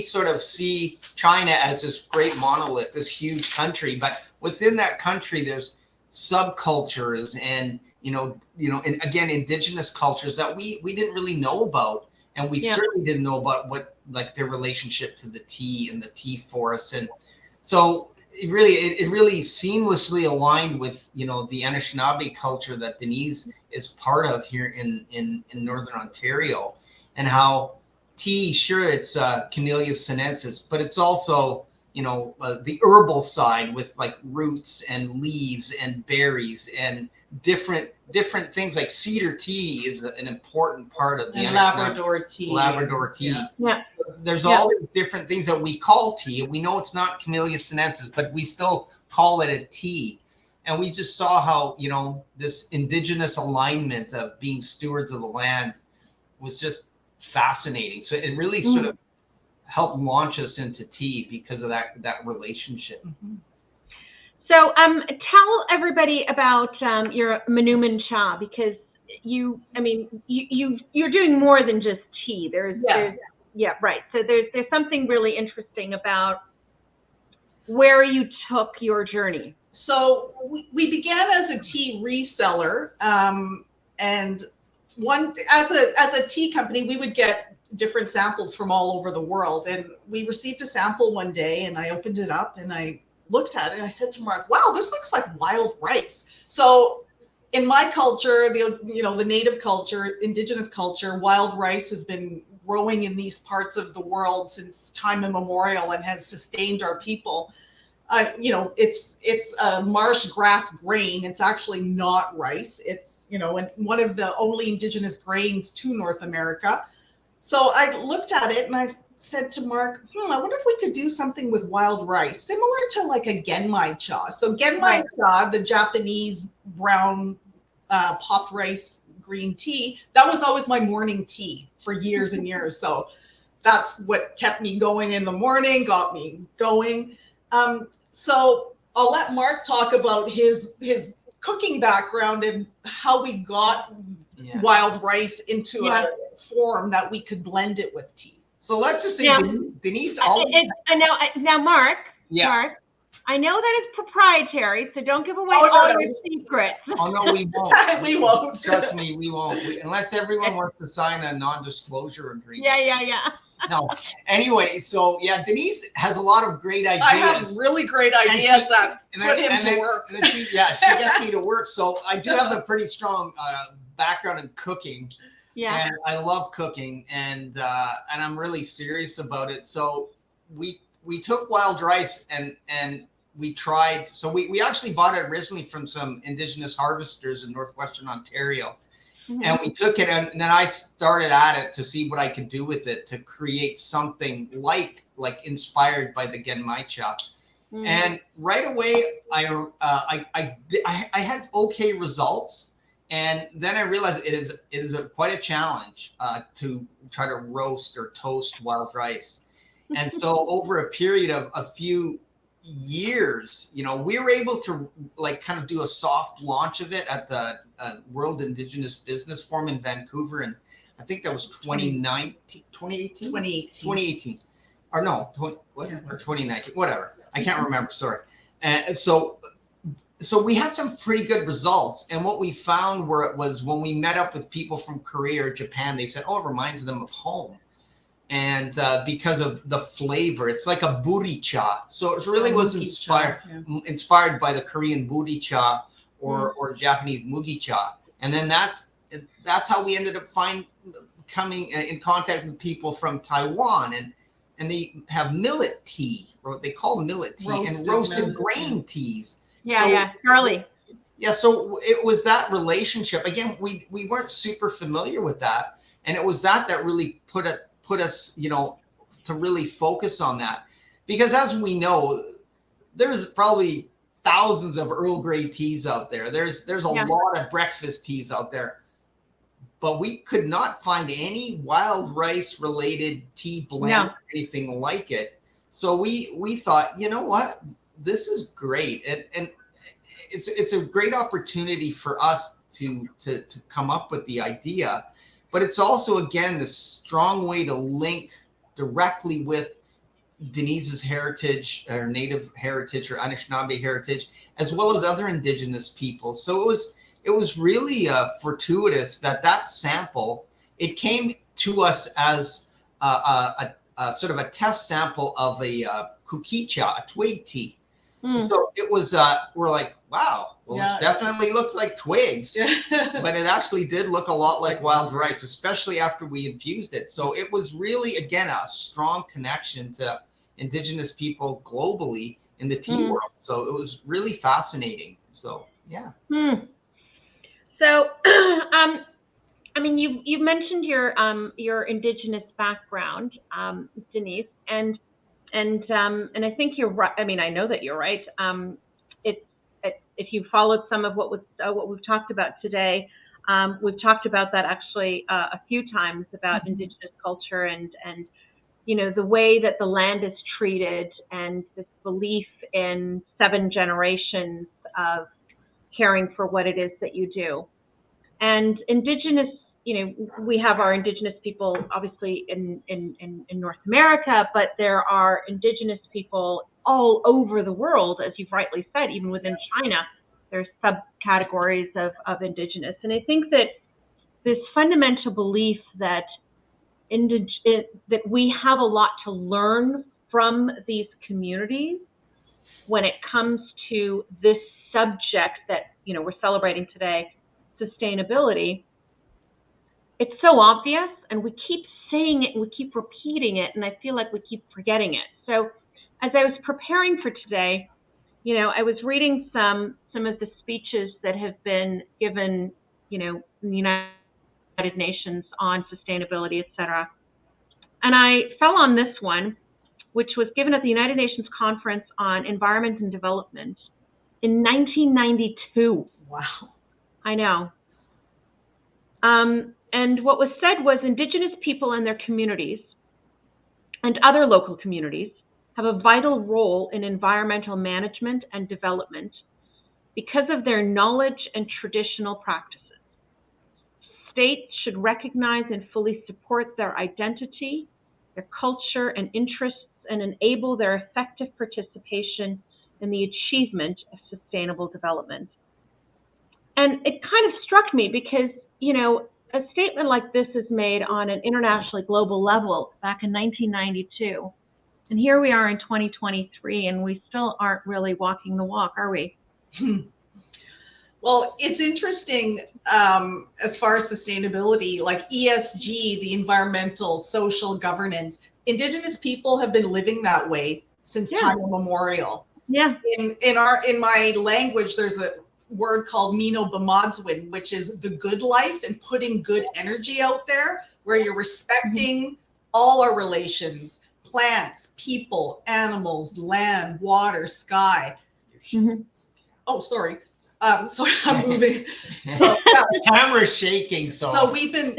sort of see China as this great monolith, this huge country, but within that country there's subcultures and and again Indigenous cultures that we didn't really know about. And we certainly didn't know about what their relationship to the tea and the tea forests. And so it really seamlessly aligned with, the Anishinaabe culture that Denise is part of here in Northern Ontario, and how tea, sure, it's Camellia sinensis, but it's also, the herbal side with like roots and leaves and berries and different things. Like cedar tea is an important part of the and Labrador tea. Yeah. There's all these different things that we call tea. We know it's not Camellia sinensis, but we still call it a tea. And we just saw how, this indigenous alignment of being stewards of the land was just fascinating. So it really sort of helped launch us into tea because of that relationship. So tell everybody about your Manuman Cha, because you're doing more than just tea. There's right. So there's something really interesting about where you took your journey. So we began as a tea reseller, and as a tea company, we would get different samples from all over the world. And we received a sample one day, and I opened it up and I looked at it and I said to Mark, wow, this looks like wild rice. So in my culture, the native culture, indigenous culture, wild rice has been growing in these parts of the world since time immemorial and has sustained our people. It's a marsh grass grain. It's actually not rice. It's, and one of the only indigenous grains to North America. So I looked at it and I said to Mark, I wonder if we could do something with wild rice, similar to like a genmai cha. So genmai cha, the Japanese brown popped rice green tea, that was always my morning tea for years and years. So that's what kept me going in the morning, got me going. So I'll let Mark talk about his cooking background and how we got wild rice into a form that we could blend it with tea. So let's just say Denise. Now, Mark. Yeah. Mark, I know that it's proprietary, so don't give away all your secrets. Oh no, we won't. We won't. Trust me, we won't. Unless everyone wants to sign a non-disclosure agreement. Yeah. No. Anyway, so Denise has a lot of great ideas. I have really great ideas that put him to work. She gets me to work. So I do have a pretty strong background in cooking. Yeah. And I love cooking, and I'm really serious about it. So we took wild rice and we tried. So we actually bought it originally from some indigenous harvesters in northwestern Ontario. Mm-hmm. And we took it, and then I started at it to see what I could do with it to create something like inspired by the genmai cha. Mm-hmm. And right away, I had okay results, and then I realized it is quite a challenge to try to roast or toast wild rice. And so over a period of a few years, we were able to kind of do a soft launch of it at the World Indigenous Business Forum in Vancouver. And I think that was 2018. Or no, was it? Or 2019, whatever. I can't remember, sorry. And so we had some pretty good results. And what we found was when we met up with people from Korea or Japan, they said, it reminds them of home. And because of the flavor, it's like a buri cha. So it really was inspired by the Korean buri cha or Japanese mugi cha. And then that's how we ended up coming in contact with people from Taiwan, and they have millet tea, or what they call millet tea, and roasted grain teas. Charlie. Yeah, so it was that relationship. Again, we weren't super familiar with that, and it was that really put us, to really focus on that. Because as we know, there's probably thousands of Earl Grey teas out there. There's a lot of breakfast teas out there. But we could not find any wild rice related tea blend or anything like it. So we thought, you know what? This is great. And it's a great opportunity for us to come up with the idea. But it's also, again, this strong way to link directly with Denise's heritage, or native heritage, or Anishinaabe heritage, as well as other indigenous people. So it was really fortuitous that sample, it came to us as a sort of a test sample of a Cooke cha, a twig tea. So it was, we're like, wow, it definitely looks like twigs, but it actually did look a lot like wild rice, especially after we infused it. So it was really, again, a strong connection to, Indigenous people globally in the tea world. So it was really fascinating. So yeah. So, I mean, you mentioned your Indigenous background, Denise, and I think you're right. I mean, I know that you're right. If you followed some of what we've talked about today, we've talked about that actually a few times about Indigenous culture and you know, the way that the land is treated and this belief in 7 generations of caring for what it is that you do. And Indigenous, you know, we have our Indigenous people obviously in North America, but there are Indigenous people all over the world, as you've rightly said. Even within China, there's subcategories of Indigenous. And I think that this fundamental belief that that we have a lot to learn from these communities when it comes to this subject that, you know, we're celebrating today, sustainability. It's so obvious, and we keep saying it and we keep repeating it, and I feel like we keep forgetting it. So as I was preparing for today, you know, I was reading some of the speeches that have been given, you know, in the United Nations on sustainability, etc. And I fell on this one, which was given at the United Nations Conference on Environment and Development in 1992. Wow. I know. And what was said was Indigenous people and their communities and other local communities have a vital role in environmental management and development because of their knowledge and traditional practices. States should recognize and fully support their identity, their culture and interests, and enable their effective participation in the achievement of sustainable development. And it kind of struck me because, you know, a statement like this is made on an internationally global level back in 1992. And here we are in 2023, and we still aren't really walking the walk, are we? Well, it's interesting as far as sustainability, like ESG, the environmental, social governance. Indigenous people have been living that way since time immemorial. Yeah. In my language, there's a word called Mino Bamadswin, which is the good life and putting good energy out there, where you're respecting all our relations, plants, people, animals, land, water, sky. Oh, sorry. Sorry, I'm moving. So the camera's shaking. So we have been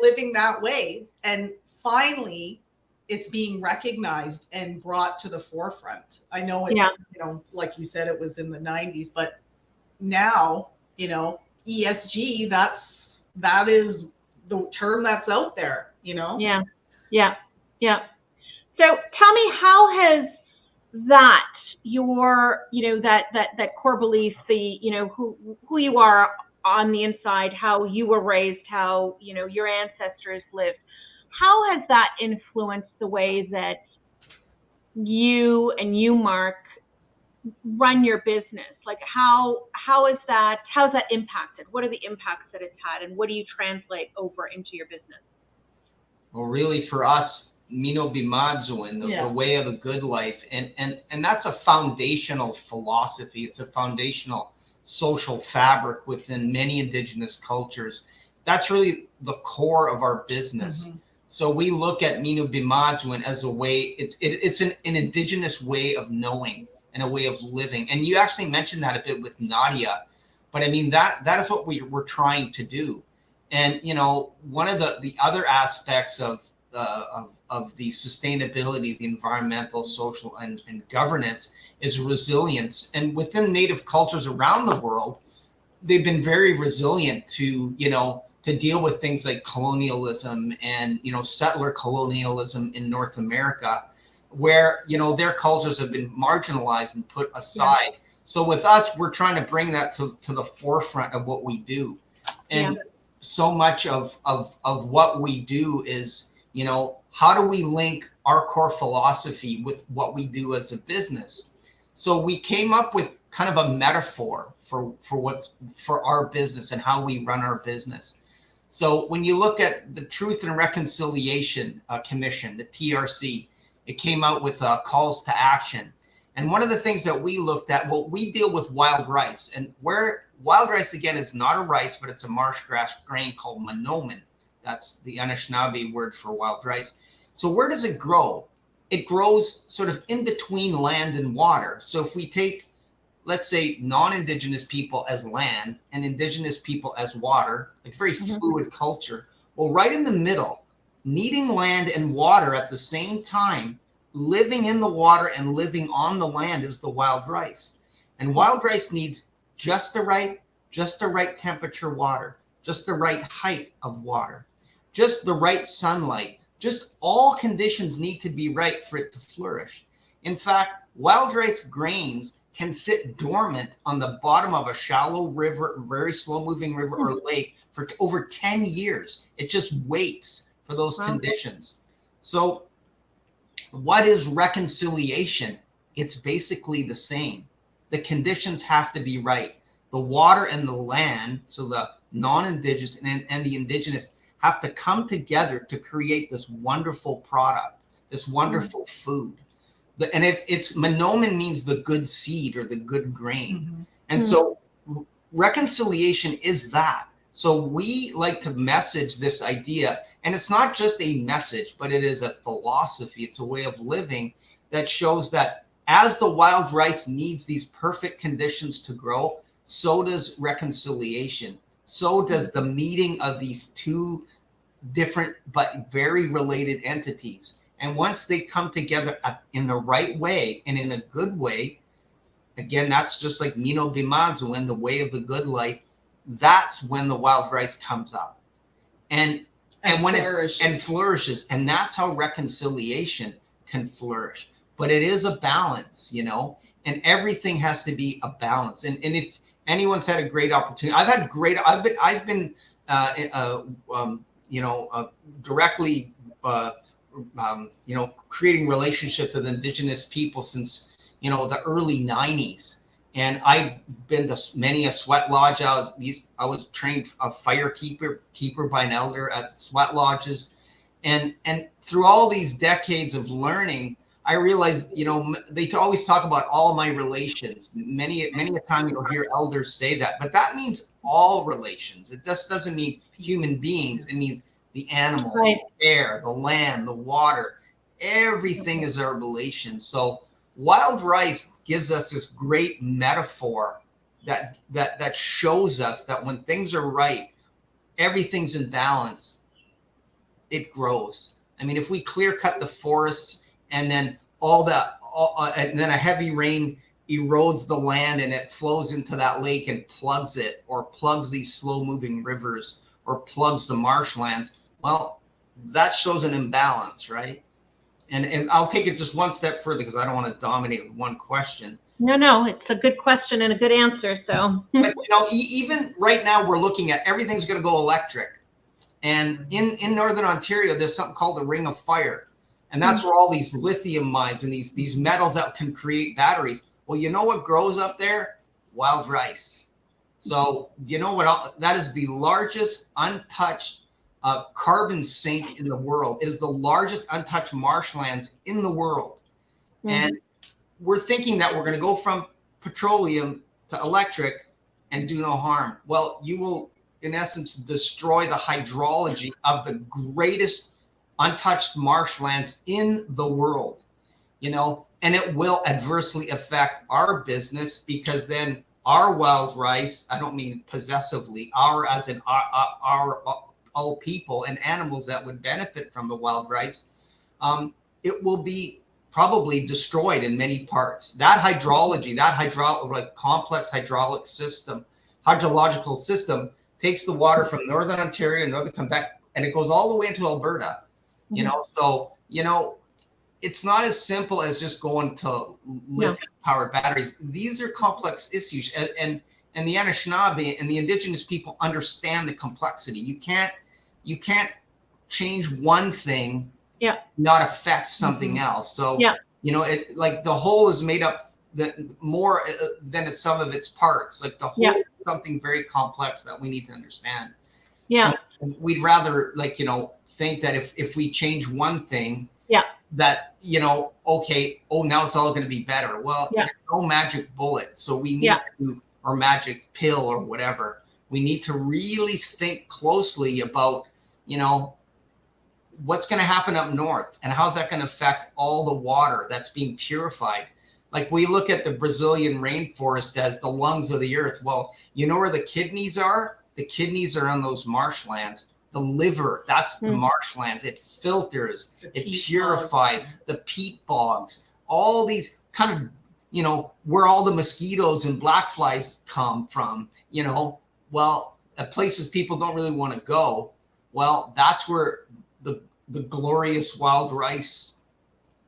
living that way, and finally, it's being recognized and brought to the forefront. I know it's you know, like you said, it was in the 90s, but now, you know, ESG, that is the term that's out there. You know. Yeah. So tell me, how has that, your, you know, that core belief, the, you know, who you are on the inside, how you were raised, how, you know, your ancestors lived, how has that influenced the way that you and you, Mark, run your business? Like how's that impacted? What are the impacts that it's had, and what do you translate over into your business? Well, really for us, Mino Bimadzuin, the way of the good life. And that's a foundational philosophy. It's a foundational social fabric within many Indigenous cultures. That's really the core of our business. So we look at Mino Bimadzuin as a way, it's an Indigenous way of knowing and a way of living. And you actually mentioned that a bit with Nadia, but I mean, that is what we're trying to do. And, you know, one of the other aspects of the sustainability, the environmental, social, and governance is resilience. And within Native cultures around the world, they've been very resilient to, you know, to deal with things like colonialism and, you know, settler colonialism in North America, where, you know, their cultures have been marginalized and put aside. So with us, we're trying to bring that to the forefront of what we do. And so much of what we do is, you know, how do we link our core philosophy with what we do as a business? So we came up with kind of a metaphor for our business and how we run our business. So when you look at the Truth and Reconciliation Commission, the TRC, it came out with calls to action. And one of the things that we looked at, well, we deal with wild rice, and where wild rice, again, is not a rice, but it's a marsh grass grain called monomen. That's the Anishinaabe word for wild rice. So where does it grow? It grows sort of in between land and water. So if we take, let's say, non-Indigenous people as land and Indigenous people as water, like very fluid culture, well, right in the middle, needing land and water at the same time, living in the water and living on the land is the wild rice. And wild rice needs just the right temperature water, just the right height of water, just the right sunlight, just all conditions need to be right for it to flourish. In fact, wild rice grains can sit dormant on the bottom of a shallow river, very slow moving river or lake for over 10 years. It just waits for those conditions. So what is reconciliation? It's basically the same. The conditions have to be right. The water and the land, so the non-Indigenous and the Indigenous, have to come together to create this wonderful product, this wonderful food. And it's monomen means the good seed or the good grain. And so reconciliation is that. So we like to message this idea, and it's not just a message, but it is a philosophy. It's a way of living that shows that as the wild rice needs these perfect conditions to grow, so does reconciliation. So does the meeting of these two different but very related entities. And once they come together in the right way and in a good way, again, that's just like Mino Bimazu in the way of the good life. That's when the wild rice comes up, and when it flourishes, and that's how reconciliation can flourish. But it is a balance, you know, and everything has to be a balance. And if anyone's had a great opportunity, I've been directly creating relationships with Indigenous people since the early 90s. And I've been to many a sweat lodge. I was trained a fire keeper by an elder at sweat lodges, and through all these decades of learning, I realized, they always talk about all my relations. Many a time you'll hear elders say that, but that means all relations. It just doesn't mean human beings. It means the animals, the air, the land, the water. Everything is our relation. So wild rice gives us this great metaphor that shows us that when things are right, everything's in balance, it grows. I mean, if we clear cut the forests and then and then a heavy rain erodes the land and it flows into that lake and plugs it, or plugs these slow moving rivers, or plugs the marshlands, well, that shows an imbalance, right? And I'll take it just one step further because I don't want to dominate with one question. No, it's a good question and a good answer. So, but even right now, we're looking at everything's going to go electric, and in Northern Ontario, there's something called the Ring of Fire, and that's where all these lithium mines and these metals that can create batteries. Well, you know what grows up there? Wild rice. So you know what? That is the largest untouched carbon sink in the world. It is the largest untouched marshlands in the world. And we're thinking that we're going to go from petroleum to electric and do no harm. Well, you will, in essence, destroy the hydrology of the greatest untouched marshlands in the world, and it will adversely affect our business, because then our wild rice, I don't mean possessively, our as in our all people and animals that would benefit from the wild rice, it will be probably destroyed in many parts. That hydrology, complex hydrological system takes the water from Northern Ontario, Northern Quebec, and it goes all the way into Alberta. So it's not as simple as just going to lithium powered batteries. These are complex issues, and the Anishinaabe and the Indigenous people understand the complexity. You can't change one thing, not affect something else. So, it like the whole is made up more than it's some of its parts. Like the whole is something very complex that we need to understand. And we'd rather think that if we change one thing, that, you know, okay, oh, now it's all going to be better. Well, there's no magic bullet. So we need to, or magic pill or whatever. We need to really think closely about, you know, what's going to happen up north and how's that going to affect all the water that's being purified. Like we look at the Brazilian rainforest as the lungs of the earth. Well, you know where the kidneys are? The kidneys are on those marshlands. The liver, that's the marshlands. It filters, it purifies the peat bogs, all these kind of, you know, where all the mosquitoes and black flies come from, you know, well, at places people don't really want to go. Well, that's where the glorious wild rice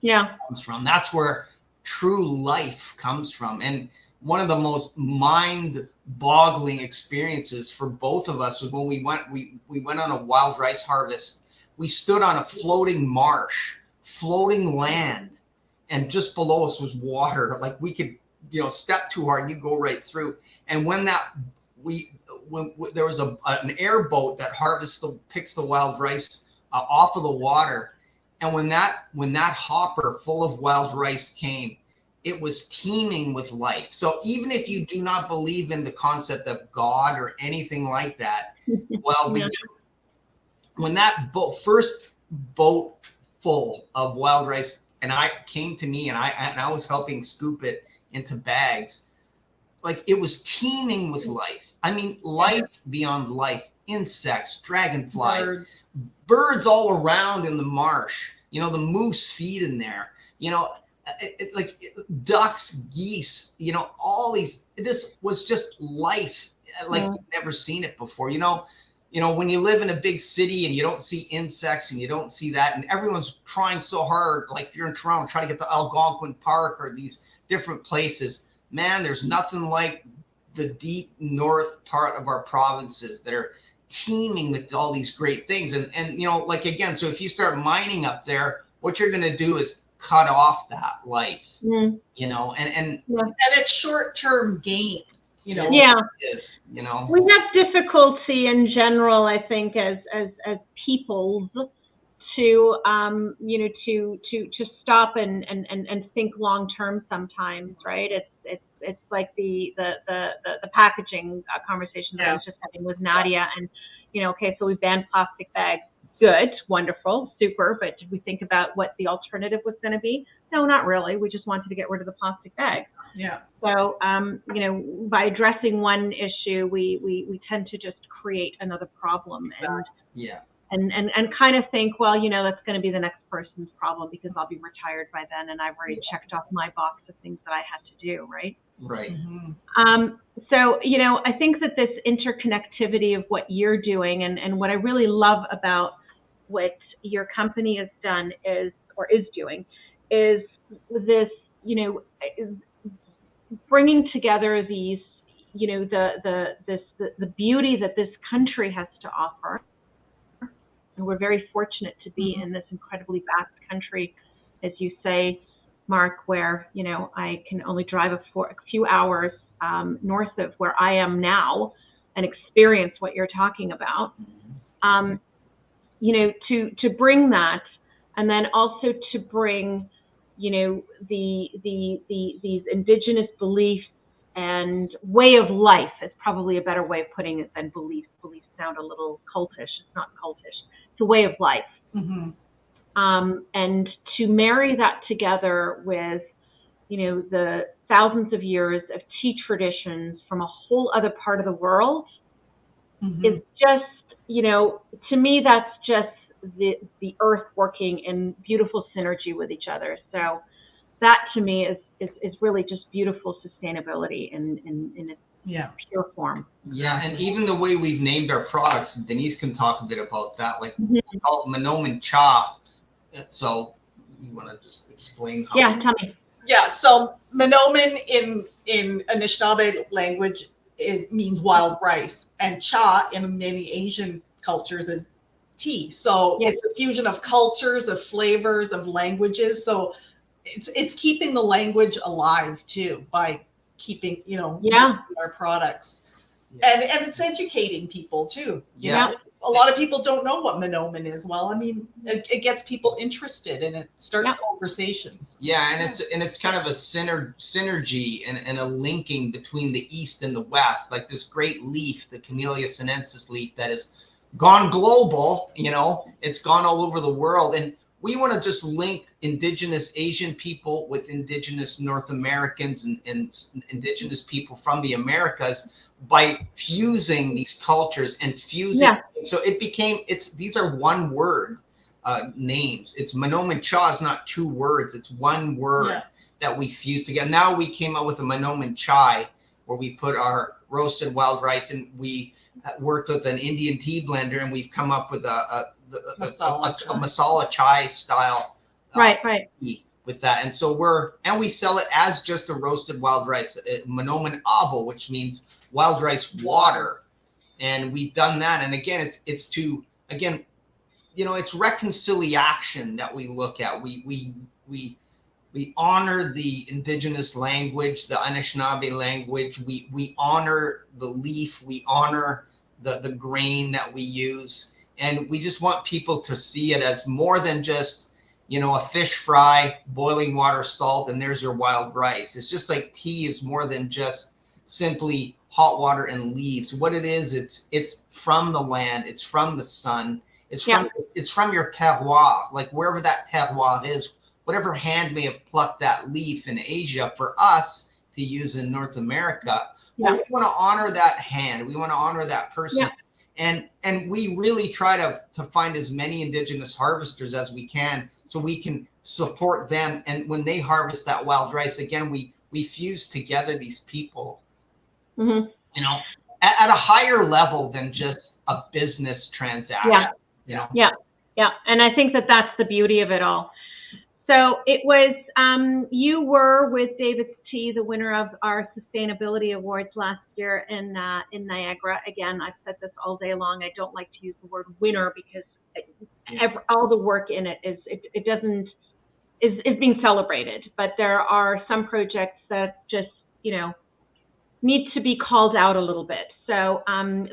comes from. That's where true life comes from. And one of the most mind-boggling experiences for both of us was when we went on a wild rice harvest. We stood on a floating marsh, floating land, and just below us was water. Like we could, you know, step too hard and you go right through. And when there was an airboat that picks the wild rice off of the water, and when that hopper full of wild rice came, it was teeming with life. So even if you do not believe in the concept of God or anything like that, well, when that first boat full of wild rice and I came to me and I was helping scoop it into bags, like it was teeming with life. I mean, life beyond life, insects, dragonflies, birds all around in the marsh, you know, the moose feed in there, you know, like ducks, geese, you know, all these, this was just life like you've never seen it before. You know, when you live in a big city and you don't see insects and you don't see that, and everyone's trying so hard, like if you're in Toronto, try to get to Algonquin Park or these different places, man, there's nothing like the deep north part of our provinces that are teeming with all these great things. And you know, like again, so if you start mining up there, what you're going to do is cut off that life, you know, and it's short-term gain, you know. Is, you know, we have difficulty in general, I think, as peoples to you know, to stop and think long term sometimes, right? It's like the packaging conversation that I was just having with Nadia, and you know, okay, so we banned plastic bags. Good, wonderful, super, but did we think about what the alternative was going to be? No, not really. We just wanted to get rid of the plastic bags. Yeah. So, you know, by addressing one issue, we tend to just create another problem, and kind of think, well, you know, that's going to be the next person's problem because I'll be retired by then, and I've already checked off my box of things that I had to do, right? Right. So, you know, I think that this interconnectivity of what you're doing and what I really love about what your company has done is doing is this, you know, is bringing together these, you know, the beauty that this country has to offer. And we're very fortunate to be in this incredibly vast country, as you say, Mark, where, you know, I can only drive a few hours north of where I am now and experience what you're talking about. You know, to bring that, and then also to bring, you know, these indigenous beliefs and way of life is probably a better way of putting it than beliefs. Beliefs sound a little cultish. It's not cultish. It's a way of life. And to marry that together with, you know, the thousands of years of tea traditions from a whole other part of the world is just, you know, to me, that's just the earth working in beautiful synergy with each other. So that to me is really just beautiful sustainability in its pure form. Yeah, and even the way we've named our products, Denise can talk a bit about that. Like we call it Manoman Cha. So you want to just explain how? Yeah, tell me. Yeah, so Manoman in Anishinaabe language means wild rice, and cha in many Asian cultures is tea. So it's a fusion of cultures, of flavors, of languages. So it's keeping the language alive too by keeping, you know, our products. And it's educating people too. You know, a lot of people don't know what Monoman is. Well, I mean, it gets people interested and it starts conversations. Yeah, and it's kind of a synergy and a linking between the East and the West, like this great leaf, the Camellia sinensis leaf, that has gone global. You know, it's gone all over the world, and we want to just link Indigenous Asian people with Indigenous North Americans and Indigenous people from the Americas by fusing these cultures and fusing. So it became, these are one word names. It's Monoman Cha is not two words. It's one word that we fused together. Now we came up with a Monoman Chai, where we put our roasted wild rice, and we worked with an Indian tea blender, and we've come up with a masala chai style tea with that. And so we sell it as just a roasted wild rice, Monoman Abo, which means wild rice water. And we've done that. And again, it's to, again, you know, it's reconciliation that we look at. We honor the Indigenous language, the Anishinaabe language. We honor the leaf. We honor the grain that we use. And we just want people to see it as more than just, you know, a fish fry, boiling water, salt, and there's your wild rice. It's just like tea is more than just simply hot water and leaves. What it is, it's from the land, it's from the sun, it's from your terroir, like wherever that terroir is, whatever hand may have plucked that leaf in Asia for us to use in North America. Well, we want to honor that hand. We want to honor that person. And we really try to find as many Indigenous harvesters as we can, so we can support them. And when they harvest that wild rice, again, we fuse together these people, you know, at a higher level than just a business transaction. You know? Yeah. And I think that's the beauty of it all. So it was, you were with David's Tea, the winner of our sustainability awards last year in Niagara. Again, I've said this all day long. I don't like to use the word winner because all the work in it is being celebrated. But there are some projects that just, you know, need to be called out a little bit. So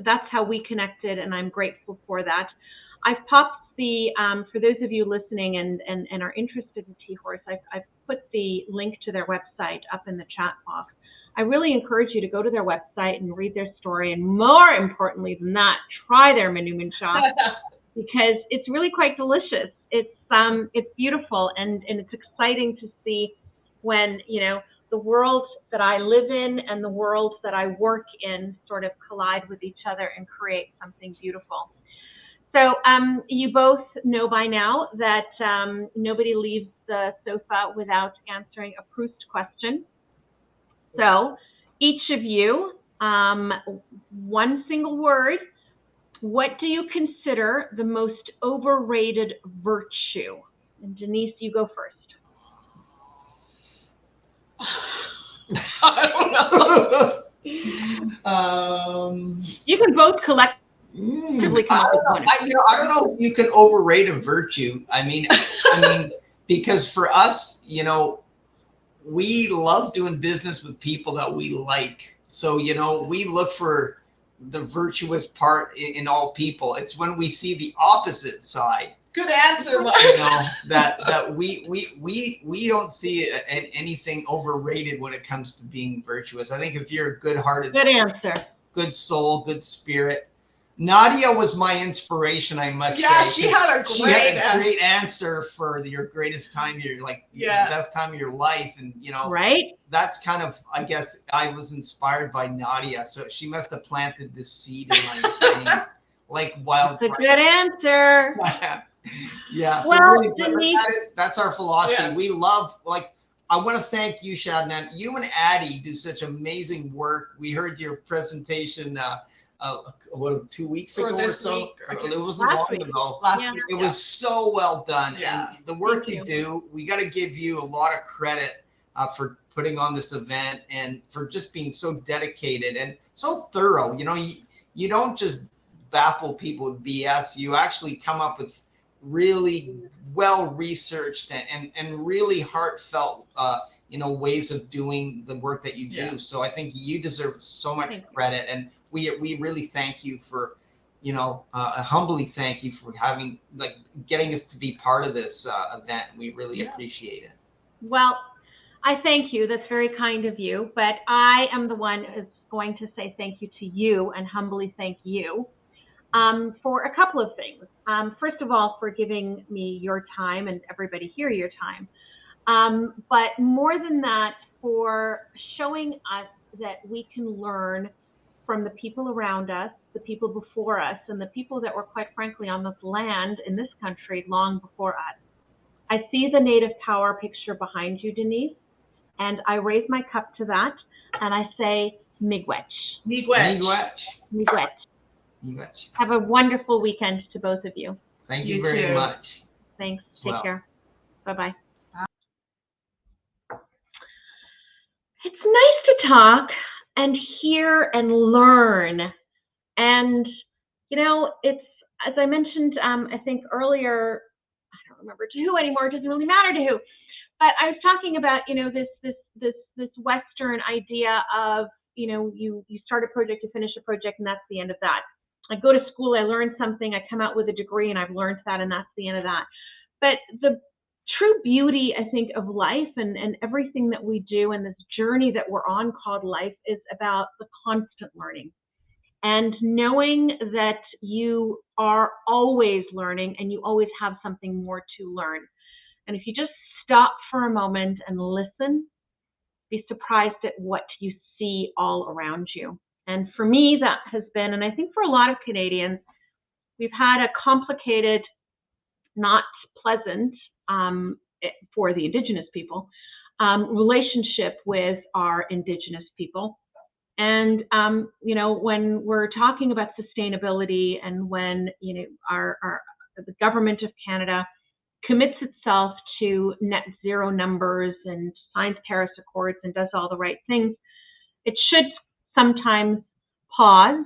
that's how we connected, and I'm grateful for that. I've popped for those of you listening and are interested in Tea Horse, I've put the link to their website up in the chat box. I really encourage you to go to their website and read their story, and more importantly than that, try their Monoman Cha, because it's really quite delicious. It's beautiful, and it's exciting to see when, you know, the world that I live in and the world that I work in sort of collide with each other and create something beautiful. So you both know by now that nobody leaves the sofa without answering a Proust question. So each of you, one single word. What do you consider the most overrated virtue? And Denise, you go first. I don't know. You can both collectively come up with one. I don't know if you can overrate a virtue. I mean, because for us, you know, we love doing business with people that we like. So, you know, we look for the virtuous part in all people. It's when we see the opposite side. Good answer, Mark. You know, that we don't see anything overrated when it comes to being virtuous. I think if you're a good-hearted, good answer, good soul, good spirit. Nadia was my inspiration, I must say. Yeah, she had a great answer for your greatest time, the best time of your life. And, you know, that's kind of, I guess, I was inspired by Nadia. So she must have planted this seed in my brain like wildfire. That's a good answer. Yeah, so well, really, that's our philosophy. Yes. We love, I want to thank you, Shadnan. You and Addie do such amazing work. We heard your presentation 2 weeks ago or so. It was long ago. Last week. It was so well done. Yeah. And the work you do, we got to give you a lot of credit for putting on this event and for just being so dedicated and so thorough. You know, you don't just baffle people with BS. You actually come up with really well-researched and really heartfelt, ways of doing the work that you do. So I think you deserve so much credit, and we really thank you for, humbly thank you for getting us to be part of this event. We really appreciate it. Well, I thank you. That's very kind of you. But I am the one who's going to say thank you to you and humbly thank you for a couple of things. First of all, for giving me your time and everybody here your time. But more than that, for showing us that we can learn from the people around us, the people before us, and the people that were, quite frankly, on this land in this country long before us. I see the native power picture behind you, Denise, and I raise my cup to that, and I say, miigwech. Miigwech. Miigwech. Miigwech. Miigwech. Have a wonderful weekend to both of you. Thank you very much. Thanks. Take care. Bye-bye. It's nice to talk and hear and learn. And, it's, as I mentioned, I think earlier, I don't remember to who anymore, it doesn't really matter to who, but I was talking about, this Western idea of, you start a project, you finish a project, and that's the end of that. I go to school, I learn something, I come out with a degree, and I've learned that, and that's the end of that. But the true beauty, I think, of life and everything that we do and this journey that we're on called life is about the constant learning and knowing that you are always learning and you always have something more to learn. And if you just stop for a moment and listen, be surprised at what you see all around you. And for me, that has been, and I think for a lot of Canadians, we've had a complicated, not pleasant, for the Indigenous people, relationship with our Indigenous people. And, when we're talking about sustainability and when, the government of Canada commits itself to net zero numbers and signs Paris Accords and does all the right things, it should sometimes pause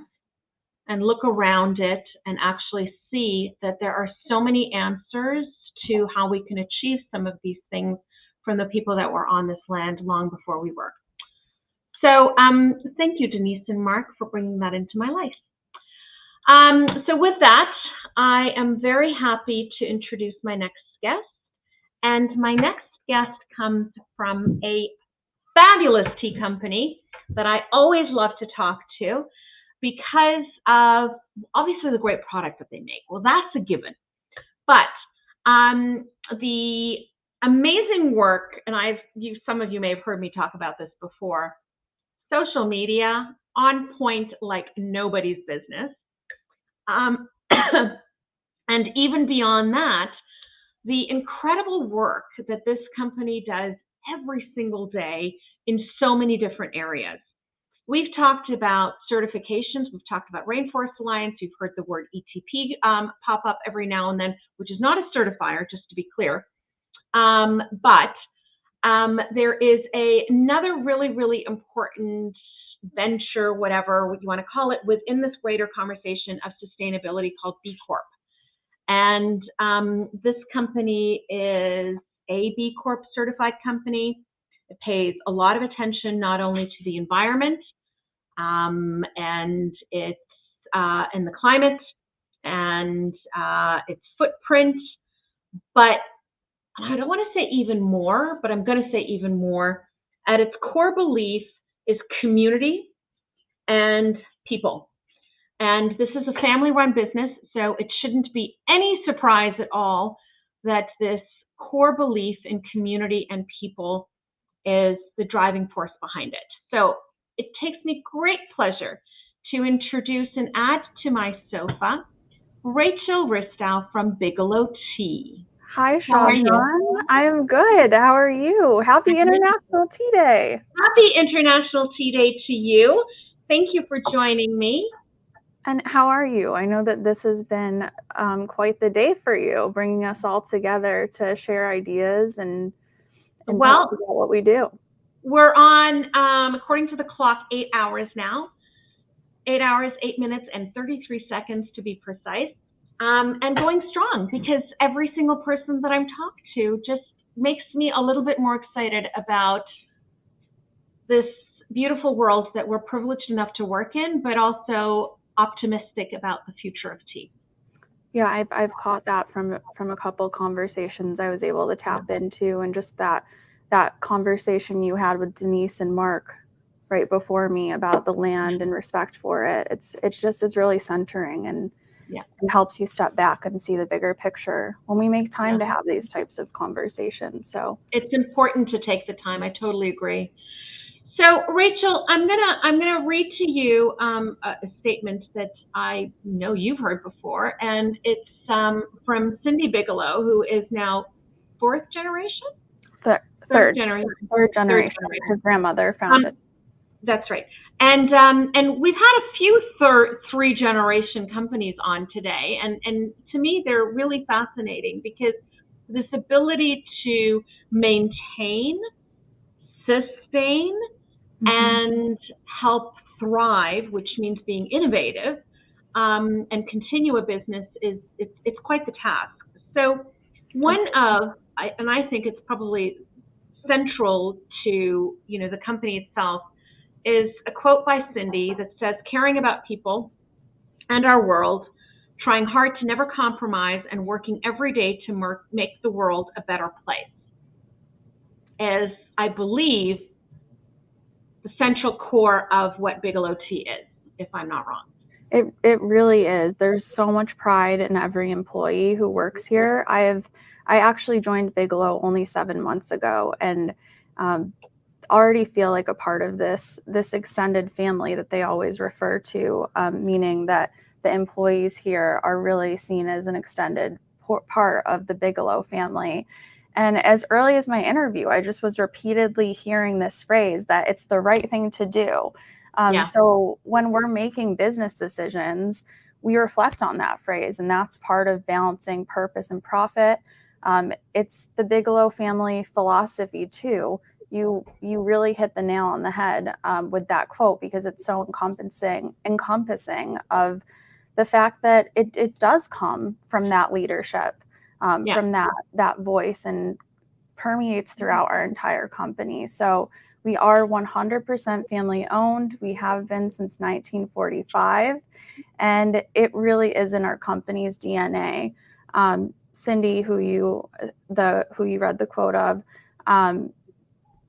and look around it and actually see that there are so many answers to how we can achieve some of these things from the people that were on this land long before we were. So thank you, Denise and Mark, for bringing that into my life. So with that, I am very happy to introduce my next guest. And my next guest comes from a fabulous tea company that I always love to talk to because of, obviously, the great product that they make. Well, that's a given. But the amazing work, and some of you may have heard me talk about this before, social media on point like nobody's business. And even beyond that, the incredible work that this company does every single day in so many different areas. We've talked about certifications. We've talked about Rainforest Alliance. You've heard the word ETP pop up every now and then, which is not a certifier, just to be clear. But there is another really, really important venture, whatever you want to call it, within this greater conversation of sustainability called B Corp. And this company is a B Corp certified company. It pays a lot of attention not only to the environment and its and the climate and its footprint, but I don't want to say even more, but I'm going to say even more. At its core belief is community and people. And this is a family-run business, so it shouldn't be any surprise at all that this core belief in community and people is the driving force behind it. So it takes me great pleasure to introduce and add to my sofa Rachel Ristow from Bigelow Tea. Hi, Sean. I am good. How are you? Happy International Tea Day. Happy International Tea Day to you. Thank you for joining me. And how are you? I know that this has been quite the day for you, bringing us all together to share ideas and talk about what we do. We're on, according to the clock, 8 hours now. 8 hours, 8 minutes, and 33 seconds to be precise. And going strong, because every single person that I'm talking to just makes me a little bit more excited about this beautiful world that we're privileged enough to work in, but also optimistic about the future of tea. Yeah, I've caught that from a couple conversations I was able to tap into, and just that conversation you had with Denise and Mark right before me about the land and respect for it. It's really centering and helps you step back and see the bigger picture when we make time to have these types of conversations. So it's important to take the time. I totally agree. So Rachel, I'm gonna read to you a statement that I know you've heard before, and it's from Cindy Bigelow, who is now fourth generation. Third generation. Her grandmother founded. That's right. And we've had a few three generation companies on today, and to me they're really fascinating because this ability to maintain, sustain, and help thrive, which means being innovative, and continue a business it's quite the task. So I think it's probably central to the company itself, is a quote by Cindy that says, "Caring about people and our world, trying hard to never compromise, and working every day to make the world a better place," is, I believe, the central core of what Bigelow Tea is, if I'm not wrong. It really is. There's so much pride in every employee who works here. I actually joined Bigelow only 7 months ago, and already feel like a part of this extended family that they always refer to, meaning that the employees here are really seen as an extended part of the Bigelow family. And as early as my interview, I just was repeatedly hearing this phrase that it's the right thing to do. So when we're making business decisions, we reflect on that phrase, and that's part of balancing purpose and profit. It's the Bigelow family philosophy too. You really hit the nail on the head with that quote, because it's so encompassing of the fact that it does come from that leadership, from that voice, and permeates throughout our entire company. So we are 100% family owned. We have been since 1945, and it really is in our company's DNA. Cindy, who you read the quote of,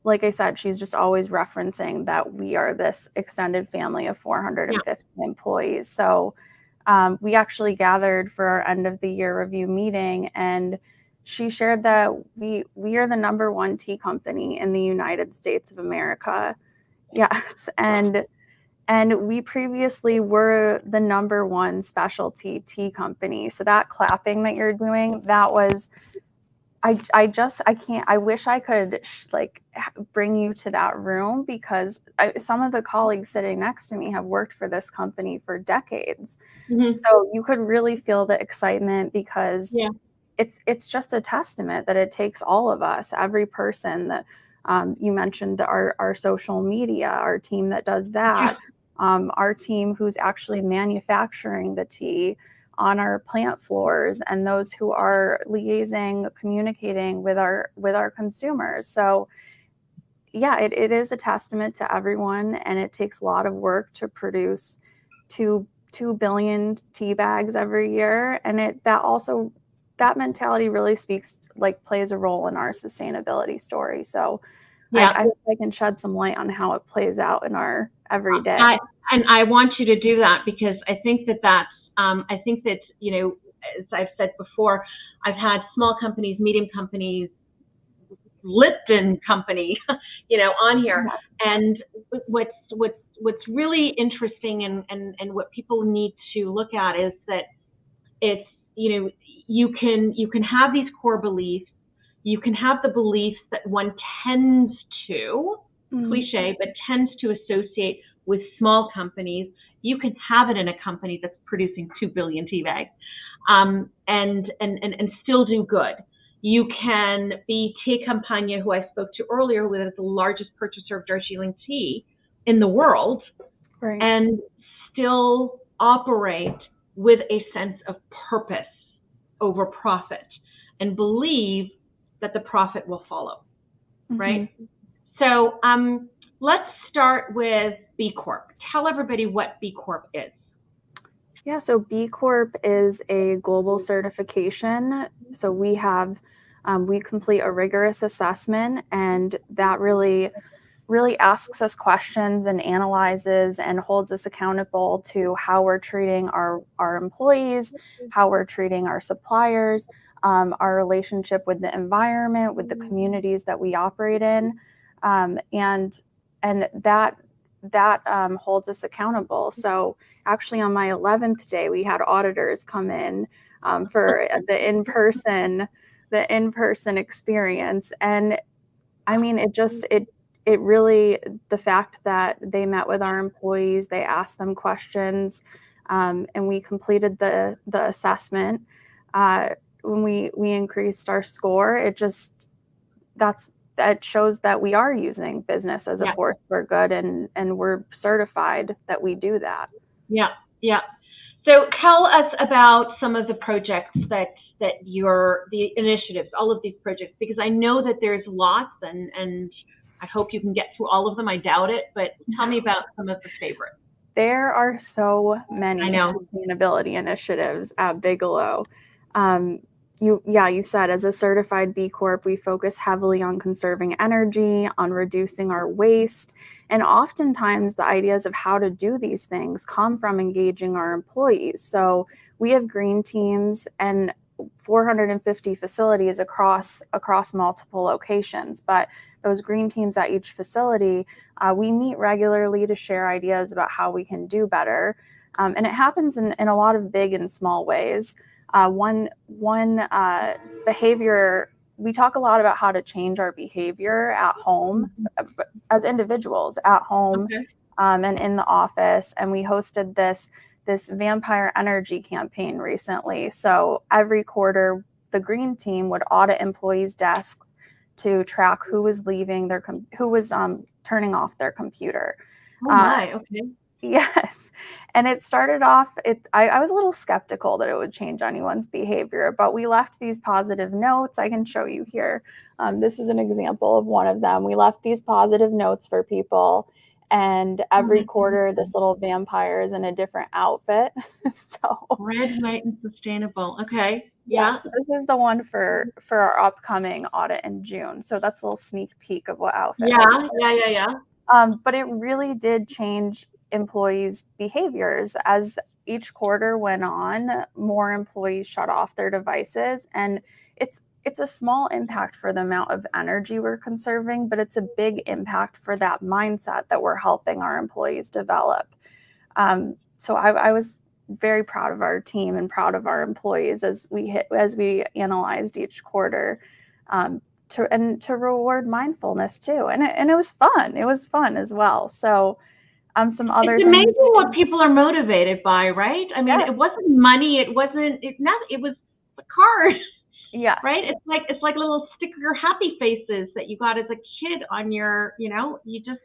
like I said, she's just always referencing that we are this extended family of 450 employees. So we actually gathered for our end of the year review meeting, and she shared that we are the #1 tea company in the United States of America. Yes. And we previously were the #1 specialty tea company. So that clapping that you're doing, that was, I can't, I wish I could bring you to that room, because some of the colleagues sitting next to me have worked for this company for decades. So you could really feel the excitement, because it's just a testament that it takes all of us, every person that you mentioned, our social media, our team that does that, our team who's actually manufacturing the tea on our plant floors, and those who are liaising, communicating with our consumers. So yeah, it is a testament to everyone, and it takes a lot of work to produce 2 billion tea bags every year. And that mentality really plays a role in our sustainability story. So I hope I can shed some light on how it plays out in our everyday. And I want you to do that, because I think that as I've said before, I've had small companies, medium companies, Lipton company, on here. And what's really interesting and what people need to look at is that it's, you can have these core beliefs. You can have the beliefs that one tends to, cliche, but tends to associate with small companies. You can have it in a company that's producing 2 billion tea bags, and still do good. You can be Teekampagne, who I spoke to earlier, who is the largest purchaser of Darjeeling tea in the world, and still operate with a sense of purpose over profit, and believe that the profit will follow, right? So let's start with B Corp. Tell everybody what B Corp is. Yeah, so B Corp is a global certification. So we have, we complete a rigorous assessment, and that really asks us questions and analyzes and holds us accountable to how we're treating our employees, how we're treating our suppliers, our relationship with the environment, with the communities that we operate in, and that holds us accountable. So actually, on my 11th day, we had auditors come in for the in-person experience, and I mean, it really, the fact that they met with our employees, they asked them questions, and we completed the assessment. When we increased our score, that shows that we are using business as a force for good, and we're certified that we do that. Yeah, yeah. So tell us about some of the projects that the initiatives, all of these projects, because I know that there's lots, and I hope you can get through all of them. I doubt it, but tell me about some of the favorites. There are so many sustainability initiatives at Bigelow. You said, as a certified B Corp, we focus heavily on conserving energy, on reducing our waste, and oftentimes the ideas of how to do these things come from engaging our employees. So we have green teams and 450 facilities across multiple locations, but those green teams at each facility, we meet regularly to share ideas about how we can do better, and it happens in a lot of big and small ways. One behavior, we talk a lot about how to change our behavior at home as individuals, at home, and in the office. And we hosted this vampire energy campaign recently. So every quarter, the green team would audit employees' desks to track who was leaving who was turning off their computer. Oh my, okay. Yes. And it started off, I was a little skeptical that it would change anyone's behavior, but we left these positive notes. I can show you here. This is an example of one of them. We left these positive notes for people, and every quarter this little vampire is in a different outfit. So red, white, and sustainable. Okay. Yeah. Yes, this is the one for our upcoming audit in June. So that's a little sneak peek of what outfit. Yeah. But it really did change employees' behaviors. As each quarter went on, more employees shut off their devices, and it's a small impact for the amount of energy we're conserving, but it's a big impact for that mindset that we're helping our employees develop. So I was very proud of our team and proud of our employees as we analyzed each quarter, to reward mindfulness too, and it was fun. It was fun as well. So. Some other it's amazing what people are motivated by, right? I mean, It wasn't money. It was the card. Yes. Right. It's like little sticker happy faces that you got as a kid on your, you just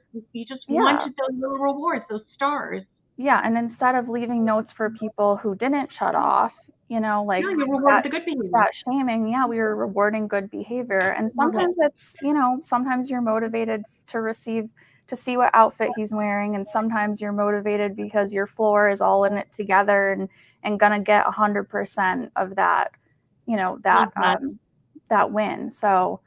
wanted those little rewards, those stars. Yeah. And instead of leaving notes for people who didn't shut off, you rewarded the good behavior. That shaming, we were rewarding good behavior. And sometimes it's, sometimes you're motivated to see what outfit he's wearing, and sometimes you're motivated because your floor is all in it together and gonna get 100% of that, that win. So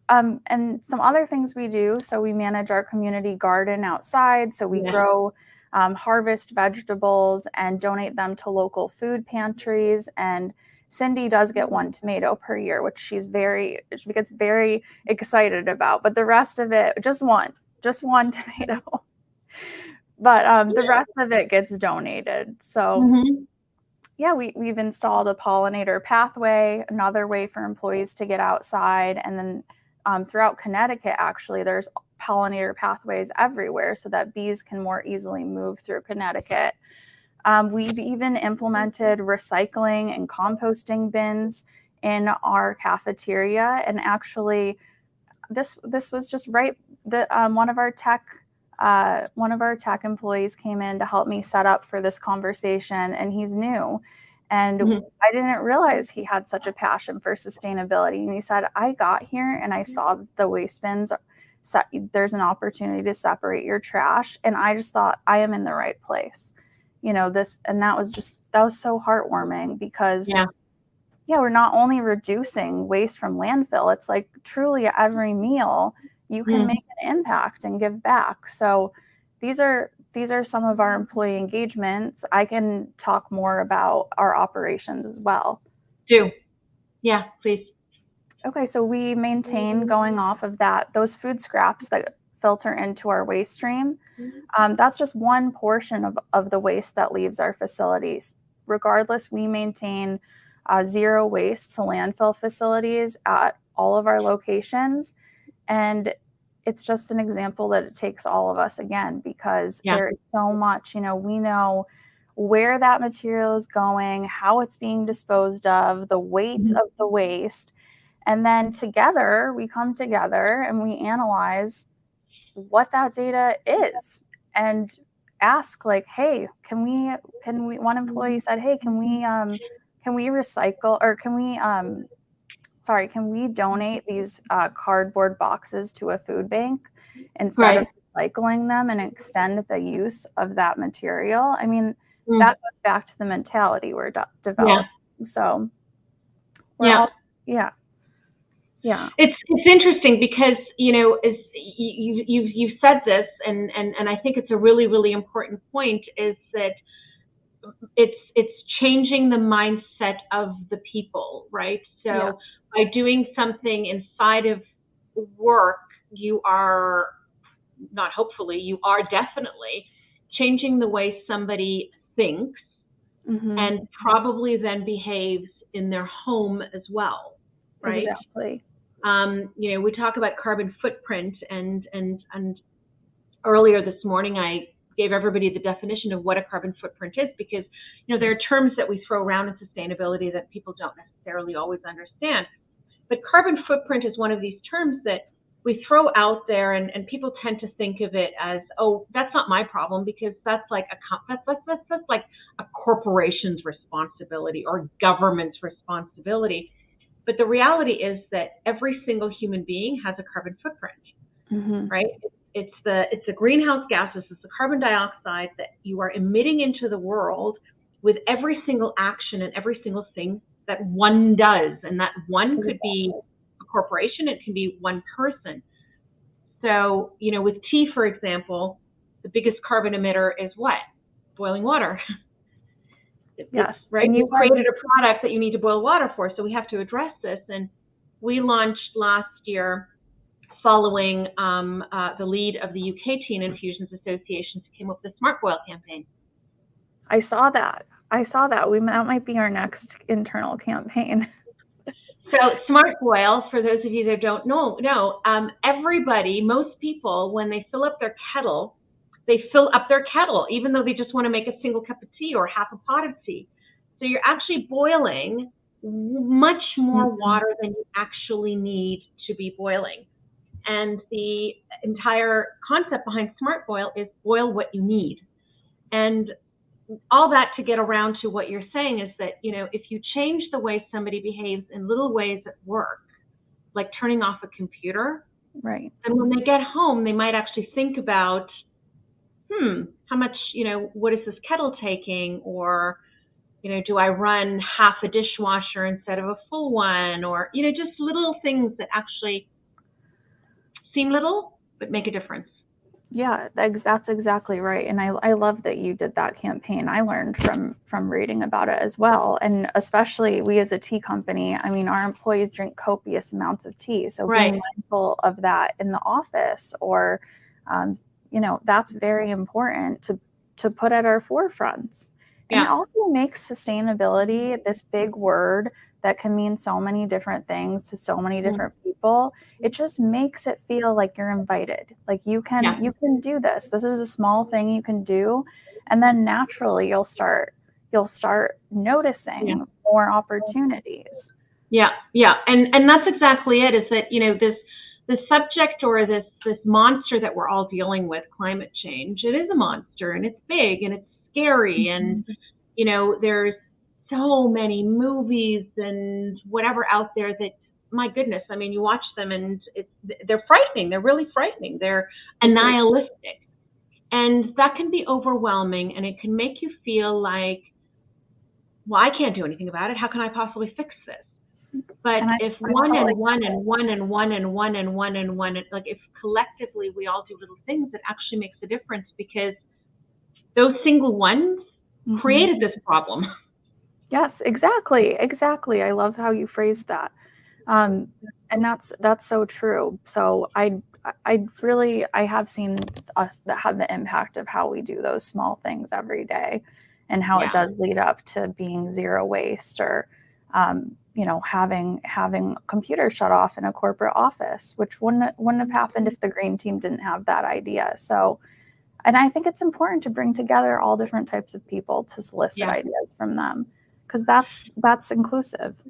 and some other things we do. So we manage our community garden outside. So we grow, harvest vegetables and donate them to local food pantries. And Cindy does get one tomato per year, which she gets very excited about. But the rest of it, just one tomato, but the rest of it gets donated. So we've installed a pollinator pathway, another way for employees to get outside. And then throughout Connecticut, actually, there's pollinator pathways everywhere so that bees can more easily move through Connecticut. We've even implemented recycling and composting bins in our cafeteria. And actually, this was just right. One of our tech employees came in to help me set up for this conversation, and he's new. And I didn't realize he had such a passion for sustainability. And he said, I got here and I saw the waste bins. There's an opportunity to separate your trash. And I just thought, I am in the right place. you know, this, and that was so heartwarming because we're not only reducing waste from landfill, it's like truly every meal you can make an impact and give back. So these are some of our employee engagements. I can talk more about our operations as well. Yeah, please. Okay, so we maintain, going off of that, those food scraps that filter into our waste stream. That's just one portion of the waste that leaves our facilities. Regardless, we maintain zero waste to landfill facilities at all of our locations. And it's just an example that it takes all of us again, because there is so much, you know, we know where that material is going, how it's being disposed of, the weight of the waste. And then together, we come together and we analyze what that data is and ask, like, hey, can we, one employee said, hey, can we recycle, or can we donate these cardboard boxes to a food bank instead of recycling them and extend the use of that material? I mean, that goes back to the mentality we're developing. So we're also, It's interesting because, you know, as you've said this, and I think it's a really, really important point, is that it's changing the mindset of the people, right? So by doing something inside of work, you are not hopefully, you are definitely changing the way somebody thinks and probably then behaves in their home as well, right? Exactly. You know, we talk about carbon footprint, and earlier this morning I gave everybody the definition of what a carbon footprint is, because, you know, there are terms that we throw around in sustainability that people don't necessarily always understand. But carbon footprint is one of these terms that we throw out there, and people tend to think of it as, oh, that's not my problem, because that's like that's like a corporation's responsibility or government's responsibility. But the reality is that every single human being has a carbon footprint, right? It's the greenhouse gases, it's the carbon dioxide that you are emitting into the world with every single action and every single thing that one does. And that one could be a corporation, it can be one person. So, you know, with tea, for example, the biggest carbon emitter is what? Boiling water. Yes. Right. You created a product that you need to boil water for. So we have to address this. And we launched last year, following the lead of the UK Tea and Infusions Association, who came up with the Smart Boil campaign. I saw that. That might be our next internal campaign. So Smart Boil, for those of you that don't know, everybody, most people, when they fill up their kettle, even though they just want to make a single cup of tea or half a pot of tea. So you're actually boiling much more water than you actually need to be boiling. And the entire concept behind Smart Boil is boil what you need. And all that to get around to what you're saying is that, you know, if you change the way somebody behaves in little ways at work, like turning off a computer, right? And when they get home, they might actually think about, how much, you know, what is this kettle taking? Or, you know, do I run half a dishwasher instead of a full one? Or, you know, just little things that actually seem little, but make a difference. Yeah, that's exactly right. And I love that you did that campaign. I learned from reading about it as well. And especially we as a tea company, I mean, our employees drink copious amounts of tea. So being mindful of that in the office, or, you know, that's very important to put at our forefronts. And it also makes sustainability this big word that can mean so many different things to so many different people. It just makes it feel like you're invited. Like you can do this. This is a small thing you can do. And then naturally you'll start noticing more opportunities. Yeah. And that's exactly it, is that, you know, the subject, or this monster that we're all dealing with, climate change, it is a monster, and it's big and it's scary. And, you know, there's so many movies and whatever out there that, my goodness, I mean, you watch them and they're frightening. They're really frightening. They're annihilistic. And that can be overwhelming, and it can make you feel like, well, I can't do anything about it. How can I possibly fix this? But if like if collectively we all do little things, it actually makes a difference, because those single ones created this problem. Yes, exactly. I love how you phrased that. And that's so true. So I have seen us that have the impact of how we do those small things every day, and how it does lead up to being zero waste, or having computers shut off in a corporate office, which wouldn't have happened if the green team didn't have that idea. So, and I think it's important to bring together all different types of people to solicit ideas from them, because that's inclusive.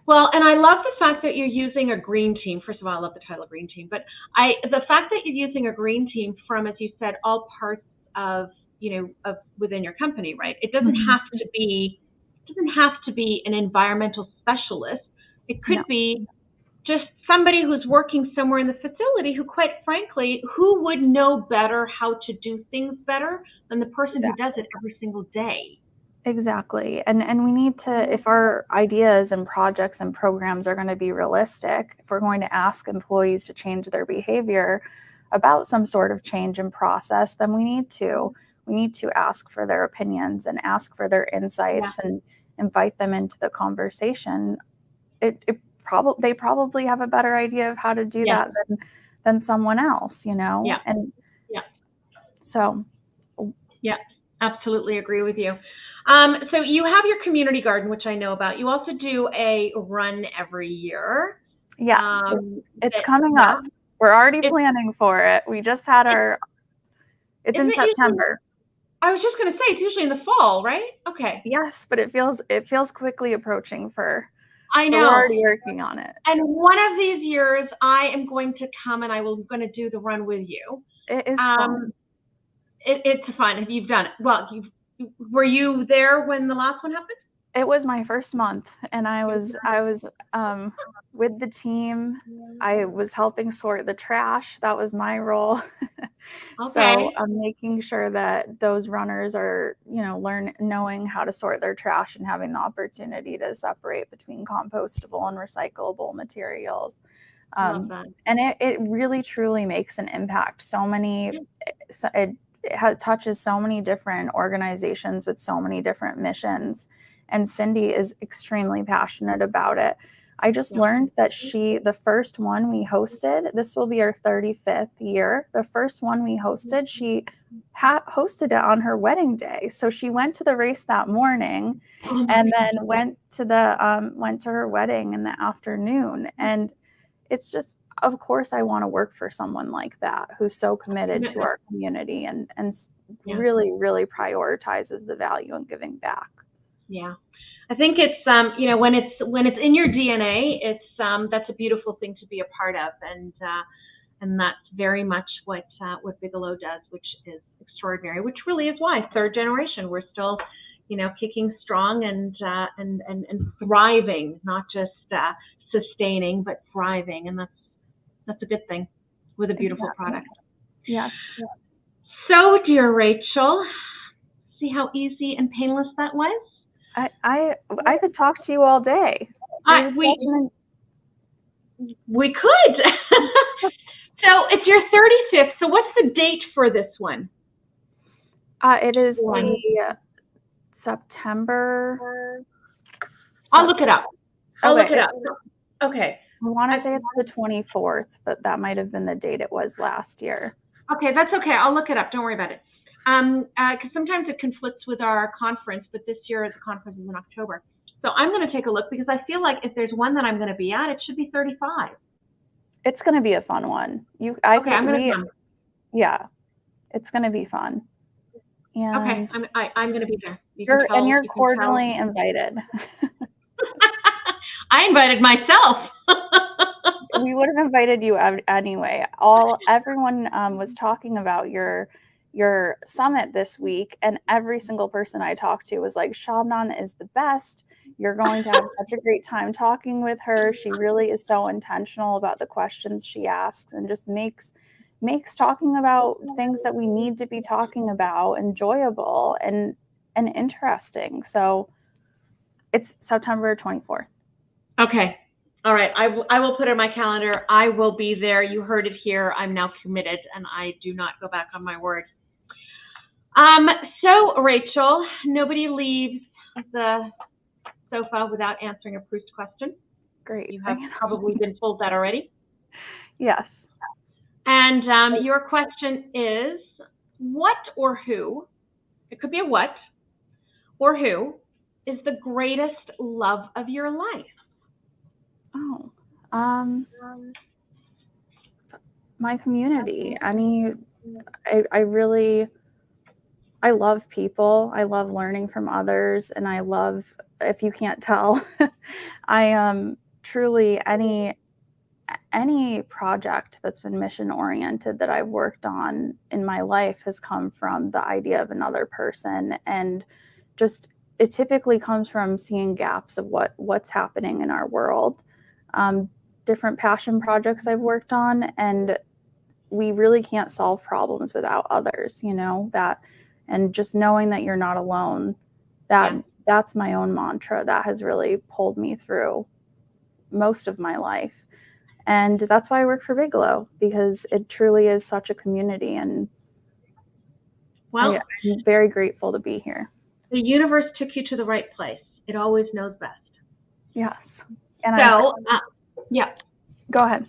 Well, and I love the fact that you're using a green team. First of all, I love the title green team, but the fact that you're using a green team from, as you said, all parts of within your company, right? It doesn't have to be an environmental specialist. It could be just somebody who's working somewhere in the facility who, quite frankly, who would know better how to do things better than the person who does it every single day. Exactly. And we need to, if our ideas and projects and programs are going to be realistic, if we're going to ask employees to change their behavior about some sort of change in process, then we need to ask for their opinions and ask for their insights and invite them into the conversation. They probably have a better idea of how to do that than someone else, And so absolutely agree with you. So you have your community garden, which I know about. You also do a run every year. Yes, it's coming up. We're already planning for it. We just had it's in September. I was just going to say, it's usually in the fall, right? Okay. Yes, but it feels quickly approaching I know. We're already working on it. And one of these years, I am going to come and I'm going to do the run with you. It is fun. It's fun if you've done it. Well, were you there when the last one happened? It was my first month, and I was with the team. I was helping sort the trash. That was my role. So I'm making sure that those runners are, knowing how to sort their trash and having the opportunity to separate between compostable and recyclable materials. And it really truly makes an impact. It touches so many different organizations with so many different missions. And Cindy is extremely passionate about it. I just learned that the first one we hosted, this will be our 35th year. The first one we hosted, she hosted it on her wedding day. So she went to the race that morning and then went to her wedding in the afternoon. And it's just, of course, I want to work for someone like that who's so committed to our community and really, really prioritizes the value in giving back. Yeah, I think it's when it's in your DNA, it's that's a beautiful thing to be a part of, and that's very much what Bigelow does, which is extraordinary. Which really is why third generation, we're still kicking strong and thriving, not just sustaining but thriving, and that's a good thing with a beautiful product. Yes. So, dear Rachel, see how easy and painless that was? I could talk to you all day. We could. So it's your 35th. So what's the date for this one? It is the September. I'll look it up. Okay. I want to say it's the 24th, but that might have been the date it was last year. Okay, that's okay. I'll look it up. Don't worry about it. Because sometimes it conflicts with our conference, but this year the conference is in October. So I'm going to take a look, because I feel like if there's one that I'm going to be at, it should be 35. It's going to be a fun one. I'm going to come. Yeah, it's going to be fun. And okay, I'm going to be there. You're cordially invited. I invited myself. We would have invited you anyway. Everyone was talking about your summit this week, and every single person I talked to was like, Shabnan is the best. You're going to have such a great time talking with her. She really is so intentional about the questions she asks and just makes makes talking about things that we need to be talking about enjoyable and interesting. So it's September 24th. Okay. All right. I will put it in my calendar. I will be there. You heard it here. I'm now committed, and I do not go back on my word. So Rachel, nobody leaves the sofa without answering a Proust question. Great. You have probably been told that already. Yes. And your question is, what or who, it could be a what, or who, is the greatest love of your life? Oh, my community. I love people. I love learning from others, and I love, if you can't tell, I am truly any project that's been mission oriented that I've worked on in my life has come from the idea of another person, and just it typically comes from seeing gaps of what's happening in our world. Different passion projects I've worked on, and we really can't solve problems without others, and just knowing that you're not alone, that's my own mantra that has really pulled me through most of my life. And that's why I work for Bigelow, because it truly is such a community, and I'm very grateful to be here. The universe took you to the right place. It always knows best. Yes. And yeah. Go ahead.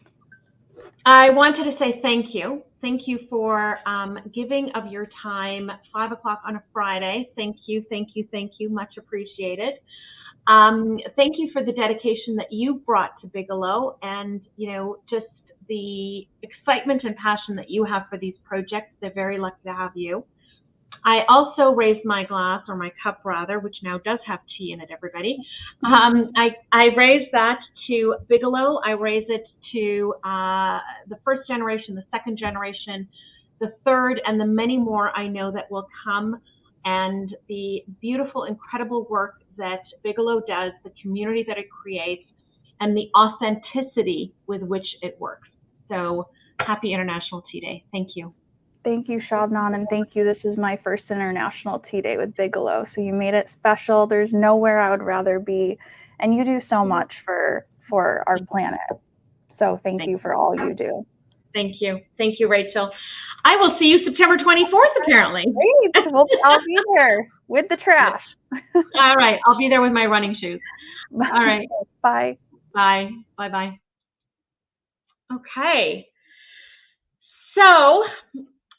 I wanted to say thank you. Thank you for giving of your time, 5 o'clock on a Friday. Thank you, thank you, thank you. Much appreciated. Thank you for the dedication that you brought to Bigelow, and just the excitement and passion that you have for these projects. They're very lucky to have you. I also raised my glass, or my cup rather, which now does have tea in it, everybody. I raised that to Bigelow. I raise it to the first generation, the second generation, the third, and the many more I know that will come, and the beautiful, incredible work that Bigelow does, the community that it creates, and the authenticity with which it works. So happy International Tea Day. Thank you. Thank you, Shabnan, and thank you. This is my first International Tea Day with Bigelow, so you made it special. There's nowhere I would rather be, and you do so much for our planet. So thank you for all you do. Thank you. Thank you, Rachel. I will see you September 24th, apparently. Great. Well, I'll be there with the trash. All right. I'll be there with my running shoes. All right. Bye. Bye. Bye-bye. Okay. So,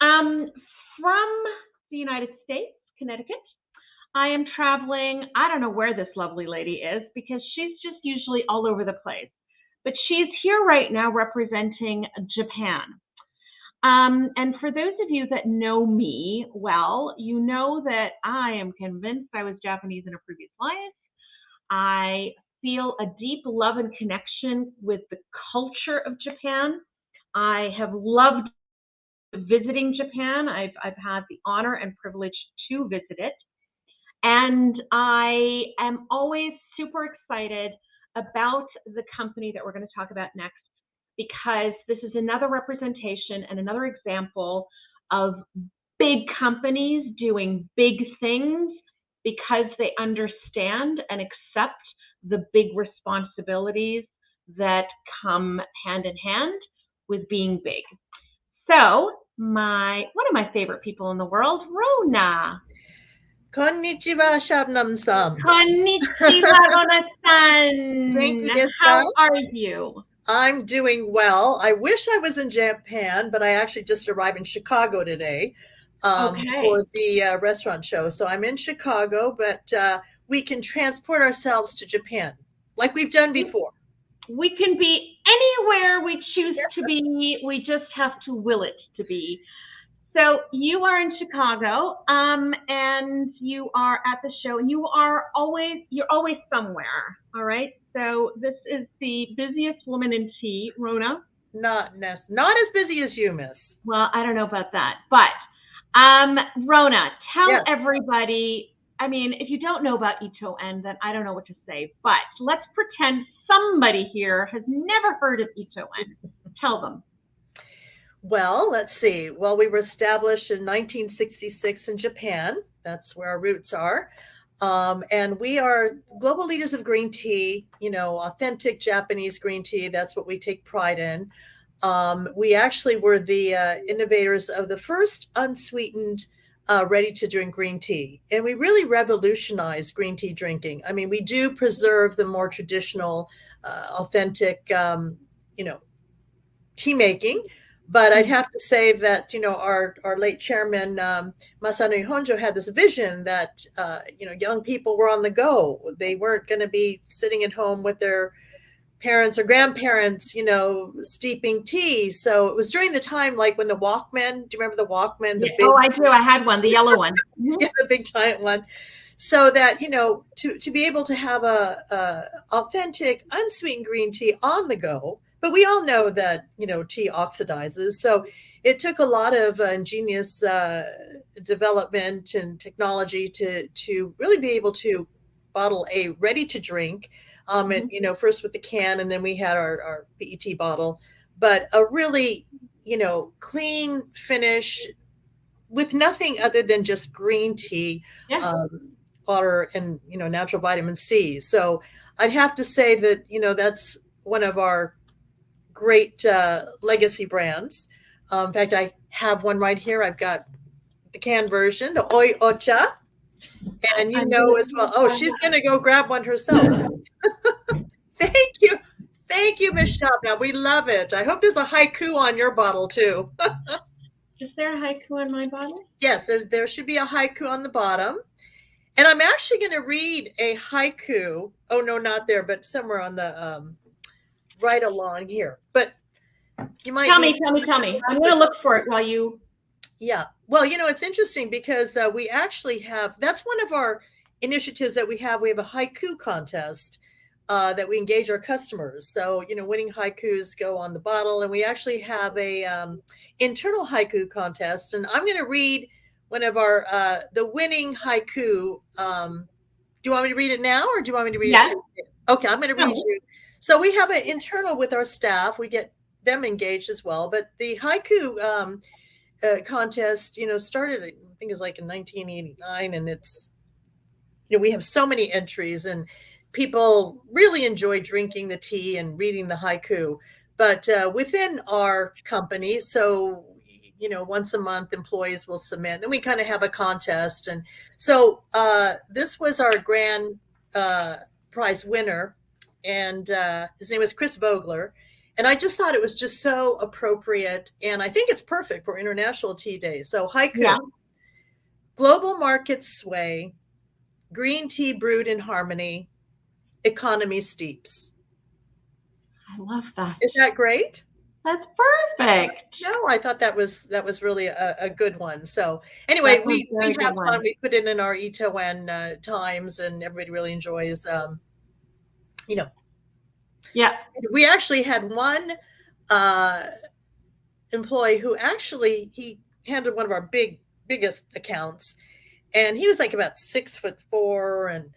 from the United States, Connecticut, I am traveling. I don't know where this lovely lady is, because she's just usually all over the place. But she's here right now representing Japan. And for those of you that know me well, you know that I am convinced I was Japanese in a previous life. I feel a deep love and connection with the culture of Japan. I have loved visiting Japan. I've had the honor and privilege to visit it. And I am always super excited about the company that we're going to talk about next, because this is another representation and another example of big companies doing big things because they understand and accept the big responsibilities that come hand in hand with being big. So one of my favorite people in the world, Rona. Konnichiwa, Shabnam-san. Konnichiwa, Rona-san. Thank you. How are you? I'm doing well. I wish I was in Japan, but I actually just arrived in Chicago today for the restaurant show. So I'm in Chicago, but we can transport ourselves to Japan like we've done before. We can be anywhere we choose to be. We just have to will it to be. So you are in Chicago, and you are at the show, and you're always somewhere. All right. So this is the busiest woman in tea, Rona. Not as busy as you, miss. Well, I don't know about that, but Rona, tell everybody. I mean, if you don't know about Ito-En, then I don't know what to say. But let's pretend somebody here has never heard of Ito-En. Tell them. Well, let's see. Well, we were established in 1966 in Japan. That's where our roots are. And we are global leaders of green tea, authentic Japanese green tea. That's what we take pride in. We actually were the innovators of the first unsweetened ready-to-drink green tea. And we really revolutionized green tea drinking. I mean, we do preserve the more traditional, authentic, tea making. But I'd have to say that, our late chairman, Masano Honjo, had this vision that, young people were on the go. They weren't going to be sitting at home with their parents or grandparents, steeping tea. So it was during the time, like when the Walkman, do you remember the Walkman? I do. I had one, the yellow one. Yeah, the big giant one. So that, to be able to have a authentic, unsweetened green tea on the go. But we all know that, tea oxidizes. So it took a lot of ingenious development and technology to really be able to bottle a ready to drink. And, first with the can, and then we had our PET bottle, but a really, clean finish with nothing other than just green tea, water, and, natural vitamin C. So I'd have to say that, that's one of our great legacy brands. In fact, I have one right here. I've got the canned version, the Oi Ocha. And as well. Oh, she's going to go grab one herself. Thank you. Thank you, Ms. Shabna. We love it. I hope there's a haiku on your bottle, too. Is there a haiku on my bottle? Yes, there should be a haiku on the bottom. And I'm actually going to read a haiku. Oh, no, not there, but somewhere on the right along here. But you might tell me. I'm going to look for it while you. Yeah. Well, it's interesting because we actually have, that's one of our initiatives that we have. We have a haiku contest that we engage our customers. So, winning haikus go on the bottle. And we actually have a internal haiku contest. And I'm going to read one of our, the winning haiku. Do you want me to read it now or do you want me to read it? Okay, I'm going to read you. So we have an internal with our staff. We get them engaged as well. But the haiku contest, started, I think it was like in 1989. And it's, we have so many entries and people really enjoy drinking the tea and reading the haiku. But within our company, so, once a month, employees will submit. Then we kind of have a contest. And so this was our grand prize winner. And his name was Chris Vogler. And I just thought it was just so appropriate. And I think it's perfect for International Tea Day. So haiku, global markets sway, green tea brewed in harmony, economy steeps. I love that. Is that great? That's perfect. No, I thought that was really a good one. So anyway, we have fun. We put it in our Itoen times and everybody really enjoys, Yeah. We actually had one employee who actually, he handled one of our biggest accounts, and he was like about 6'4", and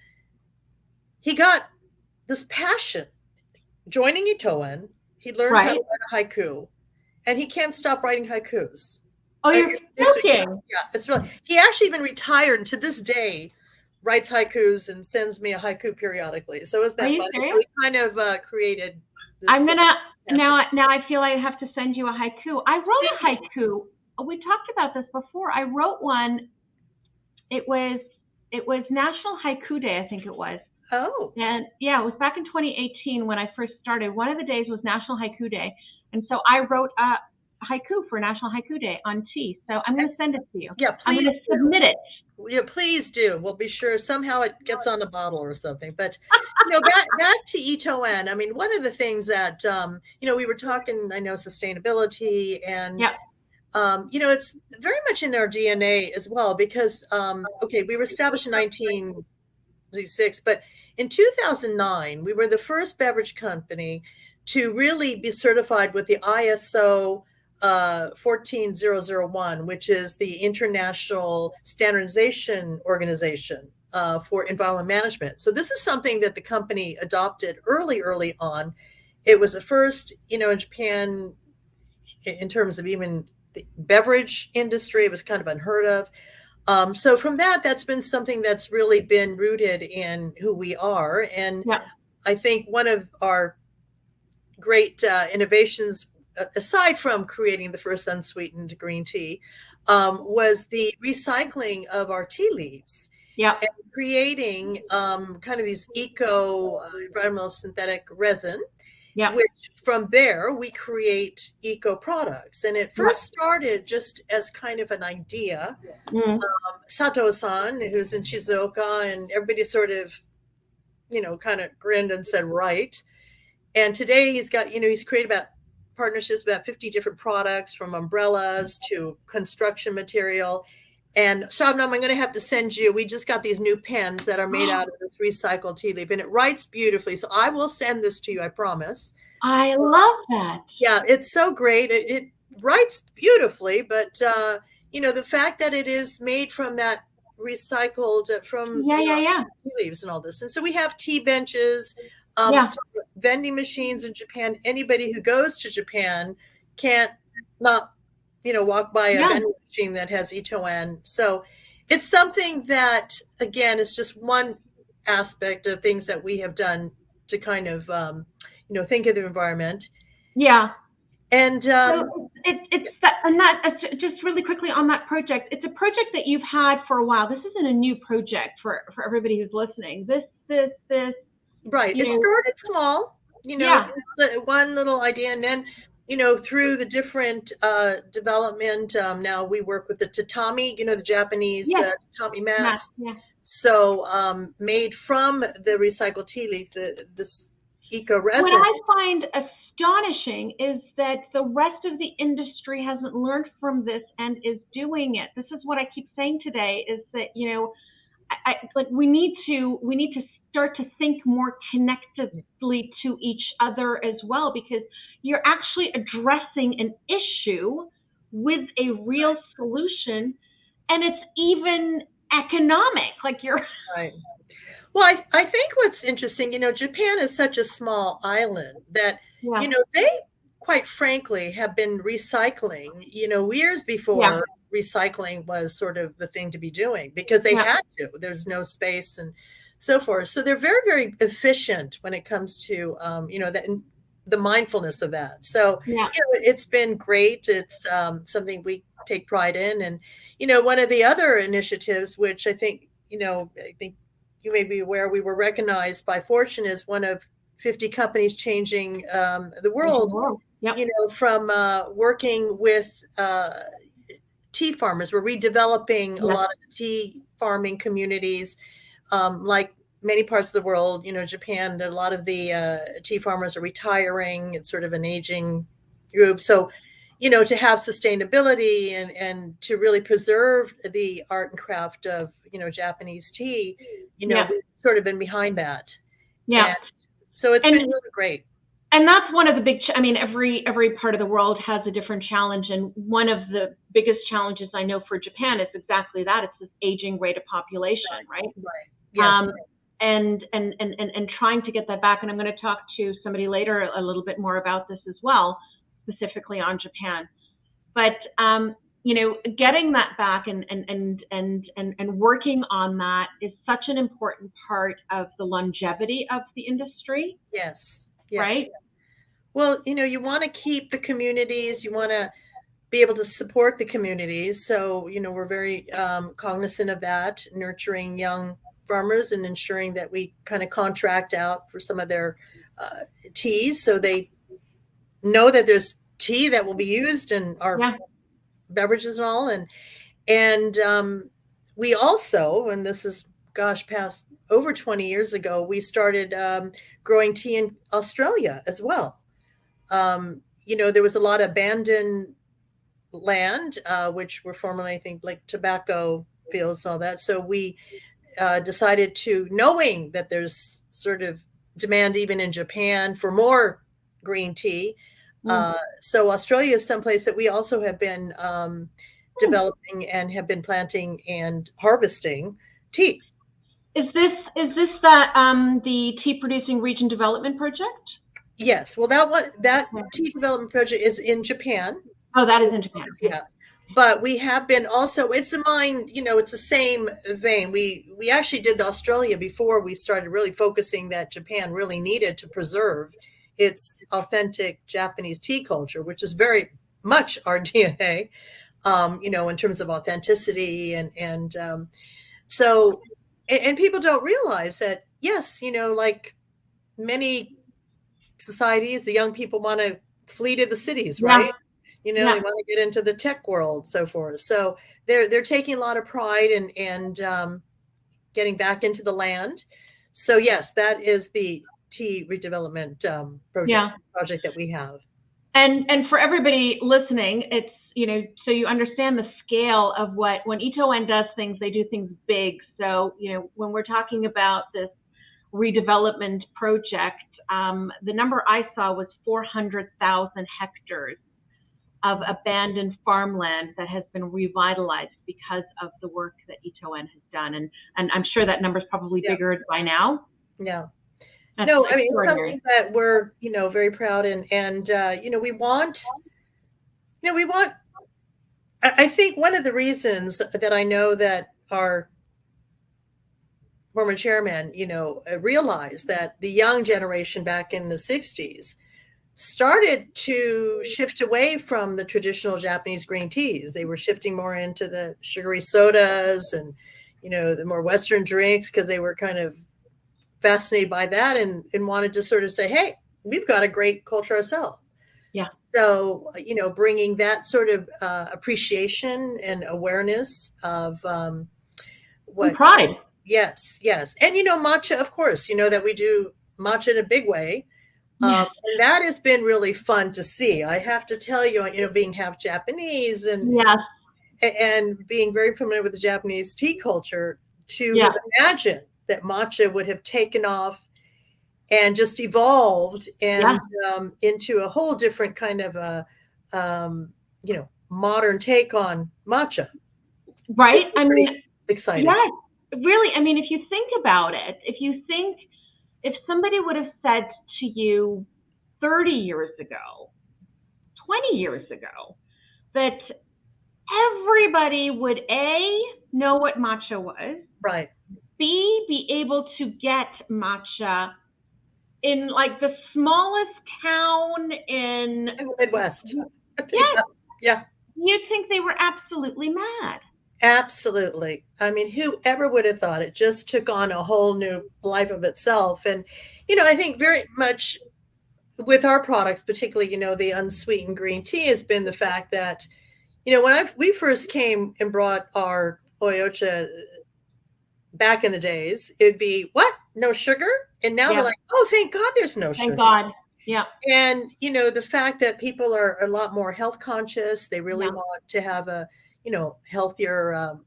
he got this passion joining Itoen. He learned how to write a haiku, and he can't stop writing haikus. Oh, you're joking. Yeah, it's really, he actually even retired, and to this day writes haikus and sends me a haiku periodically. So is that funny? So we kind of created this. I'm gonna now I feel I have to send you a haiku. I wrote a haiku. We talked about this before. I wrote one. It was National Haiku Day, I think it was. Oh. And yeah, it was back in 2018 when I first started. One of the days was National Haiku Day. And so I wrote a haiku for National Haiku Day on tea. So I'm going to send it to you. Yeah, please. I'm going to submit it. Yeah, please do. We'll be sure somehow it gets on a bottle or something. But back to Itoen. I mean, one of the things that we were talking, I know, sustainability, and it's very much in our DNA as well because we were established in 1906, but in 2009 we were the first beverage company to really be certified with the ISO 14001, which is the International Standardization Organization for Environmental Management. So this is something that the company adopted early on. It was the first, in Japan, in terms of even the beverage industry. It was kind of unheard of. So from that's been something that's really been rooted in who we are. And I think one of our great innovations, aside from creating the first unsweetened green tea, was the recycling of our tea leaves. Yeah. And creating kind of these environmental synthetic resin, which from there we create eco products. And it first started just as kind of an idea. Sato-san, who's in Shizuoka, and everybody sort of, kind of grinned and said, right. And today he's got, he's created partnerships, about 50 different products, from umbrellas to construction material. And Shabnam, I'm going to have to send you, we just got these new pens that are made out of this recycled tea leaf, and it writes beautifully. So I will send this to you, I promise. I love that. Yeah, it's so great. It writes beautifully, but, the fact that it is made from that recycled from tea leaves and all this. And so we have tea benches, vending machines in Japan. Anybody who goes to Japan can't not walk by a vending machine that has Itoen. So it's something that, again, is just one aspect of things that we have done to kind of, think of the environment. Yeah. And so just really quickly on that project, it's a project that you've had for a while. This isn't a new project for everybody who's listening. This. Right. It started small, just one little idea, and then, through the different development, now we work with the tatami, the Japanese tatami mats. So made from the recycled tea leaf, this eco resin. What I find astonishing is that the rest of the industry hasn't learned from this and is doing it. This is what I keep saying today, is that, we need to start to think more connectively to each other as well, because you're actually addressing an issue with a real solution, and it's even economic. Right. Well, I think what's interesting, Japan is such a small island that, they quite frankly have been recycling, years before recycling was sort of the thing to be doing, because they had to. There's no space and so forth. So they're very, very efficient when it comes to, the mindfulness of that. So, it's been great. It's something we take pride in. And, one of the other initiatives, which I think you may be aware, we were recognized by Fortune as one of 50 companies changing the world, from working with tea farmers. We're redeveloping a lot of the tea farming communities, like many parts of the world. Japan, a lot of the tea farmers are retiring. It's sort of an aging group. So, to have sustainability and to really preserve the art and craft of, Japanese tea, we've sort of been behind that. Yeah. And so it's been really great. And that's one of the big, every part of the world has a different challenge. And one of the biggest challenges I know for Japan is exactly that. It's this aging rate of population, right? Right. Yes. And trying to get that back. And I'm going to talk to somebody later a little bit more about this as well, specifically on Japan. But, getting that back and working on that is such an important part of the longevity of the industry. Yes. Right? Well, you want to keep the communities, you want to be able to support the communities. So, we're very cognizant of that, nurturing young farmers and ensuring that we kind of contract out for some of their teas, so they know that there's tea that will be used in our beverages and all. And we also, and this is, past over 20 years ago, we started growing tea in Australia as well. There was a lot of abandoned land, which were formerly, I think, like tobacco fields and all that. So we decided to, knowing that there's sort of demand even in Japan for more green tea. So Australia is someplace that we also have been developing and have been planting and harvesting tea. Is this the tea producing region development project? Yes. Well, that tea development project is in Japan. Oh, that is in Japan. Okay. Yeah. But we have been also, it's it's the same vein. We actually did Australia before we started really focusing that Japan really needed to preserve its authentic Japanese tea culture, which is very much our DNA, in terms of authenticity and so, and people don't realize that, yes, like many societies, the young people want to flee to the cities, right? They want to get into the tech world, so forth. So they're taking a lot of pride and getting back into the land. So yes, that is the tea redevelopment project that we have. And for everybody listening, it's so you understand the scale of when Itoen does things, they do things big. So when we're talking about this redevelopment project, the number I saw was 400,000 hectares of abandoned farmland that has been revitalized because of the work that Itoen has done. And I'm sure that number's probably bigger by now. Yeah. That's no, I mean, it's something that we're, very proud in. And, we want, I think one of the reasons that I know that our former chairman, realized that the young generation back in the 60s started to shift away from the traditional Japanese green teas. They were shifting more into the sugary sodas and, the more Western drinks, because they were kind of fascinated by that and wanted to sort of say, hey, we've got a great culture ourselves. Yeah. So, bringing that sort of appreciation and awareness of what pride. Yes. And, matcha, of course, that we do matcha in a big way. Yes. And that has been really fun to see. I have to tell you, being half Japanese and being very familiar with the Japanese tea culture, to have imagined that matcha would have taken off and just evolved and into a whole different kind of a, modern take on matcha. Right. I mean, exciting. Yes, really. I mean, if you think about it, if somebody would have said to you 30 years ago, 20 years ago, that everybody would A, know what matcha was, right, B, be able to get matcha in like the smallest town in the Midwest. Yes. Yeah. You'd think they were absolutely mad. Absolutely. I mean, whoever would have thought it just took on a whole new life of itself. And, I think very much with our products, particularly, the unsweetened green tea, has been the fact that, when we first came and brought our Oyocha back in the days, it'd be, what? No sugar? And now they're like, oh, thank God there's no sugar. Thank God. Yeah. And, the fact that people are a lot more health conscious, they really want to have a, healthier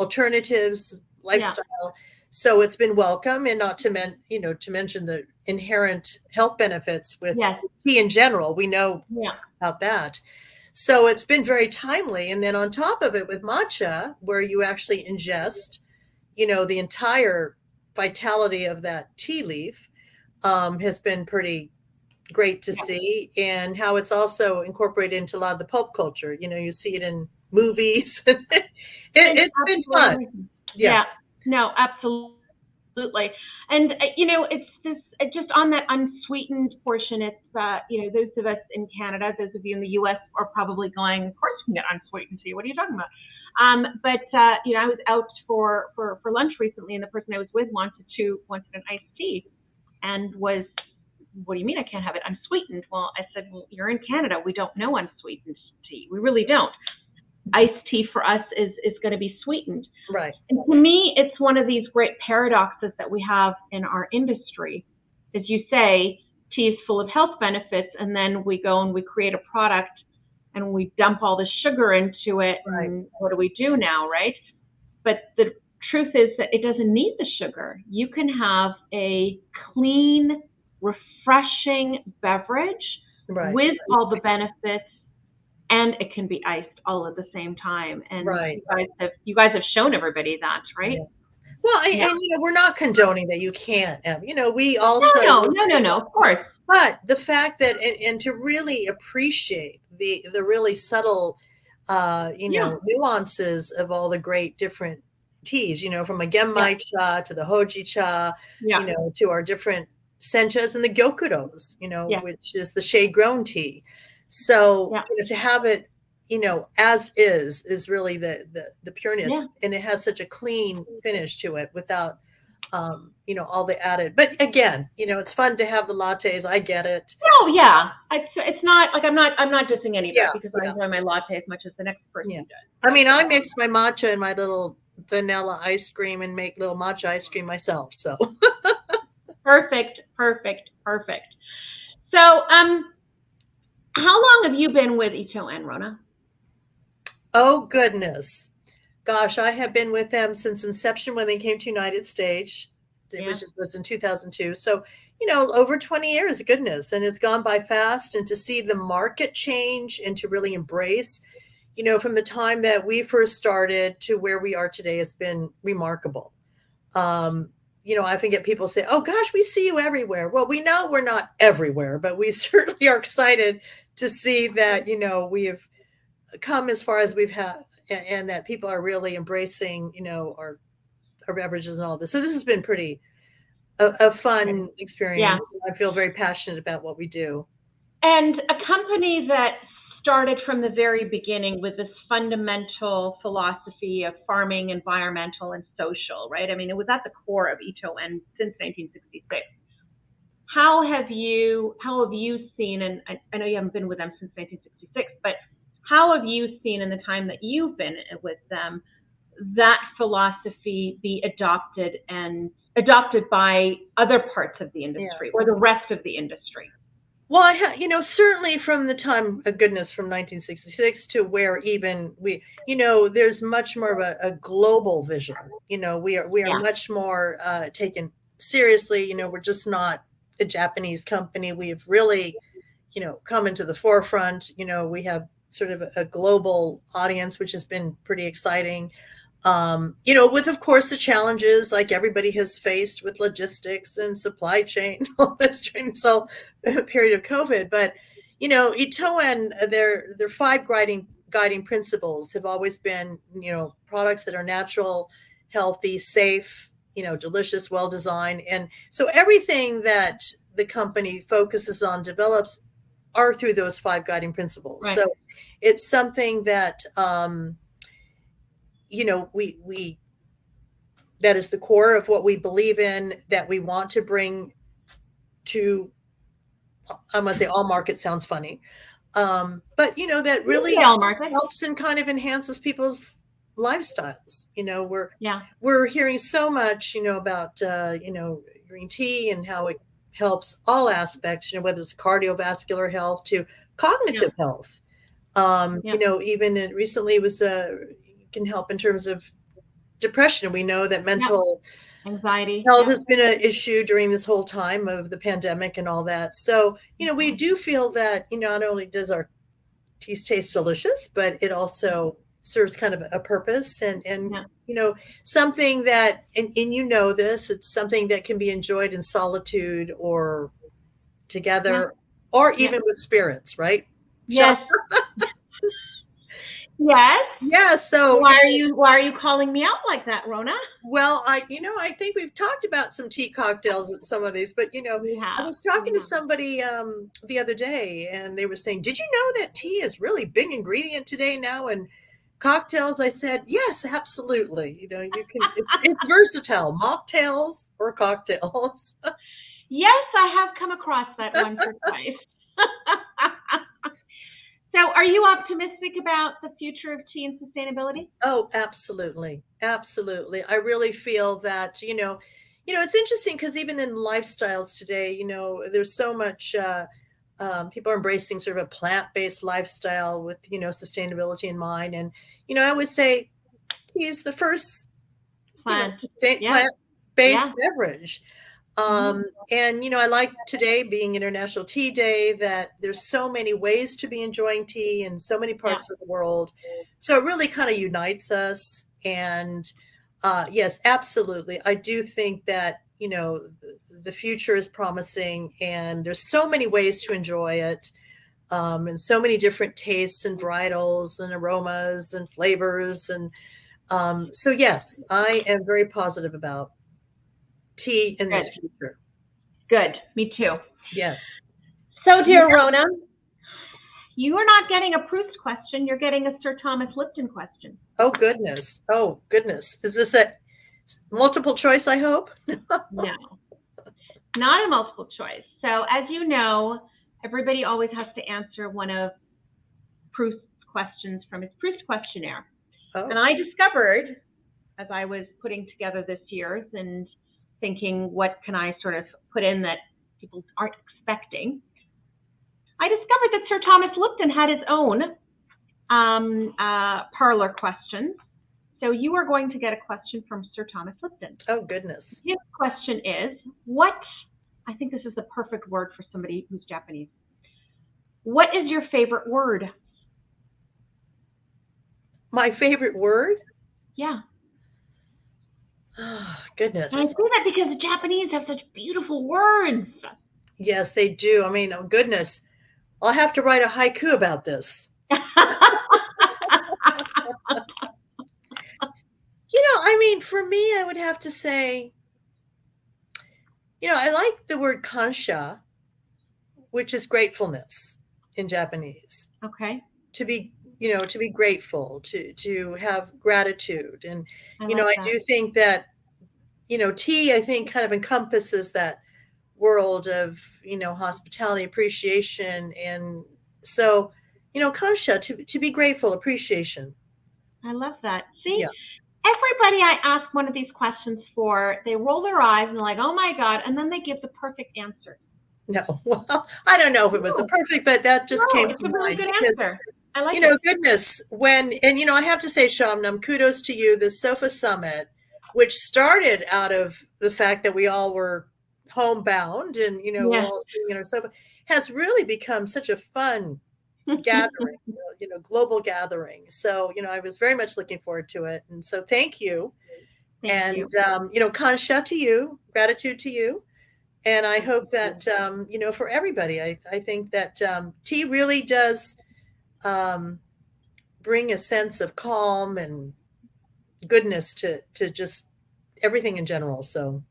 alternatives, lifestyle. Yeah. So it's been welcome, and not to mention the inherent health benefits with tea in general. We know about that. So it's been very timely. And then on top of it with matcha, where you actually ingest, the entire vitality of that tea leaf, has been pretty great to see, and how it's also incorporated into a lot of the pulp culture. You see it in movies. It's been fun. Yeah. No, absolutely. And, it's this, just on that unsweetened portion, it's, those of us in Canada, those of you in the US are probably going, of course you can get unsweetened tea. What are you talking about? But I was out for lunch recently, and the person I was with wanted an iced tea and was, what do you mean I can't have it unsweetened? Well, I said, well, you're in Canada. We don't know unsweetened tea. We really don't. Iced tea for us is going to be sweetened. Right. And to me, it's one of these great paradoxes that we have in our industry. As you say, tea is full of health benefits, and then we go and we create a product and we dump all the sugar into it. Right. And what do we do now, right? But the truth is that it doesn't need the sugar. You can have a clean, refreshing beverage with all the benefits, and it can be iced all at the same time. And you guys have shown everybody that, right? Yeah. Well, and we're not condoning that you can't. We also no, of course. But the fact that and to really appreciate the really subtle, nuances of all the great different teas. From a Genmai cha to the Hoji cha, to our different senchas and the gyokuros, which is the shade grown tea. So to have it, as is really the pureness, and it has such a clean finish to it without, all the added. But again, it's fun to have the lattes. I get it. Oh yeah, it's not like I'm not dissing any of that because I enjoy my latte as much as the next person does. I mean, I mix my matcha in my little vanilla ice cream and make little matcha ice cream myself. So perfect. So, how long have you been with Ito and Rona? Oh goodness, gosh, I have been with them since inception when they came to United States, which was in 2002. So, over 20 years, goodness, and it's gone by fast. And to see the market change and to really embrace, from the time that we first started to where we are today has been remarkable. I think people say, oh gosh, we see you everywhere. Well, we know we're not everywhere, but we certainly are excited to see that, we have come as far as we've had, and that people are really embracing, our beverages and all this. So this has been pretty a fun experience. Yeah. I feel very passionate about what we do. And a company that started from the very beginning with this fundamental philosophy of farming, environmental, and social, right? I mean, it was at the core of Ito and since 1966. How have you seen, and I know you haven't been with them since 1966, but how have you seen in the time that you've been with them that philosophy be adopted by other parts of the industry or the rest of the industry? Well, certainly from the time of goodness from 1966 to where even we, there's much more of a global vision. We are much more taken seriously. We're just not a Japanese company. We have really, come into the forefront. We have sort of a global audience, which has been pretty exciting. With, of course, the challenges like everybody has faced with logistics and supply chain, all this during this whole period of COVID. But, Ito and their 5 guiding principles have always been, products that are natural, healthy, safe, delicious, well-designed. And so everything that the company focuses on, develops, are through those 5 guiding principles. Right. So it's something that, we that is the core of what we believe in, that we want to bring to, I'm going to say all markets sounds funny. But, that really helps and kind of enhances people's lifestyles. We're hearing so much, about, green tea and how it helps all aspects, whether it's cardiovascular health to cognitive health. Even recently was can help in terms of depression. We know that mental anxiety health has been an issue during this whole time of the pandemic and all that. So, we do feel that, not only does our teas taste delicious, but it also serves kind of a purpose and something that, and this, it's something that can be enjoyed in solitude or together or even with spirits, right? Yes. Yes. Yeah. So why are you calling me out like that, Rona? Well, I think we've talked about some tea cocktails at some of these, but I was talking to somebody the other day and they were saying, did you know that tea is really big ingredient today now? And cocktails, I said, yes, absolutely. You can, it's versatile, mocktails or cocktails. Yes, I have come across that once or twice. So are you optimistic about the future of tea and sustainability? Oh, absolutely. Absolutely. I really feel that, it's interesting because even in lifestyles today, there's so much, people are embracing sort of a plant-based lifestyle with, sustainability in mind. And, I always say tea is the first plant-based beverage. And, I like today being International Tea Day, that there's so many ways to be enjoying tea in so many parts of the world. So it really kind of unites us. And Yes, absolutely. I do think that, you know, the future is promising, and there's so many ways to enjoy it, and so many different tastes and varietals and aromas and flavors. And so, yes, I am very positive about tea in this future. Good. Me too. Yes. So, dear Rona, you are not getting a Proust question. You're getting a Sir Thomas Lipton question. Oh, goodness. Oh, goodness. Is this a multiple choice, I hope? No, not a multiple choice. So, as you know, everybody always has to answer one of Proust's questions from his Proust questionnaire. Oh. And I discovered, as I was putting together this year's and thinking, what can I sort of put in that people aren't expecting, I discovered that Sir Thomas Lipton had his own parlor questions. So you are going to get a question from Sir Thomas Lipton. Oh, goodness. His question is, I think this is the perfect word for somebody who's Japanese. What is your favorite word? My favorite word? Yeah. Oh, goodness. And I say that because the Japanese have such beautiful words. Yes, they do. I mean, oh, goodness. I'll have to write a haiku about this. You know, I mean, for me, I would have to say, you know, I like the word kansha, which is gratefulness in Japanese. Okay. To be, you know, to be grateful, to have gratitude. And, you know, like I do think that, you know, tea, I think, kind of encompasses that world of, you know, hospitality, appreciation. And so, you know, kansha, to be grateful, appreciation. I love that. See? Yeah. Everybody I ask one of these questions for, they roll their eyes and they're like, oh my God, and then they give the perfect answer. No, well, I don't know if it was the perfect, but that just came to mind. Really good because, answer. I like you know, it. goodness, and you know, I have to say, Shabnam, kudos to you. The Sofa Summit, which started out of the fact that we all were homebound and, you know, we're all sitting in our sofa, has really become such a fun gathering, you know, global gathering. So, you know, I was very much looking forward to it. And so thank you. Thank you. You know, kansha to you, gratitude to you. And I hope that, you know, for everybody, I think that tea really does bring a sense of calm and goodness to just everything in general. So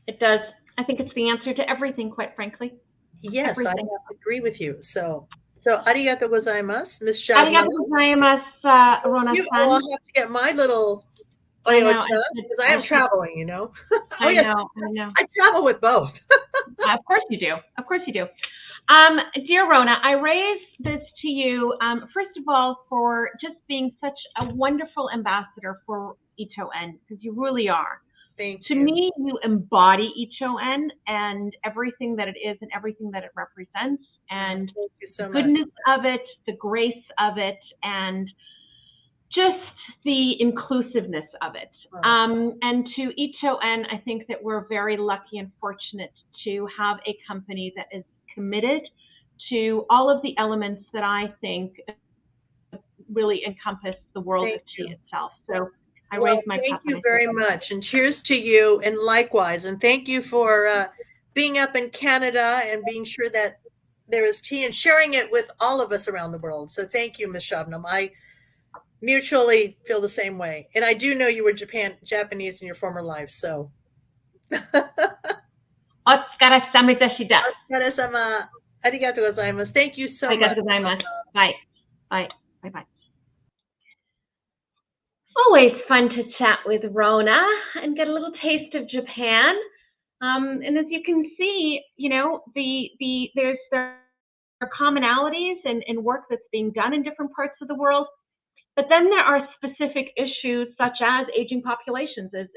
it does. I think it's the answer to everything, quite frankly. Yes, everything. I agree with you. So arigato gozaimasu, Miss Shabnam. Arigato gozaimasu, Rona-san. I'll have to get my little oyocha because I am traveling, you know. I know. I travel with both. Of course you do. Of course you do. Dear Rona, I raise this to you, first of all, for just being such a wonderful ambassador for Icho-en, because you really are. Thank you. To me, you embody Icho-en and everything that it is and everything that it represents, and the goodness of it, the grace of it, and just the inclusiveness of it. And to Icho-en, I think that we're very lucky and fortunate to have a company that is committed to all of the elements that I think really encompass the world of tea itself. So I raise my cup. Thank you very much, and cheers to you, and likewise. And thank you for being up in Canada and being sure that there is tea and sharing it with all of us around the world. So thank you, Ms. Shabnam. I mutually feel the same way. And I do know you were Japanese in your former life, so. Otsukaresama deshita. Otsukaresama. Arigato gozaimasu. Thank you so much. Arigato gozaimasu. Bye. Bye. Bye-bye. Always fun to chat with Rona and get a little taste of Japan. And as you can see, you know, there are commonalities and work that's being done in different parts of the world. But then there are specific issues such as aging populations, as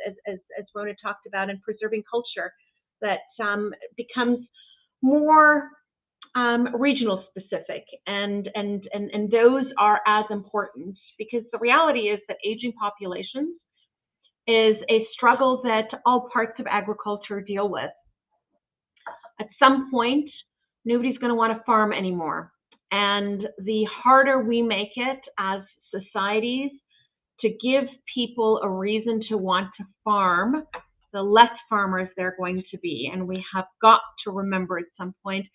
Rona talked about, and preserving culture that becomes more regional specific, and those are as important, because the reality is that aging populations is a struggle that all parts of agriculture deal with. At some point, nobody's going to want to farm anymore, and the harder we make it as societies to give people a reason to want to farm, the less farmers they're going to be. And we have got to remember at some point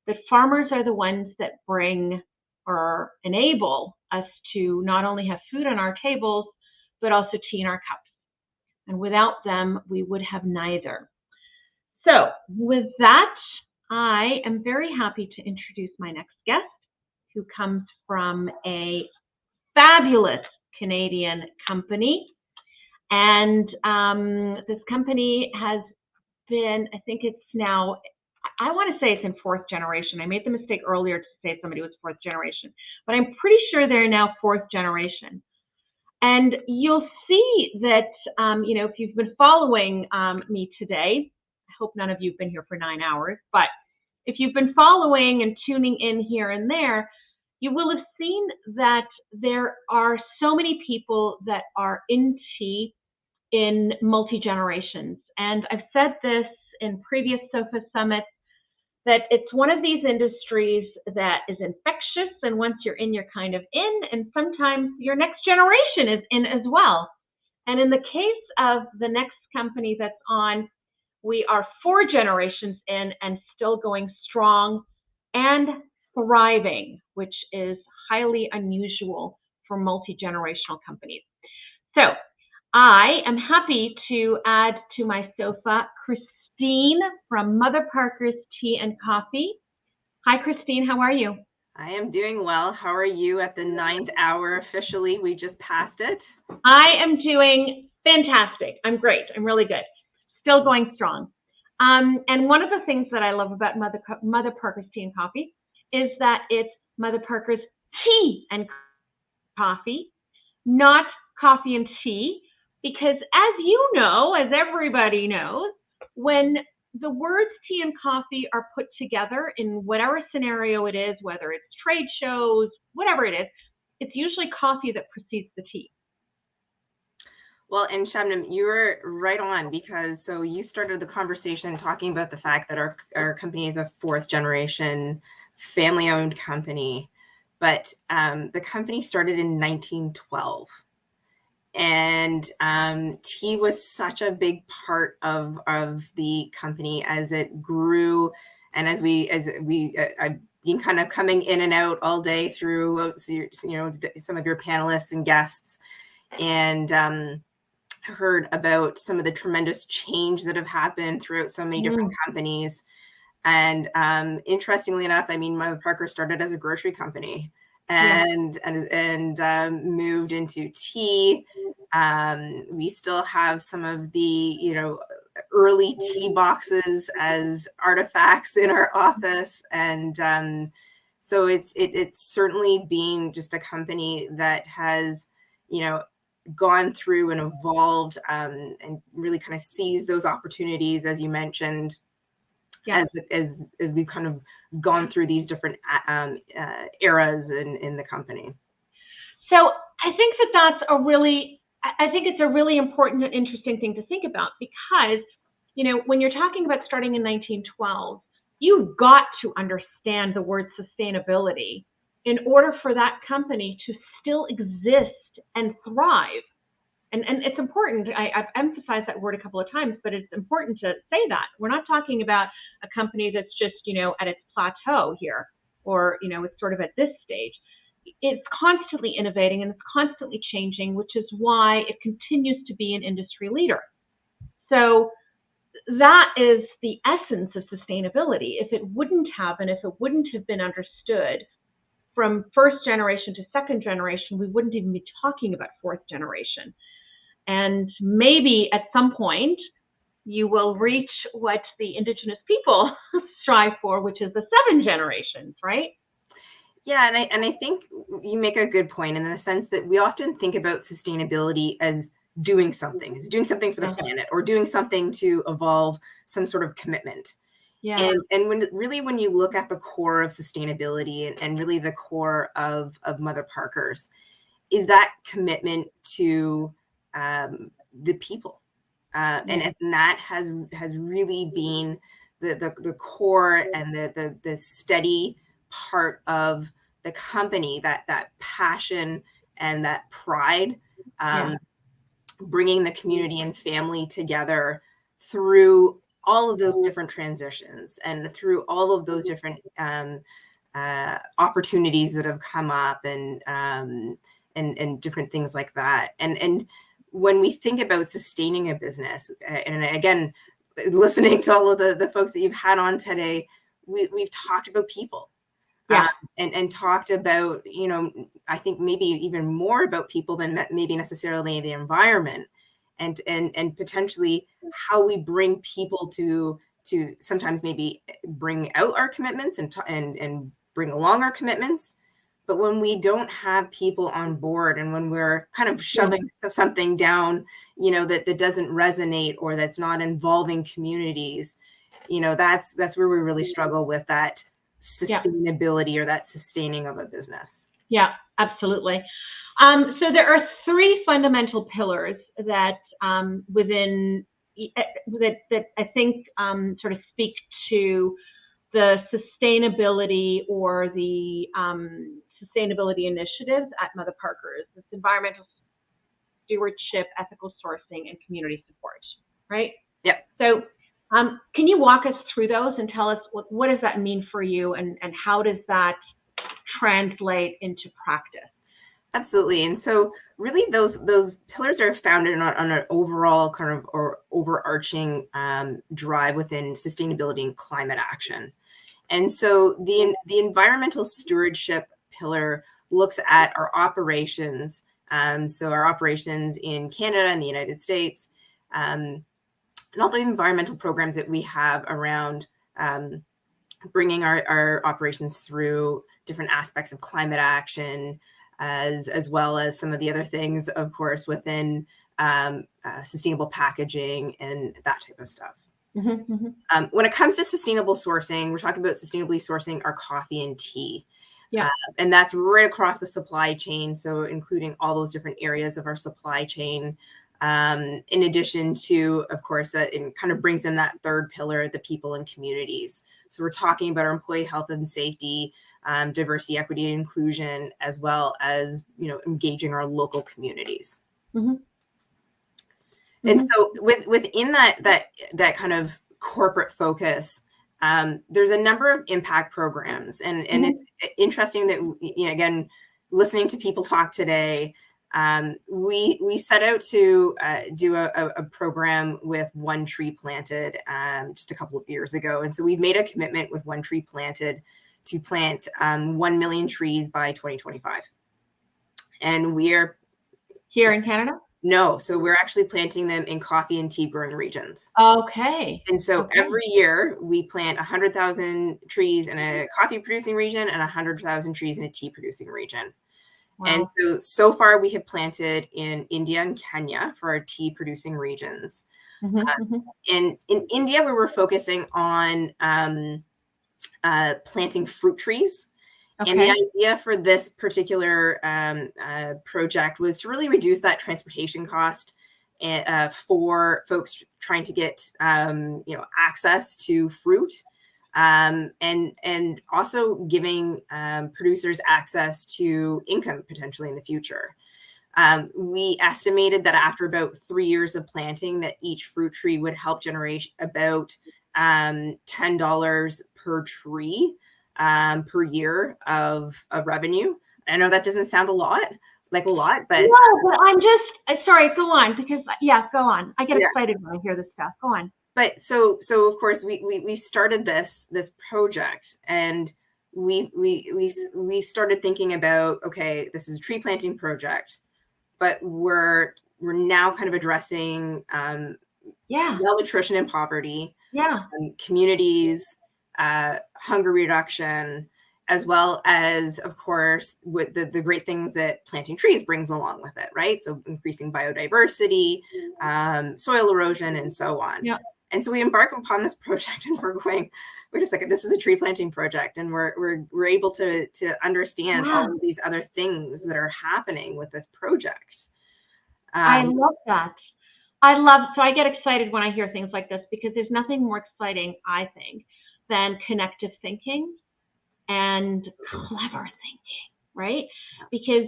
that farmers are the ones that bring or enable us to not only have food on our tables, but also tea in our cups. And without them, we would have neither. So with that, I am very happy to introduce my next guest, who comes from a fabulous Canadian company. And this company has been, I think it's now, I want to say it's in fourth generation. I made the mistake earlier to say somebody was fourth generation, but I'm pretty sure they're now fourth generation. And you'll see that, if you've been following me today, I hope none of you have been here for 9 hours, but if you've been following and tuning in here and there, you will have seen that there are so many people that are in tea in multi-generations. And I've said this in previous SOFA summits, that it's one of these industries that is infectious, and once you're in, you're kind of in, and sometimes your next generation is in as well. And in the case of the next company that's on, we are 4 generations in and still going strong and thriving, which is highly unusual for multi-generational companies. So I am happy to add to my sofa Christine from Mother Parker's Tea and Coffee. Hi, Christine. How are you? I am doing well. How are you at the 9th hour officially? We just passed it. I am doing fantastic. I'm great. I'm really good. Still going strong. And one of the things that I love about Mother Parker's Tea and Coffee is that it's Mother Parker's Tea and Coffee, not coffee and tea, because as you know, as everybody knows, when the words tea and coffee are put together in whatever scenario it is, whether it's trade shows, whatever it is, it's usually coffee that precedes the tea. Well, and Shabnam, you were right on, because so you started the conversation talking about the fact that our company is a 4th generation family-owned company, but the company started in 1912. And tea was such a big part of the company as it grew, and as I've been kind of coming in and out all day through some of your panelists and guests, and heard about some of the tremendous change that have happened throughout so many different companies. And interestingly enough, I mean, Mother Parker started as a grocery company and moved into tea. We still have some of the early tea boxes as artifacts in our office, and so it's certainly been just a company that has gone through and evolved, and really kind of seized those opportunities, as you mentioned. As we've kind of gone through these different eras in the company. So I think that's I think it's a really important and interesting thing to think about, because, when you're talking about starting in 1912, you've got to understand the word sustainability in order for that company to still exist and thrive. And it's important. I've emphasized that word a couple of times, but it's important to say that. We're not talking about a company that's just, at its plateau here, or, it's sort of at this stage. It's constantly innovating and it's constantly changing, which is why it continues to be an industry leader. So that is the essence of sustainability. If it wouldn't have, and if it wouldn't have been understood from 1st generation to 2nd generation, we wouldn't even be talking about 4th generation. And maybe at some point you will reach what the Indigenous people strive for, which is the 7 generations, right? Yeah, and I think you make a good point in the sense that we often think about sustainability as doing something for the planet, or doing something to evolve some sort of commitment. Yeah. And when you look at the core of sustainability and really the core of Mother Parker's, is that commitment to the people, and that has really been the core and the steady part of the company, that passion and that pride bringing the community and family together through all of those different transitions and through all of those different opportunities that have come up and different things like that. And when we think about sustaining a business, and again, listening to all of the folks that you've had on today, we've talked about people. And talked about, you know, I think maybe even more about people than maybe necessarily the environment, and potentially how we bring people to sometimes maybe bring out our commitments and bring along our commitments. But when we don't have people on board, and when we're kind of shoving something down, you know, that doesn't resonate or that's not involving communities, you know, that's where we really struggle with that sustainability or that sustaining of a business. Yeah, absolutely. So there are three fundamental pillars that within that I think sort of speak to the sustainability or the sustainability initiatives at Mother Parkers. It's environmental stewardship, ethical sourcing, and community support, right? Yeah. So can you walk us through those and tell us what does that mean for you, and how does that translate into practice? Absolutely. And so really those pillars are founded on an overall kind of or overarching drive within sustainability and climate action. And so the environmental stewardship pillar looks at our operations. So our operations in Canada and the United States, and all the environmental programs that we have around bringing our operations through different aspects of climate action, as well as some of the other things, of course, within sustainable packaging and that type of stuff. When it comes to sustainable sourcing, we're talking about sustainably sourcing our coffee and tea. Yeah. And that's right across the supply chain. So including all those different areas of our supply chain. In addition to, of course, that it kind of brings in that third pillar, the people and communities. So we're talking about our employee health and safety, diversity, equity, and inclusion, as well as, you know, engaging our local communities. And so within that kind of corporate focus, there's a number of impact programs, and it's interesting that, you know, again, listening to people talk today, we set out to do a program with One Tree Planted just a couple of years ago. And so we've made a commitment with One Tree Planted to plant 1 million trees by 2025. And we are here in Canada? No, so we're actually planting them in coffee and tea growing regions. Okay. And so every year we plant 100,000 trees in a coffee producing region and 100,000 trees in a tea producing region. Wow. And so far we have planted in India and Kenya for our tea producing regions. And in India, we were focusing on planting fruit trees. Okay. And the idea for this particular project was to really reduce that transportation cost for folks trying to get access to fruit, and also giving producers access to income potentially in the future. We estimated that after about 3 years of planting, that each fruit tree would help generate about $10 per tree per year of revenue. I know that doesn't sound like a lot, but no, but I'm just sorry. Go on, because go on. I get excited when I hear this stuff. Go on. But so of course we started this project, and we started thinking about, okay, this is a tree planting project, but we're now kind of addressing malnutrition and poverty, communities, hunger reduction, as well as, of course, with the great things that planting trees brings along with it, right? So increasing biodiversity, soil erosion, and so on. Yeah. And so we embark upon this project, and we're just like, this is a tree planting project, and we're able to understand all of these other things that are happening with this project. I love that. So I get excited when I hear things like this, because there's nothing more exciting, I think, than connective thinking and clever thinking, right? Because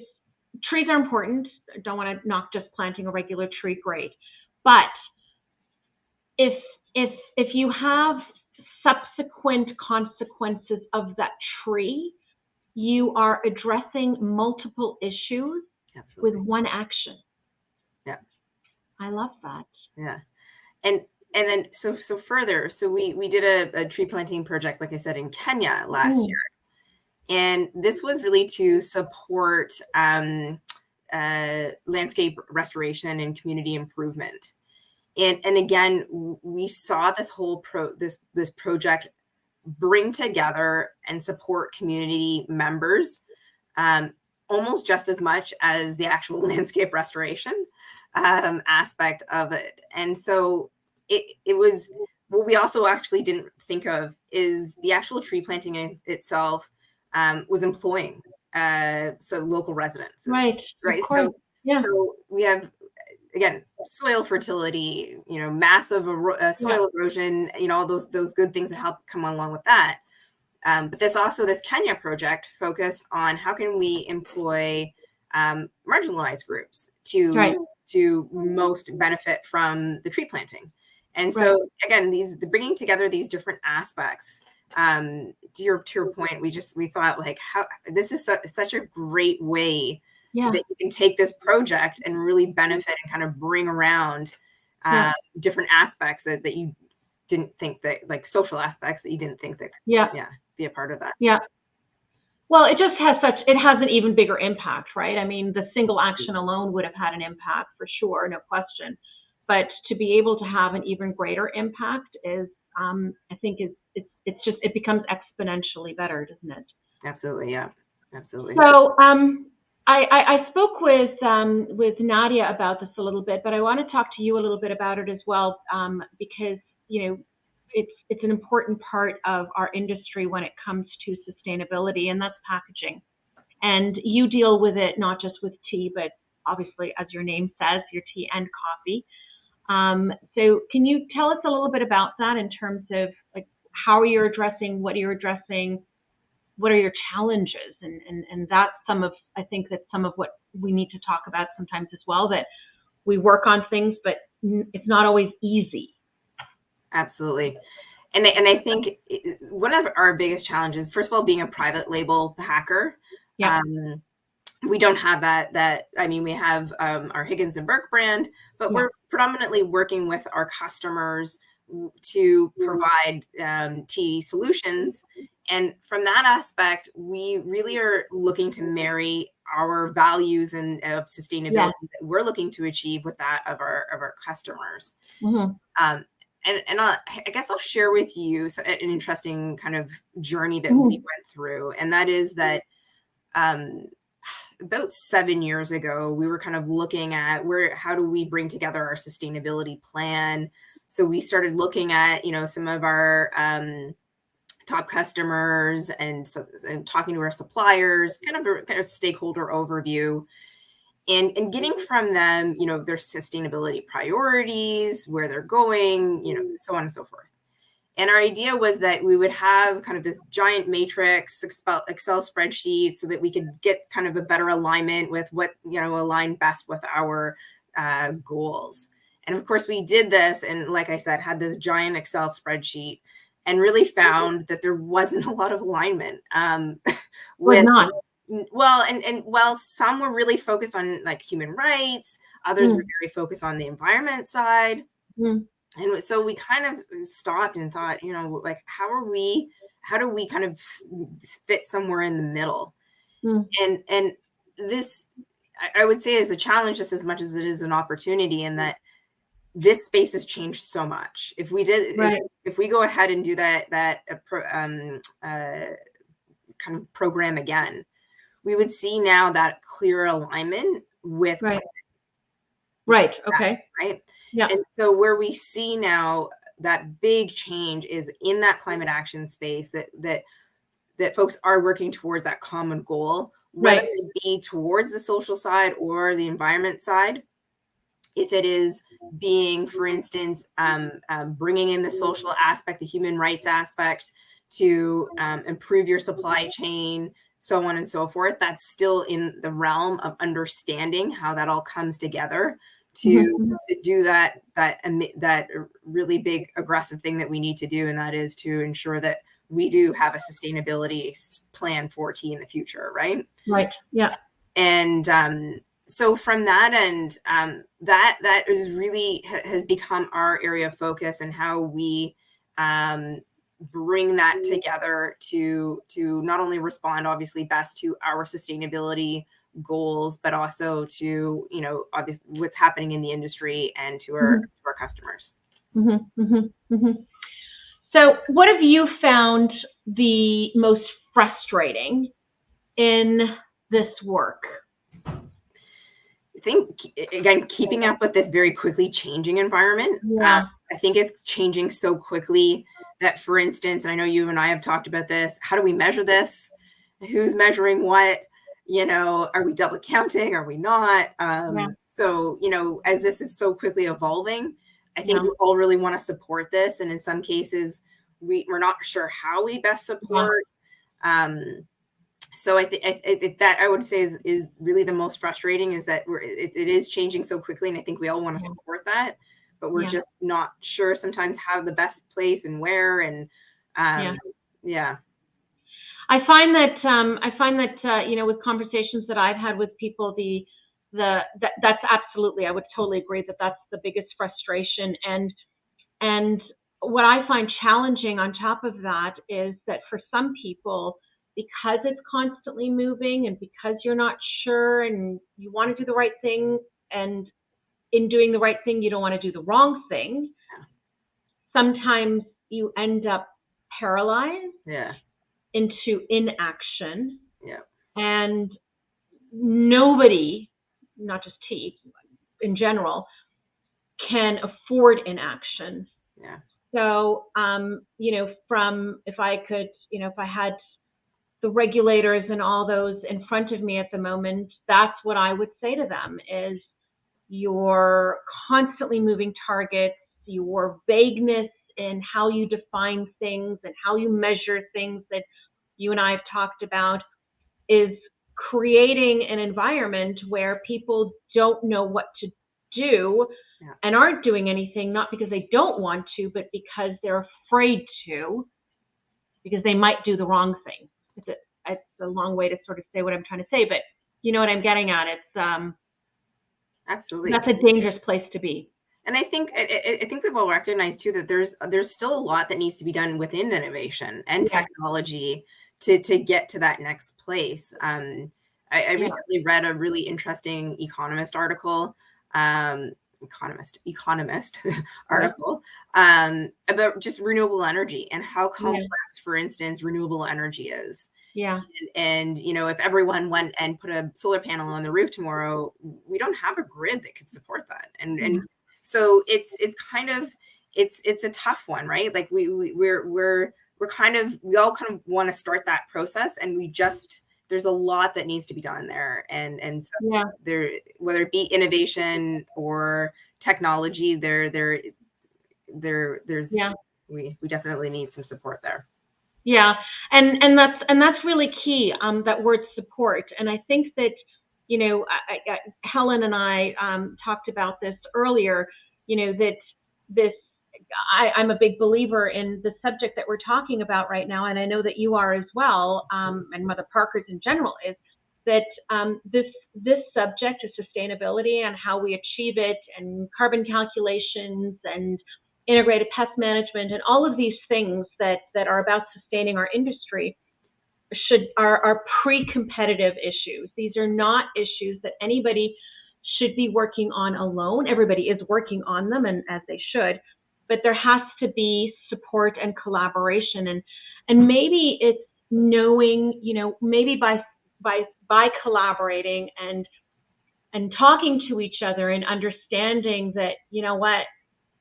trees are important. I don't want to knock just planting a regular tree, great. But if you have subsequent consequences of that tree, you are addressing multiple issues with one action. Yeah. I love that. Yeah. And then so further, so we did a tree planting project, like I said, in Kenya last year. And this was really to support landscape restoration and community improvement. And again, we saw this whole this project bring together and support community members almost just as much as the actual landscape restoration aspect of it. And so it was, what we also actually didn't think of is the actual tree planting itself was employing so local residents. Right. So we have, again, soil fertility, massive soil erosion, all those good things that help come along with that. But this Kenya project focused on how can we employ marginalized groups to most benefit from the tree planting. And so again, bringing together these different aspects. To your point, we thought like, how this is such a great way that you can take this project and really benefit and kind of bring around different aspects that you didn't think that, like social aspects that you didn't think that could be a part of that. Yeah. Well, it just has an even bigger impact, right? I mean, the single action alone would have had an impact for sure, no question. But to be able to have an even greater impact is, I think it becomes exponentially better, doesn't it? Absolutely, yeah, absolutely. So I spoke with Nadia about this a little bit, but I want to talk to you a little bit about it as well, because it's an important part of our industry when it comes to sustainability, and that's packaging. And you deal with it not just with tea, but obviously, as your name says, your tea and coffee. So can you tell us a little bit about that in terms of like how you're addressing, what you're addressing, what are your challenges? And that's I think that's some of what we need to talk about sometimes as well, that we work on things, but it's not always easy. Absolutely. And I think one of our biggest challenges, first of all, being a private label packer, we don't have that. I mean, we have our Higgins and Burke brand, but we're predominantly working with our customers to provide tea solutions. And from that aspect, we really are looking to marry our values and of sustainability that we're looking to achieve with that of our customers. And I guess I'll share with you an interesting kind of journey that we went through. And that is that about 7 years ago, we were kind of looking at how do we bring together our sustainability plan. So we started looking at, some of our top customers and talking to our suppliers, kind of stakeholder overview. And getting from them, their sustainability priorities, where they're going, so on and so forth. And our idea was that we would have kind of this giant matrix Excel spreadsheet so that we could get kind of a better alignment with what, aligned best with our goals. And of course, we did this. And like I said, had this giant Excel spreadsheet and really found that there wasn't a lot of alignment. Well, and while some were really focused on like human rights, others were very focused on the environment side. And so we kind of stopped and thought, like, how do we kind of fit somewhere in the middle? And this, I would say, is a challenge just as much as it is an opportunity, in that this space has changed so much. If we did, if we go ahead and do that kind of program again, we would see now that clear alignment with Okay. Right. Yeah. And so where we see now that big change is in that climate action space, that folks are working towards that common goal, whether it be towards the social side or the environment side. If it is being, for instance, bringing in the social aspect, the human rights aspect, to improve your supply chain, so on and so forth. That's still in the realm of understanding how that all comes together to do that really big aggressive thing that we need to do, and that is to ensure that we do have a sustainability plan for tea in the future, right? Right. Yeah. And so from that end, that is really has become our area of focus, and how we bring that together to not only respond obviously best to our sustainability goals, but also to, you know, obviously what's happening in the industry and to our customers. So what have you found the most frustrating in this work? I think, again, keeping up with this very quickly changing environment. Yeah. I think it's changing so quickly that, for instance, and I know you and I have talked about this, how do we measure this? Who's measuring what? You know, are we double counting? Are we not? So, you know, as this is so quickly evolving, I think we all really want to support this. And in some cases, we're not sure how we best support. So I think that I would say is really the most frustrating, is that it is changing so quickly, and I think we all want to support that, but we're just not sure sometimes how the best place and where. And I find that you know, with conversations that I've had with people, that's absolutely, I would totally agree that that's the biggest frustration. And what I find challenging on top of that is that for some people, because it's constantly moving and because you're not sure and you want to do the right thing, and in doing the right thing, you don't want to do the wrong thing, sometimes you end up paralyzed into inaction. And nobody, not just tea, in general, can afford inaction. So, you know, if I had the regulators and all those in front of me at the moment, that's what I would say to them is your constantly moving targets, your vagueness in how you define things and how you measure things that you and I have talked about, is creating an environment where people don't know what to do and aren't doing anything, not because they don't want to, but because they're afraid to, because they might do the wrong thing. It's a long way to sort of say what I'm trying to say, but you know what I'm getting at. It's absolutely, that's a dangerous place to be. And I think we've all recognized too that there's still a lot that needs to be done within innovation and technology to get to that next place. I recently read a really interesting economist article, article about just renewable energy and how complex, for instance, renewable energy is. And you know, if everyone went and put a solar panel on the roof tomorrow, we don't have a grid that could support that. And so it's kind of it's a tough one, right? Like we all kind of want to start that process, and there's a lot that needs to be done there. And so there, whether it be innovation or technology, there's we definitely need some support there. And that's really key, that word support. And I think that, you know, Helen and I talked about this earlier, you know, that I'm a big believer in the subject that we're talking about right now, and I know that you are as well, and Mother Parker's in general, is that this subject of sustainability and how we achieve it, and carbon calculations and integrated pest management and all of these things that are about sustaining our industry are pre-competitive issues. These are not issues that anybody should be working on alone. Everybody is working on them, and as they should, but there has to be support and collaboration. And maybe it's knowing, you know, maybe by collaborating and talking to each other and understanding that, you know what,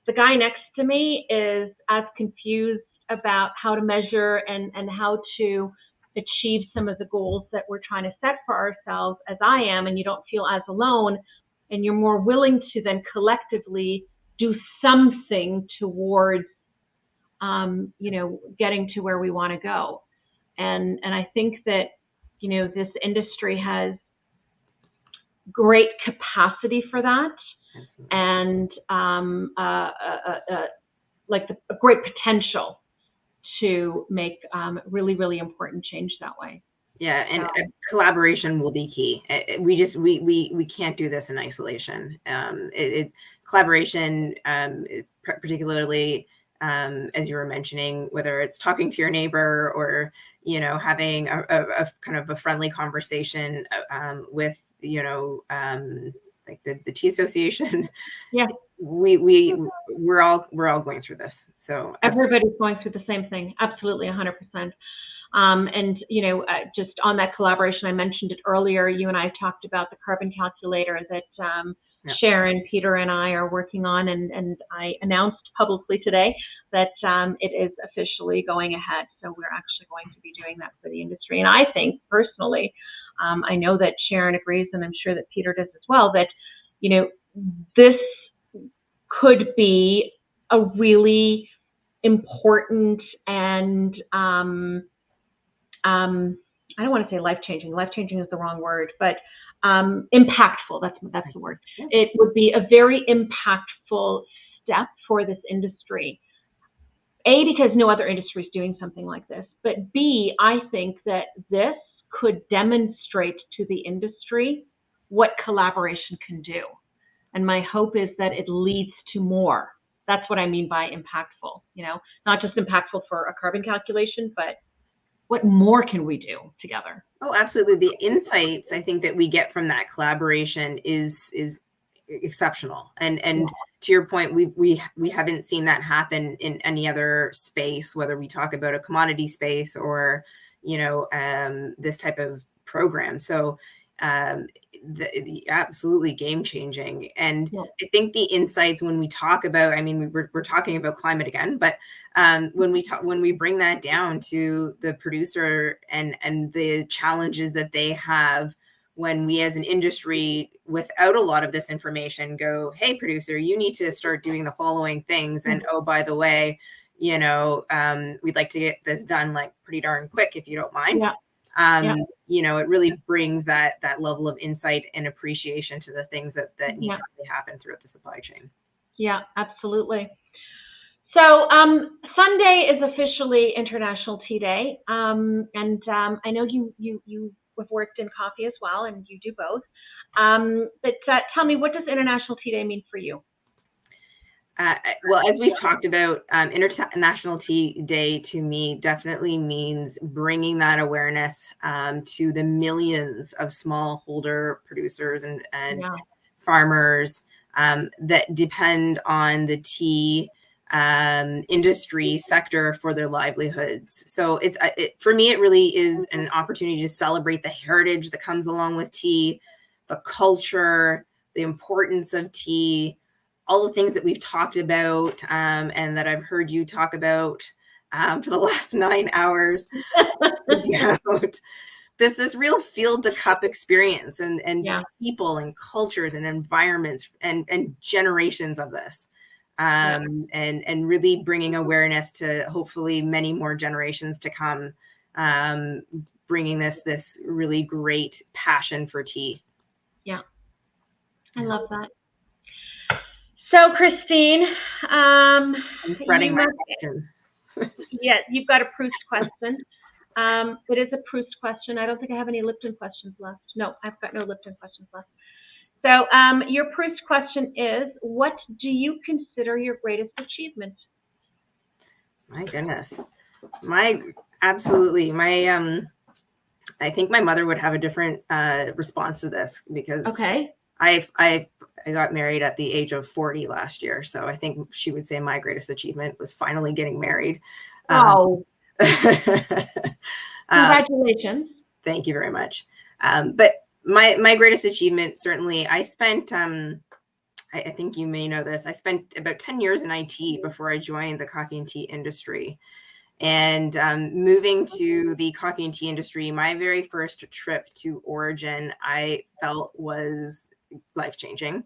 the guy next to me is as confused about how to measure and how to achieve some of the goals that we're trying to set for ourselves as I am, and you don't feel as alone, and you're more willing to then collectively do something towards, you know, getting to where we want to go. And I think that this industry has great capacity for that. Absolutely. And a great potential to make really, really important change that way. Yeah, and collaboration will be key. We can't do this in isolation. Collaboration, particularly as you were mentioning, whether it's talking to your neighbor or having a kind of a friendly conversation with like the Tea Association. Yeah, we're all going through this. So everybody's going through the same thing. Absolutely, 100%. And just on that collaboration, I mentioned it earlier. You and I talked about the carbon calculator that Sharon, Peter, and I are working on, and I announced publicly today that it is officially going ahead. So we're actually going to be doing that for the industry. And I think personally, I know that Sharon agrees, and I'm sure that Peter does as well, that this could be a really important and I don't want to say life-changing. Life-changing is the wrong word, but impactful. That's the word. It would be a very impactful step for this industry. A, because no other industry is doing something like this, but B, I think that this could demonstrate to the industry what collaboration can do. And my hope is that it leads to more. That's what I mean by impactful, not just impactful for a carbon calculation, but what more can we do together? Oh, absolutely. The insights I think that we get from that collaboration is exceptional. And to your point, we haven't seen that happen in any other space, whether we talk about a commodity space or this type of program. So absolutely game changing. And I think the insights when we talk about, we're talking about climate again, but when we bring that down to the producer and the challenges that they have when we as an industry without a lot of this information go, hey producer, you need to start doing the following things. And oh, by the way, we'd like to get this done like pretty darn quick if you don't mind. It really brings that level of insight and appreciation to the things that need to really happen throughout the supply chain. Yeah, absolutely. So Sunday is officially International Tea Day, and I know you have worked in coffee as well, and you do both. But tell me, what does International Tea Day mean for you? Well, as we've talked about, International Tea Day to me definitely means bringing that awareness to the millions of smallholder producers and farmers that depend on the tea industry sector for their livelihoods. So for me, it really is an opportunity to celebrate the heritage that comes along with tea, the culture, the importance of tea, all the things that we've talked about and that I've heard you talk about for the last 9 hours. This real field to cup experience and people and cultures and environments and generations of this. And really bringing awareness to hopefully many more generations to come, bringing this really great passion for tea. Yeah, I love that. So Christine, I'm fretting my question. Yeah, you've got a Proust question. It is a Proust question. I don't think I have any Lipton questions left. No, I've got no Lipton questions left. So your Proust question is, what do you consider your greatest achievement? My goodness. I think my mother would have a different response to this because I got married at the age of 40 last year. So I think she would say my greatest achievement was finally getting married. Congratulations. Thank you very much. But my greatest achievement, certainly, I spent, I think you may know this, I spent about 10 years in IT before I joined the coffee and tea industry. And moving to the coffee and tea industry, my very first trip to Origin, I felt was life-changing.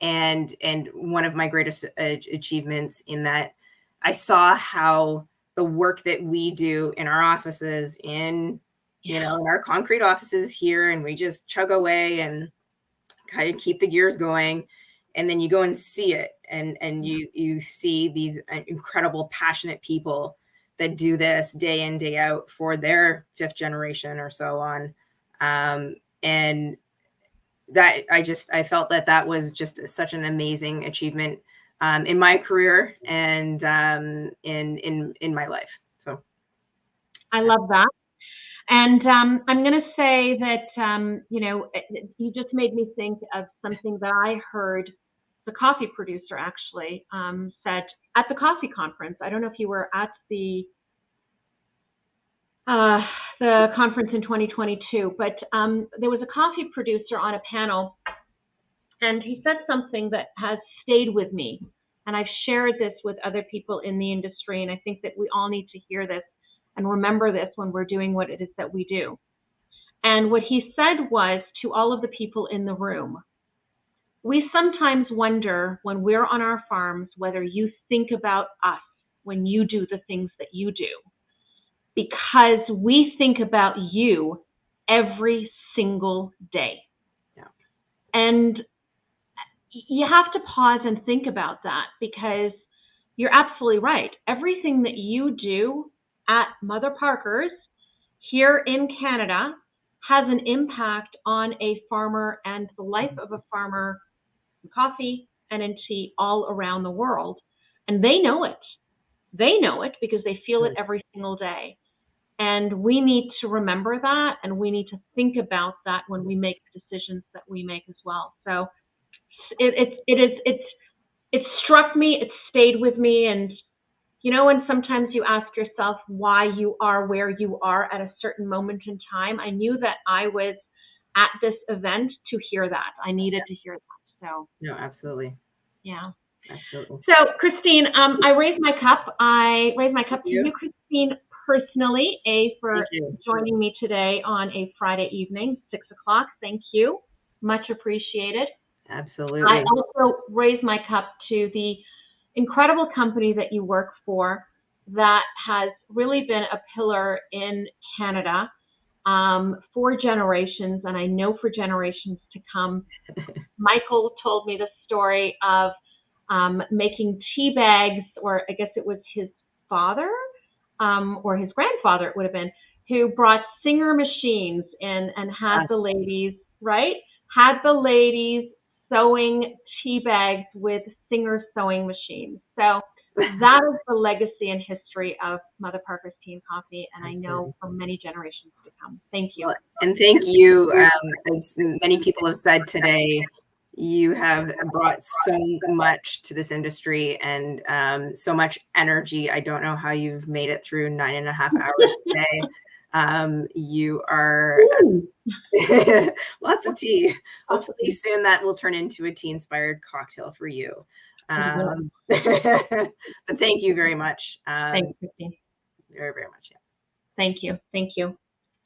And one of my greatest achievements in that I saw how the work that we do in our offices in you know, in our concrete offices here, and we just chug away and kind of keep the gears going. And then you go and see it, and you see these incredible, passionate people that do this day in, day out for their 5th generation or so on. And that I felt that was just such an amazing achievement in my career and in my life. So I love that. And I'm going to say that, you know, you just made me think of something that I heard the coffee producer actually said at the coffee conference. I don't know if you were at the conference in 2022, but there was a coffee producer on a panel, and he said something that has stayed with me. And I've shared this with other people in the industry, and I think that we all need to hear this and remember this when we're doing what it is that we do. And what he said was to all of the people in the room, we sometimes wonder when we're on our farms whether you think about us when you do the things that you do, because we think about you every single day. Yeah. And you have to pause and think about that, because you're absolutely right. Everything that you do at Mother Parkers here in Canada has an impact on a farmer and the life of a farmer in coffee and in tea all around the world. And they know it. They know it because they feel it every single day. And we need to remember that, and we need to think about that when we make the decisions that we make as well. So it struck me, it stayed with me. And you know, when sometimes you ask yourself why you are where you are at a certain moment in time, I knew that I was at this event to hear that. I needed to hear that. So no, absolutely. Yeah. Absolutely. So Christine, I raise my cup. I raise my cup to you, Christine, personally, for joining me today on a Friday evening, 6 o'clock. Thank you. Much appreciated. Absolutely. I also raise my cup to the incredible company that you work for that has really been a pillar in Canada for generations, and I know for generations to come. Michael told me the story of making tea bags, or I guess it was his father or his grandfather, it would have been, who brought Singer machines and had the ladies, right? Had the ladies sewing tea bags with Singer sewing machines. So that is the legacy and history of Mother Parkers Tea and Coffee, and I know for many generations to come. Thank you. And thank you, as many people have said today, you have brought so much to this industry and so much energy. I don't know how you've made it through 9.5 hours today. You are lots of tea. Hopefully soon that will turn into a tea inspired cocktail for you. But thank you very much. Thank you, Christine. Very, very much. Yeah. Thank you. Thank you.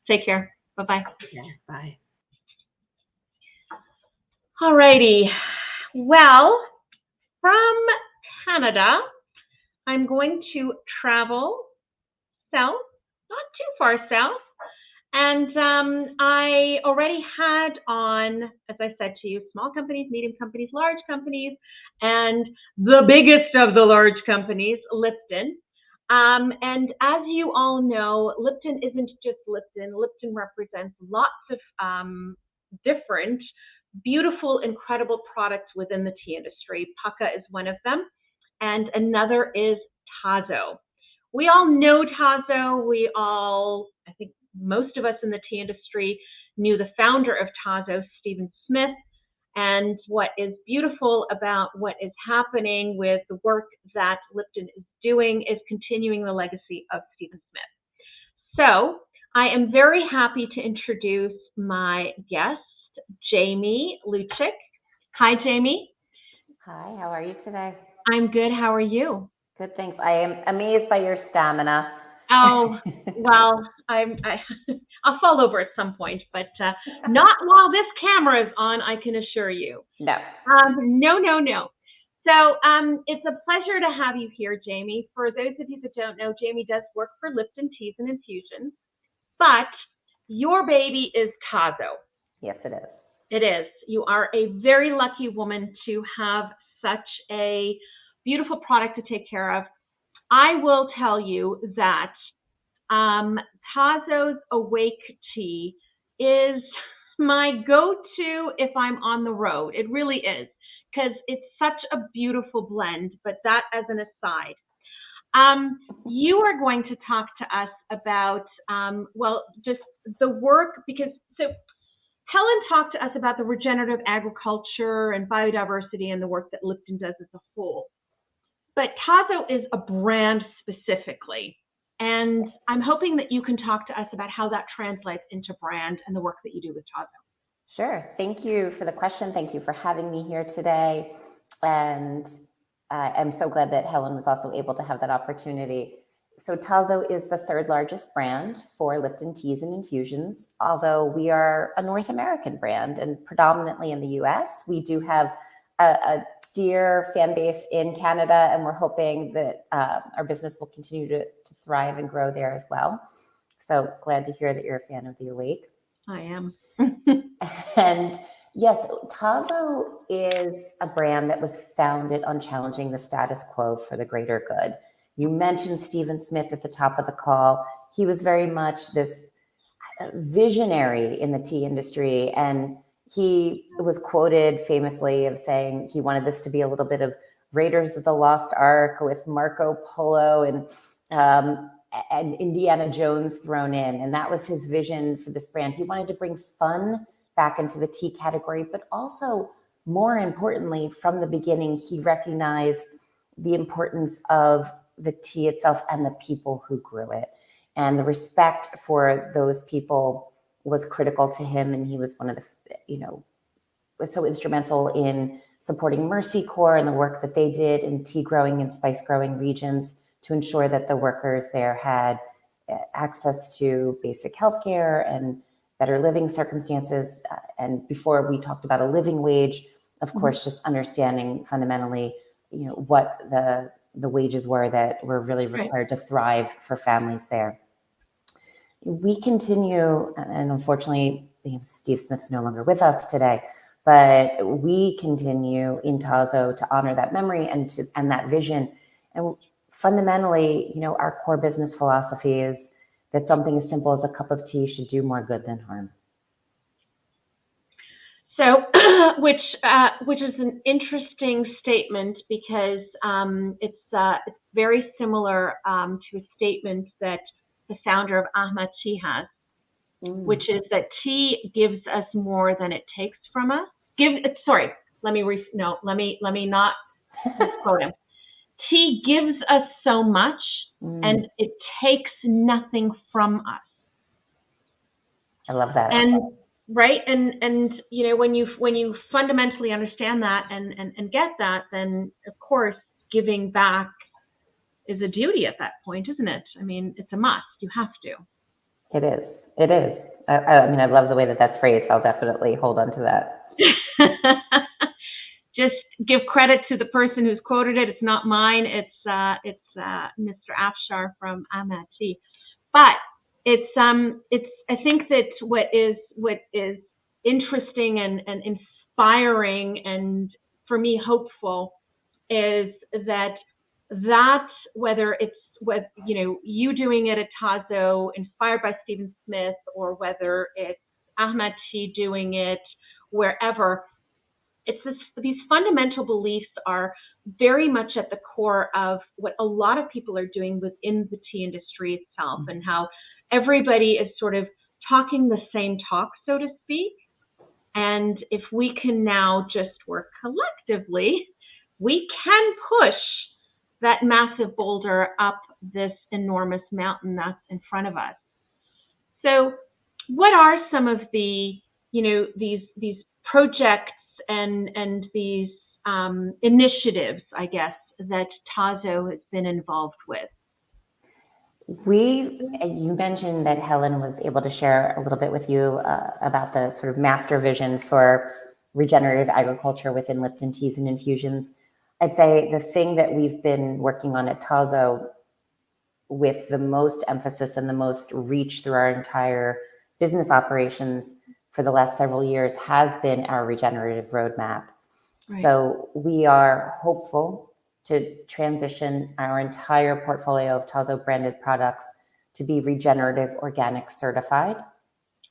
Take care. Bye-bye. Yeah, bye. All righty. Well, from Canada, I'm going to travel south, not too far south. And I already had on, as I said to you, small companies, medium companies, large companies, and the biggest of the large companies, Lipton. And as you all know, Lipton isn't just Lipton. Lipton represents lots of different, beautiful, incredible products within the tea industry. Pukka is one of them, and another is Tazo. We all know Tazo. We all, I think most of us in the tea industry knew the founder of Tazo, Stephen Smith. And what is beautiful about what is happening with the work that Lipton is doing is continuing the legacy of Stephen Smith. So I am very happy to introduce my guest, Jamie Luchik. Hi, Jamie. Hi, how are you today? I'm good. How are you? Good, thanks. I am amazed by your stamina. Oh, well, I'll fall over at some point, but not while this camera is on, I can assure you. No. No. So it's a pleasure to have you here, Jamie. For those of you that don't know, Jamie does work for Lipton Teas and Infusions, but your baby is Tazo. Yes, it is. It is. You are a very lucky woman to have such a beautiful product to take care of. I will tell you that Tazo's Awake Tea is my go-to if I'm on the road. It really is, because it's such a beautiful blend, but that as an aside. You are going to talk to us about, well, just the work, because so Helen talked to us about the regenerative agriculture and biodiversity and the work that Lipton does as a whole. But Tazo is a brand specifically. And I'm hoping that you can talk to us about how that translates into brand and the work that you do with Tazo. Sure. Thank you for the question. Thank you for having me here today. And I'm so glad that Helen was also able to have that opportunity. So Tazo is the third largest brand for Lipton teas and infusions, although we are a North American brand and predominantly in the US. We do have a dear fan base in Canada, and we're hoping that our business will continue to thrive and grow there as well. So glad to hear that you're a fan of the Awake. I am. And yes, Tazo is a brand that was founded on challenging the status quo for the greater good. You mentioned Stephen Smith at the top of the call. He was very much this visionary in the tea industry, and he was quoted famously of saying he wanted this to be a little bit of Raiders of the Lost Ark with Marco Polo and Indiana Jones thrown in. And that was his vision for this brand. He wanted to bring fun back into the tea category, but also, more importantly, from the beginning, he recognized the importance of the tea itself and the people who grew it. And the respect for those people was critical to him. And he was one of the, was so instrumental in supporting Mercy Corps and the work that they did in tea growing and spice growing regions to ensure that the workers there had access to basic healthcare and better living circumstances. And before we talked about a living wage, of course, just understanding fundamentally, what the wages were that were really required to thrive for families there. We continue, and unfortunately, Steve Smith's no longer with us today, but we continue in Tazo to honor that memory and that vision. And fundamentally, our core business philosophy is that something as simple as a cup of tea should do more good than harm. So, which is an interesting statement, because it's very similar to a statement that the founder of Ahmad Tea has, which is that tea gives us more than it takes from us. Let me not quote him. Tea gives us so much, and it takes nothing from us. I love that. And right, and when you fundamentally understand that and get that, then of course giving back is a duty at that point, isn't it? I mean, it's a must. You have to. It is. It is. I mean, I love the way that that's phrased. I'll definitely hold on to that. Just give credit to the person who's quoted it. It's not mine. It's Mr. Afshar from Ahmad Tea. But it's I think that what is interesting and inspiring and for me hopeful is that whether it's you doing it at Tazo inspired by Stephen Smith, or whether it's Ahmad Tea doing it wherever, these fundamental beliefs are very much at the core of what a lot of people are doing within the tea industry itself, and how everybody is sort of talking the same talk, so to speak. And if we can now just work collectively, we can push that massive boulder up this enormous mountain that's in front of us. So what are some of the, these projects and these initiatives, I guess, that Tazo has been involved with? You mentioned that Helen was able to share a little bit with you about the sort of master vision for regenerative agriculture within Lipton Teas and Infusions. I'd say the thing that we've been working on at Tazo with the most emphasis and the most reach through our entire business operations for the last several years has been our regenerative roadmap. Right. So we are hopeful to transition our entire portfolio of Tazo branded products to be regenerative organic certified.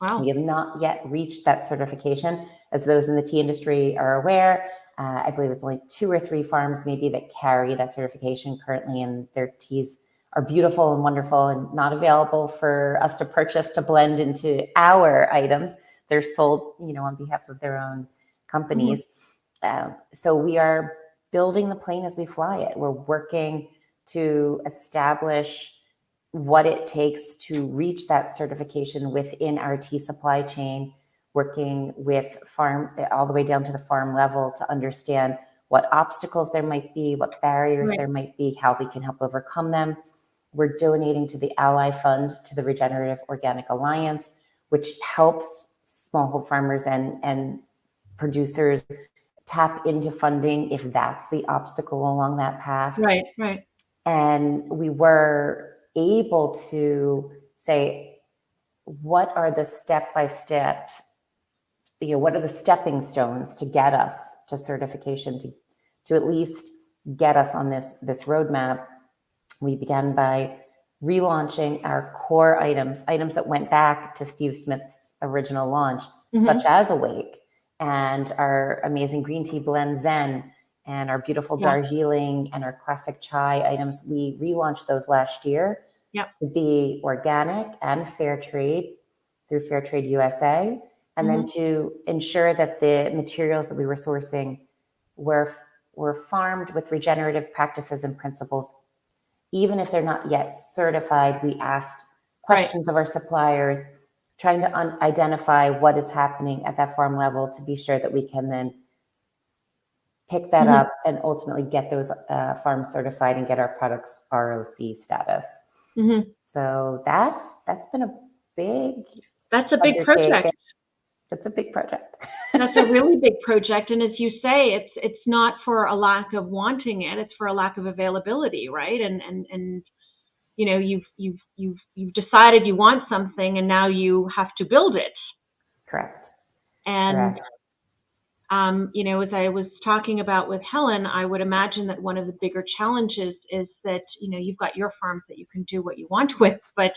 Wow. We have not yet reached that certification. As those in the tea industry are aware, I believe it's only 2 or 3 farms maybe that carry that certification currently, and their teas are beautiful and wonderful and not available for us to purchase to blend into our items. They're sold, on behalf of their own companies. So we are building the plane as we fly it. We're working to establish what it takes to reach that certification within our tea supply chain, working with farm all the way down to the farm level to understand what obstacles there might be, what barriers there might be, how we can help overcome them. We're donating to the Ally Fund, to the Regenerative Organic Alliance, which helps smallhold farmers and producers tap into funding if that's the obstacle along that path. Right, right. And we were able to say, what are the step-by-step, what are the stepping stones to get us to certification, to at least get us on this roadmap. We began by relaunching our core items that went back to Steve Smith's original launch, such as Awake and our amazing green tea blend Zen and our beautiful Darjeeling and our classic chai items. We relaunched those last year to be organic and fair trade through Fair Trade USA, and then to ensure that the materials that we were sourcing were farmed with regenerative practices and principles. Even if they're not yet certified, we asked questions of our suppliers, trying to identify what is happening at that farm level to be sure that we can then pick that up and ultimately get those farms certified and get our products ROC status. So that's been a big project. It's a big project. That's a really big project, and as you say, it's not for a lack of wanting it; it's for a lack of availability, right? And you've decided you want something, and now you have to build it. Correct. And as I was talking about with Helen, I would imagine that one of the bigger challenges is that you've got your farms that you can do what you want with, but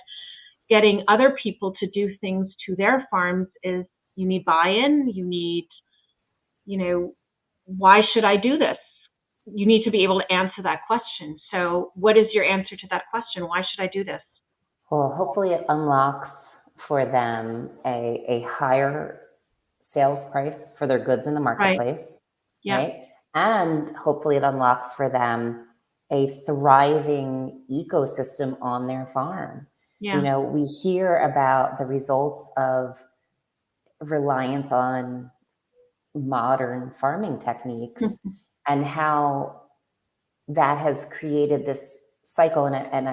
getting other people to do things to their farms is. You need buy-in, you need, why should I do this? You need to be able to answer that question. So what is your answer to that question? Why should I do this? Well, hopefully it unlocks for them a higher sales price for their goods in the marketplace, right? And hopefully it unlocks for them a thriving ecosystem on their farm. We hear about the results of reliance on modern farming techniques and how that has created this cycle. And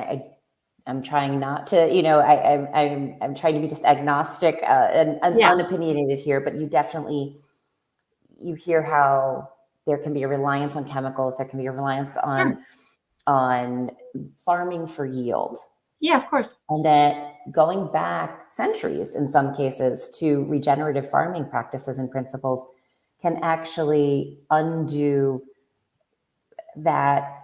I'm trying not to, I'm trying to be just agnostic and unopinionated here, but you hear how there can be a reliance on chemicals. There can be a reliance on farming for yield. Yeah, of course. And that going back centuries in some cases to regenerative farming practices and principles can actually undo that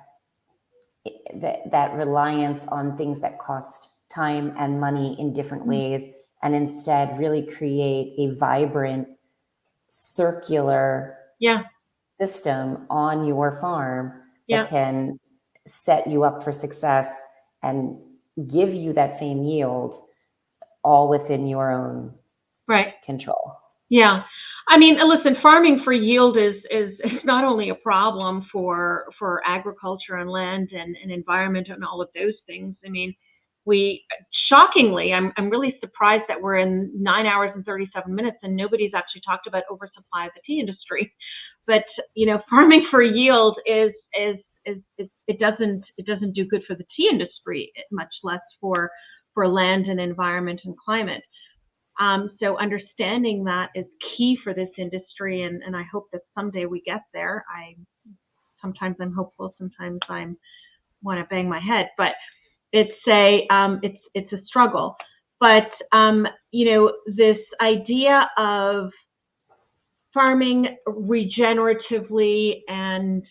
reliance on things that cost time and money in different ways, and instead really create a vibrant circular system on your farm that can set you up for success and give you that same yield all within your own control. Yeah. I mean, listen, farming for yield is not only a problem for agriculture and land and environment and all of those things. I mean, shockingly, I'm really surprised that we're in 9 hours and 37 minutes and nobody's actually talked about oversupply of the tea industry. But, farming for yield it doesn't do good for the tea industry, much less for land and environment and climate. So understanding that is key for this industry, and I hope that someday we get there. Sometimes I'm hopeful, sometimes I want to bang my head, but it's a struggle. But, this idea of farming regeneratively and,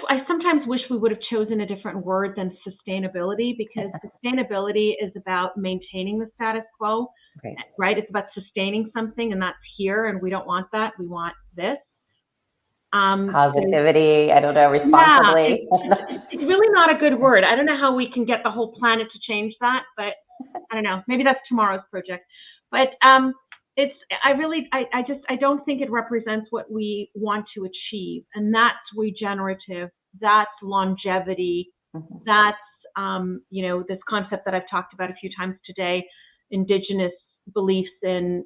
I sometimes wish we would have chosen a different word than sustainability, because sustainability is about maintaining the status quo, right? It's about sustaining something, and that's here, and we don't want that. We want this. Positivity, I don't know, responsibly. Yeah, it's really not a good word. I don't know how we can get the whole planet to change that, but I don't know. Maybe that's tomorrow's project. But I don't think it represents what we want to achieve. And that's regenerative, that's longevity, that's, this concept that I've talked about a few times today, indigenous beliefs in,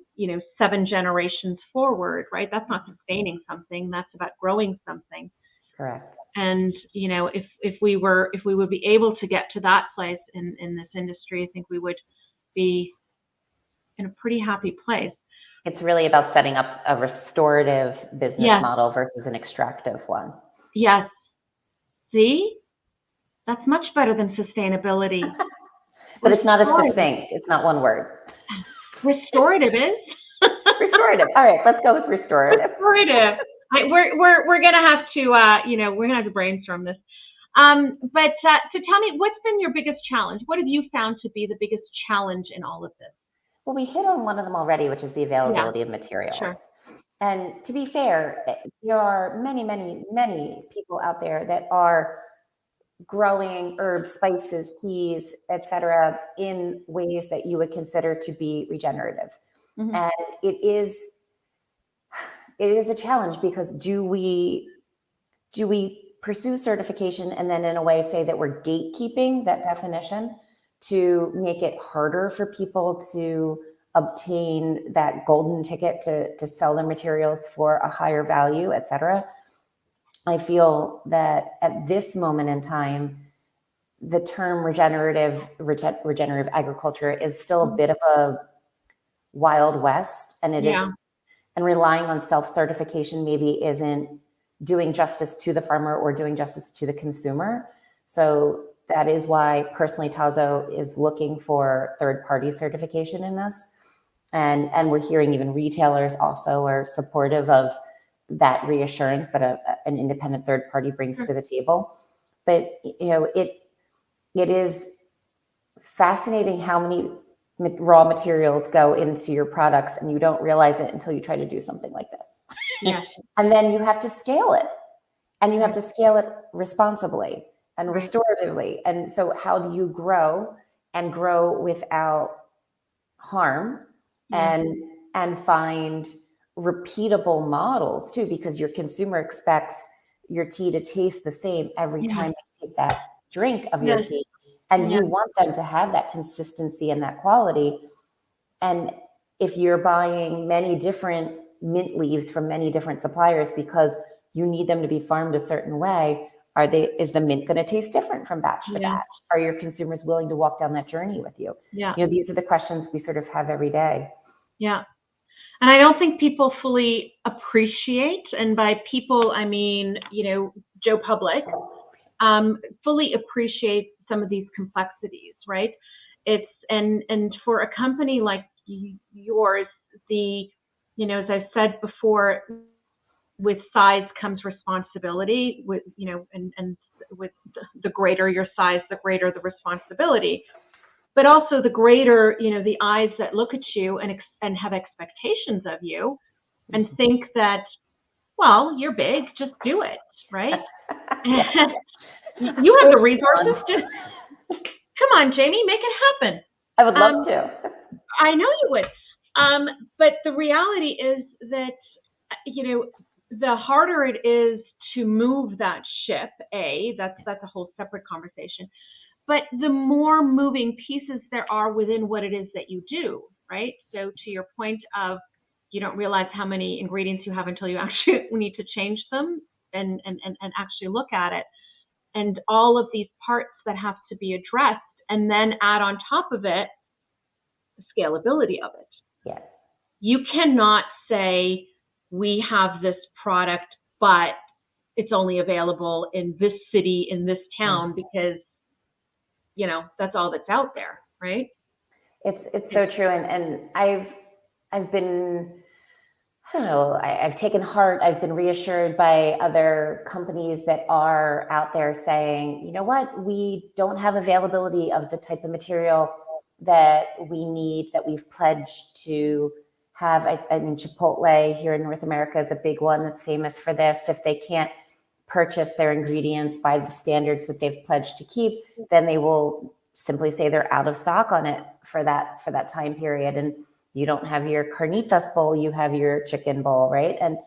7 generations forward, right? That's not sustaining something, that's about growing something. Correct. And, if we would be able to get to that place in this industry, I think we would be in a pretty happy place. It's really about setting up a restorative business model versus an extractive one. Yes. See? That's much better than sustainability. But it's not as succinct. It's not one word. Restorative is? Restorative. All right, let's go with restorative. Restorative. We're gonna have to we're gonna have to brainstorm this. But so tell me, what's been your biggest challenge? What have you found to be the biggest challenge in all of this? Well, we hit on one of them already, which is the availability of materials. Sure. And to be fair, there are many, many, many people out there that are growing herbs, spices, teas, etc., in ways that you would consider to be regenerative. And it is a challenge, because do we pursue certification and then in a way say that we're gatekeeping that definition to make it harder for people to obtain that golden ticket to sell their materials for a higher value, et cetera? I feel that at this moment in time, the term regenerative agriculture is still a bit of a wild west, and it is, and relying on self-certification maybe isn't doing justice to the farmer or doing justice to the consumer. So that is why personally Tazo is looking for third-party certification in this. And we're hearing even retailers also are supportive of that reassurance that an independent third party brings to the table. But it is fascinating how many raw materials go into your products, and you don't realize it until you try to do something like this. Yeah. And then you have to scale it, and you have to scale it responsibly and restoratively. And so how do you grow and grow without harm, and find repeatable models too, because your consumer expects your tea to taste the same every time they take that drink of your tea. And you want them to have that consistency and that quality. And if you're buying many different mint leaves from many different suppliers because you need them to be farmed a certain way, is the mint going to taste different from batch to batch? Are your consumers willing to walk down that journey with you? These are the questions we sort of have every day. Yeah. And I don't think people fully appreciate, and by people, I mean, Joe Public, fully appreciate some of these complexities, right? And for a company like yours, as I've said before, with size comes responsibility, and with the greater your size, the greater the responsibility. But also the greater, the eyes that look at you and have expectations of you and think that, well, you're big, just do it, right? You have the resources, just come on, Jamie, make it happen. I would love to. I know you would. But the reality is that, the harder it is to move that ship, that's a whole separate conversation. But the more moving pieces there are within what it is that you do, right? So to your point of, you don't realize how many ingredients you have until you actually need to change them and actually look at it. And all of these parts that have to be addressed, and then add on top of it, the scalability of it. Yes. You cannot say, we have this product, but it's only available in this city, in this town, because that's all that's out there, right? It's so true. And I've been, I don't know, I've taken heart, I've been reassured by other companies that are out there saying, you know what, we don't have availability of the type of material that we need, that we've pledged to have. I mean, Chipotle here in North America is a big one that's famous for this. If they can't purchase their ingredients by the standards that they've pledged to keep, then they will simply say they're out of stock on it for that time period. And you don't have your carnitas bowl, you have your chicken bowl, right? And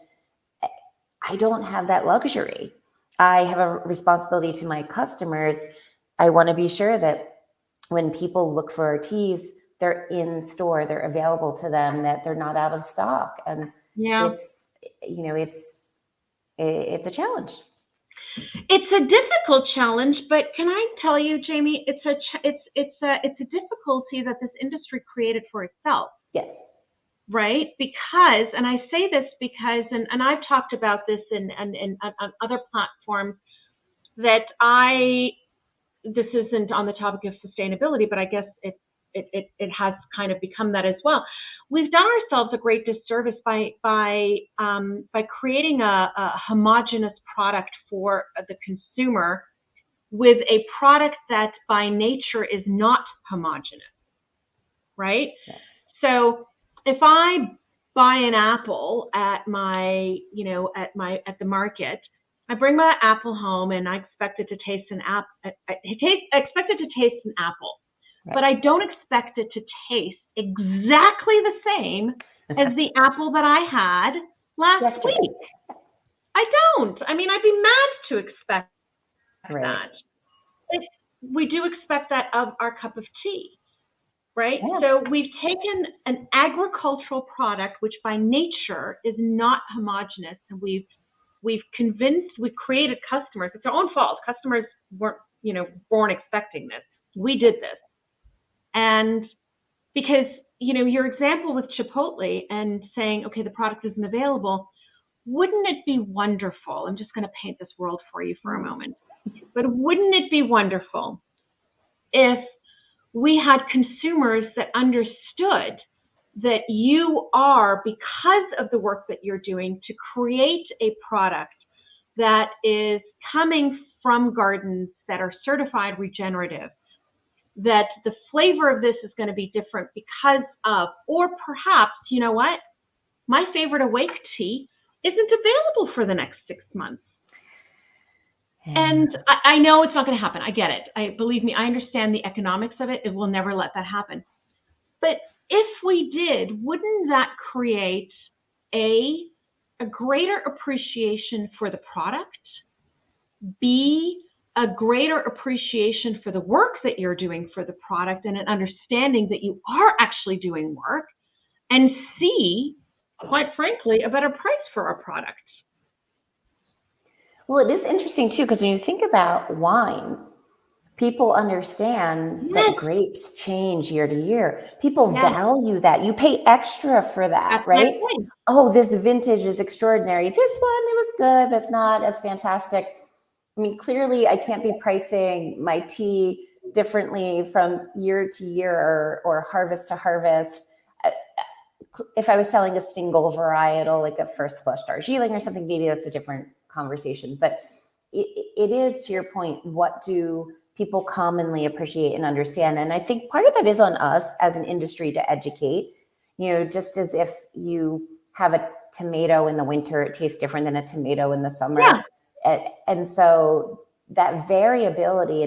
I don't have that luxury. I have a responsibility to my customers. I want to be sure that when people look for our teas, they're in store, they're available to them, that they're not out of stock. And it's a challenge. It's a difficult challenge, but can I tell you, Jamie, it's a difficulty that this industry created for itself. Yes. Right? Because, and I say this because, and I've talked about this in on other platforms, that this isn't on the topic of sustainability, but I guess it has kind of become that as well. We've done ourselves a great disservice by creating a homogeneous product for the consumer with a product that by nature is not homogeneous, right? Yes. So if I buy an apple at the market, I bring my apple home and I expect it to taste an apple. I expect it to taste an apple, right, but I don't expect it to taste exactly the same as the apple that I had last week. I don't. I mean, I'd be mad to expect that. We do expect that of our cup of tea, right? Yeah. So we've taken an agricultural product, which by nature is not homogeneous, and we've created customers. It's their own fault. Customers weren't, born expecting this. We did this. And because, your example with Chipotle and saying, okay, the product isn't available, wouldn't it be wonderful? I'm just going to paint this world for you for a moment. But wouldn't it be wonderful if we had consumers that understood that you are, because of the work that you're doing to create a product that is coming from gardens that are certified regenerative, that the flavor of this is going to be different because of, or perhaps, you know what, my favorite awake tea isn't available for the next 6 months. And I know it's not going to happen. I get it. Believe me, I understand the economics of it. It will never let that happen. But if we did, wouldn't that create a greater appreciation for the product, B, a greater appreciation for the work that you're doing for the product, and an understanding that you are actually doing work, and C, quite frankly, a better price for our product? Well, it is interesting too, because when you think about wine, people understand that grapes change year to year. People value that. You pay extra for that, right? Oh, this vintage is extraordinary. This one, it was good, but it's not as fantastic. I mean, clearly I can't be pricing my tea differently from year to year or harvest to harvest. If I was selling a single varietal, like a first flush Darjeeling or something, maybe that's a different conversation. But it is, to your point, what do people commonly appreciate and understand? And I think part of that is on us as an industry to educate, just as if you have a tomato in the winter, it tastes different than a tomato in the summer. Yeah. And so that variability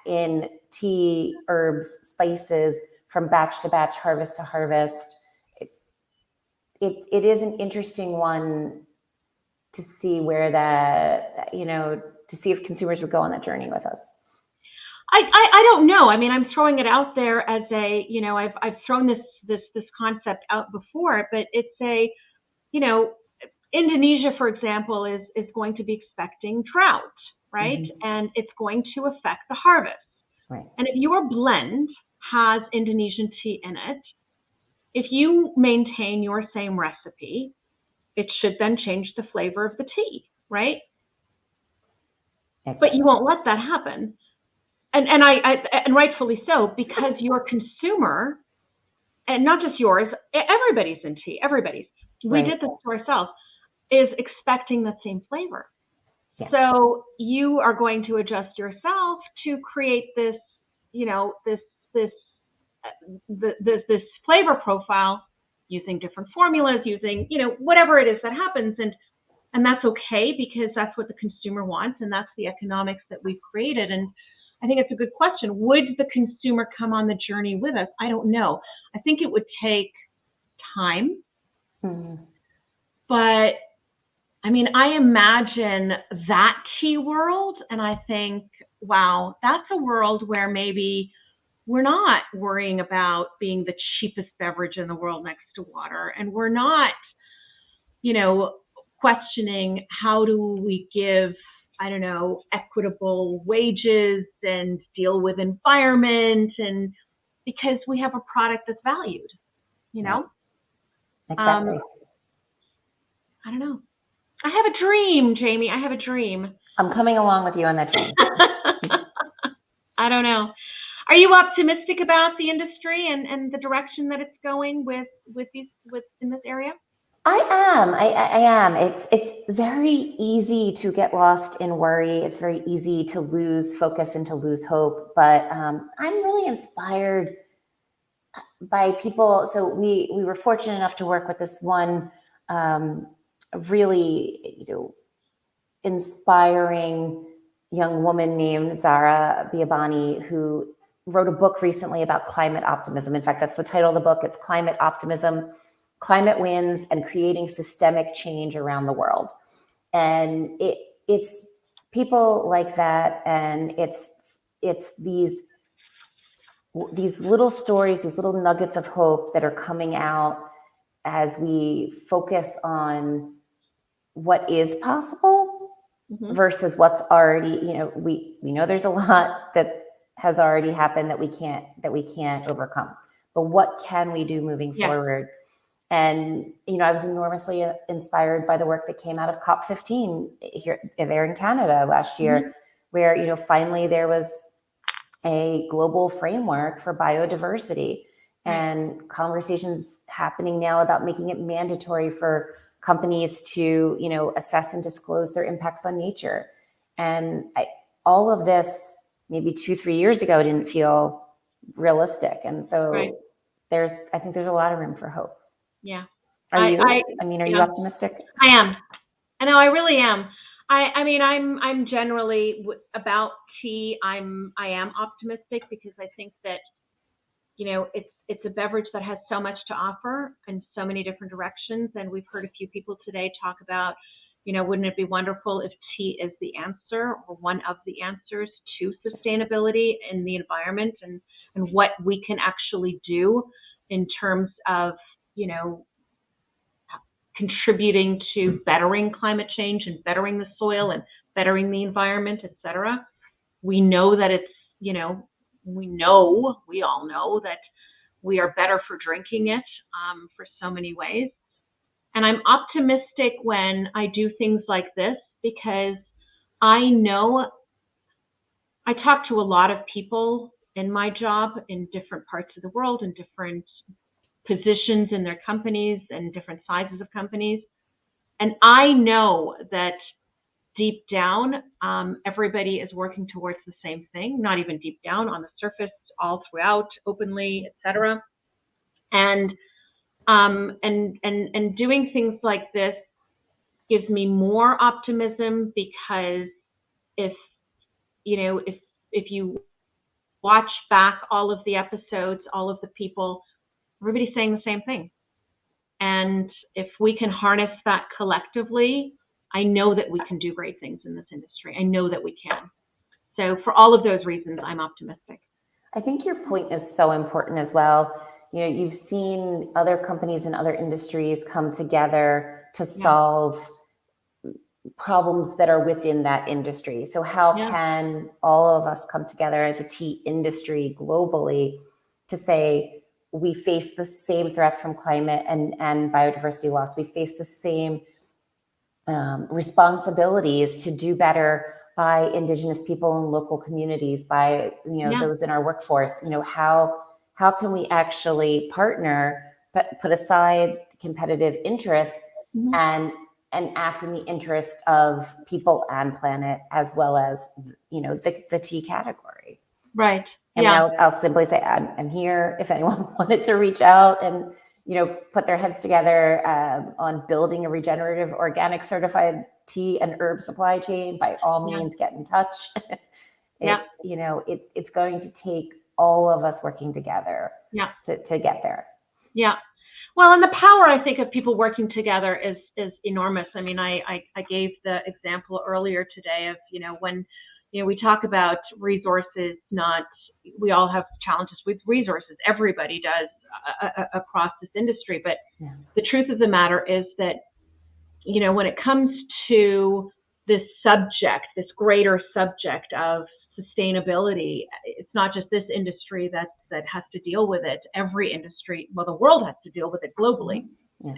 in tea, herbs, spices from batch to batch, harvest to harvest, it is an interesting one to see where that, to see if consumers would go on that journey with us. I don't know. I mean, I'm throwing it out there as a, I've thrown this concept out before, but it's Indonesia, for example, is going to be expecting drought, right? Mm-hmm. And it's going to affect the harvest. Right. And if your blend has Indonesian tea in it, if you maintain your same recipe, it should then change the flavor of the tea, right? Excellent. But you won't let that happen. and rightfully so, because your consumer, and not just yours, everybody's in tea, everybody's. We did this to ourselves, is expecting the same flavor. Yes. So you are going to adjust yourself to create this, this flavor profile using different formulas, using, whatever it is that happens. And that's okay, because that's what the consumer wants, and that's the economics that we've created. And I think it's a good question. Would the consumer come on the journey with us? I don't know. I think it would take time. But I mean, I imagine that tea world, and I think, wow, that's a world where maybe we're not worrying about being the cheapest beverage in the world next to water, and we're not, questioning how do we give, I don't know, equitable wages and deal with environment, and because we have a product that's valued, Exactly. I don't know. I have a dream, Jamie. I have a dream. I'm coming along with you on that dream. I don't know. Are you optimistic about the industry and the direction that it's going with in this area? I am. I am. It's very easy to get lost in worry. It's very easy to lose focus and to lose hope. But I'm really inspired by people. So we were fortunate enough to work with this one really, inspiring young woman named Zahra Biabani, who wrote a book recently about climate optimism. In fact, that's the title of the book. It's Climate Optimism, Climate Wins, and Creating Systemic Change Around the World. And it's people like that, and it's these little stories, these little nuggets of hope that are coming out as we focus on what is possible versus what's already, we know there's a lot that has already happened that we can't overcome, but what can we do moving forward? And, I was enormously inspired by the work that came out of COP15 there in Canada last year, where, finally there was a global framework for biodiversity, and conversations happening now about making it mandatory for companies to, assess and disclose their impacts on nature. And all of this, maybe 2-3 years ago, didn't feel realistic. And so I think there's a lot of room for hope. Yeah. Are you? Are you optimistic? I am. I know, I really am. I'm generally about tea. I am optimistic, because I think that, it's a beverage that has so much to offer in so many different directions. And we've heard a few people today talk about, wouldn't it be wonderful if tea is the answer, or one of the answers to sustainability in the environment, and what we can actually do in terms of, contributing to bettering climate change and bettering the soil and bettering the environment, et cetera. We know that it's, we all know that we are better for drinking it for so many ways. And I'm optimistic when I do things like this, because I know I talk to a lot of people in my job in different parts of the world, in different positions in their companies and different sizes of companies. And I know that deep down, everybody is working towards the same thing, not even deep down, on the surface, all throughout, openly, etc. And doing things like this gives me more optimism, because if you watch back all of the episodes, all of the people, everybody's saying the same thing. And if we can harness that collectively, I know that we can do great things in this industry. I know that we can. So for all of those reasons, I'm optimistic. I think your point is so important as well. You've seen other companies and other industries come together to solve problems that are within that industry. So how can all of us come together as a tea industry globally to say, we face the same threats from climate and biodiversity loss. We face the same responsibilities to do better by Indigenous people in local communities, by those in our workforce. How can we actually partner, but put aside competitive interests and act in the interest of people and planet, as well as the tea category. Right. I mean, I'll simply say I'm here if anyone wanted to reach out and put their heads together on building a regenerative, organic, certified tea and herb supply chain. By all means, get in touch. It's going to take all of us working together to get there. Yeah. Well, and the power, I think, of people working together is enormous. I mean, I gave the example earlier today of, when, we talk about resources, we all have challenges with resources. Everybody does across this industry. But the truth of the matter is that, when it comes to this subject, this greater subject of sustainability, it's not just this industry that has to deal with it. Every industry, the world has to deal with it globally.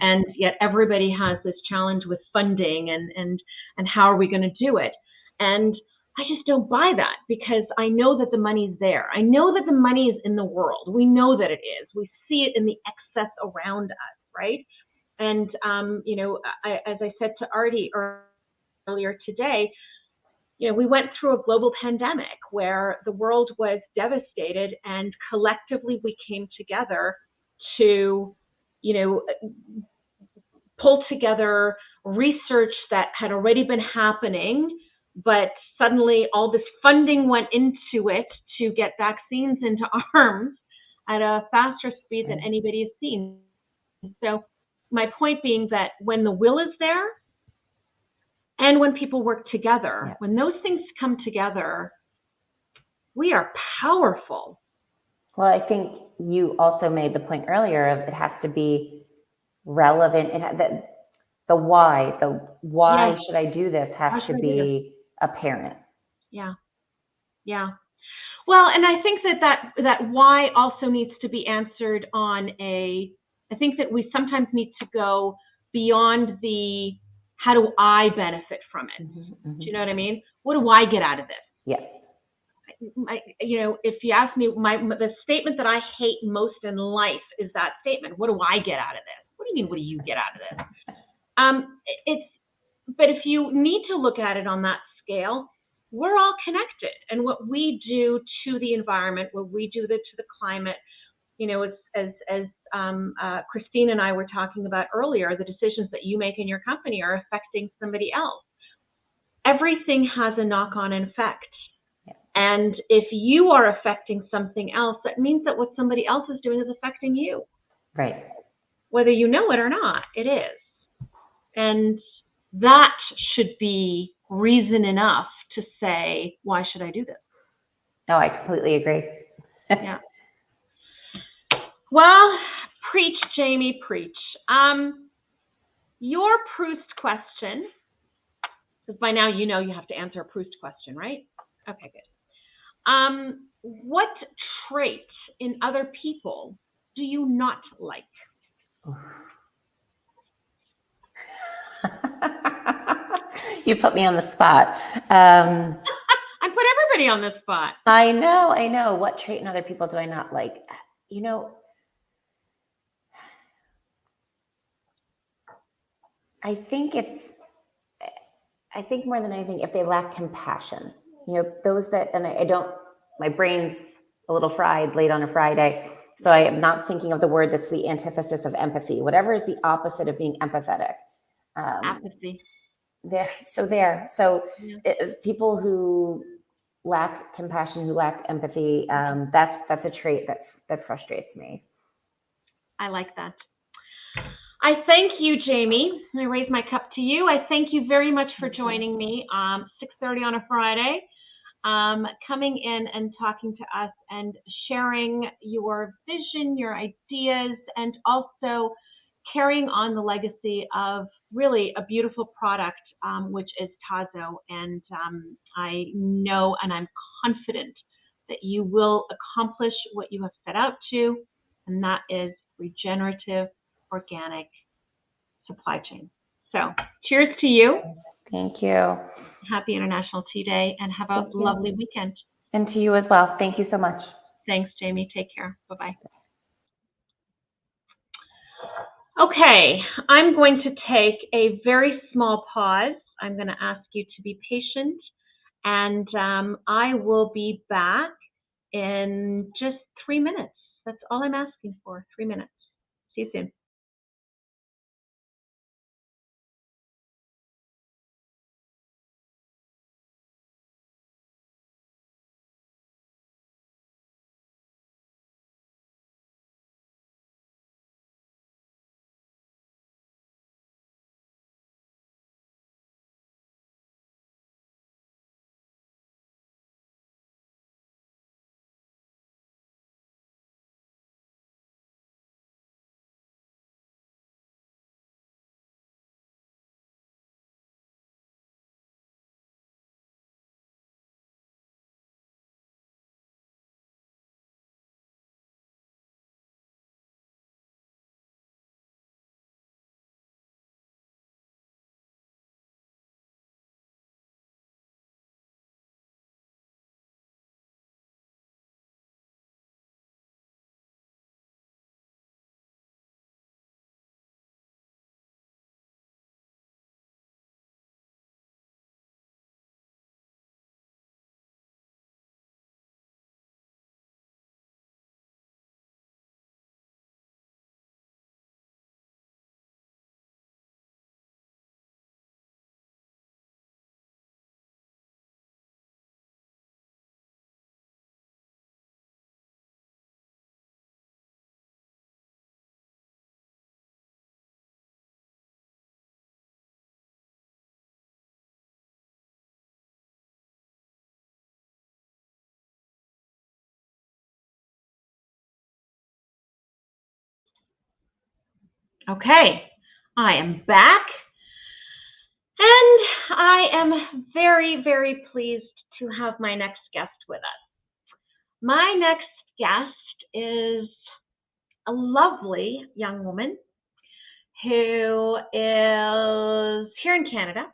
And yet everybody has this challenge with funding and how are we going to do it? And I just don't buy that, because I know that the money's there. I know that the money is in the world. We know that it is. We see it in the excess around us, right? And, as I said to Aarti earlier today, we went through a global pandemic where the world was devastated, and collectively we came together to, pull together research that had already been happening, but suddenly all this funding went into it to get vaccines into arms at a faster speed than anybody has seen. So my point being that when the will is there, and when people work together, when those things come together, we are powerful. Well, I think you also made the point earlier of it has to be relevant. The why should I do this has to be apparent. Yeah. Yeah. Well, and I think that why also needs to be answered I think that we sometimes need to go beyond the how do I benefit from it? Do you know what I mean? What do I get out of this? Yes. If you ask me, the statement that I hate most in life is that statement. What do I get out of this? What do you mean? What do you get out of this? But if you need to look at it on that scale, we're all connected, and what we do to the environment, what we do to the climate, as Christine and I were talking about earlier, the decisions that you make in your company are affecting somebody else. Everything has a knock-on effect. Yes. And if you are affecting something else, that means that what somebody else is doing is affecting you. Right. Whether you know it or not, it is. And that should be reason enough to say, why should I do this? No, I completely agree. Yeah. Well, preach, Jamie, preach. Your Proust question, because by now you have to answer a Proust question, right? Okay, good. What trait in other people do you not like? You put me on the spot. I put everybody on the spot. I know. What trait in other people do I not like? I think more than anything, if they lack compassion, those that, and I don't, my brain's a little fried late on a Friday. So I am not thinking of the word that's the antithesis of empathy, whatever is the opposite of being empathetic. Apathy. So people who lack compassion, who lack empathy, that's a trait that frustrates me. I like that. I thank you, Jamie. I raise my cup to you. I thank you very much for joining me. 6:30 on a Friday, coming in and talking to us and sharing your vision, your ideas, and also carrying on the legacy of really a beautiful product, which is Tazo. And I know and I'm confident that you will accomplish what you have set out to, and that is regenerative, organic supply chain. So cheers to you. Thank you. Happy International Tea Day, and have a lovely weekend. And to you as well. Thank you so much. Thanks, Jamie. Take care. Bye-bye. Okay, I'm going to take a very small pause. I'm going to ask you to be patient, and I will be back in just 3 minutes. That's all I'm asking for, 3 minutes. See you soon. Okay, I am back, and I am very, very pleased to have my next guest with us. My next guest is a lovely young woman who is here in Canada,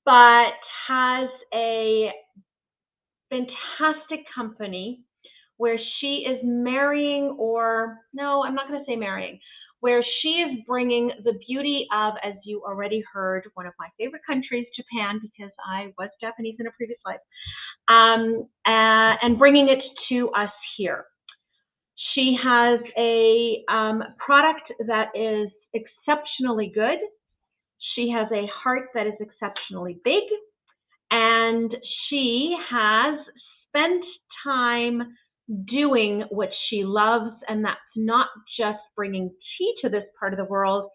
but has a fantastic company where she is marrying, or no, I'm not going to say marrying, where she is bringing the beauty of, as you already heard, one of my favorite countries, Japan, because I was Japanese in a previous life, and bringing it to us here. She has a product that is exceptionally good. She has a heart that is exceptionally big, and she has spent time doing what she loves, and that's not just bringing tea to this part of the world,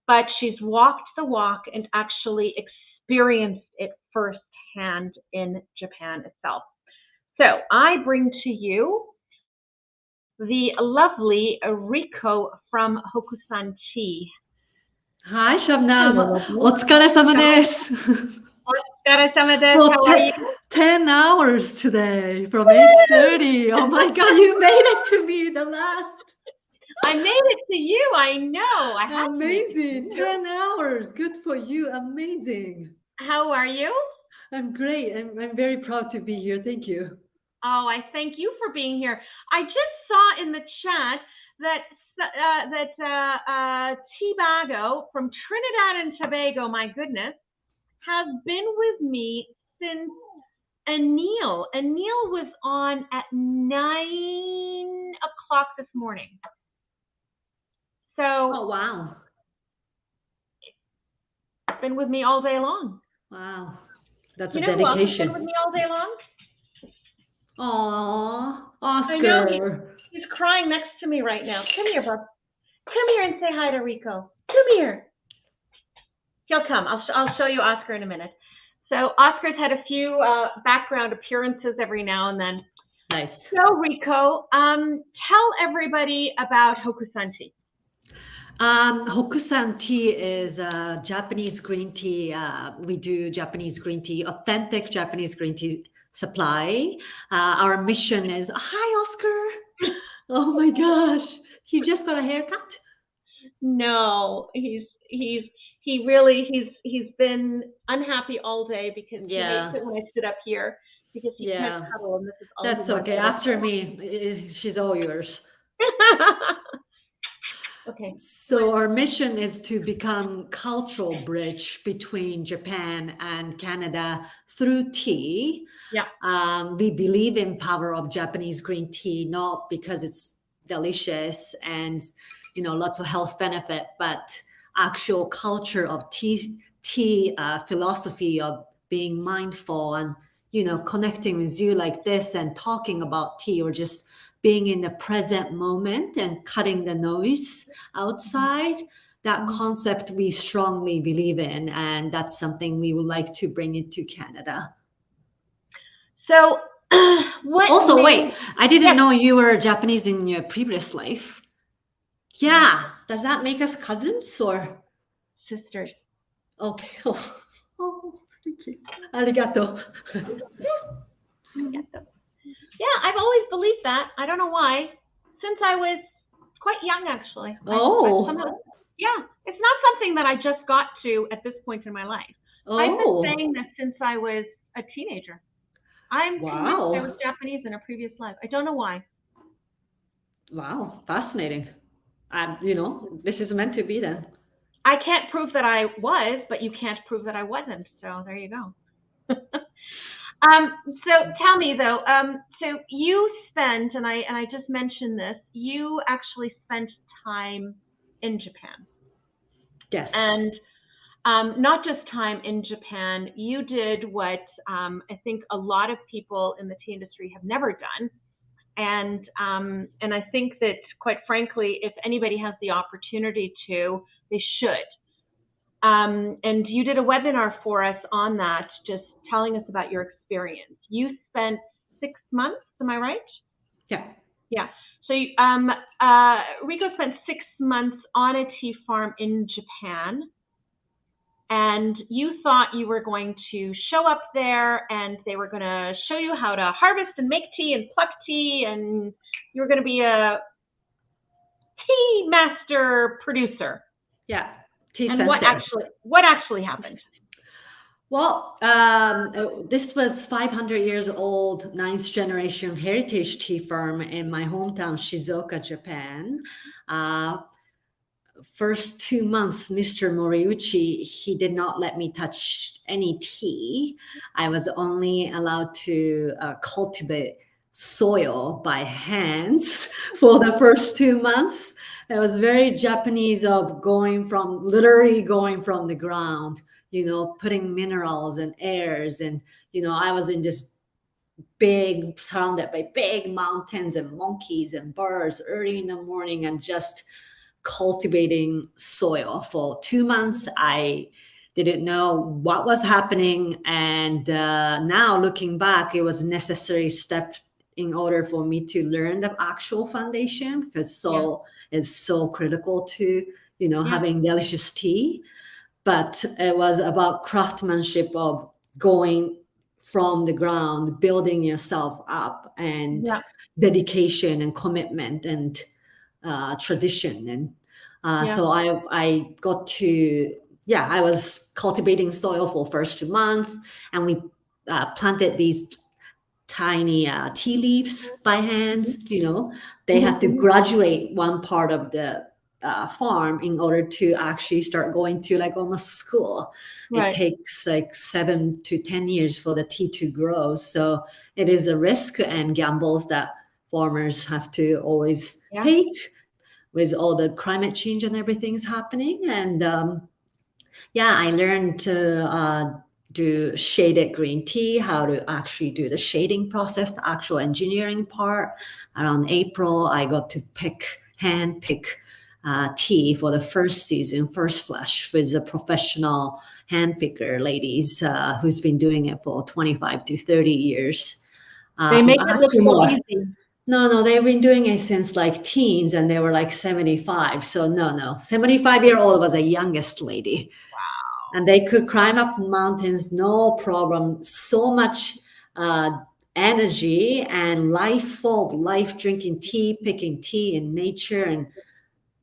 but she's walked the walk and actually experienced it firsthand in Japan itself. So I bring to you the lovely Riko from Hokusan Tea. Hi, Shabnam. Otsukaresama desu. Otsukaresama desu. How are you? 10 hours today from 8:30. Oh my God, you made it to me, the last. I made it to you. I know. Amazing. 10 hours. Good for you. Amazing. How are you? I'm great. I'm very proud to be here. Thank you. Oh, I thank you for being here. I just saw in the chat that Tobago from Trinidad and Tobago, my goodness, has been with me since Anil. Anil was on at 9 o'clock this morning. So, oh wow, been with me all day long. Wow, that's a dedication. Who else has been with me all day long? Aw, Oscar. I know, he's crying next to me right now. Come here, bub. Come here and say hi to Riko. Come here. He'll come. I'll show you Oscar in a minute. So Oscar's had a few background appearances every now and then. Nice. So Riko, tell everybody about Hokusan Tea. Hokusan Tea is Japanese green tea. We do Japanese green tea, authentic Japanese green tea supply. Our mission is, hi, Oscar. Oh my gosh. He just got a haircut? No, he's he's been unhappy all day because he hates it when I sit up here because he can't cuddle, and this is all That's okay. After me, she's all yours. Okay. So our mission is to become cultural bridge between Japan and Canada through tea. Yeah. We believe in power of Japanese green tea, not because it's delicious and lots of health benefit, but actual culture of tea philosophy of being mindful and connecting with you like this and talking about tea, or just being in the present moment and cutting the noise outside. That concept we strongly believe in, and that's something we would like to bring into Canada. So wait, I didn't know you were Japanese in your previous life. Yeah, does that make us cousins or sisters? Okay. Oh, thank you. Arigato. Yeah, I've always believed that. I don't know why. Since I was quite young, actually. Oh. Yeah, it's not something that I just got to at this point in my life. I've been saying this since I was a teenager. I'm convinced I was Japanese in a previous life. I don't know why. Wow, fascinating. This is meant to be then. I can't prove that I was, but you can't prove that I wasn't. So there you go. So tell me though, so you spent, and I just mentioned this, you actually spent time in Japan. Yes. And not just time in Japan, you did what I think a lot of people in the tea industry have never done. And I think that, quite frankly, if anybody has the opportunity to, they should. And you did a webinar for us on that, just telling us about your experience. You spent 6 months, am I right? Yeah. Yeah. So Rico spent 6 months on a tea farm in Japan. And you thought you were going to show up there and they were going to show you how to harvest and make tea and pluck tea, and you were going to be a tea master producer. Yeah, tea and sensei. what actually happened? Well, this was 500 years old, 9th generation heritage tea farm in my hometown, Shizuoka, Japan. First 2 months, Mr. Moriuchi, he did not let me touch any tea. I was only allowed to cultivate soil by hands for the first 2 months. It was very Japanese of literally going from the ground, putting minerals and airs. And, I was in this surrounded by big mountains and monkeys and birds early in the morning and just cultivating soil for 2 months. I didn't know what was happening, and now looking back, it was a necessary step in order for me to learn the actual foundation, because soil is so critical to having delicious tea. But it was about craftsmanship of going from the ground, building yourself up, and dedication and commitment and tradition. And so I got to, I was cultivating soil for first 2 months, and we planted these tiny tea leaves by hands. They had to graduate one part of the farm in order to actually start going to like almost school. It takes like 7 to 10 years for the tea to grow. So it is a risk and gambles that farmers have to always take with all the climate change and everything's happening. And I learned to do shaded green tea, how to actually do the shading process, the actual engineering part. Around April, I got to hand pick tea for the first season, first flush, with a professional hand picker ladies who's been doing it for 25 to 30 years. They make it look so easy. No, they've been doing it since like teens, and they were like 75. So no, 75-year-old was the youngest lady. Wow. And they could climb up mountains, no problem. So much energy and life drinking tea, picking tea in nature and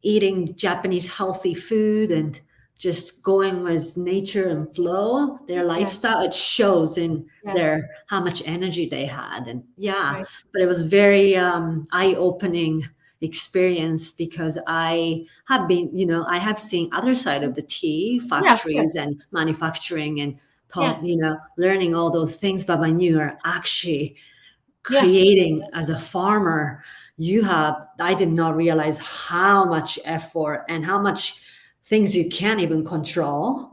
eating Japanese healthy food. And just going with nature and flow, their lifestyle, it shows in their how much energy they had. And but it was very eye-opening experience, because I have been, I have seen other side of the tea factories and manufacturing and learning all those things. But when you are actually creating as a farmer, I did not realize how much effort and how much things you can't even control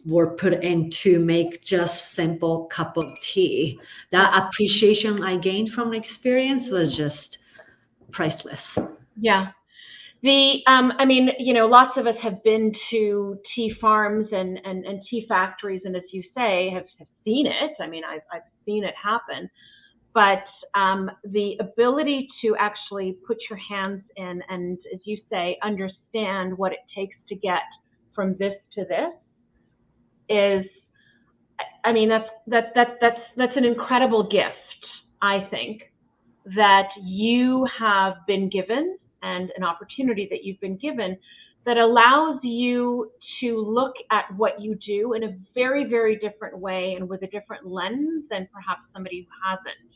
were put in to make just simple cup of tea. That appreciation I gained from the experience was just priceless. Yeah. I mean, lots of us have been to tea farms and tea factories, and as you say, have seen it. I mean, I've seen it happen. But the ability to actually put your hands in and, as you say, understand what it takes to get from this to this is, I mean, that's an incredible gift, I think, that you have been given, and an opportunity that you've been given that allows you to look at what you do in a very, very different way and with a different lens than perhaps somebody who hasn't.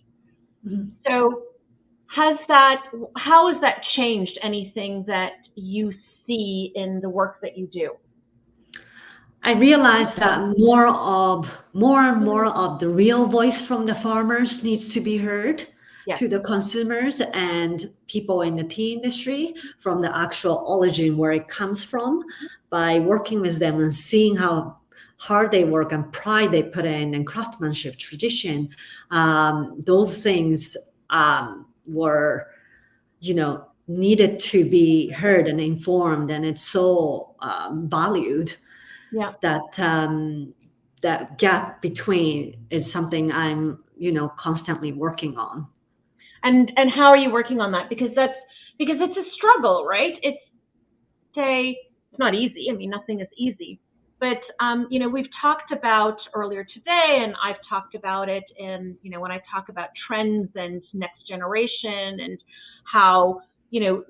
Mm-hmm. So how has that changed anything that you see in the work that you do? I realized that more and more of the real voice from the farmers needs to be heard to the consumers and people in the tea industry, from the actual origin where it comes from, by working with them and seeing how hard they work and pride they put in, and craftsmanship, tradition. Those things were, needed to be heard and informed, and it's so valued. That gap between is something I'm, constantly working on. And how are you working on that? Because it's a struggle, right? It's not easy. I mean, nothing is easy. But, we've talked about earlier today, and I've talked about it in, when I talk about trends and next generation, and how, the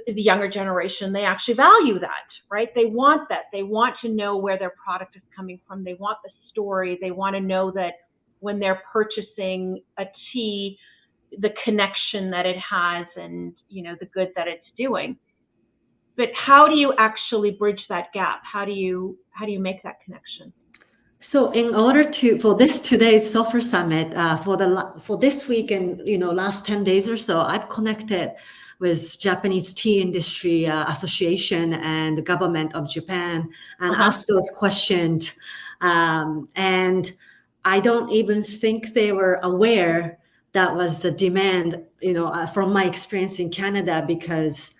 younger generation, they actually value that, right? They want that. They want to know where their product is coming from. They want the story. They want to know that when they're purchasing a tea, the connection that it has and, the good that it's doing. But how do you actually bridge that gap? How do you make that connection? So in order for today's Software Summit, for this week and, last 10 days or so, I've connected with Japanese Tea Industry Association and the government of Japan and asked those questions. And I don't even think they were aware that was a demand, from my experience in Canada, because,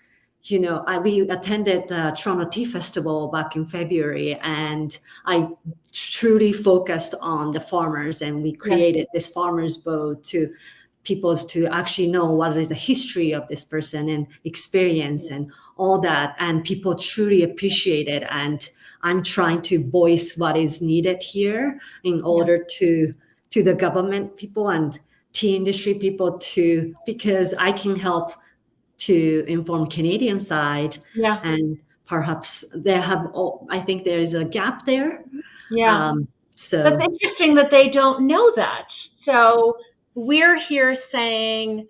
we attended the Toronto Tea Festival back in February, and I truly focused on the farmers, and we created this farmers boat to actually know what is the history of this person and experience and all that. And people truly appreciate it. And I'm trying to voice what is needed here in order to the government people and tea industry people because I can help to inform Canadian side. And perhaps I think there is a gap there. So that's interesting that they don't know that. So we're here saying,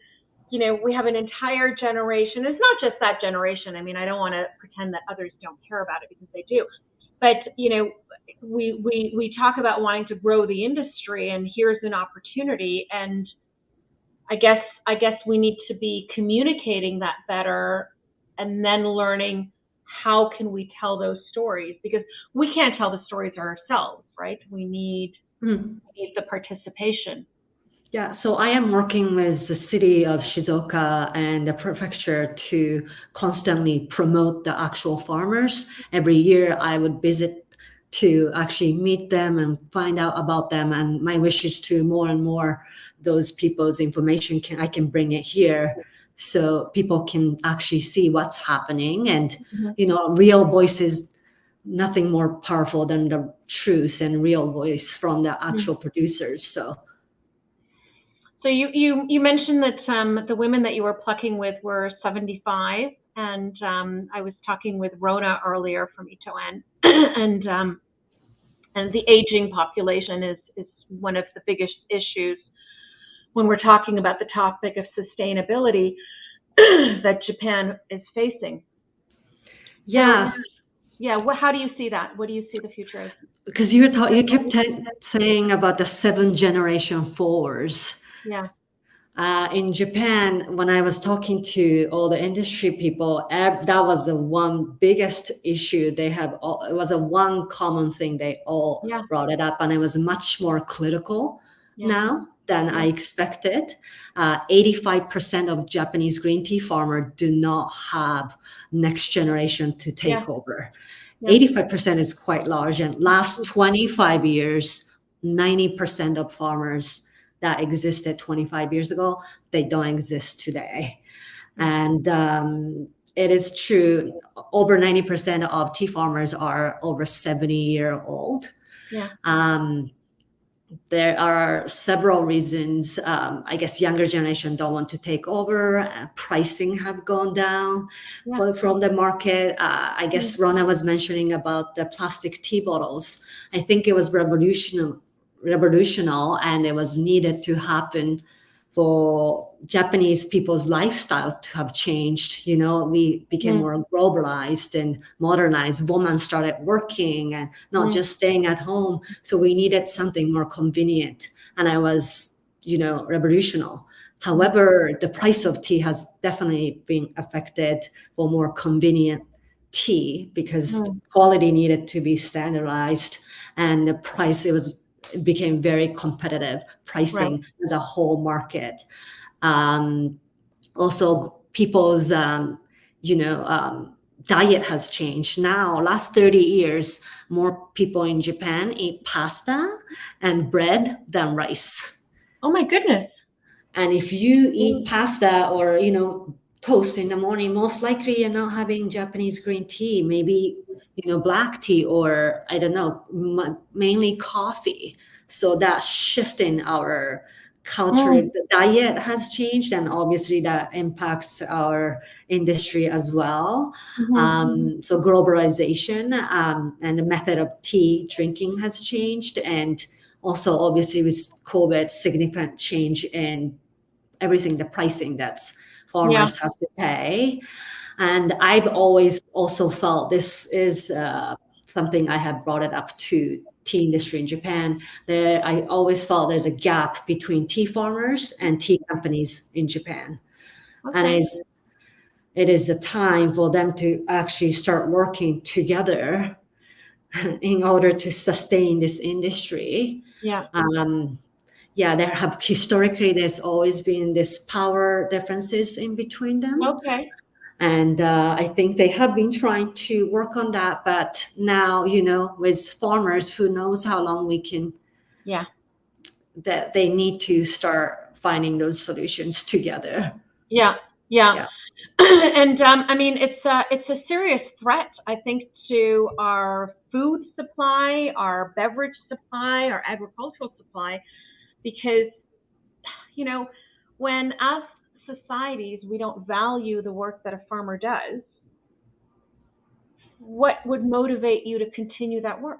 we have an entire generation. It's not just that generation. I mean, I don't want to pretend that others don't care about it, because they do. But, we talk about wanting to grow the industry, and here's an opportunity. And I guess we need to be communicating that better, and then learning how can we tell those stories, because we can't tell the stories ourselves, right? We need the participation. Yeah, so I am working with the city of Shizuoka and the prefecture to constantly promote the actual farmers. Every year I would visit to actually meet them and find out about them. And my wish is to more and more those people's information I can bring it here, so people can actually see what's happening. And, real voices, nothing more powerful than the truth and real voice from the actual producers. So you mentioned that the women that you were plucking with were 75. And I was talking with Rona earlier from Itoan, and the aging population is one of the biggest issues when we're talking about the topic of sustainability that Japan is facing. Yes. So, yeah. How do you see that? What do you see the future as? Because you kept saying about the 7 generation forwards. Yeah. In Japan, when I was talking to all the industry people, that was the one biggest issue they have. It was a one common thing they all brought it up, and it was much more critical now than I expected. 85% of Japanese green tea farmers do not have next generation to take over. 85% is quite large, and last 25 years, 90% of farmers that existed 25 years ago, they don't exist today. And it is true, over 90% of tea farmers are over 70-year-old. Yeah. There are several reasons. I guess younger generation don't want to take over. Pricing have gone down from the market. I guess Rona was mentioning about the plastic tea bottles. I think it was revolutionary, and it was needed to happen for Japanese people's lifestyles to have changed. You know, we became more globalized and modernized. Women started working and not just staying at home. So we needed something more convenient. And I was, revolutionary. However, the price of tea has definitely been affected for more convenient tea because quality needed to be standardized, and the price, it became very competitive pricing as a whole market. Also, people's, diet has changed. Now, last 30 years, more people in Japan eat pasta and bread than rice. Oh my goodness. And if you eat pasta or, toast in the morning, most likely you're not having Japanese green tea, maybe, black tea, or I don't know, mainly coffee. So that shift in our culture, the diet has changed, and obviously that impacts our industry as well. So globalization and the method of tea drinking has changed, and also obviously with COVID, significant change in everything, the pricing that's farmers have to pay. And I've always also felt this is something I have brought it up to tea industry in Japan. I always felt there's a gap between tea farmers and tea companies in Japan. And it is a time for them to actually start working together in order to sustain this industry. There have historically, there's always been this power differences in between them. And I think they have been trying to work on that. But now, with farmers, who knows how long we can, that they need to start finding those solutions together. And I mean, it's a serious threat, I think, to our food supply, our beverage supply, our agricultural supply, because, when us societies, we don't value the work that a farmer does, what would motivate you to continue that work?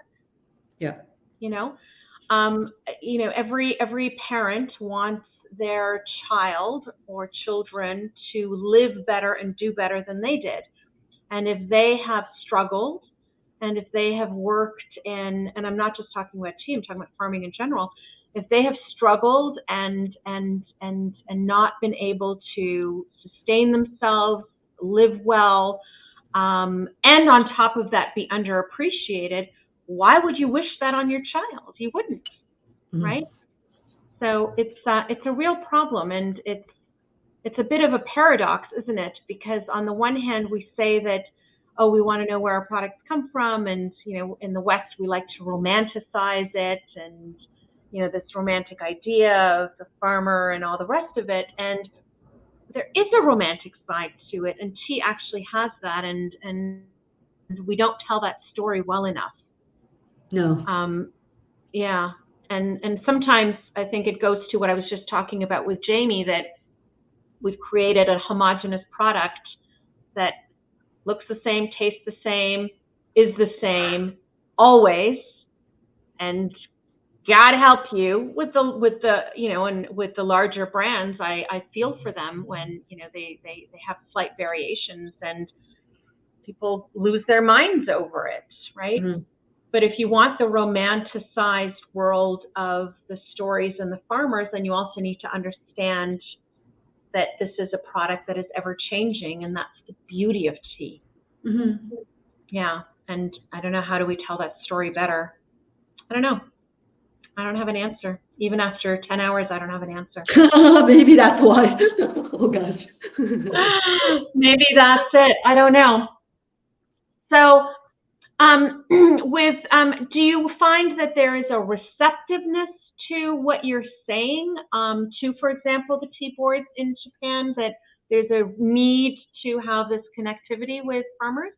Every parent wants their child or children to live better and do better than they did. And if they have struggled, and if they have worked in, and I'm not just talking about tea, I'm talking about farming in general, if they have struggled and not been able to sustain themselves, live well, and on top of that be underappreciated, why would you wish that on your child? You wouldn't, right? So it's a real problem, and it's a bit of a paradox, isn't it? Because on the one hand, we say that, we want to know where our products come from, and in the West we like to romanticize it, and this romantic idea of the farmer and all the rest of it. And there is a romantic side to it, and tea actually has that, and we don't tell that story well enough. No. And sometimes I think it goes to what I was just talking about with Jamie, that we've created a homogeneous product that looks the same, tastes the same, is the same, always. And God help you with the you know, and with the larger brands, I feel for them when, you know, they have slight variations and people lose their minds over it, right? Mm-hmm. But if you want the romanticized world of the stories and the farmers, then you also need to understand that this is a product that is ever changing, and that's the beauty of tea. Mm-hmm. Yeah, and I don't know, how do we tell that story better? I don't know. I don't have an answer. Even after 10 hours, I don't have an answer. Maybe that's why. Oh gosh. Maybe that's it. I don't know. So do you find that there is a receptiveness to what you're saying, to, for example, the tea boards in Japan, that there's a need to have this connectivity with farmers?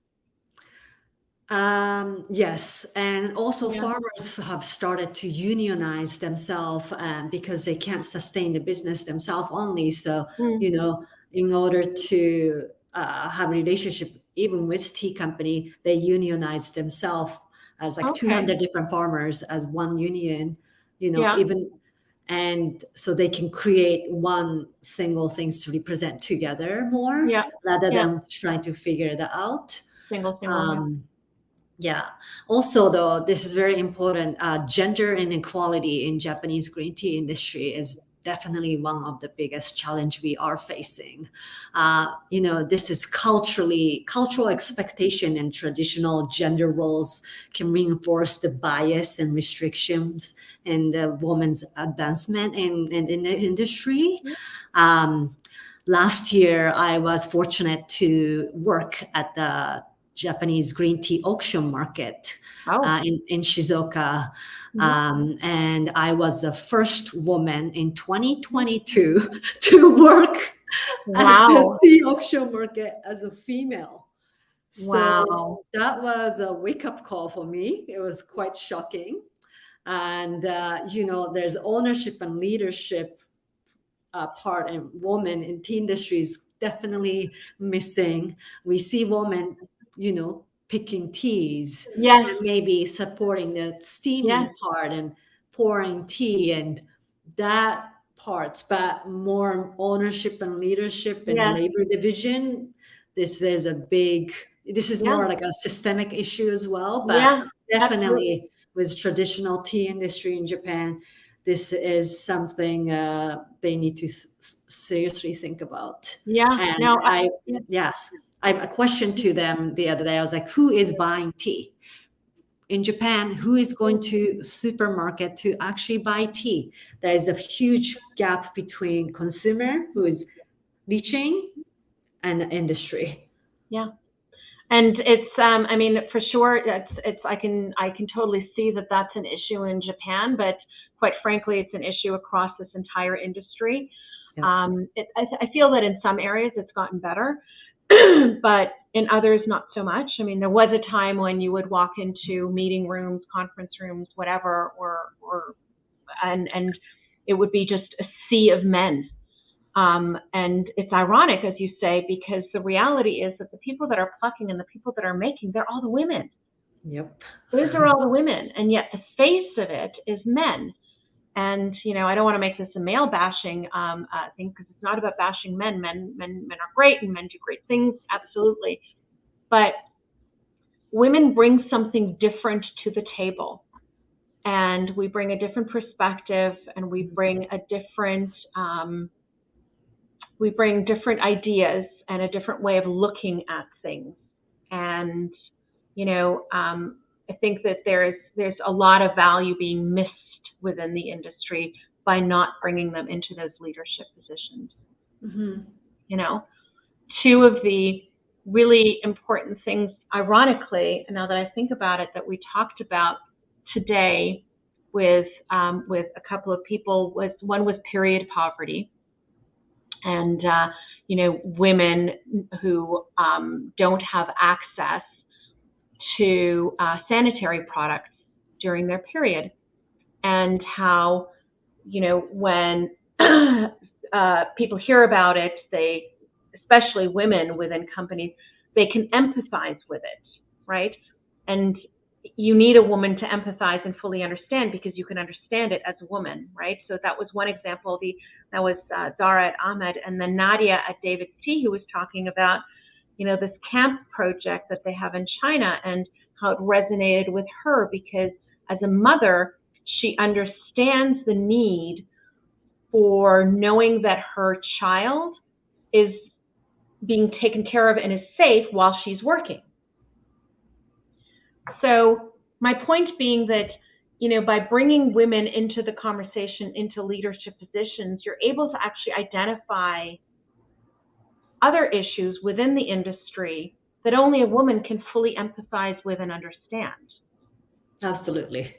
Yes, and also Yeah. farmers have started to unionize themselves because they can't sustain the business themselves only. So, you know, in order to have a relationship even with tea company, they unionize themselves as like 200 different farmers as one union, you know, even, and so they can create one single things to represent together more rather than trying to figure that out. Single. Yeah. Also, though, this is very important. Gender inequality in Japanese green tea industry is definitely one of the biggest challenge we are facing. You know, this is cultural expectation and traditional gender roles can reinforce the bias and restrictions in the woman's advancement in the industry. Last year, I was fortunate to work at the Japanese green tea auction market in Shizuoka. And I was the first woman in 2022 to work at the tea auction market as a female. So that was a wake-up call for me. It was quite shocking. And, you know, there's ownership and leadership part in women in tea industry is definitely missing. We see women, you know, picking teas, and maybe supporting the steaming part and pouring tea and that parts, but more ownership and leadership and labor division. This is more like a systemic issue as well, but definitely with traditional tea industry in Japan, this is something they need to seriously think about. I have a question to them the other day. I was like, who is buying tea? In Japan, who is going to supermarket to actually buy tea? There is a huge gap between consumer who is reaching and the industry. Yeah. And it's, I mean, for sure, I can totally see that that's an issue in Japan, but quite frankly, it's an issue across this entire industry. I feel that in some areas it's gotten better, but in others, not so much. I mean, there was a time when you would walk into meeting rooms, conference rooms, whatever, and it would be just a sea of men. And it's ironic, as you say, because the reality is that the people that are plucking and the people that are making, they're all the women. Yep. Those are all the women. And yet the face of it is men. And, you know, I don't want to make this a male bashing thing, because it's not about bashing men. Men are great and men do great things. Absolutely. But women bring something different to the table. And we bring a different perspective, and we bring a different, different ideas and a different way of looking at things. And, you know, I think that there's a lot of value being missed within the industry by not bringing them into those leadership positions. You know, two of the really important things, ironically, now that I think about it, that we talked about today with a couple of people, one was period poverty, and you know, women who don't have access to sanitary products during their period, and how, you know, when people hear about it, especially women within companies, they can empathize with it, right? And you need a woman to empathize and fully understand, because you can understand it as a woman, right? So that was one example. That was Zahra at Ahmad, and then Nadia at David's Tea, who was talking about, this camp project that they have in China and how it resonated with her, because as a mother, she understands the need for knowing that her child is being taken care of and is safe while she's working. So my point being that, by bringing women into the conversation, into leadership positions, you're able to actually identify other issues within the industry that only a woman can fully empathize with and understand. Absolutely.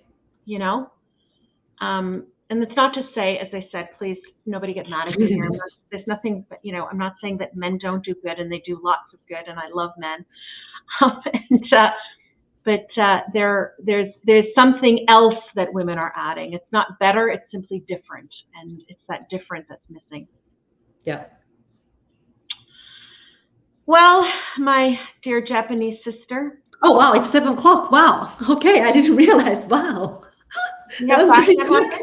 And it's not to say, as I said, please, nobody get mad at me here. There's nothing, I'm not saying that men don't do good, and they do lots of good, and I love men. But there's something else that women are adding. It's not better, it's simply different. And it's that difference that's missing. Yeah. Well, my dear Japanese sister. Oh, wow, it's 7 o'clock. Wow. Okay, I didn't realize. Wow. That was really quick.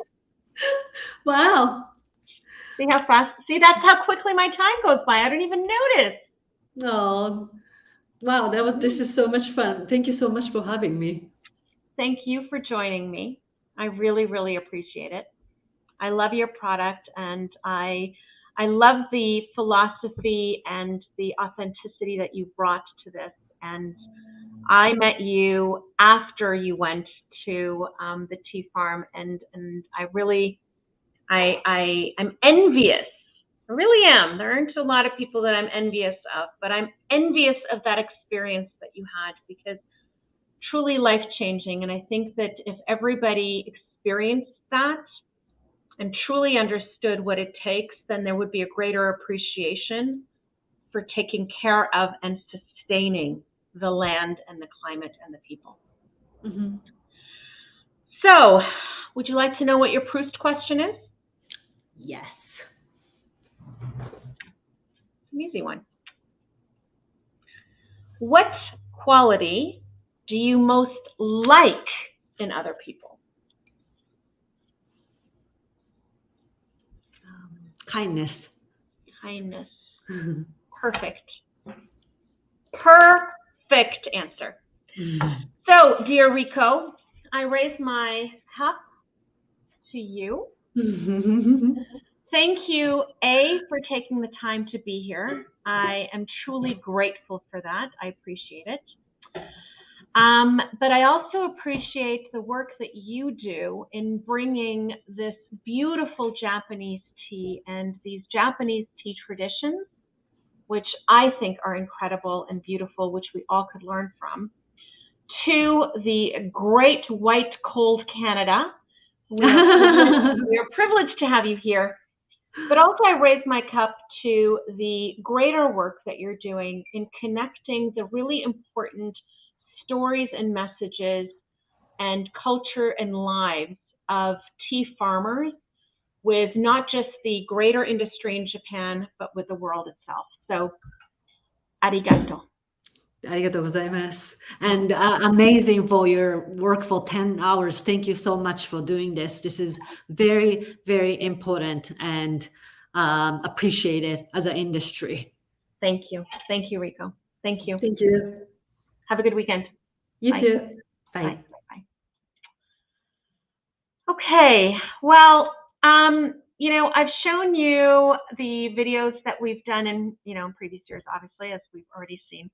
Wow. See how fast? See, that's how quickly my time goes by. I don't even notice. Oh, wow. This is so much fun. Thank you so much for having me. Thank you for joining me. I really, really appreciate it. I love your product, and I love the philosophy and the authenticity that you brought to this. And I met you after you went to the tea farm, and I really, I'm envious. I really am. There aren't a lot of people that I'm envious of, but I'm envious of that experience that you had, because truly life-changing. And I think that if everybody experienced that and truly understood what it takes, then there would be a greater appreciation for taking care of and sustaining the land and the climate and the people. Mm-hmm. So, would you like to know what your Proust question is? Yes. An easy one. What quality do you most like in other people? Kindness. Kindness. Perfect. Perfect answer. So, dear Rico, I raise my cup to you. Thank you, A, for taking the time to be here. I am truly grateful for that. I appreciate it. But I also appreciate the work that you do in bringing this beautiful Japanese tea and these Japanese tea traditions, which I think are incredible and beautiful, which we all could learn from, to the great white cold Canada. We are privileged to have you here. But also I raise my cup to the greater work that you're doing in connecting the really important stories and messages and culture and lives of tea farmers with not just the greater industry in Japan, but with the world itself. So, arigato. Arigatou gozaimasu. And amazing for your work for 10 hours. Thank you so much for doing this. This is very, very important and appreciated as an industry. Thank you. Thank you, Rico. Thank you. Thank you. Have a good weekend. You Bye. too. Bye. Bye. Bye. Okay. Well, I've shown you the videos that we've done in, previous years, obviously, as we've already seen.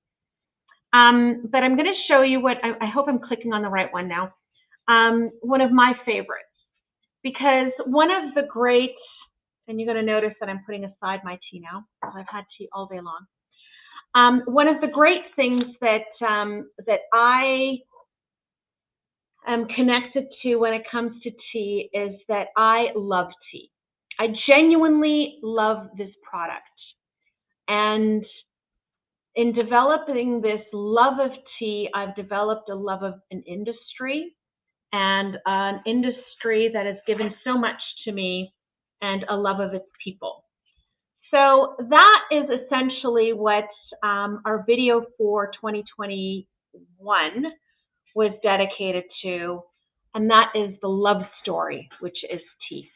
But I'm going to show you what I hope I'm clicking on the right one now. One of my favorites, because one of the great, and you're going to notice that I'm putting aside my tea now, because I've had tea all day long. One of the great things that I am connected to when it comes to tea is that I love tea. I genuinely love this product. And in developing this love of tea, I've developed a love of an industry, and an industry that has given so much to me, and a love of its people. So that is essentially what our video for 2021 was dedicated to, and that is the love story, which is tea.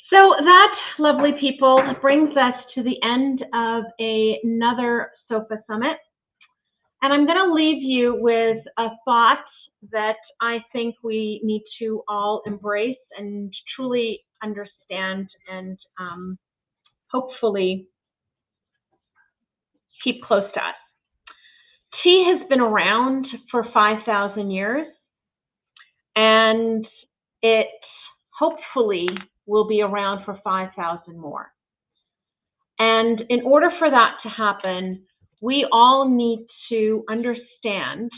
So that, lovely people, brings us to the end of another SOFA Summit. And I'm going to leave you with a thought that I think we need to all embrace and truly understand and hopefully keep close to us. Tea has been around for 5,000 years, and it hopefully will be around for 5,000 more. And in order for that to happen, we all need to understand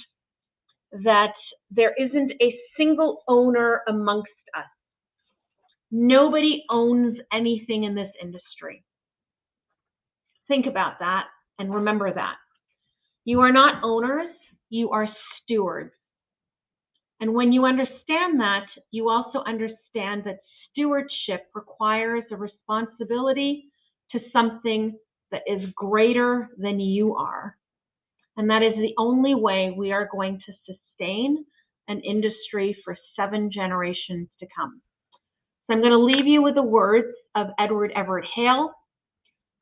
that there isn't a single owner amongst us. Nobody owns anything in this industry. Think about that and remember that. You are not owners, you are stewards. And when you understand that, you also understand that stewardship requires a responsibility to something that is greater than you are. And that is the only way we are going to sustain an industry for 7 generations to come. So I'm going to leave you with the words of Edward Everett Hale.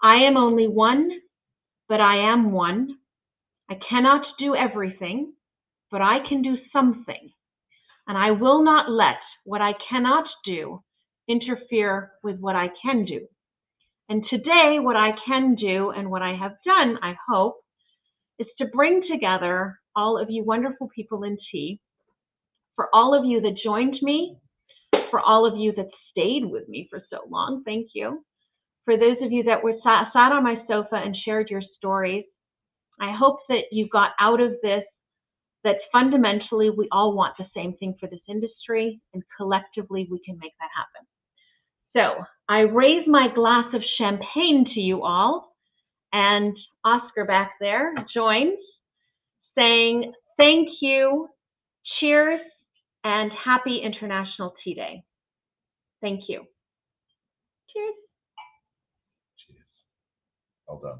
I am only one, but I am one. I cannot do everything, but I can do something. And I will not let what I cannot do interfere with what I can do. And today, what I can do and what I have done, I hope, is to bring together all of you wonderful people in tea, for all of you that joined me, for all of you that stayed with me for so long, thank you. For those of you that were sat on my sofa and shared your stories, I hope that you got out of this that fundamentally we all want the same thing for this industry, and collectively we can make that happen. So I raise my glass of champagne to you all, and Oscar back there joins, saying thank you, cheers, and happy International Tea Day. Thank you. Cheers. Well done.